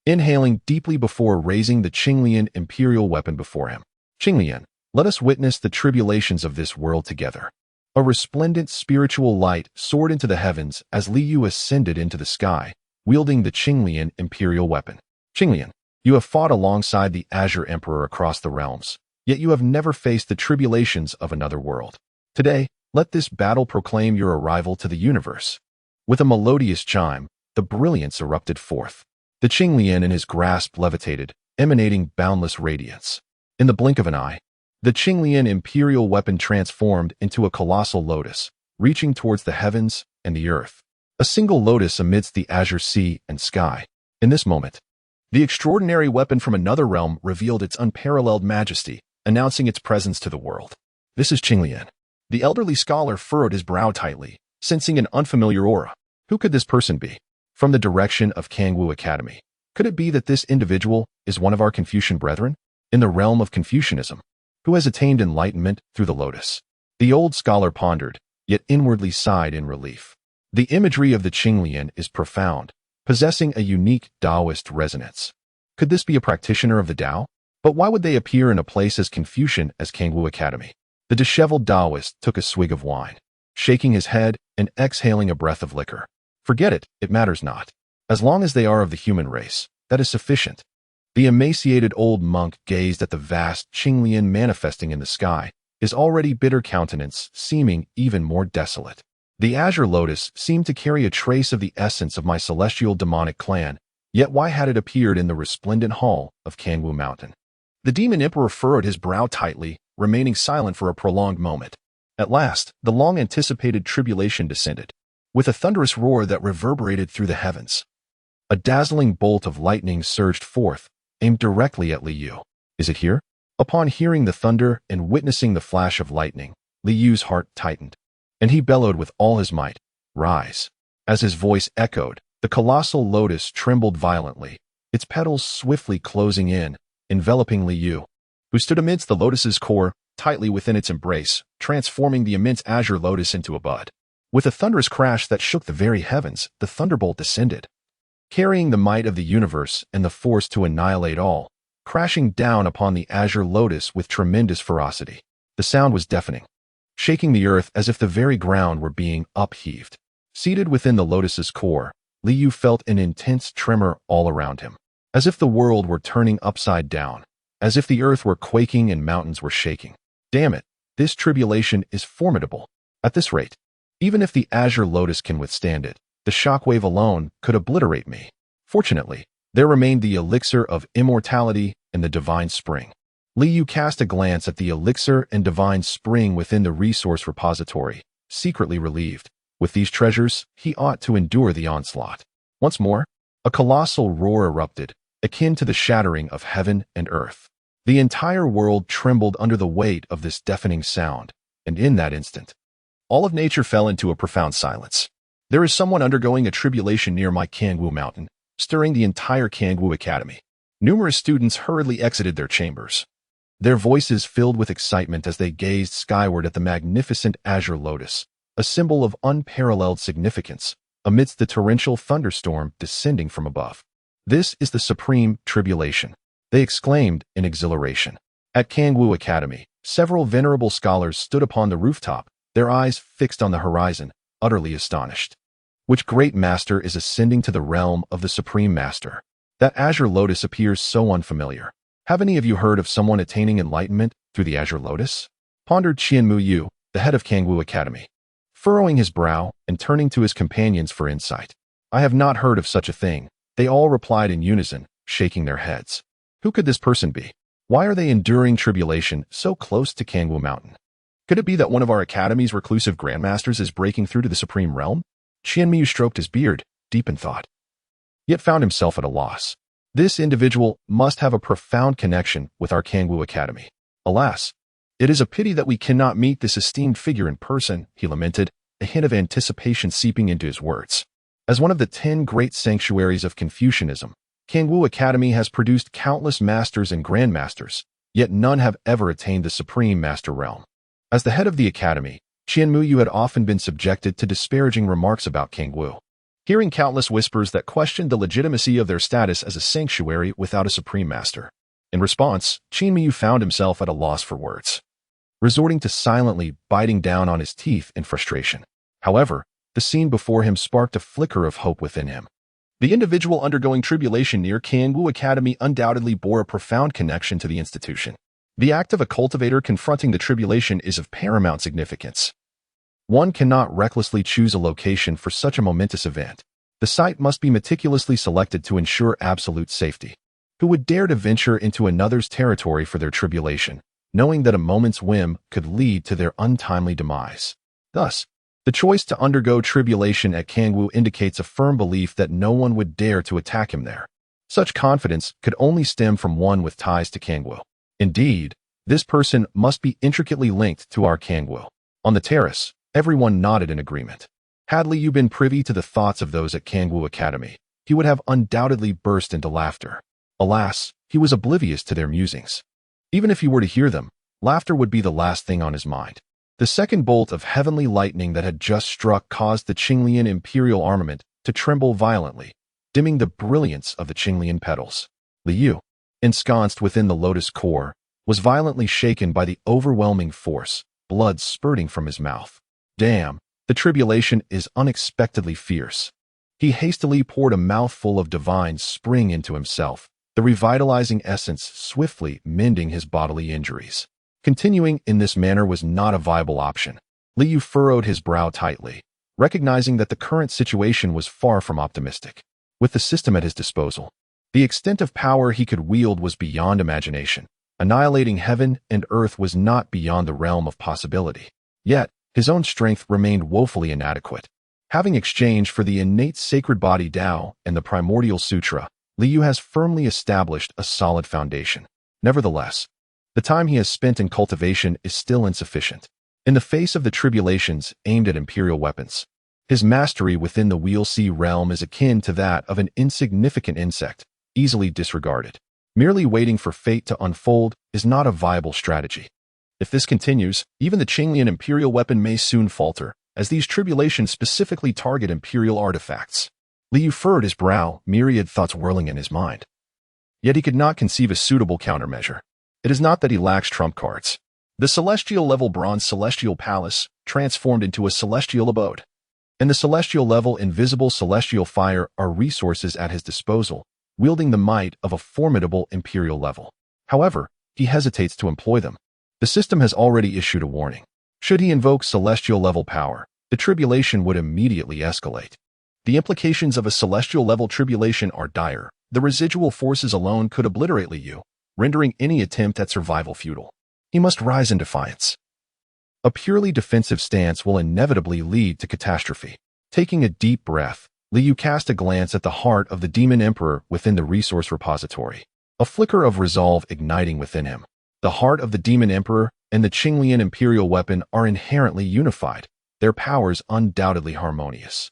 inhaling deeply before raising the Qinglian imperial weapon before him. Qinglian, let us witness the tribulations of this world together. A resplendent spiritual light soared into the heavens as Liu ascended into the sky, wielding the Qinglian imperial weapon. Qinglian, you have fought alongside the Azure Emperor across the realms, yet you have never faced the tribulations of another world. Today, let this battle proclaim your arrival to the universe. With a melodious chime, the brilliance erupted forth. The Qinglian in his grasp levitated, emanating boundless radiance. In the blink of an eye, the Qinglian imperial weapon transformed into a colossal lotus, reaching towards the heavens and the earth. A single lotus amidst the azure sea and sky. In this moment, the extraordinary weapon from another realm revealed its unparalleled majesty, announcing its presence to the world. This is Qinglian. The elderly scholar furrowed his brow tightly, sensing an unfamiliar aura. Who could this person be? From the direction of Kangwu Academy. Could it be that this individual is one of our Confucian brethren? In the realm of Confucianism, who has attained enlightenment through the lotus? The old scholar pondered, yet inwardly sighed in relief. The imagery of the Qinglian is profound, possessing a unique Taoist resonance. Could this be a practitioner of the Tao? But why would they appear in a place as Confucian as Kangwu Academy? The disheveled Taoist took a swig of wine, shaking his head and exhaling a breath of liquor. Forget it, it matters not. As long as they are of the human race, that is sufficient. The emaciated old monk gazed at the vast Qinglian manifesting in the sky, his already bitter countenance seeming even more desolate. The azure lotus seemed to carry a trace of the essence of my celestial demonic clan, yet why had it appeared in the resplendent hall of Kangwu Mountain? The demon emperor furrowed his brow tightly, remaining silent for a prolonged moment. At last, the long-anticipated tribulation descended, with a thunderous roar that reverberated through the heavens. A dazzling bolt of lightning surged forth, aimed directly at Liu. Is it here? Upon hearing the thunder and witnessing the flash of lightning, Liu's heart tightened, and he bellowed with all his might, "Rise!" As his voice echoed, the colossal lotus trembled violently, its petals swiftly closing in, enveloping Liu, who stood amidst the lotus's core, tightly within its embrace, transforming the immense azure lotus into a bud. With a thunderous crash that shook the very heavens, the thunderbolt descended, carrying the might of the universe and the force to annihilate all, crashing down upon the azure lotus with tremendous ferocity. The sound was deafening, shaking the earth as if the very ground were being upheaved. Seated within the lotus's core, Liu felt an intense tremor all around him, as if the world were turning upside down, as if the earth were quaking and mountains were shaking. Damn it, this tribulation is formidable. At this rate, even if the azure lotus can withstand it, the shockwave alone could obliterate me. Fortunately, there remained the elixir of immortality and the divine spring. Liu cast a glance at the elixir and divine spring within the resource repository, secretly relieved. With these treasures, he ought to endure the onslaught. Once more, a colossal roar erupted, akin to the shattering of heaven and earth. The entire world trembled under the weight of this deafening sound, and in that instant, all of nature fell into a profound silence. There is someone undergoing a tribulation near my Kangwu mountain, stirring the entire Kangwu Academy. Numerous students hurriedly exited their chambers, their voices filled with excitement as they gazed skyward at the magnificent azure lotus, a symbol of unparalleled significance, amidst the torrential thunderstorm descending from above. This is the supreme tribulation, they exclaimed in exhilaration. At Kangwu Academy, several venerable scholars stood upon the rooftop, their eyes fixed on the horizon, utterly astonished. Which great master is ascending to the realm of the Supreme Master? That azure lotus appears so unfamiliar. Have any of you heard of someone attaining enlightenment through the azure lotus? Pondered Qianmu Yu, the head of Kangwu Academy, furrowing his brow and turning to his companions for insight. I have not heard of such a thing, they all replied in unison, shaking their heads. Who could this person be? Why are they enduring tribulation so close to Kangwu Mountain? Could it be that one of our academy's reclusive grandmasters is breaking through to the supreme realm? Qianmu stroked his beard, deep in thought, yet found himself at a loss. This individual must have a profound connection with our Kangwu Academy. Alas, it is a pity that we cannot meet this esteemed figure in person, he lamented, a hint of anticipation seeping into his words. As one of the 10 great sanctuaries of Confucianism, Kangwu Academy has produced countless masters and grandmasters, yet none have ever attained the supreme master realm. As the head of the academy, Qianmu Yu had often been subjected to disparaging remarks about Kangwu, hearing countless whispers that questioned the legitimacy of their status as a sanctuary without a supreme master. In response, Qianmu Yu found himself at a loss for words, resorting to silently biting down on his teeth in frustration. However, the scene before him sparked a flicker of hope within him. The individual undergoing tribulation near Kangwu Academy undoubtedly bore a profound connection to the institution. The act of a cultivator confronting the tribulation is of paramount significance. One cannot recklessly choose a location for such a momentous event. The site must be meticulously selected to ensure absolute safety. Who would dare to venture into another's territory for their tribulation, knowing that a moment's whim could lead to their untimely demise? Thus, the choice to undergo tribulation at Kangwu indicates a firm belief that no one would dare to attack him there. Such confidence could only stem from one with ties to Kangwu. Indeed, this person must be intricately linked to our Kangwu. On the terrace, everyone nodded in agreement. Had Liu been privy to the thoughts of those at Kangwu Academy, he would have undoubtedly burst into laughter. Alas, he was oblivious to their musings. Even if he were to hear them, laughter would be the last thing on his mind. The second bolt of heavenly lightning that had just struck caused the Qinglian imperial armament to tremble violently, dimming the brilliance of the Qinglian petals. Liu, ensconced within the lotus core, was violently shaken by the overwhelming force, blood spurting from his mouth. Damn, the tribulation is unexpectedly fierce. He hastily poured a mouthful of divine spring into himself, the revitalizing essence swiftly mending his bodily injuries. Continuing in this manner was not a viable option. Liu furrowed his brow tightly, recognizing that the current situation was far from optimistic. With the system at his disposal, the extent of power he could wield was beyond imagination. Annihilating heaven and earth was not beyond the realm of possibility. Yet, his own strength remained woefully inadequate. Having exchanged for the innate sacred body Tao and the primordial sutra, Liu has firmly established a solid foundation. Nevertheless, the time he has spent in cultivation is still insufficient. In the face of the tribulations aimed at imperial weapons, his mastery within the Wheel Sea realm is akin to that of an insignificant insect, easily disregarded. Merely waiting for fate to unfold is not a viable strategy. If this continues, even the Qinglian imperial weapon may soon falter, as these tribulations specifically target Imperial artifacts. Liu furrowed his brow, myriad thoughts whirling in his mind. Yet he could not conceive a suitable countermeasure. It is not that he lacks trump cards. The celestial-level bronze celestial palace transformed into a celestial abode. And the celestial-level invisible celestial fire are resources at his disposal, wielding the might of a formidable Imperial level. However, he hesitates to employ them. The system has already issued a warning. Should he invoke celestial-level power, the tribulation would immediately escalate. The implications of a celestial-level tribulation are dire. The residual forces alone could obliterate Liu, rendering any attempt at survival futile. He must rise in defiance. A purely defensive stance will inevitably lead to catastrophe. Taking a deep breath, Liu cast a glance at the heart of the Demon Emperor within the resource repository. A flicker of resolve igniting within him. The heart of the Demon Emperor and the Qinglian Imperial weapon are inherently unified, their powers undoubtedly harmonious.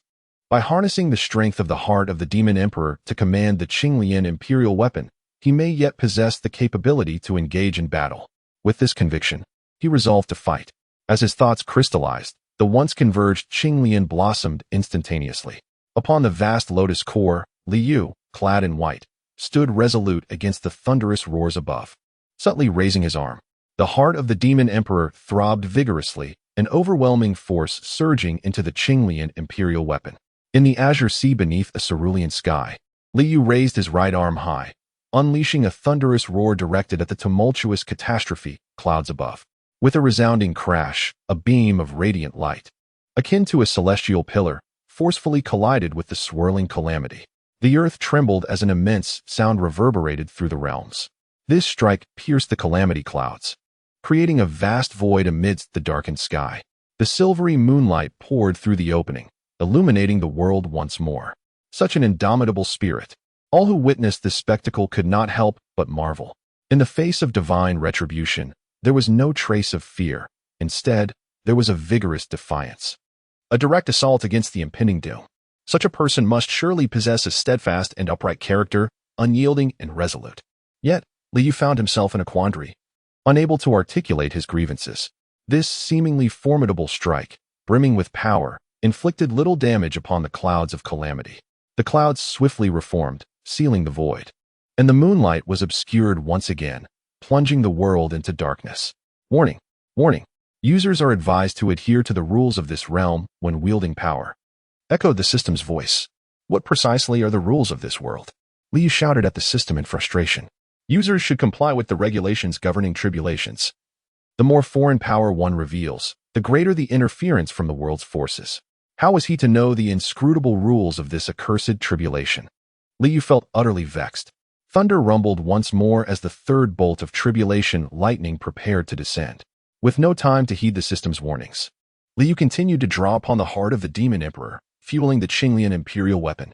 By harnessing the strength of the heart of the Demon Emperor to command the Qinglian Imperial weapon, he may yet possess the capability to engage in battle. With this conviction, he resolved to fight. As his thoughts crystallized, the once converged Qinglian blossomed instantaneously. Upon the vast lotus core, Liu, clad in white, stood resolute against the thunderous roars above. Subtly raising his arm, the heart of the Demon Emperor throbbed vigorously, an overwhelming force surging into the Qinglian Imperial weapon. In the azure sea beneath a cerulean sky, Liu raised his right arm high, unleashing a thunderous roar directed at the tumultuous catastrophe clouds above. With a resounding crash, a beam of radiant light, akin to a celestial pillar, forcefully collided with the swirling calamity. The earth trembled as an immense sound reverberated through the realms. This strike pierced the calamity clouds, creating a vast void amidst the darkened sky. The silvery moonlight poured through the opening, illuminating the world once more. Such an indomitable spirit. All who witnessed this spectacle could not help but marvel. In the face of divine retribution, there was no trace of fear. Instead, there was a vigorous defiance. A direct assault against the impending doom. Such a person must surely possess a steadfast and upright character, unyielding and resolute. Yet, Liu found himself in a quandary, unable to articulate his grievances. This seemingly formidable strike, brimming with power, inflicted little damage upon the clouds of calamity. The clouds swiftly reformed, sealing the void. And the moonlight was obscured once again, plunging the world into darkness. Warning! Warning! Users are advised to adhere to the rules of this realm when wielding power. Echoed the system's voice. What precisely are the rules of this world? Liu shouted at the system in frustration. Users should comply with the regulations governing tribulations. The more foreign power one reveals, the greater the interference from the world's forces. How was he to know the inscrutable rules of this accursed tribulation? Liu felt utterly vexed. Thunder rumbled once more as the third bolt of tribulation lightning prepared to descend. With no time to heed the system's warnings, Liu continued to draw upon the heart of the Demon Emperor, fueling the Qinglian Imperial weapon.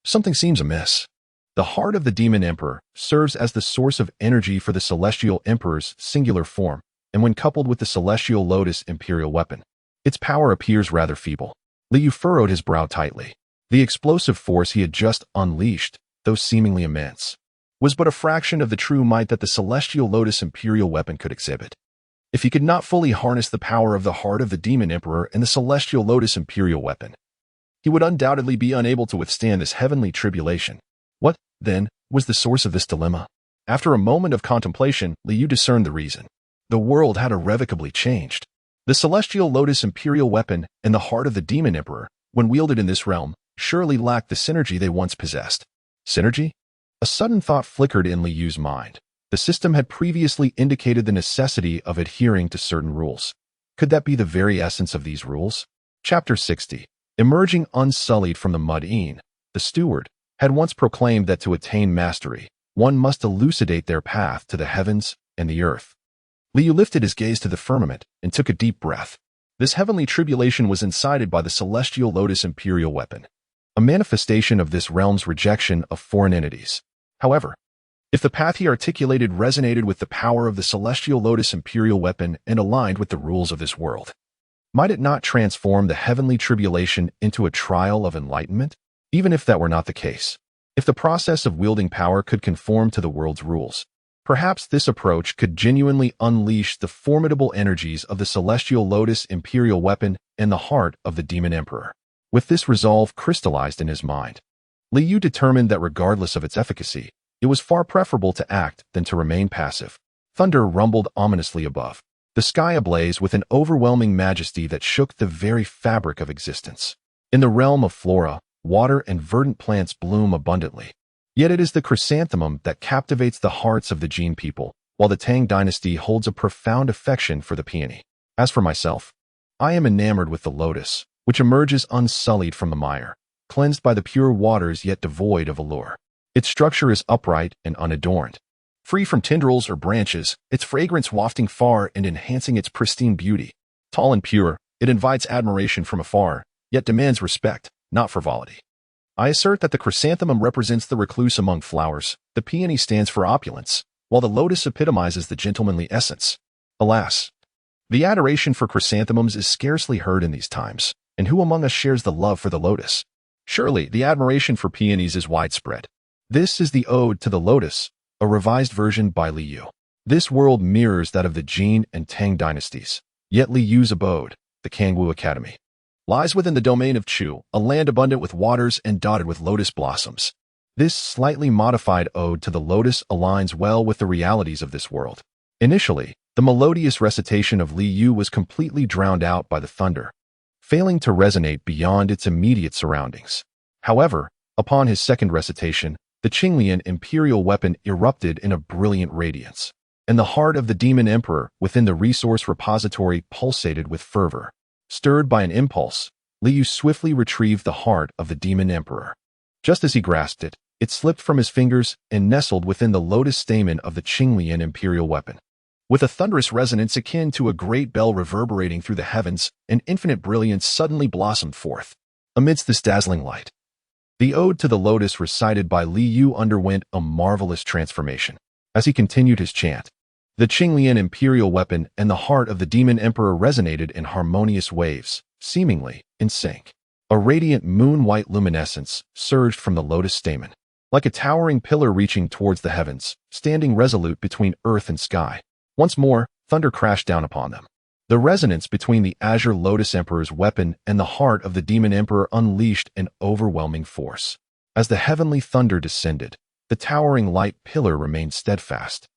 Something seems amiss. The heart of the Demon Emperor serves as the source of energy for the Celestial Emperor's singular form, and when coupled with the Celestial Lotus Imperial weapon, its power appears rather feeble. Liu furrowed his brow tightly. The explosive force he had just unleashed, though seemingly immense, was but a fraction of the true might that the Celestial Lotus Imperial weapon could exhibit. If he could not fully harness the power of the heart of the Demon Emperor and the Celestial Lotus Imperial weapon, he would undoubtedly be unable to withstand this heavenly tribulation. What, then, was the source of this dilemma? After a moment of contemplation, Liu discerned the reason. The world had irrevocably changed. The Celestial Lotus Imperial weapon and the heart of the Demon Emperor, when wielded in this realm, surely lacked the synergy they once possessed. Synergy? A sudden thought flickered in Liu's mind. The system had previously indicated the necessity of adhering to certain rules. Could that be the very essence of these rules? Chapter 60. Emerging unsullied from the mud-ene, the steward had once proclaimed that to attain mastery, one must elucidate their path to the heavens and the earth. Liu lifted his gaze to the firmament and took a deep breath. This heavenly tribulation was incited by the Celestial Lotus Imperial weapon, a manifestation of this realm's rejection of foreign entities. However, if the path he articulated resonated with the power of the Celestial Lotus Imperial weapon and aligned with the rules of this world, might it not transform the heavenly tribulation into a trial of enlightenment? Even if that were not the case, if the process of wielding power could conform to the world's rules, perhaps this approach could genuinely unleash the formidable energies of the Celestial Lotus Imperial weapon and the heart of the demon emperor. With this resolve crystallized in his mind, Li Yu determined that regardless of its efficacy, it was far preferable to act than to remain passive. Thunder rumbled ominously above, the sky ablaze with an overwhelming majesty that shook the very fabric of existence. In the realm of flora, water and verdant plants bloom abundantly. Yet it is the chrysanthemum that captivates the hearts of the Jin people, while the Tang dynasty holds a profound affection for the peony. As for myself, I am enamored with the lotus, which emerges unsullied from the mire, cleansed by the pure waters yet devoid of allure. Its structure is upright and unadorned. Free from tendrils or branches, its fragrance wafting far and enhancing its pristine beauty. Tall and pure, it invites admiration from afar, yet demands respect, not frivolity. I assert that the chrysanthemum represents the recluse among flowers, the peony stands for opulence, while the lotus epitomizes the gentlemanly essence. Alas, the adoration for chrysanthemums is scarcely heard in these times, and who among us shares the love for the lotus? Surely, the admiration for peonies is widespread. This is the Ode to the Lotus, a revised version by Li Yu. This world mirrors that of the Jin and Tang dynasties, yet Li Yu's abode, the Kangwu Academy, lies within the domain of Chu, a land abundant with waters and dotted with lotus blossoms. This slightly modified ode to the lotus aligns well with the realities of this world. Initially, the melodious recitation of Li Yu was completely drowned out by the thunder, failing to resonate beyond its immediate surroundings. However, upon his second recitation, the Qinglian imperial weapon erupted in a brilliant radiance, and the heart of the demon emperor within the resource repository pulsated with fervor. Stirred by an impulse, Li Yu swiftly retrieved the heart of the demon emperor. Just as he grasped it, it slipped from his fingers and nestled within the lotus stamen of the Qinglian imperial weapon. With a thunderous resonance akin to a great bell reverberating through the heavens, an infinite brilliance suddenly blossomed forth. Amidst this dazzling light, the Ode to the Lotus recited by Li Yu underwent a marvelous transformation. As he continued his chant, the Qinglian imperial weapon and the heart of the demon emperor resonated in harmonious waves, seemingly in sync. A radiant moon-white luminescence surged from the lotus stamen, like a towering pillar reaching towards the heavens, standing resolute between earth and sky. Once more, thunder crashed down upon them. The resonance between the azure lotus emperor's weapon and the heart of the demon emperor unleashed an overwhelming force. As the heavenly thunder descended, the towering light pillar remained steadfast,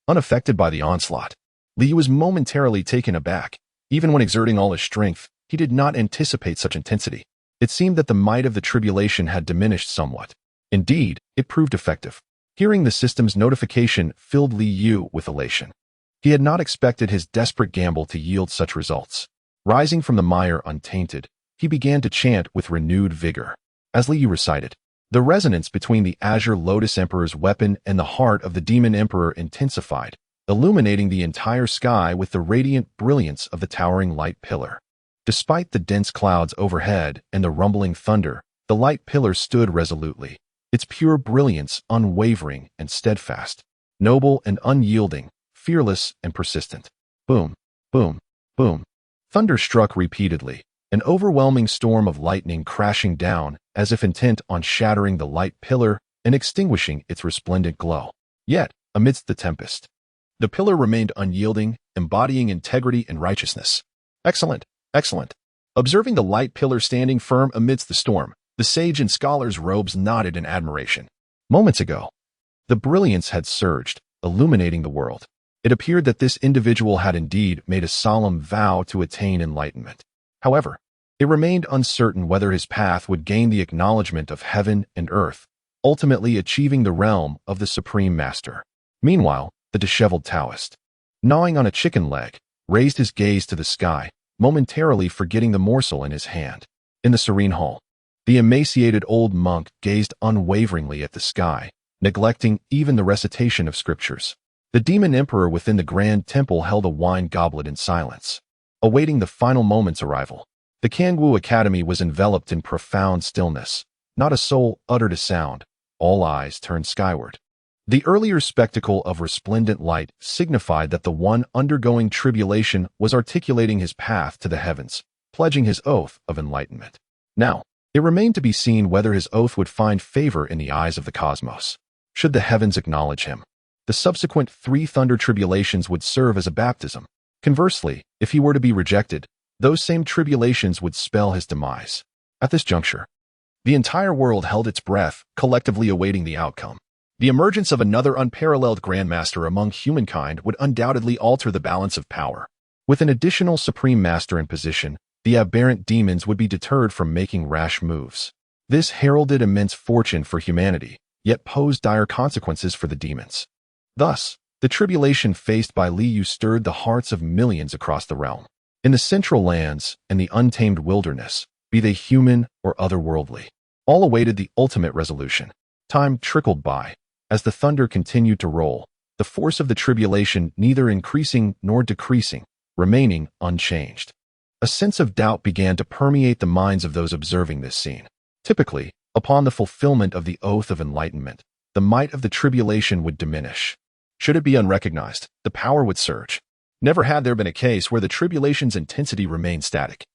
unaffected by the onslaught. Li was momentarily taken aback. Even when exerting all his strength, he did not anticipate such intensity. It seemed that the might of the tribulation had diminished somewhat. Indeed, it proved effective. Hearing the system's notification filled Li Yu with elation. He had not expected his desperate gamble to yield such results. Rising from the mire untainted, he began to chant with renewed vigor. As Li Yu recited, the resonance between the azure lotus emperor's weapon and the heart of the demon emperor intensified, illuminating the entire sky with the radiant brilliance of the towering light pillar. Despite the dense clouds overhead and the rumbling thunder, the light pillar stood resolutely, its pure brilliance unwavering and steadfast, noble and unyielding, fearless and persistent. Boom, boom, boom. Thunder struck repeatedly, an overwhelming storm of lightning crashing down as if intent on shattering the light pillar and extinguishing its resplendent glow. Yet, amidst the tempest, the pillar remained unyielding, embodying integrity and righteousness. Excellent, excellent. Observing the light pillar standing firm amidst the storm, the sage in scholar's robes nodded in admiration. Moments ago, the brilliance had surged, illuminating the world. It appeared that this individual had indeed made a solemn vow to attain enlightenment. However, it remained uncertain whether his path would gain the acknowledgement of heaven and earth, ultimately achieving the realm of the Supreme Master. Meanwhile, the disheveled Taoist, gnawing on a chicken leg, raised his gaze to the sky, momentarily forgetting the morsel in his hand. In the serene hall, the emaciated old monk gazed unwaveringly at the sky, neglecting even the recitation of scriptures. The demon emperor within the grand temple held a wine goblet in silence, awaiting the final moment's arrival. The Kangwu Academy was enveloped in profound stillness. Not a soul uttered a sound. All eyes turned skyward. The earlier spectacle of resplendent light signified that the one undergoing tribulation was articulating his path to the heavens, pledging his oath of enlightenment. Now, it remained to be seen whether his oath would find favor in the eyes of the cosmos. Should the heavens acknowledge him, the subsequent 3 thunder tribulations would serve as a baptism. Conversely, if he were to be rejected, those same tribulations would spell his demise. At this juncture, the entire world held its breath, collectively awaiting the outcome. The emergence of another unparalleled Grandmaster among humankind would undoubtedly alter the balance of power. With an additional Supreme Master in position, the aberrant demons would be deterred from making rash moves. This heralded immense fortune for humanity, yet posed dire consequences for the demons. Thus, the tribulation faced by Liu stirred the hearts of millions across the realm. In the central lands and the untamed wilderness, be they human or otherworldly, all awaited the ultimate resolution. Time trickled by. As the thunder continued to roll, the force of the tribulation neither increasing nor decreasing, remaining unchanged. A sense of doubt began to permeate the minds of those observing this scene. Typically, upon the fulfillment of the oath of enlightenment, the might of the tribulation would diminish. Should it be unrecognized, the power would surge. Never had there been a case where the tribulation's intensity remained static.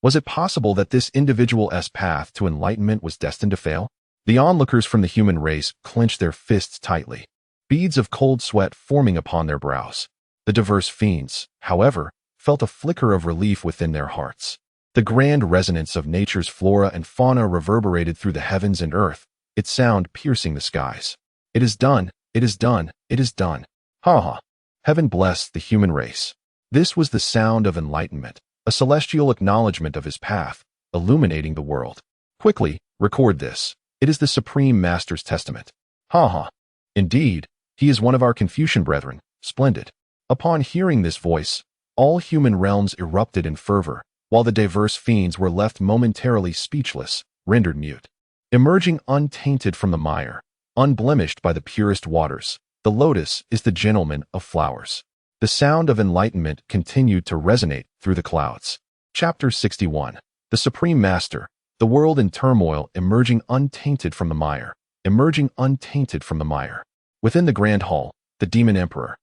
Was it possible that this individual's path to enlightenment was destined to fail? The onlookers from the human race clenched their fists tightly, beads of cold sweat forming upon their brows. The diverse fiends, however, felt a flicker of relief within their hearts. The grand resonance of nature's flora and fauna reverberated through the heavens and earth, its sound piercing the skies. It is done, it is done, it is done. Ha ha. Heaven bless the human race. This was the sound of enlightenment, a celestial acknowledgement of his path, illuminating the world. Quickly, record this. It is the Supreme Master's testament. Ha ha. Indeed, he is one of our Confucian brethren. Splendid. Upon hearing this voice, all human realms erupted in fervor, while the diverse fiends were left momentarily speechless, rendered mute. Emerging untainted from the mire, unblemished by the purest waters, the lotus is the gentleman of flowers. The sound of enlightenment continued to resonate through the clouds. Chapter 61. The Supreme Master, the world in turmoil, emerging untainted from the mire, emerging untainted from the mire. Within the grand hall, the demon emperor,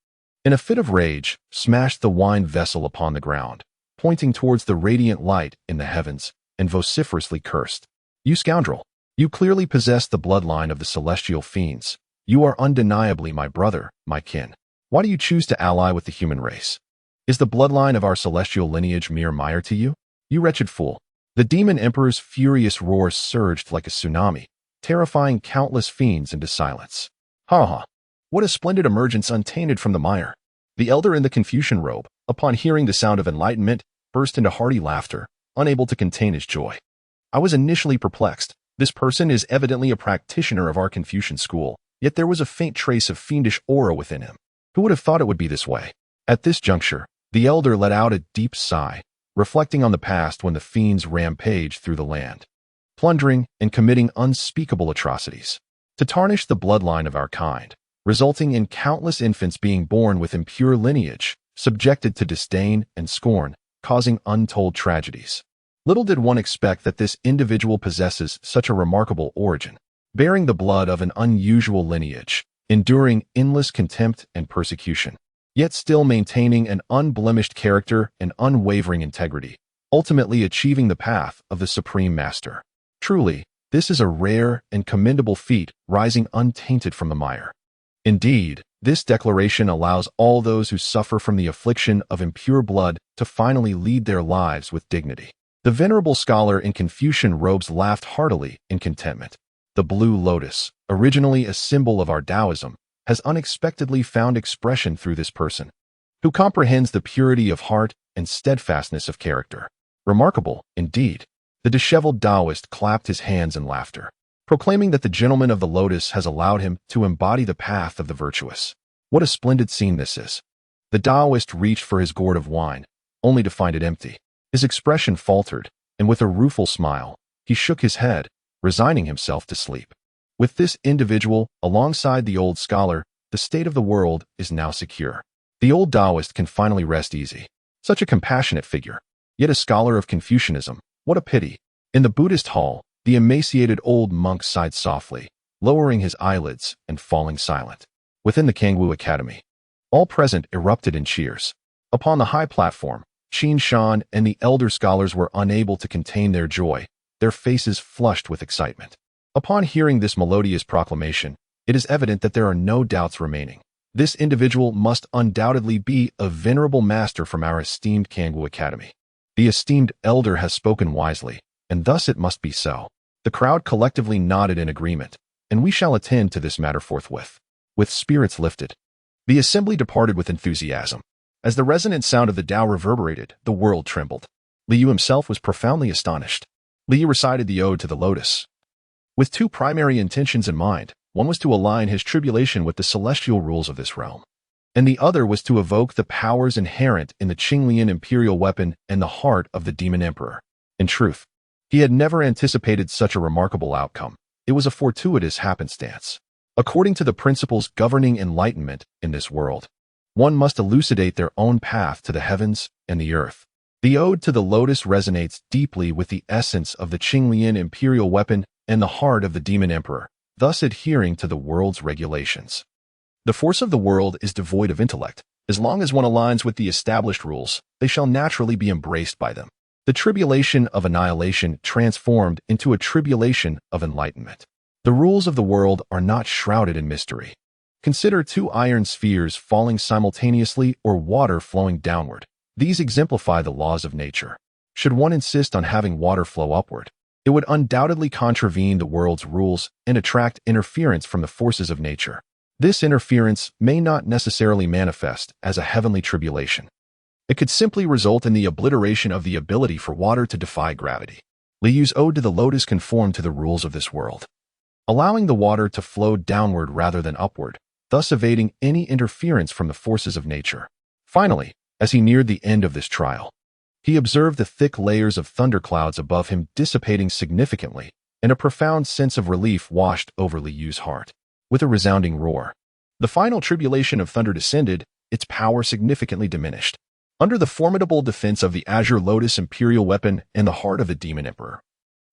in a fit of rage, smashed the wine vessel upon the ground, pointing towards the radiant light in the heavens, and vociferously cursed. You scoundrel! You clearly possess the bloodline of the celestial fiends. You are undeniably my brother, my kin. Why do you choose to ally with the human race? Is the bloodline of our celestial lineage mere mire to you? You wretched fool! The demon emperor's furious roar surged like a tsunami, terrifying countless fiends into silence. Ha ha! What a splendid emergence untainted from the mire! The elder in the Confucian robe, upon hearing the sound of enlightenment, burst into hearty laughter, unable to contain his joy. I was initially perplexed. This person is evidently a practitioner of our Confucian school, yet there was a faint trace of fiendish aura within him. Who would have thought it would be this way? At this juncture, the elder let out a deep sigh, reflecting on the past when the fiends rampaged through the land, plundering and committing unspeakable atrocities to tarnish the bloodline of our kind, resulting in countless infants being born with impure lineage, subjected to disdain and scorn, causing untold tragedies. Little did one expect that this individual possesses such a remarkable origin, bearing the blood of an unusual lineage, enduring endless contempt and persecution, yet still maintaining an unblemished character and unwavering integrity, ultimately achieving the path of the Supreme Master. Truly, this is a rare and commendable feat, rising untainted from the mire. Indeed, this declaration allows all those who suffer from the affliction of impure blood to finally lead their lives with dignity. The venerable scholar in Confucian robes laughed heartily in contentment. The blue lotus, originally a symbol of our Taoism, has unexpectedly found expression through this person, who comprehends the purity of heart and steadfastness of character. Remarkable, indeed. The disheveled Taoist clapped his hands in laughter, proclaiming that the gentleman of the lotus has allowed him to embody the path of the virtuous. What a splendid scene this is. The Taoist reached for his gourd of wine, only to find it empty. His expression faltered, and with a rueful smile, he shook his head, resigning himself to sleep. With this individual, alongside the old scholar, the state of the world is now secure. The old Taoist can finally rest easy. Such a compassionate figure, yet a scholar of Confucianism. What a pity. In the Buddhist hall, the emaciated old monk sighed softly, lowering his eyelids and falling silent. Within the Kangwu Academy, all present erupted in cheers. Upon the high platform, Qin Shan and the elder scholars were unable to contain their joy, their faces flushed with excitement. Upon hearing this melodious proclamation, it is evident that there are no doubts remaining. This individual must undoubtedly be a venerable master from our esteemed Kangwu Academy. The esteemed elder has spoken wisely, and thus it must be so. The crowd collectively nodded in agreement, and we shall attend to this matter forthwith. With spirits lifted, the assembly departed with enthusiasm. As the resonant sound of the Tao reverberated, the world trembled. Liu himself was profoundly astonished. Liu recited the Ode to the Lotus with two primary intentions in mind. One was to align his tribulation with the celestial rules of this realm, and the other was to evoke the powers inherent in the Qinglian imperial weapon and the heart of the demon emperor. In truth, he had never anticipated such a remarkable outcome. It was a fortuitous happenstance. According to the principles governing enlightenment in this world, one must elucidate their own path to the heavens and the earth. The Ode to the Lotus resonates deeply with the essence of the Qinglian imperial weapon and the heart of the demon emperor, thus adhering to the world's regulations. The force of the world is devoid of intellect. As long as one aligns with the established rules, they shall naturally be embraced by them. The tribulation of annihilation transformed into a tribulation of enlightenment. The rules of the world are not shrouded in mystery. Consider two iron spheres falling simultaneously or water flowing downward. These exemplify the laws of nature. Should one insist on having water flow upward, it would undoubtedly contravene the world's rules and attract interference from the forces of nature. This interference may not necessarily manifest as a heavenly tribulation. It could simply result in the obliteration of the ability for water to defy gravity. Liu's Ode to the Lotus conformed to the rules of this world, allowing the water to flow downward rather than upward, thus evading any interference from the forces of nature. Finally, as he neared the end of this trial, he observed the thick layers of thunderclouds above him dissipating significantly, and a profound sense of relief washed over Liu's heart. With a resounding roar, the final tribulation of thunder descended, its power significantly diminished. Under the formidable defense of the Azure Lotus imperial weapon and the heart of the demon emperor,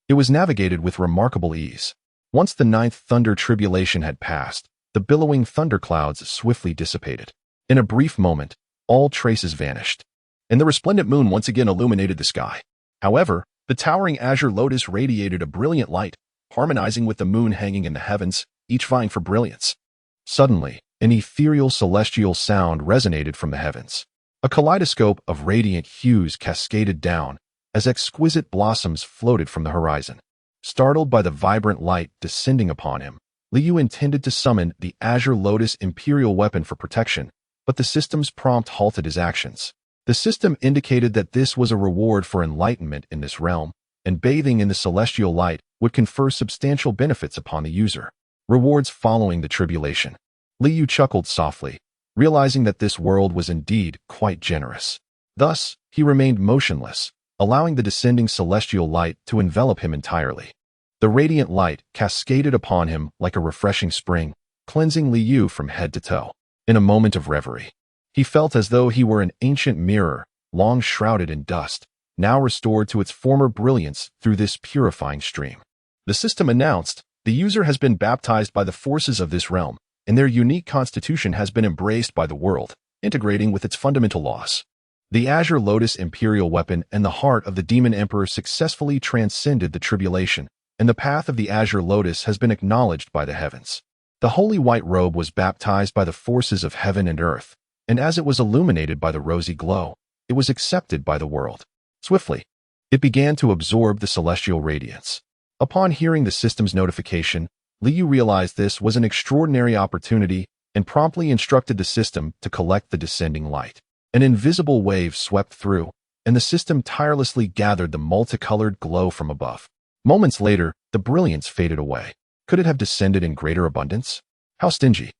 it was navigated with remarkable ease. Once the ninth thunder tribulation had passed, the billowing thunderclouds swiftly dissipated. In a brief moment, all traces vanished, and the resplendent moon once again illuminated the sky. However, the towering Azure Lotus radiated a brilliant light, harmonizing with the moon hanging in the heavens, each vying for brilliance. Suddenly, an ethereal celestial sound resonated from the heavens. A kaleidoscope of radiant hues cascaded down as exquisite blossoms floated from the horizon. Startled by the vibrant light descending upon him, Liu intended to summon the Azure Lotus imperial weapon for protection, but the system's prompt halted his actions. The system indicated that this was a reward for enlightenment in this realm, and bathing in the celestial light would confer substantial benefits upon the user. Rewards following the tribulation. Liu chuckled softly, realizing that this world was indeed quite generous. Thus, he remained motionless, allowing the descending celestial light to envelop him entirely. The radiant light cascaded upon him like a refreshing spring, cleansing Liu from head to toe. In a moment of reverie, he felt as though he were an ancient mirror, long shrouded in dust, now restored to its former brilliance through this purifying stream. The system announced, the user has been baptized by the forces of this realm, and their unique constitution has been embraced by the world, integrating with its fundamental laws. The Azure Lotus imperial weapon and the heart of the demon emperor successfully transcended the tribulation, and the path of the Azure Lotus has been acknowledged by the heavens. The holy white robe was baptized by the forces of heaven and earth, and as it was illuminated by the rosy glow, it was accepted by the world. Swiftly, it began to absorb the celestial radiance. Upon hearing the system's notification, Liu realized this was an extraordinary opportunity and promptly instructed the system to collect the descending light. An invisible wave swept through, and the system tirelessly gathered the multicolored glow from above. Moments later, the brilliance faded away. Could it have descended in greater abundance? How stingy!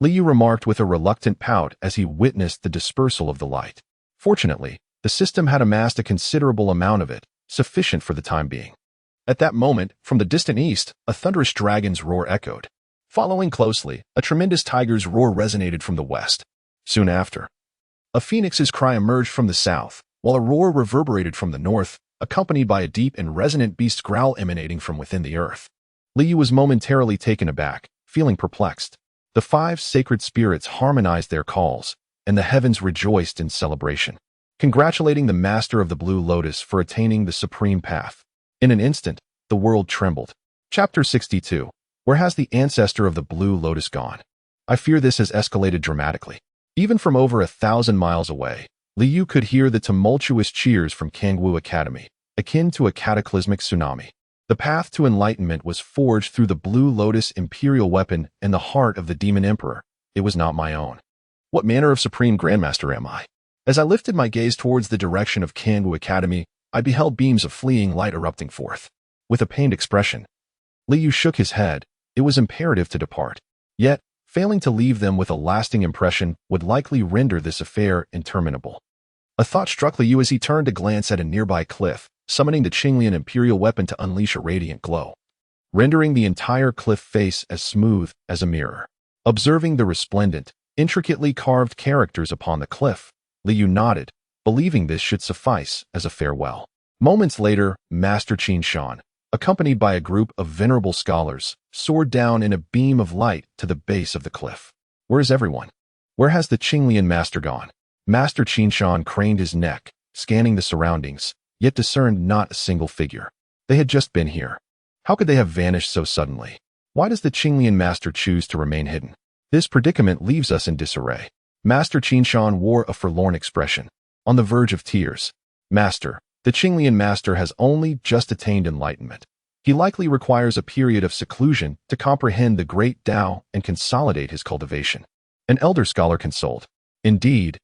Liu remarked with a reluctant pout as he witnessed the dispersal of the light. Fortunately, the system had amassed a considerable amount of it, sufficient for the time being. At that moment, from the distant east, a thunderous dragon's roar echoed. Following closely, a tremendous tiger's roar resonated from the west. Soon after, a phoenix's cry emerged from the south, while a roar reverberated from the north, accompanied by a deep and resonant beast's growl emanating from within the earth. Liu was momentarily taken aback, feeling perplexed. The five sacred spirits harmonized their calls, and the heavens rejoiced in celebration, congratulating the master of the Blue Lotus for attaining the supreme path. In an instant, the world trembled. Chapter 62. Where has the ancestor of the Blue Lotus gone? I fear this has escalated dramatically. Even from over 1,000 miles away, Liu could hear the tumultuous cheers from Kangwu Academy, akin to a cataclysmic tsunami. The path to enlightenment was forged through the Blue Lotus Imperial weapon and the heart of the Demon Emperor. It was not my own. What manner of Supreme Grandmaster am I? As I lifted my gaze towards the direction of Kangwu Academy, I beheld beams of fleeing light erupting forth. With a pained expression, Liu shook his head. It was imperative to depart. Yet, failing to leave them with a lasting impression would likely render this affair interminable. A thought struck Liu as he turned to glance at a nearby cliff, summoning the Qinglian Imperial weapon to unleash a radiant glow, rendering the entire cliff face as smooth as a mirror. Observing the resplendent, intricately carved characters upon the cliff, Liu nodded, believing this should suffice as a farewell. Moments later, Master Qin Shan, accompanied by a group of venerable scholars, soared down in a beam of light to the base of the cliff. Where is everyone? Where has the Qinglian master gone? Master Qin Shan craned his neck, scanning the surroundings, yet discerned not a single figure. They had just been here. How could they have vanished so suddenly? Why does the Qinglian master choose to remain hidden? This predicament leaves us in disarray. Master Qin Shan wore a forlorn expression, on the verge of tears. Master, the Qinglian master has only just attained enlightenment. He likely requires a period of seclusion to comprehend the great Tao and consolidate his cultivation. An elder scholar consoled. Indeed,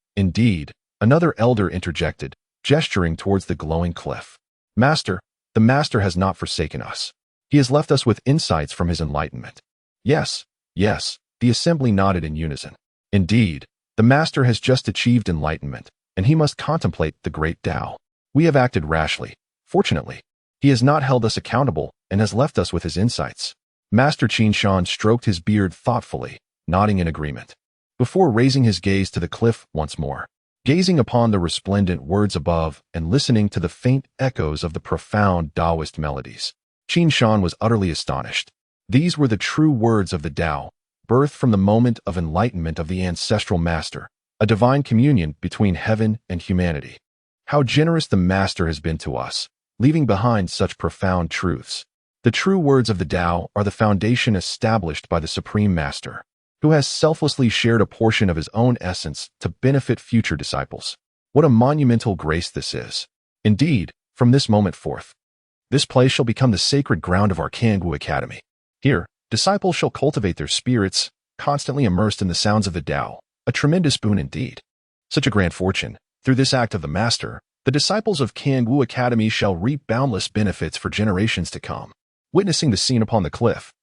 another elder interjected, gesturing towards the glowing cliff. Master, the master has not forsaken us. He has left us with insights from his enlightenment. Yes, the assembly nodded in unison. Indeed, the master has just achieved enlightenment, and he must contemplate the great Tao. We have acted rashly. Fortunately, he has not held us accountable and has left us with his insights. Master Qin Shan stroked his beard thoughtfully, nodding in agreement, before raising his gaze to the cliff once more. Gazing upon the resplendent words above and listening to the faint echoes of the profound Taoist melodies, Qin Shan was utterly astonished. These were the true words of the Tao, birthed from the moment of enlightenment of the ancestral master, a divine communion between heaven and humanity. How generous the master has been to us, leaving behind such profound truths. The true words of the Tao are the foundation established by the Supreme Master, who has selflessly shared a portion of his own essence to benefit future disciples. What a monumental grace this is. Indeed, from this moment forth, this place shall become the sacred ground of our Kangwu Academy. Here, disciples shall cultivate their spirits, constantly immersed in the sounds of the Tao, a tremendous boon indeed. Such a grand fortune. Through this act of the Master, the disciples of Kangwu Academy shall reap boundless benefits for generations to come. Witnessing the scene upon the cliff,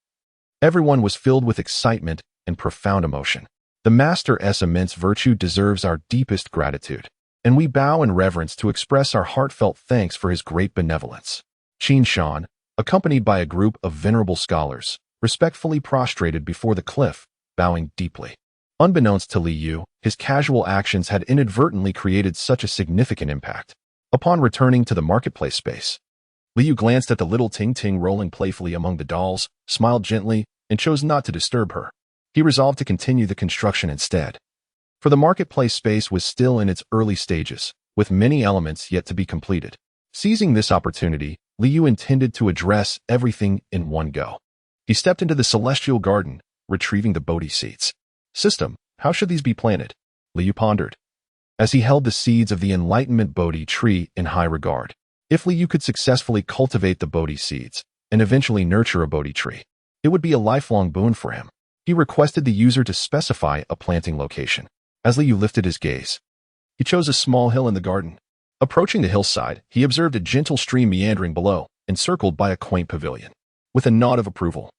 everyone was filled with excitement and profound emotion. The Master's immense virtue deserves our deepest gratitude, and we bow in reverence to express our heartfelt thanks for his great benevolence. Qin Shan, accompanied by a group of venerable scholars, respectfully prostrated before the cliff, bowing deeply. Unbeknownst to Liu, his casual actions had inadvertently created such a significant impact. Upon returning to the marketplace space, Liu glanced at the little Ting-Ting rolling playfully among the dolls, smiled gently, and chose not to disturb her. He resolved to continue the construction instead. For the marketplace space was still in its early stages, with many elements yet to be completed. Seizing this opportunity, Liu intended to address everything in one go. He stepped into the celestial garden, retrieving the Bodhi seeds. System, how should these be planted? Liu pondered, as he held the seeds of the Enlightenment Bodhi tree in high regard. If Liu could successfully cultivate the Bodhi seeds, and eventually nurture a Bodhi tree, it would be a lifelong boon for him. He requested the user to specify a planting location. As Liu lifted his gaze, he chose a small hill in the garden. Approaching the hillside, he observed a gentle stream meandering below, encircled by a quaint pavilion. With a nod of approval,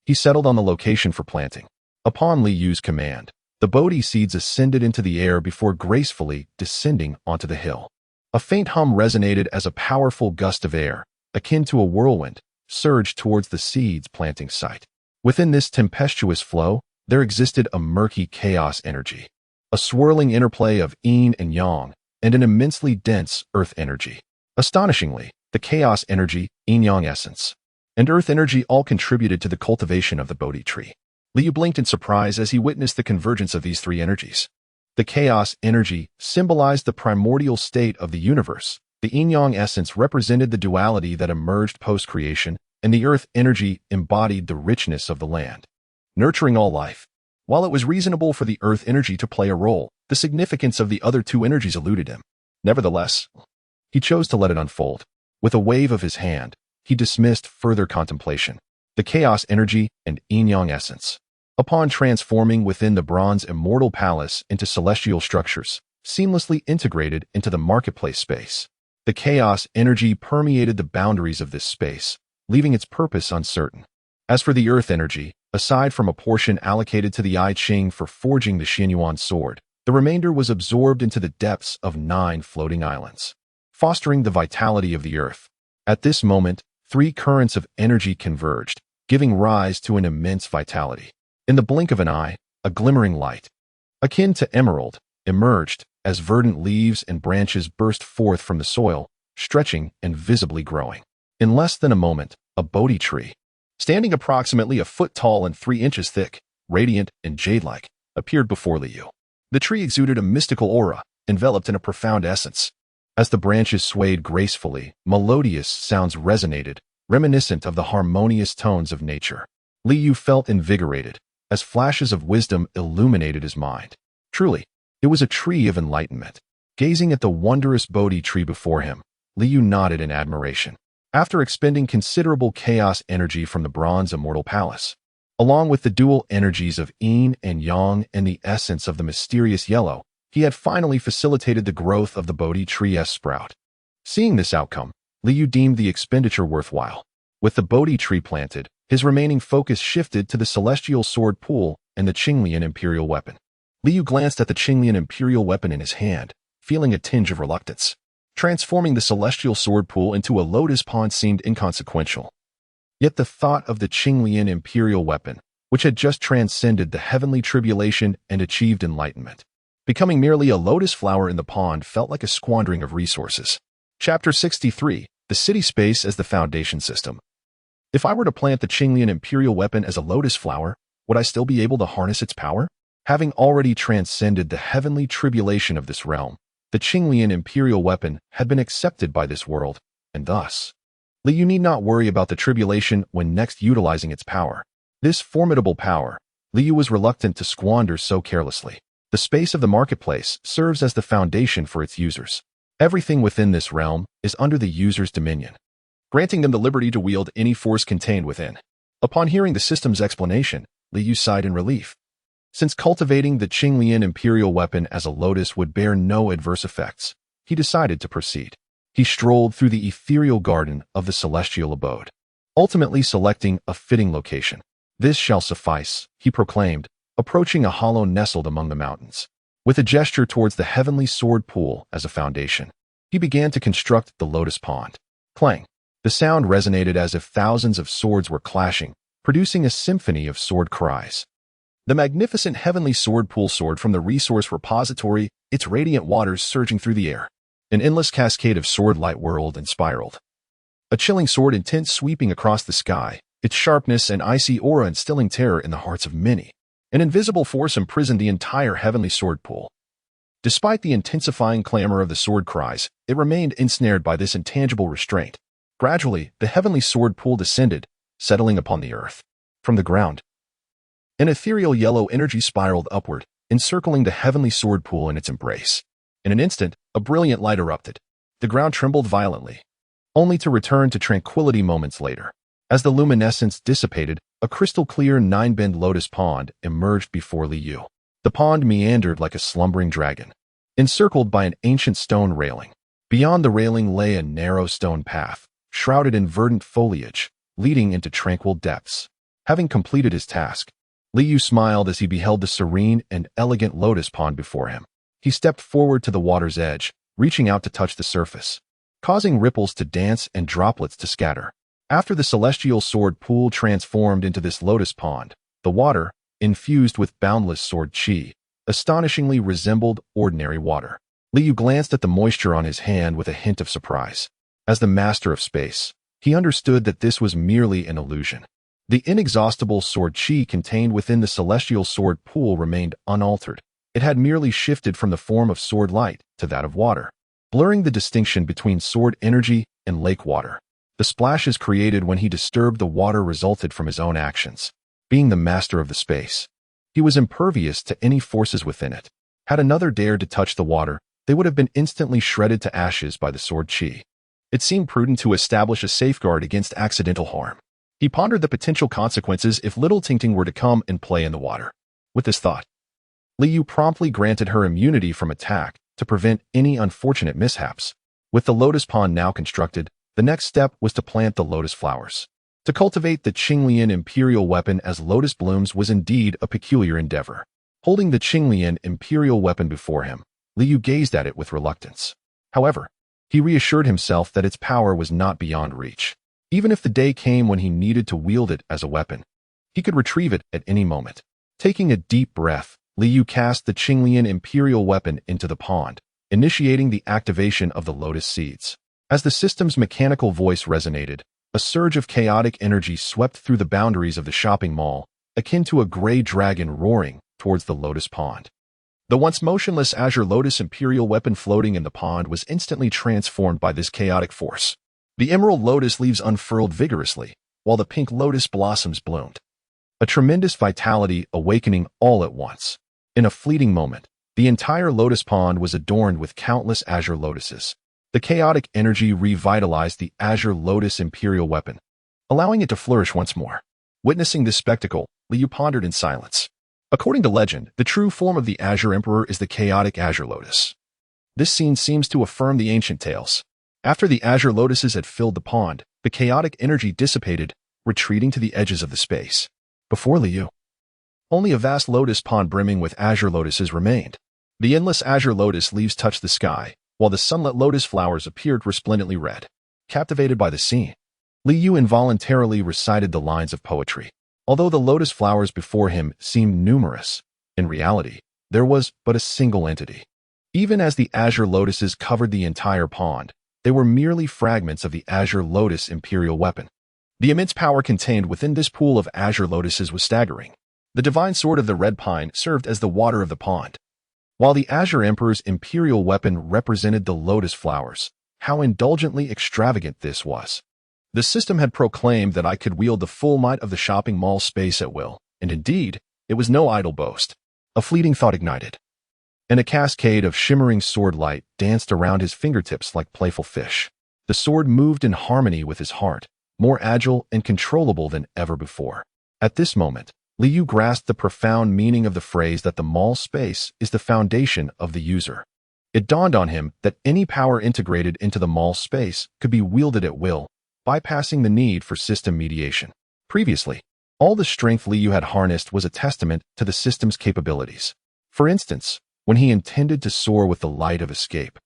he settled on the location for planting. Upon Liu's command, the Bodhi seeds ascended into the air before gracefully descending onto the hill. A faint hum resonated as a powerful gust of air, akin to a whirlwind, surged towards the seeds' planting site. Within this tempestuous flow, there existed a murky chaos energy, a swirling interplay of yin and yang, and an immensely dense earth energy. Astonishingly, the chaos energy, yin-yang essence, and earth energy all contributed to the cultivation of the Bodhi tree. Liu blinked in surprise as he witnessed the convergence of these three energies. The chaos energy symbolized the primordial state of the universe. The yin-yang essence represented the duality that emerged post-creation, and the earth energy embodied the richness of the land, nurturing all life. While it was reasonable for the earth energy to play a role, the significance of the other two energies eluded him. Nevertheless, he chose to let it unfold. With a wave of his hand, he dismissed further contemplation. The chaos energy and yin-yang essence. Upon transforming within the bronze immortal palace into celestial structures, seamlessly integrated into the marketplace space, the chaos energy permeated the boundaries of this space, leaving its purpose uncertain. As for the earth energy, aside from a portion allocated to the I Ching for forging the Xianyuan sword, the remainder was absorbed into the depths of 9 floating islands, fostering the vitality of the earth. At this moment, 3 currents of energy converged, giving rise to an immense vitality. In the blink of an eye, a glimmering light, akin to emerald, emerged as verdant leaves and branches burst forth from the soil, stretching and visibly growing. In less than a moment, a Bodhi tree, standing approximately a foot tall and 3 inches thick, radiant and jade-like, appeared before Liu. The tree exuded a mystical aura, enveloped in a profound essence. As the branches swayed gracefully, melodious sounds resonated, reminiscent of the harmonious tones of nature. Liu felt invigorated, as flashes of wisdom illuminated his mind. Truly, it was a tree of enlightenment. Gazing at the wondrous Bodhi tree before him, Liu nodded in admiration. After expending considerable chaos energy from the bronze immortal palace, along with the dual energies of yin and yang and the essence of the mysterious yellow, he had finally facilitated the growth of the Bodhi tree's sprout. Seeing this outcome, Liu deemed the expenditure worthwhile. With the Bodhi tree planted, his remaining focus shifted to the celestial sword pool and the Qinglian imperial weapon. Liu glanced at the Qinglian imperial weapon in his hand, feeling a tinge of reluctance. Transforming the celestial sword pool into a lotus pond seemed inconsequential. Yet the thought of the Qinglian imperial weapon, which had just transcended the heavenly tribulation and achieved enlightenment, becoming merely a lotus flower in the pond, felt like a squandering of resources. Chapter 63, The City Space as the Foundation System. If I were to plant the Qinglian imperial weapon as a lotus flower, would I still be able to harness its power? Having already transcended the heavenly tribulation of this realm, the Qinglian imperial weapon had been accepted by this world, and thus, Liu need not worry about the tribulation when next utilizing its power. This formidable power, Liu was reluctant to squander so carelessly. The space of the marketplace serves as the foundation for its users. Everything within this realm is under the user's dominion, granting them the liberty to wield any force contained within. Upon hearing the system's explanation, Liu sighed in relief. Since cultivating the Qinglian imperial weapon as a lotus would bear no adverse effects, he decided to proceed. He strolled through the ethereal garden of the celestial abode, ultimately selecting a fitting location. This shall suffice, he proclaimed, approaching a hollow nestled among the mountains. With a gesture towards the heavenly sword pool as a foundation, he began to construct the lotus pond. Clang! The sound resonated as if thousands of swords were clashing, producing a symphony of sword cries. The magnificent heavenly sword pool soared from the resource repository, its radiant waters surging through the air. An endless cascade of sword light whirled and spiraled. A chilling sword intent sweeping across the sky, its sharpness and icy aura instilling terror in the hearts of many. An invisible force imprisoned the entire heavenly sword pool. Despite the intensifying clamor of the sword cries, it remained ensnared by this intangible restraint. Gradually, the heavenly sword pool descended, settling upon the earth. From the ground, an ethereal yellow energy spiraled upward, encircling the heavenly sword pool in its embrace. In an instant, a brilliant light erupted. The ground trembled violently, only to return to tranquility moments later. As the luminescence dissipated, a crystal-clear 9-bend lotus pond emerged before Liu. The pond meandered like a slumbering dragon, encircled by an ancient stone railing. Beyond the railing lay a narrow stone path, shrouded in verdant foliage, leading into tranquil depths. Having completed his task, Liu smiled as he beheld the serene and elegant lotus pond before him. He stepped forward to the water's edge, reaching out to touch the surface, causing ripples to dance and droplets to scatter. After the celestial sword pool transformed into this lotus pond, the water, infused with boundless sword chi, astonishingly resembled ordinary water. Liu glanced at the moisture on his hand with a hint of surprise. As the master of space, he understood that this was merely an illusion. The inexhaustible sword chi contained within the celestial sword pool remained unaltered. It had merely shifted from the form of sword light to that of water, blurring the distinction between sword energy and lake water. The splashes created when he disturbed the water resulted from his own actions. Being the master of the space, He was impervious to any forces within it. Had another dared to touch the water, they would have been instantly shredded to ashes by the sword chi. It seemed prudent to establish a safeguard against accidental harm. He pondered the potential consequences if little Tingting were to come and play in the water. With this thought, Liu promptly granted her immunity from attack to prevent any unfortunate mishaps. With the lotus pond now constructed, the next step was to plant the lotus flowers. To cultivate the Qinglian imperial weapon as lotus blooms was indeed a peculiar endeavor. Holding the Qinglian imperial weapon before him, Liu gazed at it with reluctance. However, he reassured himself that its power was not beyond reach. Even if the day came when he needed to wield it as a weapon, he could retrieve it at any moment. Taking a deep breath, Liu cast the Qinglian imperial weapon into the pond, initiating the activation of the lotus seeds. As the system's mechanical voice resonated, a surge of chaotic energy swept through the boundaries of the shopping mall, akin to a gray dragon roaring towards the lotus pond. The once motionless azure lotus imperial weapon floating in the pond was instantly transformed by this chaotic force. The emerald lotus leaves unfurled vigorously, while the pink lotus blossoms bloomed. A tremendous vitality awakening all at once. In a fleeting moment, the entire lotus pond was adorned with countless azure lotuses. The chaotic energy revitalized the azure lotus imperial weapon, allowing it to flourish once more. Witnessing this spectacle, Liu pondered in silence. According to legend, the true form of the Azure Emperor is the chaotic azure lotus. This scene seems to affirm the ancient tales. After the azure lotuses had filled the pond, the chaotic energy dissipated, retreating to the edges of the space. Before Liu, only a vast lotus pond brimming with azure lotuses remained. The endless azure lotus leaves touched the sky, while the sunlit lotus flowers appeared resplendently red. Captivated by the scene, Liu involuntarily recited the lines of poetry. Although the lotus flowers before him seemed numerous, in reality, there was but a single entity. Even as the azure lotuses covered the entire pond, they were merely fragments of the azure lotus imperial weapon. The immense power contained within this pool of azure lotuses was staggering. The divine sword of the red pine served as the water of the pond, while the Azure Emperor's imperial weapon represented the lotus flowers. How indulgently extravagant this was. The system had proclaimed that I could wield the full might of the shopping mall space at will, and indeed, it was no idle boast. A fleeting thought ignited, and a cascade of shimmering sword light danced around his fingertips like playful fish. The sword moved in harmony with his heart, more agile and controllable than ever before. At this moment, Liu grasped the profound meaning of the phrase that the mall space is the foundation of the user. It dawned on him that any power integrated into the mall space could be wielded at will, bypassing the need for system mediation. Previously, all the strength Liu had harnessed was a testament to the system's capabilities. For instance, when he intended to soar with the light of escape,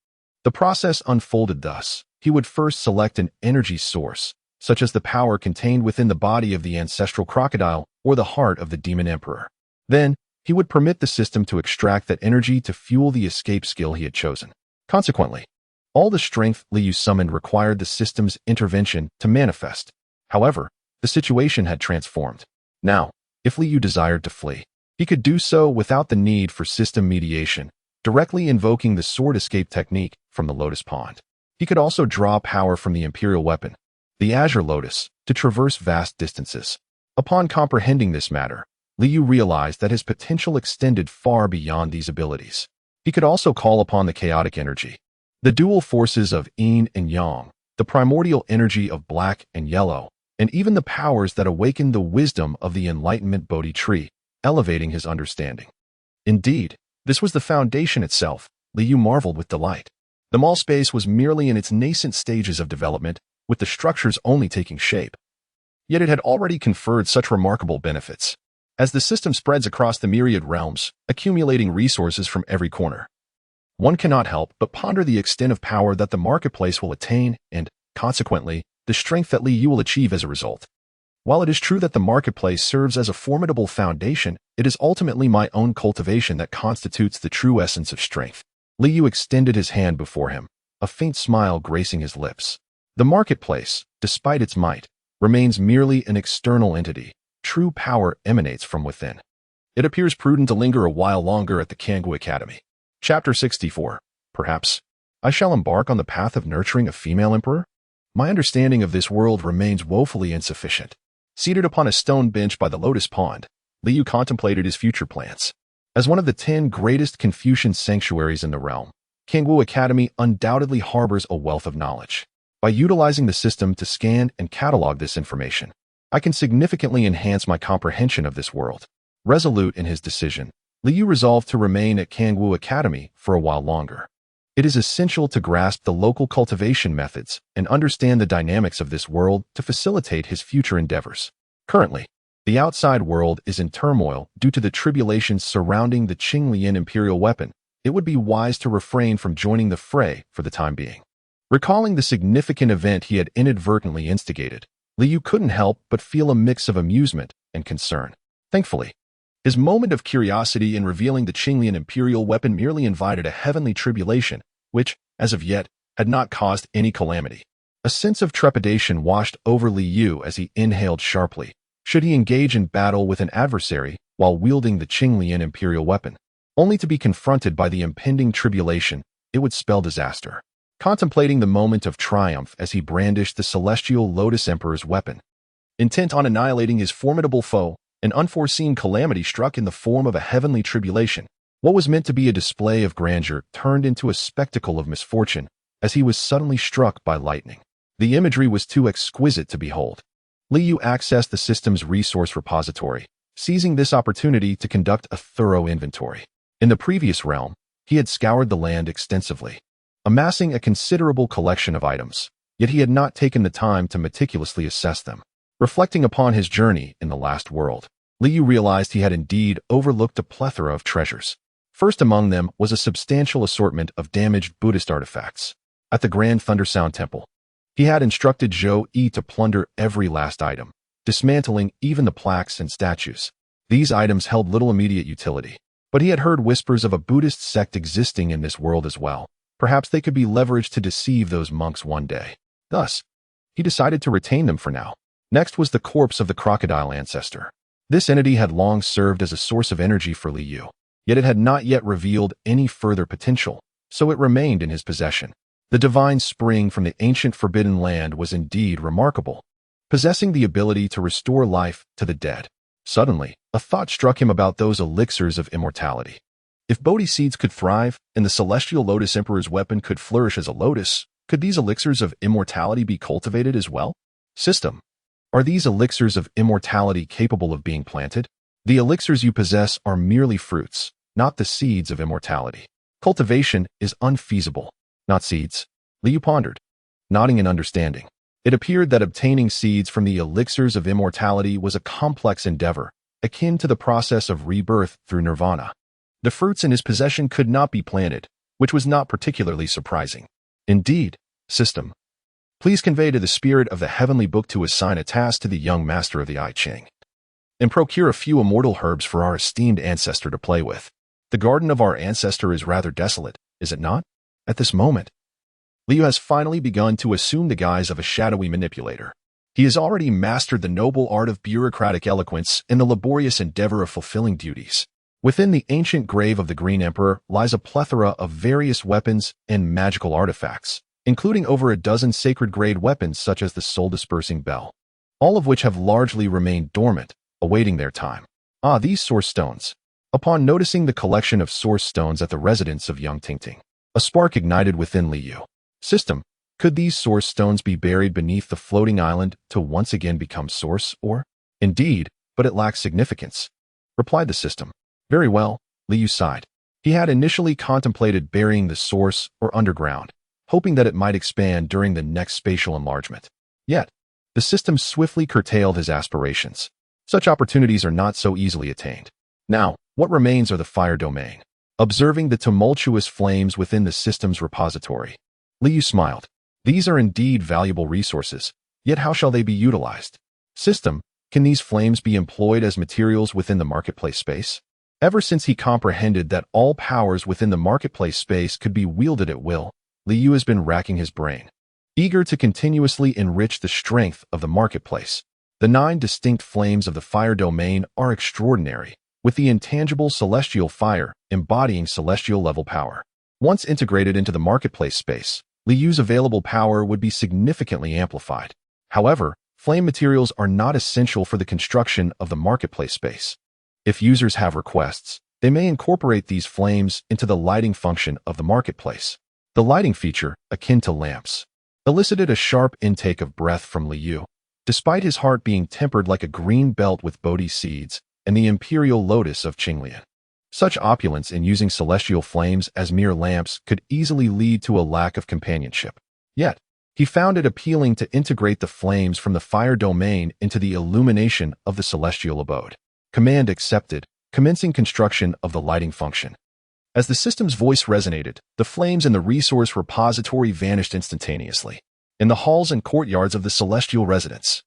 the process unfolded thus. He would first select an energy source, such as the power contained within the body of the ancestral crocodile or the heart of the demon emperor. Then, he would permit the system to extract that energy to fuel the escape skill he had chosen. Consequently, all the strength Liu summoned required the system's intervention to manifest. However, the situation had transformed. Now, if Liu desired to flee, he could do so without the need for system mediation, directly invoking the sword escape technique from the lotus pond. He could also draw power from the imperial weapon, the azure lotus, to traverse vast distances. Upon comprehending this matter, Liu realized that his potential extended far beyond these abilities. He could also call upon the chaotic energy, the dual forces of yin and yang, the primordial energy of black and yellow, and even the powers that awakened the wisdom of the enlightenment Bodhi tree, elevating his understanding. Indeed, this was the foundation itself. Liu marveled with delight. The mall space was merely in its nascent stages of development, with the structures only taking shape. Yet it had already conferred such remarkable benefits. As the system spreads across the myriad realms, accumulating resources from every corner, one cannot help but ponder the extent of power that the marketplace will attain and, consequently, the strength that Liu will achieve as a result. While it is true that the marketplace serves as a formidable foundation, it is ultimately my own cultivation that constitutes the true essence of strength. Liu extended his hand before him, a faint smile gracing his lips. The marketplace, despite its might, remains merely an external entity. True power emanates from within. It appears prudent to linger a while longer at the Kangwu Academy. Chapter 64. Perhaps I shall embark on the path of nurturing a female emperor? My understanding of this world remains woefully insufficient. Seated upon a stone bench by the lotus pond, Liu contemplated his future plans. As one of the 10 greatest Confucian sanctuaries in the realm, Kangwu Academy undoubtedly harbors a wealth of knowledge. By utilizing the system to scan and catalog this information, I can significantly enhance my comprehension of this world. Resolute in his decision, Liu resolved to remain at Kangwu Academy for a while longer. It is essential to grasp the local cultivation methods and understand the dynamics of this world to facilitate his future endeavors. Currently, the outside world is in turmoil due to the tribulations surrounding the Qinglian imperial weapon. It would be wise to refrain from joining the fray for the time being. Recalling the significant event he had inadvertently instigated, Liu couldn't help but feel a mix of amusement and concern. Thankfully, his moment of curiosity in revealing the Qinglian imperial weapon merely invited a heavenly tribulation, which, as of yet, had not caused any calamity. A sense of trepidation washed over Liu as he inhaled sharply. Should he engage in battle with an adversary while wielding the Qinglian imperial weapon, only to be confronted by the impending tribulation, it would spell disaster. Contemplating the moment of triumph as he brandished the celestial Lotus Emperor's weapon, intent on annihilating his formidable foe, an unforeseen calamity struck in the form of a heavenly tribulation. What was meant to be a display of grandeur turned into a spectacle of misfortune as he was suddenly struck by lightning. The imagery was too exquisite to behold. Liu accessed the system's resource repository, seizing this opportunity to conduct a thorough inventory. In the previous realm, he had scoured the land extensively, amassing a considerable collection of items, yet he had not taken the time to meticulously assess them. Reflecting upon his journey in the last world, Liu realized he had indeed overlooked a plethora of treasures. First among them was a substantial assortment of damaged Buddhist artifacts. At the Grand Thundersound Temple, he had instructed Zhou Yi to plunder every last item, dismantling even the plaques and statues. These items held little immediate utility, but he had heard whispers of a Buddhist sect existing in this world as well. Perhaps they could be leveraged to deceive those monks one day. Thus, he decided to retain them for now. Next was the corpse of the crocodile ancestor. This entity had long served as a source of energy for Liu, yet it had not yet revealed any further potential, so it remained in his possession. The divine spring from the ancient forbidden land was indeed remarkable, possessing the ability to restore life to the dead. Suddenly, a thought struck him about those elixirs of immortality. If Bodhi seeds could thrive, and the celestial Lotus Emperor's weapon could flourish as a lotus, could these elixirs of immortality be cultivated as well? System. Are these elixirs of immortality capable of being planted? The elixirs you possess are merely fruits, not the seeds of immortality. Cultivation is unfeasible, not seeds. Liu pondered, nodding in understanding. It appeared that obtaining seeds from the elixirs of immortality was a complex endeavor, akin to the process of rebirth through nirvana. The fruits in his possession could not be planted, which was not particularly surprising. Indeed, system. Please convey to the spirit of the heavenly book to assign a task to the young master of the I Ching, and procure a few immortal herbs for our esteemed ancestor to play with. The garden of our ancestor is rather desolate, is it not? At this moment, Liu has finally begun to assume the guise of a shadowy manipulator. He has already mastered the noble art of bureaucratic eloquence in the laborious endeavor of fulfilling duties. Within the ancient grave of the Green Emperor lies a plethora of various weapons and magical artifacts, including over a dozen sacred-grade weapons such as the soul-dispersing bell, all of which have largely remained dormant, awaiting their time. Ah, these source stones. Upon noticing the collection of source stones at the residence of young Tingting, a spark ignited within Liu. System. Could these source stones be buried beneath the floating island to once again become source, or? Indeed, but it lacks significance, replied the system. Very well, Liu sighed. He had initially contemplated burying the source or underground, hoping that it might expand during the next spatial enlargement. Yet, the system swiftly curtailed his aspirations. Such opportunities are not so easily attained. Now, what remains are the fire domain. Observing the tumultuous flames within the system's repository, Liu smiled. These are indeed valuable resources, yet how shall they be utilized? System, can these flames be employed as materials within the marketplace space? Ever since he comprehended that all powers within the marketplace space could be wielded at will, Liu has been racking his brain, eager to continuously enrich the strength of the marketplace. The 9 distinct flames of the fire domain are extraordinary, with the intangible celestial fire embodying celestial-level power. Once integrated into the marketplace space, Liu's available power would be significantly amplified. However, flame materials are not essential for the construction of the marketplace space. If users have requests, they may incorporate these flames into the lighting function of the marketplace. The lighting feature, akin to lamps, elicited a sharp intake of breath from Liu, despite his heart being tempered like a green belt with Bodhi seeds and the imperial lotus of Qinglian. Such opulence in using celestial flames as mere lamps could easily lead to a lack of companionship. Yet, he found it appealing to integrate the flames from the fire domain into the illumination of the celestial abode. Command accepted, commencing construction of the lighting function. As the system's voice resonated, the flames in the resource repository vanished instantaneously. In the halls and courtyards of the celestial residence,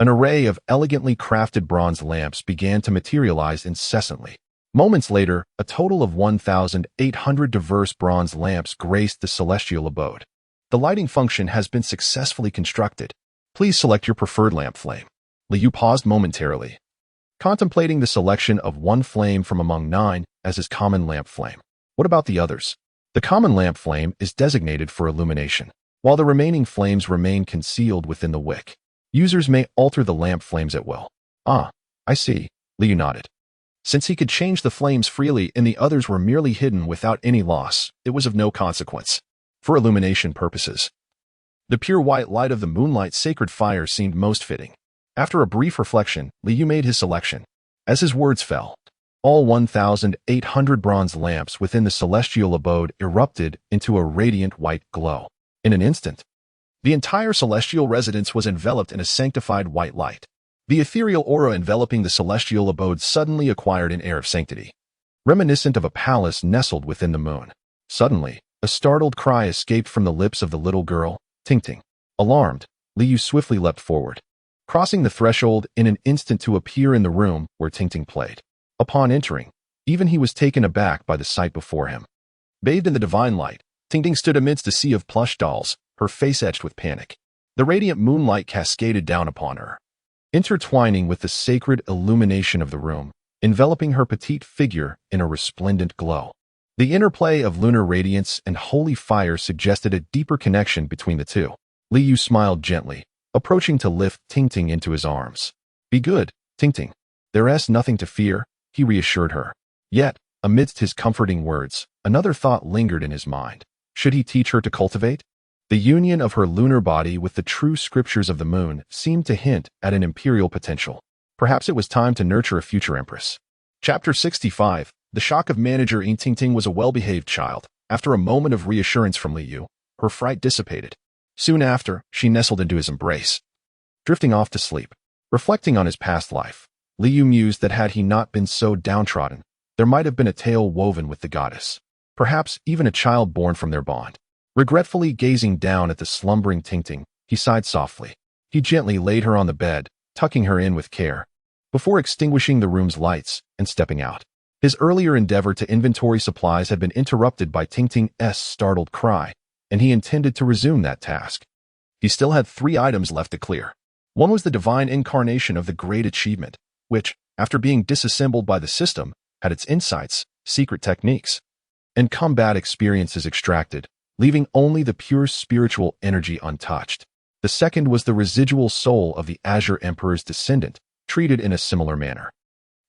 an array of elegantly crafted bronze lamps began to materialize incessantly. Moments later, a total of 1,800 diverse bronze lamps graced the celestial abode. The lighting function has been successfully constructed. Please select your preferred lamp flame. Liu paused momentarily, contemplating the selection of one flame from among 9 as his common lamp flame. What about the others? The common lamp flame is designated for illumination, while the remaining flames remain concealed within the wick. Users may alter the lamp flames at will. Ah, I see, Liu nodded. Since he could change the flames freely and the others were merely hidden without any loss, it was of no consequence. For illumination purposes, the pure white light of the moonlight sacred fire seemed most fitting. After a brief reflection, Liu made his selection. As his words fell, all 1,800 bronze lamps within the celestial abode erupted into a radiant white glow. In an instant, the entire celestial residence was enveloped in a sanctified white light. The ethereal aura enveloping the celestial abode suddenly acquired an air of sanctity, reminiscent of a palace nestled within the moon. Suddenly, a startled cry escaped from the lips of the little girl, Tingting. Alarmed, Liu swiftly leapt forward, crossing the threshold in an instant to appear in the room where Tingting played. Upon entering, even he was taken aback by the sight before him. Bathed in the divine light, Tingting stood amidst a sea of plush dolls, her face etched with panic. The radiant moonlight cascaded down upon her, intertwining with the sacred illumination of the room, enveloping her petite figure in a resplendent glow. The interplay of lunar radiance and holy fire suggested a deeper connection between the two. Liu smiled gently, approaching to lift Tingting into his arms. Be good, Tingting. There's nothing to fear, he reassured her. Yet, amidst his comforting words, another thought lingered in his mind. Should he teach her to cultivate? The union of her lunar body with the true scriptures of the moon seemed to hint at an imperial potential. Perhaps it was time to nurture a future empress. Chapter 65. The shock of manager Yin Tingting was a well-behaved child. After a moment of reassurance from Liu, her fright dissipated. Soon after, she nestled into his embrace, drifting off to sleep. Reflecting on his past life, Liu mused that had he not been so downtrodden, there might have been a tale woven with the goddess. Perhaps even a child born from their bond. Regretfully gazing down at the slumbering Tingting, he sighed softly. He gently laid her on the bed, tucking her in with care, before extinguishing the room's lights and stepping out. His earlier endeavor to inventory supplies had been interrupted by Tingting's startled cry, and he intended to resume that task. He still had 3 items left to clear. One was the divine incarnation of the Great Achievement, which, after being disassembled by the system, had its insights, secret techniques, and combat experiences extracted, leaving only the pure spiritual energy untouched. The second was the residual soul of the Azure Emperor's descendant, treated in a similar manner.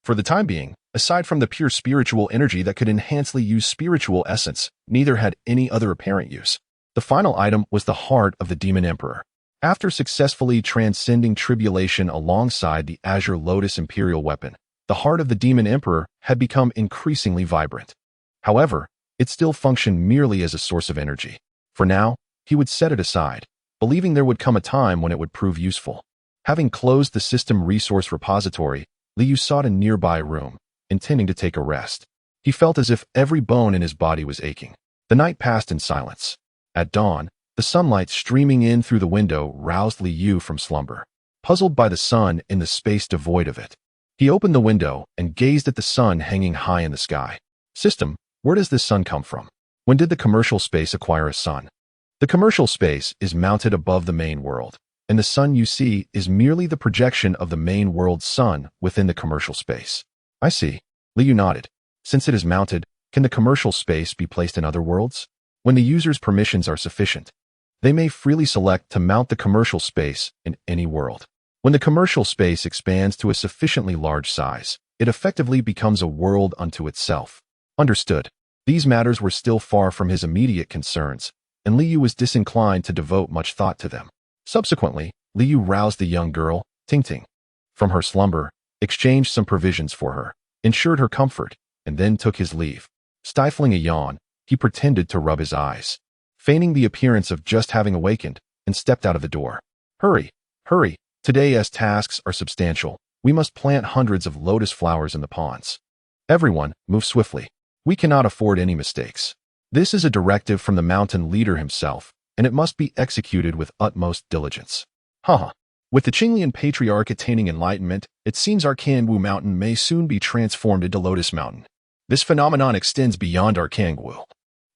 For the time being, aside from the pure spiritual energy that could enhance Liu's spiritual essence, neither had any other apparent use. The final item was the heart of the Demon Emperor. After successfully transcending tribulation alongside the Azure Lotus Imperial weapon, the heart of the Demon Emperor had become increasingly vibrant. However, it still functioned merely as a source of energy. For now, he would set it aside, believing there would come a time when it would prove useful. Having closed the system resource repository, Liu sought a nearby room, intending to take a rest. He felt as if every bone in his body was aching. The night passed in silence. At dawn, the sunlight streaming in through the window roused Liu from slumber. Puzzled by the sun in the space devoid of it, he opened the window and gazed at the sun hanging high in the sky. System, where does this sun come from? When did the commercial space acquire a sun? The commercial space is mounted above the main world, and the sun you see is merely the projection of the main world's sun within the commercial space. I see. Liu nodded. Since it is mounted, can the commercial space be placed in other worlds? When the user's permissions are sufficient, they may freely select to mount the commercial space in any world. When the commercial space expands to a sufficiently large size, it effectively becomes a world unto itself. Understood. These matters were still far from his immediate concerns, and Liu was disinclined to devote much thought to them. Subsequently, Liu roused the young girl, Tingting, from her slumber, exchanged some provisions for her, ensured her comfort, and then took his leave. Stifling a yawn, he pretended to rub his eyes, feigning the appearance of just having awakened, and stepped out of the door. Hurry, hurry, today's tasks are substantial. We must plant hundreds of lotus flowers in the ponds. Everyone, move swiftly. We cannot afford any mistakes. This is a directive from the mountain leader himself, and it must be executed with utmost diligence. Haha. With the Qinglian Patriarch attaining enlightenment, it seems our Kangwu Mountain may soon be transformed into Lotus Mountain. This phenomenon extends beyond our Kangwu.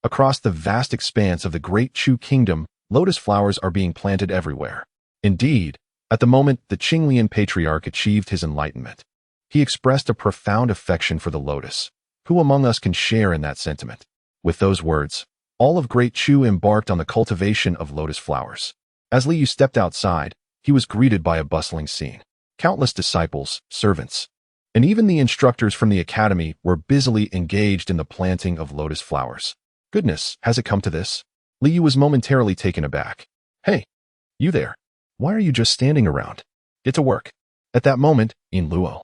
Across the vast expanse of the Great Chu Kingdom, lotus flowers are being planted everywhere. Indeed, at the moment the Qinglian Patriarch achieved his enlightenment, he expressed a profound affection for the lotus. Who among us can share in that sentiment? With those words, all of Great Chu embarked on the cultivation of lotus flowers. As Liu stepped outside, he was greeted by a bustling scene. Countless disciples, servants, and even the instructors from the academy were busily engaged in the planting of lotus flowers. Goodness, has it come to this? Liu was momentarily taken aback. Hey, you there. Why are you just standing around? Get to work. At that moment, Yin Luo,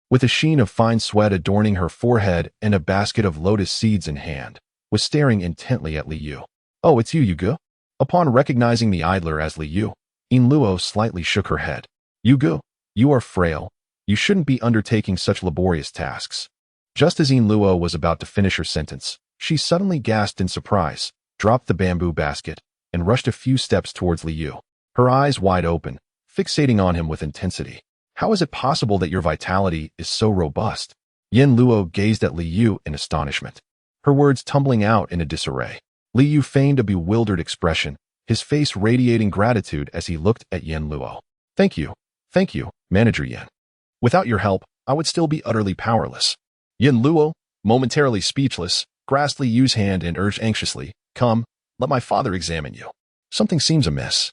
with a sheen of fine sweat adorning her forehead and a basket of lotus seeds in hand, was staring intently at Liu. Oh, it's you, Yugu? Upon recognizing the idler as Liu, Yin Luo slightly shook her head. Yugu, you are frail. You shouldn't be undertaking such laborious tasks. Just as Yin Luo was about to finish her sentence, she suddenly gasped in surprise, dropped the bamboo basket, and rushed a few steps towards Liu, her eyes wide open, fixating on him with intensity. How is it possible that your vitality is so robust? Yin Luo gazed at Liu in astonishment, her words tumbling out in a disarray. Liu feigned a bewildered expression, his face radiating gratitude as he looked at Yin Luo. Thank you, Manager Yin. Without your help, I would still be utterly powerless. Yin Luo, momentarily speechless, grasped Liu's hand and urged anxiously, Come, let my father examine you. Something seems amiss.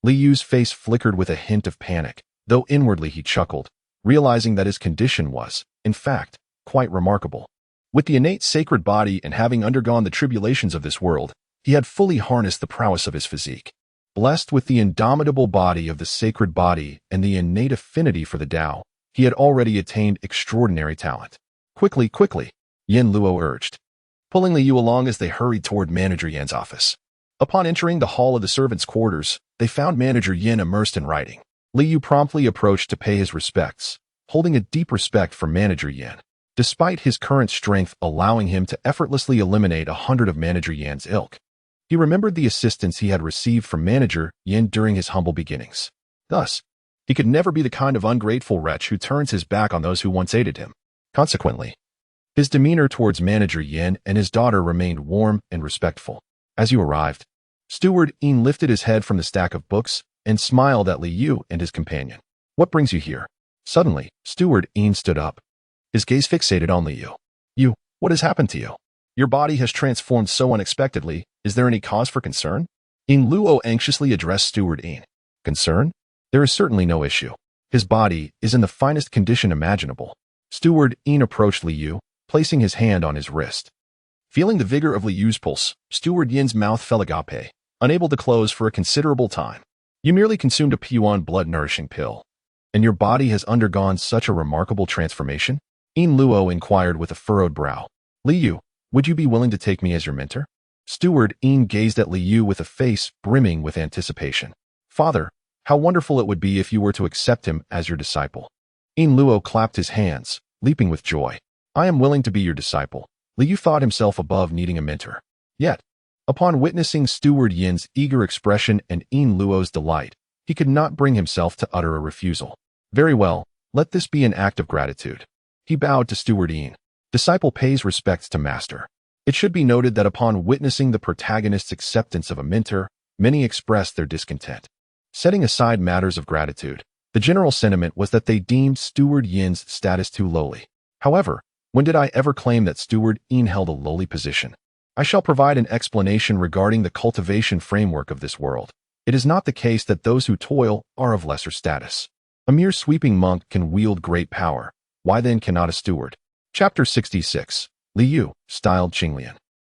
Liu's face flickered with a hint of panic, though inwardly he chuckled, realizing that his condition was, in fact, quite remarkable. With the innate sacred body and having undergone the tribulations of this world, he had fully harnessed the prowess of his physique. Blessed with the indomitable body of the sacred body and the innate affinity for the Tao, he had already attained extraordinary talent. Quickly, Yin Luo urged, pulling Liu along as they hurried toward Manager Yin's office. Upon entering the hall of the servants' quarters, they found Manager Yin immersed in writing. Liu promptly approached to pay his respects, holding a deep respect for Manager Yin, despite his current strength allowing him to effortlessly eliminate 100 of Manager Yin's ilk. He remembered the assistance he had received from Manager Yin during his humble beginnings. Thus, he could never be the kind of ungrateful wretch who turns his back on those who once aided him. Consequently, his demeanor towards Manager Yin and his daughter remained warm and respectful. As you arrived, Steward Yin lifted his head from the stack of books and smiled at Liu and his companion. What brings you here? Suddenly, Steward Yin stood up, his gaze fixated on Liu. You, what has happened to you? Your body has transformed so unexpectedly. Is there any cause for concern? Yin Luo anxiously addressed Steward Yin. Concern? There is certainly no issue. His body is in the finest condition imaginable. Steward Yin approached Liu, placing his hand on his wrist. Feeling the vigor of Liu's pulse, Steward Yin's mouth fell agape, unable to close for a considerable time. You merely consumed a P1 blood-nourishing pill, and your body has undergone such a remarkable transformation? Yin Luo inquired with a furrowed brow. Liu, would you be willing to take me as your mentor? Steward Yin gazed at Liu with a face brimming with anticipation. Father, how wonderful it would be if you were to accept him as your disciple. Yin Luo clapped his hands, leaping with joy. I am willing to be your disciple. Liu thought himself above needing a mentor. Yet, upon witnessing Steward Yin's eager expression and Yin Luo's delight, he could not bring himself to utter a refusal. Very well, let this be an act of gratitude. He bowed to Steward Yin. Disciple pays respects to master. It should be noted that upon witnessing the protagonist's acceptance of a mentor, many expressed their discontent. Setting aside matters of gratitude, the general sentiment was that they deemed Steward Yin's status too lowly. However, when did I ever claim that Steward Yin held a lowly position? I shall provide an explanation regarding the cultivation framework of this world. It is not the case that those who toil are of lesser status. A mere sweeping monk can wield great power, Why then cannot a steward? Chapter 66. Li Yu, styled Qinglian.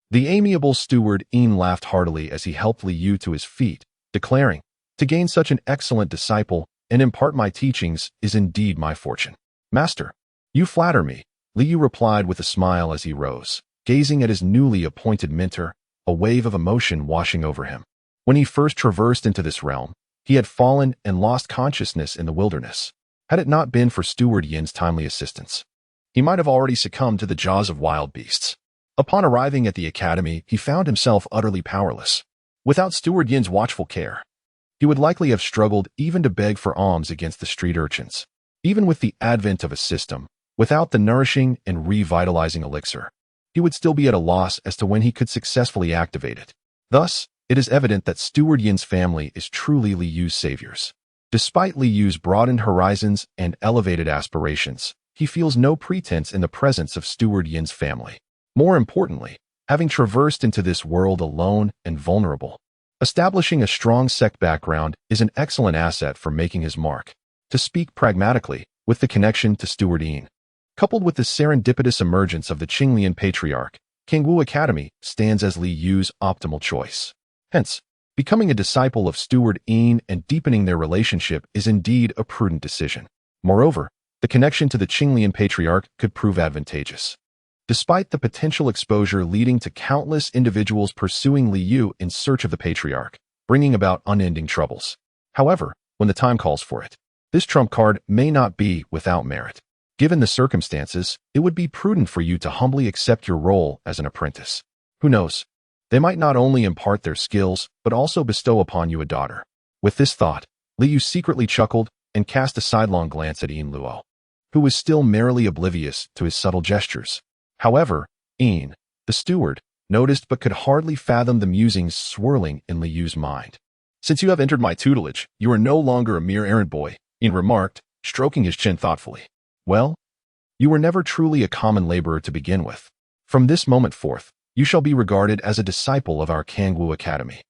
The amiable steward Yin laughed heartily as he helped Li Yu to his feet, declaring, "To gain such an excellent disciple and impart my teachings is indeed my fortune. Master, you flatter me," Li Yu replied with a smile as he rose, gazing at his newly appointed mentor, a wave of emotion washing over him. When he first traversed into this realm, he had fallen and lost consciousness in the wilderness. Had it not been for Steward Yin's timely assistance, he might have already succumbed to the jaws of wild beasts. Upon arriving at the academy, he found himself utterly powerless. Without Steward Yin's watchful care, he would likely have struggled even to beg for alms against the street urchins. Even with the advent of a system, without the nourishing and revitalizing elixir, he would still be at a loss as to when he could successfully activate it. Thus, it is evident that Steward Yin's family is truly Li Yu's saviors. Despite Li Yu's broadened horizons and elevated aspirations, he feels no pretense in the presence of Steward Yin's family. More importantly, having traversed into this world alone and vulnerable, establishing a strong sect background is an excellent asset for making his mark. To speak pragmatically, with the connection to Steward Yin, coupled with the serendipitous emergence of the Qinglian Patriarch, Kangwu Academy stands as Li Yu's optimal choice. Hence, becoming a disciple of Steward Yin and deepening their relationship is indeed a prudent decision. Moreover, the connection to the Qinglian Patriarch could prove advantageous. Despite the potential exposure leading to countless individuals pursuing Li Yu in search of the Patriarch, bringing about unending troubles. However, when the time calls for it, this trump card may not be without merit. Given the circumstances, it would be prudent for you to humbly accept your role as an apprentice. Who knows? They might not only impart their skills, but also bestow upon you a daughter. With this thought, Li Yu secretly chuckled and cast a sidelong glance at Yin Luo, who was still merely oblivious to his subtle gestures. However, Yin, the steward, noticed but could hardly fathom the musings swirling in Li Yu's mind. "Since you have entered my tutelage, you are no longer a mere errand boy," Yin remarked, stroking his chin thoughtfully. "Well, you were never truly a common laborer to begin with. From this moment forth, you shall be regarded as a disciple of our Kangwu Academy.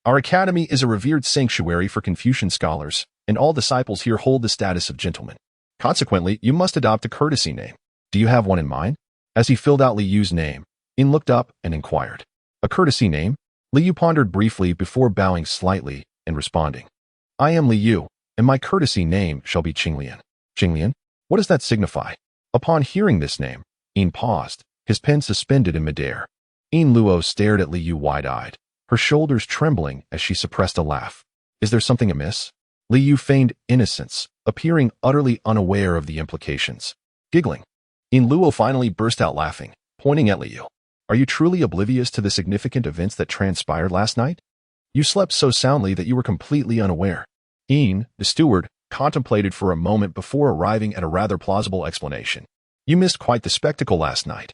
Our academy is a revered sanctuary for Confucian scholars, and all disciples here hold the status of gentlemen. Consequently, you must adopt a courtesy name. Do you have one in mind?" As he filled out Li Yu's name, Yin looked up and inquired. "A courtesy name?" Li Yu pondered briefly before bowing slightly and responding. "I am Li Yu, and my courtesy name shall be Qinglian." "Qinglian? What does that signify?" Upon hearing this name, Yin paused, his pen suspended in midair. Yin Luo stared at Li Yu wide-eyed, her shoulders trembling as she suppressed a laugh. "Is there something amiss?" Li Yu feigned innocence, appearing utterly unaware of the implications. Giggling, Yin Luo finally burst out laughing, pointing at Li Yu. "Are you truly oblivious to the significant events that transpired last night? You slept so soundly that you were completely unaware." Yin, the steward, contemplated for a moment before arriving at a rather plausible explanation. "You missed quite the spectacle last night,"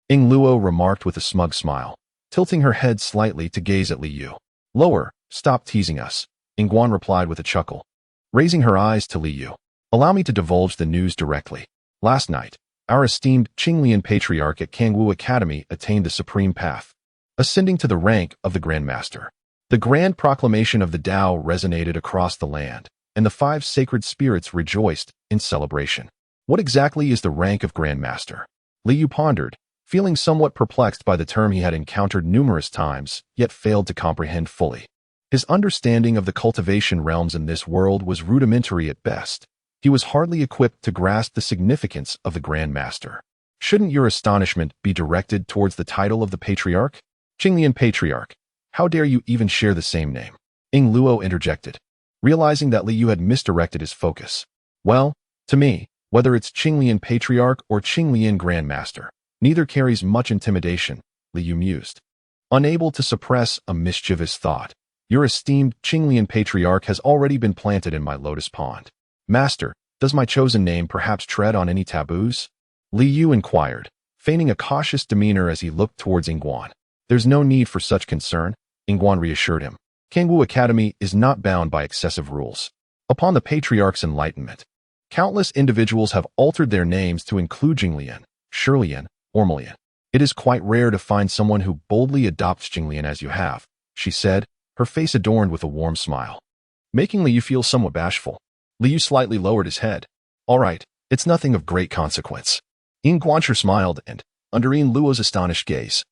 Yin Luo remarked with a smug smile, tilting her head slightly to gaze at Li Yu. "Lower, stop teasing us," Yin Guan replied with a chuckle. Raising her eyes to Li Yu, "Allow me to divulge the news directly. Last night, our esteemed Qinglian Patriarch at Kangwu Academy attained the supreme path, ascending to the rank of the Grand Master. The grand proclamation of the Tao resonated across the land, and the 5 sacred spirits rejoiced in celebration." "What exactly is the rank of Grand Master?" Li Yu pondered, feeling somewhat perplexed by the term he had encountered numerous times, yet failed to comprehend fully. His understanding of the cultivation realms in this world was rudimentary at best. He was hardly equipped to grasp the significance of the Grand Master. "Shouldn't your astonishment be directed towards the title of the Patriarch?" "Qinglian Patriarch. How dare you even share the same name?" Yin Luo interjected, realizing that Li Yu had misdirected his focus. "Well, to me, whether it's Qinglian Patriarch or Qinglian Grand Master, neither carries much intimidation," Li Yu mused, unable to suppress a mischievous thought. "Your esteemed Qinglian Patriarch has already been planted in my lotus pond. Master, does my chosen name perhaps tread on any taboos?" Li Yu inquired, feigning a cautious demeanor as he looked towards Yin Guan. "There's no need for such concern," Yin Guan reassured him. "Kangwu Academy is not bound by excessive rules. Upon the Patriarch's enlightenment, countless individuals have altered their names to include Jinglian, Shirlian, or Malian. It is quite rare to find someone who boldly adopts Jinglian as you have," she said, her face adorned with a warm smile, making Li Yu feel somewhat bashful. Li Yu slightly lowered his head. "All right, It's nothing of great consequence. Yin Guanxi smiled and, under Yin Luo's astonished gaze,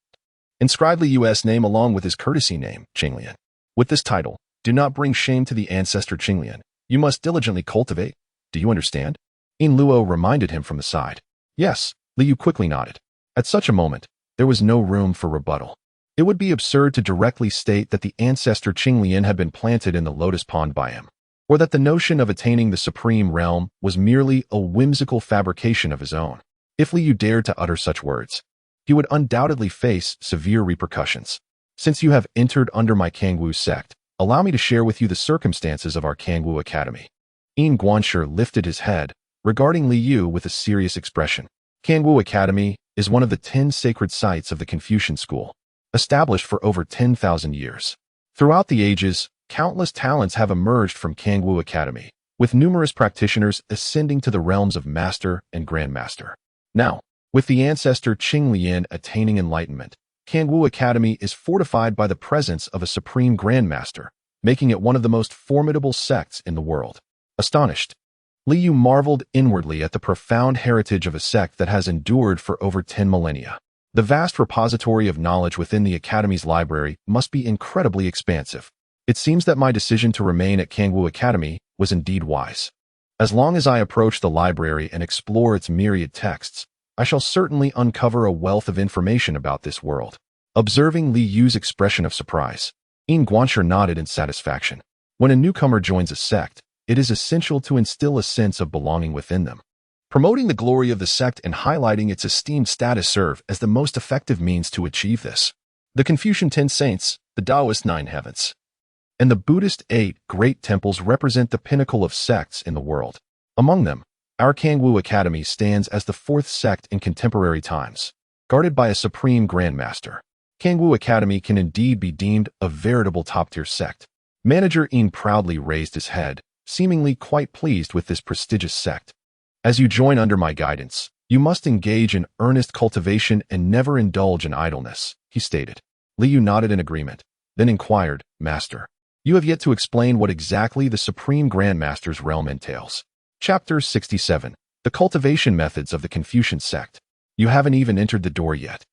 inscribed the U.S. name along with his courtesy name, Qinglian. With this title, do not bring shame to the ancestor Qinglian. You must diligently cultivate. Do you understand? Yin Luo reminded him from the side. Yes, Liu quickly nodded. At such a moment, there was no room for rebuttal. It would be absurd to directly state that the ancestor Qinglian had been planted in the lotus pond by him, or that the notion of attaining the supreme realm was merely a whimsical fabrication of his own. If Liu dared to utter such words, he would undoubtedly face severe repercussions. Since you have entered under my Kangwu sect, allow me to share with you the circumstances of our Kangwu Academy. Yin Guanxi lifted his head, regarding Liu with a serious expression. Kangwu Academy is one of the 10 sacred sites of the Confucian school, established for over 10,000 years. Throughout the ages, countless talents have emerged from Kangwu Academy, with numerous practitioners ascending to the realms of master and grandmaster. Now, with the ancestor Qinglian attaining enlightenment, Kangwu Academy is fortified by the presence of a supreme grandmaster, making it one of the most formidable sects in the world. Astonished, Liu marveled inwardly at the profound heritage of a sect that has endured for over 10 millennia. The vast repository of knowledge within the Academy's library must be incredibly expansive. It seems that my decision to remain at Kangwu Academy was indeed wise. As long as I approach the library and explore its myriad texts, I shall certainly uncover a wealth of information about this world. Observing Liu's expression of surprise, Yin Guanxi nodded in satisfaction. When a newcomer joins a sect, it is essential to instill a sense of belonging within them. Promoting the glory of the sect and highlighting its esteemed status serve as the most effective means to achieve this. The Confucian 10 saints, the Taoist 9 heavens, and the Buddhist 8 great temples represent the pinnacle of sects in the world. Among them, our Kangwu Academy stands as the 4th sect in contemporary times, guarded by a supreme grandmaster. Kangwu Academy can indeed be deemed a veritable top-tier sect. Manager Yin proudly raised his head, seemingly quite pleased with this prestigious sect. As you join under my guidance, you must engage in earnest cultivation and never indulge in idleness, he stated. Liu nodded in agreement, then inquired, Master, you have yet to explain what exactly the Supreme Grandmaster's realm entails. Chapter 67. The Cultivation Methods of the Confucian Sect. You haven't even entered the door yet,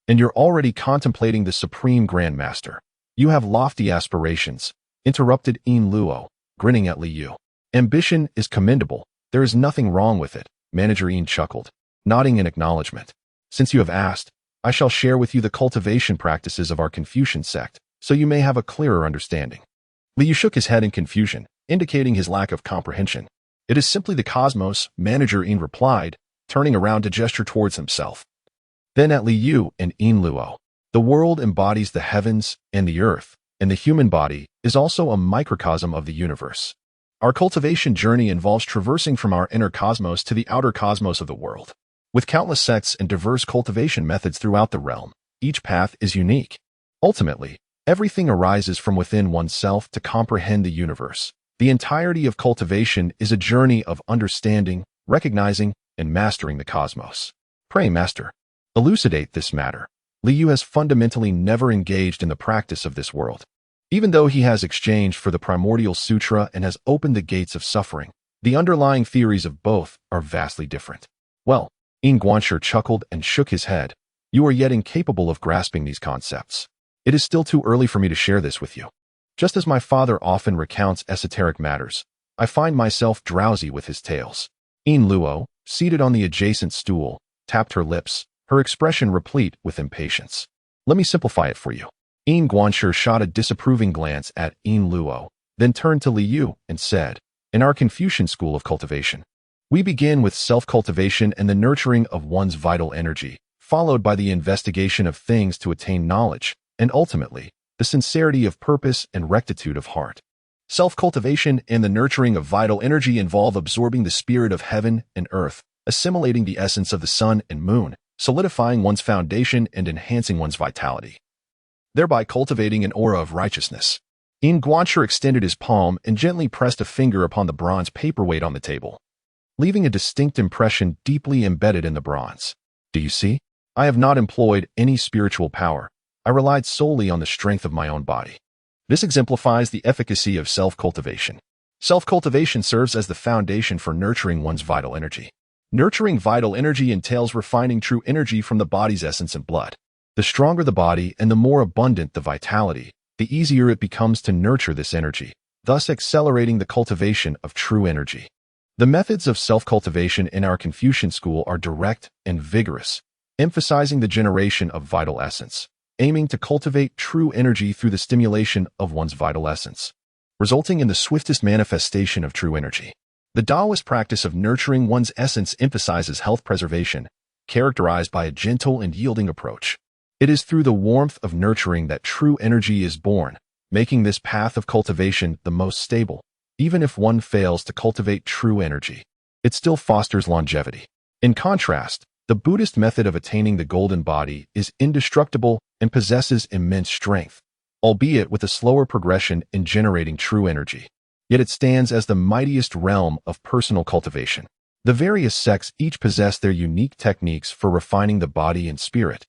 and you're already contemplating the Supreme Grandmaster. You have lofty aspirations, interrupted Yin Luo, grinning at Liu. Ambition is commendable. There is nothing wrong with it, Manager Yin chuckled, nodding in acknowledgement. Since you have asked, I shall share with you the cultivation practices of our Confucian sect, so you may have a clearer understanding. Liu shook his head in confusion, indicating his lack of comprehension. It is simply the cosmos, Manager Yin replied, turning around to gesture towards himself. Then at Liu and Yin Luo, the world embodies the heavens and the earth, and the human body is also a microcosm of the universe. Our cultivation journey involves traversing from our inner cosmos to the outer cosmos of the world. With countless sects and diverse cultivation methods throughout the realm, each path is unique. Ultimately, everything arises from within oneself to comprehend the universe. The entirety of cultivation is a journey of understanding, recognizing, and mastering the cosmos. Pray, Master, elucidate this matter. Liu has fundamentally never engaged in the practice of this world. Even though he has exchanged for the primordial sutra and has opened the gates of suffering, the underlying theories of both are vastly different. Well, Yin Guanxi chuckled and shook his head. You are yet incapable of grasping these concepts. It is still too early for me to share this with you. Just as my father often recounts esoteric matters, I find myself drowsy with his tales. Yin Luo, seated on the adjacent stool, tapped her lips, her expression replete with impatience. Let me simplify it for you. Yin Guanxi shot a disapproving glance at Yin Luo, then turned to Liu and said, in our Confucian school of cultivation, we begin with self-cultivation and the nurturing of one's vital energy, followed by the investigation of things to attain knowledge, and ultimately, the sincerity of purpose and rectitude of heart. Self-cultivation and the nurturing of vital energy involve absorbing the spirit of heaven and earth, assimilating the essence of the sun and moon, solidifying one's foundation and enhancing one's vitality, thereby cultivating an aura of righteousness. Yin Guanxi extended his palm and gently pressed a finger upon the bronze paperweight on the table, leaving a distinct impression deeply embedded in the bronze. Do you see? I have not employed any spiritual power. I relied solely on the strength of my own body. This exemplifies the efficacy of self-cultivation. Self-cultivation serves as the foundation for nurturing one's vital energy. Nurturing vital energy entails refining true energy from the body's essence and blood. The stronger the body and the more abundant the vitality, the easier it becomes to nurture this energy, thus accelerating the cultivation of true energy. The methods of self-cultivation in our Confucian school are direct and vigorous, emphasizing the generation of vital essence, aiming to cultivate true energy through the stimulation of one's vital essence, resulting in the swiftest manifestation of true energy. The Taoist practice of nurturing one's essence emphasizes health preservation, characterized by a gentle and yielding approach. It is through the warmth of nurturing that true energy is born, making this path of cultivation the most stable. Even if one fails to cultivate true energy, it still fosters longevity. In contrast, the Buddhist method of attaining the golden body is indestructible and possesses immense strength, albeit with a slower progression in generating true energy. Yet it stands as the mightiest realm of personal cultivation. The various sects each possess their unique techniques for refining the body and spirit,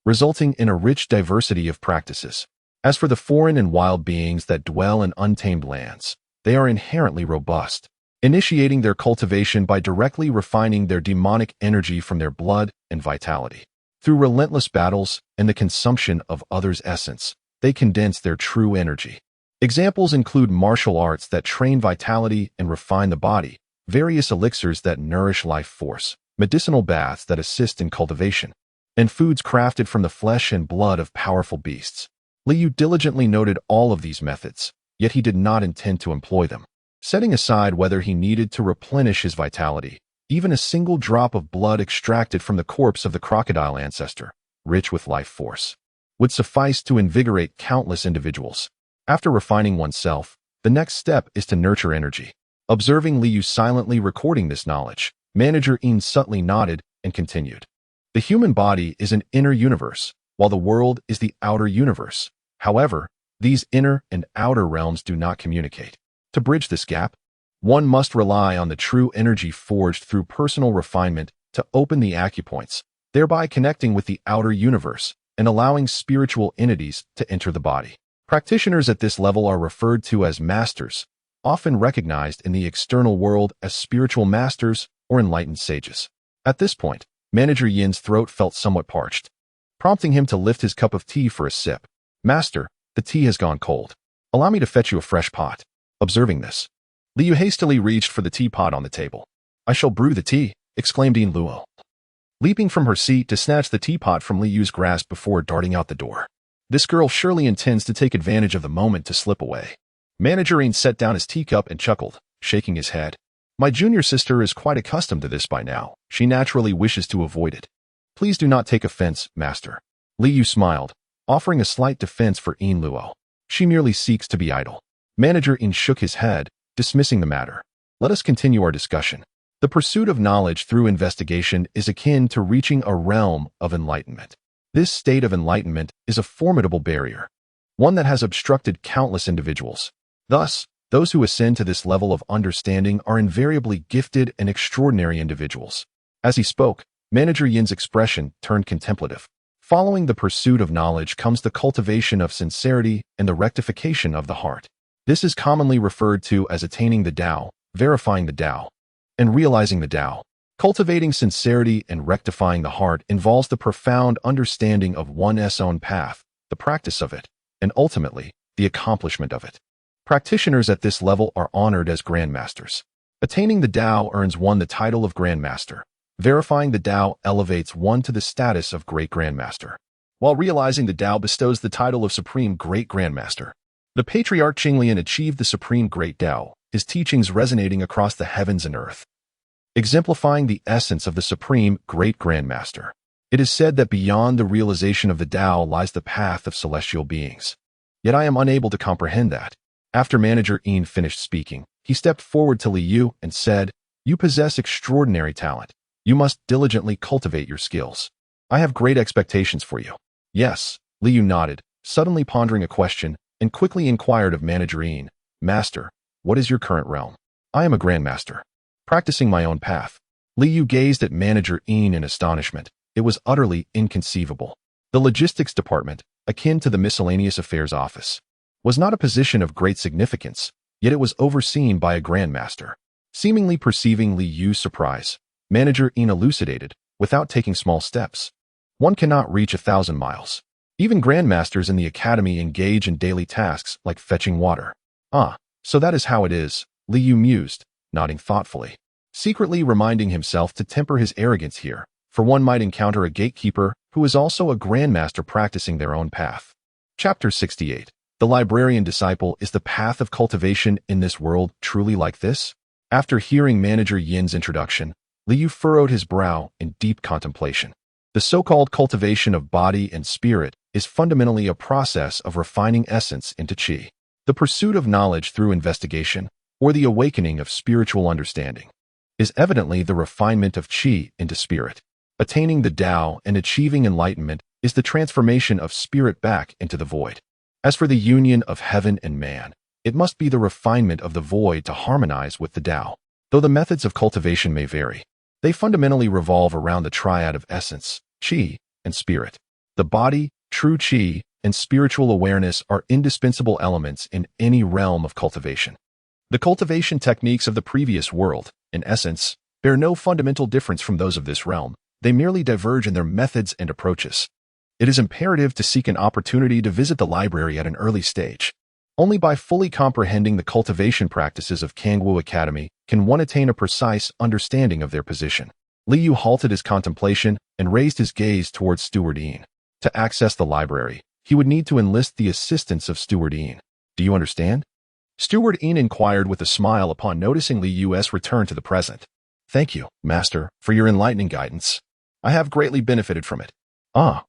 resulting in a rich diversity of practices. As for the foreign and wild beings that dwell in untamed lands, they are inherently robust, initiating their cultivation by directly refining their demonic energy from their blood and vitality. Through relentless battles and the consumption of others' essence, they condense their true energy. Examples include martial arts that train vitality and refine the body, various elixirs that nourish life force, medicinal baths that assist in cultivation, and foods crafted from the flesh and blood of powerful beasts. Liu diligently noted all of these methods, yet he did not intend to employ them. Setting aside whether he needed to replenish his vitality, even a single drop of blood extracted from the corpse of the crocodile ancestor, rich with life force, would suffice to invigorate countless individuals. After refining oneself, the next step is to nurture energy. Observing Liu silently recording this knowledge, Manager Yin subtly nodded and continued. The human body is an inner universe, while the world is the outer universe. However, these inner and outer realms do not communicate. To bridge this gap, one must rely on the true energy forged through personal refinement to open the acupoints, thereby connecting with the outer universe and allowing spiritual entities to enter the body. Practitioners at this level are referred to as masters, often recognized in the external world as spiritual masters or enlightened sages. At this point, Manager Yin's throat felt somewhat parched, prompting him to lift his cup of tea for a sip. "Master, the tea has gone cold. Allow me to fetch you a fresh pot." Observing this, Liu hastily reached for the teapot on the table. "I shall brew the tea," exclaimed Yin Luo, leaping from her seat to snatch the teapot from Liu's grasp before darting out the door. This girl surely intends to take advantage of the moment to slip away. Manager Yin set down his teacup and chuckled, shaking his head. "My junior sister is quite accustomed to this by now. She naturally wishes to avoid it. Please do not take offense, master." Liu smiled, offering a slight defense for Yin Luo. "She merely seeks to be idle." Manager Yin shook his head, dismissing the matter. "Let us continue our discussion. The pursuit of knowledge through investigation is akin to reaching a realm of enlightenment. This state of enlightenment is a formidable barrier, one that has obstructed countless individuals. Thus, those who ascend to this level of understanding are invariably gifted and extraordinary individuals." As he spoke, Manager Yin's expression turned contemplative. Following the pursuit of knowledge comes the cultivation of sincerity and the rectification of the heart. This is commonly referred to as attaining the Tao, verifying the Tao, and realizing the Tao. Cultivating sincerity and rectifying the heart involves the profound understanding of one's own path, the practice of it, and ultimately, the accomplishment of it. Practitioners at this level are honored as grandmasters. Attaining the Tao earns one the title of grandmaster. Verifying the Tao elevates one to the status of great grandmaster, while realizing the Tao bestows the title of supreme great grandmaster. The patriarch Qinglian achieved the supreme great Tao, his teachings resonating across the heavens and earth, exemplifying the essence of the supreme great grandmaster. It is said that beyond the realization of the Tao lies the path of celestial beings. Yet I am unable to comprehend that. After Manager Yin finished speaking, he stepped forward to Liu and said, "You possess extraordinary talent. You must diligently cultivate your skills. I have great expectations for you." "Yes," Liu nodded, suddenly pondering a question, and quickly inquired of Manager Yin, "Master, what is your current realm?" "I am a grandmaster, practicing my own path." Liu gazed at Manager Yin in astonishment. It was utterly inconceivable. The logistics department, akin to the miscellaneous affairs office, was not a position of great significance, yet it was overseen by a grandmaster. Seemingly perceiving Liu's surprise, Manager Yin elucidated, without taking small steps. One cannot reach 1,000 miles. Even grandmasters in the academy engage in daily tasks like fetching water. Ah, so that is how it is, Li Yu mused, nodding thoughtfully, secretly reminding himself to temper his arrogance here, for one might encounter a gatekeeper who is also a grandmaster practicing their own path. Chapter 68. The librarian disciple. Is the path of cultivation in this world truly like this? After hearing Manager Yin's introduction, Li Yu furrowed his brow in deep contemplation. The so-called cultivation of body and spirit is fundamentally a process of refining essence into qi, the pursuit of knowledge through investigation, or the awakening of spiritual understanding, is evidently the refinement of qi into spirit. Attaining the Tao and achieving enlightenment is the transformation of spirit back into the void. As for the union of heaven and man, it must be the refinement of the void to harmonize with the Tao. Though the methods of cultivation may vary, they fundamentally revolve around the triad of essence, qi, and spirit. The body, true qi, and spiritual awareness are indispensable elements in any realm of cultivation. The cultivation techniques of the previous world, in essence, bear no fundamental difference from those of this realm. They merely diverge in their methods and approaches. It is imperative to seek an opportunity to visit the library at an early stage. Only by fully comprehending the cultivation practices of Kangwu Academy can one attain a precise understanding of their position. Li Yu halted his contemplation and raised his gaze towards Steward Yin. To access the library, he would need to enlist the assistance of Steward Yin. Do you understand? Steward Yin inquired with a smile upon noticing Li Yu's return to the present. Thank you, Master, for your enlightening guidance. I have greatly benefited from it. Ah,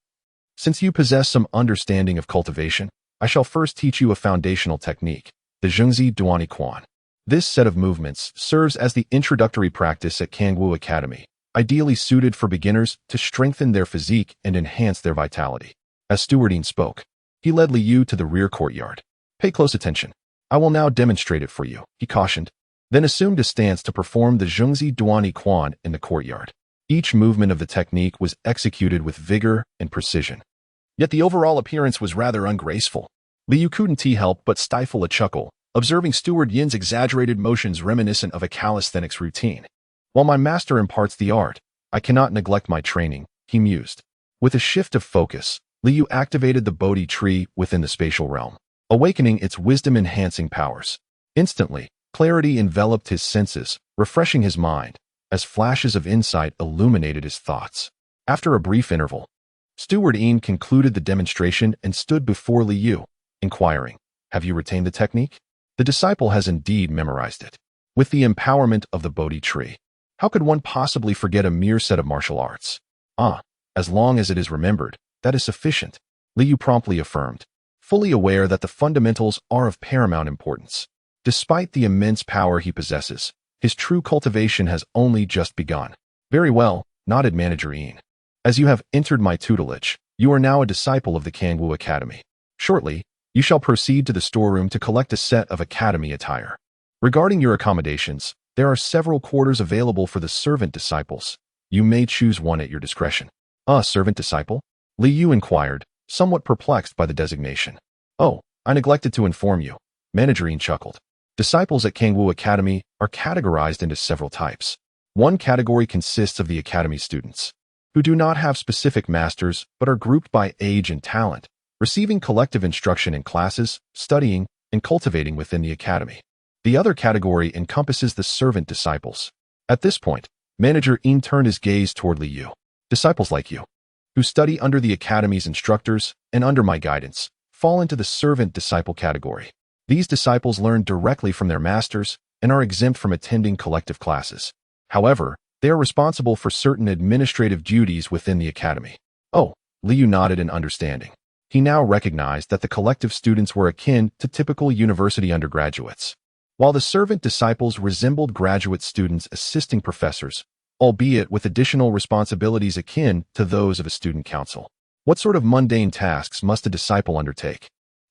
since you possess some understanding of cultivation, I shall first teach you a foundational technique, the Zhengzi Duani Quan. This set of movements serves as the introductory practice at Kangwu Academy, ideally suited for beginners to strengthen their physique and enhance their vitality. As Steward Yin spoke, he led Li Yu to the rear courtyard. Pay close attention. I will now demonstrate it for you, he cautioned, then assumed a stance to perform the Zhengzi Duani Quan in the courtyard. Each movement of the technique was executed with vigor and precision. Yet the overall appearance was rather ungraceful. Li Yu couldn't help but stifle a chuckle, observing Steward Yin's exaggerated motions reminiscent of a calisthenics routine. While my master imparts the art, I cannot neglect my training, he mused. With a shift of focus, Li Yu activated the Bodhi tree within the spatial realm, awakening its wisdom-enhancing powers. Instantly, clarity enveloped his senses, refreshing his mind, as flashes of insight illuminated his thoughts. After a brief interval, Steward Yin concluded the demonstration and stood before Li Yu, inquiring, "Have you retained the technique?" The disciple has indeed memorized it. With the empowerment of the Bodhi tree, how could one possibly forget a mere set of martial arts? Ah, as long as it is remembered, that is sufficient, Li Yu promptly affirmed, fully aware that the fundamentals are of paramount importance. Despite the immense power he possesses, his true cultivation has only just begun. Very well, nodded Manager Yin. As you have entered my tutelage, you are now a disciple of the Kangwu Academy. Shortly, you shall proceed to the storeroom to collect a set of academy attire. Regarding your accommodations, there are several quarters available for the servant disciples. You may choose one at your discretion. A servant disciple? Li Yu inquired, somewhat perplexed by the designation. Oh, I neglected to inform you. Manager Yin chuckled. Disciples at Kangwu Academy are categorized into several types. One category consists of the academy students, who do not have specific masters but are grouped by age and talent, receiving collective instruction in classes, studying, and cultivating within the academy. The other category encompasses the servant disciples. At this point, Manager Yin turned his gaze toward Li Yu. Disciples like you, who study under the academy's instructors and under my guidance, fall into the servant disciple category. These disciples learn directly from their masters and are exempt from attending collective classes. However, they are responsible for certain administrative duties within the academy. Oh, Li Yu nodded in understanding. He now recognized that the collective students were akin to typical university undergraduates, while the servant disciples resembled graduate students assisting professors, albeit with additional responsibilities akin to those of a student council. What sort of mundane tasks must a disciple undertake?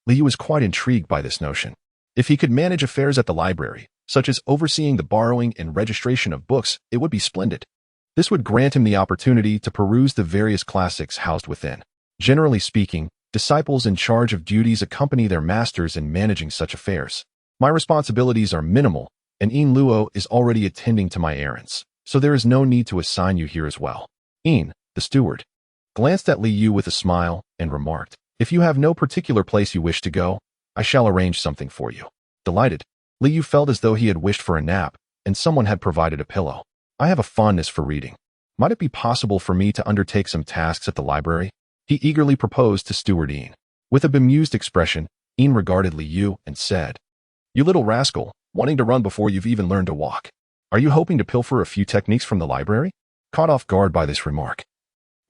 Li Yu was quite intrigued by this notion. If he could manage affairs at the library, such as overseeing the borrowing and registration of books, it would be splendid. This would grant him the opportunity to peruse the various classics housed within. Generally speaking, disciples in charge of duties accompany their masters in managing such affairs. My responsibilities are minimal, and Yin Luo is already attending to my errands, so there is no need to assign you here as well. Ian, the steward, glanced at Li Yu with a smile and remarked, "If you have no particular place you wish to go, I shall arrange something for you." Delighted, Li Yu felt as though he had wished for a nap, and someone had provided a pillow. "I have a fondness for reading. Might it be possible for me to undertake some tasks at the library?" He eagerly proposed to Steward Ian. With a bemused expression, Ian regarded Li Yu and said, "You little rascal, wanting to run before you've even learned to walk. Are you hoping to pilfer a few techniques from the library?" Caught off guard by this remark,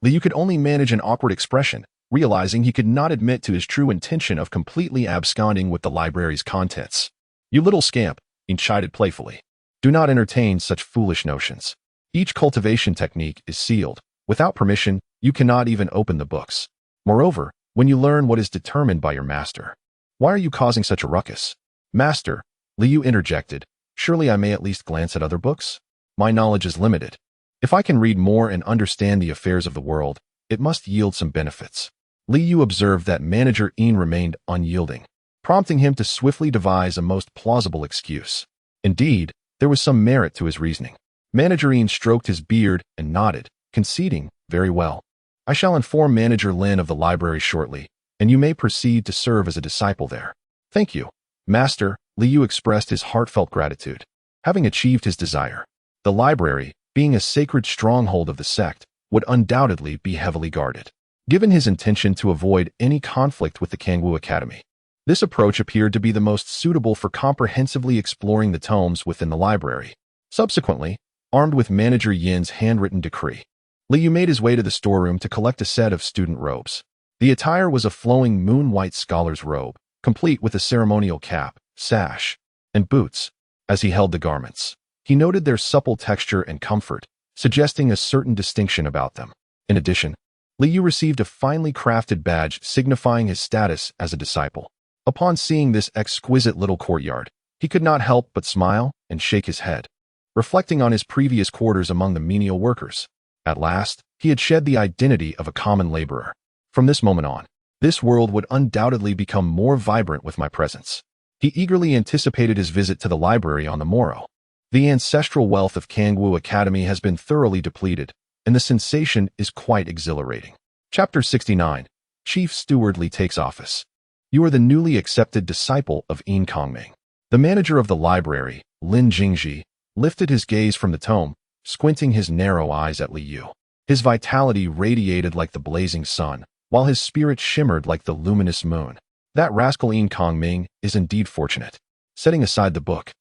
Li Yu could only manage an awkward expression, realizing he could not admit to his true intention of completely absconding with the library's contents. "You little scamp," Ian chided playfully. "Do not entertain such foolish notions. Each cultivation technique is sealed. Without permission, you cannot even open the books. Moreover, when you learn what is determined by your master, why are you causing such a ruckus?" "Master," Li Yu interjected, "surely I may at least glance at other books? My knowledge is limited. If I can read more and understand the affairs of the world, it must yield some benefits." Li Yu observed that Manager Ian remained unyielding, prompting him to swiftly devise a most plausible excuse. Indeed, there was some merit to his reasoning. Manager Ian stroked his beard and nodded, conceding, "Very well. I shall inform Manager Lin of the library shortly, and you may proceed to serve as a disciple there." "Thank you, Master," Li Yu expressed his heartfelt gratitude. Having achieved his desire, the library, being a sacred stronghold of the sect, would undoubtedly be heavily guarded. Given his intention to avoid any conflict with the Kangwu Academy, this approach appeared to be the most suitable for comprehensively exploring the tomes within the library. Subsequently, armed with Manager Yin's handwritten decree, Li Yu made his way to the storeroom to collect a set of student robes. The attire was a flowing moon-white scholar's robe, complete with a ceremonial cap, sash, and boots. As he held the garments, he noted their supple texture and comfort, suggesting a certain distinction about them. In addition, Li Yu received a finely crafted badge signifying his status as a disciple. Upon seeing this exquisite little courtyard, he could not help but smile and shake his head, reflecting on his previous quarters among the menial workers. At last, he had shed the identity of a common laborer. From this moment on, this world would undoubtedly become more vibrant with my presence. He eagerly anticipated his visit to the library on the morrow. The ancestral wealth of Kangwu Academy has been thoroughly depleted, and the sensation is quite exhilarating. Chapter 69. Chief Steward Li takes office. You are the newly accepted disciple of Yin Kongming. The manager of the library, Lin Jingji, lifted his gaze from the tome, squinting his narrow eyes at Li Yu. His vitality radiated like the blazing sun, while his spirit shimmered like the luminous moon. That rascal Yin Kongming is indeed fortunate. Setting aside the book,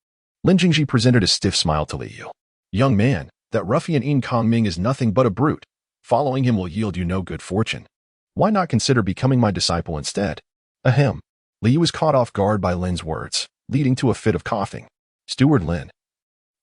Lin Jingji presented a stiff smile to Li Yu. "Young man, that ruffian Yin Kongming is nothing but a brute. Following him will yield you no good fortune. Why not consider becoming my disciple instead?" Ahem. Li Yu was caught off guard by Lin's words, leading to a fit of coughing. "Steward Lin,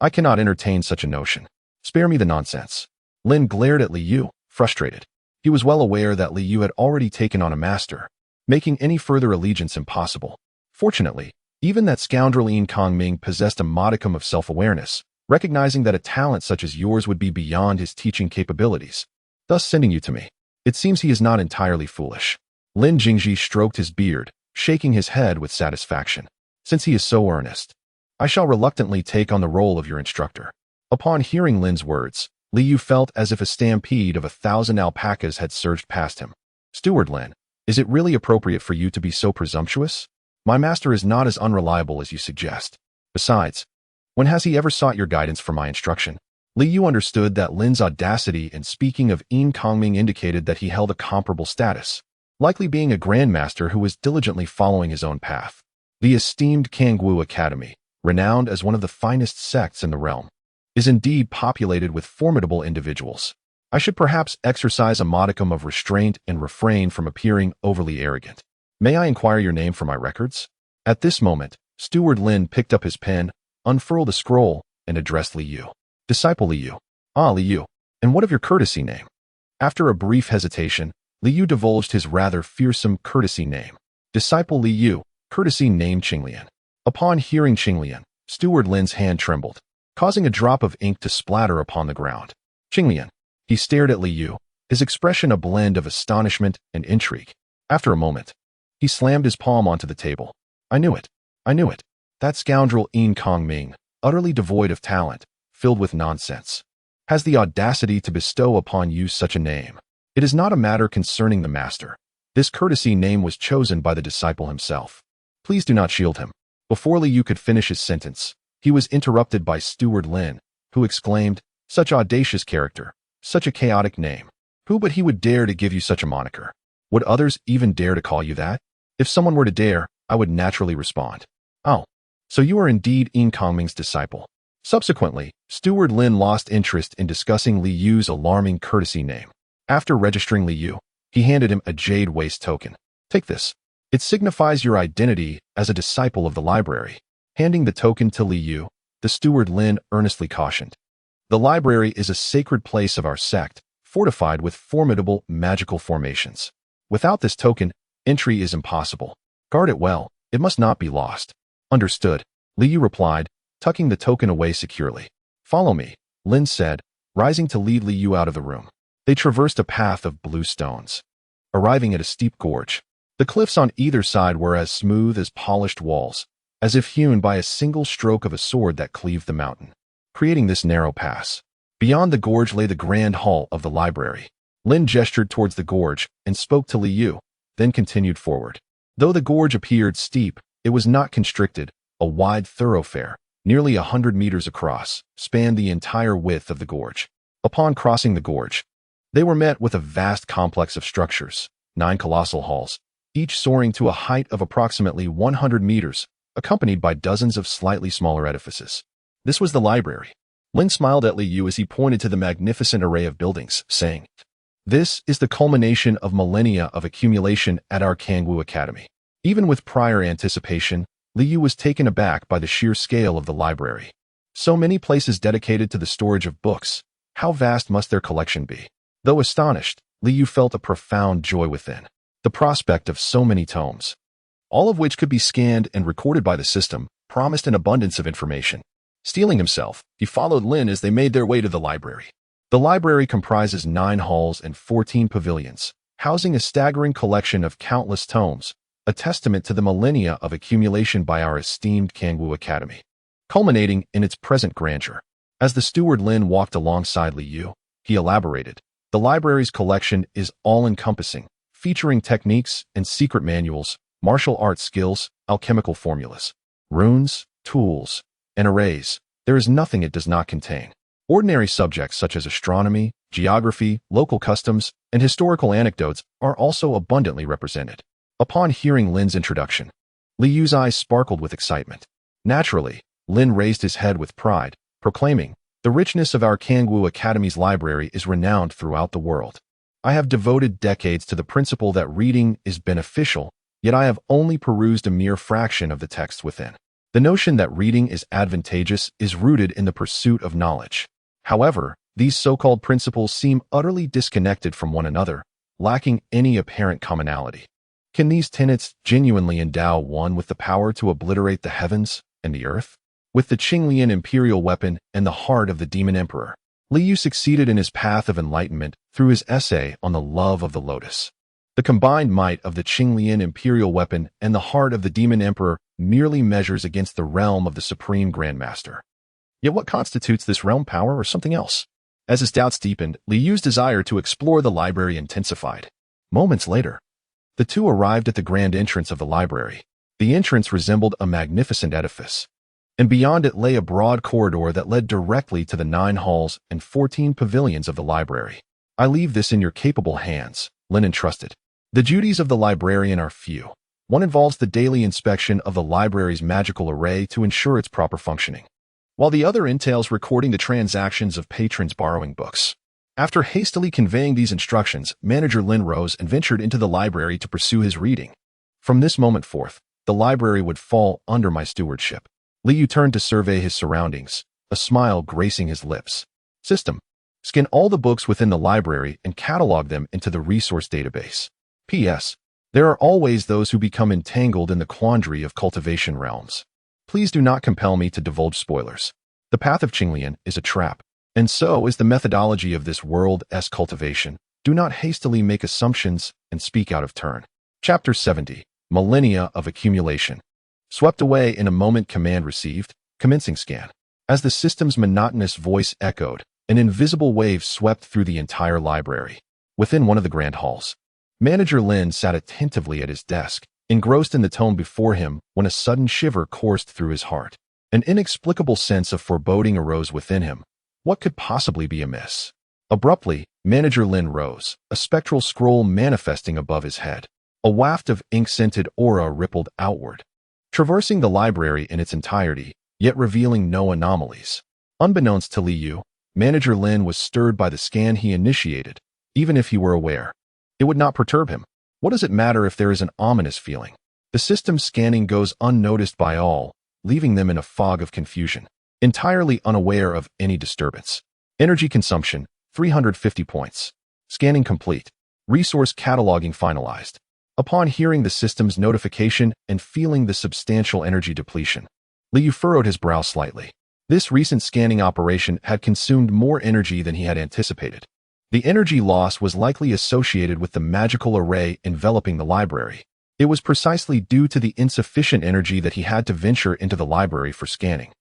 I cannot entertain such a notion. Spare me the nonsense." Lin glared at Li Yu, frustrated. He was well aware that Li Yu had already taken on a master, making any further allegiance impossible. Fortunately, even that scoundrel Yin Kongming possessed a modicum of self-awareness, recognizing that a talent such as yours would be beyond his teaching capabilities, thus sending you to me. It seems he is not entirely foolish. Lin Jingji stroked his beard, shaking his head with satisfaction. "Since he is so earnest, I shall reluctantly take on the role of your instructor." Upon hearing Lin's words, Li Yu felt as if a stampede of 1,000 alpacas had surged past him. "Steward Lin, is it really appropriate for you to be so presumptuous? My master is not as unreliable as you suggest. Besides, when has he ever sought your guidance for my instruction?" Li Yu understood that Lin's audacity in speaking of Yin Kongming indicated that he held a comparable status, likely being a grandmaster who was diligently following his own path. The esteemed Kangwu Academy, renowned as one of the finest sects in the realm, is indeed populated with formidable individuals. I should perhaps exercise a modicum of restraint and refrain from appearing overly arrogant. May I inquire your name for my records? At this moment, Steward Lin picked up his pen, unfurled a scroll, and addressed Li Yu. "Disciple Li Yu." "Ah, Li Yu. And what of your courtesy name?" After a brief hesitation, Li Yu divulged his rather fearsome courtesy name. "Disciple Li Yu, courtesy name Qinglian." Upon hearing Qinglian, Steward Lin's hand trembled, causing a drop of ink to splatter upon the ground. "Qinglian." He stared at Li Yu, his expression a blend of astonishment and intrigue. After a moment, he slammed his palm onto the table. "I knew it. I knew it. That scoundrel Yin Kongming, utterly devoid of talent, filled with nonsense. has the audacity to bestow upon you such a name? It is not a matter concerning the master. This courtesy name was chosen by the disciple himself. Please do not shield him." Before Liu could finish his sentence, he was interrupted by Steward Lin, who exclaimed, "Such audacious character, such a chaotic name. Who but he would dare to give you such a moniker? Would others even dare to call you that? If someone were to dare, I would naturally respond. Oh, so you are indeed Yin Kongming's disciple." Subsequently, Steward Lin lost interest in discussing Li Yu's alarming courtesy name. After registering Li Yu, he handed him a jade waist token. "Take this. It signifies your identity as a disciple of the library." Handing the token to Li Yu, the Steward Lin earnestly cautioned, "The library is a sacred place of our sect, fortified with formidable magical formations. Without this token, entry is impossible. Guard it well. It must not be lost." "Understood," Li Yu replied, tucking the token away securely. "Follow me," Lin said, rising to lead Li Yu out of the room. They traversed a path of blue stones. Arriving at a steep gorge, the cliffs on either side were as smooth as polished walls, as if hewn by a single stroke of a sword that cleaved the mountain, creating this narrow pass. Beyond the gorge lay the grand hall of the library. Lin gestured towards the gorge and spoke to Li Yu, then continued forward. Though the gorge appeared steep, it was not constricted. A wide thoroughfare, nearly 100 meters across, spanned the entire width of the gorge. Upon crossing the gorge, they were met with a vast complex of structures, 9 colossal halls, each soaring to a height of approximately 100 meters, accompanied by dozens of slightly smaller edifices. This was the library. Lin smiled at Li Yu as he pointed to the magnificent array of buildings, saying, "This is the culmination of millennia of accumulation at our Kangwu Academy." Even with prior anticipation, Li Yu was taken aback by the sheer scale of the library. So many places dedicated to the storage of books. How vast must their collection be? Though astonished, Li Yu felt a profound joy within. The prospect of so many tomes, all of which could be scanned and recorded by the system, promised an abundance of information. Steeling himself, he followed Lin as they made their way to the library. The library comprises 9 halls and 14 pavilions, housing a staggering collection of countless tomes, a testament to the millennia of accumulation by our esteemed Kangwu Academy, culminating in its present grandeur. As the Steward Lin walked alongside Li Yu, he elaborated, "The library's collection is all-encompassing, featuring techniques and secret manuals, martial arts skills, alchemical formulas, runes, tools, and arrays. There is nothing it does not contain." Ordinary subjects such as astronomy, geography, local customs, and historical anecdotes are also abundantly represented. Upon hearing Lin's introduction, Li Yu's eyes sparkled with excitement. Naturally, Lin raised his head with pride, proclaiming, "The richness of our Kangwu Academy's library is renowned throughout the world. I have devoted decades to the principle that reading is beneficial, yet I have only perused a mere fraction of the text within. The notion that reading is advantageous is rooted in the pursuit of knowledge. However, these so-called principles seem utterly disconnected from one another, lacking any apparent commonality. Can these tenets genuinely endow one with the power to obliterate the heavens and the earth?" With the Qinglian imperial weapon and the heart of the demon emperor, Li Yu succeeded in his path of enlightenment through his essay on the love of the lotus. The combined might of the Qinglian imperial weapon and the heart of the demon emperor merely measures against the realm of the supreme grandmaster. Yet what constitutes this realm power or something else? As his doubts deepened, Li Yu's desire to explore the library intensified. Moments later, the two arrived at the grand entrance of the library. The entrance resembled a magnificent edifice, and beyond it lay a broad corridor that led directly to the 9 halls and 14 pavilions of the library. "I leave this in your capable hands," Lin entrusted. "The duties of the librarian are few. One involves the daily inspection of the library's magical array to ensure its proper functioning, while the other entails recording the transactions of patrons borrowing books." After hastily conveying these instructions, Manager Lin rose and ventured into the library to pursue his reading. "From this moment forth, the library would fall under my stewardship." Li Yu turned to survey his surroundings, a smile gracing his lips. "System, scan all the books within the library and catalog them into the resource database. P.S. There are always those who become entangled in the quandary of cultivation realms. Please do not compel me to divulge spoilers. The path of Qinglian is a trap, and so is the methodology of this world's cultivation. Do not hastily make assumptions and speak out of turn." Chapter 70, Millennia of Accumulation. Swept away in a moment, command received, commencing scan. As the system's monotonous voice echoed, An invisible wave swept through the entire library. Within one of the grand halls, Manager Lin sat attentively at his desk, engrossed in the tome before him when a sudden shiver coursed through his heart. An inexplicable sense of foreboding arose within him. What could possibly be amiss? Abruptly, Manager Lin rose, a spectral scroll manifesting above his head. A waft of ink-scented aura rippled outward, traversing the library in its entirety, yet revealing no anomalies. Unbeknownst to Li Yu, Manager Lin was stirred by the scan he initiated. Even if he were aware, it would not perturb him. What does it matter if there is an ominous feeling? The system's scanning goes unnoticed by all, leaving them in a fog of confusion, entirely unaware of any disturbance. Energy consumption, 350 points. Scanning complete. Resource cataloging finalized. Upon hearing the system's notification and feeling the substantial energy depletion, Li Yu furrowed his brow slightly. This recent scanning operation had consumed more energy than he had anticipated. The energy loss was likely associated with the magical array enveloping the library. It was precisely due to the insufficient energy that he had to venture into the library for scanning,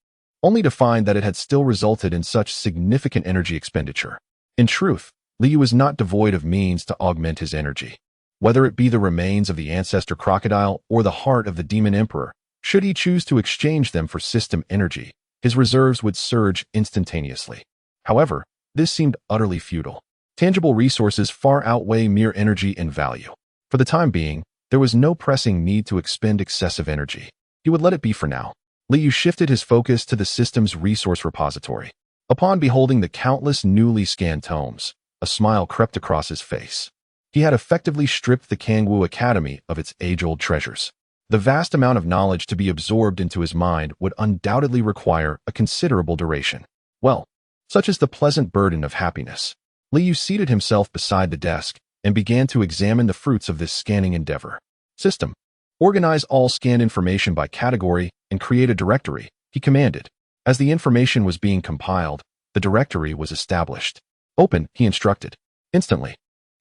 only to find that it had still resulted in such significant energy expenditure. In truth, Li Yu was not devoid of means to augment his energy. Whether it be the remains of the ancestor crocodile or the heart of the demon emperor, should he choose to exchange them for system energy, his reserves would surge instantaneously. However, this seemed utterly futile. Tangible resources far outweigh mere energy in value. For the time being, there was no pressing need to expend excessive energy. He would let it be for now. Li Yu shifted his focus to the system's resource repository. Upon beholding the countless newly scanned tomes, a smile crept across his face. He had effectively stripped the Kangwu Academy of its age-old treasures. The vast amount of knowledge to be absorbed into his mind would undoubtedly require a considerable duration. Well, such is the pleasant burden of happiness. Li Yu seated himself beside the desk and began to examine the fruits of this scanning endeavor. System. Organize all scanned information by category and create a directory, he commanded. As the information was being compiled, the directory was established. Open, he instructed. Instantly,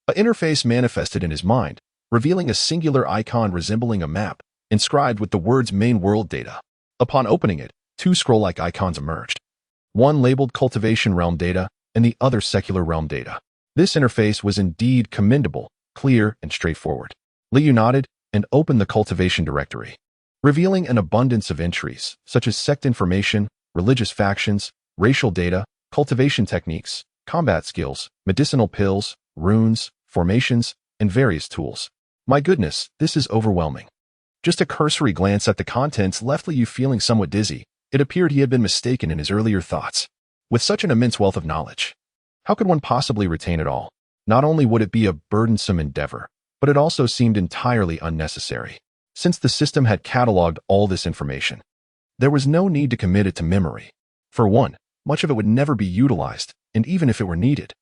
an interface manifested in his mind, revealing a singular icon resembling a map, inscribed with the words Main World Data. Upon opening it, two scroll-like icons emerged. One labeled Cultivation Realm Data, and the other Secular Realm Data. This interface was indeed commendable, clear, and straightforward. Li Yu nodded and opened the cultivation directory, revealing an abundance of entries, such as sect information, religious factions, racial data, cultivation techniques, combat skills, medicinal pills, runes, formations, and various tools. My goodness, this is overwhelming. Just a cursory glance at the contents left Li Yu feeling somewhat dizzy. It appeared he had been mistaken in his earlier thoughts. With such an immense wealth of knowledge, how could one possibly retain it all? Not only would it be a burdensome endeavor, but it also seemed entirely unnecessary. Since the system had cataloged all this information, there was no need to commit it to memory. For one, much of it would never be utilized, and even if it were needed,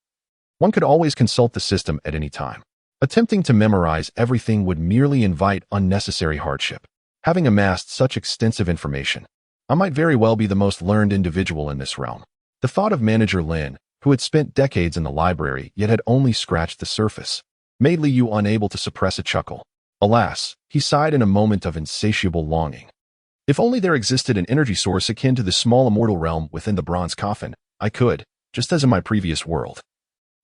one could always consult the system at any time. Attempting to memorize everything would merely invite unnecessary hardship. Having amassed such extensive information, I might very well be the most learned individual in this realm. The thought of Manager Lin, who had spent decades in the library yet had only scratched the surface, made Li Yu unable to suppress a chuckle. Alas, he sighed in a moment of insatiable longing. If only there existed an energy source akin to the small immortal realm within the bronze coffin, I could, just as in my previous world,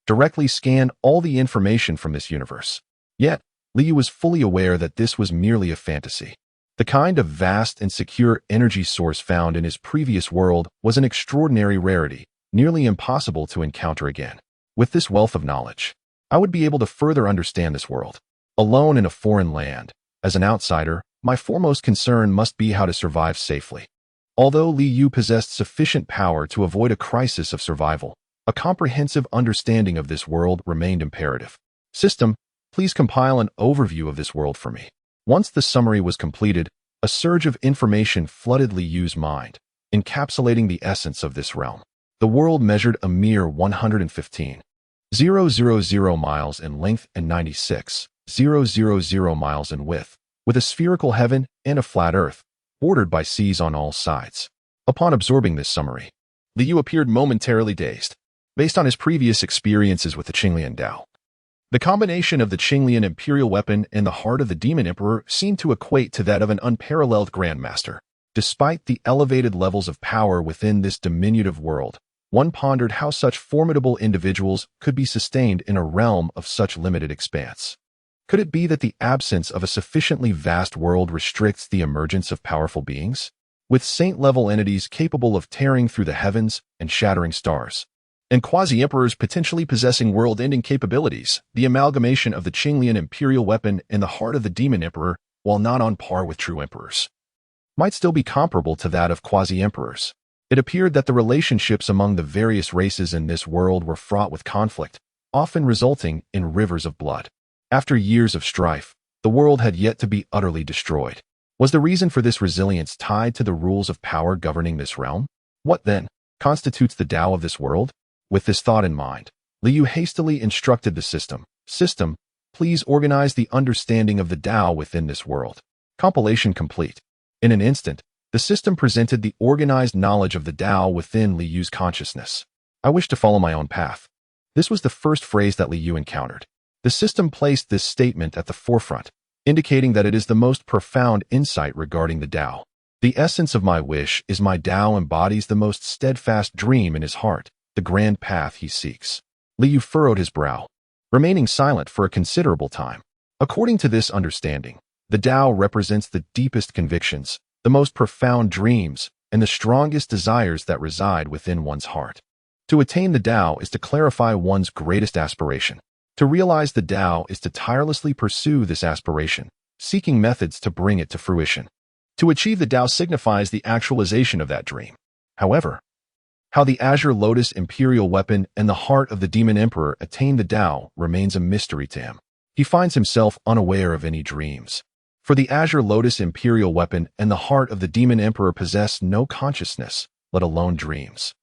directly scan all the information from this universe. Yet, Li Yu was fully aware that this was merely a fantasy. The kind of vast and secure energy source found in his previous world was an extraordinary rarity, nearly impossible to encounter again. With this wealth of knowledge, I would be able to further understand this world. Alone in a foreign land, as an outsider, my foremost concern must be how to survive safely. Although Li Yu possessed sufficient power to avoid a crisis of survival, a comprehensive understanding of this world remained imperative. System, please compile an overview of this world for me. Once the summary was completed, a surge of information flooded Li Yu's mind, encapsulating the essence of this realm. The world measured a mere 115,000 miles in length and 96,000 miles in width, with a spherical heaven and a flat earth, bordered by seas on all sides. Upon absorbing this summary, Li Yu appeared momentarily dazed. Based on his previous experiences with the Qinglian Dao, the combination of the Qinglian imperial weapon and the heart of the demon emperor seemed to equate to that of an unparalleled grandmaster. Despite the elevated levels of power within this diminutive world, One pondered how such formidable individuals could be sustained in a realm of such limited expanse. Could it be that the absence of a sufficiently vast world restricts the emergence of powerful beings? With saint-level entities capable of tearing through the heavens and shattering stars, and quasi-emperors potentially possessing world-ending capabilities, the amalgamation of the Qinglian imperial weapon and the heart of the demon emperor, while not on par with true emperors, might still be comparable to that of quasi-emperors. It appeared that the relationships among the various races in this world were fraught with conflict, often resulting in rivers of blood. After years of strife, the world had yet to be utterly destroyed. Was the reason for this resilience tied to the rules of power governing this realm? What, then, constitutes the Tao of this world? With this thought in mind, Liu hastily instructed the system, please organize the understanding of the Tao within this world. Compilation complete. In an instant, the system presented the organized knowledge of the Tao within Liu's consciousness. I wish to follow my own path. This was the first phrase that Liu encountered. The system placed this statement at the forefront, indicating that it is the most profound insight regarding the Tao. The essence of my wish is my Tao embodies the most steadfast dream in his heart, the grand path he seeks. Liu furrowed his brow, remaining silent for a considerable time. According to this understanding, the Tao represents the deepest convictions, the most profound dreams, and the strongest desires that reside within one's heart. To attain the Tao is to clarify one's greatest aspiration. To realize the Tao is to tirelessly pursue this aspiration, seeking methods to bring it to fruition. To achieve the Tao signifies the actualization of that dream. However, how the Azure Lotus Imperial Weapon and the heart of the Demon Emperor attain the Tao remains a mystery to him. He finds himself unaware of any dreams. For the Azure Lotus Imperial Weapon and the heart of the Demon Emperor possess no consciousness, let alone dreams.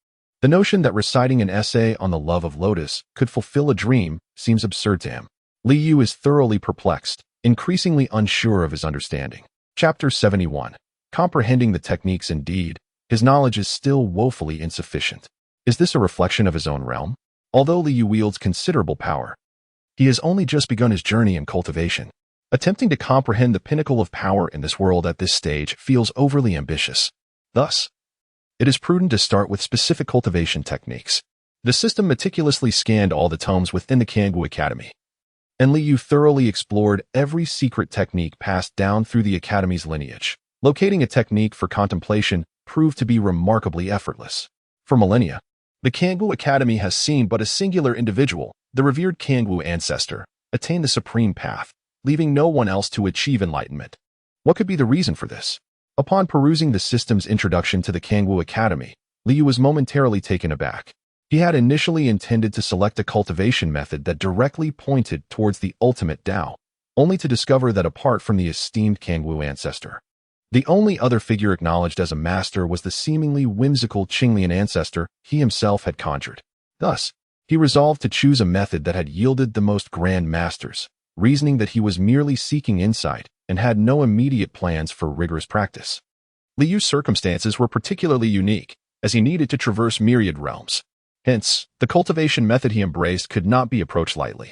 The notion that reciting an essay on the love of Lotus could fulfill a dream seems absurd to him. Liu is thoroughly perplexed, increasingly unsure of his understanding. Chapter 71. Comprehending the techniques. Indeed, his knowledge is still woefully insufficient. Is this a reflection of his own realm? Although Liu wields considerable power, he has only just begun his journey in cultivation. Attempting to comprehend the pinnacle of power in this world at this stage feels overly ambitious. Thus, it is prudent to start with specific cultivation techniques. The system meticulously scanned all the tomes within the Kangwu Academy, and Liu thoroughly explored every secret technique passed down through the Academy's lineage. Locating a technique for contemplation proved to be remarkably effortless. For millennia, the Kangwu Academy has seen but a singular individual, the revered Kangwu ancestor, attain the supreme path, leaving no one else to achieve enlightenment. What could be the reason for this? Upon perusing the system's introduction to the Kangwu Academy, Liu was momentarily taken aback. He had initially intended to select a cultivation method that directly pointed towards the ultimate Tao, only to discover that apart from the esteemed Kangwu ancestor, the only other figure acknowledged as a master was the seemingly whimsical Qinglian ancestor he himself had conjured. Thus, he resolved to choose a method that had yielded the most grand masters, reasoning that he was merely seeking insight and had no immediate plans for rigorous practice. Liu's circumstances were particularly unique, as he needed to traverse myriad realms. Hence, the cultivation method he embraced could not be approached lightly.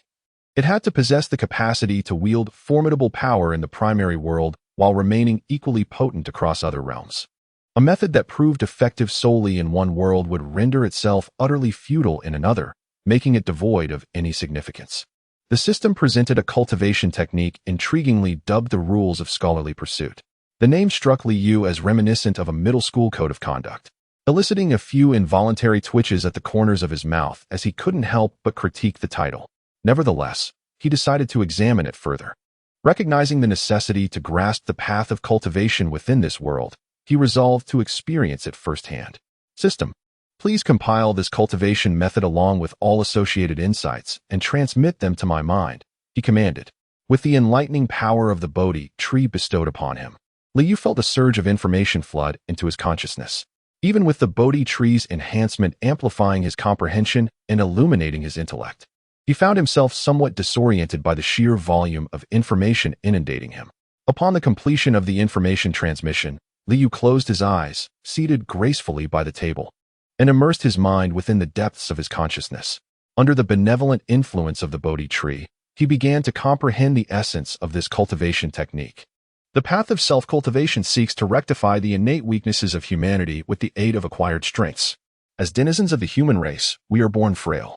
It had to possess the capacity to wield formidable power in the primary world while remaining equally potent across other realms. A method that proved effective solely in one world would render itself utterly futile in another, making it devoid of any significance. The system presented a cultivation technique intriguingly dubbed the rules of scholarly pursuit. The name struck Liu as reminiscent of a middle school code of conduct, eliciting a few involuntary twitches at the corners of his mouth as he couldn't help but critique the title. Nevertheless, he decided to examine it further. Recognizing the necessity to grasp the path of cultivation within this world, he resolved to experience it firsthand. System, please compile this cultivation method along with all associated insights and transmit them to my mind, he commanded. With the enlightening power of the Bodhi tree bestowed upon him, Liu felt a surge of information flood into his consciousness. Even with the Bodhi tree's enhancement amplifying his comprehension and illuminating his intellect, he found himself somewhat disoriented by the sheer volume of information inundating him. Upon the completion of the information transmission, Liu closed his eyes, seated gracefully by the table, and immersed his mind within the depths of his consciousness. Under the benevolent influence of the Bodhi tree, he began to comprehend the essence of this cultivation technique. The path of self-cultivation seeks to rectify the innate weaknesses of humanity with the aid of acquired strengths. As denizens of the human race, we are born frail,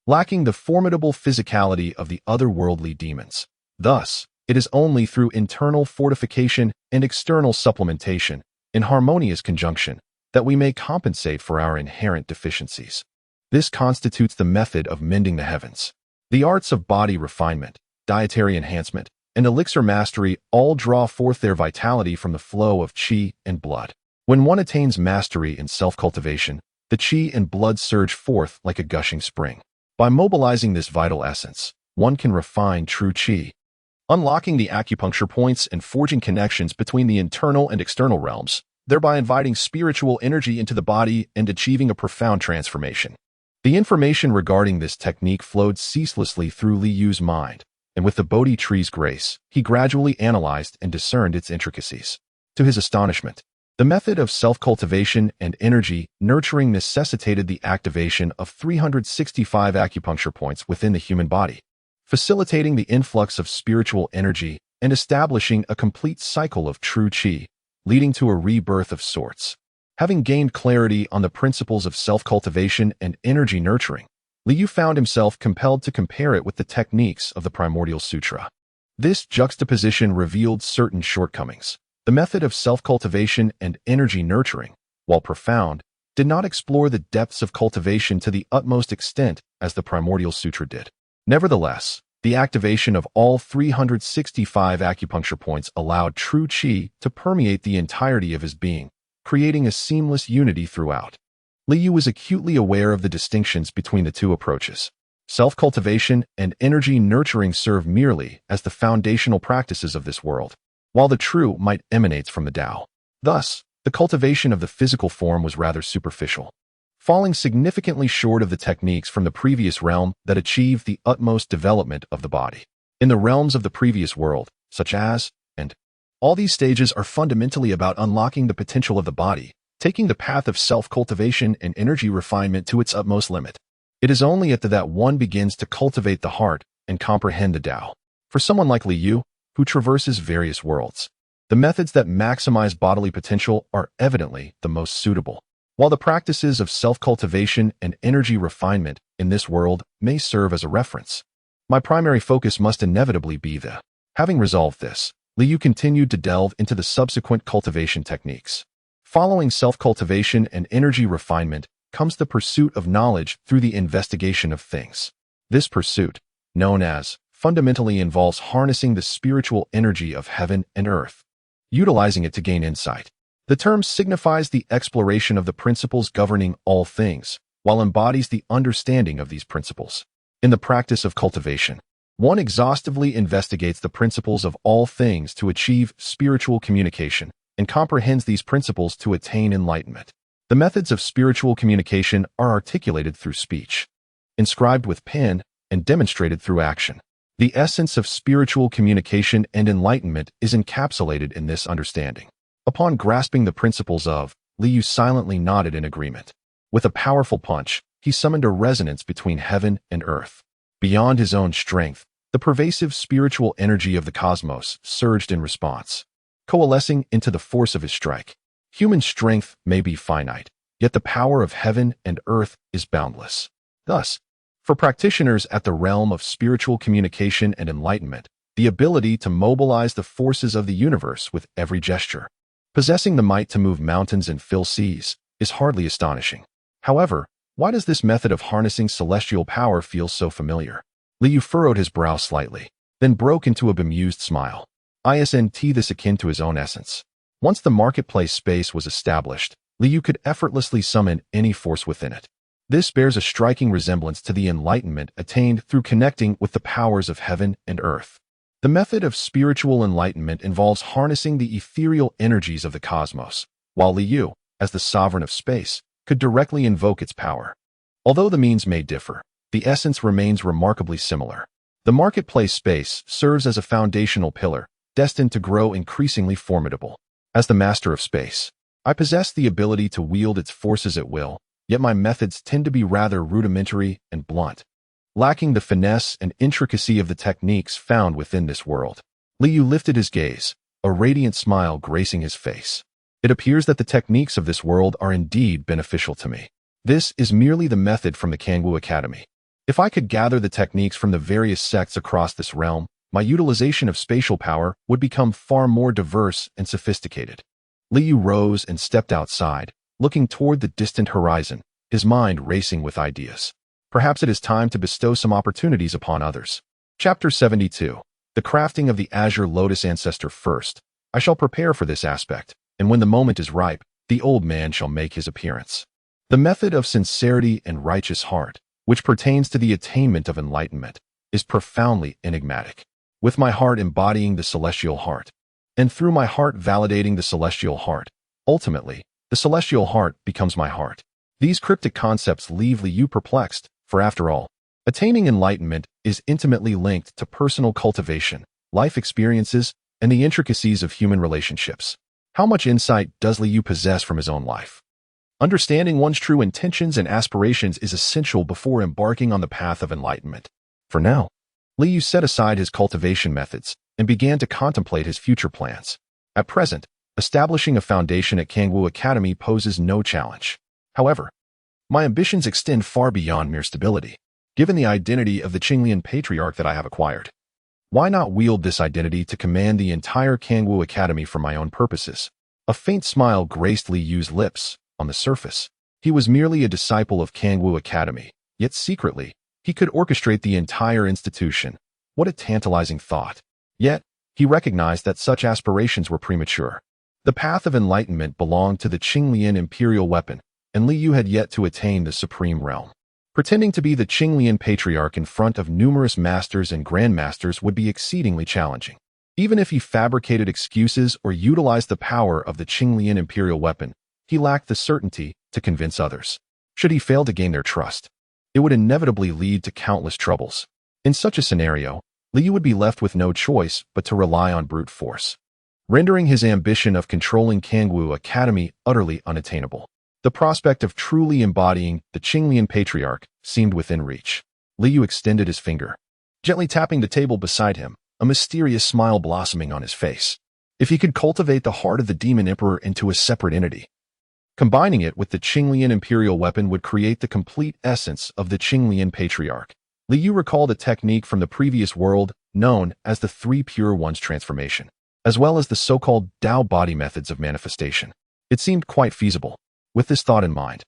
lacking the formidable physicality of the otherworldly demons. Thus, it is only through internal fortification and external supplementation, in harmonious conjunction, that we may compensate for our inherent deficiencies. This constitutes the method of mending the heavens. The arts of body refinement, dietary enhancement, and elixir mastery all draw forth their vitality from the flow of qi and blood. When one attains mastery in self-cultivation, the qi and blood surge forth like a gushing spring. By mobilizing this vital essence, one can refine true qi, unlocking the acupuncture points and forging connections between the internal and external realms, thereby inviting spiritual energy into the body and achieving a profound transformation. The information regarding this technique flowed ceaselessly through Li Yu's mind, and with the Bodhi tree's grace, he gradually analyzed and discerned its intricacies. To his astonishment, the method of self-cultivation and energy nurturing necessitated the activation of 365 acupuncture points within the human body, facilitating the influx of spiritual energy and establishing a complete cycle of true qi, leading to a rebirth of sorts. Having gained clarity on the principles of self-cultivation and energy nurturing, Li Yu found himself compelled to compare it with the techniques of the Primordial Sutra. This juxtaposition revealed certain shortcomings. The method of self-cultivation and energy nurturing, while profound, did not explore the depths of cultivation to the utmost extent as the Primordial Sutra did. Nevertheless, the activation of all 365 acupuncture points allowed true qi to permeate the entirety of his being, creating a seamless unity throughout. Li Yu was acutely aware of the distinctions between the two approaches. Self-cultivation and energy nurturing serve merely as the foundational practices of this world, while the true might emanate from the Tao. Thus, the cultivation of the physical form was rather superficial, falling significantly short of the techniques from the previous realm that achieved the utmost development of the body. In the realms of the previous world, such as, and all these stages are fundamentally about unlocking the potential of the body, taking the path of self-cultivation and energy refinement to its utmost limit. It is only at that one begins to cultivate the heart and comprehend the Tao. For someone like Li Yu, who traverses various worlds, the methods that maximize bodily potential are evidently the most suitable. While the practices of self-cultivation and energy refinement in this world may serve as a reference, my primary focus must inevitably be the. Having resolved this, Li Yu continued to delve into the subsequent cultivation techniques. Following self-cultivation and energy refinement comes the pursuit of knowledge through the investigation of things. This pursuit, known as, fundamentally involves harnessing the spiritual energy of heaven and earth, utilizing it to gain insight. The term signifies the exploration of the principles governing all things, while embodies the understanding of these principles. In the practice of cultivation, one exhaustively investigates the principles of all things to achieve spiritual communication, and comprehends these principles to attain enlightenment. The methods of spiritual communication are articulated through speech, inscribed with pen, and demonstrated through action. The essence of spiritual communication and enlightenment is encapsulated in this understanding. Upon grasping the principles of, Li Yu silently nodded in agreement. With a powerful punch, he summoned a resonance between heaven and earth. Beyond his own strength, the pervasive spiritual energy of the cosmos surged in response, coalescing into the force of his strike. Human strength may be finite, yet the power of heaven and earth is boundless. Thus, for practitioners at the realm of spiritual communication and enlightenment, the ability to mobilize the forces of the universe with every gesture, possessing the might to move mountains and fill seas, is hardly astonishing. However, why does this method of harnessing celestial power feel so familiar? Li Yu furrowed his brow slightly, then broke into a bemused smile. Isn't this akin to his own essence? Once the marketplace space was established, Li Yu could effortlessly summon any force within it. This bears a striking resemblance to the enlightenment attained through connecting with the powers of heaven and earth. The method of spiritual enlightenment involves harnessing the ethereal energies of the cosmos, while Li Yu, as the sovereign of space, could directly invoke its power. Although the means may differ, the essence remains remarkably similar. The marketplace space serves as a foundational pillar, destined to grow increasingly formidable. As the master of space, I possess the ability to wield its forces at will, yet my methods tend to be rather rudimentary and blunt, lacking the finesse and intricacy of the techniques found within this world. Li Yu lifted his gaze, a radiant smile gracing his face. It appears that the techniques of this world are indeed beneficial to me. This is merely the method from the Kangwu Academy. If I could gather the techniques from the various sects across this realm, my utilization of spatial power would become far more diverse and sophisticated. Liu rose and stepped outside, looking toward the distant horizon, his mind racing with ideas. Perhaps it is time to bestow some opportunities upon others. Chapter 72. The crafting of the Azure Lotus Ancestor first. I shall prepare for this aspect, and when the moment is ripe, the old man shall make his appearance. The method of sincerity and righteous heart, which pertains to the attainment of enlightenment, is profoundly enigmatic. With my heart embodying the celestial heart, and through my heart validating the celestial heart, ultimately, the celestial heart becomes my heart. These cryptic concepts leave Liu perplexed, for after all, attaining enlightenment is intimately linked to personal cultivation, life experiences, and the intricacies of human relationships. How much insight does Liu possess from his own life? Understanding one's true intentions and aspirations is essential before embarking on the path of enlightenment. For now, Liu set aside his cultivation methods and began to contemplate his future plans. At present, establishing a foundation at Kangwu Academy poses no challenge. However, my ambitions extend far beyond mere stability. Given the identity of the Qinglian patriarch that I have acquired, why not wield this identity to command the entire Kangwu Academy for my own purposes? A faint smile graced Liu's lips. On the surface, he was merely a disciple of Kangwu Academy, yet secretly, he could orchestrate the entire institution. What a tantalizing thought. Yet, he recognized that such aspirations were premature. The path of enlightenment belonged to the Qinglian imperial weapon, and Liu had yet to attain the supreme realm. Pretending to be the Qinglian patriarch in front of numerous masters and grandmasters would be exceedingly challenging. Even if he fabricated excuses or utilized the power of the Qinglian imperial weapon, he lacked the certainty to convince others. Should he fail to gain their trust, it would inevitably lead to countless troubles. In such a scenario, Liu would be left with no choice but to rely on brute force, rendering his ambition of controlling Kangwu Academy utterly unattainable. The prospect of truly embodying the Qinglian patriarch seemed within reach. Liu extended his finger, gently tapping the table beside him, a mysterious smile blossoming on his face. If he could cultivate the heart of the demon emperor into a separate entity, combining it with the Qinglian imperial weapon would create the complete essence of the Qinglian patriarch. Liu recalled a technique from the previous world known as the Three Pure Ones transformation, as well as the so-called Dao body methods of manifestation. It seemed quite feasible. With this thought in mind,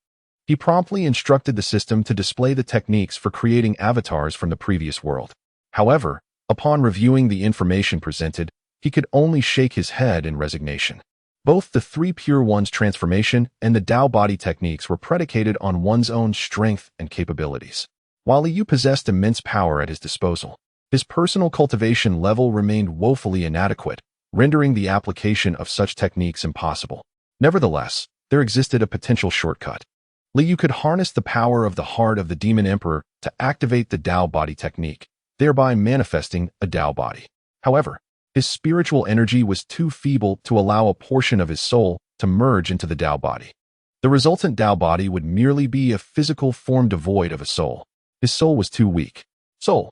he promptly instructed the system to display the techniques for creating avatars from the previous world. However, upon reviewing the information presented, he could only shake his head in resignation. Both the Three Pure Ones transformation and the Dao body techniques were predicated on one's own strength and capabilities. While Liu possessed immense power at his disposal, his personal cultivation level remained woefully inadequate, rendering the application of such techniques impossible. Nevertheless, there existed a potential shortcut. Liu could harness the power of the heart of the demon emperor to activate the Dao body technique, thereby manifesting a Dao body. However, his spiritual energy was too feeble to allow a portion of his soul to merge into the Dao body. The resultant Dao body would merely be a physical form devoid of a soul. His soul was too weak. Soul.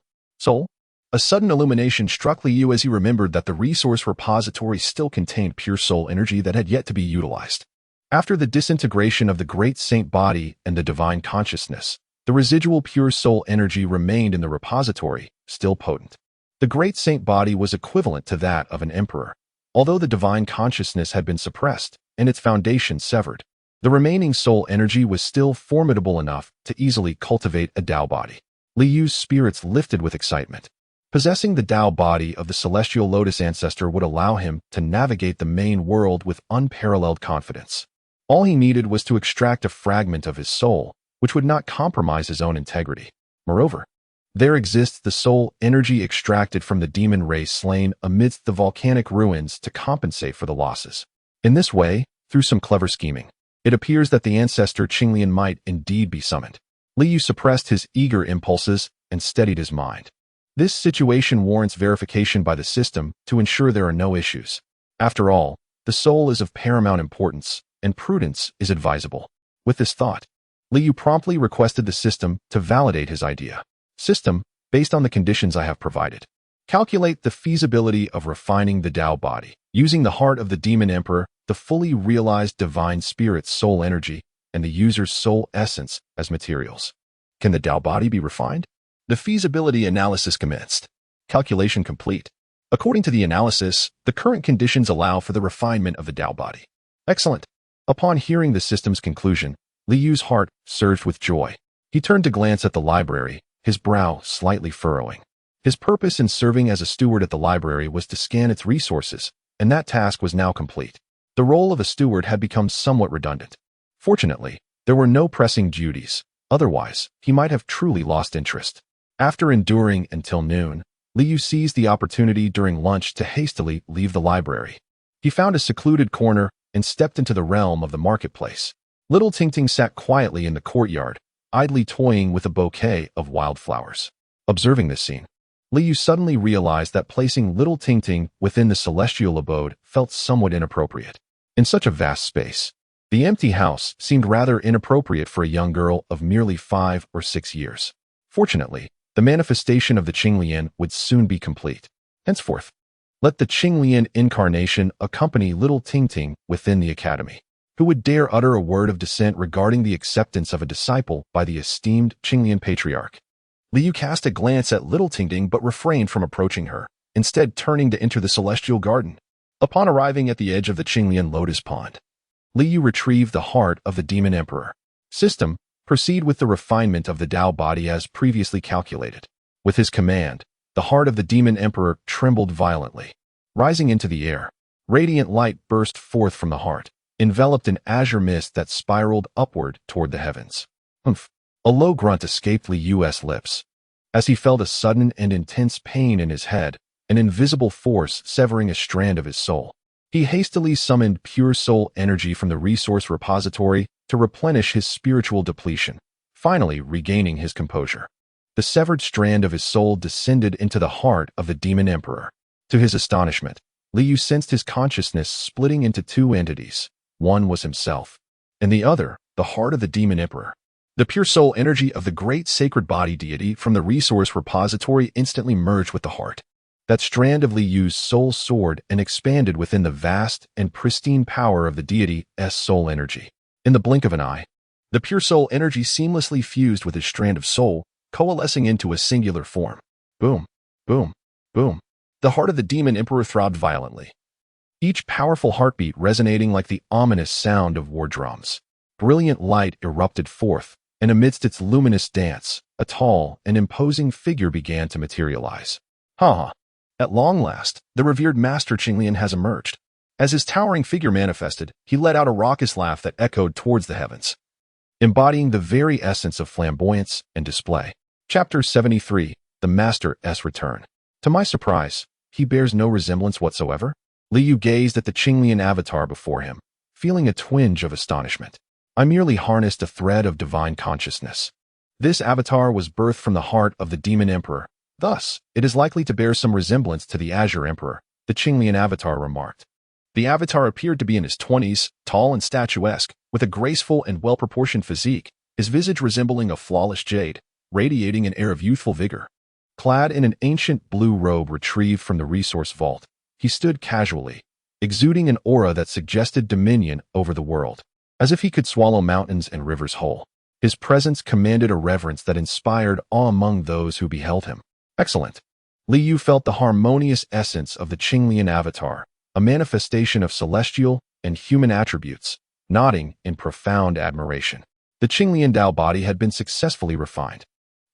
A sudden illumination struck Liu as he remembered that the resource repository still contained pure soul energy that had yet to be utilized. After the disintegration of the Great Saint Body and the Divine Consciousness, the residual pure soul energy remained in the repository, still potent. The Great Saint Body was equivalent to that of an emperor. Although the Divine Consciousness had been suppressed and its foundation severed, the remaining soul energy was still formidable enough to easily cultivate a Dao body. Liu's spirits lifted with excitement. Possessing the Dao body of the Celestial Lotus Ancestor would allow him to navigate the main world with unparalleled confidence. All he needed was to extract a fragment of his soul, which would not compromise his own integrity. Moreover, there exists the soul energy extracted from the demon race slain amidst the volcanic ruins to compensate for the losses. In this way, through some clever scheming, it appears that the ancestor Qinglian might indeed be summoned. Liu suppressed his eager impulses and steadied his mind. This situation warrants verification by the system to ensure there are no issues. After all, the soul is of paramount importance, and prudence is advisable. With this thought, Liu promptly requested the system to validate his idea. System, based on the conditions I have provided, calculate the feasibility of refining the Dao body, using the heart of the demon emperor, the fully realized divine spirit's soul energy, and the user's soul essence as materials. Can the Tao body be refined? The feasibility analysis commenced. Calculation complete. According to the analysis, the current conditions allow for the refinement of the Tao body. Excellent. Upon hearing the system's conclusion, Li Yu's heart surged with joy. He turned to glance at the library, his brow slightly furrowing. His purpose in serving as a steward at the library was to scan its resources, and that task was now complete. The role of a steward had become somewhat redundant. Fortunately, there were no pressing duties. Otherwise, he might have truly lost interest. After enduring until noon, Li Yu seized the opportunity during lunch to hastily leave the library. He found a secluded corner and stepped into the realm of the marketplace. Little Tingting sat quietly in the courtyard, idly toying with a bouquet of wildflowers. Observing this scene, Li Yu suddenly realized that placing Little Tingting within the celestial abode felt somewhat inappropriate. In such a vast space, the empty house seemed rather inappropriate for a young girl of merely 5 or 6 years. Fortunately, the manifestation of the Qinglian would soon be complete. Henceforth, let the Qinglian incarnation accompany Little Tingting within the academy. Who would dare utter a word of dissent regarding the acceptance of a disciple by the esteemed Qinglian patriarch? Li Yu cast a glance at Little Tingting but refrained from approaching her, instead turning to enter the celestial garden. Upon arriving at the edge of the Qinglian lotus pond, Li Yu retrieved the heart of the demon emperor. System, proceed with the refinement of the Tao body as previously calculated. With his command, the heart of the demon emperor trembled violently. Rising into the air, radiant light burst forth from the heart, enveloped in azure mist that spiraled upward toward the heavens. Humph! A low grunt escaped Li Yu's lips. As he felt a sudden and intense pain in his head, an invisible force severing a strand of his soul. He hastily summoned pure soul energy from the resource repository to replenish his spiritual depletion, finally regaining his composure. The severed strand of his soul descended into the heart of the demon emperor. To his astonishment, Li Yu sensed his consciousness splitting into 2 entities. One was himself, and the other, the heart of the demon emperor. The pure soul energy of the great sacred body deity from the resource repository instantly merged with the heart. That strand of Li Yu's soul soared and expanded within the vast and pristine power of the deity's soul energy. In the blink of an eye, the pure soul energy seamlessly fused with his strand of soul, coalescing into a singular form. Boom, boom, boom. The heart of the demon emperor throbbed violently, each powerful heartbeat resonating like the ominous sound of war drums. Brilliant light erupted forth, and amidst its luminous dance, a tall and imposing figure began to materialize. Ha! At long last, the revered Master Qinglian has emerged. As his towering figure manifested, he let out a raucous laugh that echoed towards the heavens, embodying the very essence of flamboyance and display. Chapter 73, The Master's Return. To my surprise, he bears no resemblance whatsoever. Li Yu gazed at the Qinglian avatar before him, feeling a twinge of astonishment. I merely harnessed a thread of divine consciousness. This avatar was birthed from the heart of the demon emperor. Thus, it is likely to bear some resemblance to the Azure Emperor, the Qinglian avatar remarked. The avatar appeared to be in his 20s, tall and statuesque, with a graceful and well-proportioned physique, his visage resembling a flawless jade, radiating an air of youthful vigor. Clad in an ancient blue robe retrieved from the resource vault, he stood casually, exuding an aura that suggested dominion over the world, as if he could swallow mountains and rivers whole. His presence commanded a reverence that inspired awe among those who beheld him. Excellent. Li Yu felt the harmonious essence of the Qinglian avatar, a manifestation of celestial and human attributes, nodding in profound admiration. The Qinglian Tao body had been successfully refined.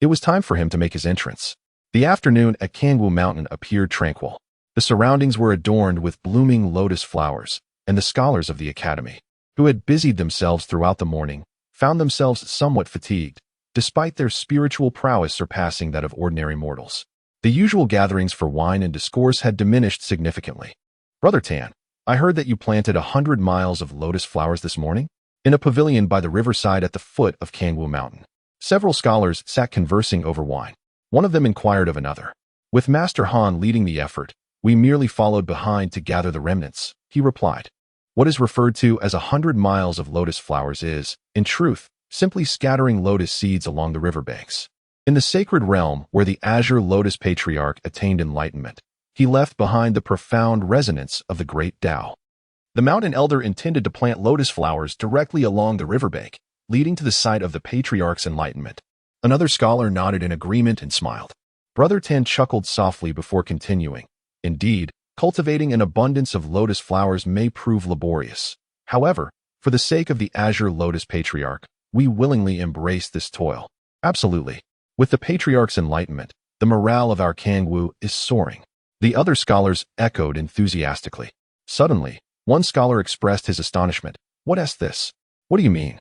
It was time for him to make his entrance. The afternoon at Kangwu Mountain appeared tranquil. The surroundings were adorned with blooming lotus flowers, and the scholars of the academy, who had busied themselves throughout the morning, found themselves somewhat fatigued, despite their spiritual prowess surpassing that of ordinary mortals. The usual gatherings for wine and discourse had diminished significantly. Brother Tan, I heard that you planted 100 miles of lotus flowers this morning? In a pavilion by the riverside at the foot of Kangwu Mountain, several scholars sat conversing over wine. One of them inquired of another. With Master Han leading the effort, we merely followed behind to gather the remnants, he replied. What is referred to as 100 miles of lotus flowers is, in truth, simply scattering lotus seeds along the riverbanks. In the sacred realm where the Azure Lotus Patriarch attained enlightenment, he left behind the profound resonance of the great Tao. The mountain elder intended to plant lotus flowers directly along the riverbank, leading to the site of the Patriarch's enlightenment. Another scholar nodded in agreement and smiled. Brother Tan chuckled softly before continuing. Indeed, cultivating an abundance of lotus flowers may prove laborious. However, for the sake of the Azure Lotus Patriarch, we willingly embrace this toil. Absolutely. With the Patriarch's enlightenment, the morale of our Kangwu is soaring. The other scholars echoed enthusiastically. Suddenly, one scholar expressed his astonishment. What is this? What do you mean?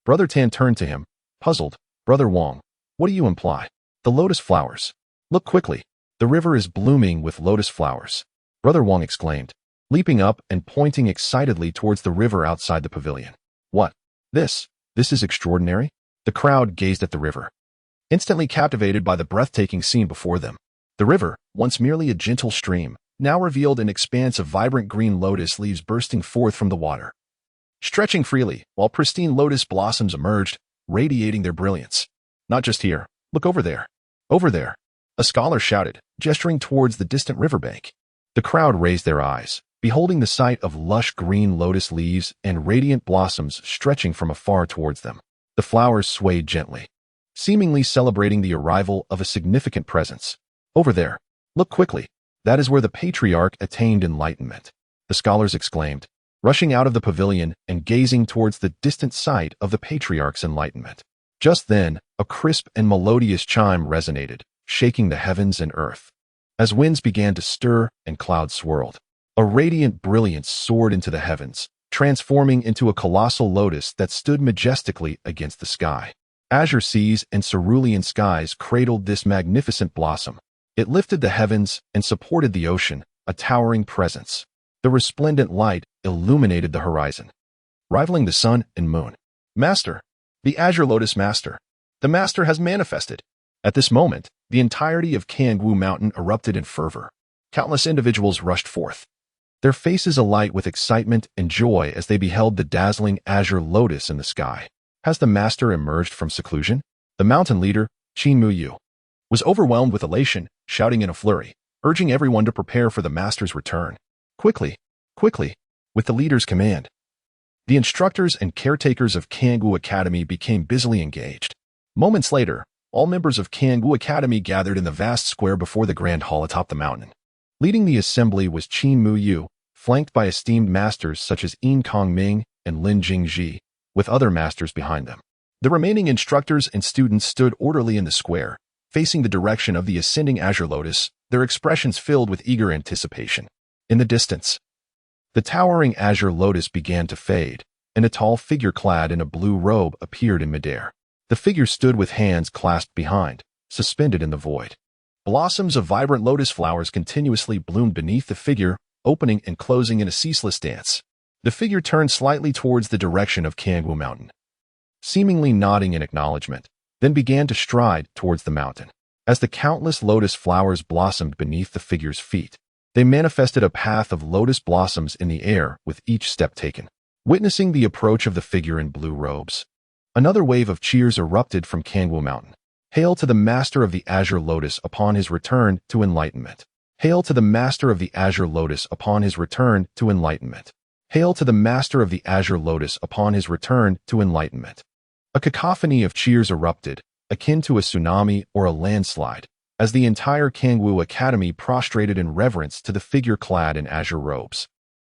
Brother Tan turned to him, puzzled. Brother Wong, what do you imply? The lotus flowers. Look quickly. The river is blooming with lotus flowers. Brother Wong exclaimed, leaping up and pointing excitedly towards the river outside the pavilion. What? This is extraordinary. The crowd gazed at the river, instantly captivated by the breathtaking scene before them. The river, once merely a gentle stream, now revealed an expanse of vibrant green lotus leaves bursting forth from the water, stretching freely, while pristine lotus blossoms emerged, radiating their brilliance. Not just here. Look over there. Over there. A scholar shouted, gesturing towards the distant riverbank. The crowd raised their eyes, beholding the sight of lush green lotus leaves and radiant blossoms stretching from afar towards them. The flowers swayed gently, seemingly celebrating the arrival of a significant presence. Over there. Look quickly. That is where the Patriarch attained enlightenment, the scholars exclaimed, rushing out of the pavilion and gazing towards the distant site of the Patriarch's enlightenment. Just then, a crisp and melodious chime resonated, shaking the heavens and earth. As winds began to stir and clouds swirled, a radiant brilliance soared into the heavens, transforming into a colossal lotus that stood majestically against the sky. Azure seas and cerulean skies cradled this magnificent blossom. It lifted the heavens and supported the ocean, a towering presence. The resplendent light illuminated the horizon, rivaling the sun and moon. Master! The Azure Lotus Master! The Master has manifested! At this moment, the entirety of Kangwu Mountain erupted in fervor. Countless individuals rushed forth, their faces alight with excitement and joy as they beheld the dazzling azure lotus in the sky. Has the Master emerged from seclusion? The mountain leader, Qin Muyu, was overwhelmed with elation, shouting in a flurry, urging everyone to prepare for the Master's return. Quickly, quickly, with the leader's command. The instructors and caretakers of Kangwu Academy became busily engaged. Moments later, all members of Kangwu Academy gathered in the vast square before the grand hall atop the mountain. Leading the assembly was Qin Muyu, flanked by esteemed masters such as Yin Kongming and Lin Jingji, with other masters behind them. The remaining instructors and students stood orderly in the square, facing the direction of the ascending azure lotus, their expressions filled with eager anticipation. In the distance, the towering azure lotus began to fade, and a tall figure clad in a blue robe appeared in midair. The figure stood with hands clasped behind, suspended in the void. Blossoms of vibrant lotus flowers continuously bloomed beneath the figure, opening and closing in a ceaseless dance. The figure turned slightly towards the direction of Kangwu Mountain, seemingly nodding in acknowledgement, then began to stride towards the mountain. As the countless lotus flowers blossomed beneath the figure's feet, they manifested a path of lotus blossoms in the air with each step taken. Witnessing the approach of the figure in blue robes, another wave of cheers erupted from Kangwu Mountain. Hail to the Master of the Azure Lotus upon his return to enlightenment. Hail to the Master of the Azure Lotus upon his return to enlightenment. Hail to the Master of the Azure Lotus upon his return to enlightenment. A cacophony of cheers erupted, akin to a tsunami or a landslide, as the entire Kangwu Academy prostrated in reverence to the figure clad in azure robes,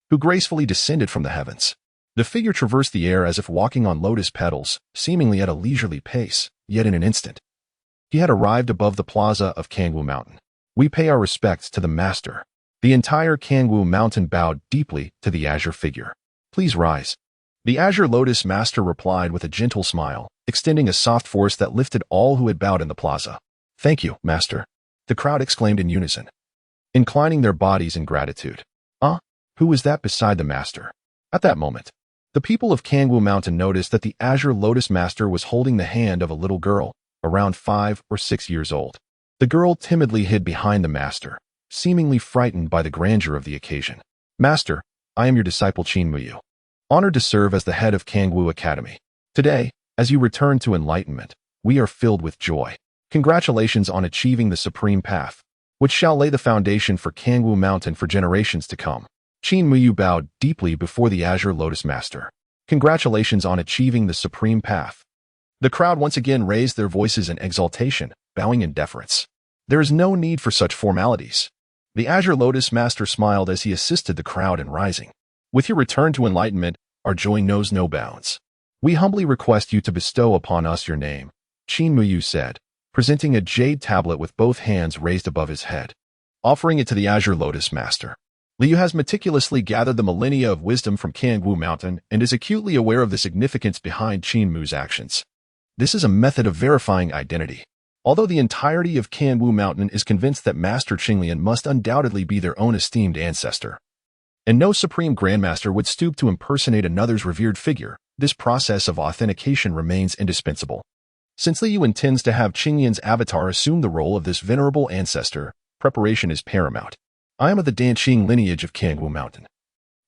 who gracefully descended from the heavens. The figure traversed the air as if walking on lotus petals, seemingly at a leisurely pace, yet in an instant, he had arrived above the plaza of Kangwu Mountain. We pay our respects to the Master. The entire Kangwu Mountain bowed deeply to the azure figure. Please rise. The Azure Lotus Master replied with a gentle smile, extending a soft force that lifted all who had bowed in the plaza. Thank you, Master. The crowd exclaimed in unison, inclining their bodies in gratitude. Who was that beside the Master? At that moment, the people of Kangwu Mountain noticed that the Azure Lotus Master was holding the hand of a little girl, around 5 or 6 years old. The girl timidly hid behind the Master, seemingly frightened by the grandeur of the occasion. Master, I am your disciple Qin Muyu, honored to serve as the head of Kangwu Academy. Today, as you return to enlightenment, we are filled with joy. Congratulations on achieving the supreme path, which shall lay the foundation for Kangwu Mountain for generations to come. Qin Muyu bowed deeply before the Azure Lotus Master. Congratulations on achieving the supreme path. The crowd once again raised their voices in exultation, bowing in deference. There is no need for such formalities. The Azure Lotus Master smiled as he assisted the crowd in rising. With your return to enlightenment, our joy knows no bounds. We humbly request you to bestow upon us your name, Qin Muyu said, presenting a jade tablet with both hands raised above his head. Offering it to the Azure Lotus Master. Liu has meticulously gathered the millennia of wisdom from Kangwu Mountain and is acutely aware of the significance behind Qin Mu's actions. This is a method of verifying identity. Although the entirety of Kangwu Mountain is convinced that Master Qinglian must undoubtedly be their own esteemed ancestor, and no supreme grandmaster would stoop to impersonate another's revered figure, this process of authentication remains indispensable. Since Liu intends to have Qinglian's avatar assume the role of this venerable ancestor, preparation is paramount. I am of the Danqing lineage of Kangwu Mountain.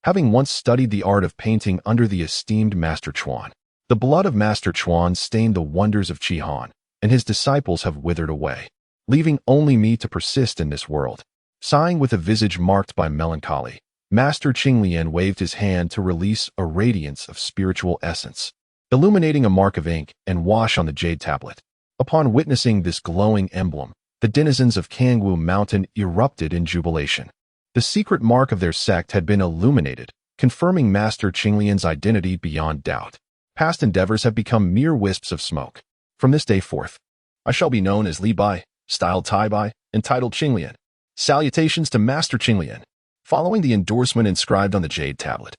Having once studied the art of painting under the esteemed Master Chuan, the blood of Master Chuan stained the wonders of Qihan, and his disciples have withered away, leaving only me to persist in this world. Sighing with a visage marked by melancholy, Master Qinglian waved his hand to release a radiance of spiritual essence, illuminating a mark of ink and wash on the jade tablet. Upon witnessing this glowing emblem, the denizens of Kangwu Mountain erupted in jubilation. The secret mark of their sect had been illuminated, confirming Master Qinglian's identity beyond doubt. Past endeavors have become mere wisps of smoke. From this day forth, I shall be known as Li Bai, styled Tai Bai, entitled Qinglian. Salutations to Master Qinglian. Following the endorsement inscribed on the jade tablet,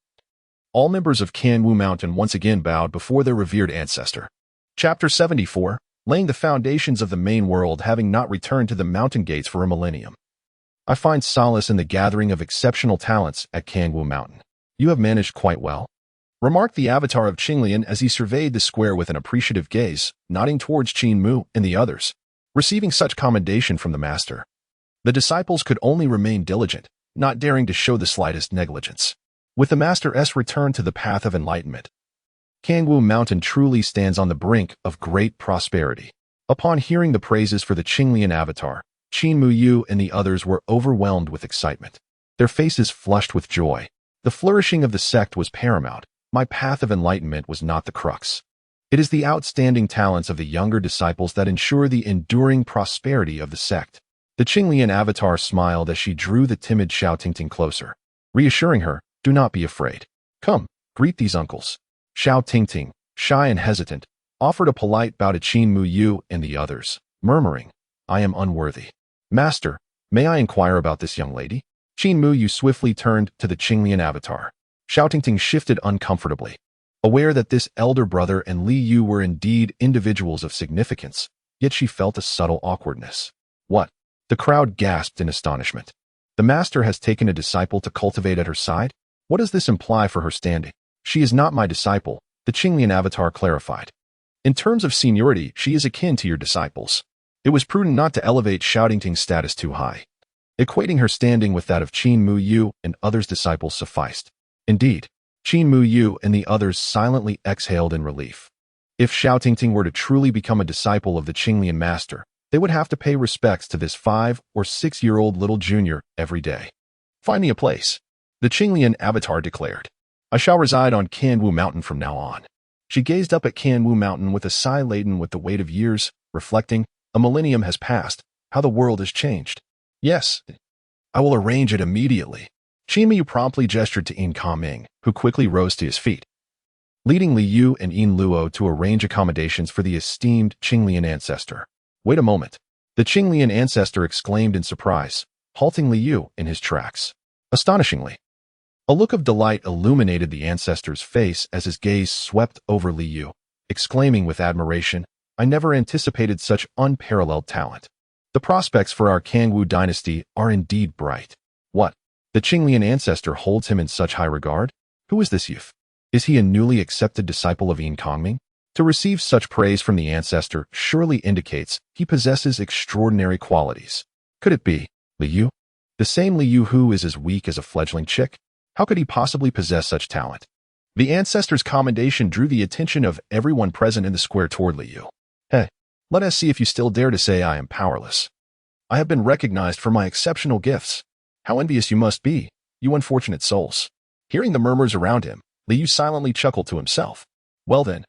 all members of Kangwu Mountain once again bowed before their revered ancestor. Chapter 74, laying the foundations of the main world having not returned to the mountain gates for a millennium. I find solace in the gathering of exceptional talents at Kangwu Mountain. You have managed quite well, remarked the avatar of Qinglian as he surveyed the square with an appreciative gaze, nodding towards Qin Mu and the others. Receiving such commendation from the master, the disciples could only remain diligent, not daring to show the slightest negligence. With the Master's return to the path of enlightenment, Kangwu Mountain truly stands on the brink of great prosperity. Upon hearing the praises for the Qinglian avatar, Qin Muyu and the others were overwhelmed with excitement. Their faces flushed with joy. The flourishing of the sect was paramount. My path of enlightenment was not the crux. It is the outstanding talents of the younger disciples that ensure the enduring prosperity of the sect. The Qinglian avatar smiled as she drew the timid Xiao Tingting closer, reassuring her, do not be afraid. Come, greet these uncles. Xiao Tingting, shy and hesitant, offered a polite bow to Qin Muyu and the others, murmuring, I am unworthy. Master, may I inquire about this young lady? Qin Muyu swiftly turned to the Qinglian avatar. Xiao Tingting shifted uncomfortably. Aware that this elder brother and Li Yu were indeed individuals of significance, yet she felt a subtle awkwardness. What? The crowd gasped in astonishment. The master has taken a disciple to cultivate at her side? What does this imply for her standing? She is not my disciple, the Qinglian avatar clarified. In terms of seniority, she is akin to your disciples. It was prudent not to elevate Xiao Tingting's status too high. Equating her standing with that of Qin Muyu and others' disciples sufficed. Indeed, Qin Muyu and the others silently exhaled in relief. If Xiao Tingting were to truly become a disciple of the Qinglian master, they would have to pay respects to this 5- or 6-year-old little junior every day. Find me a place, the Qinglian avatar declared. I shall reside on Kangwu Mountain from now on. She gazed up at Kangwu Mountain with a sigh laden with the weight of years, reflecting, a millennium has passed, how the world has changed. Yes, I will arrange it immediately. Qin Muyu promptly gestured to Yin Kaming, who quickly rose to his feet, leading Li Yu and Yin Luo to arrange accommodations for the esteemed Qinglian ancestor. Wait a moment, the Qinglian ancestor exclaimed in surprise, halting Li Yu in his tracks. Astonishingly, a look of delight illuminated the ancestor's face as his gaze swept over Li Yu, exclaiming with admiration, I never anticipated such unparalleled talent. The prospects for our Kangwu dynasty are indeed bright. What? The Qinglian ancestor holds him in such high regard? Who is this youth? Is he a newly accepted disciple of Yin Kongming? To receive such praise from the ancestor surely indicates he possesses extraordinary qualities. Could it be Li Yu? The same Li Yu who is as weak as a fledgling chick? How could he possibly possess such talent? The ancestor's commendation drew the attention of everyone present in the square toward Li Yu. Hey, let us see if you still dare to say I am powerless. I have been recognized for my exceptional gifts. How envious you must be, you unfortunate souls. Hearing the murmurs around him, Liu silently chuckled to himself. Well then,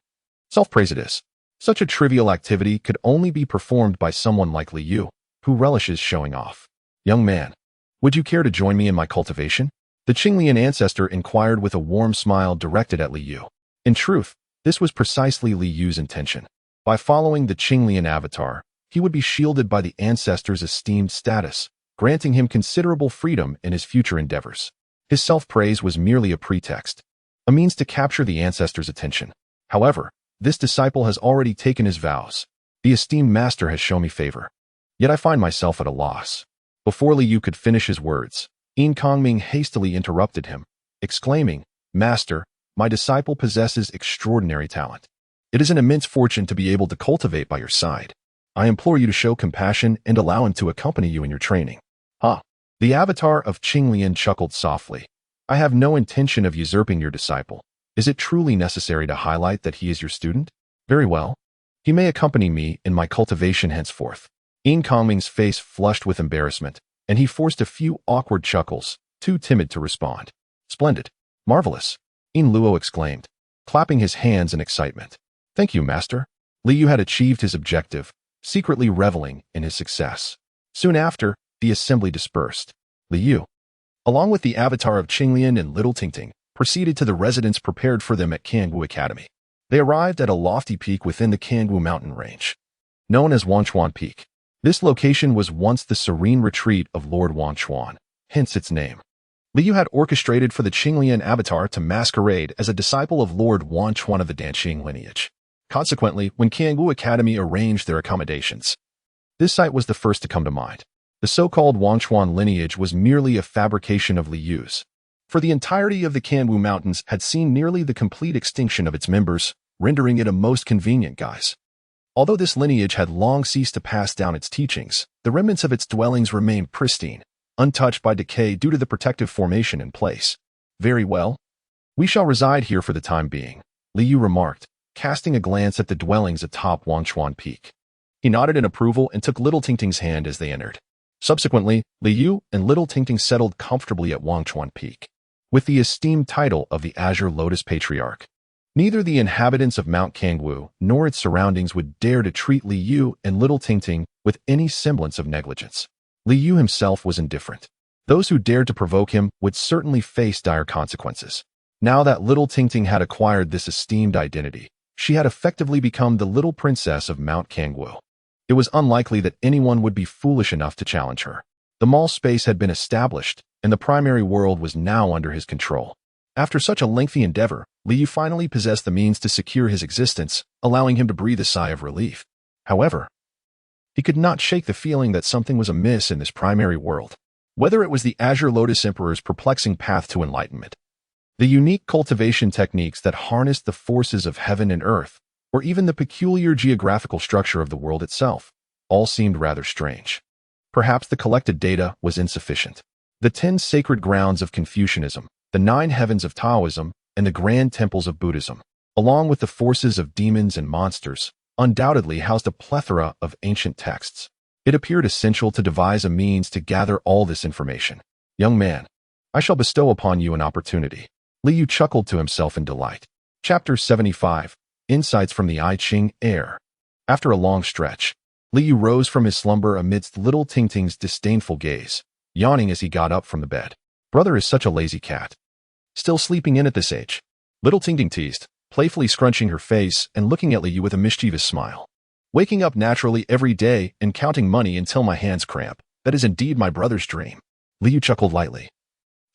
self-praise it is. Such a trivial activity could only be performed by someone like Liu, who relishes showing off. Young man, would you care to join me in my cultivation? The Qinglian ancestor inquired with a warm smile directed at Liu. In truth, this was precisely Liu's intention. By following the Qinglian avatar, he would be shielded by the ancestor's esteemed status, granting him considerable freedom in his future endeavors. His self-praise was merely a pretext, a means to capture the ancestor's attention. However, this disciple has already taken his vows. The esteemed master has shown me favor. Yet I find myself at a loss. Before Liu could finish his words, Yin Kongming hastily interrupted him, exclaiming, Master, my disciple possesses extraordinary talent. It is an immense fortune to be able to cultivate by your side. I implore you to show compassion and allow him to accompany you in your training. The avatar of Qinglian chuckled softly. I have no intention of usurping your disciple. Is it truly necessary to highlight that he is your student? Very well. He may accompany me in my cultivation henceforth. Yin Kongming's face flushed with embarrassment, and he forced a few awkward chuckles, too timid to respond. Splendid. Marvelous. Yin Luo exclaimed, clapping his hands in excitement. Thank you, master. Liu had achieved his objective, secretly reveling in his success. Soon after, the assembly dispersed. Liu, along with the avatar of Qinglian and Little Tingting, proceeded to the residence prepared for them at Kangwu Academy. They arrived at a lofty peak within the Kangwu mountain range, known as Wanchuan Peak. This location was once the serene retreat of Lord Wanchuan, hence its name. Liu had orchestrated for the Qinglian avatar to masquerade as a disciple of Lord Wanchuan of the Danqing lineage. Consequently, when Kangwu Academy arranged their accommodations, this site was the first to come to mind. The so-called Wanchuan lineage was merely a fabrication of Liu's, for the entirety of the Kangwu Mountains had seen nearly the complete extinction of its members, rendering it a most convenient guise. Although this lineage had long ceased to pass down its teachings, the remnants of its dwellings remained pristine, untouched by decay due to the protective formation in place. Very well. We shall reside here for the time being, Liu remarked, casting a glance at the dwellings atop Wanchuan Peak. He nodded in approval and took Little Tingting's hand as they entered. Subsequently, Liu and Little Tingting settled comfortably at Wanchuan Peak, with the esteemed title of the Azure Lotus Patriarch. Neither the inhabitants of Mount Kangwu nor its surroundings would dare to treat Liu and Little Tingting with any semblance of negligence. Liu himself was indifferent. Those who dared to provoke him would certainly face dire consequences. Now that Little Tingting had acquired this esteemed identity, she had effectively become the little princess of Mount Kangwu. It was unlikely that anyone would be foolish enough to challenge her. The mall space had been established, and the primary world was now under his control. After such a lengthy endeavor, Liu finally possessed the means to secure his existence, allowing him to breathe a sigh of relief. However, he could not shake the feeling that something was amiss in this primary world. Whether it was the Azure Lotus Emperor's perplexing path to enlightenment, the unique cultivation techniques that harnessed the forces of heaven and earth, or even the peculiar geographical structure of the world itself, all seemed rather strange. Perhaps the collected data was insufficient. The 10 sacred grounds of Confucianism, the 9 heavens of Taoism, and the grand temples of Buddhism, along with the forces of demons and monsters, undoubtedly housed a plethora of ancient texts. It appeared essential to devise a means to gather all this information. Young man, I shall bestow upon you an opportunity. Liu chuckled to himself in delight. Chapter 75. Insights from the I Ching Air. After a long stretch, Liu rose from his slumber amidst Little Tingting's disdainful gaze, yawning as he got up from the bed. Brother is such a lazy cat. Still sleeping in at this age? Little Tingting teased, playfully scrunching her face and looking at Liu with a mischievous smile. Waking up naturally every day and counting money until my hands cramp, that is indeed my brother's dream. Liu chuckled lightly,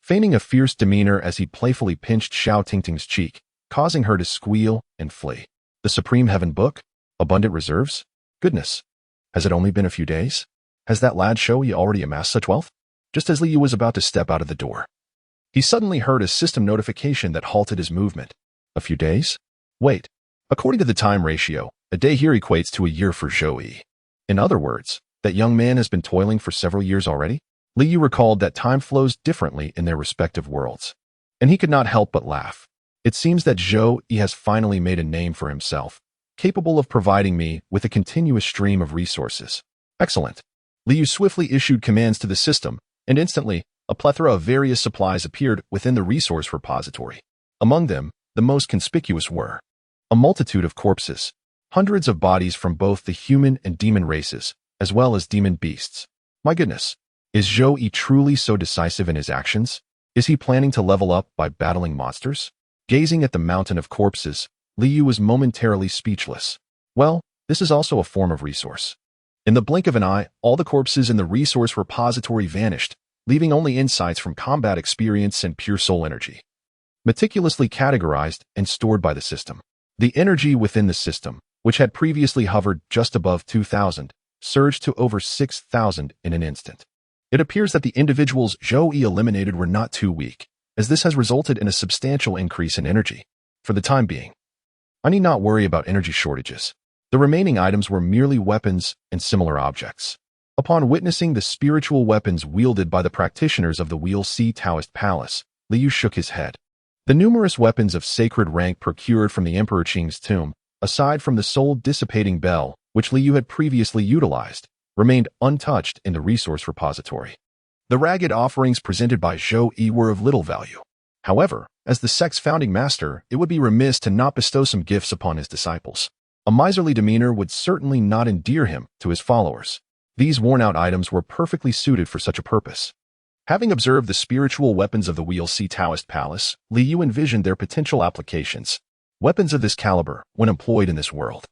feigning a fierce demeanor as he playfully pinched Xiao Tingting's cheek, causing her to squeal and flee. The Supreme Heaven Book? Abundant reserves? Goodness. Has it only been a few days? Has that lad show you already amassed such wealth? Just as Liu was about to step out of the door, he suddenly heard a system notification that halted his movement. A few days? Wait. According to the time ratio, a day here equates to a year for Zhou. In other words, that young man has been toiling for several years already? Liu recalled that time flows differently in their respective worlds, and he could not help but laugh. It seems that Zhou has finally made a name for himself, capable of providing me with a continuous stream of resources. Excellent. Liu swiftly issued commands to the system, and instantly, a plethora of various supplies appeared within the resource repository. Among them, the most conspicuous were a multitude of corpses, hundreds of bodies from both the human and demon races, as well as demon beasts. My goodness, is Zhou Yi truly so decisive in his actions? Is he planning to level up by battling monsters? Gazing at the mountain of corpses, Li Yu was momentarily speechless. Well, this is also a form of resource. In the blink of an eye, all the corpses in the resource repository vanished, leaving only insights from combat experience and pure soul energy, meticulously categorized and stored by the system. The energy within the system, which had previously hovered just above 2,000, surged to over 6,000 in an instant. It appears that the individuals Zhou Yi eliminated were not too weak, as this has resulted in a substantial increase in energy. For the time being, I need not worry about energy shortages. The remaining items were merely weapons and similar objects. Upon witnessing the spiritual weapons wielded by the practitioners of the Wheel Sea Taoist Palace, Li Yu shook his head. The numerous weapons of sacred rank procured from the Emperor Qing's tomb, aside from the soul-dissipating bell, which Li Yu had previously utilized, remained untouched in the resource repository. The ragged offerings presented by Zhou Yi were of little value. However, as the sect's founding master, it would be remiss to not bestow some gifts upon his disciples. A miserly demeanor would certainly not endear him to his followers. These worn-out items were perfectly suited for such a purpose. Having observed the spiritual weapons of the Wheel Sea Taoist Palace, Li Yu envisioned their potential applications. Weapons of this caliber, when employed in this world,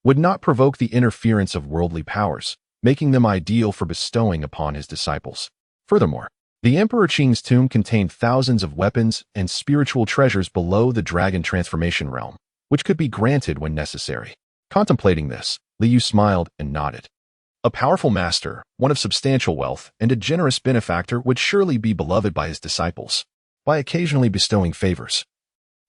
would not provoke the interference of worldly powers, making them ideal for bestowing upon his disciples. Furthermore, the Emperor Qing's tomb contained thousands of weapons and spiritual treasures below the dragon transformation realm, which could be granted when necessary. Contemplating this, Li Yu smiled and nodded. A powerful master, one of substantial wealth, and a generous benefactor would surely be beloved by his disciples, by occasionally bestowing favors.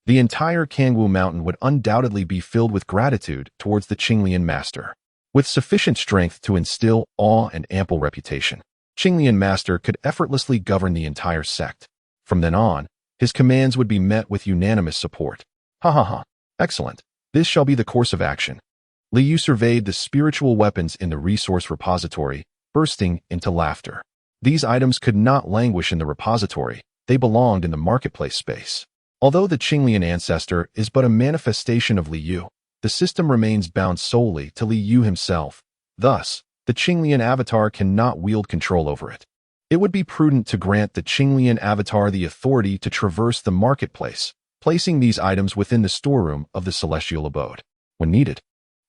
The entire Kangwu Mountain would undoubtedly be filled with gratitude towards the Qinglian master. With sufficient strength to instill awe and ample reputation, Qinglian master could effortlessly govern the entire sect. From then on, his commands would be met with unanimous support. Ha ha ha. Excellent. This shall be the course of action. Li Yu surveyed the spiritual weapons in the resource repository, bursting into laughter. These items could not languish in the repository, they belonged in the marketplace space. Although the Qinglian ancestor is but a manifestation of Li Yu, the system remains bound solely to Li Yu himself. Thus, the Qinglian avatar cannot wield control over it. It would be prudent to grant the Qinglian avatar the authority to traverse the marketplace, placing these items within the storeroom of the celestial abode. When needed,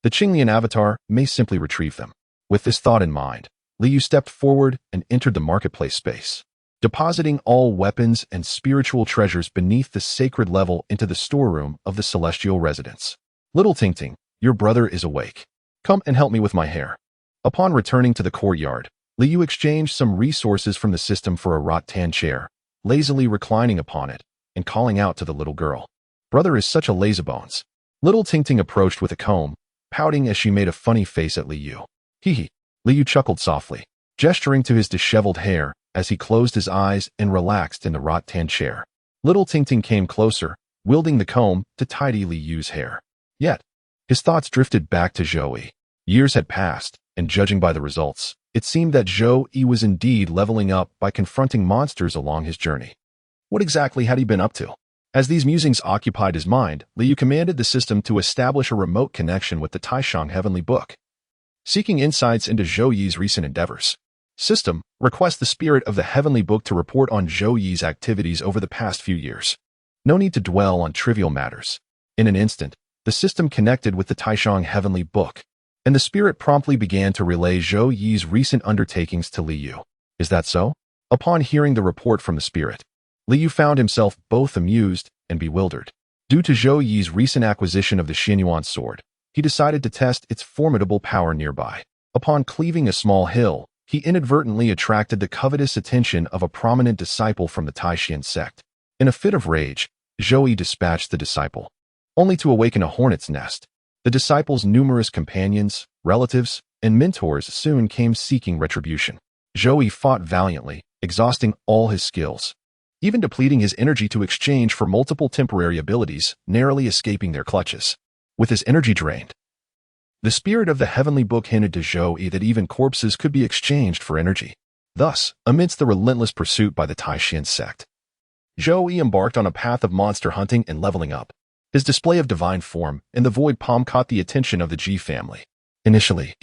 the Qinglian avatar may simply retrieve them. With this thought in mind, Li Yu stepped forward and entered the marketplace space, depositing all weapons and spiritual treasures beneath the sacred level into the storeroom of the celestial residence. Little Tingting, your brother is awake. Come and help me with my hair. Upon returning to the courtyard, Li Yu exchanged some resources from the system for a rattan chair, lazily reclining upon it, and calling out to the little girl. Brother is such a lazybones. Little Tingting approached with a comb, pouting as she made a funny face at Li Yu. Hee hee. Li Yu chuckled softly, gesturing to his disheveled hair as he closed his eyes and relaxed in the rattan chair. Little Tingting came closer, wielding the comb to tidy Li Yu's hair. Yet, his thoughts drifted back to Zhou Yi. Years had passed, and judging by the results, it seemed that Zhou Yi was indeed leveling up by confronting monsters along his journey. What exactly had he been up to? As these musings occupied his mind, Li Yu commanded the system to establish a remote connection with the Taishang Heavenly Book. Seeking insights into Zhou Yi's recent endeavors. System, request the spirit of the Heavenly Book to report on Zhou Yi's activities over the past few years. No need to dwell on trivial matters. In an instant, the system connected with the Taishang Heavenly Book, and the spirit promptly began to relay Zhou Yi's recent undertakings to Li Yu. Is that so? Upon hearing the report from the spirit, Li Yu found himself both amused and bewildered. Due to Zhou Yi's recent acquisition of the Xinyuan sword, he decided to test its formidable power nearby. Upon cleaving a small hill, he inadvertently attracted the covetous attention of a prominent disciple from the Taishan sect. In a fit of rage, Zhou Yi dispatched the disciple, only to awaken a hornet's nest. The disciple's numerous companions, relatives, and mentors soon came seeking retribution. Zhou Yi fought valiantly, exhausting all his skills, even depleting his energy to exchange for multiple temporary abilities, narrowly escaping their clutches. With his energy drained, the spirit of the Heavenly Book hinted to Zhou Yi that even corpses could be exchanged for energy. Thus, amidst the relentless pursuit by the Taishan sect, Zhou Yi embarked on a path of monster hunting and leveling up. His display of divine form and the void palm caught the attention of the Ji family. Initially,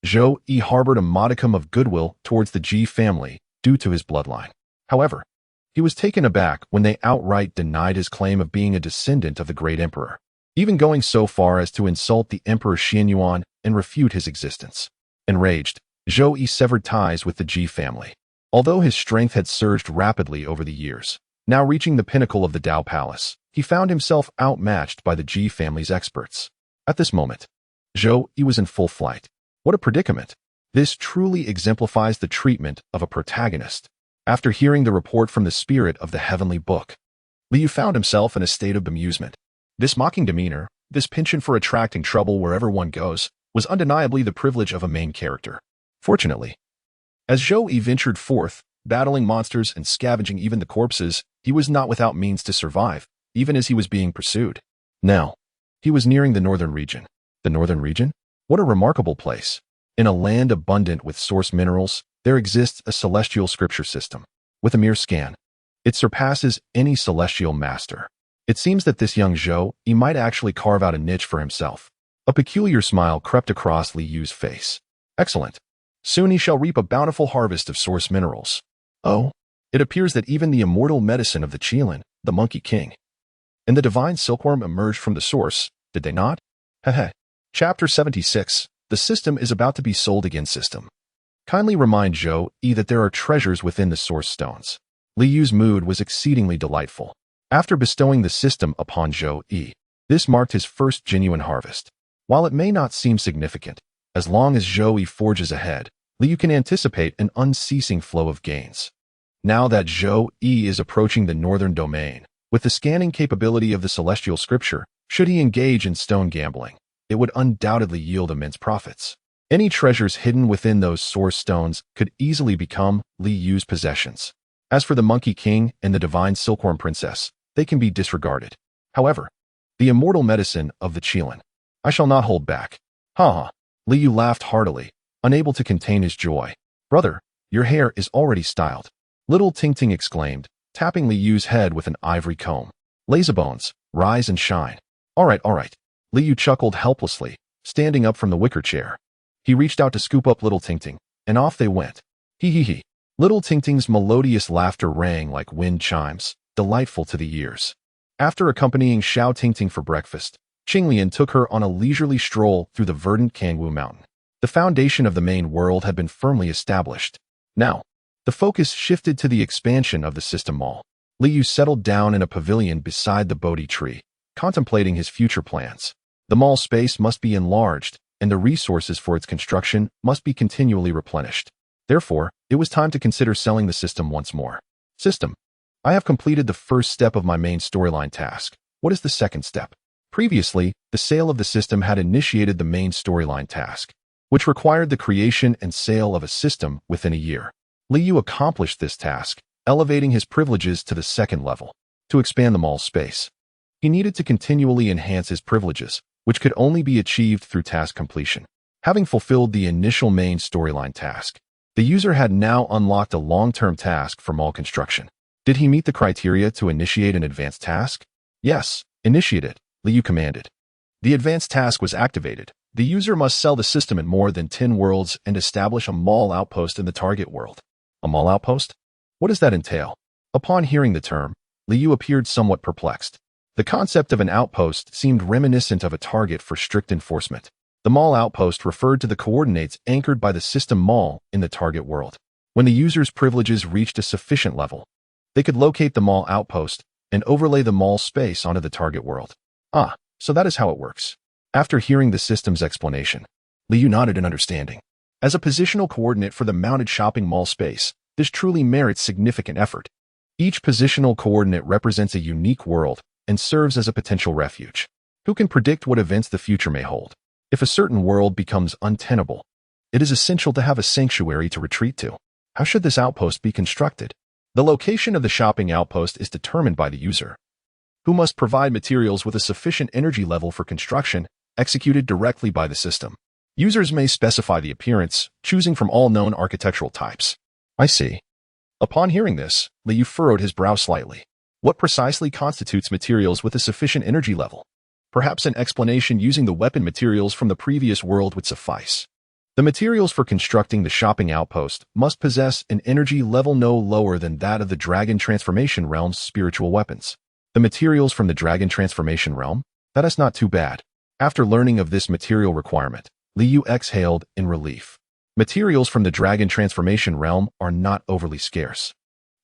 Zhou Yi harbored a modicum of goodwill towards the Ji family due to his bloodline. However, he was taken aback when they outright denied his claim of being a descendant of the great emperor, even going so far as to insult the Emperor Xianyuan and refute his existence. Enraged, Zhou Yi severed ties with the Ji family. Although his strength had surged rapidly over the years, now reaching the pinnacle of the Dao Palace, he found himself outmatched by the Ji family's experts. At this moment, Zhou Yi was in full flight. What a predicament! This truly exemplifies the treatment of a protagonist. After hearing the report from the spirit of the heavenly book, Liu found himself in a state of bemusement. This mocking demeanor, this penchant for attracting trouble wherever one goes, was undeniably the privilege of a main character. Fortunately, as Zhou Yi ventured forth, battling monsters and scavenging even the corpses, he was not without means to survive, even as he was being pursued. Now, he was nearing the northern region. The northern region? What a remarkable place. In a land abundant with source minerals, there exists a celestial scripture system. With a mere scan, it surpasses any celestial master. It seems that this young Zhou Yi might actually carve out a niche for himself. A peculiar smile crept across Li Yu's face. Excellent. Soon he shall reap a bountiful harvest of source minerals. Oh, it appears that even the immortal medicine of the Qilin, the Monkey King, and the divine silkworm emerged from the source, did they not? Heh. Chapter 76. The system is about to be sold again. System. Kindly remind Zhou Yi that there are treasures within the source stones. Li Yu's mood was exceedingly delightful. After bestowing the system upon Zhou Yi, this marked his first genuine harvest. While it may not seem significant, as long as Zhou Yi forges ahead, Li Yu can anticipate an unceasing flow of gains. Now that Zhou Yi is approaching the northern domain, with the scanning capability of the celestial scripture, should he engage in stone gambling, it would undoubtedly yield immense profits. Any treasures hidden within those source stones could easily become Li Yu's possessions. As for the Monkey King and the divine Silkworm Princess, they can be disregarded. However, the immortal medicine of the Qilin, I shall not hold back. Ha! Li Yu laughed heartily, unable to contain his joy. Brother, your hair is already styled. Little Ting Ting exclaimed, tapping Li Yu's head with an ivory comb. Lazybones, rise and shine. All right. Li Yu chuckled helplessly, standing up from the wicker chair. He reached out to scoop up Little Ting Ting, and off they went. Hee. Little Ting Ting's melodious laughter rang like wind chimes, delightful to the ears. After accompanying Xiao Ting Ting for breakfast, Qinglian took her on a leisurely stroll through the verdant Kangwu Mountain. The foundation of the main world had been firmly established. Now, the focus shifted to the expansion of the system mall. Li Yu settled down in a pavilion beside the Bodhi tree, contemplating his future plans. The mall space must be enlarged, and the resources for its construction must be continually replenished. Therefore, it was time to consider selling the system once more. System. I have completed the first step of my main storyline task. What is the second step? Previously, the sale of the system had initiated the main storyline task, which required the creation and sale of a system within a year. Li Yu accomplished this task, elevating his privileges to the second level. To expand the mall's space, he needed to continually enhance his privileges, which could only be achieved through task completion. Having fulfilled the initial main storyline task, the user had now unlocked a long-term task for mall construction. Did he meet the criteria to initiate an advanced task? Yes, initiate it, Li Yu commanded. The advanced task was activated. The user must sell the system in more than 10 worlds and establish a mall outpost in the target world. A mall outpost? What does that entail? Upon hearing the term, Li Yu appeared somewhat perplexed. The concept of an outpost seemed reminiscent of a target for strict enforcement. The mall outpost referred to the coordinates anchored by the system mall in the target world. When the user's privileges reached a sufficient level, they could locate the mall outpost and overlay the mall space onto the target world. Ah, so that is how it works. After hearing the system's explanation, Li Yu nodded in understanding. As a positional coordinate for the mounted shopping mall space, this truly merits significant effort. Each positional coordinate represents a unique world and serves as a potential refuge. Who can predict what events the future may hold? If a certain world becomes untenable, it is essential to have a sanctuary to retreat to. How should this outpost be constructed? The location of the shopping outpost is determined by the user, who must provide materials with a sufficient energy level for construction, executed directly by the system. Users may specify the appearance, choosing from all known architectural types. I see. Upon hearing this, Li Yu furrowed his brow slightly. What precisely constitutes materials with a sufficient energy level? Perhaps an explanation using the weapon materials from the previous world would suffice. The materials for constructing the shopping outpost must possess an energy level no lower than that of the Dragon Transformation Realm's spiritual weapons. The materials from the Dragon Transformation Realm? That is not too bad. After learning of this material requirement, Liu exhaled in relief. Materials from the Dragon Transformation Realm are not overly scarce.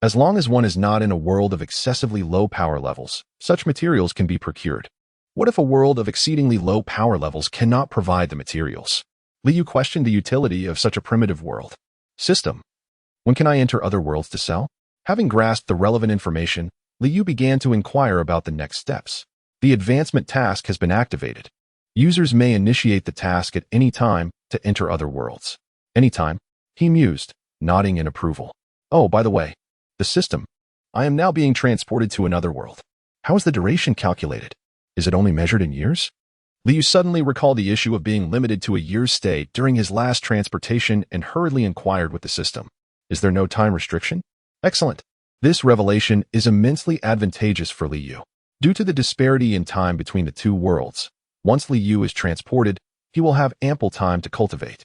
As long as one is not in a world of excessively low power levels, such materials can be procured. What if a world of exceedingly low power levels cannot provide the materials? Liu questioned the utility of such a primitive world. System. When can I enter other worlds to sell? Having grasped the relevant information, Liu began to inquire about the next steps. The advancement task has been activated. Users may initiate the task at any time to enter other worlds. Anytime, he mused, nodding in approval. Oh, by the way, the system. I am now being transported to another world. How is the duration calculated? Is it only measured in years? Liu suddenly recalled the issue of being limited to a year's stay during his last transportation and hurriedly inquired with the system. Is there no time restriction? Excellent. This revelation is immensely advantageous for Liu. Due to the disparity in time between the two worlds, once Liu is transported, he will have ample time to cultivate,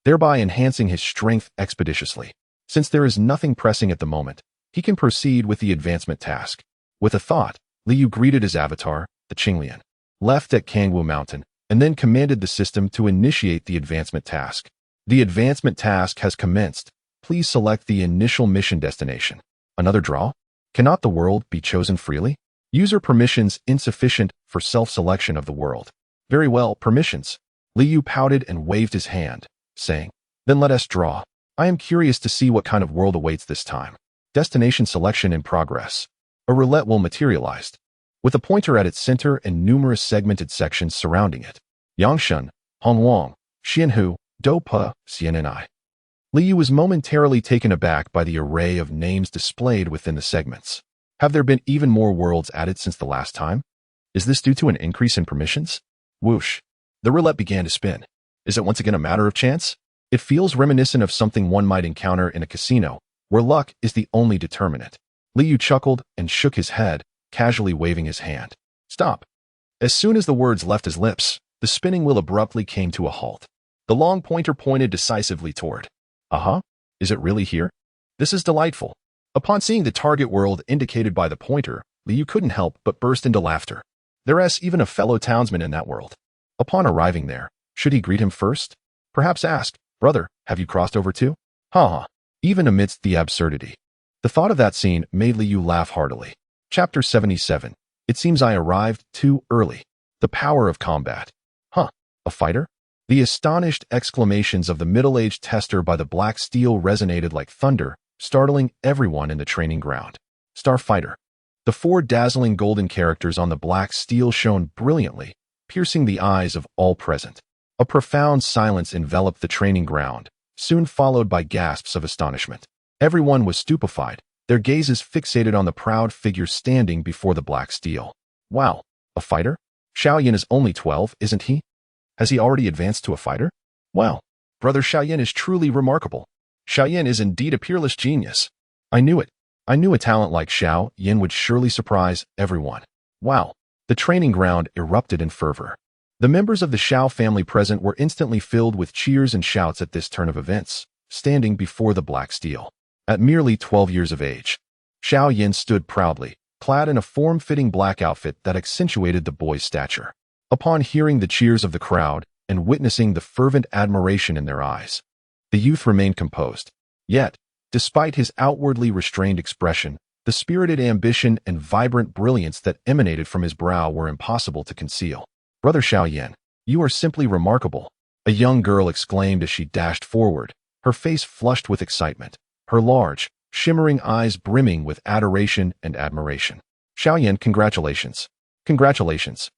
thereby enhancing his strength expeditiously. Since there is nothing pressing at the moment, he can proceed with the advancement task. With a thought, Liu greeted his avatar, the Qinglian, left at Kangwu Mountain, and then commanded the system to initiate the advancement task. The advancement task has commenced. Please select the initial mission destination. Another draw? Cannot the world be chosen freely? User permissions insufficient for self-selection of the world. Very well, permissions. Liu pouted and waved his hand, saying, Then let us draw. I am curious to see what kind of world awaits this time. Destination selection in progress. A roulette will materialize, with a pointer at its center and numerous segmented sections surrounding it. Yangshan, Hongwang, Xianhu, Doupa, Xian'ai. Liu was momentarily taken aback by the array of names displayed within the segments. Have there been even more worlds added since the last time? Is this due to an increase in permissions? Whoosh. The roulette began to spin. Is it once again a matter of chance? It feels reminiscent of something one might encounter in a casino, where luck is the only determinant. Liu chuckled and shook his head, casually waving his hand. Stop. As soon as the words left his lips, the spinning wheel abruptly came to a halt. The long pointer pointed decisively toward. Is it really here? This is delightful. Upon seeing the target world indicated by the pointer, Liu couldn't help but burst into laughter. There's even a fellow townsman in that world. Upon arriving there, should he greet him first? Perhaps ask, Brother, have you crossed over too? Even amidst the absurdity. The thought of that scene made Liu laugh heartily. Chapter 77. It seems I arrived too early. The power of combat. A fighter? The astonished exclamations of the middle-aged tester by the black steel resonated like thunder, startling everyone in the training ground. Starfighter. The four dazzling golden characters on the black steel shone brilliantly, piercing the eyes of all present. A profound silence enveloped the training ground, soon followed by gasps of astonishment. Everyone was stupefied, their gazes fixated on the proud figure standing before the black steel. Wow, a fighter? Xiaoyan is only 12, isn't he? Has he already advanced to a fighter? Wow, Brother Xiaoyan is truly remarkable. Xiaoyan is indeed a peerless genius. I knew it. I knew a talent like Xiao Yin would surely surprise everyone. Wow. The training ground erupted in fervor. The members of the Xiao family present were instantly filled with cheers and shouts at this turn of events, standing before the black steel. At merely 12 years of age, Xiao Yin stood proudly, clad in a form-fitting black outfit that accentuated the boy's stature. Upon hearing the cheers of the crowd and witnessing the fervent admiration in their eyes, the youth remained composed. Yet, despite his outwardly restrained expression, the spirited ambition and vibrant brilliance that emanated from his brow were impossible to conceal. Brother Xiaoyan, you are simply remarkable, a young girl exclaimed as she dashed forward, her face flushed with excitement, her large, shimmering eyes brimming with adoration and admiration. Xiaoyan, congratulations. Congratulations.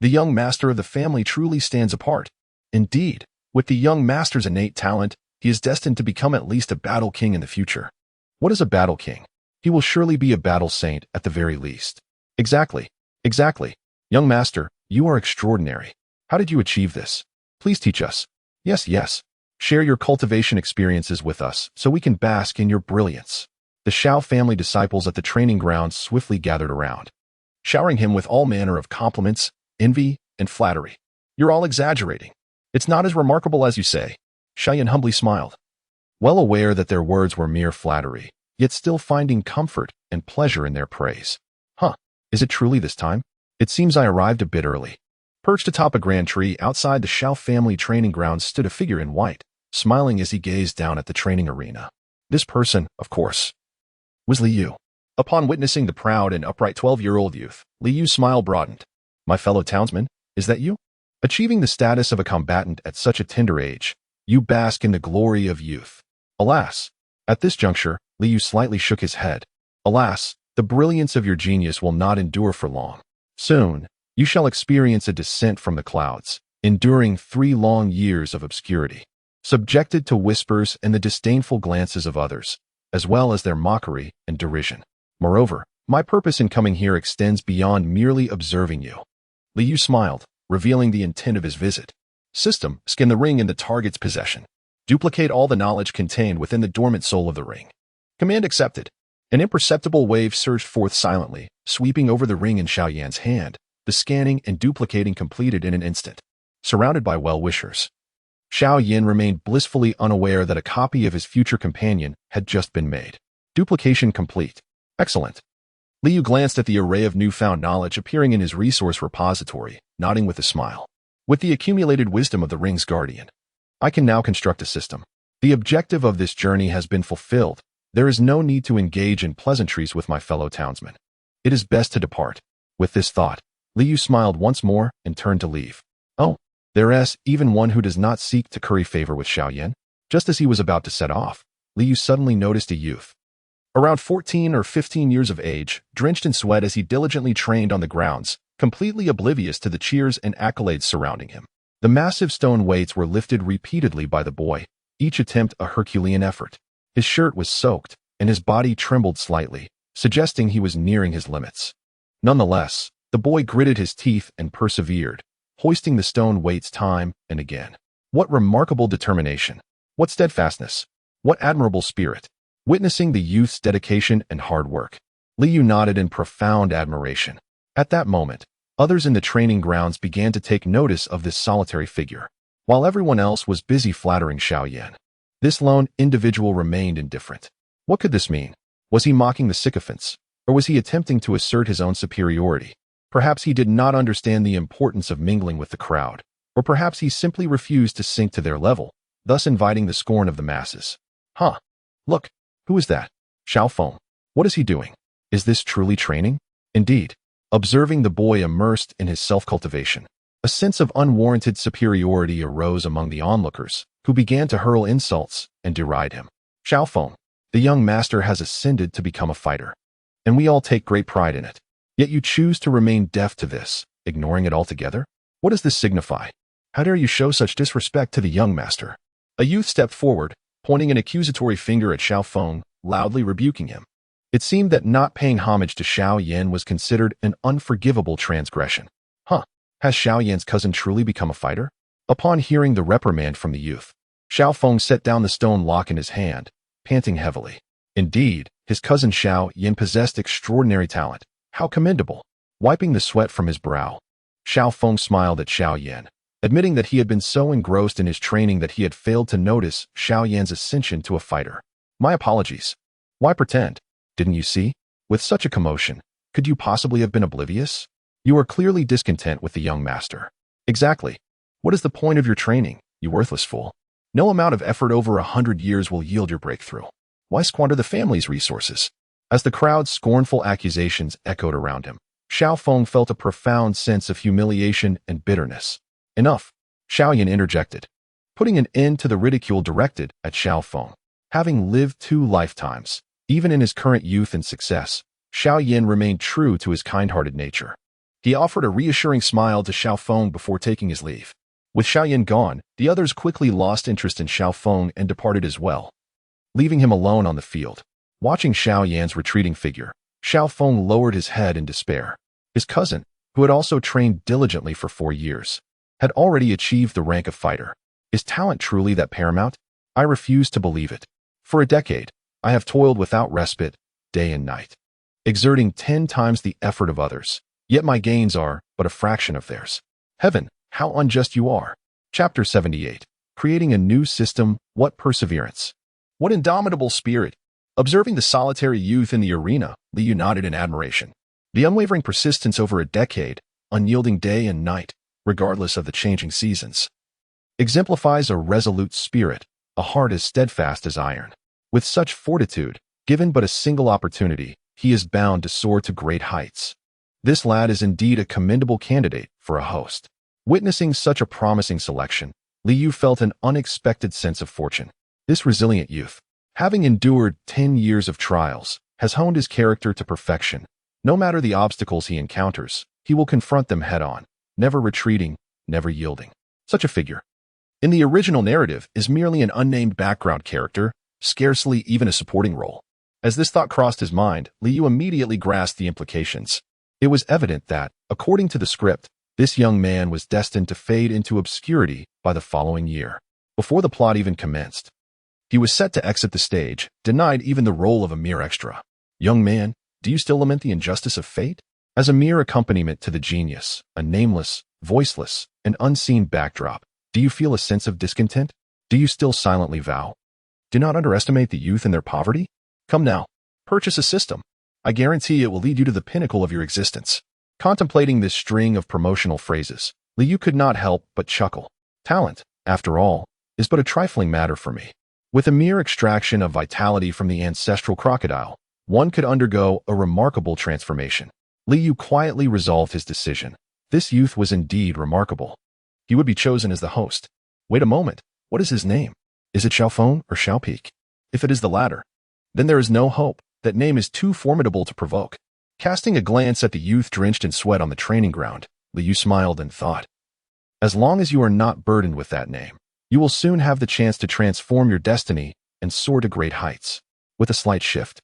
The young master of the family truly stands apart. Indeed, with the young master's innate talent, he is destined to become at least a battle king in the future. What is a battle king? He will surely be a battle saint at the very least. Exactly. Young master, you are extraordinary. How did you achieve this? Please teach us. Yes. Share your cultivation experiences with us so we can bask in your brilliance. The Xiao family disciples at the training grounds swiftly gathered around, showering him with all manner of compliments, envy, and flattery. "You're all exaggerating. It's not as remarkable as you say." Xiaoyan humbly smiled, well aware that their words were mere flattery, yet still finding comfort and pleasure in their praise. "Huh, is it truly this time? It seems I arrived a bit early." Perched atop a grand tree outside the Xiao family training grounds stood a figure in white, smiling as he gazed down at the training arena. This person, of course, was Li Yu. Upon witnessing the proud and upright 12-year-old youth, Li Yu's smile broadened. "My fellow townsman, is that you? Achieving the status of a combatant at such a tender age, you bask in the glory of youth." Alas! At this juncture, Li Yu slightly shook his head. "Alas, the brilliance of your genius will not endure for long. Soon, you shall experience a descent from the clouds, enduring 3 long years of obscurity, subjected to whispers and the disdainful glances of others, as well as their mockery and derision. Moreover, my purpose in coming here extends beyond merely observing you." Li Yu smiled, revealing the intent of his visit. System: scan the ring in the target's possession. Duplicate all the knowledge contained within the dormant soul of the ring. Command accepted. An imperceptible wave surged forth silently, sweeping over the ring in Xiaoyan's hand, the scanning and duplicating completed in an instant. Surrounded by well-wishers, Xiaoyan remained blissfully unaware that a copy of his future companion had just been made. Duplication complete. Excellent. Li Yu glanced at the array of newfound knowledge appearing in his resource repository, nodding with a smile. With the accumulated wisdom of the ring's guardian, I can now construct a system. The objective of this journey has been fulfilled. There is no need to engage in pleasantries with my fellow townsmen. It is best to depart. With this thought, Li Yu smiled once more and turned to leave. Oh, there's even one who does not seek to curry favor with Xiaoyan. Just as he was about to set off, Li Yu suddenly noticed a youth, around 14 or 15 years of age, drenched in sweat as he diligently trained on the grounds, completely oblivious to the cheers and accolades surrounding him. The massive stone weights were lifted repeatedly by the boy, each attempt a Herculean effort. His shirt was soaked, and his body trembled slightly, suggesting he was nearing his limits. Nonetheless, the boy gritted his teeth and persevered, hoisting the stone weights time and again. What remarkable determination! What steadfastness! What admirable spirit! Witnessing the youth's dedication and hard work, Li Yu nodded in profound admiration. At that moment, others in the training grounds began to take notice of this solitary figure, while everyone else was busy flattering Xiaoyan. This lone individual remained indifferent. What could this mean? Was he mocking the sycophants, or was he attempting to assert his own superiority? Perhaps he did not understand the importance of mingling with the crowd, or perhaps he simply refused to sink to their level, thus inviting the scorn of the masses. Huh! Look, who is that? Xiao Feng. What is he doing? Is this truly training? Indeed. Observing the boy immersed in his self-cultivation, a sense of unwarranted superiority arose among the onlookers, who began to hurl insults and deride him. Xiao Feng, the young master has ascended to become a fighter, and we all take great pride in it. Yet you choose to remain deaf to this, ignoring it altogether? What does this signify? How dare you show such disrespect to the young master? A youth stepped forward, pointing an accusatory finger at Xiao Feng, loudly rebuking him. It seemed that not paying homage to Xiaoyan was considered an unforgivable transgression. Huh, has Xiaoyan's cousin truly become a fighter? Upon hearing the reprimand from the youth, Xiao Feng set down the stone lock in his hand, panting heavily. Indeed, his cousin Xiaoyan possessed extraordinary talent. How commendable! Wiping the sweat from his brow, Xiao Feng smiled at Xiaoyan, admitting that he had been so engrossed in his training that he had failed to notice Xiaoyan's ascension to a fighter. My apologies. Why pretend? Didn't you see? With such a commotion, could you possibly have been oblivious? You are clearly discontent with the young master. Exactly. What is the point of your training, you worthless fool? No amount of effort over 100 years will yield your breakthrough. Why squander the family's resources? As the crowd's scornful accusations echoed around him, Xiao Feng felt a profound sense of humiliation and bitterness. Enough, Xiaoyan interjected, putting an end to the ridicule directed at Xiao Feng. Having lived 2 lifetimes, even in his current youth and success, Xiaoyan remained true to his kind-hearted nature. He offered a reassuring smile to Xiao Feng before taking his leave. With Xiaoyan gone, the others quickly lost interest in Xiao Feng and departed as well, leaving him alone on the field. Watching Xiaoyan's retreating figure, Xiao Feng lowered his head in despair. His cousin, who had also trained diligently for 4 years, had already achieved the rank of fighter. Is talent truly that paramount? I refuse to believe it. For a decade, I have toiled without respite, day and night, exerting 10 times the effort of others, yet my gains are but a fraction of theirs. Heaven, how unjust you are. Chapter 78. Creating a new system, what perseverance. What indomitable spirit. Observing the solitary youth in the arena, Liu nodded in admiration. The unwavering persistence over a decade, unyielding day and night, regardless of the changing seasons, exemplifies a resolute spirit, a heart as steadfast as iron. With such fortitude, given but a single opportunity, he is bound to soar to great heights. This lad is indeed a commendable candidate for a host. Witnessing such a promising selection, Liu felt an unexpected sense of fortune. This resilient youth, having endured 10 years of trials, has honed his character to perfection. No matter the obstacles he encounters, he will confront them head-on, never retreating, never yielding. Such a figure, in the original narrative, is merely an unnamed background character, scarcely even a supporting role. As this thought crossed his mind, Liu immediately grasped the implications. It was evident that, according to the script, this young man was destined to fade into obscurity by the following year. Before the plot even commenced, he was set to exit the stage, denied even the role of a mere extra. Young man, do you still lament the injustice of fate? As a mere accompaniment to the genius, a nameless, voiceless, and unseen backdrop, do you feel a sense of discontent? Do you still silently vow? Do not underestimate the youth and their poverty. Come now, purchase a system. I guarantee it will lead you to the pinnacle of your existence. Contemplating this string of promotional phrases, Liu could not help but chuckle. Talent, after all, is but a trifling matter for me. With a mere extraction of vitality from the ancestral crocodile, one could undergo a remarkable transformation. Liu quietly resolved his decision. This youth was indeed remarkable. He would be chosen as the host. Wait a moment, what is his name? Is it Xiaofeng or Xiaopeak? If it is the latter, then there is no hope. That name is too formidable to provoke. Casting a glance at the youth drenched in sweat on the training ground, Liu smiled and thought, as long as you are not burdened with that name, you will soon have the chance to transform your destiny and soar to great heights. With a slight shift,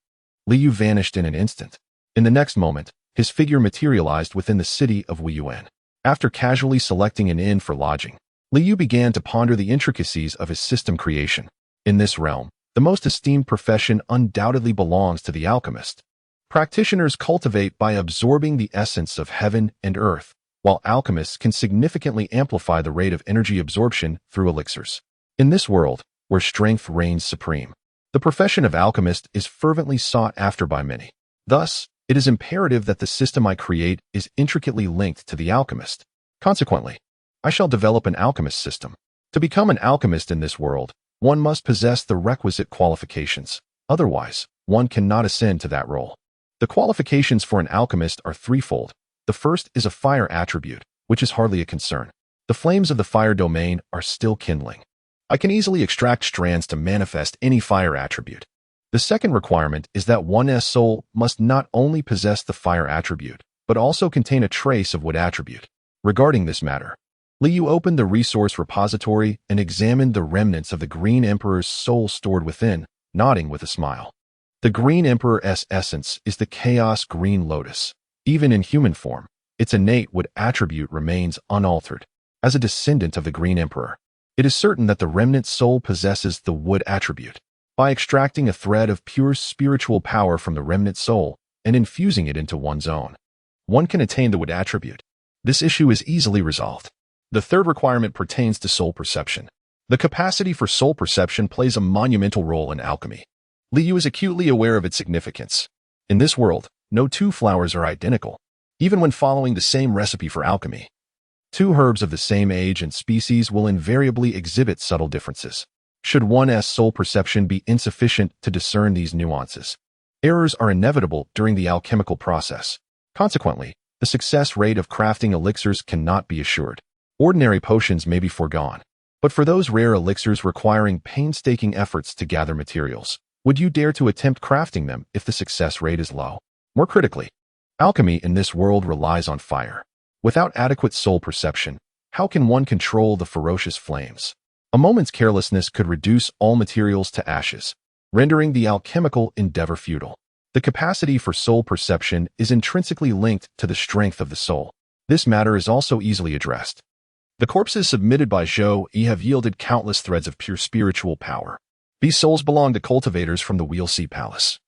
Liu vanished in an instant. In the next moment, his figure materialized within the city of Weiyuan. After casually selecting an inn for lodging, Liu began to ponder the intricacies of his system creation. In this realm, the most esteemed profession undoubtedly belongs to the alchemist. Practitioners cultivate by absorbing the essence of heaven and earth, while alchemists can significantly amplify the rate of energy absorption through elixirs. In this world, where strength reigns supreme, the profession of alchemist is fervently sought after by many. Thus, it is imperative that the system I create is intricately linked to the alchemist. Consequently, I shall develop an alchemist system. To become an alchemist in this world, one must possess the requisite qualifications. Otherwise, one cannot ascend to that role. The qualifications for an alchemist are threefold. The first is a fire attribute, which is hardly a concern. The flames of the fire domain are still kindling. I can easily extract strands to manifest any fire attribute. The second requirement is that one's soul must not only possess the fire attribute, but also contain a trace of wood attribute. Regarding this matter, Liu opened the resource repository and examined the remnants of the Green Emperor's soul stored within, nodding with a smile. The Green Emperor's essence is the Chaos Green Lotus. Even in human form, its innate wood attribute remains unaltered. As a descendant of the Green Emperor, it is certain that the remnant soul possesses the wood attribute. By extracting a thread of pure spiritual power from the remnant soul and infusing it into one's own, one can attain the wood attribute. This issue is easily resolved. The third requirement pertains to soul perception. The capacity for soul perception plays a monumental role in alchemy. Liu is acutely aware of its significance. In this world, no two flowers are identical, even when following the same recipe for alchemy. Two herbs of the same age and species will invariably exhibit subtle differences. Should one's soul perception be insufficient to discern these nuances, errors are inevitable during the alchemical process. Consequently, the success rate of crafting elixirs cannot be assured. Ordinary potions may be foregone, but for those rare elixirs requiring painstaking efforts to gather materials, would you dare to attempt crafting them if the success rate is low? More critically, alchemy in this world relies on fire. Without adequate soul perception, how can one control the ferocious flames? A moment's carelessness could reduce all materials to ashes, rendering the alchemical endeavor futile. The capacity for soul perception is intrinsically linked to the strength of the soul. This matter is also easily addressed. The corpses submitted by Zhou Yi have yielded countless threads of pure spiritual power. These souls belong to cultivators from the Wheel Sea Palace.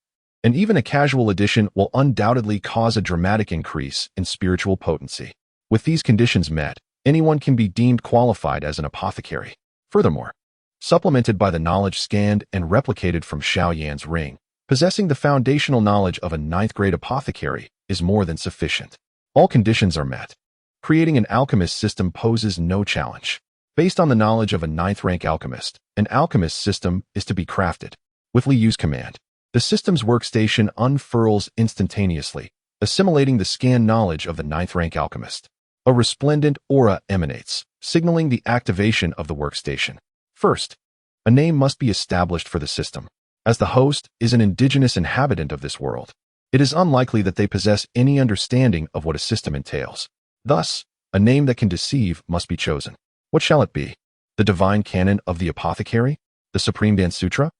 and even a casual addition will undoubtedly cause a dramatic increase in spiritual potency. With these conditions met, anyone can be deemed qualified as an apothecary. Furthermore, supplemented by the knowledge scanned and replicated from Xiaoyan's ring, possessing the foundational knowledge of a ninth-grade apothecary is more than sufficient. All conditions are met. Creating an alchemist system poses no challenge. Based on the knowledge of a ninth-rank alchemist, an alchemist system is to be crafted. With Li Yu's command, the system's workstation unfurls instantaneously, assimilating the scanned knowledge of the ninth-rank alchemist. A resplendent aura emanates, signaling the activation of the workstation. First, a name must be established for the system. As the host is an indigenous inhabitant of this world, it is unlikely that they possess any understanding of what a system entails. Thus, a name that can deceive must be chosen. What shall it be? The divine canon of the apothecary? The Supreme Dance Sutra?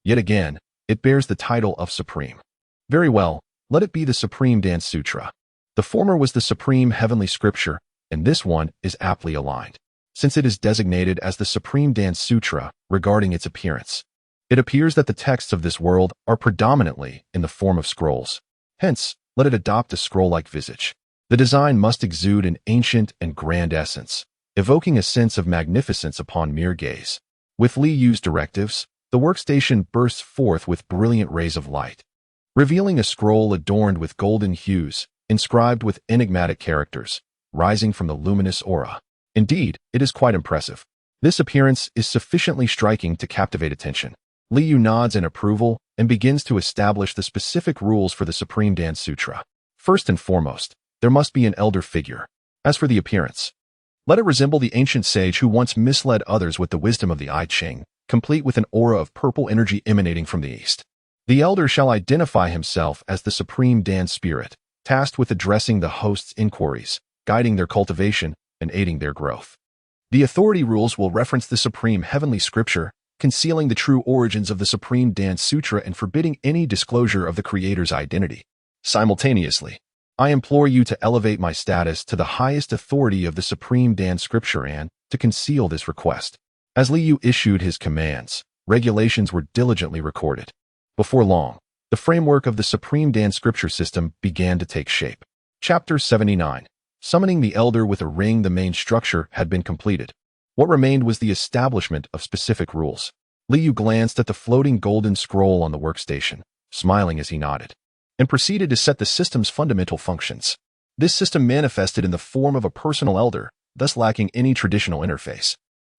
Yet again, it bears the title of Supreme. Very well, let it be the Supreme Dance Sutra. The former was the supreme heavenly scripture, and this one is aptly aligned, since it is designated as the Supreme Dance Sutra regarding its appearance. It appears that the texts of this world are predominantly in the form of scrolls. Hence, let it adopt a scroll-like visage. The design must exude an ancient and grand essence, evoking a sense of magnificence upon mere gaze. With Li Yu's directives, the workstation bursts forth with brilliant rays of light, revealing a scroll adorned with golden hues, inscribed with enigmatic characters, rising from the luminous aura. Indeed, it is quite impressive. This appearance is sufficiently striking to captivate attention. Li Yu nods in approval and begins to establish the specific rules for the Supreme Dance Sutra. First and foremost, there must be an elder figure. As for the appearance, let it resemble the ancient sage who once misled others with the wisdom of the I Ching, complete with an aura of purple energy emanating from the east. The elder shall identify himself as the Supreme Dance Spirit, tasked with addressing the host's inquiries, guiding their cultivation, and aiding their growth. The authority rules will reference the Supreme Heavenly Scripture, concealing the true origins of the Supreme Dance Sutra and forbidding any disclosure of the creator's identity. Simultaneously, I implore you to elevate my status to the highest authority of the Supreme Dance Scripture and to conceal this request. As Li Yu issued his commands, regulations were diligently recorded. Before long, the framework of the Supreme Dance Scripture system began to take shape. Chapter 79. Summoning the Elder with a ring. The main structure had been completed. What remained was the establishment of specific rules. Li Yu glanced at the floating golden scroll on the workstation, smiling as he nodded, and proceeded to set the system's fundamental functions. This system manifested in the form of a personal elder, thus lacking any traditional interface.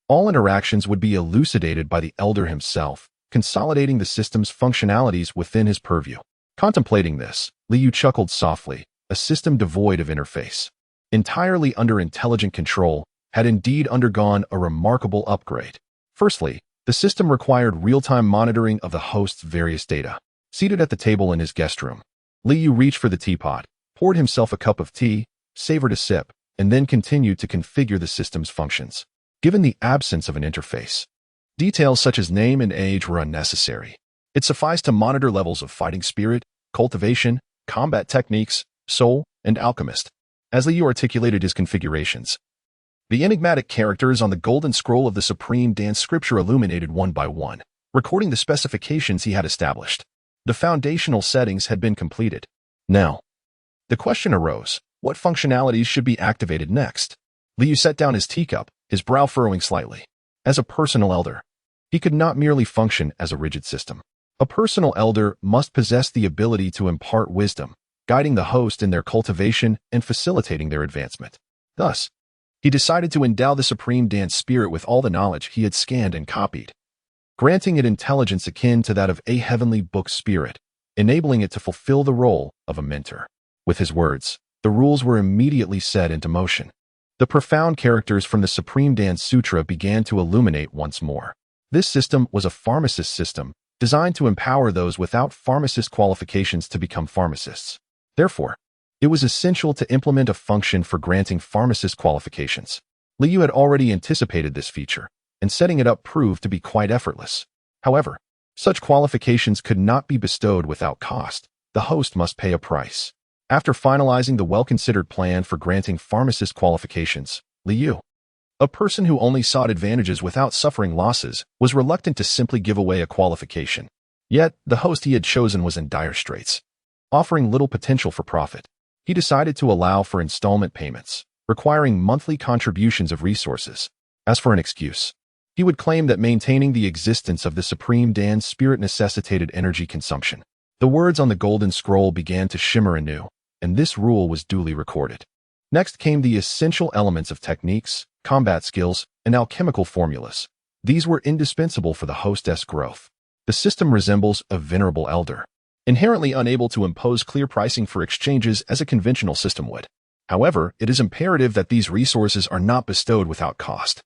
All interactions would be elucidated by the elder himself, consolidating the system's functionalities within his purview. Contemplating this, Li Yu chuckled softly. A system devoid of interface, entirely under intelligent control, had indeed undergone a remarkable upgrade. Firstly, the system required real-time monitoring of the host's various data. Seated at the table in his guest room, Li Yu reached for the teapot, poured himself a cup of tea, savored a sip, and then continued to configure the system's functions. Given the absence of an interface, details such as name and age were unnecessary. It sufficed to monitor levels of fighting spirit, cultivation, combat techniques, soul, and alchemist. As Li Yu articulated his configurations, the enigmatic characters on the golden scroll of the Supreme Dance Scripture illuminated one by one, recording the specifications he had established. The foundational settings had been completed. Now, the question arose, what functionalities should be activated next? Li Yu set down his teacup, his brow furrowing slightly. As a personal elder, he could not merely function as a rigid system. A personal elder must possess the ability to impart wisdom, guiding the host in their cultivation and facilitating their advancement. Thus, he decided to endow the Supreme Dance Spirit with all the knowledge he had scanned and copied, granting it intelligence akin to that of a heavenly book spirit, enabling it to fulfill the role of a mentor. With his words, the rules were immediately set into motion. The profound characters from the Supreme Dance Sutra began to illuminate once more. This system was a pharmacist system, designed to empower those without pharmacist qualifications to become pharmacists. Therefore, it was essential to implement a function for granting pharmacist qualifications. Li Yu had already anticipated this feature, and setting it up proved to be quite effortless. However, such qualifications could not be bestowed without cost. The host must pay a price. After finalizing the well-considered plan for granting pharmacist qualifications, Li Yu, a person who only sought advantages without suffering losses, was reluctant to simply give away a qualification. Yet, the host he had chosen was in dire straits, offering little potential for profit. He decided to allow for installment payments, requiring monthly contributions of resources. As for an excuse, he would claim that maintaining the existence of the Supreme Dan's spirit necessitated energy consumption. The words on the golden scroll began to shimmer anew, and this rule was duly recorded. Next came the essential elements of techniques, combat skills, and alchemical formulas. These were indispensable for the hostess' growth. The system resembles a venerable elder, inherently unable to impose clear pricing for exchanges as a conventional system would. However, it is imperative that these resources are not bestowed without cost.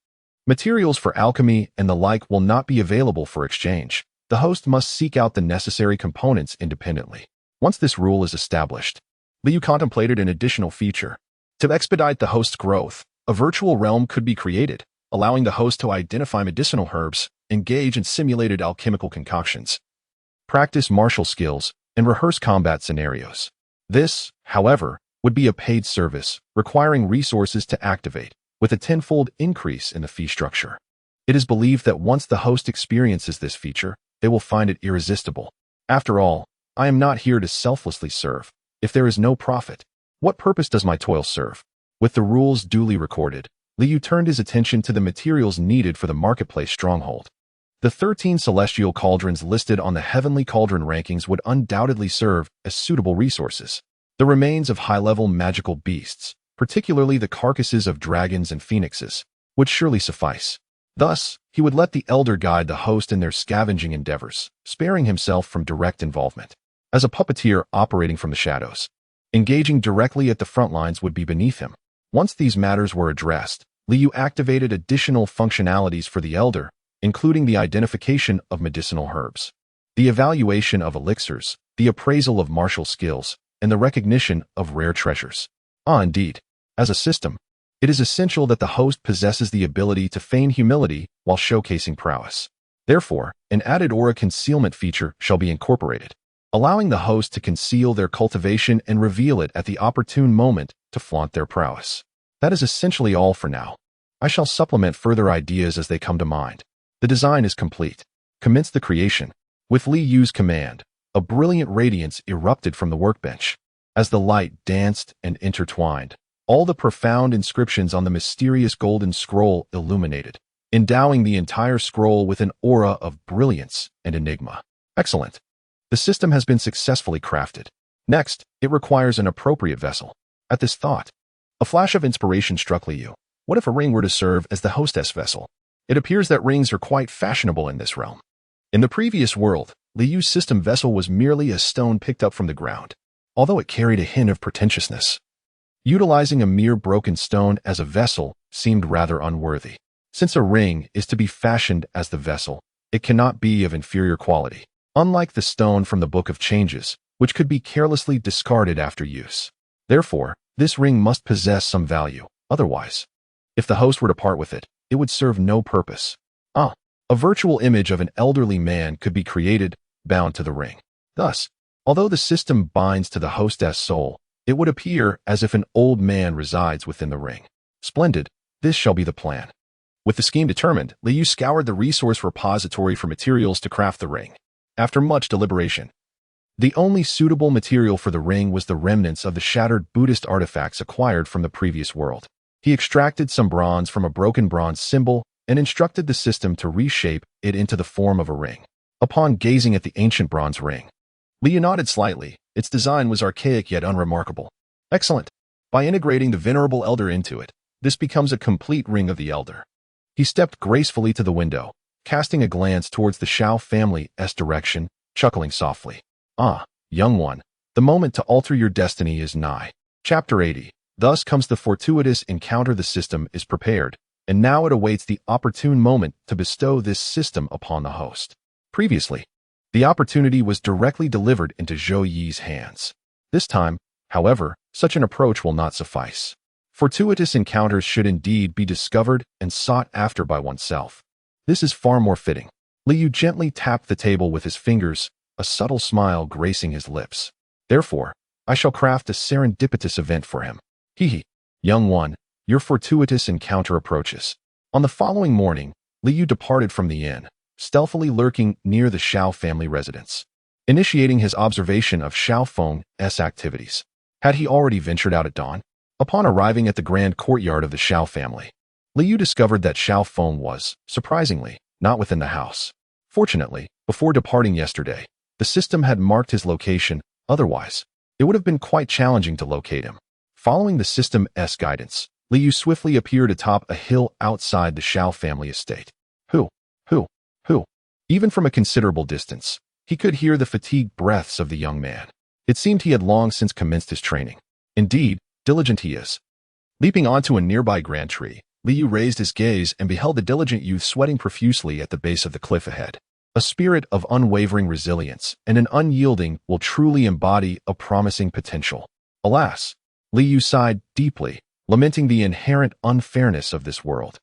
Materials for alchemy and the like will not be available for exchange. The host must seek out the necessary components independently. Once this rule is established, Liu contemplated an additional feature. To expedite the host's growth, a virtual realm could be created, allowing the host to identify medicinal herbs, engage in simulated alchemical concoctions, practice martial skills, and rehearse combat scenarios. This, however, would be a paid service, requiring resources to activate, with a tenfold increase in the fee structure. It is believed that once the host experiences this feature, they will find it irresistible. After all, I am not here to selflessly serve. If there is no profit, what purpose does my toil serve? With the rules duly recorded, Liu turned his attention to the materials needed for the marketplace stronghold. The 13 celestial cauldrons listed on the heavenly cauldron rankings would undoubtedly serve as suitable resources. The remains of high-level magical beasts, particularly the carcasses of dragons and phoenixes, would surely suffice. Thus, he would let the elder guide the host in their scavenging endeavors, sparing himself from direct involvement. As a puppeteer operating from the shadows, engaging directly at the front lines would be beneath him. Once these matters were addressed, Liu activated additional functionalities for the elder, including the identification of medicinal herbs, the evaluation of elixirs, the appraisal of martial skills, and the recognition of rare treasures. Indeed, as a system, it is essential that the host possesses the ability to feign humility while showcasing prowess. Therefore, an added aura concealment feature shall be incorporated, allowing the host to conceal their cultivation and reveal it at the opportune moment to flaunt their prowess. That is essentially all for now. I shall supplement further ideas as they come to mind. The design is complete. Commence the creation. With Li Yu's command, a brilliant radiance erupted from the workbench. As the light danced and intertwined, all the profound inscriptions on the mysterious golden scroll illuminated, endowing the entire scroll with an aura of brilliance and enigma. Excellent. The system has been successfully crafted. Next, it requires an appropriate vessel. At this thought, a flash of inspiration struck Liu. What if a ring were to serve as the hostess vessel? It appears that rings are quite fashionable in this realm. In the previous world, Liu's system vessel was merely a stone picked up from the ground, although it carried a hint of pretentiousness. Utilizing a mere broken stone as a vessel seemed rather unworthy. Since a ring is to be fashioned as the vessel, it cannot be of inferior quality, unlike the stone from the Book of Changes, which could be carelessly discarded after use. Therefore, this ring must possess some value. Otherwise, if the host were to part with it, it would serve no purpose. A virtual image of an elderly man could be created, bound to the ring. Thus, although the system binds to the hostess soul, it would appear as if an old man resides within the ring. Splendid. This shall be the plan. With the scheme determined, Liu scoured the resource repository for materials to craft the ring. After much deliberation, the only suitable material for the ring was the remnants of the shattered Buddhist artifacts acquired from the previous world. He extracted some bronze from a broken bronze symbol and instructed the system to reshape it into the form of a ring. Upon gazing at the ancient bronze ring, Liu nodded slightly. Its design was archaic yet unremarkable. Excellent. By integrating the venerable elder into it, this becomes a complete ring of the elder. He stepped gracefully to the window, casting a glance towards the Shao family's direction, chuckling softly. Young one, the moment to alter your destiny is nigh. Chapter 80. Thus comes the fortuitous encounter. The system is prepared, and now it awaits the opportune moment to bestow this system upon the host. Previously, the opportunity was directly delivered into Zhou Yi's hands. This time, however, such an approach will not suffice. Fortuitous encounters should indeed be discovered and sought after by oneself. This is far more fitting. Liu gently tapped the table with his fingers, a subtle smile gracing his lips. Therefore, I shall craft a serendipitous event for him. Young one, your fortuitous encounter approaches. On the following morning, Liu departed from the inn, stealthily lurking near the Xiao family residence, initiating his observation of Xiao Feng's activities. Had he already ventured out at dawn? Upon arriving at the grand courtyard of the Xiao family, Liu discovered that Xiao Feng was, surprisingly, not within the house. Fortunately, before departing yesterday, the system had marked his location. Otherwise, it would have been quite challenging to locate him. Following the system's guidance, Liu swiftly appeared atop a hill outside the Xiao family estate. Who? Even from a considerable distance, he could hear the fatigued breaths of the young man. It seemed he had long since commenced his training. Indeed, diligent he is. Leaping onto a nearby grand tree, Liu raised his gaze and beheld the diligent youth sweating profusely at the base of the cliff ahead. A spirit of unwavering resilience and an unyielding will truly embody a promising potential. Alas, Liu sighed deeply, lamenting the inherent unfairness of this world.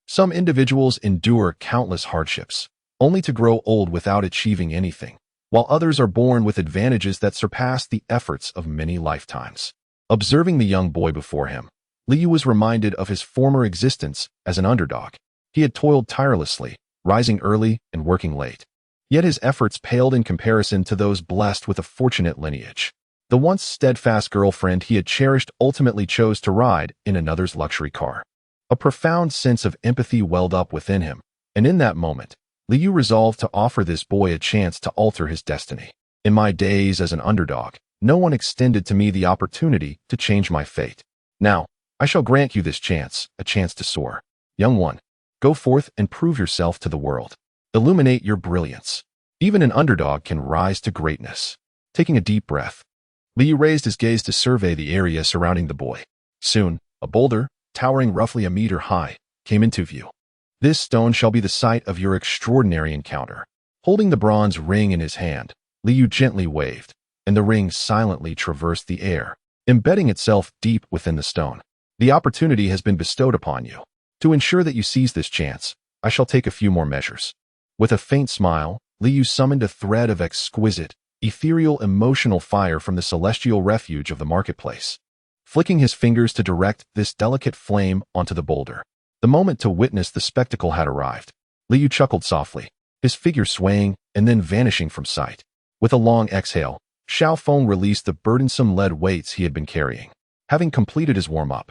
Some individuals endure countless hardships, only to grow old without achieving anything, while others are born with advantages that surpass the efforts of many lifetimes. Observing the young boy before him, Liu was reminded of his former existence as an underdog. He had toiled tirelessly, rising early and working late. Yet his efforts paled in comparison to those blessed with a fortunate lineage. The once steadfast girlfriend he had cherished ultimately chose to ride in another's luxury car. A profound sense of empathy welled up within him, and in that moment, Liu resolved to offer this boy a chance to alter his destiny. In my days as an underdog, no one extended to me the opportunity to change my fate. Now, I shall grant you this chance, a chance to soar. Young one, go forth and prove yourself to the world. Illuminate your brilliance. Even an underdog can rise to greatness. Taking a deep breath, Liu raised his gaze to survey the area surrounding the boy. Soon, a boulder, towering roughly a meter high, came into view. This stone shall be the site of your extraordinary encounter. Holding the bronze ring in his hand, Liu gently waved, and the ring silently traversed the air, embedding itself deep within the stone. The opportunity has been bestowed upon you. To ensure that you seize this chance, I shall take a few more measures. With a faint smile, Liu summoned a thread of exquisite, ethereal emotional fire from the celestial refuge of the marketplace, flicking his fingers to direct this delicate flame onto the boulder. The moment to witness the spectacle had arrived. Liu chuckled softly, his figure swaying and then vanishing from sight. With a long exhale, Xiao Feng released the burdensome lead weights he had been carrying. Having completed his warm-up,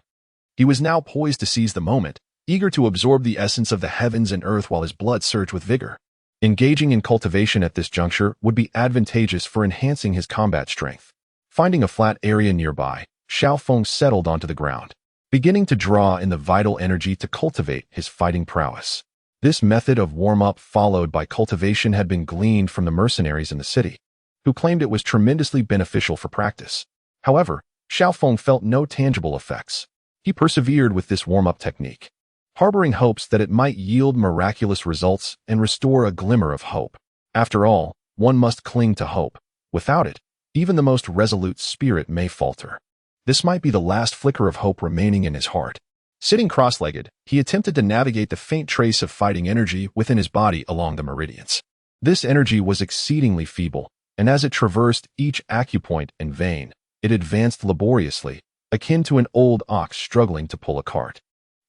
he was now poised to seize the moment, eager to absorb the essence of the heavens and earth while his blood surged with vigor. Engaging in cultivation at this juncture would be advantageous for enhancing his combat strength. Finding a flat area nearby, Xiao Feng settled onto the ground, beginning to draw in the vital energy to cultivate his fighting prowess. This method of warm-up followed by cultivation had been gleaned from the mercenaries in the city, who claimed it was tremendously beneficial for practice. However, Xiao Feng felt no tangible effects. He persevered with this warm-up technique, harboring hopes that it might yield miraculous results and restore a glimmer of hope. After all, one must cling to hope. Without it, even the most resolute spirit may falter. This might be the last flicker of hope remaining in his heart. Sitting cross-legged, he attempted to navigate the faint trace of fighting energy within his body along the meridians. This energy was exceedingly feeble, and as it traversed each acupoint and vein, it advanced laboriously, akin to an old ox struggling to pull a cart.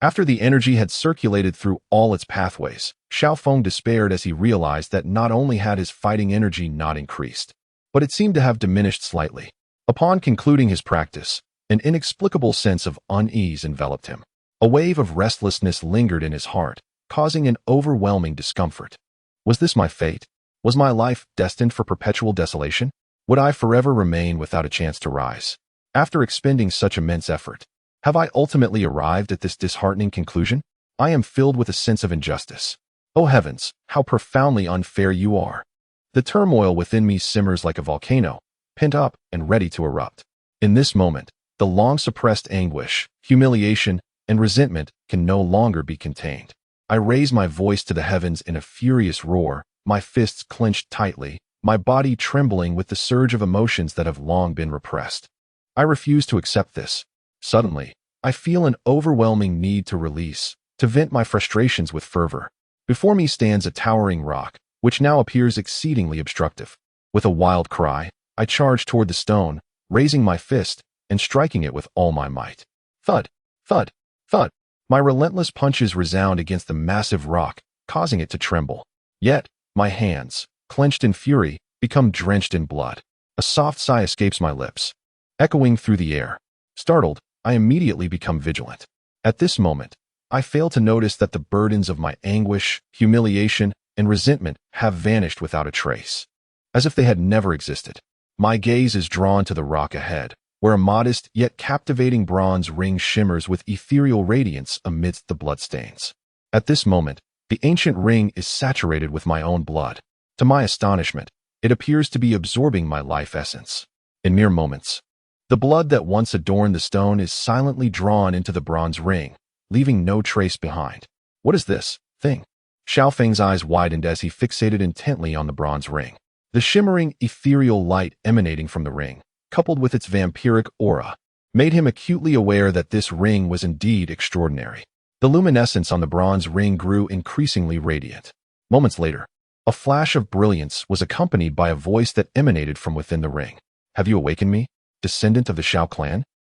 After the energy had circulated through all its pathways, Xiao Feng despaired as he realized that not only had his fighting energy not increased, but it seemed to have diminished slightly. Upon concluding his practice, an inexplicable sense of unease enveloped him. A wave of restlessness lingered in his heart, causing an overwhelming discomfort. Was this my fate? Was my life destined for perpetual desolation? Would I forever remain without a chance to rise? After expending such immense effort, have I ultimately arrived at this disheartening conclusion? I am filled with a sense of injustice. Oh heavens, how profoundly unfair you are. The turmoil within me simmers like a volcano, pent up and ready to erupt. In this moment, the long-suppressed anguish, humiliation, and resentment can no longer be contained. I raise my voice to the heavens in a furious roar, my fists clenched tightly, my body trembling with the surge of emotions that have long been repressed. I refuse to accept this. Suddenly, I feel an overwhelming need to release, to vent my frustrations with fervor. Before me stands a towering rock, which now appears exceedingly obstructive. With a wild cry, I charge toward the stone, raising my fist and striking it with all my might. Thud, thud, thud. My relentless punches resound against the massive rock, causing it to tremble. Yet, my hands, clenched in fury, become drenched in blood. A soft sigh escapes my lips, echoing through the air. Startled, I immediately become vigilant. At this moment, I fail to notice that the burdens of my anguish, humiliation, and resentment have vanished without a trace, as if they had never existed. My gaze is drawn to the rock ahead, where a modest yet captivating bronze ring shimmers with ethereal radiance amidst the bloodstains. At this moment, the ancient ring is saturated with my own blood. To my astonishment, it appears to be absorbing my life essence. In mere moments, the blood that once adorned the stone is silently drawn into the bronze ring, leaving no trace behind. What is this thing? Xiao Feng's eyes widened as he fixated intently on the bronze ring. The shimmering, ethereal light emanating from the ring, coupled with its vampiric aura, made him acutely aware that this ring was indeed extraordinary. The luminescence on the bronze ring grew increasingly radiant. Moments later, a flash of brilliance was accompanied by a voice that emanated from within the ring. Have you awakened me, descendant of the Xiao clan?